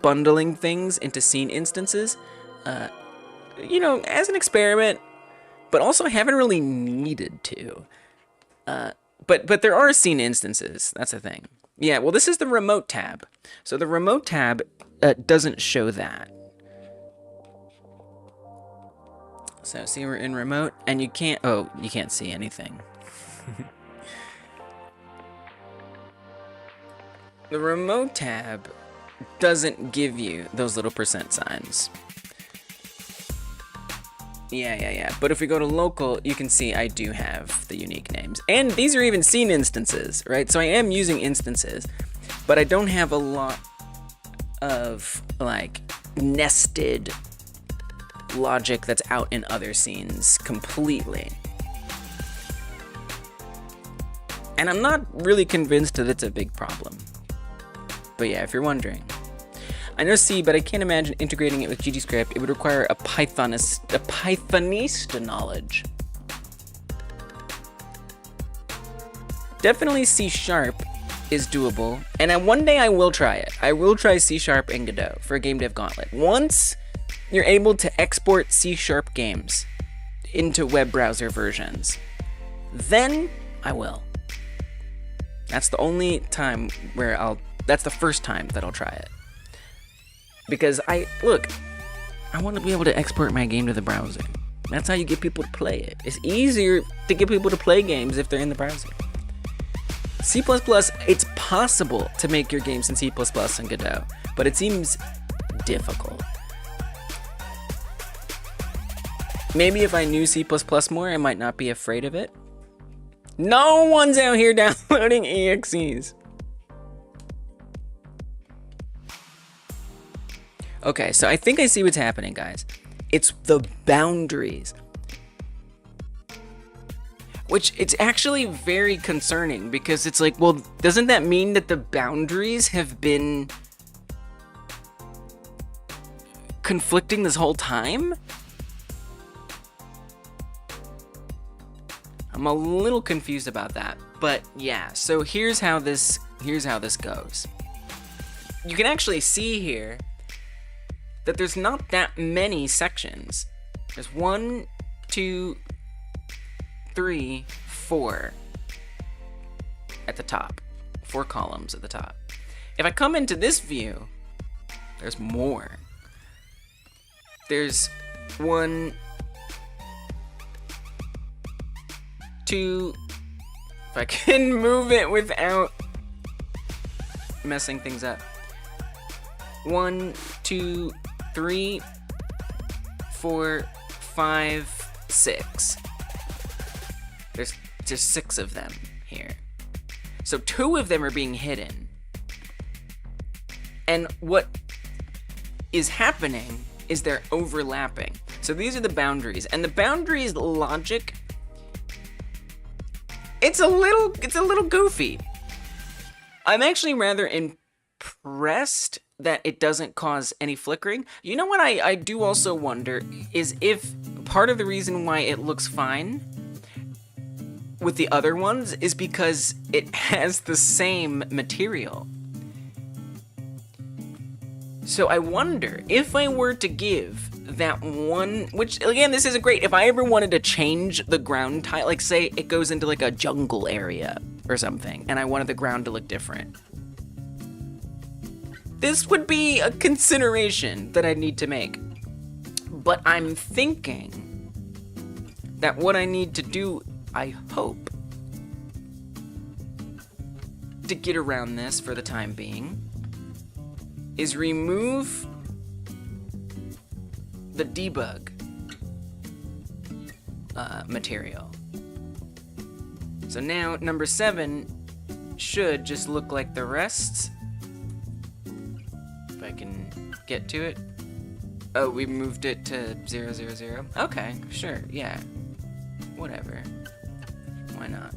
bundling things into scene instances, you know, as an experiment, but also I haven't really needed to. But there are scene instances, that's the thing. Yeah, well, this is the remote tab. So the remote tab doesn't show that. So see, we're in remote, and you can't see anything. The remote tab doesn't give you those little percent signs. Yeah. But if we go to local, you can see I do have the unique names. And these are even scene instances, right? So I am using instances, but I don't have a lot of, like, nested logic that's out in other scenes completely. And I'm not really convinced that it's a big problem. But yeah, if you're wondering. I know C, but I can't imagine integrating it with GGScript. It would require a Pythonist knowledge. Definitely C# is doable, and one day I will try it. I will try C# and Godot for a game dev gauntlet. Once you're able to export C# games into web browser versions, then I will. That's the only time where that's the first time that I'll try it. Because I want to be able to export my game to the browser. That's how you get people to play it. It's easier to get people to play games if they're in the browser. C++, it's possible to make your games in C++ and Godot, but it seems difficult. Maybe if I knew C++ more, I might not be afraid of it. No one's out here downloading EXEs. Okay, so I think I see what's happening, guys. It's the boundaries. Which, it's actually very concerning, because it's like, well, doesn't that mean that the boundaries have been conflicting this whole time? I'm a little confused about that, but yeah, so here's how this goes. You can actually see here that there's not that many sections. There's 1, 2, 3, 4 at the top. 4 columns at the top. If I come into this view, there's more. There's 1, 2, if I can move it without messing things up. 1, 2, 3, 4, 5, 6. There's 6 of them here. So 2 of them are being hidden. And what is happening is they're overlapping. So these are the boundaries, and the boundaries logic, it's a little goofy. I'm actually rather impressed that it doesn't cause any flickering. You know what I do also wonder is if part of the reason why it looks fine with the other ones is because it has the same material. So I wonder if I were to give that one, which again, this isn't great. If I ever wanted to change the ground type, like say it goes into like a jungle area or something, and I wanted the ground to look different, this would be a consideration that I need to make. But I'm thinking that what I need to do, I hope, to get around this for the time being, is remove the debug material. So now number 7 should just look like the rest. If I can get to it. Oh, we moved it to 0, 0, 0. Okay, sure, yeah. Whatever. Why not?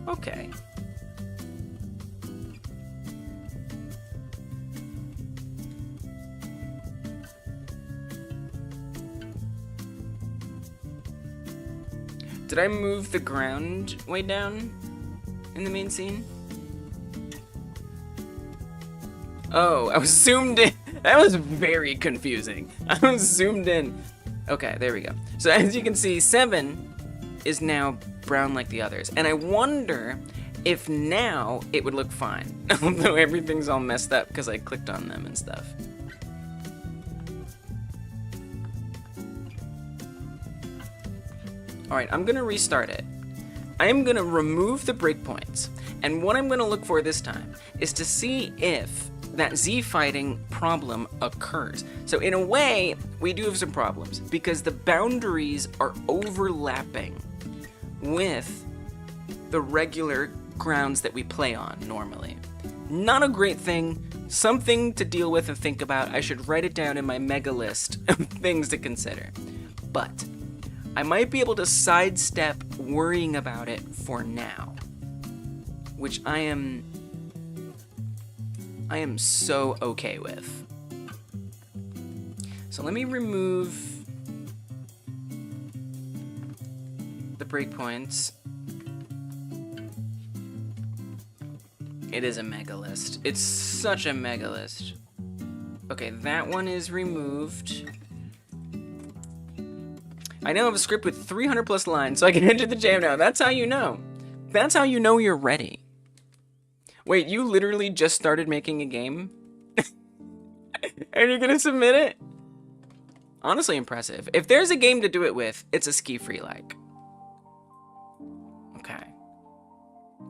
Okay. Did I move the ground way down in the main scene? Oh, I was zoomed in. That was very confusing. I was zoomed in. Okay, there we go. So as you can see, 7 is now brown like the others. And I wonder if now it would look fine. Although everything's all messed up because I clicked on them and stuff. Alright, I'm gonna restart it. I'm gonna remove the breakpoints. And what I'm gonna look for this time is to see if that Z fighting problem occurs. So in a way, we do have some problems because the boundaries are overlapping with the regular grounds that we play on normally. Not a great thing, something to deal with and think about. I should write it down in my mega list of things to consider. But I might be able to sidestep worrying about it for now, which I am so okay with. So let me remove the breakpoints. It is a mega list. It's such a mega list. Okay, that one is removed. I now have a script with 300 plus lines, so I can enter the jam now. That's how you know. That's how you know you're ready. Wait, you literally just started making a game? And you're gonna submit it? Honestly impressive. If there's a game to do it with, it's a ski-free like. Okay.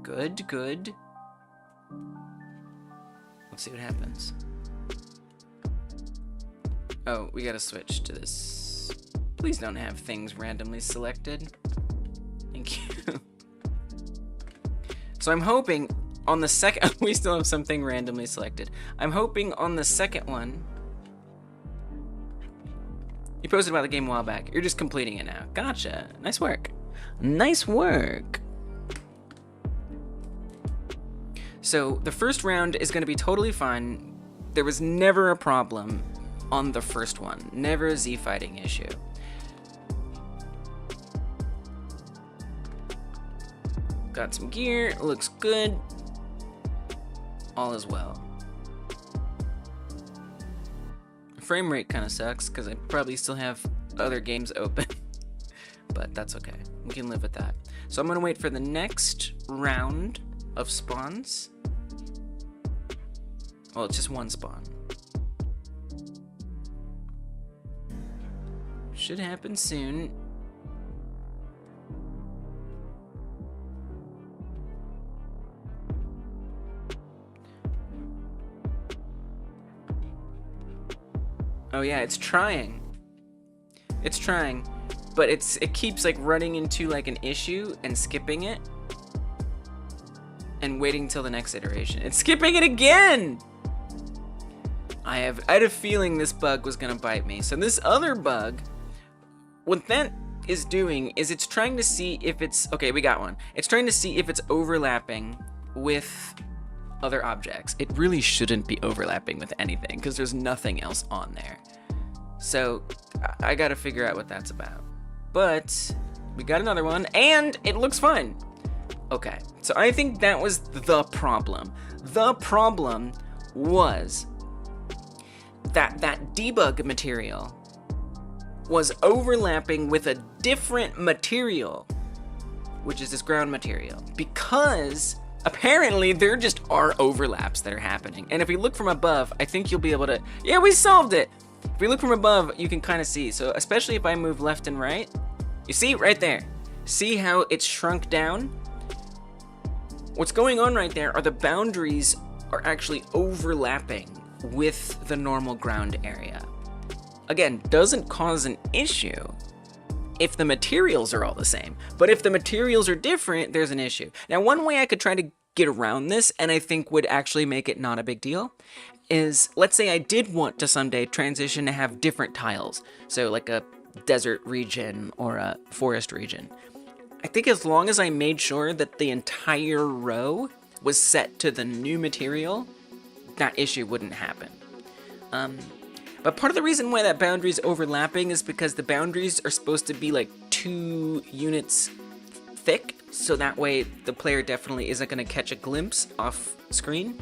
Good, good. Let's see what happens. Oh, we gotta switch to this. Please don't have things randomly selected. Thank you. So I'm hoping on the second, we still have something randomly selected. I'm hoping on the second one, you posted about the game a while back. You're just completing it now. Gotcha. Nice work. Nice work. So the first round is going to be totally fine. There was never a problem on the first one. Never a Z fighting issue. Got some gear. Looks good. All is well. Frame rate kind of sucks because I probably still have other games open. But that's okay. We can live with that. So I'm going to wait for the next round of spawns. Well, it's just one spawn. Should happen soon. Oh yeah, it's trying. It's trying, but it keeps like running into like an issue and skipping it and waiting till the next iteration. It's skipping it again. I had a feeling this bug was gonna bite me. So this other bug, what that is doing is it's trying to see if it's, okay, we got one. It's trying to see if it's overlapping with other objects. It really shouldn't be overlapping with anything because there's nothing else on there. So I gotta figure out what that's about. But we got another one and it looks fine. Okay, so I think that was the problem. The problem was that debug material was overlapping with a different material, which is this ground material, because apparently there just are overlaps that are happening. And if we look from above, I think you'll be able to, yeah, we solved it. If we look from above, you can kind of see. So especially if I move left and right, you see right there, see how it's shrunk down? What's going on right there are the boundaries are actually overlapping with the normal ground area. Again, doesn't cause an issue if the materials are all the same. But if the materials are different, there's an issue. Now, one way I could try to get around this, and I think would actually make it not a big deal, is let's say I did want to someday transition to have different tiles. So like a desert region or a forest region. I think as long as I made sure that the entire row was set to the new material, that issue wouldn't happen. But part of the reason why that boundary is overlapping is because the boundaries are supposed to be like 2 units thick, so that way the player definitely isn't going to catch a glimpse off screen.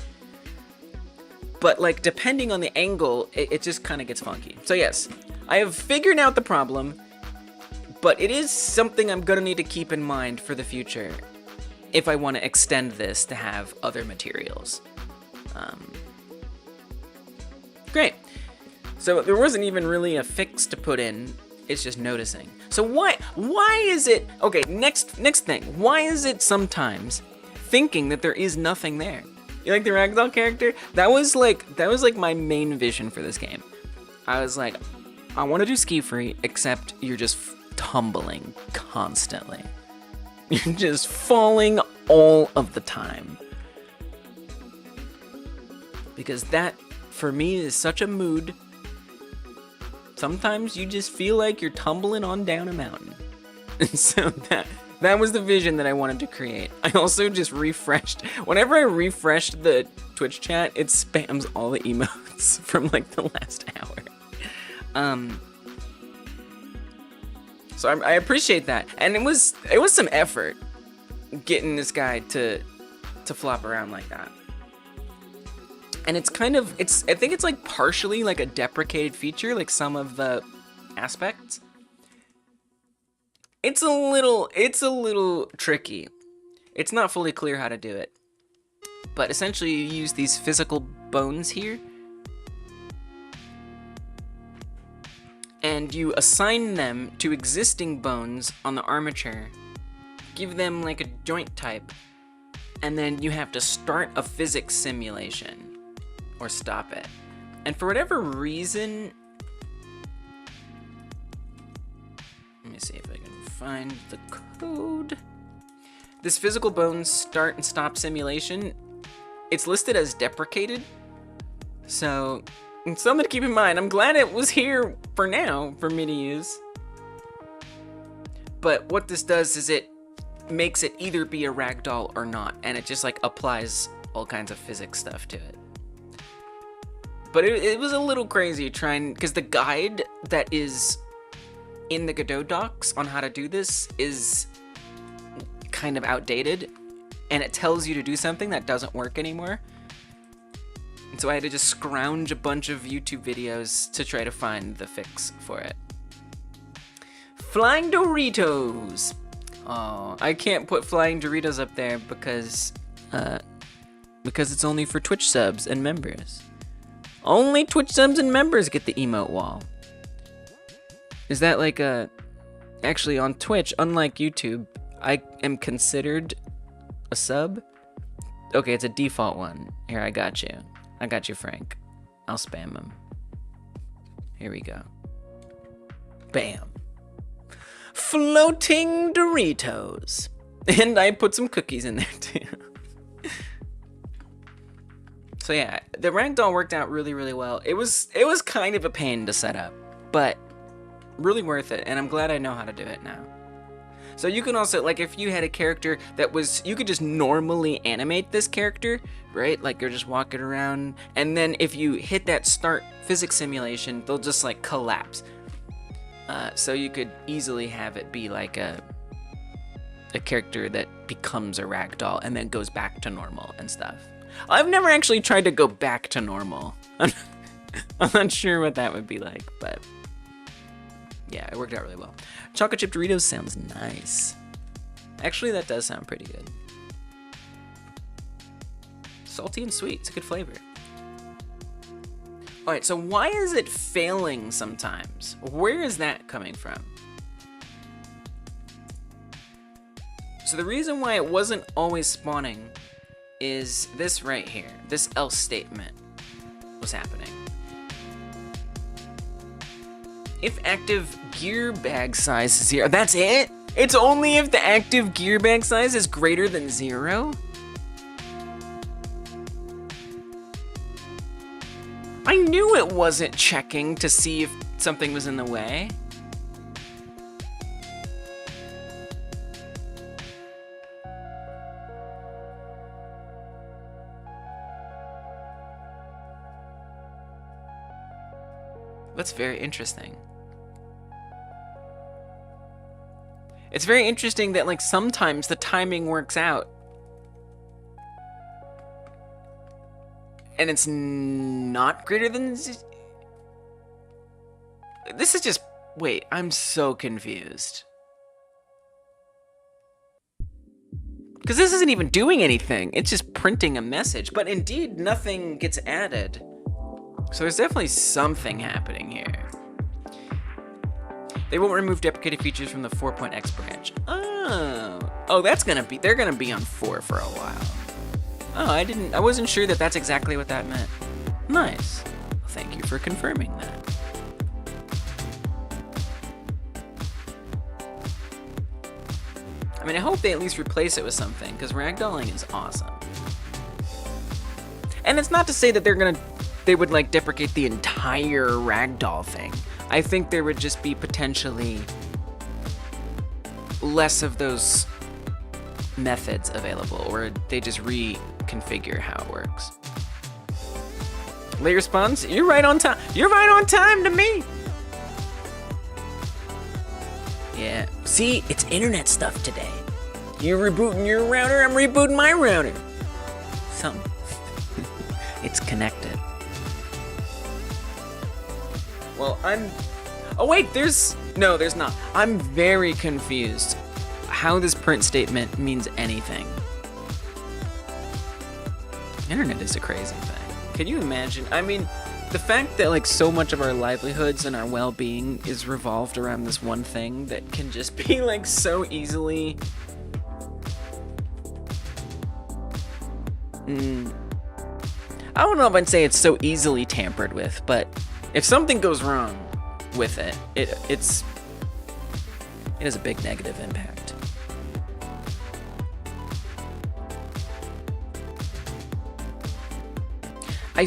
But like depending on the angle, it just kind of gets funky. So yes, I have figured out the problem, but it is something I'm going to need to keep in mind for the future if I want to extend this to have other materials. Great. So there wasn't even really a fix to put in. It's just noticing. So why is it, okay, next thing. Why is it sometimes thinking that there is nothing there? You like the ragdoll character? That was like my main vision for this game. I was like, I want to do ski free, except you're just tumbling constantly. You're just falling all of the time. Because that, for me, is such a mood. Sometimes you just feel like you're tumbling on down a mountain. And so that was the vision that I wanted to create. I also just refreshed. Whenever I refreshed the Twitch chat, it spams all the emotes from like the last hour. So I appreciate that. And it was some effort getting this guy to flop around like that. And it's kind of, I think it's like partially like a deprecated feature, like some of the aspects. It's a little tricky. It's not fully clear how to do it. But essentially you use these physical bones here. And you assign them to existing bones on the armature. Give them like a joint type. And then you have to start a physics simulation. Or stop it. And for whatever reason, let me see if I can find the code. This physical bones start and stop simulation, it's listed as deprecated. So it's something to keep in mind. I'm glad it was here for now for me to use. But what this does is it makes it either be a ragdoll or not. And it just like applies all kinds of physics stuff to it. But it was a little crazy trying, because the guide that is in the Godot docs on how to do this is kind of outdated, and it tells you to do something that doesn't work anymore. And so I had to just scrounge a bunch of YouTube videos to try to find the fix for it. Flying Doritos! Oh, I can't put Flying Doritos up there because it's only for Twitch subs and members. Only Twitch subs and members get the emote wall. Is that like actually on Twitch, unlike YouTube, I am considered a sub? Okay, it's a default one. Here, I got you. I got you, Frank. I'll spam him. Here we go. Bam. Floating Doritos. And I put some cookies in there too. So yeah, the ragdoll worked out really, really well. It was kind of a pain to set up, but really worth it, and I'm glad I know how to do it now. So you can also, like, if you had a character that was, you could just normally animate this character, right? Like you're just walking around, and then if you hit that start physics simulation, they'll just like collapse. So you could easily have it be like a character that becomes a ragdoll and then goes back to normal and stuff. I've never actually tried to go back to normal. I'm not sure what that would be like, but yeah, it worked out really well. Chocolate chip Doritos sounds nice. Actually, that does sound pretty good. Salty and sweet, it's a good flavor. All right, so why is it failing sometimes? Where is that coming from? So the reason why it wasn't always spawning is this right here. This else statement was happening. If active gear bag size is 0, that's it? It's only if the active gear bag size is greater than 0? I knew it wasn't checking to see if something was in the way. That's very interesting. It's very interesting that like sometimes the timing works out and it's not greater than this is just, wait, I'm so confused. Because this isn't even doing anything. It's just printing a message, but indeed nothing gets added. So there's definitely something happening here. They won't remove deprecated features from the 4.x branch. Oh, that's gonna be, they're gonna be on 4 for a while. Oh, I wasn't sure that that's exactly what that meant. Nice. Well, thank you for confirming that. I mean, I hope they at least replace it with something, because ragdolling is awesome. And it's not to say that they would like deprecate the entire ragdoll thing. I think there would just be potentially less of those methods available, or they just reconfigure how it works. Late response? You're right on time. You're right on time to me. Yeah. See, it's internet stuff today. You're rebooting your router, I'm rebooting my router. Something. It's connected. Well, oh wait, no, there's not. I'm very confused how this print statement means anything. Internet is a crazy thing. Can you imagine? I mean, the fact that like so much of our livelihoods and our well-being is revolved around this one thing that can just be like so easily I don't know if I'd say it's so easily tampered with, but if something goes wrong with it, it has a big negative impact.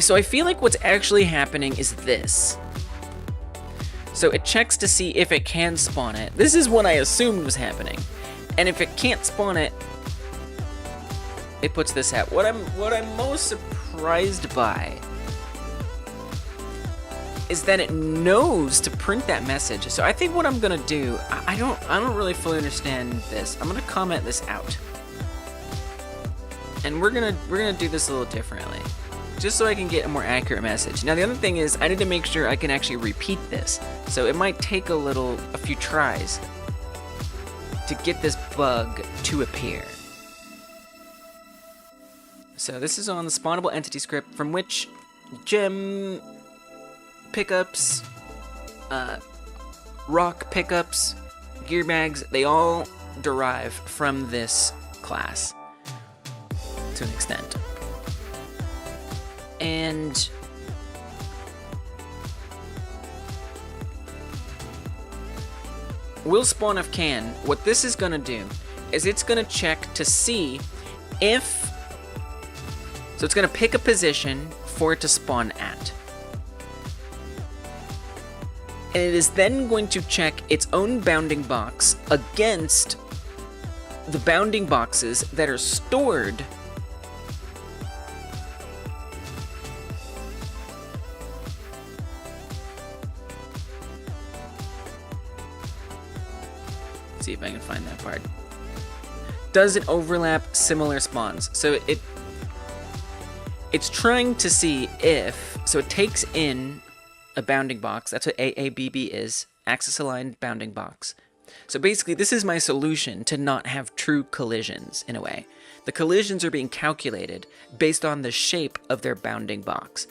So I feel like what's actually happening is this. So it checks to see if it can spawn it. This is what I assumed was happening. And if it can't spawn it, it puts this out. What I'm most surprised by is that it knows to print that message. So I think what I'm gonna do, I don't really fully understand this. I'm gonna comment this out. And we're gonna do this a little differently, just so I can get a more accurate message. Now the other thing is I need to make sure I can actually repeat this. So it might take a few tries to get this bug to appear. So this is on the spawnable entity script from which gem pickups, rock pickups, gear bags, they all derive from this class to an extent. And will spawn if can. What this is gonna do is it's gonna check to see if, so it's gonna pick a position for it to spawn at. And it is then going to check its own bounding box against the bounding boxes that are stored see if I can find that part. Does it overlap similar spawns? So it's trying to see if, so it takes in a bounding box. That's what AABB is, axis aligned bounding box. So basically this is my solution to not have true collisions in a way. The collisions are being calculated based on the shape of their bounding box.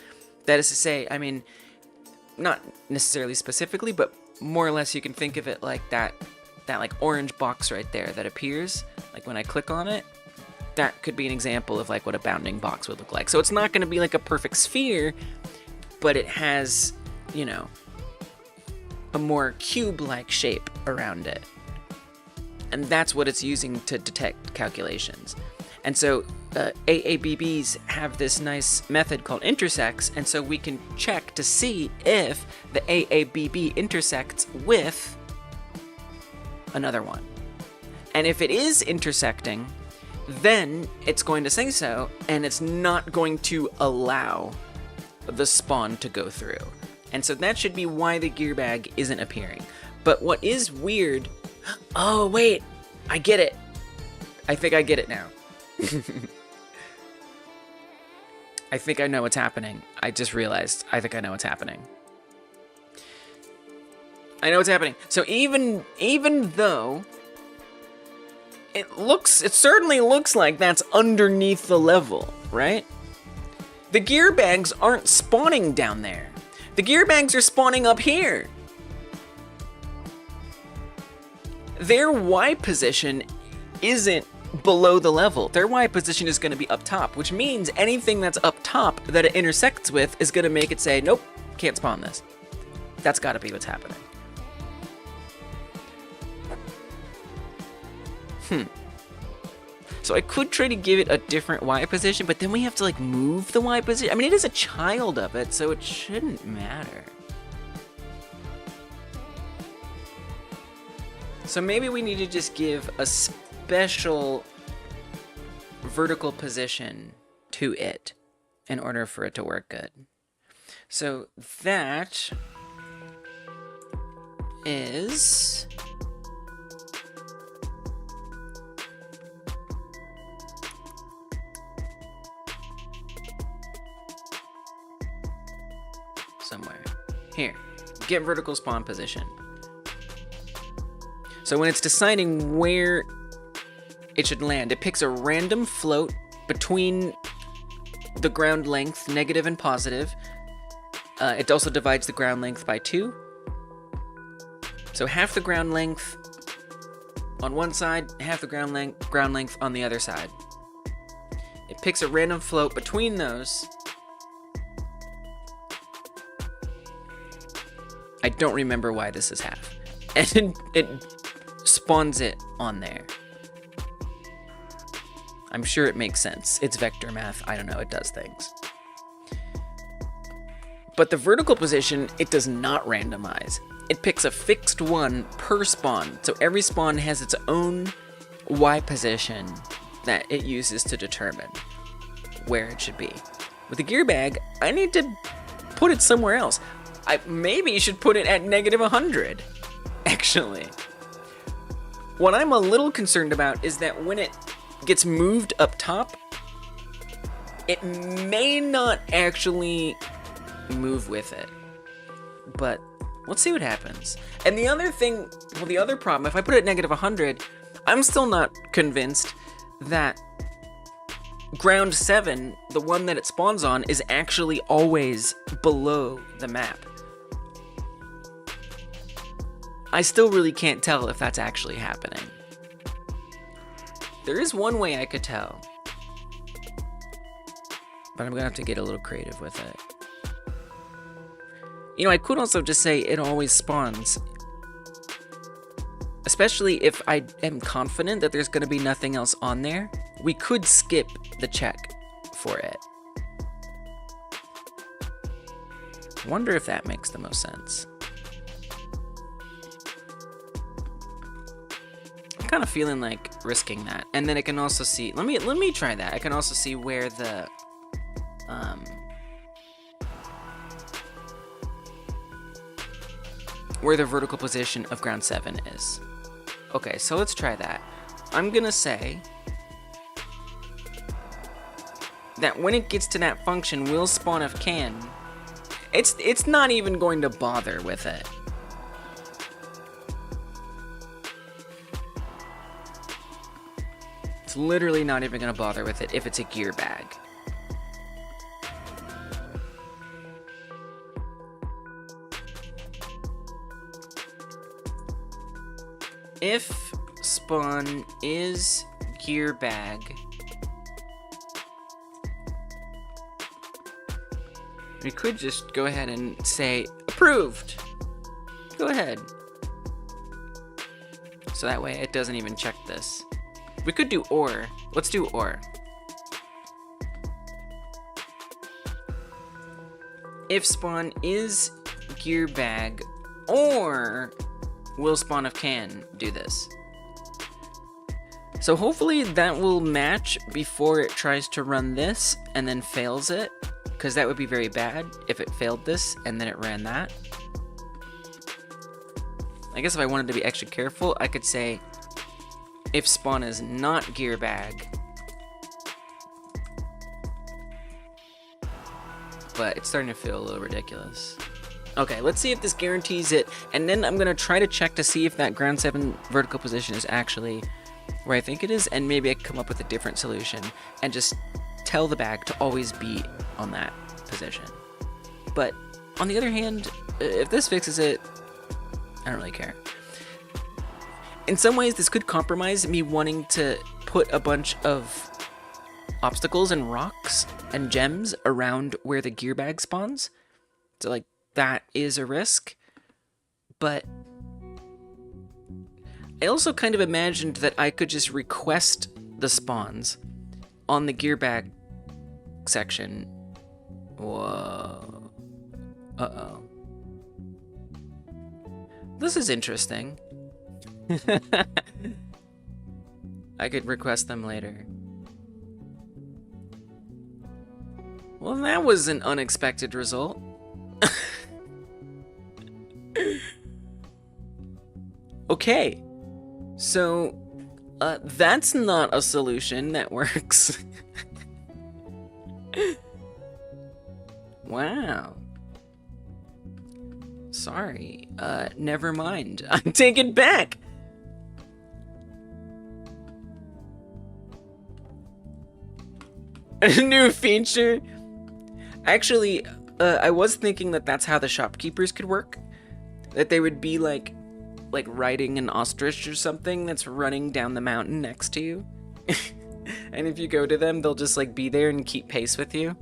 That is to say, I mean, not necessarily specifically, but more or less you can think of it like that like orange box right there that appears, like when I click on it, that could be an example of like what a bounding box would look like. So it's not going to be like a perfect sphere, but it has, you know, a more cube-like shape around it. And that's what it's using to detect calculations. And so AABBs have this nice method called intersects, and so we can check to see if the AABB intersects with another one. And if it is intersecting, then it's going to say so, and it's not going to allow the spawn to go through. And so that should be why the gear bag isn't appearing. But what is weird Oh, wait. I get it. I think I get it now. I think I know what's happening. I just realized. I think I know what's happening. I know what's happening. So even though it certainly looks like that's underneath the level, right? The gear bags aren't spawning down there. The gear bags are spawning up here. Their Y position isn't below the level. Their Y position is going to be up top, which means anything that's up top that it intersects with is going to make it say, nope, can't spawn this. That's got to be what's happening. So I could try to give it a different Y position, but then we have to like move the Y position. I mean, it is a child of it, so it shouldn't matter. So maybe we need to just give a special vertical position to it in order for it to work good. So that is somewhere here. Get vertical spawn position. So when it's deciding where it should land, it picks a random float between the ground length, negative and positive. It also divides the ground length by 2. So half the ground length on one side, half the ground length on the other side. It picks a random float between those. I don't remember why this is half. And it spawns it on there. I'm sure it makes sense. It's vector math. I don't know. It does things. But the vertical position, it does not randomize. It picks a fixed one per spawn. So every spawn has its own Y position that it uses to determine where it should be. With the gear bag, I need to put it somewhere else. I maybe should put it at -100, actually. What I'm a little concerned about is that when it gets moved up top, it may not actually move with it. But let's see what happens. And the other thing, well, the other problem, if I put it at -100, I'm still not convinced that ground 7, the one that it spawns on, is actually always below the map. I still really can't tell if that's actually happening. There is one way I could tell, but I'm gonna have to get a little creative with it. You know, I could also just say it always spawns, especially if I am confident that there's gonna be nothing else on there. We could skip the check for it. Wonder if that makes the most sense. I'm kind of feeling like risking that, and then I can also see. Let me try that. I can also see where the vertical position of ground 7 is. Okay, so let's try that. I'm gonna say that when it gets to that function, will spawn if can. It's not even going to bother with it. It's literally not even going to bother with it if it's a gear bag. If spawn is gear bag, we could just go ahead and say approved. Go ahead. So that way it doesn't even check this. We could do or. Let's do or. If spawn is gear bag or will spawn if can do this. So hopefully that will match before it tries to run this and then fails it, because that would be very bad if it failed this and then it ran that. I guess if I wanted to be extra careful, I could say if spawn is not gear bag, but it's starting to feel a little ridiculous. Okay, let's see if this guarantees it, and then I'm gonna try to check to see if that ground 7 vertical position is actually where I think it is, and maybe I can come up with a different solution and just tell the bag to always be on that position. But on the other hand, if this fixes it, I don't really care. In some ways, this could compromise me wanting to put a bunch of obstacles and rocks and gems around where the gear bag spawns. So like, that is a risk. But I also kind of imagined that I could just request the spawns on the gear bag section. Whoa. Uh-oh. This is interesting. I could request them later. Well, that was an unexpected result. Okay. So, that's not a solution that works. Wow. Sorry. Never mind. I take it back. A new feature? Actually, I was thinking that that's how the shopkeepers could work. That they would be like riding an ostrich or something that's running down the mountain next to you. And if you go to them, they'll just like be there and keep pace with you.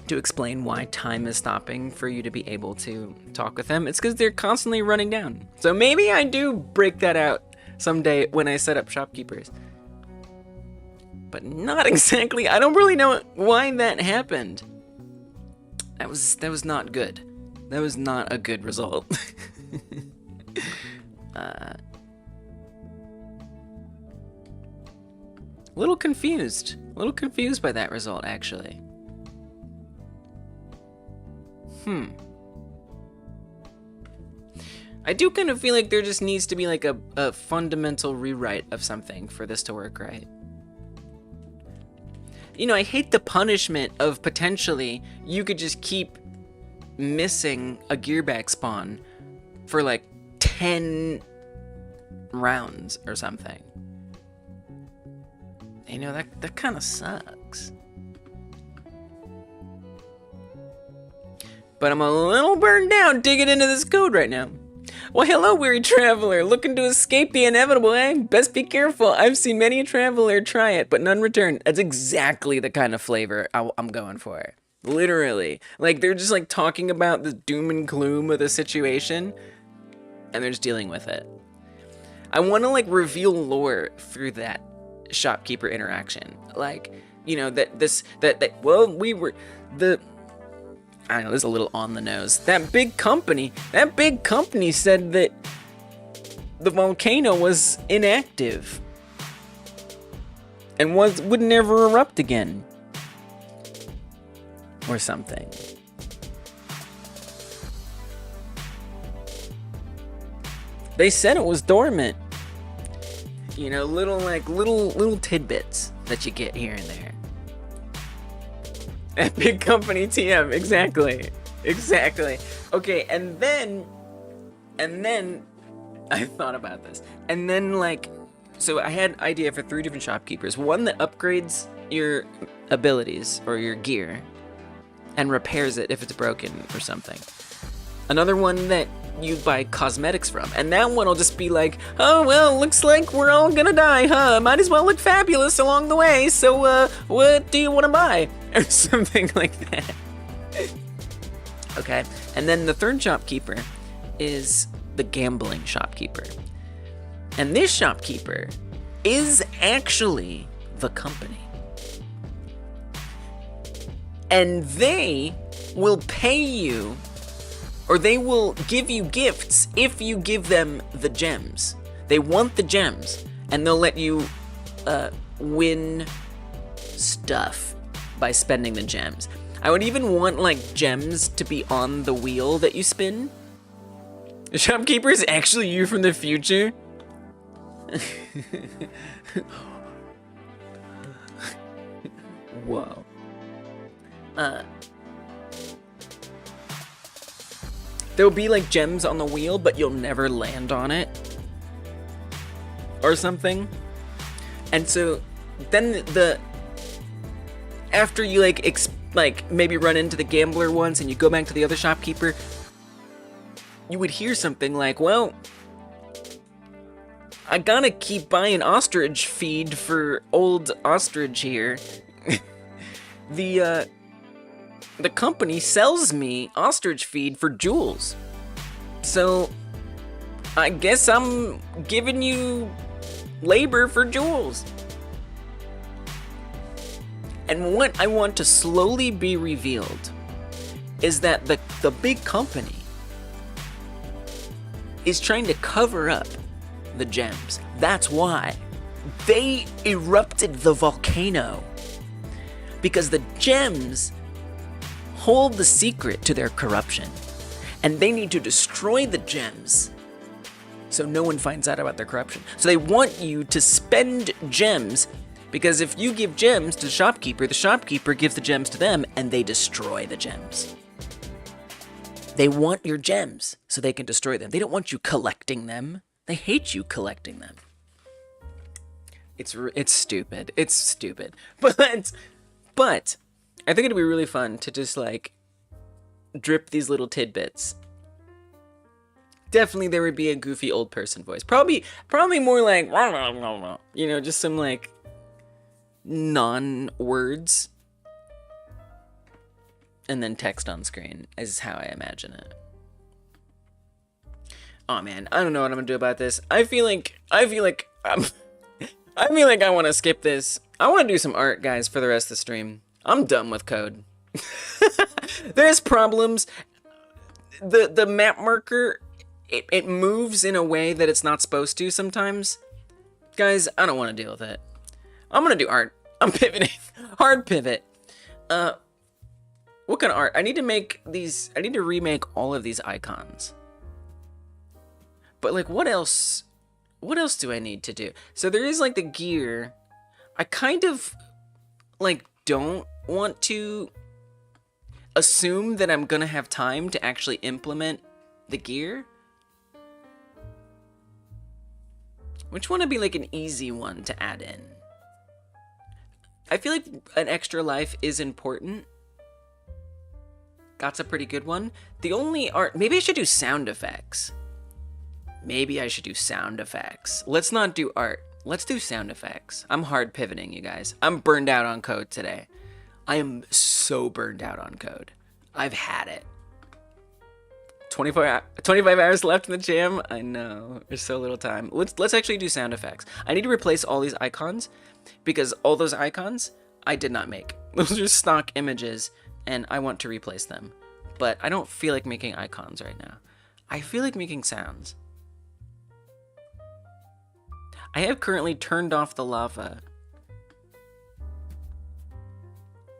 To explain why time is stopping for you to be able to talk with them, it's because they're constantly running down. So maybe I do break that out someday when I set up shopkeepers. But not exactly. I don't really know why that happened. That was not good. That was not a good result. A little confused. A little confused by that result, actually. I do kind of feel like there just needs to be like a fundamental rewrite of something for this to work right. You know, I hate the punishment of potentially you could just keep missing a gear bag spawn for like 10 rounds or something. You know, that kind of sucks. But I'm a little burned out digging into this code right now. Well, hello, weary traveler, looking to escape the inevitable, eh? Best be careful. I've seen many a traveler try it, but none return. That's exactly the kind of flavor I'm going for. Literally. Like, they're just, like, talking about the doom and gloom of the situation, and they're just dealing with it. I want to, like, reveal lore through that shopkeeper interaction. Like, you know, well, we were, I don't know, this is a little on the nose. That big company said that the volcano was inactive and would never erupt again. Or something. They said it was dormant. You know, little tidbits that you get here and there. At big company TM, exactly. Okay, and then I thought about this. And then, like, so I had an idea for 3 different shopkeepers. One that upgrades your abilities or your gear and repairs it if it's broken or something. Another one that you buy cosmetics from. And that one will just be like, oh, well, looks like we're all gonna die, huh? Might as well look fabulous along the way, so, what do you want to buy? Or something like that. Okay, and then the third shopkeeper is the gambling shopkeeper. And this shopkeeper is actually the company. And they will pay you, or they will give you gifts if you give them the gems. They want the gems, and they'll let you win stuff by spending the gems. I would even want like gems to be on the wheel that you spin. The shopkeeper is actually you from the future. Whoa. There'll be like gems on the wheel, but you'll never land on it. Or something. And so then after you like maybe run into the gambler once and you go back to the other shopkeeper, you would hear something like, well, I gotta keep buying ostrich feed for old ostrich here. The company sells me ostrich feed for jewels. So I guess I'm giving you labor for jewels. And what I want to slowly be revealed is that the big company is trying to cover up the gems. That's why they erupted the volcano. Because the gems hold the secret to their corruption. And they need to destroy the gems so no one finds out about their corruption. So they want you to spend gems, because if you give gems to the shopkeeper gives the gems to them, and they destroy the gems. They want your gems so they can destroy them. They don't want you collecting them. They hate you collecting them. It's stupid. It's stupid. But I think it'd be really fun to just like drip these little tidbits. Definitely there would be a goofy old person voice. Probably more like, you know, just some like non-words. And then text on screen is how I imagine it. Oh man, I don't know what I'm gonna do about this. I feel like I want to skip this. I want to do some art, guys, for the rest of the stream. I'm done with code. There's problems. The map marker, it moves in a way that it's not supposed to sometimes. Guys, I don't want to deal with it. I'm gonna do art. I'm pivoting. Hard pivot. What kind of art? I need to remake all of these icons. But like, what else do I need to do? So there is like the gear. I kind of like don't want to assume that I'm gonna have time to actually implement the gear. Which one would be like an easy one to add in? I feel like an extra life is important. That's a pretty good one. The only art, maybe I should do sound effects. Let's not do art. Let's do sound effects. I'm hard pivoting, you guys. I'm burned out on code today. I am so burned out on code. I've had it. 25 hours left in the jam. I know. There's so little time. Let's actually do sound effects. I need to replace all these icons because all those icons I did not make. Those are stock images and I want to replace them. But I don't feel like making icons right now. I feel like making sounds. I have currently turned off the lava.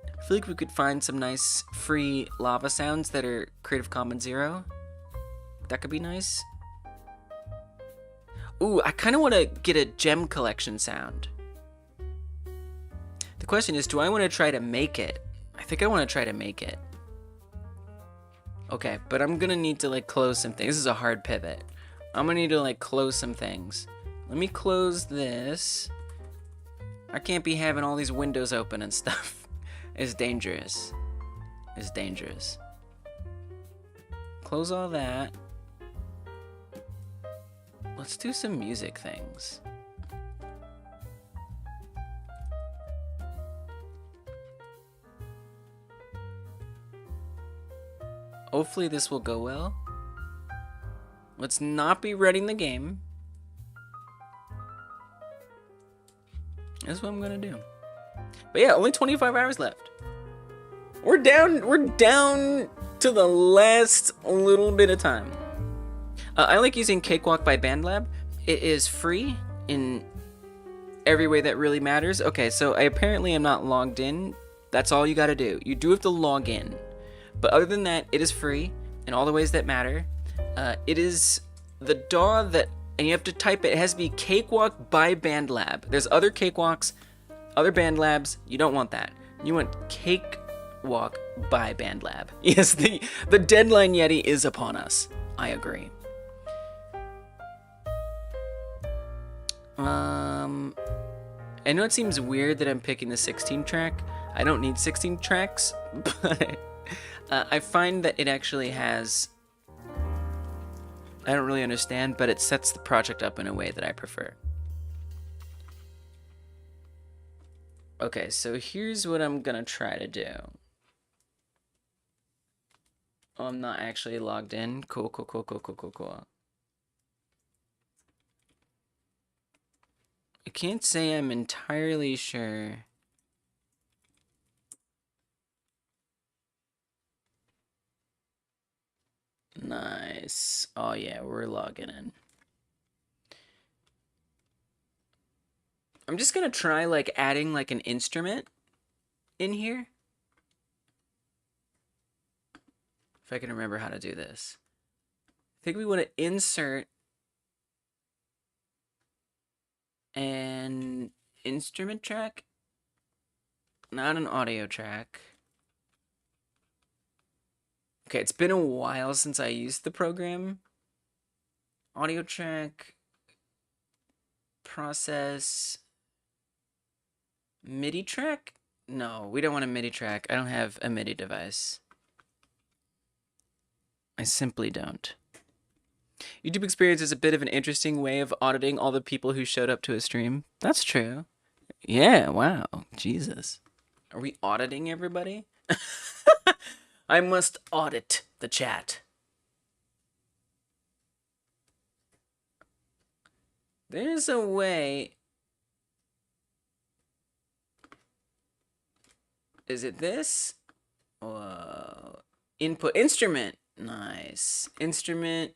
I feel like we could find some nice free lava sounds that are Creative Commons 0. That could be nice. Ooh, I kind of want to get a gem collection sound. The question is, do I want to try to make it? I think I want to try to make it. Okay, but I'm going to need to like close some things. This is a hard pivot. I'm going to need to like close some things. Let me close this. I can't be having all these windows open and stuff. It's dangerous. It's dangerous. Close all that. Let's do some music things. Hopefully this will go well. Let's not be running the game. That's what I'm gonna do. But yeah, only 25 hours left. We're down to the last little bit of time. I like using Cakewalk by BandLab. It is free in every way that really matters. Okay, so I apparently am not logged in That's all you gotta do. You do have to log in. But other than that, it is free in all the ways that matter. It is the DAW that, and you have to type it. It has to be Cakewalk by BandLab. There's other cakewalks, other BandLabs. You don't want that. You want Cakewalk by BandLab. Yes, the deadline Yeti is upon us. I agree. I know it seems weird that I'm picking the 16 track. I don't need 16 tracks, but I find that it actually has, I don't really understand, but it sets the project up in a way that I prefer. Okay, so here's what I'm gonna try to do. Oh, I'm not actually logged in. Cool. I can't say I'm entirely sure. Nice. Oh yeah, we're logging in. I'm just gonna try like adding like an instrument in here. If I can remember how to do this. I think we want to insert an instrument track, not an audio track. Okay, it's been a while since I used the program. Audio track, process, MIDI track? No, we don't want a MIDI track. I don't have a MIDI device. I simply don't. YouTube Experience is a bit of an interesting way of auditing all the people who showed up to a stream. That's true. Yeah, wow. Jesus. Are we auditing everybody? I must audit the chat. There's a way. Is it this? Whoa. Input instrument. Nice. Instrument.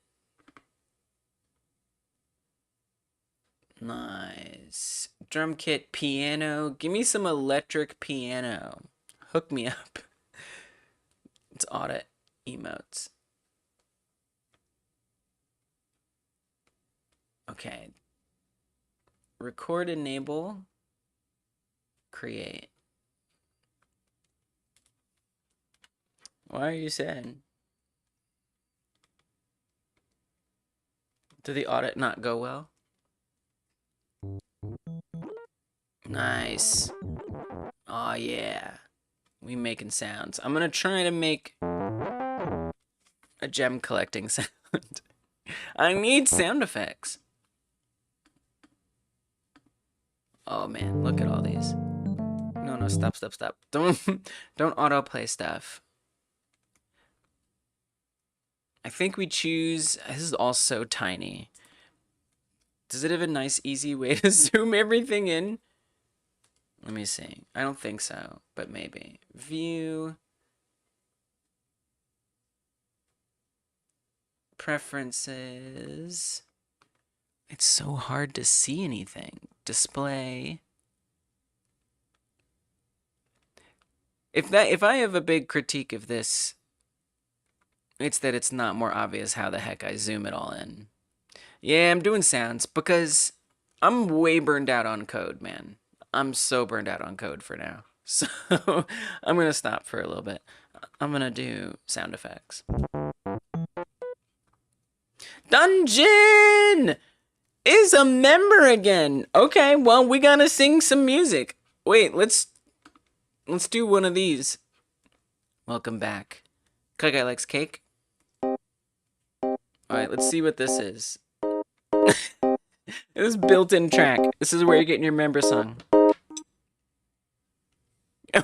Nice. Drum kit, piano. Give me some electric piano. Hook me up. Let's audit emotes. Okay. Record, enable, create. Why are you sad? Did the audit not go well? Nice. Oh yeah. We making sounds. I'm gonna try to make a gem collecting sound. I need sound effects. Oh man, look at all these. No, stop. Don't autoplay stuff. I think we choose, this is all so tiny. Does it have a nice easy way to zoom everything in? Let me see. I don't think so, but maybe. View. Preferences. It's so hard to see anything. Display. If I have a big critique of this, it's that it's not more obvious how the heck I zoom it all in. Yeah, I'm doing sounds because I'm way burned out on code, man. I'm so burned out on code for now. So I'm going to stop for a little bit. I'm going to do sound effects. Dungeon is a member again. Okay, well, we got to sing some music. Wait, let's do one of these. Welcome back. Guy likes cake. Alright, let's see what this is. This is built-in track. This is where you're getting your member song.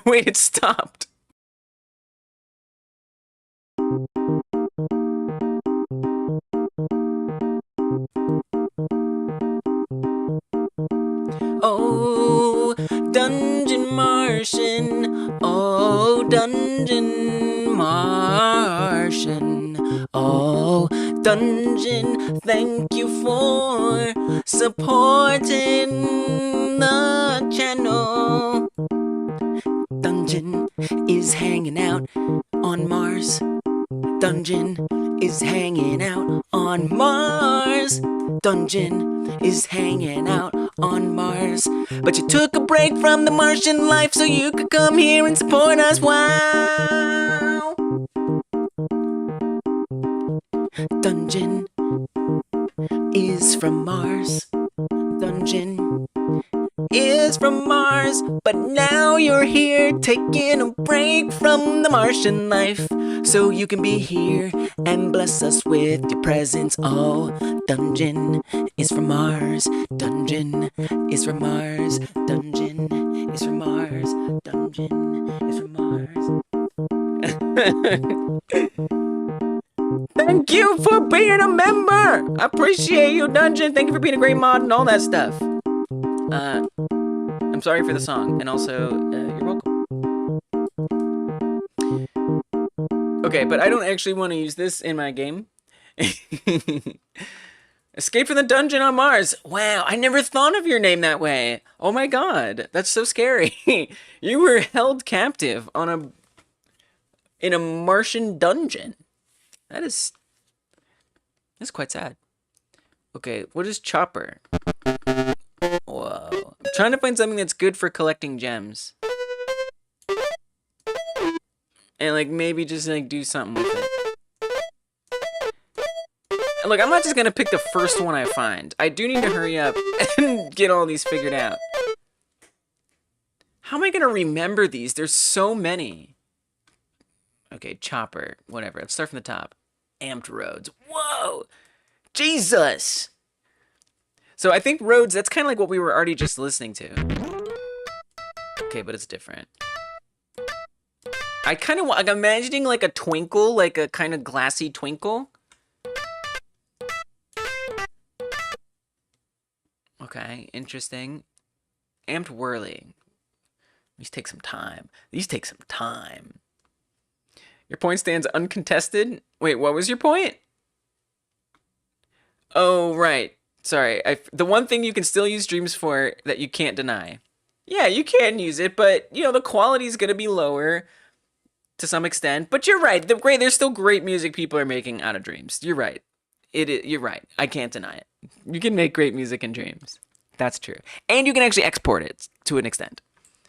Wait, it stopped. Oh, Dungeon Martian. Oh, Dungeon Martian. Oh, Dungeon, thank you for supporting the channel. Dungeon, Dungeon is hanging out on Mars. Dungeon is hanging out on Mars. But you took a break from the Martian life so you could come here and support us. Wow! Dungeon is from Mars. Dungeon is from Mars, but now you're here taking a break from the Martian life so you can be here and bless us with your presence. Oh, Dungeon is from Mars. Dungeon is from Mars. Dungeon is from Mars. Dungeon is from Mars. Thank you for being a member. I appreciate you, Dungeon. Thank you for being a great mod and all that stuff. I'm sorry for the song, and also, you're welcome. Okay, but I don't actually want to use this in my game. Escape from the dungeon on Mars. Wow, I never thought of your name that way. Oh my god, that's so scary. You were held captive on in a Martian dungeon. That's quite sad. Okay, what is Chopper? Whoa. I'm trying to find something that's good for collecting gems. And like maybe just like do something with it. Look, I'm not just gonna pick the first one I find. I do need to hurry up and get all these figured out. How am I gonna remember these? There's so many. Okay, Chopper, whatever. Let's start from the top. Amped roads. Whoa! Jesus! So I think roads, that's kind of like what we were already just listening to. Okay, but it's different. I kind of want, like, I'm imagining like a twinkle, like a kind of glassy twinkle. Okay, interesting. Amped whirly. These take some time. These take some time. Your point stands uncontested. Wait, what was your point? Oh, right. Sorry. The one thing you can still use Dreams for that you can't deny. Yeah, you can use it, but, you know, the quality is going to be lower to some extent. But you're right. There's still great music people are making out of Dreams. You're right. You're right. I can't deny it. You can make great music in Dreams. That's true. And you can actually export it to an extent.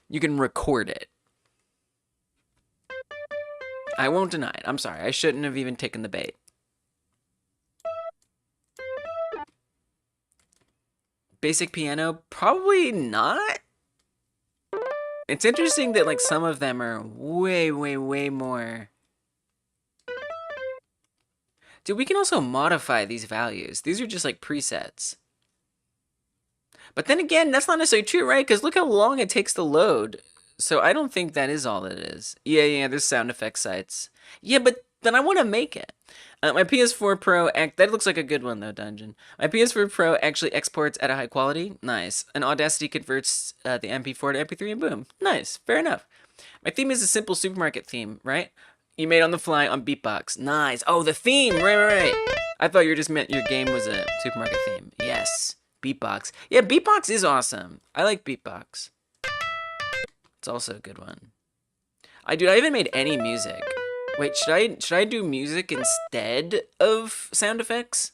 You can record it. I won't deny it. I'm sorry. I shouldn't have even taken the bait. Basic piano? Probably not. It's interesting that like some of them are way, way, way more. Dude, we can also modify these values. These are just like presets. But then again, that's not necessarily true, right? Because look how long it takes to load. So I don't think that is all it is. Yeah, there's sound effect sites. Yeah, but then I want to make it. My PS4 Pro, that looks like a good one though, Dungeon. My PS4 Pro actually exports at a high quality. Nice. And Audacity converts the MP4 to MP3 and boom. Nice. Fair enough. My theme is a simple supermarket theme, right? You made on the fly on Beatbox. Nice. Oh, the theme. Right. I thought you just meant your game was a supermarket theme. Yes. Beatbox. Yeah, Beatbox is awesome. I like Beatbox. It's also a good one. I haven't made any music. Wait, should I do music instead of sound effects?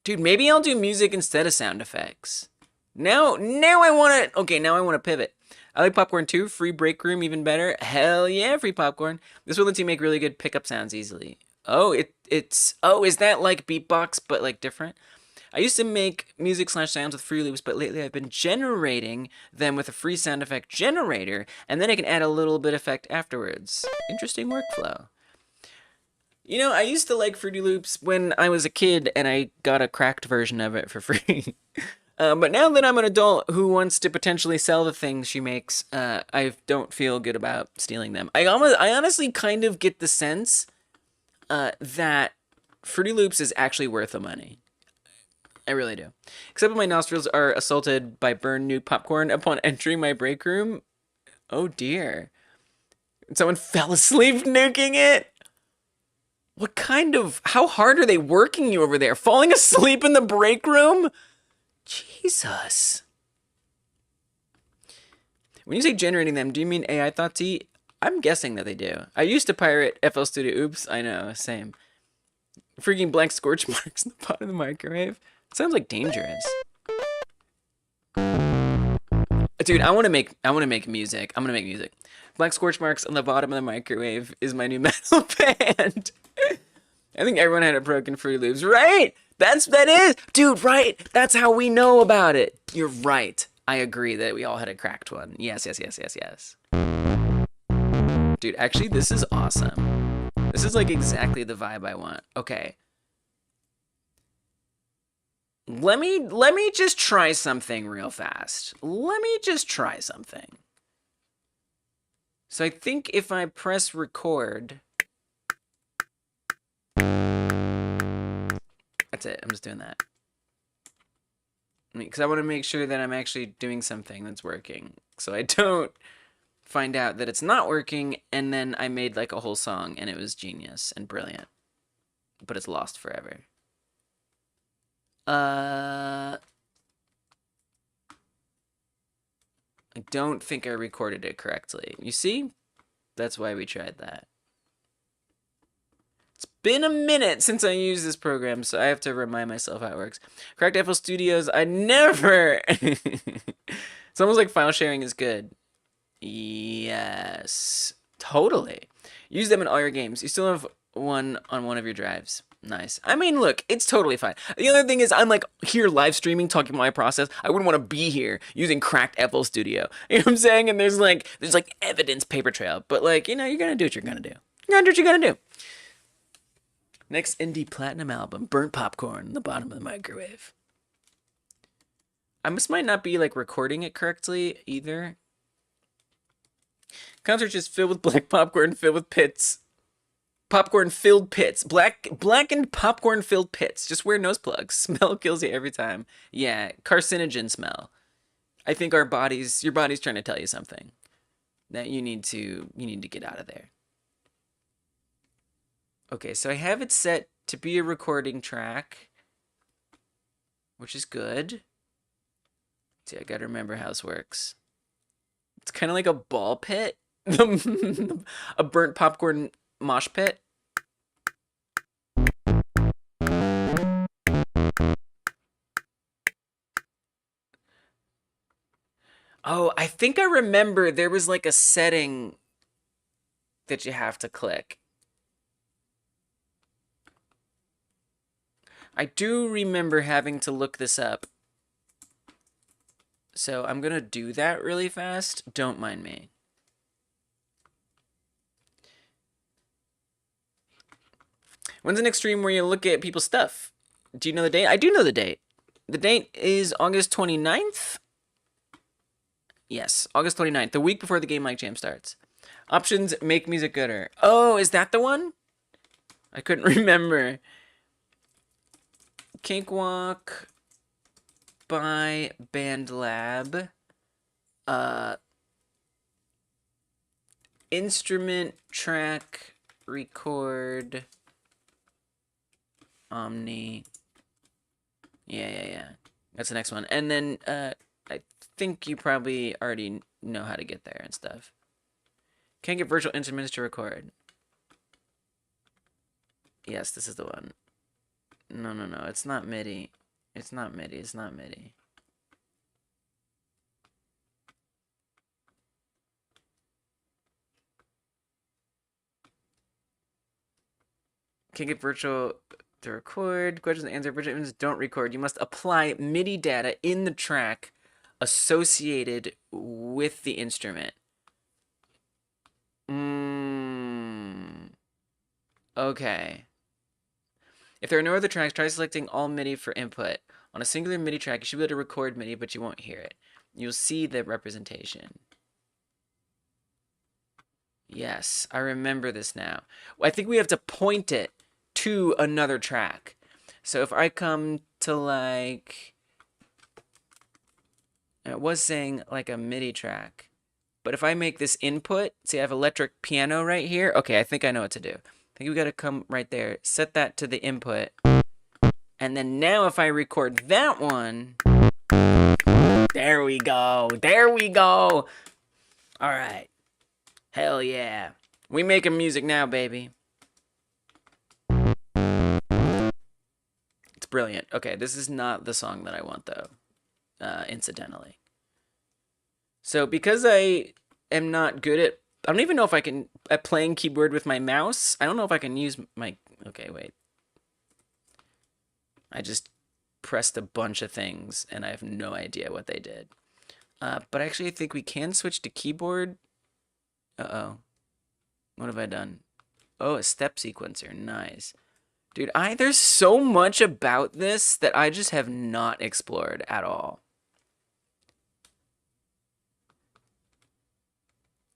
Dude, maybe I'll do music instead of sound effects. Now I want to pivot. I like popcorn too. Free break room, even better. Hell yeah, free popcorn. This will let you make really good pickup sounds easily. Oh, is that like Beatbox but like different? I used to make music/sounds with free loops, but lately I've been generating them with a free sound effect generator, and then I can add a little bit effect afterwards. Interesting workflow. You know, I used to like Fruity Loops when I was a kid, and I got a cracked version of it for free. But now that I'm an adult who wants to potentially sell the things she makes, I don't feel good about stealing them. I honestly kind of get the sense that Fruity Loops is actually worth the money. I really do. Except when my nostrils are assaulted by burned new popcorn upon entering my break room. Oh dear. Someone fell asleep nuking it? How hard are they working you over there? Falling asleep in the break room? Jesus. When you say generating them, do you mean AI Thoughtsy? I'm guessing that they do. I used to pirate FL Studio. Oops, I know, same. Freaking blank scorch marks in the bottom of the microwave. It sounds like dangerous. Dude, I want to make music. I'm gonna make music. Black scorch marks on the bottom of the microwave is my new metal band. I think everyone had a broken Fruit Loops, right? That is, dude, right? That's how we know about it. You're right. I agree that we all had a cracked one. Yes. Dude, actually, this is awesome. This is like exactly the vibe I want. Okay. Let me just try something real fast. Let me just try something. So I think if I press record, that's it. I'm just doing that. Because I want to make sure that I'm actually doing something that's working. So I don't find out that it's not working, and then I made like a whole song, and it was genius and brilliant. But it's lost forever. I don't think I recorded it correctly. You see? That's why we tried that. It's been a minute since I used this program, so I have to remind myself how it works. Cracked FL Studios, I never... It's almost like file sharing is good. Yes. Totally. Use them in all your games. You still have one on one of your drives. Nice. I mean, look, it's totally fine. The other thing is I'm like here live streaming, talking about my process. I wouldn't want to be here using cracked FL Studio. You know what I'm saying? And there's like evidence paper trail. But like, you know, you're going to do what you're going to do. You're going to do what you're going to do. Next indie platinum album, Burnt Popcorn in the bottom of the microwave. I might not be like recording it correctly either. Concert is filled with black popcorn filled with pits. Popcorn-filled pits. Blackened popcorn-filled pits. Just wear nose plugs. Smell kills you every time. Yeah, carcinogen smell. I think your body's trying to tell you something. That you need to get out of there. Okay, so I have it set to be a recording track, which is good. See, I gotta remember how this works. It's kind of like a ball pit. A burnt popcorn mosh pit. Oh, I think I remember there was like a setting that you have to click. I do remember having to look this up. So I'm going to do that really fast. Don't mind me. When's the next stream where you look at people's stuff? Do you know the date? I do know the date. The date is August 29th. Yes, August 29th, the week before the Game Like Jam starts. Options, make music gooder. Oh, is that the one? I couldn't remember. Cakewalk by BandLab. Instrument, track, record, Omni. Yeah. That's the next one. And then, I think you probably already know how to get there and stuff. Can't get virtual instruments to record. Yes, this is the one. No. It's not MIDI. It's not MIDI. Can't get virtual to record. Questions and answers. Virtual instruments don't record. You must apply MIDI data in the track associated with the instrument. Okay. If there are no other tracks, try selecting all MIDI for input. On a singular MIDI track, you should be able to record MIDI, but you won't hear it. You'll see the representation. Yes, I remember this now. I think we have to point it to another track. So if I come to like... It was saying like a MIDI track. But if I make this input, see I have electric piano right here. Okay, I think I know what to do. I think we gotta come right there, set that to the input. And then now if I record that one, there we go. All right. Hell yeah. We making music now, baby. It's brilliant. Okay, this is not the song that I want, though, incidentally. So because I am not good at... I don't even know if I can... At playing keyboard with my mouse, I don't know if I can use my... Okay, wait. I just pressed a bunch of things, and I have no idea what they did. But actually, I think we can switch to keyboard. Uh-oh. What have I done? Oh, a step sequencer. Nice. Dude, there's so much about this that I just have not explored at all.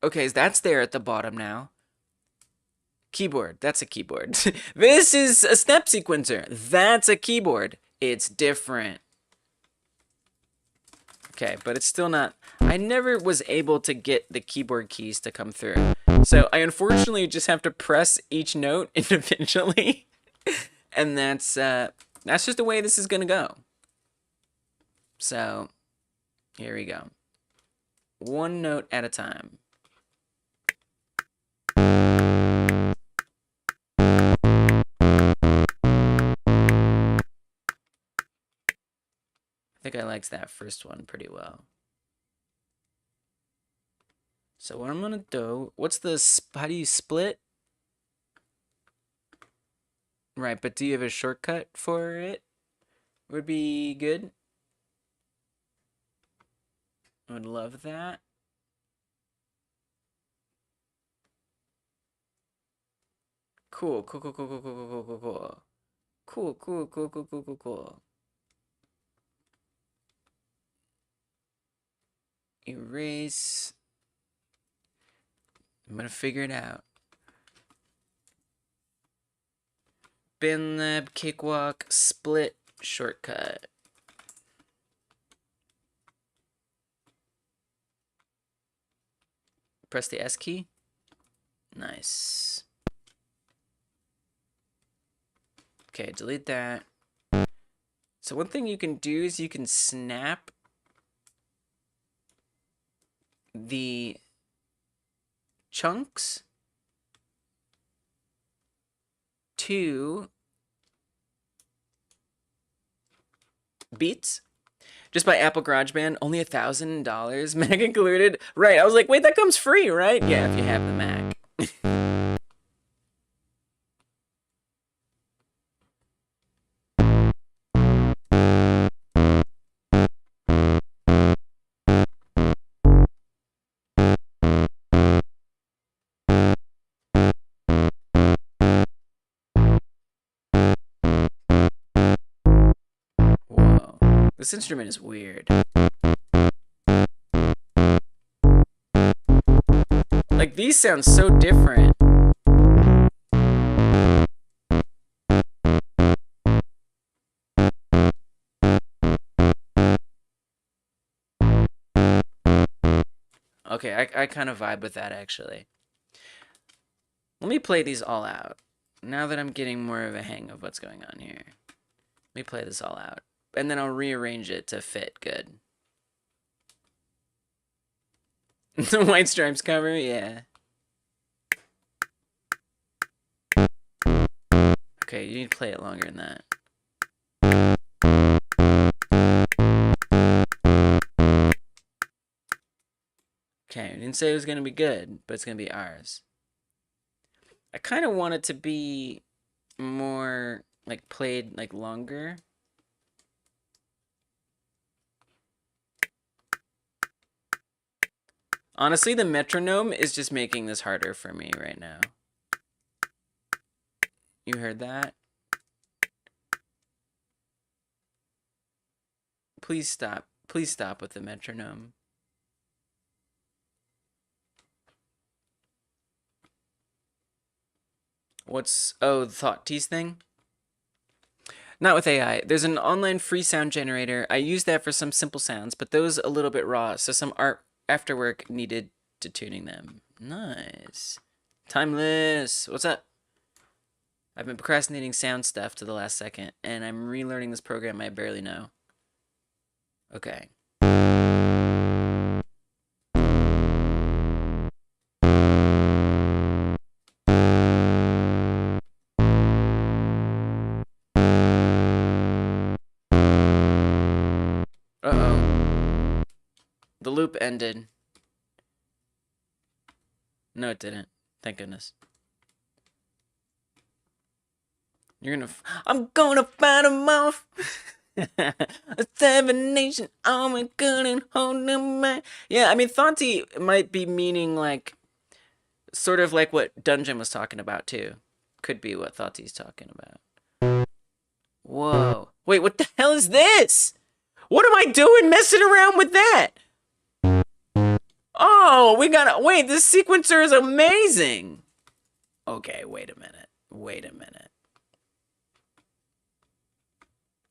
Okay, that's there at the bottom now. Keyboard. That's a keyboard. This is a step sequencer. That's a keyboard. It's different. Okay, but it's still not... I never was able to get the keyboard keys to come through. So I unfortunately just have to press each note individually. And that's just the way this is going to go. So here we go. One note at a time. I think I liked that first one pretty well. So what I'm gonna do, how do you split? Right, but do you have a shortcut for it? Would be good. I would love that. Cool, cool, cool, cool, cool, cool, cool, cool, cool. Cool, cool, cool, cool, cool, cool, cool. Erase. I'm gonna figure it out. BinLab, cakewalk, split, shortcut. Press the S key. Nice. Okay, delete that. So one thing you can do is you can snap the chunks to beats just by Apple GarageBand. Only $1,000, Mac included. Right, I was like, wait, that comes free, right? Yeah, if you have the Mac. Whoa, this instrument is weird. Like, these sound so different. Okay, I kind of vibe with that, actually. Let me play these all out. Now that I'm getting more of a hang of what's going on here. Let me play this all out. And then I'll rearrange it to fit good. The White Stripes cover, yeah. Okay, you need to play it longer than that. Okay, I didn't say it was going to be good, but it's going to be ours. I kind of want it to be more, like, played, like, longer. Honestly, the metronome is just making this harder for me right now. You heard that? Please stop. Please stop with the metronome. Oh, the Thought Tease thing? Not with AI. There's an online free sound generator. I use that for some simple sounds, but those a little bit raw, so some art afterwork needed to tuning them. Nice. Timeless. What's up? I've been procrastinating sound stuff to the last second, and I'm relearning this program I barely know. Okay. loop ended. No, it didn't. Thank goodness. I'm gonna fight them off. A 7 nation army couldn't hold them back. Yeah, I mean, Thonti might be meaning like, sort of like what Dungeon was talking about too. Could be what Thonti's talking about. Whoa. Wait, what the hell is this? What am I doing messing around with that? Oh, we gotta, wait, this sequencer is amazing. Okay, wait a minute. Wait a minute.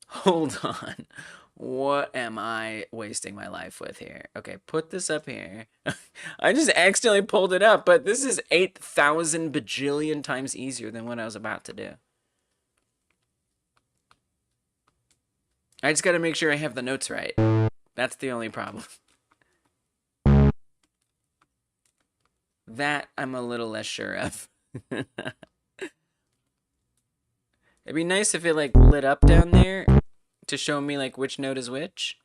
Hold on. What am I wasting my life with here? Okay, put this up here. I just accidentally pulled it up, but this is 8,000 bajillion times easier than what I was about to do. I just gotta make sure I have the notes right. That's the only problem. That I'm a little less sure of. It'd be nice if it like lit up down there to show me like which note is which.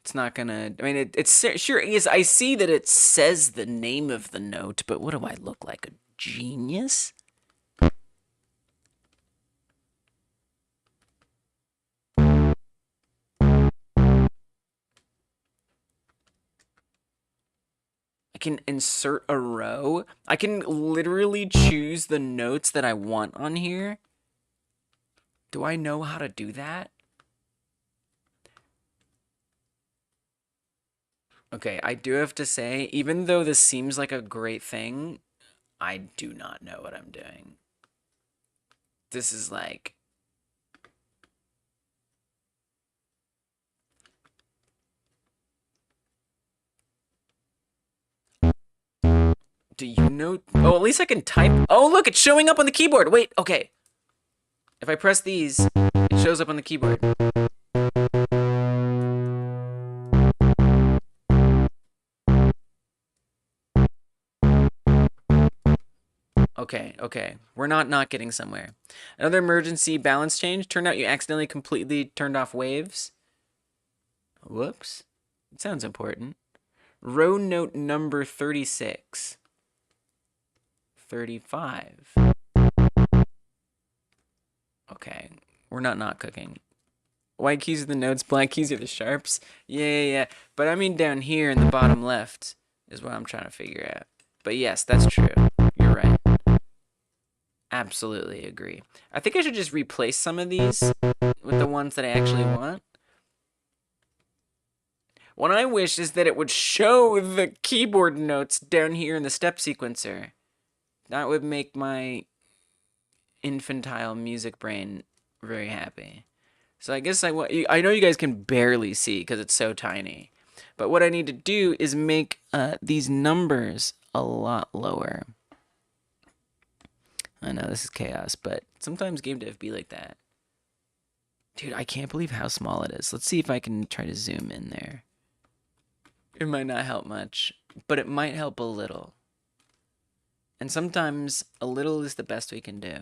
It's not gonna, I mean, it's sure is. I see that it says the name of the note, but what do I look like, a genius? I can insert a row. I can literally choose the notes that I want on here. Do I know how to do that? Okay, I do have to say, even though this seems like a great thing, I do not know what I'm doing. This is like... Do you know? Oh, at least I can type. Oh, look, it's showing up on the keyboard. Wait, okay. If I press these, it shows up on the keyboard. Okay, okay. We're not getting somewhere. Another emergency balance change. Turned out you accidentally completely turned off waves. Whoops. It sounds important. Row note number 36. 35. Okay, we're not cooking. White keys are the notes, black keys are the sharps. Yeah. But I mean down here in the bottom left is what I'm trying to figure out. But yes, that's true. You're right. Absolutely agree. I think I should just replace some of these with the ones that I actually want. What I wish is that it would show the keyboard notes down here in the step sequencer. That would make my infantile music brain very happy. So I guess I know you guys can barely see because it's so tiny. But what I need to do is make these numbers a lot lower. I know this is chaos, but sometimes game dev be like that. Dude, I can't believe how small it is. Let's see if I can try to zoom in there. It might not help much, but it might help a little. And sometimes a little is the best we can do.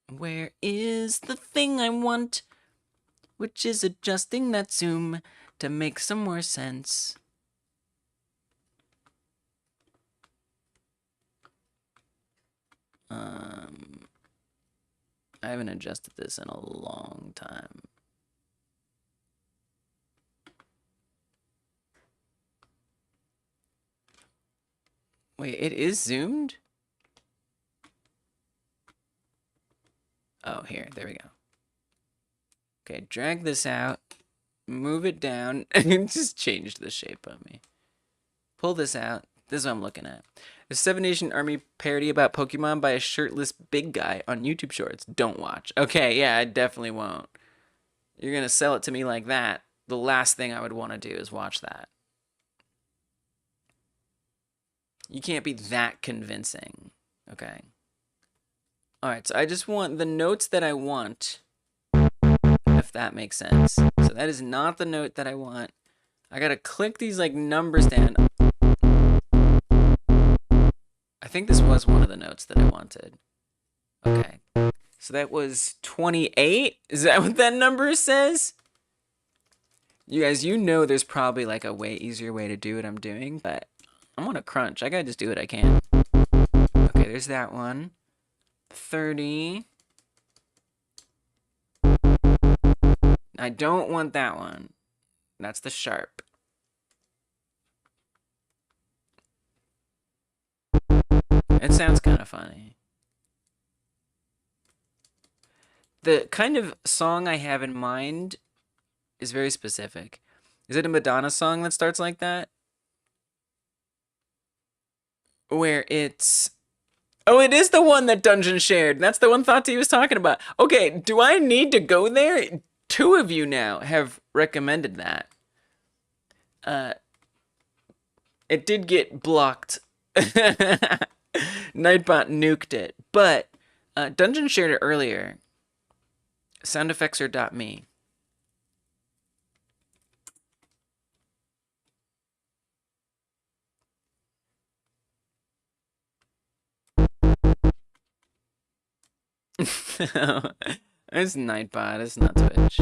Where is the thing I want? Which is adjusting that zoom to make some more sense. I haven't adjusted this in a long time. Wait, it is zoomed? Oh, here, there we go. Okay, drag this out, move it down, and it just changed the shape on me. Pull this out. This is what I'm looking at. A 7 Nation Army parody about Pokemon by a shirtless big guy on YouTube Shorts. Don't watch. Okay, yeah, I definitely won't. You're gonna sell it to me like that. The last thing I would want to do is watch that. You can't be that convincing. Okay. Alright, so I just want the notes that I want, if that makes sense. So that is not the note that I want. I gotta click these like numbers down. I think this was one of the notes that I wanted. Okay. So that was 28? Is that what that number says? You guys, you know there's probably like a way easier way to do what I'm doing, but I'm on a crunch. I gotta just do what I can. Okay, there's that one. 30. I don't want that one. That's the sharp. It sounds kind of funny. The kind of song I have in mind is very specific. Is it a Madonna song that starts like that? Where it's... Oh, it is the one that Dungeon shared. That's the one Thoughty was talking about. Okay, do I need to go there? 2 of you now have recommended that. It did get blocked. Nightbot nuked it. But Dungeon shared it earlier. Soundeffects.me. It's Nightbot, it's not Twitch.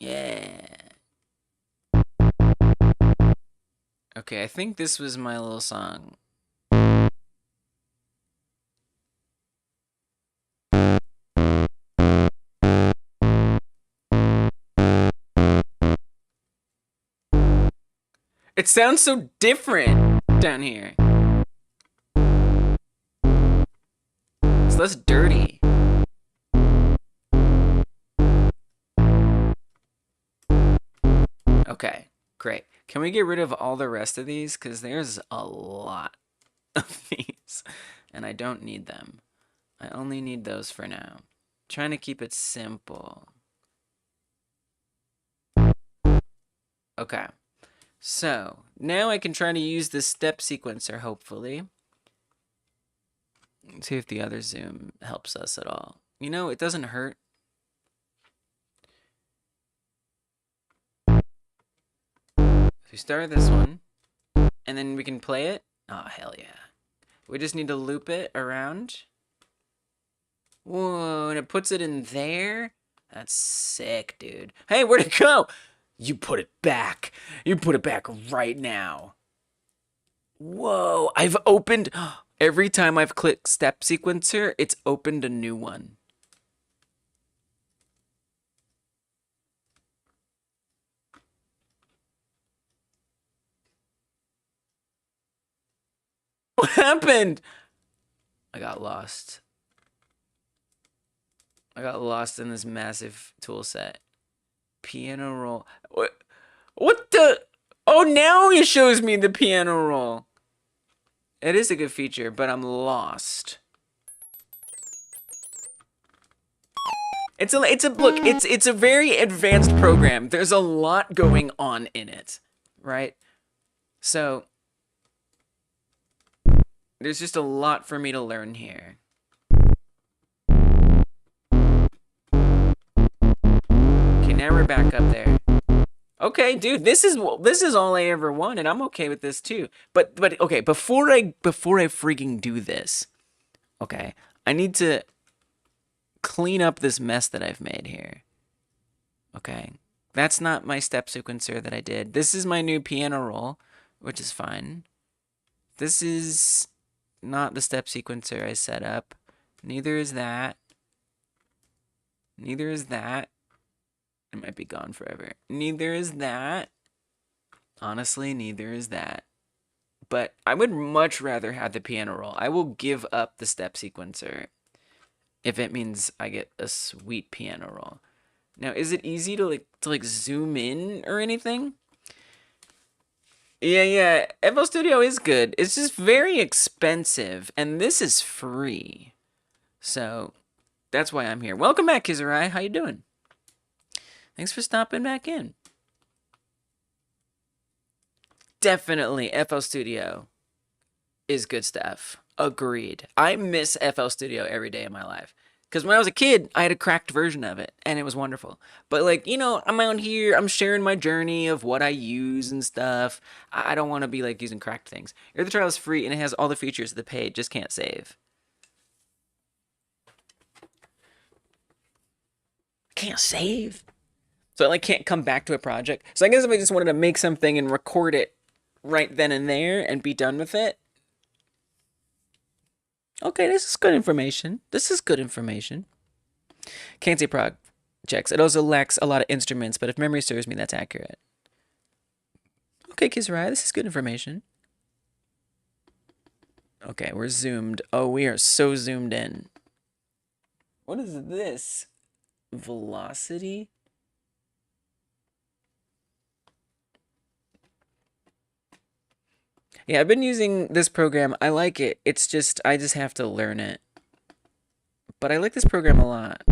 Yeah. Okay, I think this was my little song. It sounds so different down here. It's less dirty. Okay, great. Can we get rid of all the rest of these? Because there's a lot of these, and I don't need them. I only need those for now. Trying to keep it simple. Okay, so now I can try to use the step sequencer, hopefully. Let's see if the other zoom helps us at all. You know, it doesn't hurt. We start this one, and then we can play it. Oh, hell yeah. We just need to loop it around. Whoa, and it puts it in there? That's sick, dude. Hey, where'd it go? You put it back. You put it back right now. Whoa, I've opened... Every time I've clicked step sequencer, it's opened a new one. What happened? I got lost. I got lost in this massive tool set. Piano roll. What the? Oh, now it shows me the piano roll. It is a good feature, but I'm lost. It's a very advanced program. There's a lot going on in it, right? So there's just a lot for me to learn here. Okay, now we're back up there. Okay, dude, this is all I ever wanted. I'm okay with this too. But okay, before I freaking do this, okay, I need to clean up this mess that I've made here. Okay, that's not my step sequencer that I did. This is my new piano roll, which is fine. This is not the step sequencer I set up. Neither is that. Neither is that. It might be gone forever. Neither is that. Honestly, neither is that. But I would much rather have the piano roll. I will give up the step sequencer if it means I get a sweet piano roll. Now, is it easy to like zoom in or anything? Yeah, FL Studio is good. It's just very expensive, and this is free. So that's why I'm here. Welcome back, Kizarai. How you doing? Thanks for stopping back in. Definitely, FL Studio is good stuff. Agreed. I miss FL Studio every day of my life. Because when I was a kid, I had a cracked version of it, and it was wonderful. But like, you know, I'm out here, I'm sharing my journey of what I use and stuff. I don't want to be like using cracked things. The trial is free, and it has all the features of the paid, just can't save. Can't save. So I like can't come back to a project. So I guess if I just wanted to make something and record it right then and there and be done with it. Okay, this is good information. This is good information. Can't say projects. It also lacks a lot of instruments, but if memory serves me, that's accurate. Okay, Kizrai, this is good information. Okay, we're zoomed. Oh, we are so zoomed in. What is this? Velocity? Yeah, I've been using this program. I like it. It's just, I just have to learn it. But I like this program a lot.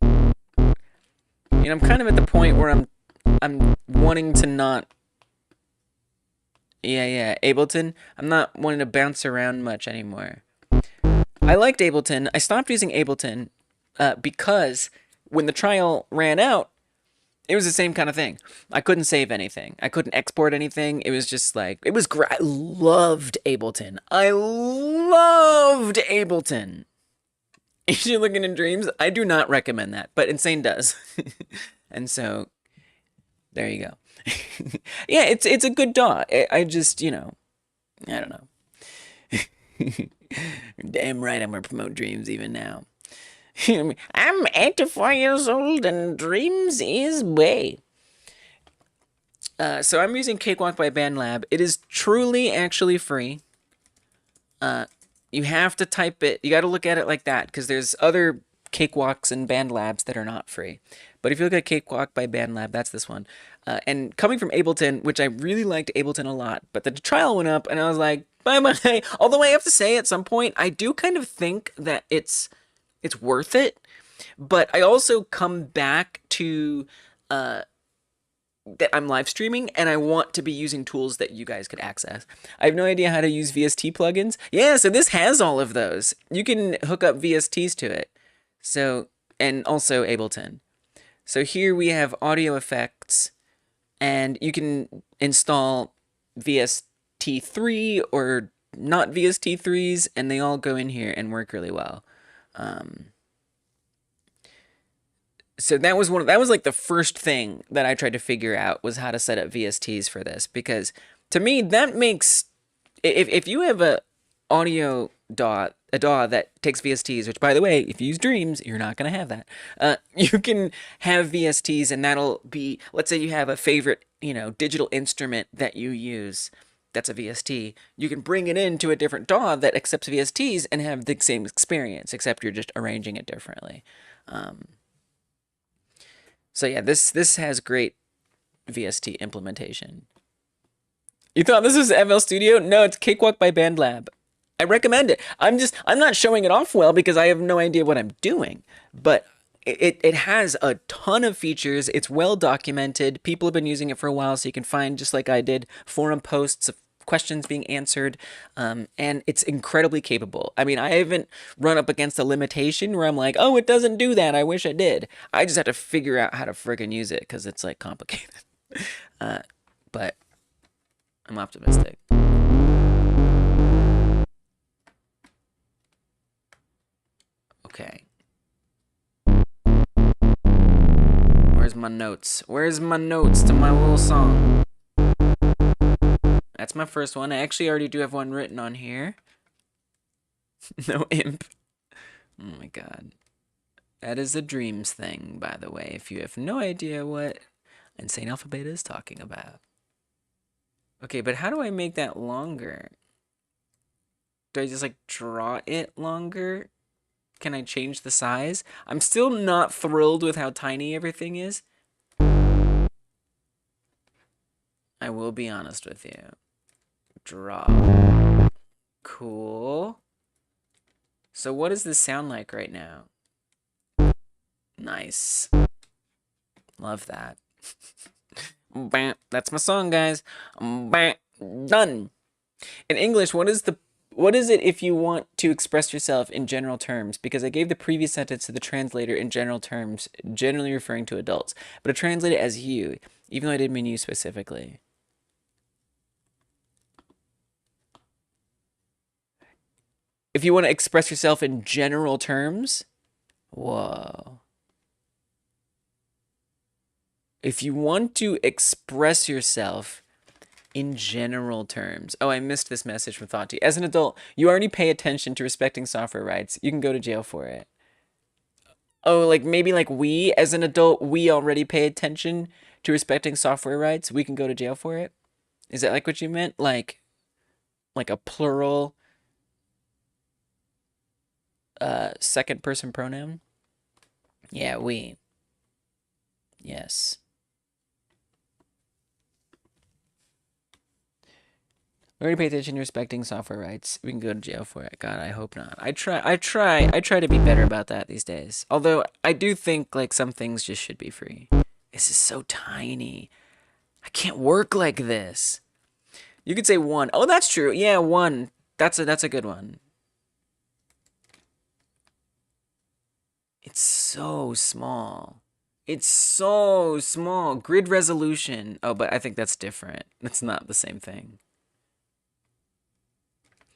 You know, I'm kind of at the point where I'm wanting to not... Yeah, Ableton. I'm not wanting to bounce around much anymore. I liked Ableton. I stopped using Ableton because when the trial ran out, it was the same kind of thing. I couldn't save anything. I couldn't export anything. It was just like, it was great. I loved Ableton. I loved Ableton. If you're looking in dreams, I do not recommend that, but Insane does. And so, there you go. Yeah, it's a good DAW. I just, you know, I don't know. Damn right I'm going to promote dreams even now. I'm 84 years old and dreams is way. So I'm using Cakewalk by BandLab. It is truly actually free. You have to type it. You got to look at it like that because there's other Cakewalks and BandLabs that are not free. But if you look at Cakewalk by BandLab, that's this one. And coming from Ableton, which I really liked Ableton a lot, but the trial went up and I was like, bye-bye. Although I have to say at some point, I do kind of think that it's worth it, but I also come back to that I'm live streaming and I want to be using tools that you guys could access. I have no idea how to use VST plugins. Yeah, so this has all of those. You can hook up VSTs to it. So, and also Ableton. So here we have audio effects and you can install VST3 or not VST3s and they all go in here and work really well. So that was like the first thing that I tried to figure out was how to set up VSTs for this, because to me that makes, if you have a audio DAW, a DAW that takes VSTs, which by the way, if you use Dreams, you're not going to have that. You can have VSTs and that'll be, let's say you have a favorite, you know, digital instrument that you use. That's a VST. You can bring it into a different DAW that accepts VSTs and have the same experience, except you're just arranging it differently. So yeah, this has great VST implementation. You thought this was FL Studio? No, it's Cakewalk by BandLab. I recommend it. I'm not showing it off well because I have no idea what I'm doing, but it has a ton of features. It's well documented. People have been using it for a while, so you can find, just like I did, forum posts of questions being answered, and it's incredibly capable. I mean, I haven't run up against a limitation where I'm like, oh, it doesn't do that, I wish it did. I just have to figure out how to friggin' use it because it's like complicated. But I'm optimistic. Okay. Where's my notes? Where's my notes to my little song? That's my first one. I actually already do have one written on here. No imp. Oh my god. That is a dreams thing, by the way, if you have no idea what Insane Alpha Beta is talking about. Okay, but how do I make that longer? Do I just like draw it longer? Can I change the size? I'm still not thrilled with how tiny everything is. I will be honest with you. Draw. Cool. So what does this sound like right now? Nice. Love that. That's my song, guys. Done. In English, what is the What is it if you want to express yourself in general terms? Because I gave the previous sentence to the translator in general terms, generally referring to adults. But I translated it as you, even though I didn't mean you specifically. If you want to express yourself in general terms, whoa. If you want to express yourself in general terms. Oh, I missed this message from Thoughty. As an adult, you already pay attention to respecting software rights. You can go to jail for it. Oh, like maybe like we, as an adult, we already pay attention to respecting software rights. We can go to jail for it. Is that like what you meant? Like a plural second person pronoun? Yeah, we. Yes. We already pay attention to respecting software rights. We can go to jail for it. God, I hope not. I try to be better about that these days. Although I do think like some things just should be free. This is so tiny. I can't work like this. You could say 1. Oh, that's true. Yeah, 1. That's a good one. It's so small. It's so small. Grid resolution. Oh, but I think that's different. That's not the same thing.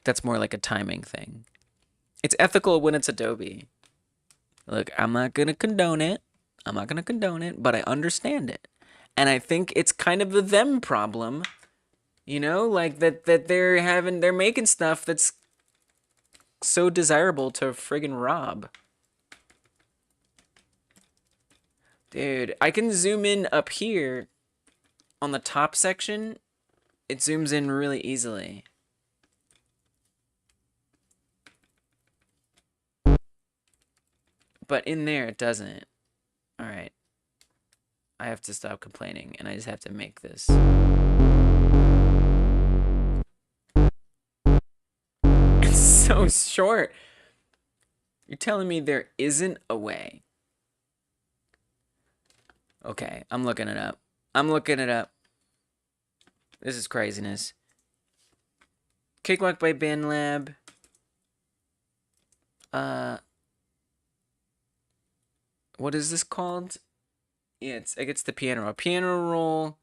That's more like a timing thing. It's ethical when it's Adobe. Look, I'm not going to condone it. But I understand it. And I think it's kind of the them problem. You know, like that they're making stuff that's so desirable to friggin' rob. Dude, I can zoom in up here on the top section. It zooms in really easily. But in there, it doesn't. All right. I have to stop complaining, and I just have to make this. It's so short. You're telling me there isn't a way. Okay, I'm looking it up. This is craziness. Cakewalk by BandLab. What is this called? Yeah, it's the piano roll. Piano roll.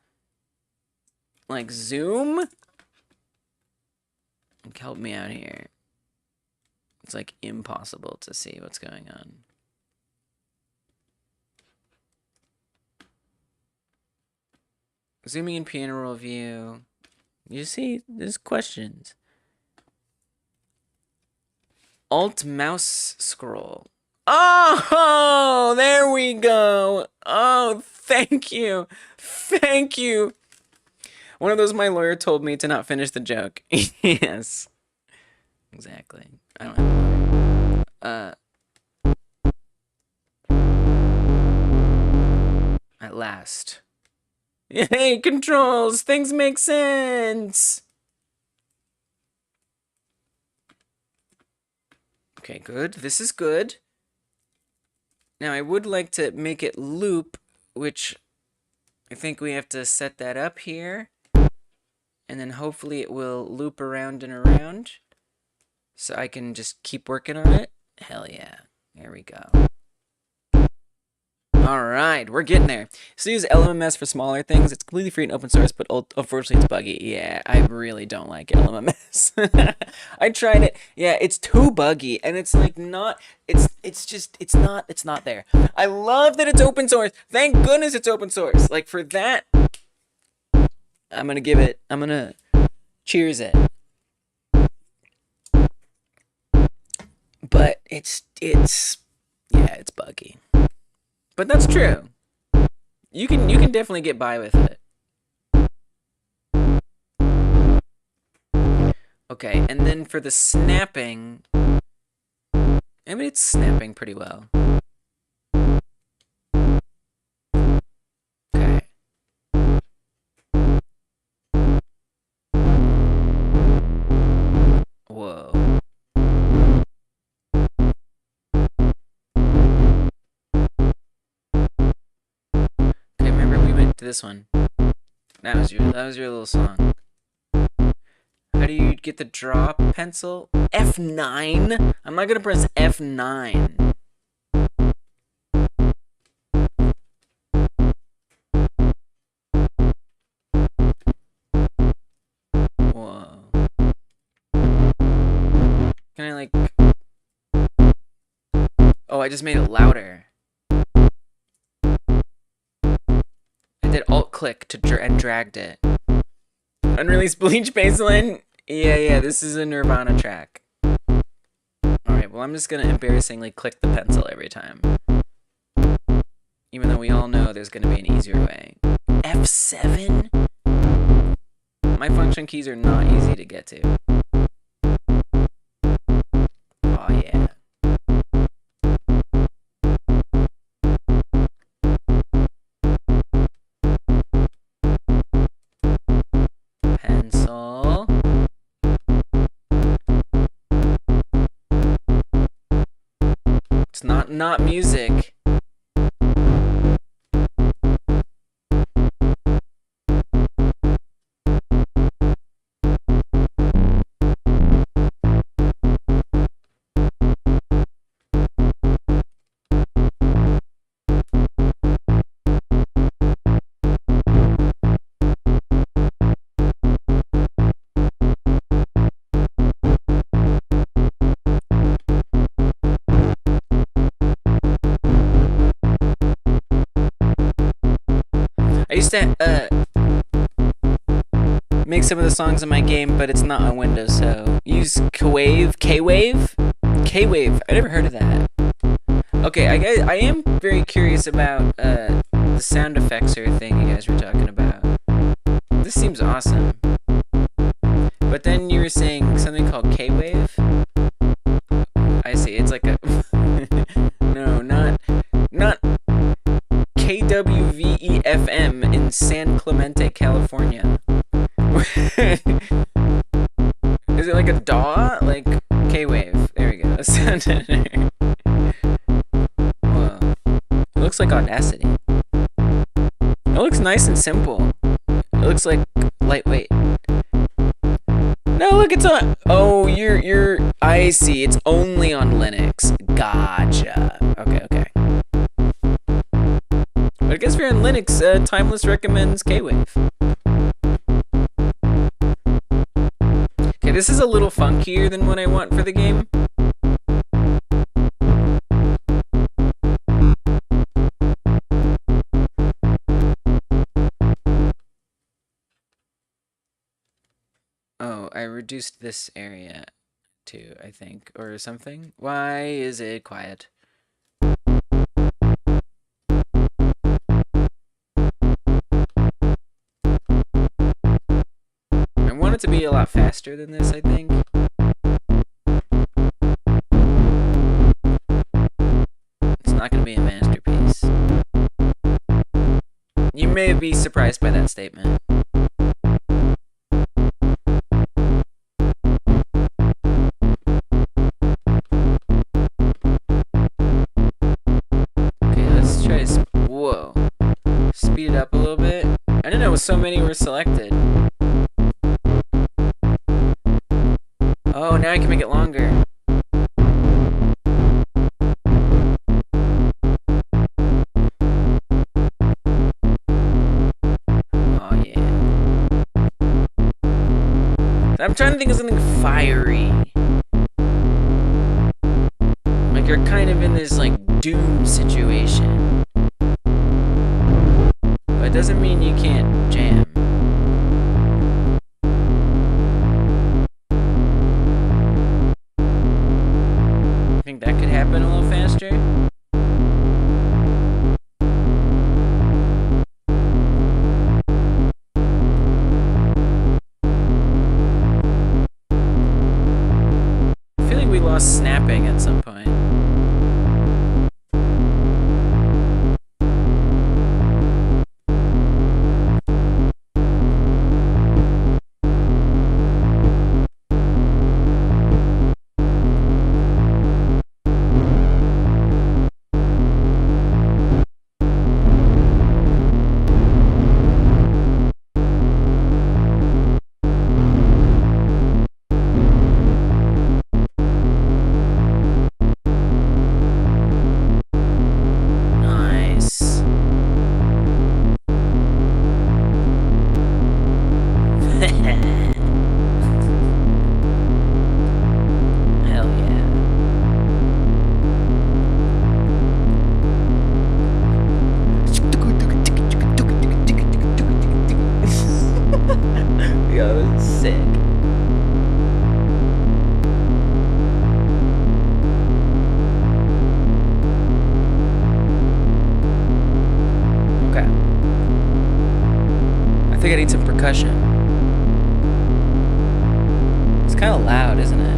Like zoom? Like, help me out here. It's like impossible to see what's going on. Zooming in piano roll view. You see, there's questions. Alt mouse scroll. Oh, there we go. Oh, thank you. Thank you. One of those my lawyer told me to not finish the joke. Yes. Exactly. I don't have at last. Yay, controls! Things make sense! Okay, good. This is good. Now, I would like to make it loop, which I think we have to set that up here. And then hopefully it will loop around and around. So I can just keep working on it. Hell yeah. There we go. Alright, we're getting there. So use LMMS for smaller things. It's completely free and open source, but unfortunately it's buggy. Yeah, I really don't like LMMS. I tried it. Yeah, it's too buggy, and it's like not, it's not there. I love that it's open source. Thank goodness it's open source. Like for that, I'm gonna cheers it. But it's buggy. But that's true. You can definitely get by with it. Okay, and then for the snapping, I mean it's snapping pretty well. Okay. Whoa. To this one. That was your little song. How do you get the draw pencil. F9? I'm not gonna press F9. Whoa. Can I like... Oh, I just made it louder. I did alt-click to and dragged it. Unreleased Bleach baseline? Yeah, this is a Nirvana track. Alright, well I'm just gonna embarrassingly click the pencil every time. Even though we all know there's gonna be an easier way. F7? My function keys are not easy to get to. Oh yeah. Pencil. It's not music. I used to make some of the songs in my game, but it's not on Windows, so use K-Wave. K-Wave. I never heard of that. Okay, I am very curious about the sound effects or thing you guys were talking about. This seems awesome. But then you were saying something called K-Wave? I see. It's like a no, not KWVEFM in San Clemente, California. Is it like a DAW? Like K-Wave. There we go. Sound editor. Whoa. It looks like Audacity. It looks nice and simple. It looks like lightweight. No, look, it's on. Oh, you're. I see. It's only on Linux. Gotcha. Okay. But I guess if you're on Linux, Timeless recommends K-Wave. Okay, this is a little funkier than what I want for the game. Oh, I reduced this area too, I think, or something. Why is it quiet? I want it to be a lot faster than this, I think. It's not going to be a masterpiece. You may be surprised by that statement. Whoa. Speed it up a little bit. I didn't know so many were selected. Oh, now I can make it longer. Oh, yeah. I'm trying to think of something fiery. Like you're kind of in this, like, doom situation. But it doesn't mean you can't jam. I think that could happen a little faster. I feel like we lost snapping at some point. dig. Okay. I think I need some percussion. It's kind of loud, isn't it?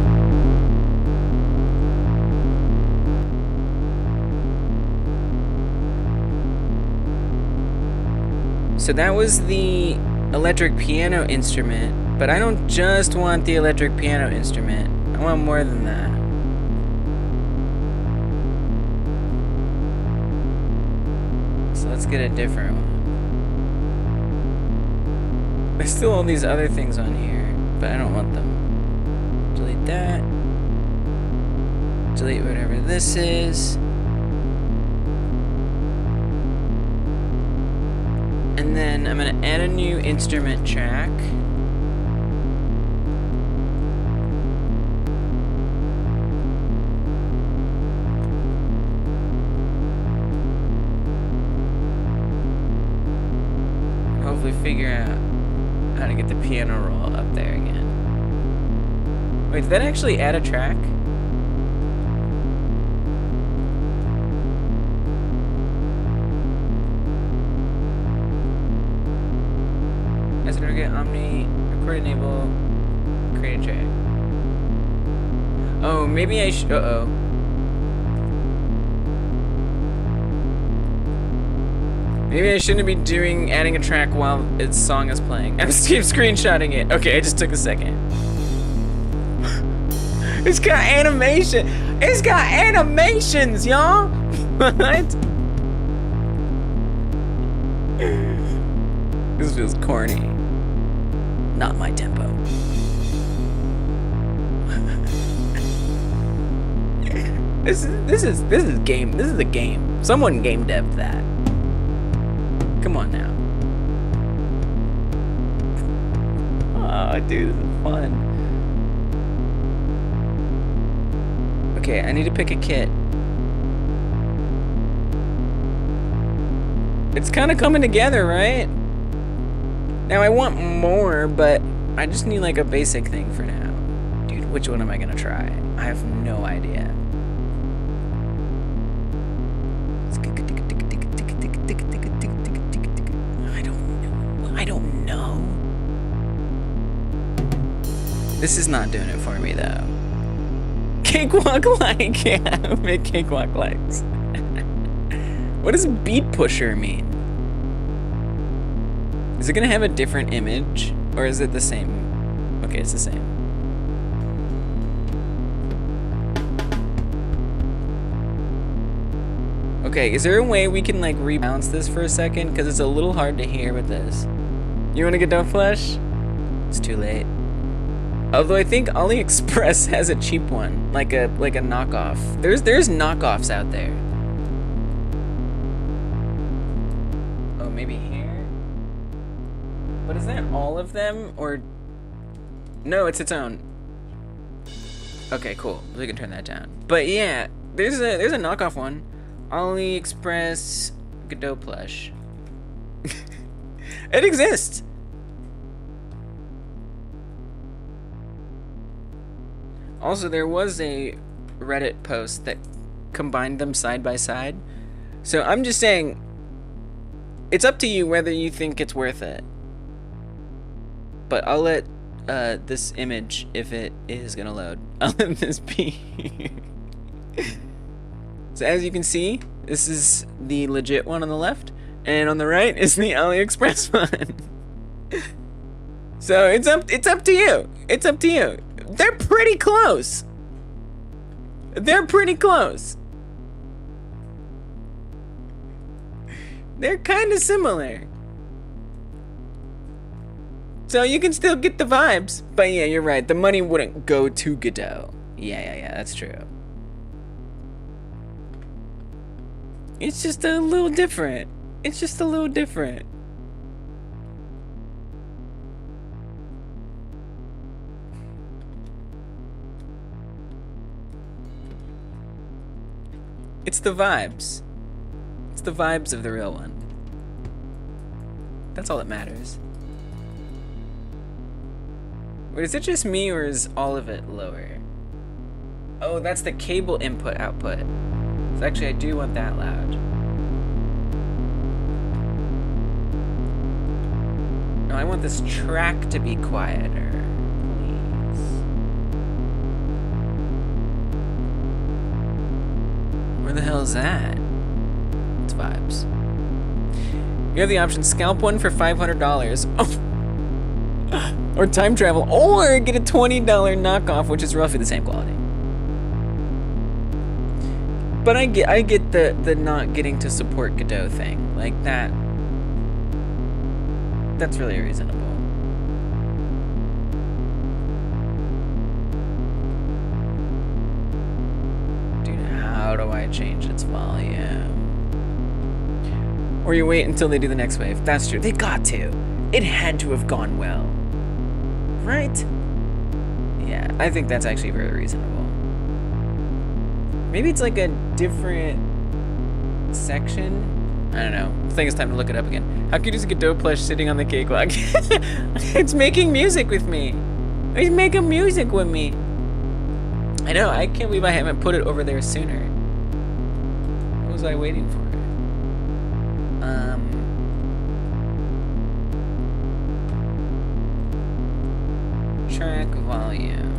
So that was the electric piano instrument, but I don't just want the electric piano instrument. I want more than that. So let's get a different one. There's still all these other things on here, but I don't want them. Delete that. Delete whatever this is. And then I'm gonna add a new instrument track. Hopefully figure out how to get the piano roll up there again. Wait, did that actually add a track? Get Omni, record enable, create a track. Oh, maybe I should. Uh-oh. Maybe I shouldn't be adding a track while its song is playing. I'm keep screenshotting it. Okay, I just took a second. It's got animation. It's got animations, y'all. What? This feels corny. Not my tempo. This is game. This is a game. Someone game dev'd that. Come on now. Oh, dude, this is fun. Okay, I need to pick a kit. It's kind of coming together, right? Now I want more, but I just need like a basic thing for now. Dude, which one am I gonna try? I have no idea. I don't know. This is not doing it for me though. Cakewalk like, yeah, make cakewalk likes. What does beat pusher mean? Is it gonna have a different image, or is it the same? Okay, it's the same. Okay, is there a way we can like rebalance this for a second? Because it's a little hard to hear with this. You wanna Godot flush? It's too late. Although I think AliExpress has a cheap one, like a knockoff. There's knockoffs out there. Oh, maybe here? But is that all of them, or? No, it's its own. Okay, cool. We can turn that down. But yeah, there's a knockoff one. AliExpress Godot plush. It exists. Also, there was a Reddit post that combined them side by side. So I'm just saying, it's up to you whether you think it's worth it. But I'll let this image, if it is gonna load, I'll let this be. So as you can see, this is the legit one on the left, and on the right is the AliExpress one. So it's up to you. It's up to you. They're pretty close. They're pretty close. They're kind of similar. So you can still get the vibes. But yeah, you're right. The money wouldn't go to Godot. Yeah, that's true. It's just a little different. It's just a little different. It's the vibes. It's the vibes of the real one. That's all that matters. Wait, is it just me or is all of it lower? Oh, that's the cable input output. So actually, I do want that loud. No, I want this track to be quieter, please. Where the hell is that? It's vibes. You have the option scalp one for $500. Oh. Or time travel, or get a $20 knockoff, which is roughly the same quality. But I get the not getting to support Godot thing. Like that. That's really reasonable. Dude, how do I change its volume? Or you wait until they do the next wave. That's true. They got to. It had to have gone well. Right? Yeah, I think that's actually very reasonable. Maybe it's like a different section. I don't know. I think it's time to look it up again. How cute is a Godot plush sitting on the cakewalk? It's making music with me. It's making music with me. I know. I can't believe I haven't put it over there sooner. What was I waiting for? Track volume.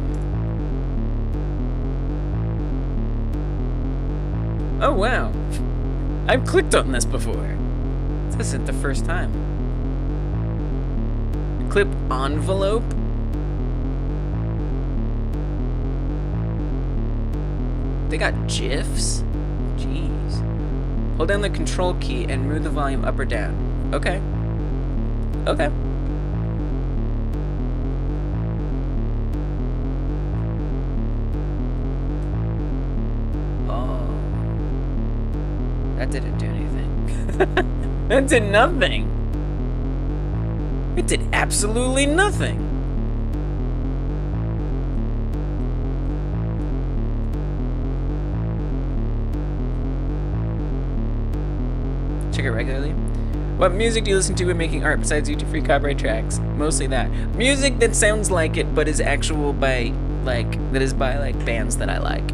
Oh wow, I've clicked on this before. This isn't the first time. Clip envelope. They got GIFs? Jeez. Hold down the control key and move the volume up or down. Okay. Okay. That didn't do anything. That did nothing. It did absolutely nothing. Check it regularly. What music do you listen to when making art besides YouTube free copyright tracks? Mostly that. Music that sounds like it but is actual by by bands that I like.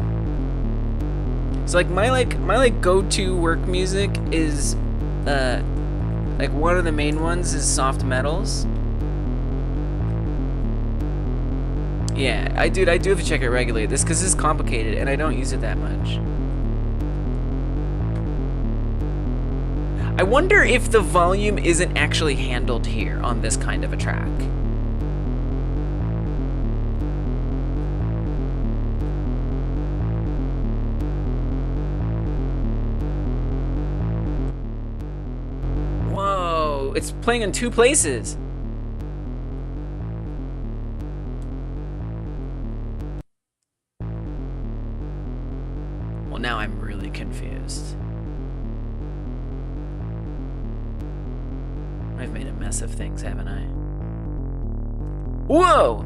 So like my go-to work music is like one of the main ones is soft metals. Yeah, I do have to check it regularly. This because it's complicated and I don't use it that much. I wonder if the volume isn't actually handled here on this kind of a track. It's playing in two places. Well, now I'm really confused. I've made a mess of things, haven't I? Whoa!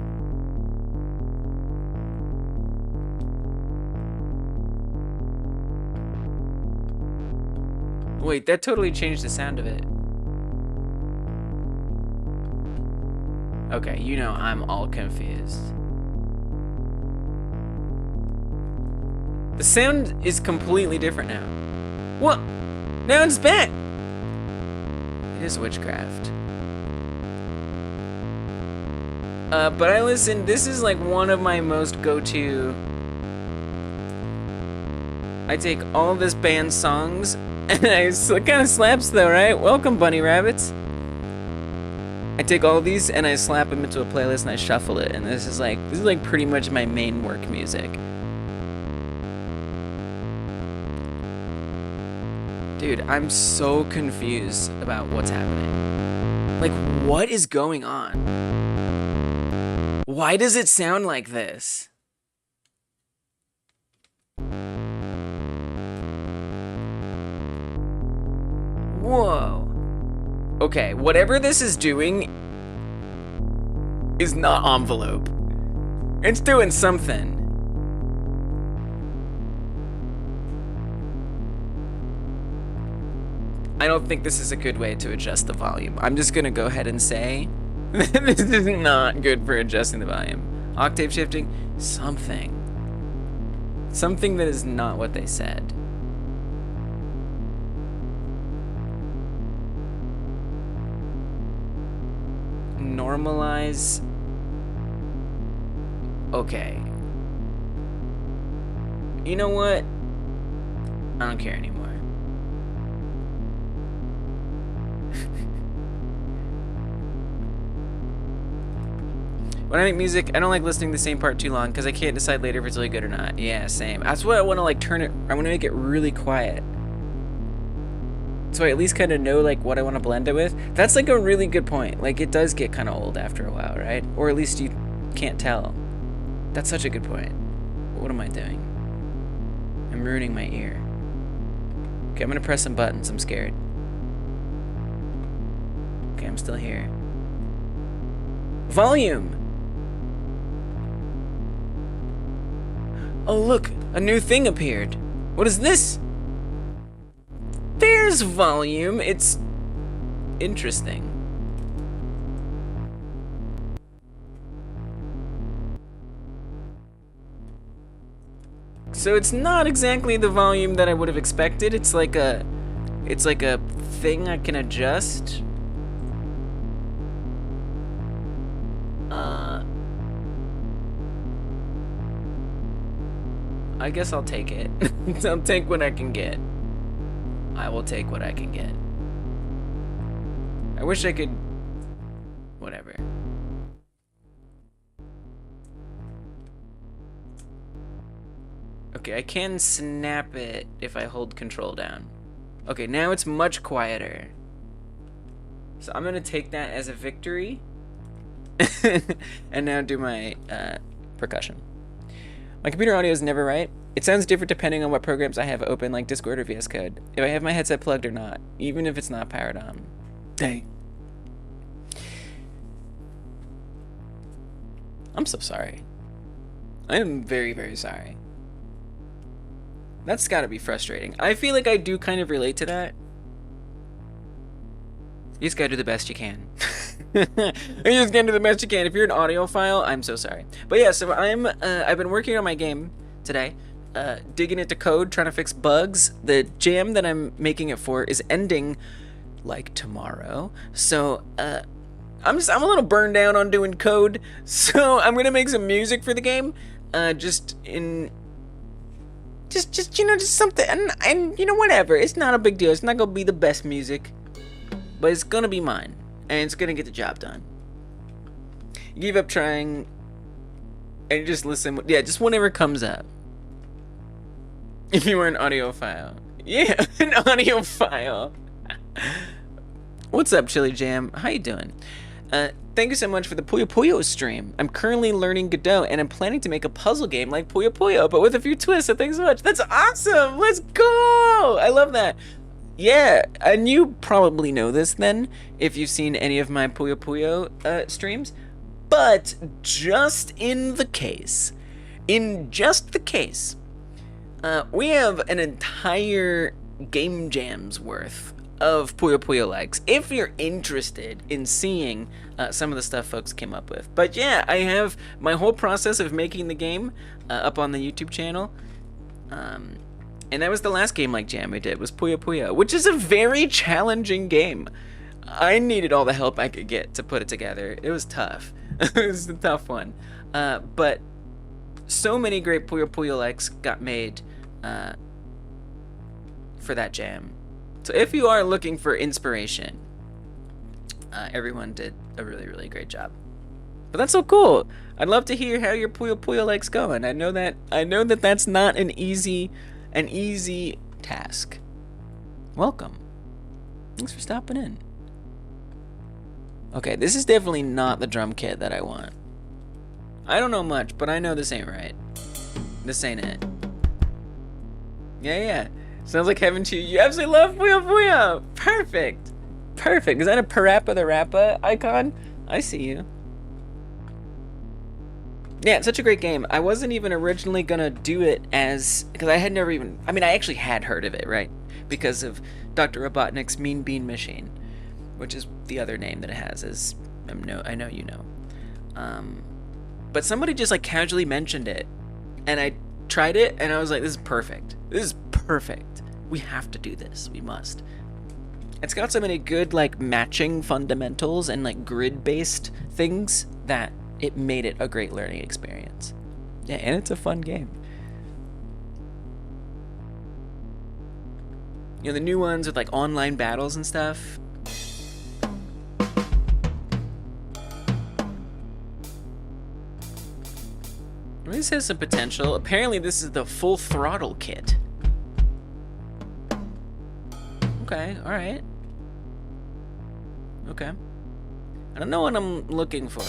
Wait, that totally changed the sound of it. Okay, you know I'm all confused. The sound is completely different now. What? Now it's back! It is witchcraft. But I listen, this is like one of my most go-to. I take all this band's songs, and it kind of slaps though, right? Welcome, bunny rabbits. I take all these and I slap them into a playlist and I shuffle it, and this is like pretty much my main work music. Dude, I'm so confused about what's happening. Like, what is going on? Why does it sound like this? Whoa. Okay, whatever this is doing is not envelope. It's doing something. I don't think this is a good way to adjust the volume. I'm just gonna go ahead and say This is not good for adjusting the volume. Octave shifting, something that is not what they said. Normalize. Okay. You know what? I don't care anymore. When I make music, I don't like listening to the same part too long because I can't decide later if it's really good or not. Yeah, same. That's why I want to like turn it. I want to make it really quiet, so I at least kind of know like what I want to blend it with. That's like a really good point. Like it does get kind of old after a while, right? Or at least you can't tell. That's such a good point. What am I doing? I'm ruining my ear. Okay, I'm gonna press some buttons. I'm scared. Okay, I'm still here. Volume. Oh look, a new thing appeared. What is this? There's volume. It's interesting. So it's not exactly the volume that I would have expected. It's like a thing I can adjust. I guess I'll take it. I'll take what I can get. I will take what I can get. I wish I could... Whatever. Okay, I can snap it if I hold control down. Okay, now it's much quieter. So I'm gonna take that as a victory. And now do my percussion. My computer audio is never right. It sounds different depending on what programs I have open, like Discord or VS Code. If I have my headset plugged or not, even if it's not powered on. Dang. I'm so sorry. I am very, very sorry. That's gotta be frustrating. I feel like I do kind of relate to that. You just gotta do the best you can. You just gotta do the best you can. If you're an audiophile, I'm so sorry. But yeah, so I've been working on my game today, digging into code, trying to fix bugs. The jam that I'm making it for is ending like tomorrow. So I'm a little burned down on doing code. So I'm gonna make some music for the game, just you know, just something, and you know, whatever. It's not a big deal. It's not gonna be the best music, but it's gonna be mine, and it's gonna get the job done. You give up trying, and just listen. Yeah, just whatever comes up. If you were an audiophile, yeah, an audiophile. What's up, Chili Jam? How you doing? Thank you so much for the Puyo Puyo stream. I'm currently learning Godot, and I'm planning to make a puzzle game like Puyo Puyo, but with a few twists, so thanks so much. That's awesome! Let's go! I love that. Yeah, and you probably know this then, if you've seen any of my Puyo Puyo streams, but just in the case, we have an entire game jam's worth of Puyo Puyo likes, if you're interested in seeing some of the stuff folks came up with. But yeah, I have my whole process of making the game up on the YouTube channel. And that was the last game like jam we did, was Puyo Puyo, which is a very challenging game. I needed all the help I could get to put it together. It was tough. It was a tough one. But so many great Puyo Puyo likes got made for that jam. So if you are looking for inspiration, everyone did a really, really great job. But that's so cool. I'd love to hear how your Puyo Puyo like's going. I know that that's not an easy task. Welcome. Thanks for stopping in. Okay, this is definitely not the drum kit that I want. I don't know much, but I know this ain't right. This ain't it. Yeah. Sounds like heaven to you. You absolutely love Puyo Puyo. Perfect. Is that a Parappa the Rappa icon? I see you. Yeah, it's such a great game. I wasn't even originally gonna do it because I had never even, I actually had heard of it, right? Because of Dr. Robotnik's Mean Bean Machine, which is the other name that it has, is I know you know. But somebody just like casually mentioned it, and I tried it, and I was like, this is perfect. This is perfect. We have to do this. We must. It's got so many good like matching fundamentals and like grid-based things that it made it a great learning experience. Yeah, and it's a fun game. You know, the new ones with like online battles and stuff. This has some potential. Apparently this is the full throttle kit. Okay, alright. Okay. I don't know what I'm looking for.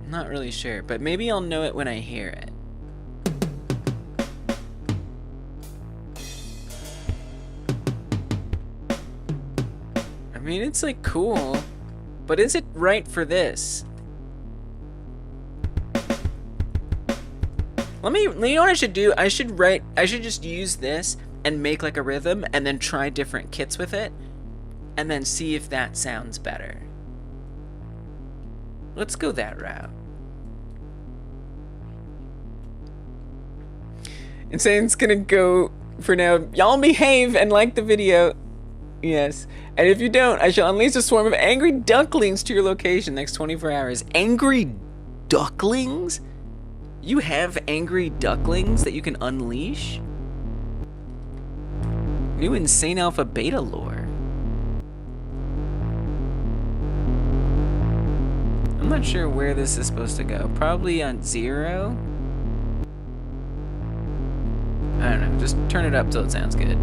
I'm not really sure, but maybe I'll know it when I hear it. I mean, it's like cool, but is it right for this? You know what I should do? I should just use this and make like a rhythm and then try different kits with it and then see if that sounds better. Let's go that route. Insane's gonna go for now. Y'all behave and like the video. Yes. And if you don't, I shall unleash a swarm of angry ducklings to your location next 24 hours. Angry ducklings? You have angry ducklings that you can unleash? New Insane Alpha Beta lore. I'm not sure where this is supposed to go. Probably on 0? I don't know. Just turn it up till it sounds good.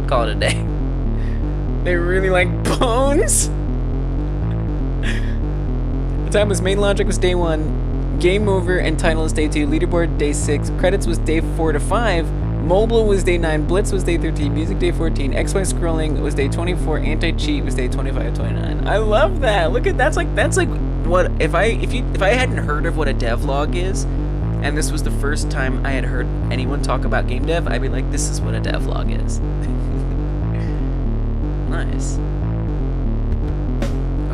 Call it a day. They really like bones? The time was main logic was day 1. Game over and title is day 2. Leaderboard day 6. Credits was day 4 to 5. Mobile was day 9. Blitz was day 13. Music day 14. XY scrolling was day 24. Anti-cheat was day 25 to 29. I love that. Look at that's like what if I hadn't heard of what a devlog is, and this was the first time I had heard anyone talk about game dev, I'd be like, this is what a devlog is. Nice.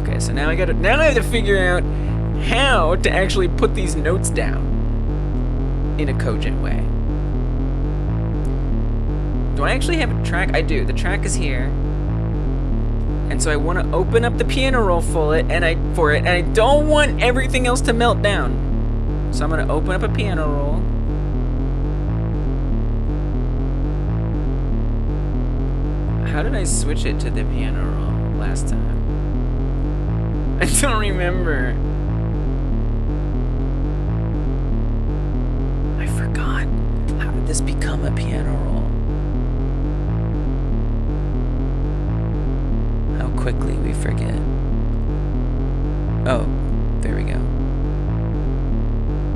Okay, so now I have to figure out how to actually put these notes down in a cogent way. Do I actually have a track? I do. The track is here. And so I want to open up the piano roll for it, and I don't want everything else to melt down. So I'm going to open up a piano roll. How did I switch it to the piano roll last time? I don't remember. I forgot. How did this become a piano roll? How quickly we forget. Oh, there we go.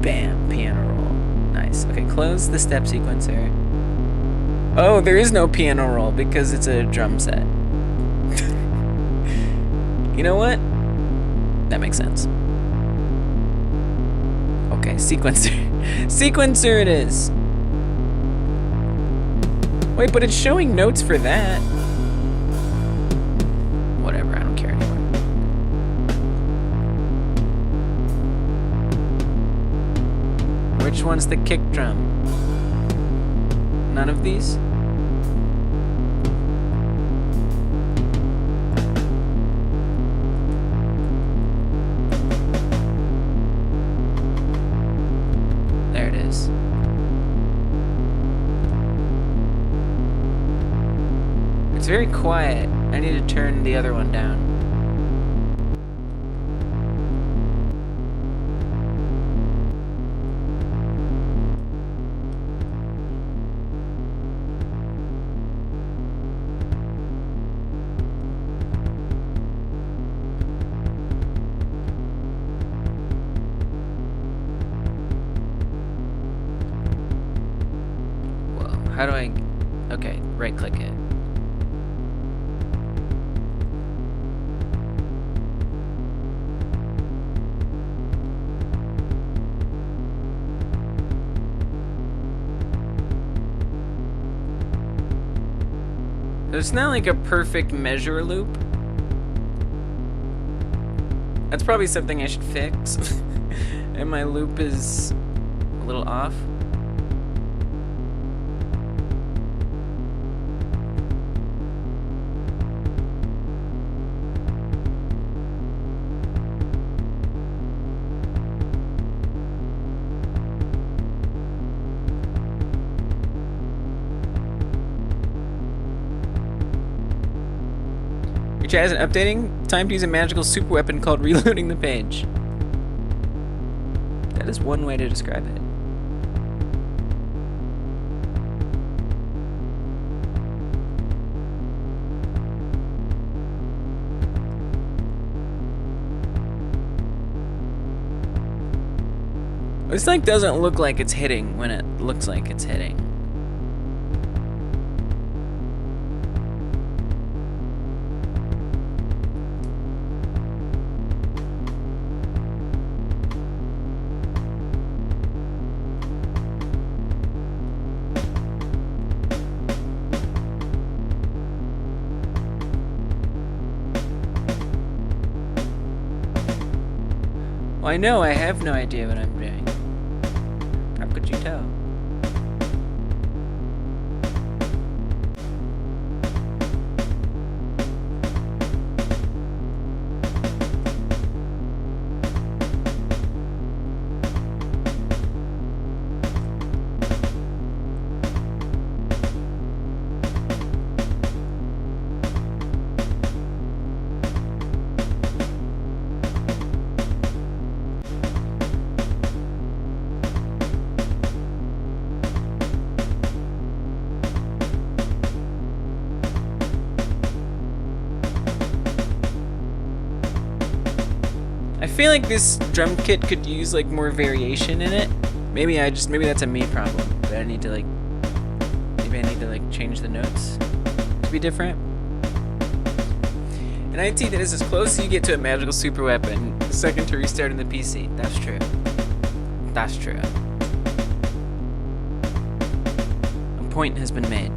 Bam, piano roll. Nice. Okay, close the step sequencer. Oh, there is no piano roll because it's a drum set. You know what? That makes sense. Okay, sequencer. Sequencer it is. Wait, but it's showing notes for that. Whatever, I don't care anymore. Which one's the kick drum? None of these? There it is. It's very quiet. I need to turn the other one down. How do I... Okay, right-click it. It's not like a perfect measure loop. That's probably something I should fix. And my loop is a little off. Your chat isn't updating. Time to use a magical super weapon called reloading the page. That is one way to describe it. This like doesn't look like it's hitting when it looks like it's hitting. Well, I know I have no idea what I'm doing. How could you tell? I feel like this drum kit could use like more variation in it. Maybe that's a me problem. That I need to like, maybe I need to like change the notes to be different. And IT, that is as close as you get to a magical super weapon, second to restarting the PC. That's true. That's true. A point has been made.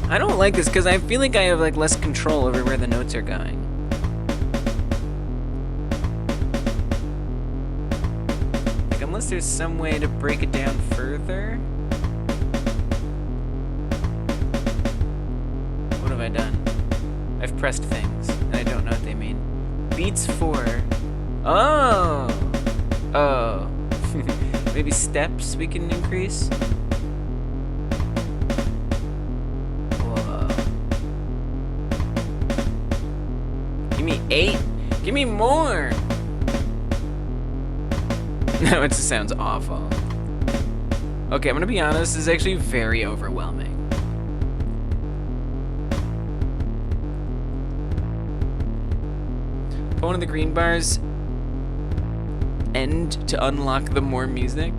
I don't like this because I feel like I have like less control over where the notes are going. Like unless there's some way to break it down further. What have I done? I've pressed things and I don't know what they mean. Beats 4. Oh! Oh. Maybe steps we can increase? Give me 8. Give me more. No, it just sounds awful. Okay, I'm gonna be honest. This is actually very overwhelming. Put one of the green bars end to unlock the more music.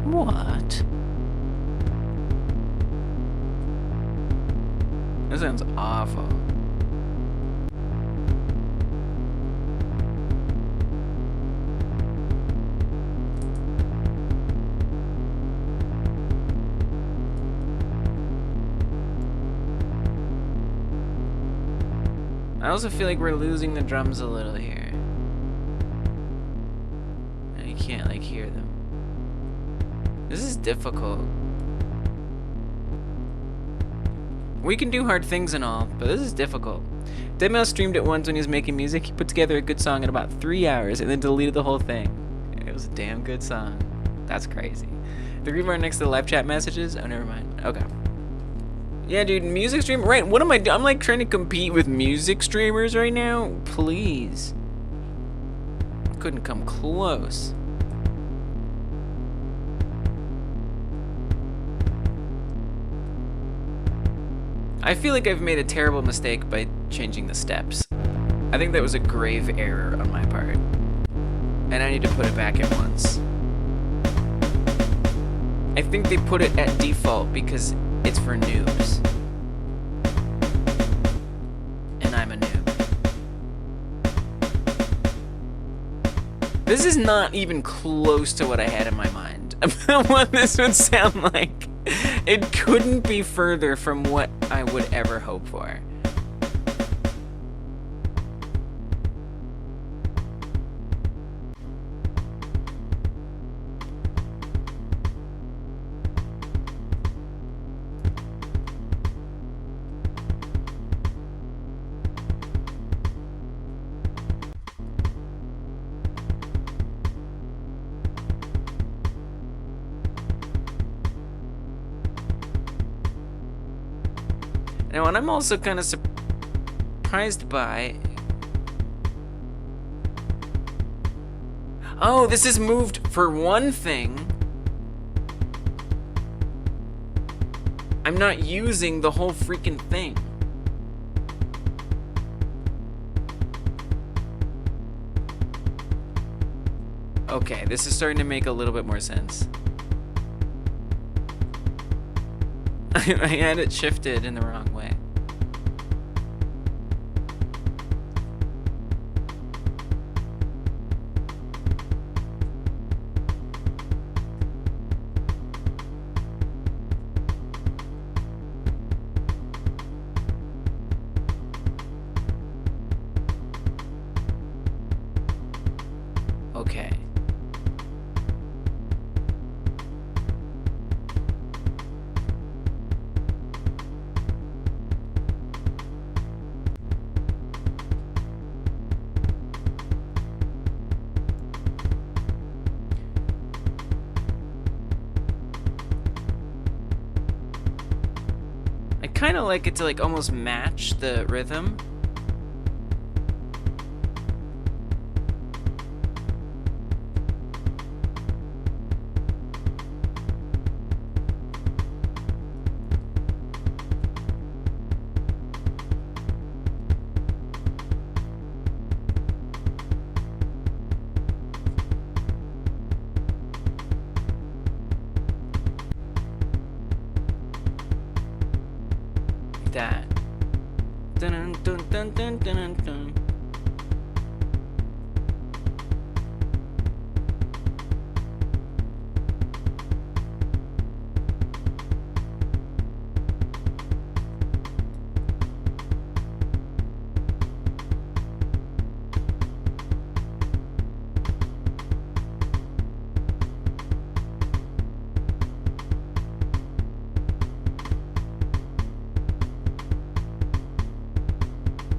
What? That sounds awful. I also feel like we're losing the drums a little here. And you can't like hear them. This is difficult. We can do hard things and all, but this is difficult. Deadmau5 streamed it once when he was making music. He put together a good song in about 3 hours and then deleted the whole thing. It was a damn good song. That's crazy. The green bar next to the live chat messages? Oh, never mind. Okay. Yeah, dude, music stream. Right, what am I doing? I'm like trying to compete with music streamers right now. Please. Couldn't come close. I feel like I've made a terrible mistake by changing the steps. I think that was a grave error on my part. And I need to put it back at once. I think they put it at default because it's for noobs. And I'm a noob. This is not even close to what I had in my mind about what this would sound like. It couldn't be further from what I would ever hope for. Now, what I'm also kind of surprised by... Oh, this is moved for one thing. I'm not using the whole freaking thing. Okay, this is starting to make a little bit more sense. I had it shifted in the wrong way. Okay. I kind of like it to like almost match the rhythm. That. Dun dun dun dun dun dun.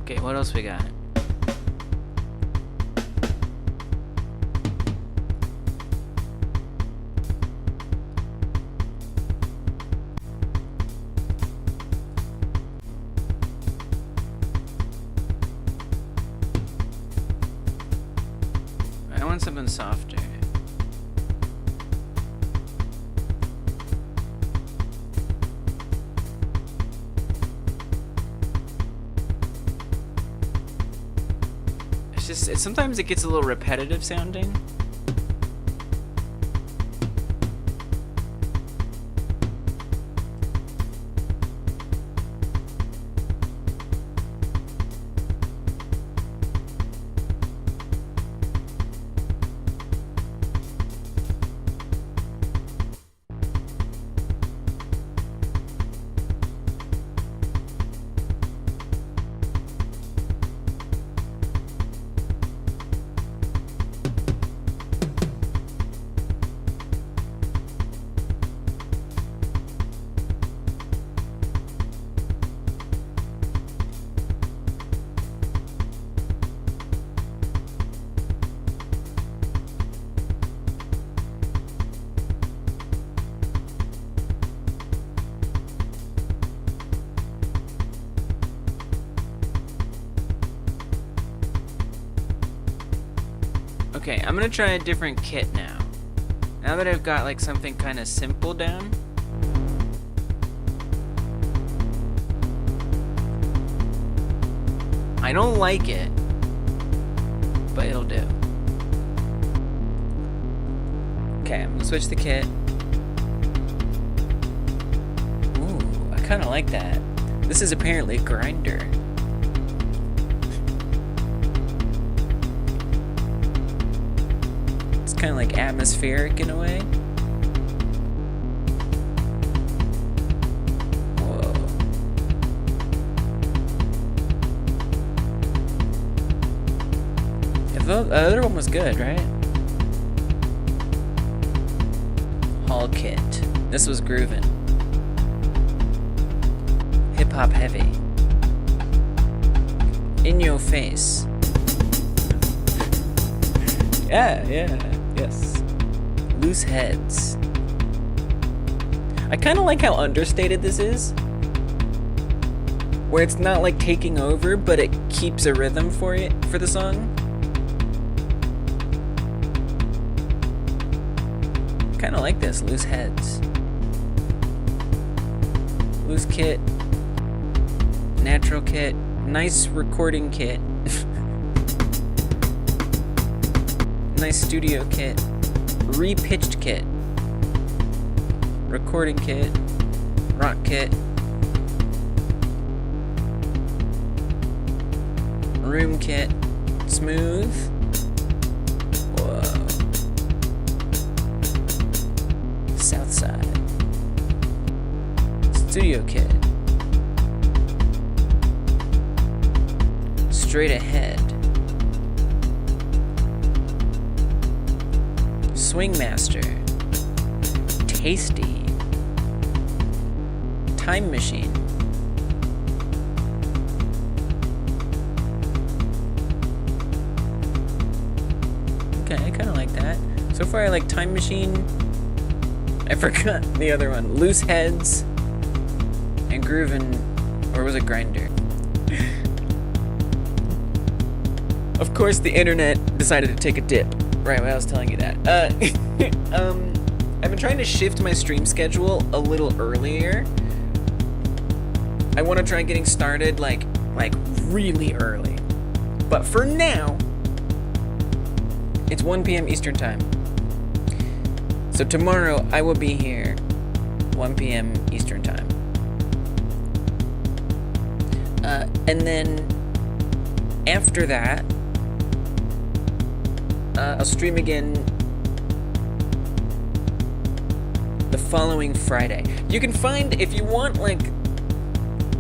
Okay, what else we got? I want something softer. Sometimes it gets a little repetitive sounding. Okay, I'm gonna try a different kit now. Now that I've got like something kind of simple down. I don't like it, but it'll do. Okay, I'm gonna switch the kit. Ooh, I kinda like that. This is apparently a grinder. kind of like atmospheric in a way. Whoa. Yeah, the other one was good, right? Hall kit. This was groovin'. Hip hop heavy. In your face. Yeah, yes. Loose heads. I kind of like how understated this is. Where it's not like taking over, but it keeps a rhythm for the song. Kind of like this, loose heads. Loose kit. Natural kit. Nice recording kit. Nice studio kit. Repitched kit. Recording kit. Rock kit. Room kit. Smooth. Whoa. South side. Studio kit. Straight ahead. Swing master. Tasty. Time machine. Okay, I kind of like that. So far I like time machine. I forgot the other one. Loose heads. And groovin', or was it grinder? Of course the internet decided to take a dip. Right, when I was telling you that. I've been trying to shift my stream schedule a little earlier. I want to try getting started like really early. But for now, it's 1 p.m. Eastern time. So tomorrow I will be here 1 p.m. Eastern time. And then after that, I'll stream again the following Friday. You can find, if you want, like,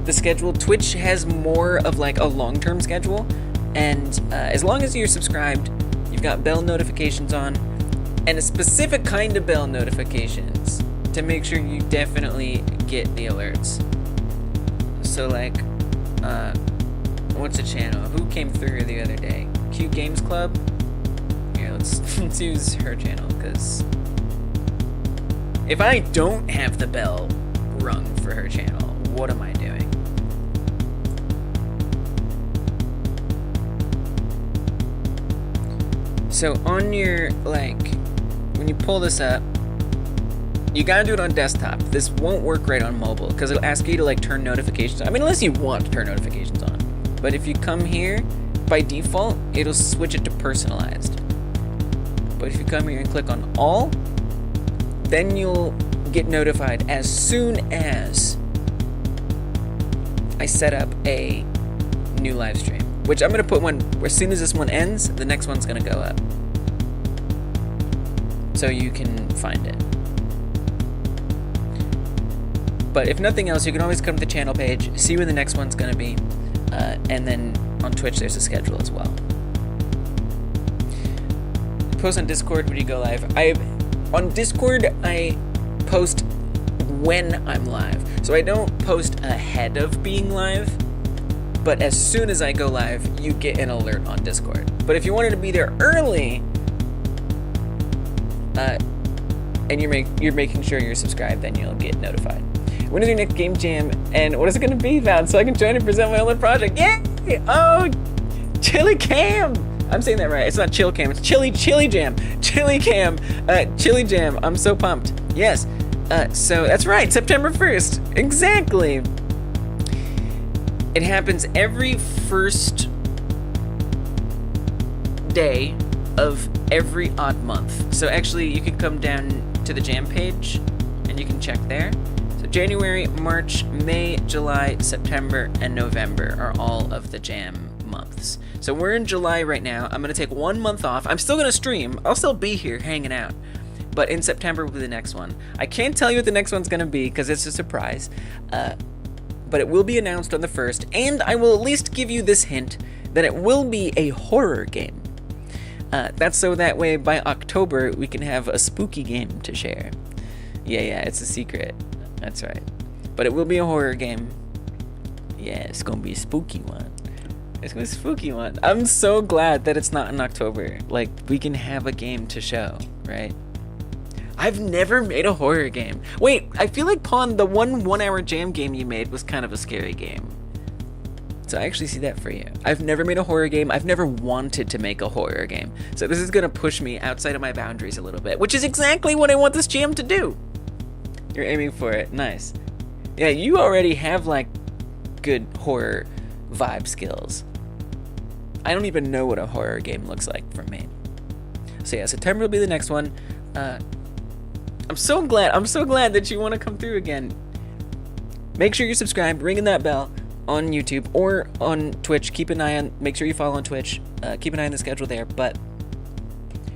the schedule, Twitch has more of, like, a long-term schedule, and as long as you're subscribed, you've got bell notifications on, and a specific kind of bell notifications to make sure you definitely get the alerts. So, like, what's the channel? Who came through the other day? Q Games Club? Let's use her channel, because if I don't have the bell rung for her channel, what am I doing? So on your, like, when you pull this up, you gotta do it on desktop. This won't work right on mobile, because it'll ask you to, like, turn notifications on. I mean, unless you want to turn notifications on. But if you come here, by default, it'll switch it to personalized. But if you come here and click on all, then you'll get notified as soon as I set up a new live stream. Which I'm going to put one, as soon as this one ends, the next one's going to go up. So you can find it. But if nothing else, you can always come to the channel page, see where the next one's going to be, and then on Twitch there's a schedule as well. Post on Discord when you go live. On Discord I post when I'm live, so I don't post ahead of being live, but as soon as I go live you get an alert on Discord. But if you wanted to be there early, and you're making sure you're subscribed, then you'll get notified. When is your next game jam, and what is it going to be about, so I can join and present my own project? Yay! Oh, Chili Cam! I'm saying that right. It's not Chill Cam. It's Chili Jam. Chili Cam. Chili Jam. I'm so pumped. Yes. So that's right. September 1st. Exactly. It happens every first day of every odd month. So actually, you can come down to the jam page and you can check there. So January, March, May, July, September, and November are all of the jam months. So we're in July right now. I'm gonna take 1 month off. I'm still gonna stream. I'll still be here hanging out. But in September will be the next one. I can't tell you what the next one's gonna be because it's a surprise. But it will be announced on the 1st, and I will at least give you this hint that it will be a horror game. That's so that way by October we can have a spooky game to share. Yeah, it's a secret. That's right. But it will be a horror game. Yeah, it's gonna be a spooky one. It's gonna be a spooky one. I'm so glad that it's not in October. Like, we can have a game to show, right? I've never made a horror game. Wait, I feel like Pawn, the 1 hour jam game you made was kind of a scary game. So I actually see that for you. I've never made a horror game. I've never wanted to make a horror game. So this is gonna push me outside of my boundaries a little bit, which is exactly what I want this jam to do. You're aiming for it, nice. Yeah, you already have like good horror vibe skills. I don't even know what a horror game looks like for me. So yeah, September will be the next one. I'm so glad that you want to come through again. Make sure you're subscribed, ringing that bell on YouTube or on Twitch. Keep an eye on, make sure you follow on Twitch. Keep an eye on the schedule there, but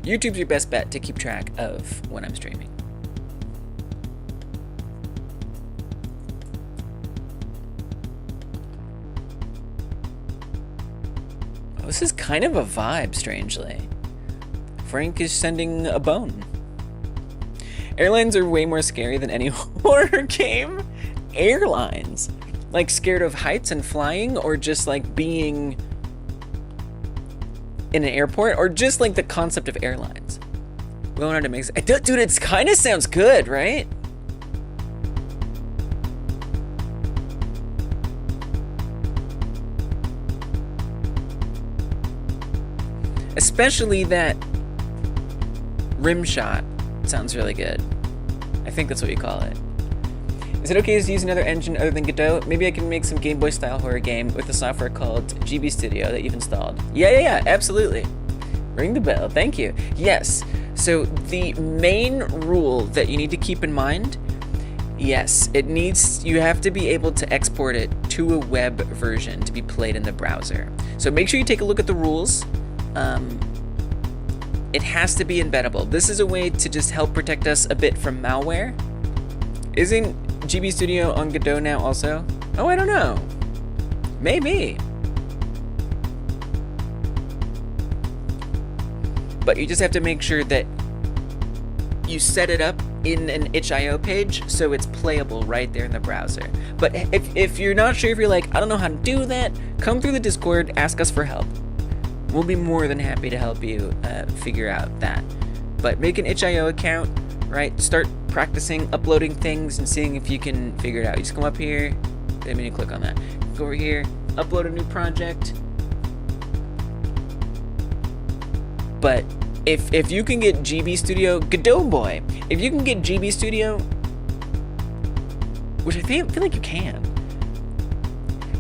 YouTube's your best bet to keep track of when I'm streaming. Oh, this is kind of a vibe, strangely. Frank is sending a bone. Airlines are way more scary than any horror game. Airlines. Like scared of heights and flying, or just like being in an airport, or just like the concept of airlines. Leonardo makes it. Dude, it kind of sounds good, right? Especially that rim shot sounds really good. I think that's what you call it. Is it okay to use another engine other than Godot? Maybe I can make some Game Boy style horror game with a software called GB Studio that you've installed. Yeah, absolutely. Ring the bell, thank you. Yes, so the main rule that you need to keep in mind, yes, you have to be able to export it to a web version to be played in the browser. So make sure you take a look at the rules. It has to be embeddable. This is a way to just help protect us a bit from malware. Isn't GB Studio on Godot now also? Oh, I don't know. Maybe. But you just have to make sure that you set it up in an itch.io page so it's playable right there in the browser. But if you're not sure, if you're like, I don't know how to do that, come through the Discord, ask us for help. We'll be more than happy to help you figure out that. But make an itch.io account, right? Start practicing uploading things and seeing if you can figure it out. You just come up here, didn't mean to click on that. Go over here, upload a new project. But if you can get GB Studio, Godot boy, if you can get GB Studio, which I feel like you can,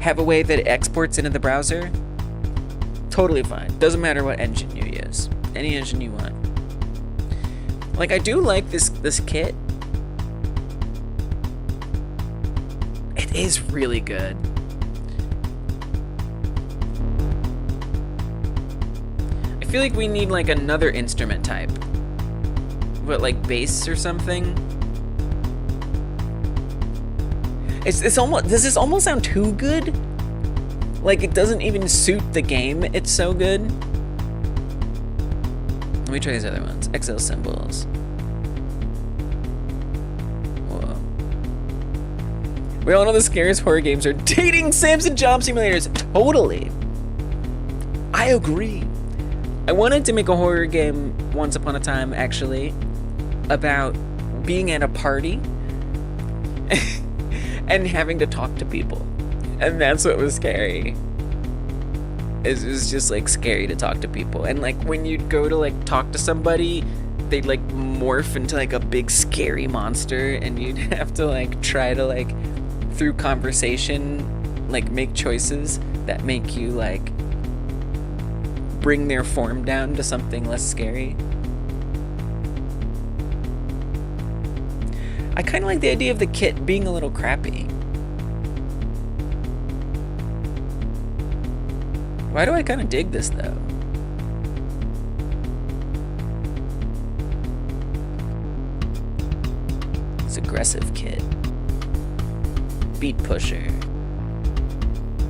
have a way that it exports into the browser, totally fine. Doesn't matter what engine you use. Any engine you want. Like, I do like this kit. It is really good. I feel like we need like another instrument type. What, like bass or something? It's almost, does this almost sound too good? Like, it doesn't even suit the game. It's so good. Let me try these other ones. Excel symbols. Whoa. We all know the scariest horror games are dating sims and job simulators. Totally. I agree. I wanted to make a horror game once upon a time, actually, about being at a party and having to talk to people. And that's what was scary. It was just like scary to talk to people. And like when you'd go to like talk to somebody, they'd like morph into like a big scary monster, and you'd have to like try to like through conversation like make choices that make you like bring their form down to something less scary. I kind of like the idea of the kit being a little crappy. Why do I kind of dig this though? It's aggressive kid. Beat pusher.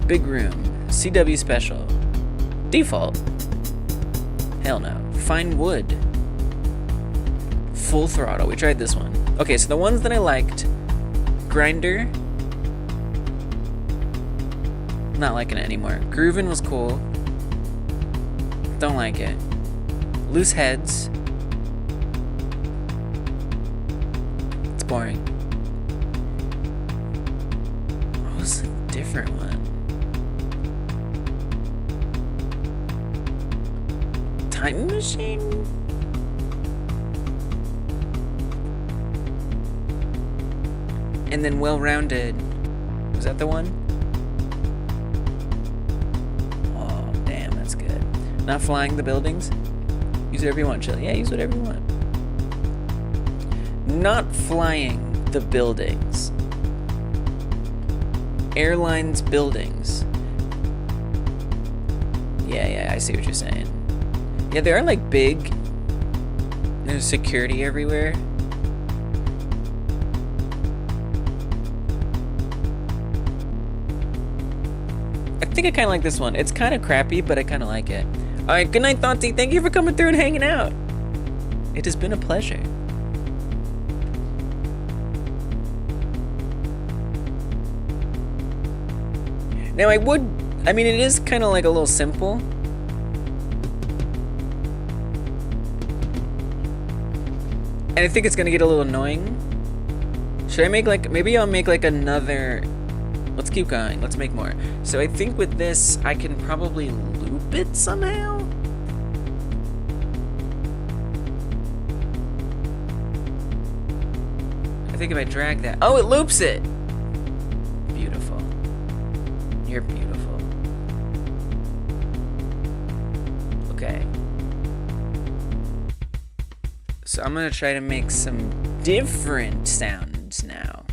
Big room. CW special. Default. Hell no. Fine wood. Full throttle. We tried this one. Okay, so the ones that I liked. Grinder. Not liking it anymore. Groovin' was cool. Don't like it. Loose heads. It's boring. What was a different one? Time machine? And then well-rounded. Was that the one? Oh, damn, that's good. Not flying the buildings? Use whatever you want, Chili. Yeah, use whatever you want. Not flying the buildings. Airlines buildings. Yeah, I see what you're saying. Yeah, they are like big. There's security everywhere. I think I kind of like this one. It's kind of crappy, but I kind of like it. All right, good night, Thonti. Thank you for coming through and hanging out. It has been a pleasure. Now I mean, it is kind of like a little simple. And I think it's gonna get a little annoying. Should I make like, maybe I'll make like another, let's keep going, let's make more. So I think with this, I can probably loop it somehow? I think if I drag that, oh, it loops it! Beautiful. You're beautiful. Okay. So I'm gonna try to make some different sounds now.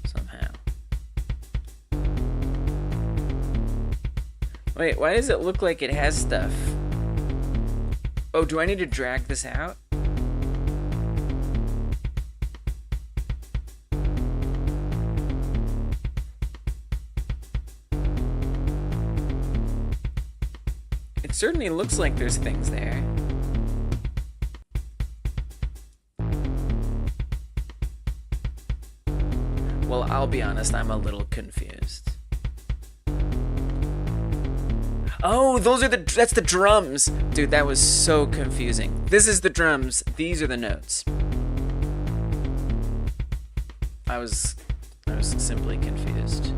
Somehow. Wait, why does it look like it has stuff? Oh, do I need to drag this out? It certainly looks like there's things there. Well, I'll be honest, I'm a little confused. Oh, that's the drums. Dude, that was so confusing. This is the drums, these are the notes. I was simply confused.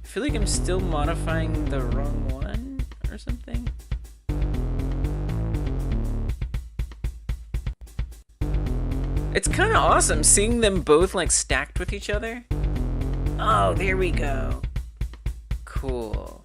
I feel like I'm still modifying the wrong one or something. It's kind of awesome seeing them both like stacked with each other. Oh, there we go. Cool.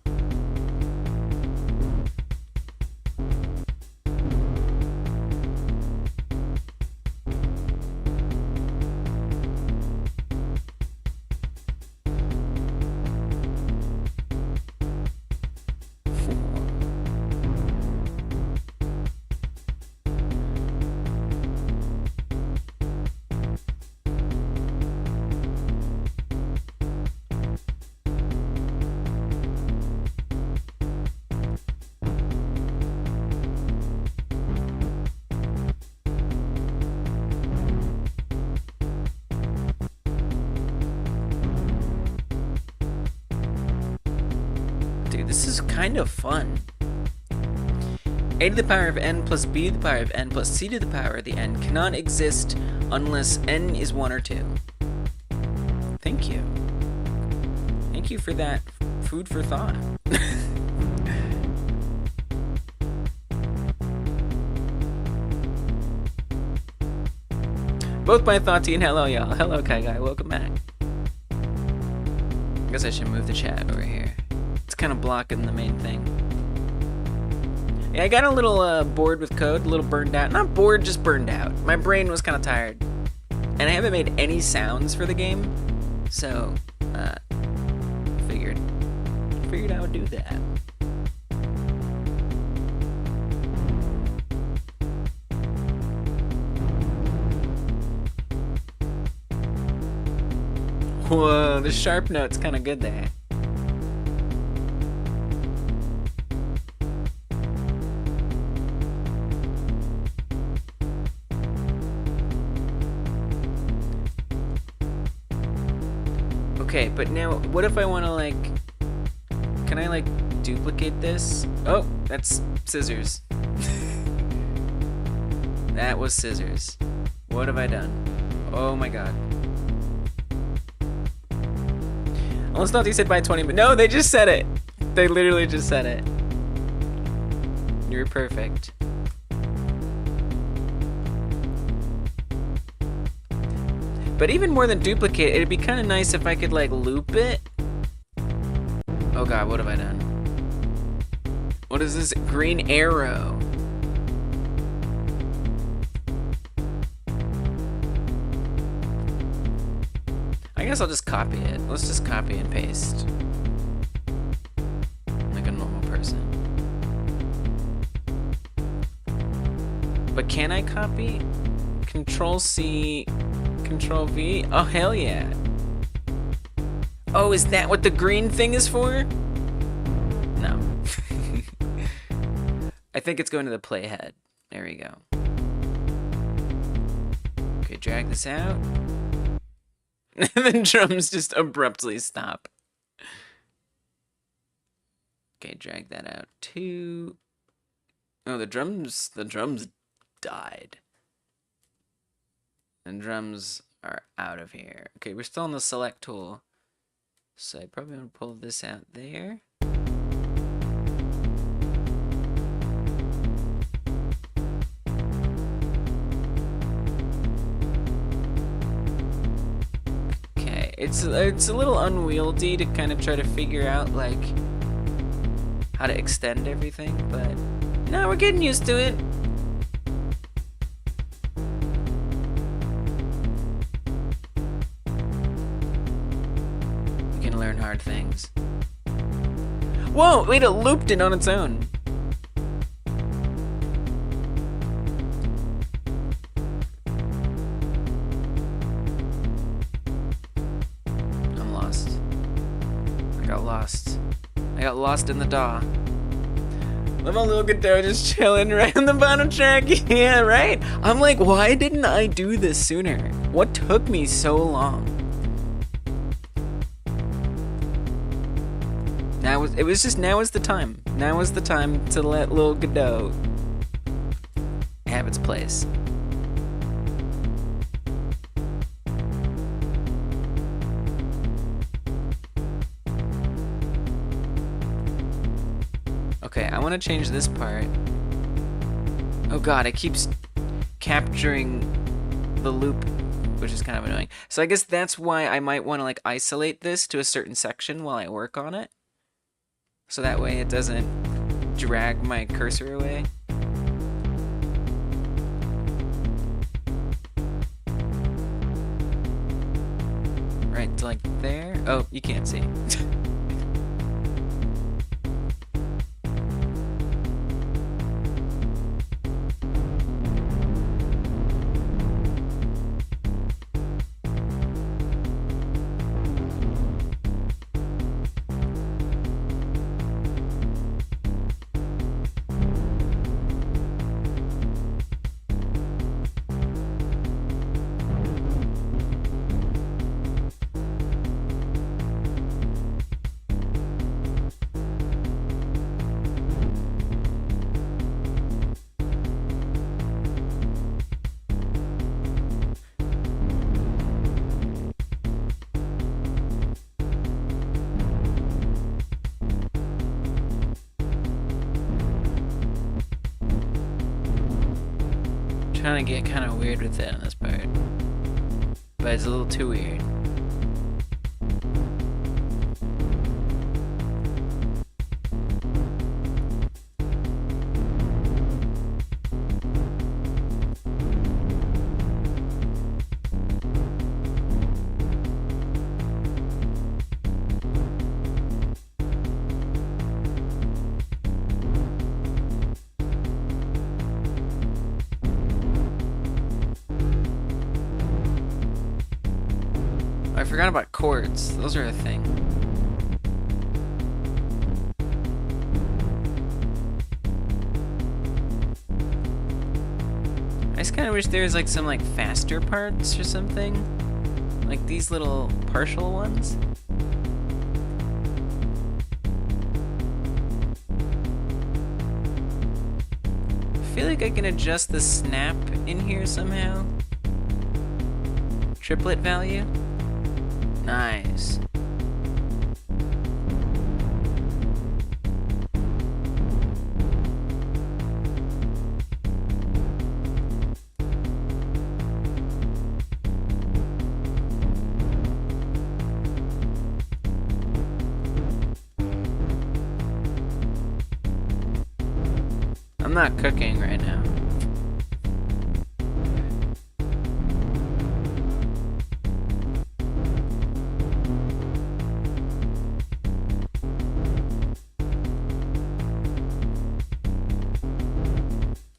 This is kind of fun. A to the power of n plus b to the power of n plus c to the power of the n cannot exist unless n is 1 or 2. Thank you. Thank you for that food for thought. Both by Thoughty and hello y'all. Hello Kai Guy, welcome back. I guess I should move the chat over here. It's kind of blocking the main thing. Yeah, I got a little bored with code, a little burned out. Not bored, just burned out. My brain was kind of tired. And I haven't made any sounds for the game, so figured I would do that. Whoa, the sharp note's kind of good there. Okay, but now, what if I want to, like, can I, like, duplicate this? Oh, that's scissors. That was scissors. What have I done? Oh my god. Almost thought they said by 20, but no, they just said it. They literally just said it. You're perfect. But even more than duplicate, it'd be kind of nice if I could, like, loop it. Oh god, what have I done? What is this green arrow? I guess I'll just copy it. Let's just copy and paste. Like a normal person. But can I copy? Control C, Control V? Oh, hell yeah. Oh, is that what the green thing is for? No. I think it's going to the playhead. There we go. Okay, drag this out. And the drums just abruptly stop. Okay, drag that out too. Oh, the drums died. And drums are out of here. Okay, we're still on the select tool. So I probably want to pull this out there. Okay, it's a little unwieldy to kind of try to figure out, like, how to extend everything, but no, we're getting used to it. Learn hard things. Whoa, wait, it looped it on its own. I'm lost. I got lost. I got lost in the DAW. Look, my little godot just chilling right on the bottom track. Yeah, right? I'm like, why didn't I do this sooner? What took me so long? Now is the time. Now is the time to let little Godot have its place. Okay, I want to change this part. Oh god, it keeps capturing the loop, which is kind of annoying. So I guess that's why I might want to, like, isolate this to a certain section while I work on it. So that way it doesn't drag my cursor away. Right, to like there. Oh, you can't see. Trying to get kind of weird with it on this part, but it's a little too weird. forgot about chords. Those are a thing. I just kind of wish there was like some like faster parts or something. Like these little partial ones. I feel like I can adjust the snap in here somehow. Triplet value. Nice. I'm not cooking right now.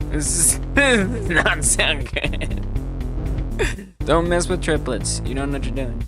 This does not sound good. Don't mess with triplets. You don't know what you're doing.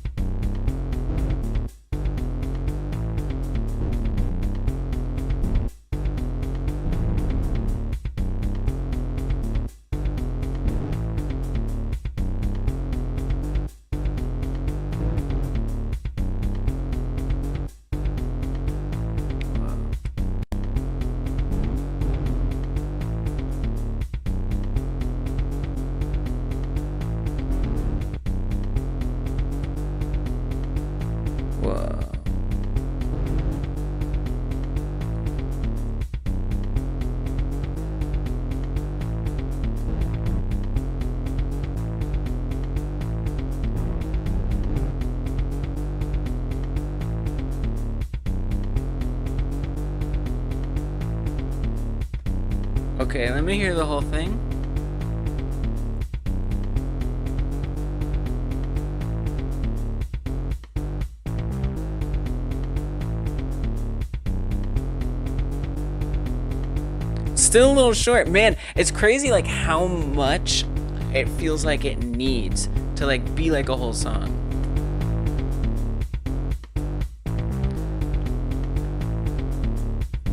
Okay, let me hear the whole thing. Still a little short. Man, it's crazy like how much it feels like it needs to like be like a whole song.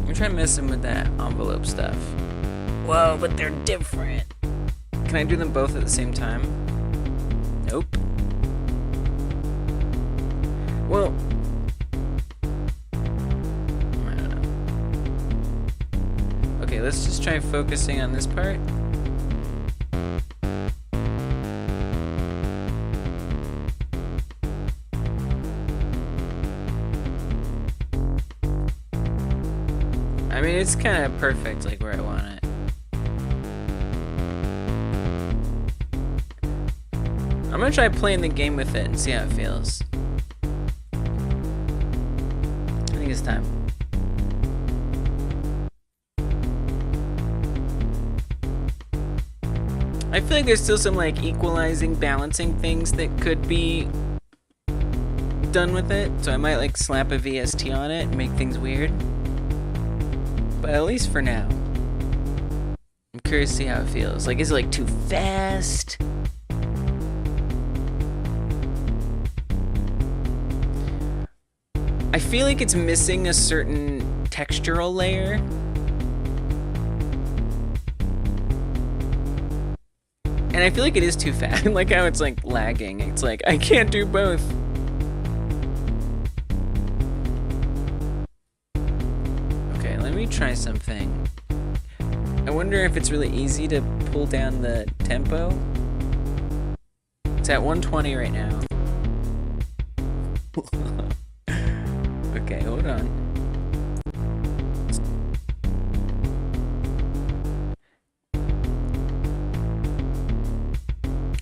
I'm trying messing with that envelope stuff. Whoa, but they're different. Can I do them both at the same time? Nope. Well, I don't know. Okay, let's just try focusing on this part. I mean, it's kind of perfect, like where I want it. I'm gonna try playing the game with it and see how it feels. I think it's time. I feel like there's still some like equalizing, balancing things that could be done with it. So I might like slap a VST on it and make things weird. But at least for now, I'm curious to see how it feels. Like, is it like too fast? I feel like it's missing a certain textural layer. And I feel like it is too fast. Like how it's like lagging. It's like, I can't do both. Okay, let me try something. I wonder if it's really easy to pull down the tempo. It's at 120 right now. Okay, hold on.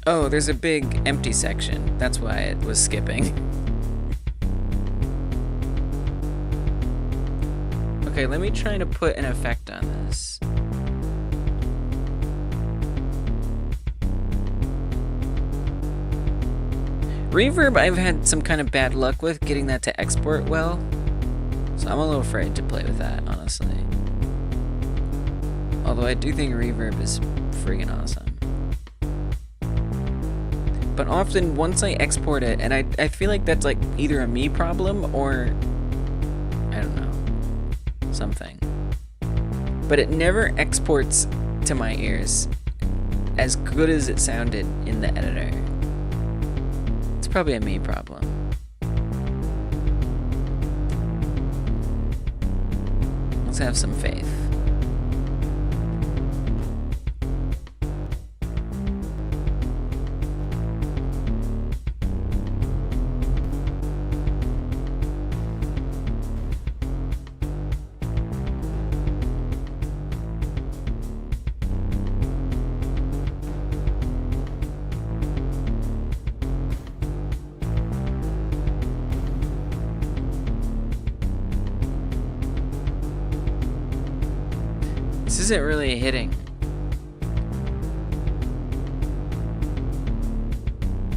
Oh, there's a big empty section. That's why it was skipping. Okay, let me try to put an effect on this. Reverb, I've had some kind of bad luck with getting that to export well. So I'm a little afraid to play with that, honestly. Although I do think reverb is friggin' awesome. But often once I export it, and I feel like that's like either a me problem or, I don't know, something. But it never exports to my ears as good as it sounded in the editor. It's probably a me problem. Let's have some faith. This isn't really hitting.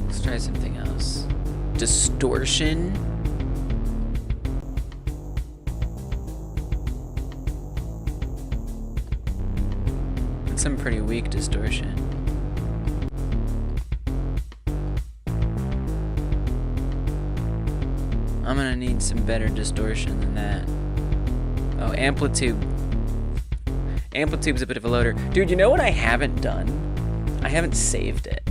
Let's try something else. Distortion. That's some pretty weak distortion. I'm gonna need some better distortion than that. Oh, amplitude. Amplitude's a bit of a loader. Dude, you know what I haven't done? I haven't saved it.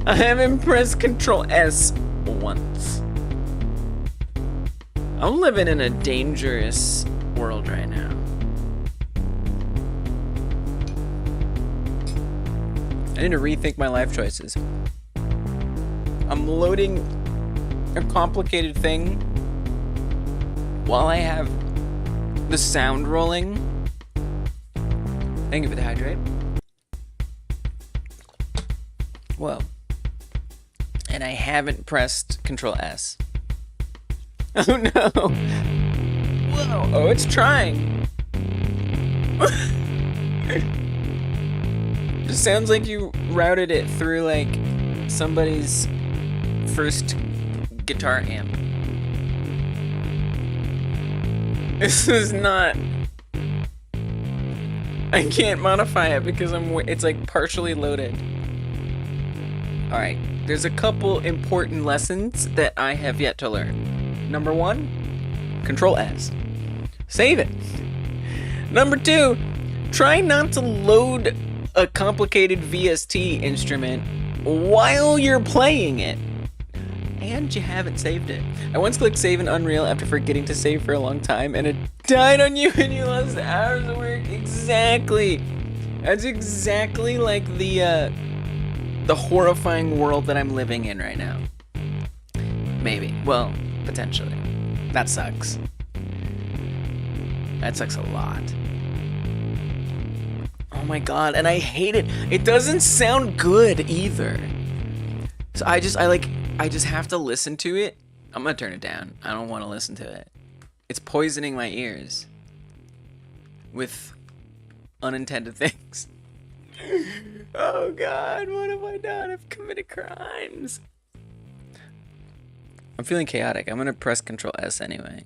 I haven't pressed Control S once. I'm living in a dangerous world right now. I need to rethink my life choices. I'm loading a complicated thing while I have the sound rolling. Thank you for the hydrate. Whoa. And I haven't pressed Control S. Oh no. Whoa. Oh, it's trying. It sounds like you routed it through like somebody's first guitar amp. This is not... I can't modify it because it's like partially loaded. All right, there's a couple important lessons that I have yet to learn. Number one, Control S. Save it. Number two, try not to load a complicated VST instrument while you're playing it. And you haven't saved it. I once clicked save in Unreal after forgetting to save for a long time, and it died on you and you lost hours of work. Exactly. That's exactly like the horrifying world that I'm living in right now. Maybe. Well, potentially. That sucks. That sucks a lot. Oh my god, and I hate it. It doesn't sound good either. So I just have to listen to it. I'm gonna turn it down. I don't want to listen to it. It's poisoning my ears with unintended things. Oh god, what have I done? I've committed crimes. I'm feeling chaotic. I'm gonna press Control S anyway.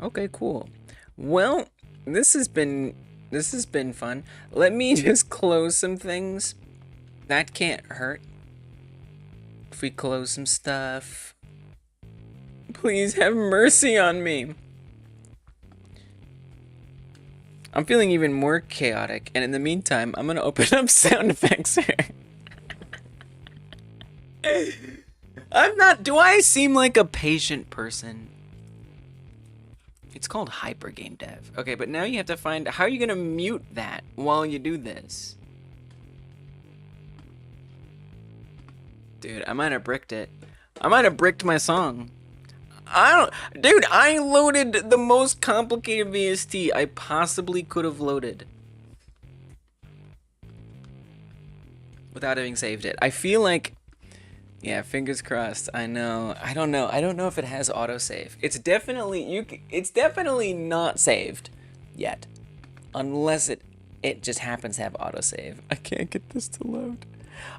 Okay, cool. Well, this has been fun. Let me just close some things. That can't hurt. If we close some stuff. Please have mercy on me. I'm feeling even more chaotic, and in the meantime, I'm gonna open up sound effects here. I'm not, do I seem like a patient person? It's called hyper game dev. Okay, but now you have to find, how are you gonna mute that while you do this? Dude, I might have bricked it. I might have bricked my song. Dude, I loaded the most complicated VST I possibly could have loaded without having saved it. I feel like, yeah, fingers crossed. I know. I don't know if it has autosave. It's definitely not saved yet, unless it just happens to have autosave. I can't get this to load.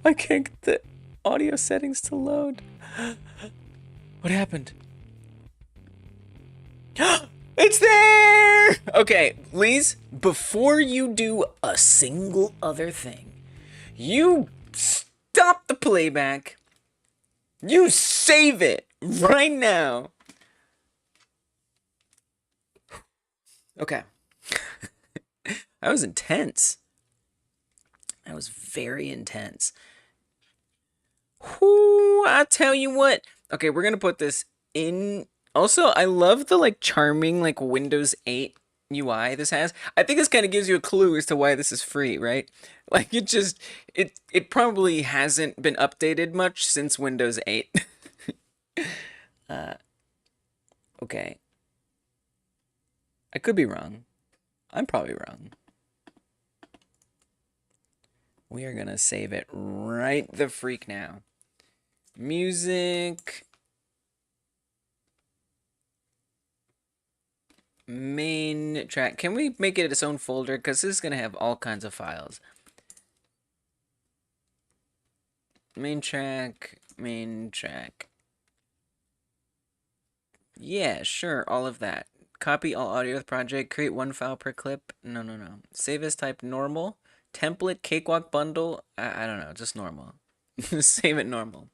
I can't get the audio settings to load. What happened? It's there! Okay, please, before you do a single other thing, you Stop the playback. You save it right now. Okay. That was intense. That was very intense. Whoo, I tell you what. Okay, we're gonna put this in. Also, I love the like charming like Windows 8 UI this has. I think this kind of gives you a clue as to why this is free, right? Like it probably hasn't been updated much since Windows 8. Okay. I could be wrong. I'm probably wrong. We are gonna save it right the freak now. Music. Main track. Can we make it its own folder? Because this is gonna have all kinds of files. Main track. Main track. Yeah, sure, all of that. Copy all audio of the project. Create one file per clip. No. Save as type normal. Template, cakewalk bundle. I don't know, just normal. Save it normal.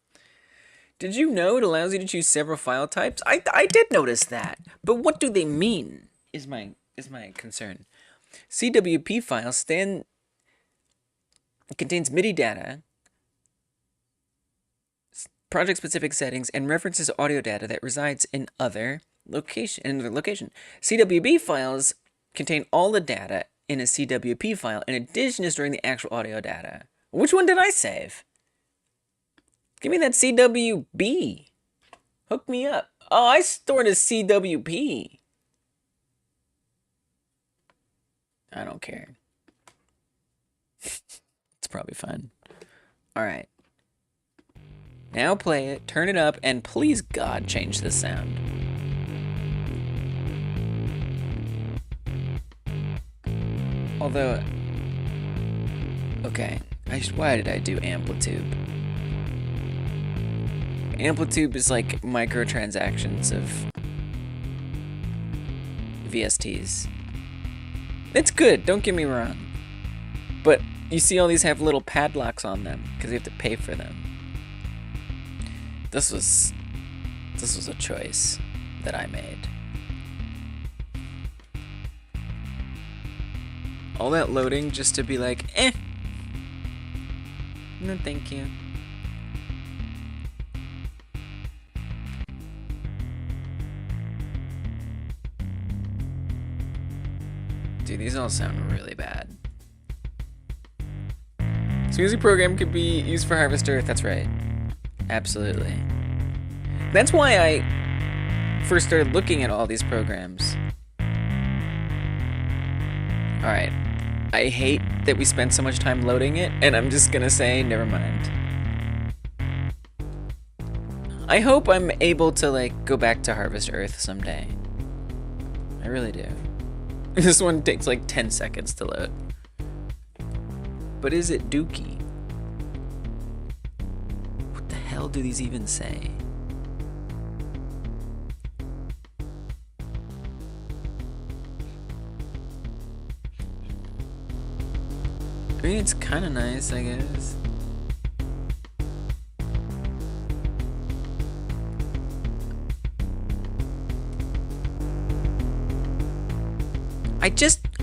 Did you know it allows you to choose several file types? I did notice that, but what do they mean? Is my concern. CWP file contains MIDI data, project-specific settings, and references audio data that resides in another location. CWB files contain all the data in a CWP file in addition to storing the actual audio data. Which one did I save? Give me that CWB. Hook me up. Oh, I stored a CWP. I don't care. It's probably fine. All right. Now play it, turn it up, and please God change the sound. Although, okay, why did I do amplitude? Amplitude is like microtransactions of VSTs. It's good, don't get me wrong. But you see all these have little padlocks on them because you have to pay for them. This was a choice that I made. All that loading just to be like, eh. No, thank you. Dude, these all sound really bad. Smoothie program could be used for Harvest Earth, that's right. Absolutely. That's why I first started looking at all these programs. Alright. I hate that we spent so much time loading it, and I'm just gonna say, never mind. I hope I'm able to, like, go back to Harvest Earth someday. I really do. This one takes like 10 seconds to load. But is it dookie? What the hell do these even say? I mean, it's kind of nice, I guess.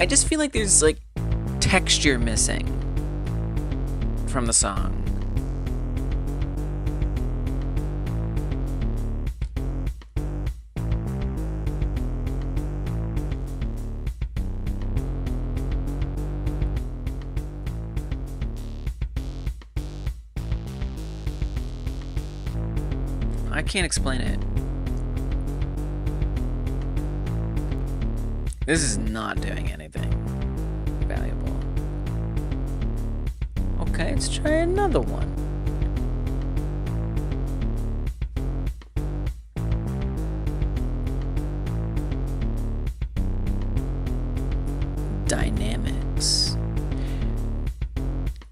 I just feel like there's like texture missing from the song. I can't explain it. This is not doing anything valuable. Okay, let's try another one. Dynamics.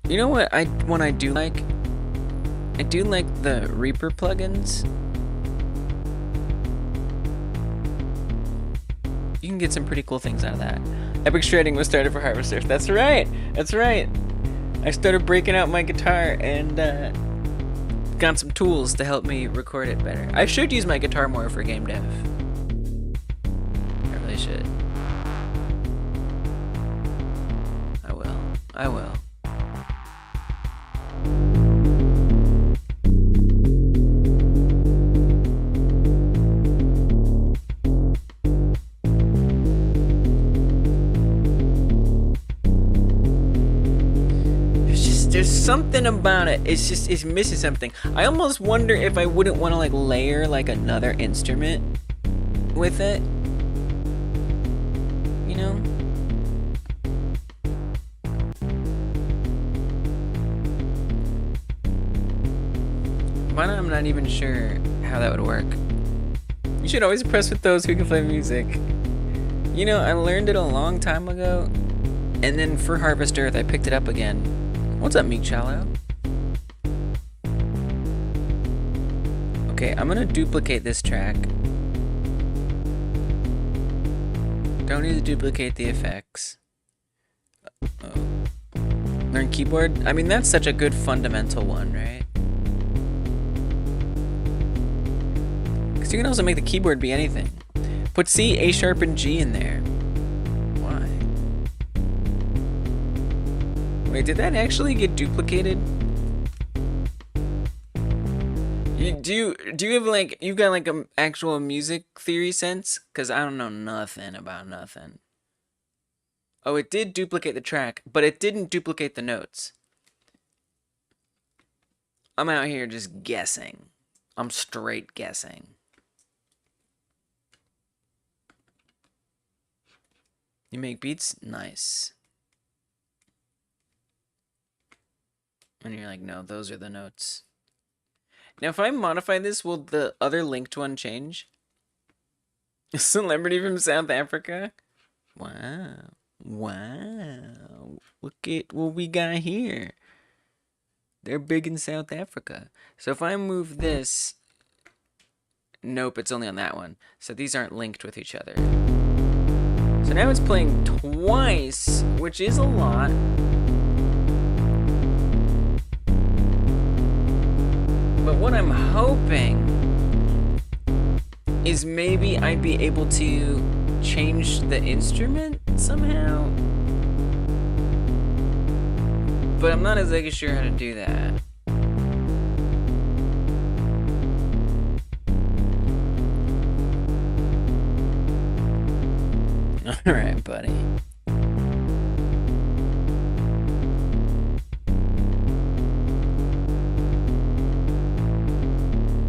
You know what I do like? I do like the Reaper plugins. You can get some pretty cool things out of that. Epic Shredding was started for Harvest Earth. That's right. That's right. I started breaking out my guitar and got some tools to help me record it better. I should use my guitar more for game dev. I really should. I will. There's something about it. It's missing something. I almost wonder if I wouldn't want to like layer like another instrument with it. You know? But I'm not even sure how that would work. You should always press with those who can play music. You know, I learned it a long time ago, and then for Harvest Earth I picked it up again. What's up, Meek Shallow? Okay, I'm gonna duplicate this track. Don't need to duplicate the effects. Learn keyboard? I mean, that's such a good fundamental one, right? Because you can also make the keyboard be anything. Put C, A sharp, and G in there. Why? Wait, did that actually get duplicated? Do you have like, you've got like an actual music theory sense? Because I don't know nothing about nothing. Oh, it did duplicate the track, but it didn't duplicate the notes. I'm out here just guessing. I'm straight guessing. You make beats? Nice. And you're like, no, those are the notes. Now, if I modify this, will the other linked one change? A celebrity from South Africa? Wow. Wow. Look at what we got here. They're big in South Africa. So if I move this... Nope, it's only on that one. So these aren't linked with each other. So now it's playing twice, which is a lot. But what I'm hoping is maybe I'd be able to change the instrument somehow. But I'm not exactly sure how to do that. Alright, buddy.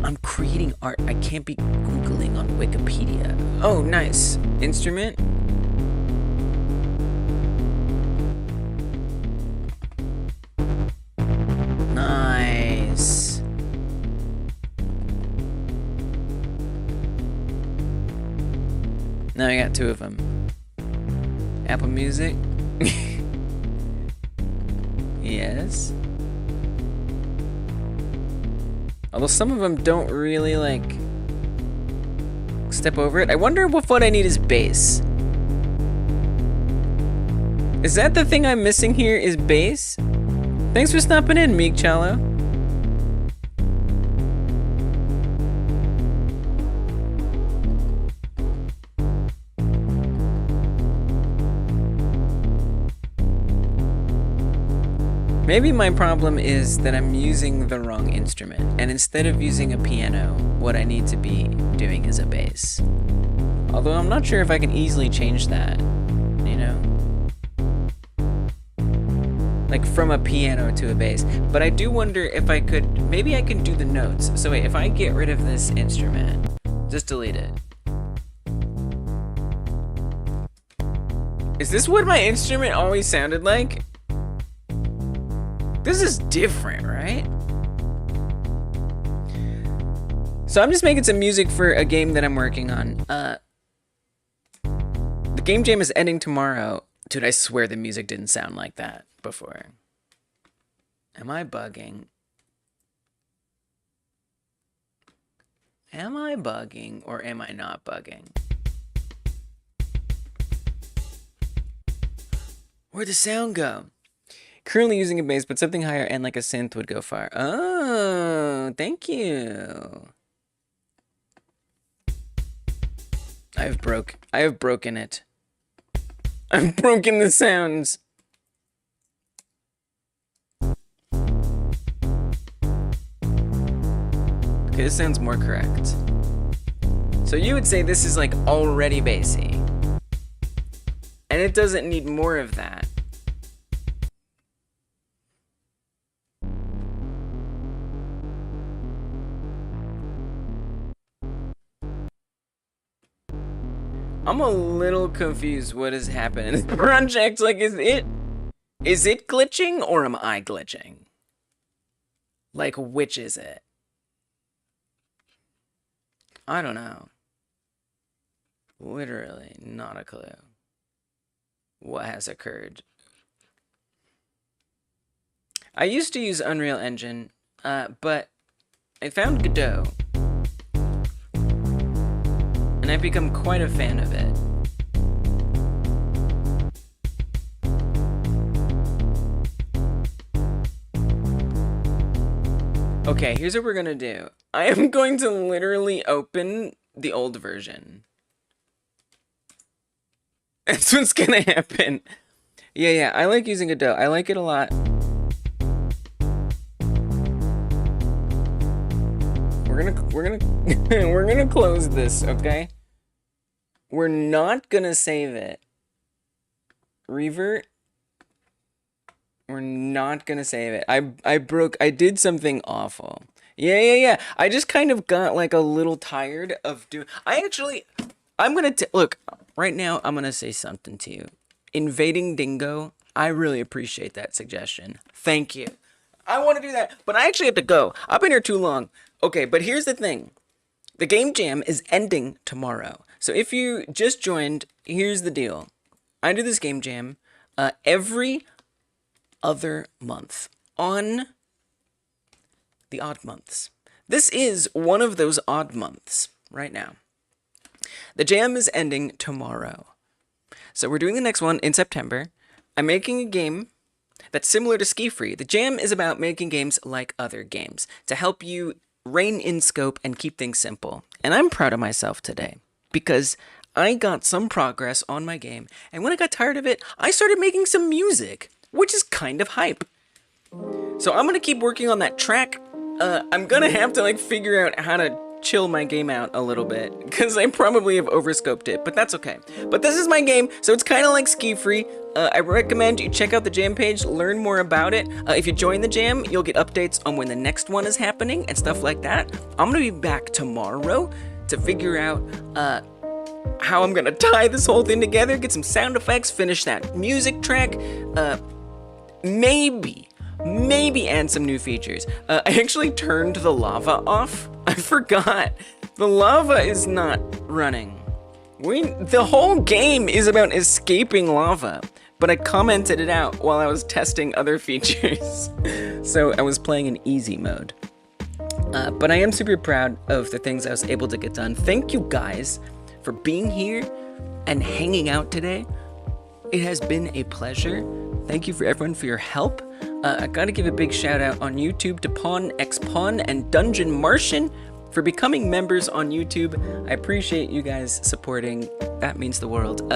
I'm creating art. I can't be Googling on Wikipedia. Oh, nice. Instrument? Nice. Now I got two of them. Apple Music? Yes. Although some of them don't really, like, step over it. I wonder if what I need is bass. Is that the thing I'm missing here, is bass? Thanks for stopping in, Meek Challo. Maybe my problem is that I'm using the wrong instrument, and instead of using a piano, what I need to be doing is a bass. Although I'm not sure if I can easily change that, you know? Like from a piano to a bass. But I do wonder if I could, maybe I can do the notes. So wait, if I get rid of this instrument, just delete it. Is this what my instrument always sounded like? This is different, right? So I'm just making some music for a game that I'm working on. The game jam is ending tomorrow. Dude, I swear the music didn't sound like that before. Am I bugging? Am I bugging or am I not bugging? Where'd the sound go? Currently using a bass, but something higher and like a synth would go far. Oh, thank you. I have broken it. I've broken the sounds. Okay, this sounds more correct. So you would say this is like already bassy. And it doesn't need more of that. I'm a little confused what is happening in this project. Like, is it glitching or am I glitching? Like, which is it? I don't know. Literally, not a clue. What has occurred? I used to use Unreal Engine, but I found Godot. And I've become quite a fan of it. Okay, here's what we're gonna do. I am going to literally open the old version. That's what's gonna happen. Yeah, I like using Godot. I like it a lot. We're gonna close this, okay? We're not gonna save it. Revert. We're not gonna save it. I did something awful. Yeah. I just kind of got like a little tired of doing. I'm gonna look right now. I'm gonna say something to you. Invading Dingo. I really appreciate that suggestion. Thank you. I want to do that, but I actually have to go. I've been here too long. Okay, but here's the thing. The game jam is ending tomorrow. So if you just joined, here's the deal. I do this game jam every other month on the odd months. This is one of those odd months right now. The jam is ending tomorrow. So we're doing the next one in September. I'm making a game that's similar to Ski Free. The jam is about making games like other games to help you rein in scope and keep things simple. And I'm proud of myself today because I got some progress on my game. And when I got tired of it, I started making some music, which is kind of hype. So I'm gonna keep working on that track. I'm gonna have to like figure out how to chill my game out a little bit because I probably have overscoped it, but that's okay. But this is my game, so it's kind of like Ski Free. I recommend you check out the jam page, learn more about it. If you join the jam, you'll get updates on when the next one is happening and stuff like that. I'm gonna be back tomorrow to figure out how I'm gonna tie this whole thing together, get some sound effects, finish that music track, maybe add some new features. I actually turned the lava off. I forgot. The lava is not running. The whole game is about escaping lava, but I commented it out while I was testing other features. So I was playing in easy mode. But I am super proud of the things I was able to get done. Thank you guys for being here and hanging out today. It has been a pleasure. Thank you for everyone for your help. I gotta give a big shout out on YouTube to Pawn, X-Pawn, and Dungeon Martian for becoming members on YouTube. I appreciate you guys supporting. That means the world.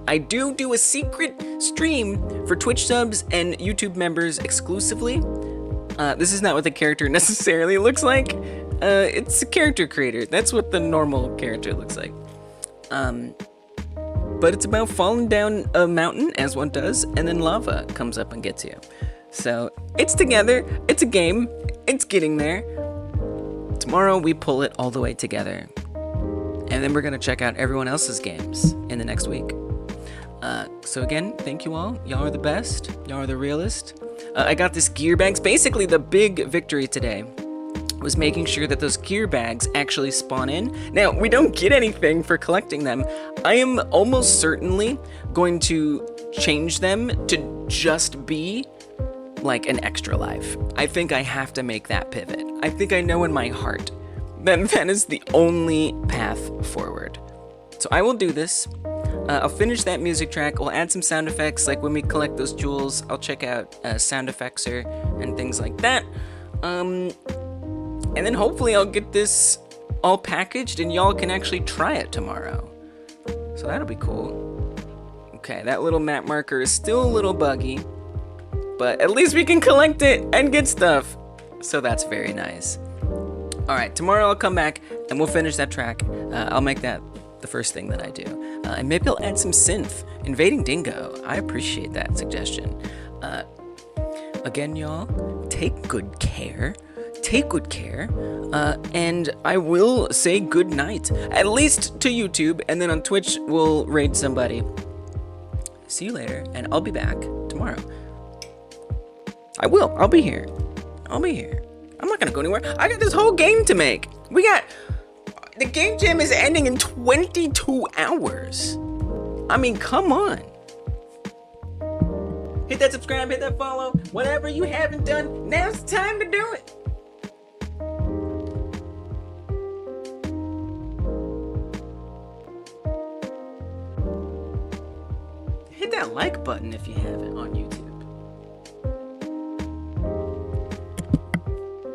I do a secret stream for Twitch subs and YouTube members exclusively. This is not what the character necessarily looks like. It's a character creator. That's what the normal character looks like. But it's about falling down a mountain, as one does, and then lava comes up and gets you. So, it's together, it's a game, it's getting there. Tomorrow we pull it all the way together. And then we're gonna check out everyone else's games in the next week. So again, thank you all. Y'all are the best. Y'all are the realest. I got this gear bags. Basically, the big victory today was making sure that those gear bags actually spawn in. Now, we don't get anything for collecting them. I am almost certainly going to change them to just be like an extra life. I think I have to make that pivot. I think I know in my heart that that is the only path forward. So I will do this. I'll finish that music track. We'll add some sound effects, like when we collect those jewels, I'll check out Sound Effectser and things like that. And then hopefully I'll get this all packaged and y'all can actually try it tomorrow. So that'll be cool. Okay, that little map marker is still a little buggy, but at least we can collect it and get stuff. So that's very nice. All right, tomorrow I'll come back and we'll finish that track. I'll make that the first thing that I do. And maybe I'll add some synth. Invading Dingo, I appreciate that suggestion. Again, y'all, take good care. Take good care. And I will say good night, at least to YouTube, and then on Twitch we'll raid somebody. See you later, and I'll be back tomorrow. I will. I'll be here. I'll be here. I'm not gonna go anywhere. I got this whole game to make. The game jam is ending in 22 hours. I mean, come on. Hit that subscribe, hit that follow. Whatever you haven't done, now's the time to do it. Hit that like button if you haven't on YouTube.